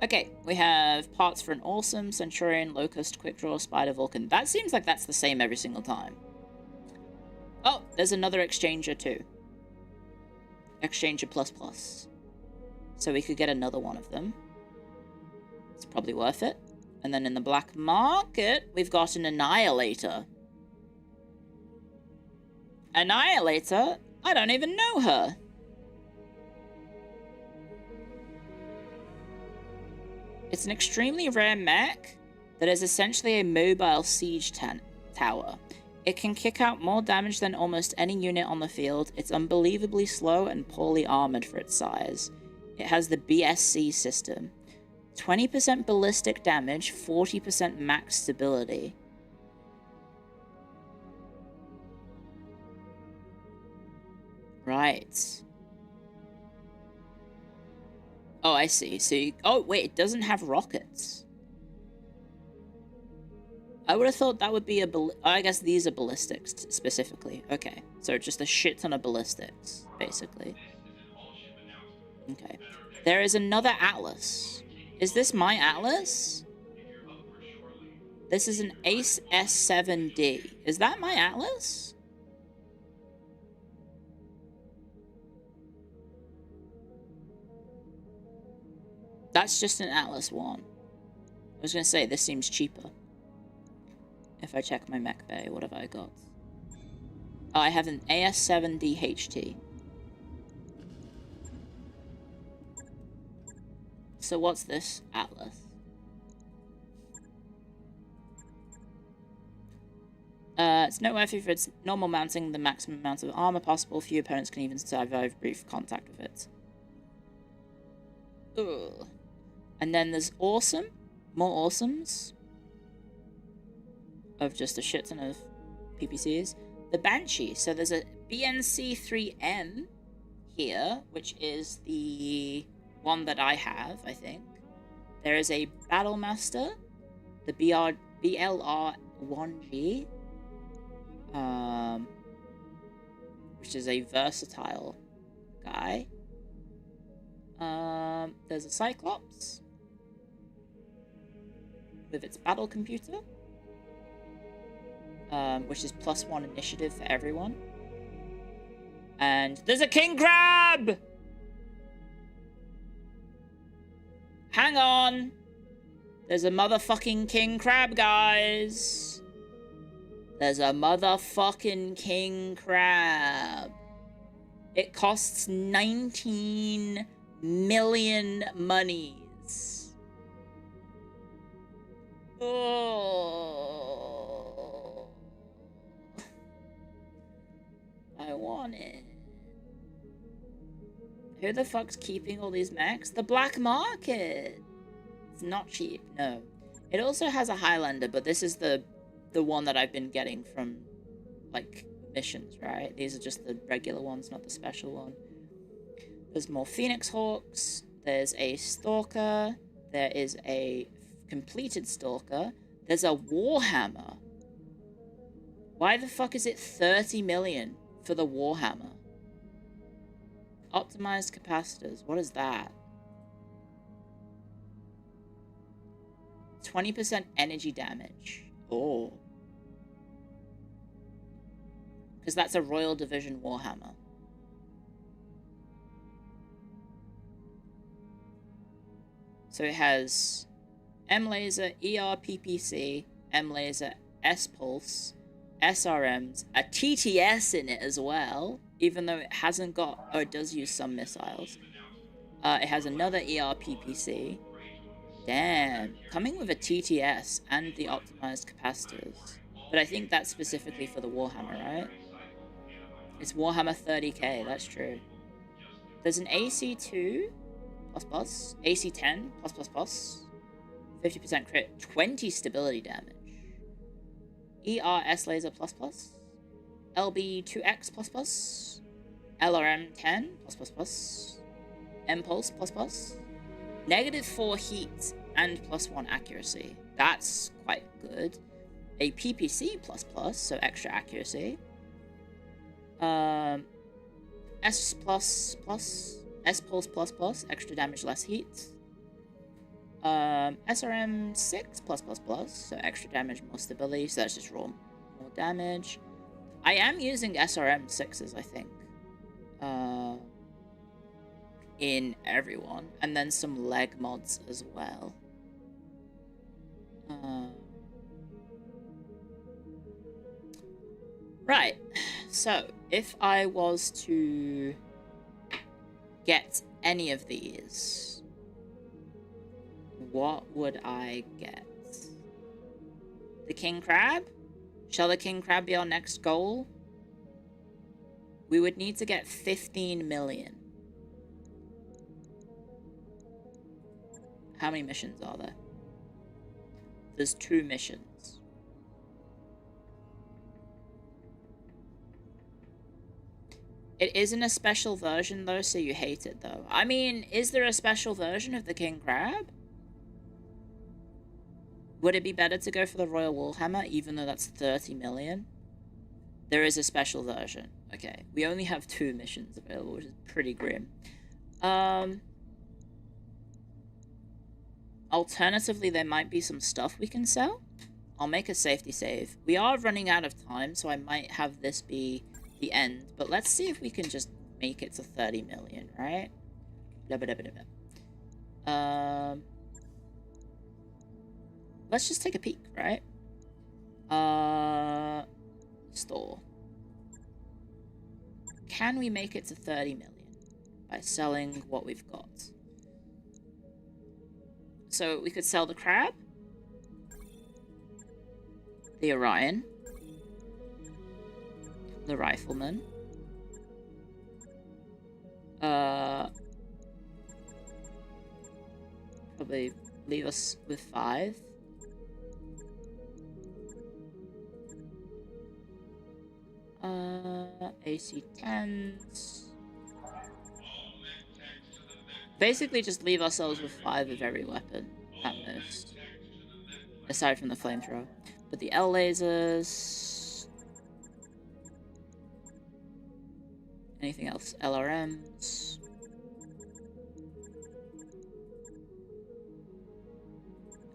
Okay, we have parts for an Awesome, Centurion, Locust, Quickdraw, Spider, Vulcan. That seems like that's the same every single time. Oh, there's another Exchanger too. Exchanger plus. So we could get another one of them. It's probably worth it. And then in the black market, we've got an Annihilator. Annihilator? I don't even know her. It's an extremely rare mech that is essentially a mobile siege tower. It can kick out more damage than almost any unit on the field. It's unbelievably slow and poorly armored for its size. It has the BSC system. 20% ballistic damage, 40% max stability. Right. Oh, I see. So you... Oh, wait, it doesn't have rockets. I would have thought that would be a... I guess these are ballistics, specifically. Okay. So just a shit ton of ballistics, basically. Okay. There is another Atlas. Is this my Atlas? This is an Ace S7D. Is that my Atlas? That's just an Atlas 1. I was going to say, this seems cheaper. If I check my mech bay, what have I got? Oh, I have an AS7D HT. So what's this Atlas? It's noteworthy for its normal mounting, the maximum amount of armor possible. Few opponents can even survive brief contact with it. Ugh. And then there's Awesome. More Awesomes. Of just a shit ton of PPCs. The Banshee. So there's a BNC3M here, which is the one that I have, I think. There is a Battlemaster. The BLR1G. Which is a versatile guy. There's a Cyclops. With its battle computer. Which is +1 initiative for everyone. And there's a King Crab! Hang on! There's a motherfucking King Crab, guys! There's a motherfucking King Crab. It costs 19 million monies. Oh. I want it. Who the fuck's keeping all these mechs? The black market. It's not cheap, no. It also has a Highlander, but this is the one that I've been getting from, like, missions, right? These are just the regular ones, not the special one. There's more Phoenix Hawks. There's a Stalker. There is a completed Stalker. There's a Warhammer. Why the fuck is it 30 million for the Warhammer? Optimized capacitors. What is that? 20% energy damage. Oh. Because that's a Royal Division Warhammer. So it has M-Laser, ER-PPC, M-Laser, S-Pulse, SRMs, a TTS in it as well, even though it hasn't got... Oh, it does use some missiles. It has another ER-PPC. Damn. Coming with a TTS and the optimized capacitors. But I think that's specifically for the Warhammer, right? It's Warhammer 30k, that's true. There's an AC2 plus, AC10 plus, 50% crit, 20 stability damage. ERS laser plus, LB2X plus, LRM 10 plus, M-Pulse plus, -4 heat and +1 accuracy. That's quite good. A PPC plus, so extra accuracy. S plus, S-Pulse plus, extra damage, less heat. SRM 6 plus, so extra damage, more stability, so that's just raw, more damage. I am using SRM 6s, I think. In everyone, and then some leg mods as well. Right, so if I was to get any of these, what would I get? The King Crab? Shall the King Crab be our next goal? We would need to get 15 million. How many missions are there? There's 2 missions. It isn't a special version, though, so you hate it, though. I mean, is there a special version of the King Crab? Would it be better to go for the Royal Warhammer, even though that's 30 million? There is a special version. Okay, we only have 2 missions available, which is pretty grim. Alternatively, there might be some stuff we can sell. I'll make a safety save. We are running out of time, so I might have this be the end. But let's see if we can just make it to 30 million, right? Let's just take a peek, right? Store. Can we make it to 30 million by selling what we've got? So we could sell the Crab, the Orion, the Rifleman, probably leave us with 5. AC-10s. Basically just leave ourselves with 5 of every weapon, at most. Aside from the flamethrower. But the L lasers... Anything else? LRMs...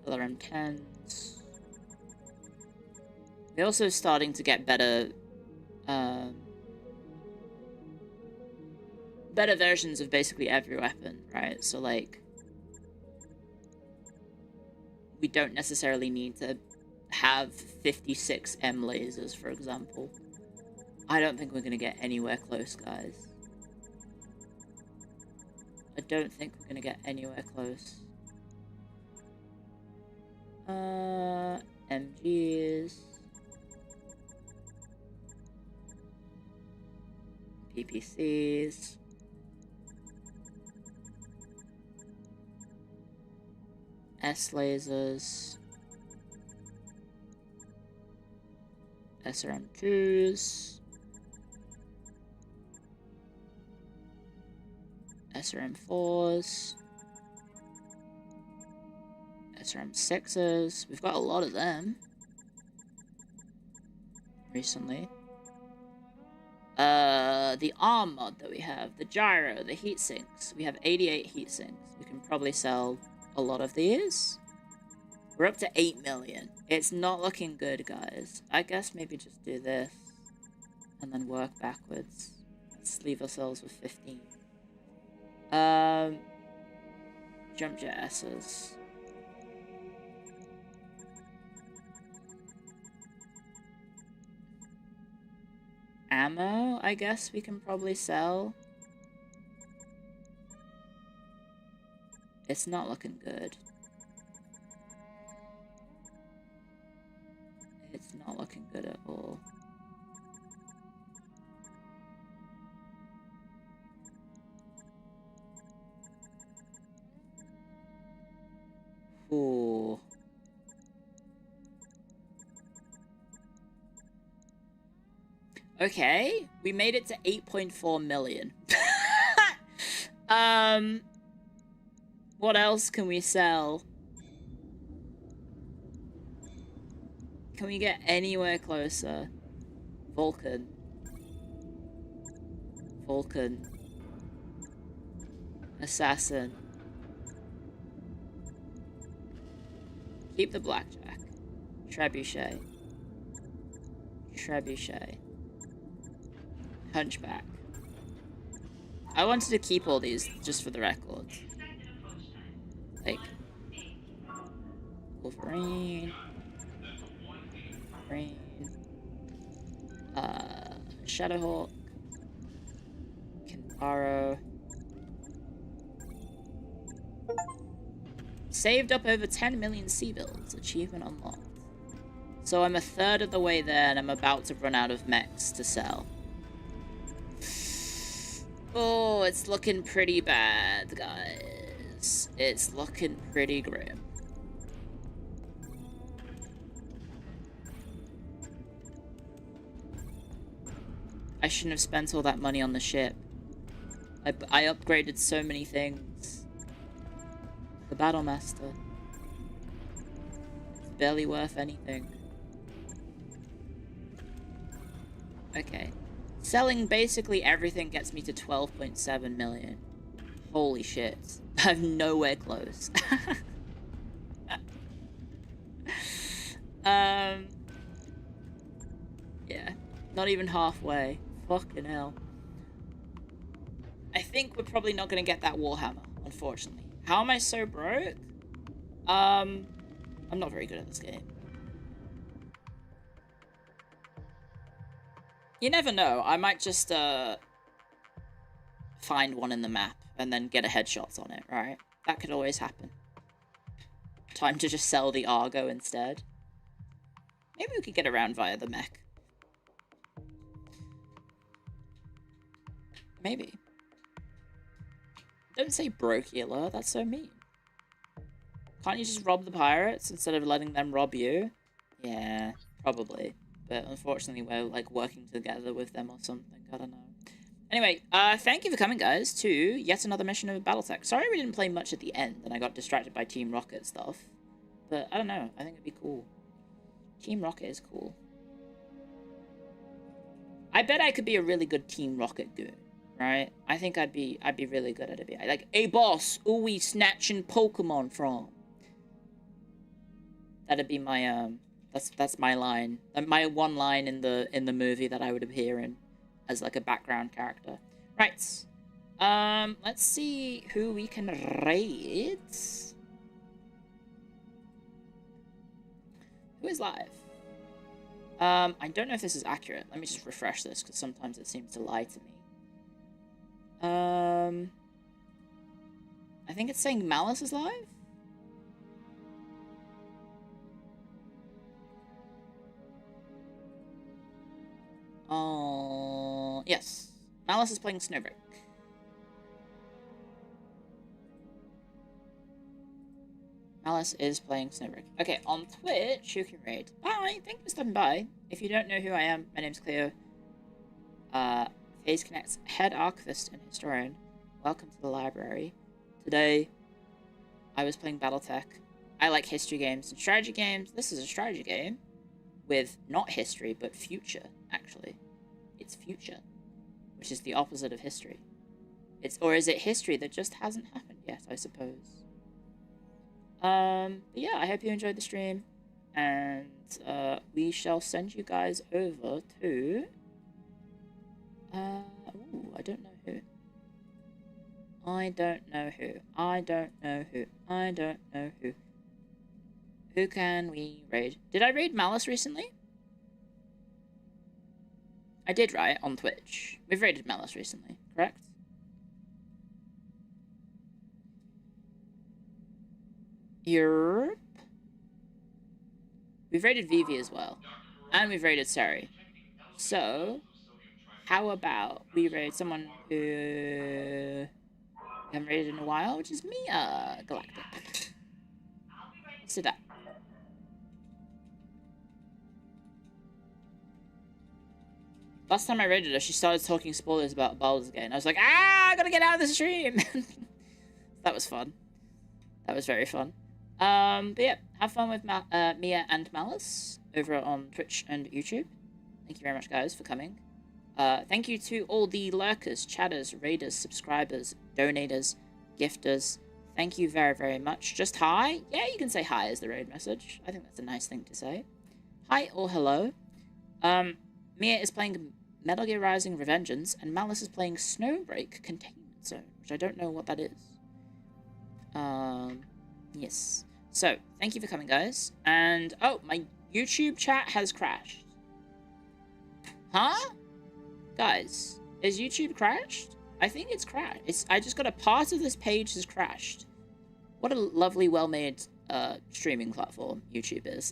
LRM 10s... We're also starting to get better... better versions of basically every weapon, right? So, like, we don't necessarily need to have 56 M lasers, for example. I don't think we're gonna get anywhere close, guys. I don't think we're gonna get anywhere close. MGs... PPCs... S-lasers... SRM-2s... SRM-4s... SRM-6s... We've got a lot of them. Recently. The ARM mod that we have, the gyro, the heat sinks. We have 88 heat sinks. We can probably sell a lot of these. We're up to 8 million. It's not looking good, guys. I guess maybe just do this. and then work backwards. Let's leave ourselves with 15. Jump jet S's. Ammo, I guess we can probably sell. It's not looking good. It's not looking good at all. Ooh. Okay, we made it to 8.4 million. What else can we sell? Can we get anywhere closer? Vulcan. Vulcan. Assassin. Keep the blackjack. Trebuchet. Trebuchet. Hunchback. I wanted to keep all these just for the record. Like Wolverine. Wolverine. Shadowhawk. Kentaro. Saved up over 10 million C-bills. Achievement unlocked. So I'm a third of the way there and I'm about to run out of mechs to sell. Oh, it's looking pretty bad, guys. It's looking pretty grim. I shouldn't have spent all that money on the ship. I upgraded so many things. The Battlemaster. It's barely worth anything. Okay. Selling basically everything gets me to 12.7 million. Holy shit. I'm nowhere close. Yeah. Not even halfway. Fucking hell. I think we're probably not gonna get that Warhammer, unfortunately. How am I so broke? I'm not very good at this game. You never know. I might just, find one in the map and then get a headshots on it, right? That could always happen. Time to just sell the Argo instead. Maybe we could get around via the mech. Maybe. Don't say brokular, that's so mean. Can't you just rob the pirates instead of letting them rob you? Yeah, probably. But unfortunately, we're, like, working together with them or something. I don't know. Anyway, thank you for coming, guys, to yet another mission of Battletech. Sorry we didn't play much at the end, and I got distracted by Team Rocket stuff. But, I don't know. I think it'd be cool. Team Rocket is cool. I bet I could be a really good Team Rocket goon, right? I think I'd be really good at it. Like, hey, boss, who we snatching Pokemon from? That'd be my, That's my line. My one line in the movie that I would appear in as like a background character. Right. Let's see who we can raid. Who is live? I don't know if this is accurate. Let me just refresh this because sometimes it seems to lie to me. I think it's saying Malice is live. Yes. Malice is playing Snowbreak. Malice is playing Snowbreak. Okay, on Twitch, you can raid. Bye! Thank you for stopping by. If you don't know who I am, my name's Clio. FaZe Connect's head archivist and historian. Welcome to the library. Today, I was playing Battletech. I like history games and strategy games. This is a strategy game with not history, but future, actually. It's future, which is the opposite of history. Or is it history that just hasn't happened yet, I suppose. But yeah, I hope you enjoyed the stream, and we shall send you guys over to Ooh, I don't know who. I don't know who. I don't know who. I don't know who. Who can we raid? Did I raid Malice recently? I did, right? On Twitch. We've raided Malice recently, correct? Europe. We've raided Vivi as well. And we've raided Sari. So, how about we raid someone who we haven't raided in a while, which is Mia Galactic. Sit down. Last time I raided her, she started talking spoilers about Baldur's Gate. I was like, I gotta get out of the stream! That was fun. That was very fun. But yeah, have fun with Mia and Malice over on Twitch and YouTube. Thank you very much, guys, for coming. Thank you to all the lurkers, chatters, raiders, subscribers, donators, gifters. Thank you very, very much. Just hi? Yeah, you can say hi as the raid message. I think that's a nice thing to say. Hi or hello. Mia is playing Metal Gear Rising Revengeance, and Malice is playing Snowbreak Containment Zone, which I don't know what that is. Yes. So, thank you for coming, guys. And, oh, my YouTube chat has crashed. Huh? Guys, is YouTube crashed? I think it's crashed. I just got a part of this page has crashed. What a lovely, well-made streaming platform YouTube is.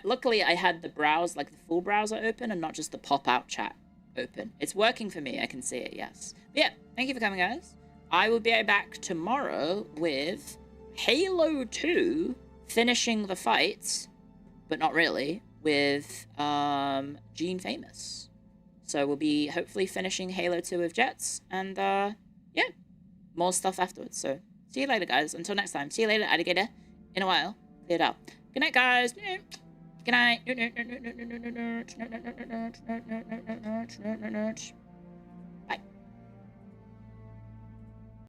Luckily, I had the browse, like the full browser open and not just the pop-out chat open. It's working for me. I can see it, yes. But yeah, thank you for coming, guys. I will be back tomorrow with Halo 2 finishing the fight, but not really, with Gene Famous. So we'll be hopefully finishing Halo 2 with Jets, and yeah, more stuff afterwards. So see you later, guys. Until next time, see you later, alligator. In a while, cleared out. Good night, guys. Good night.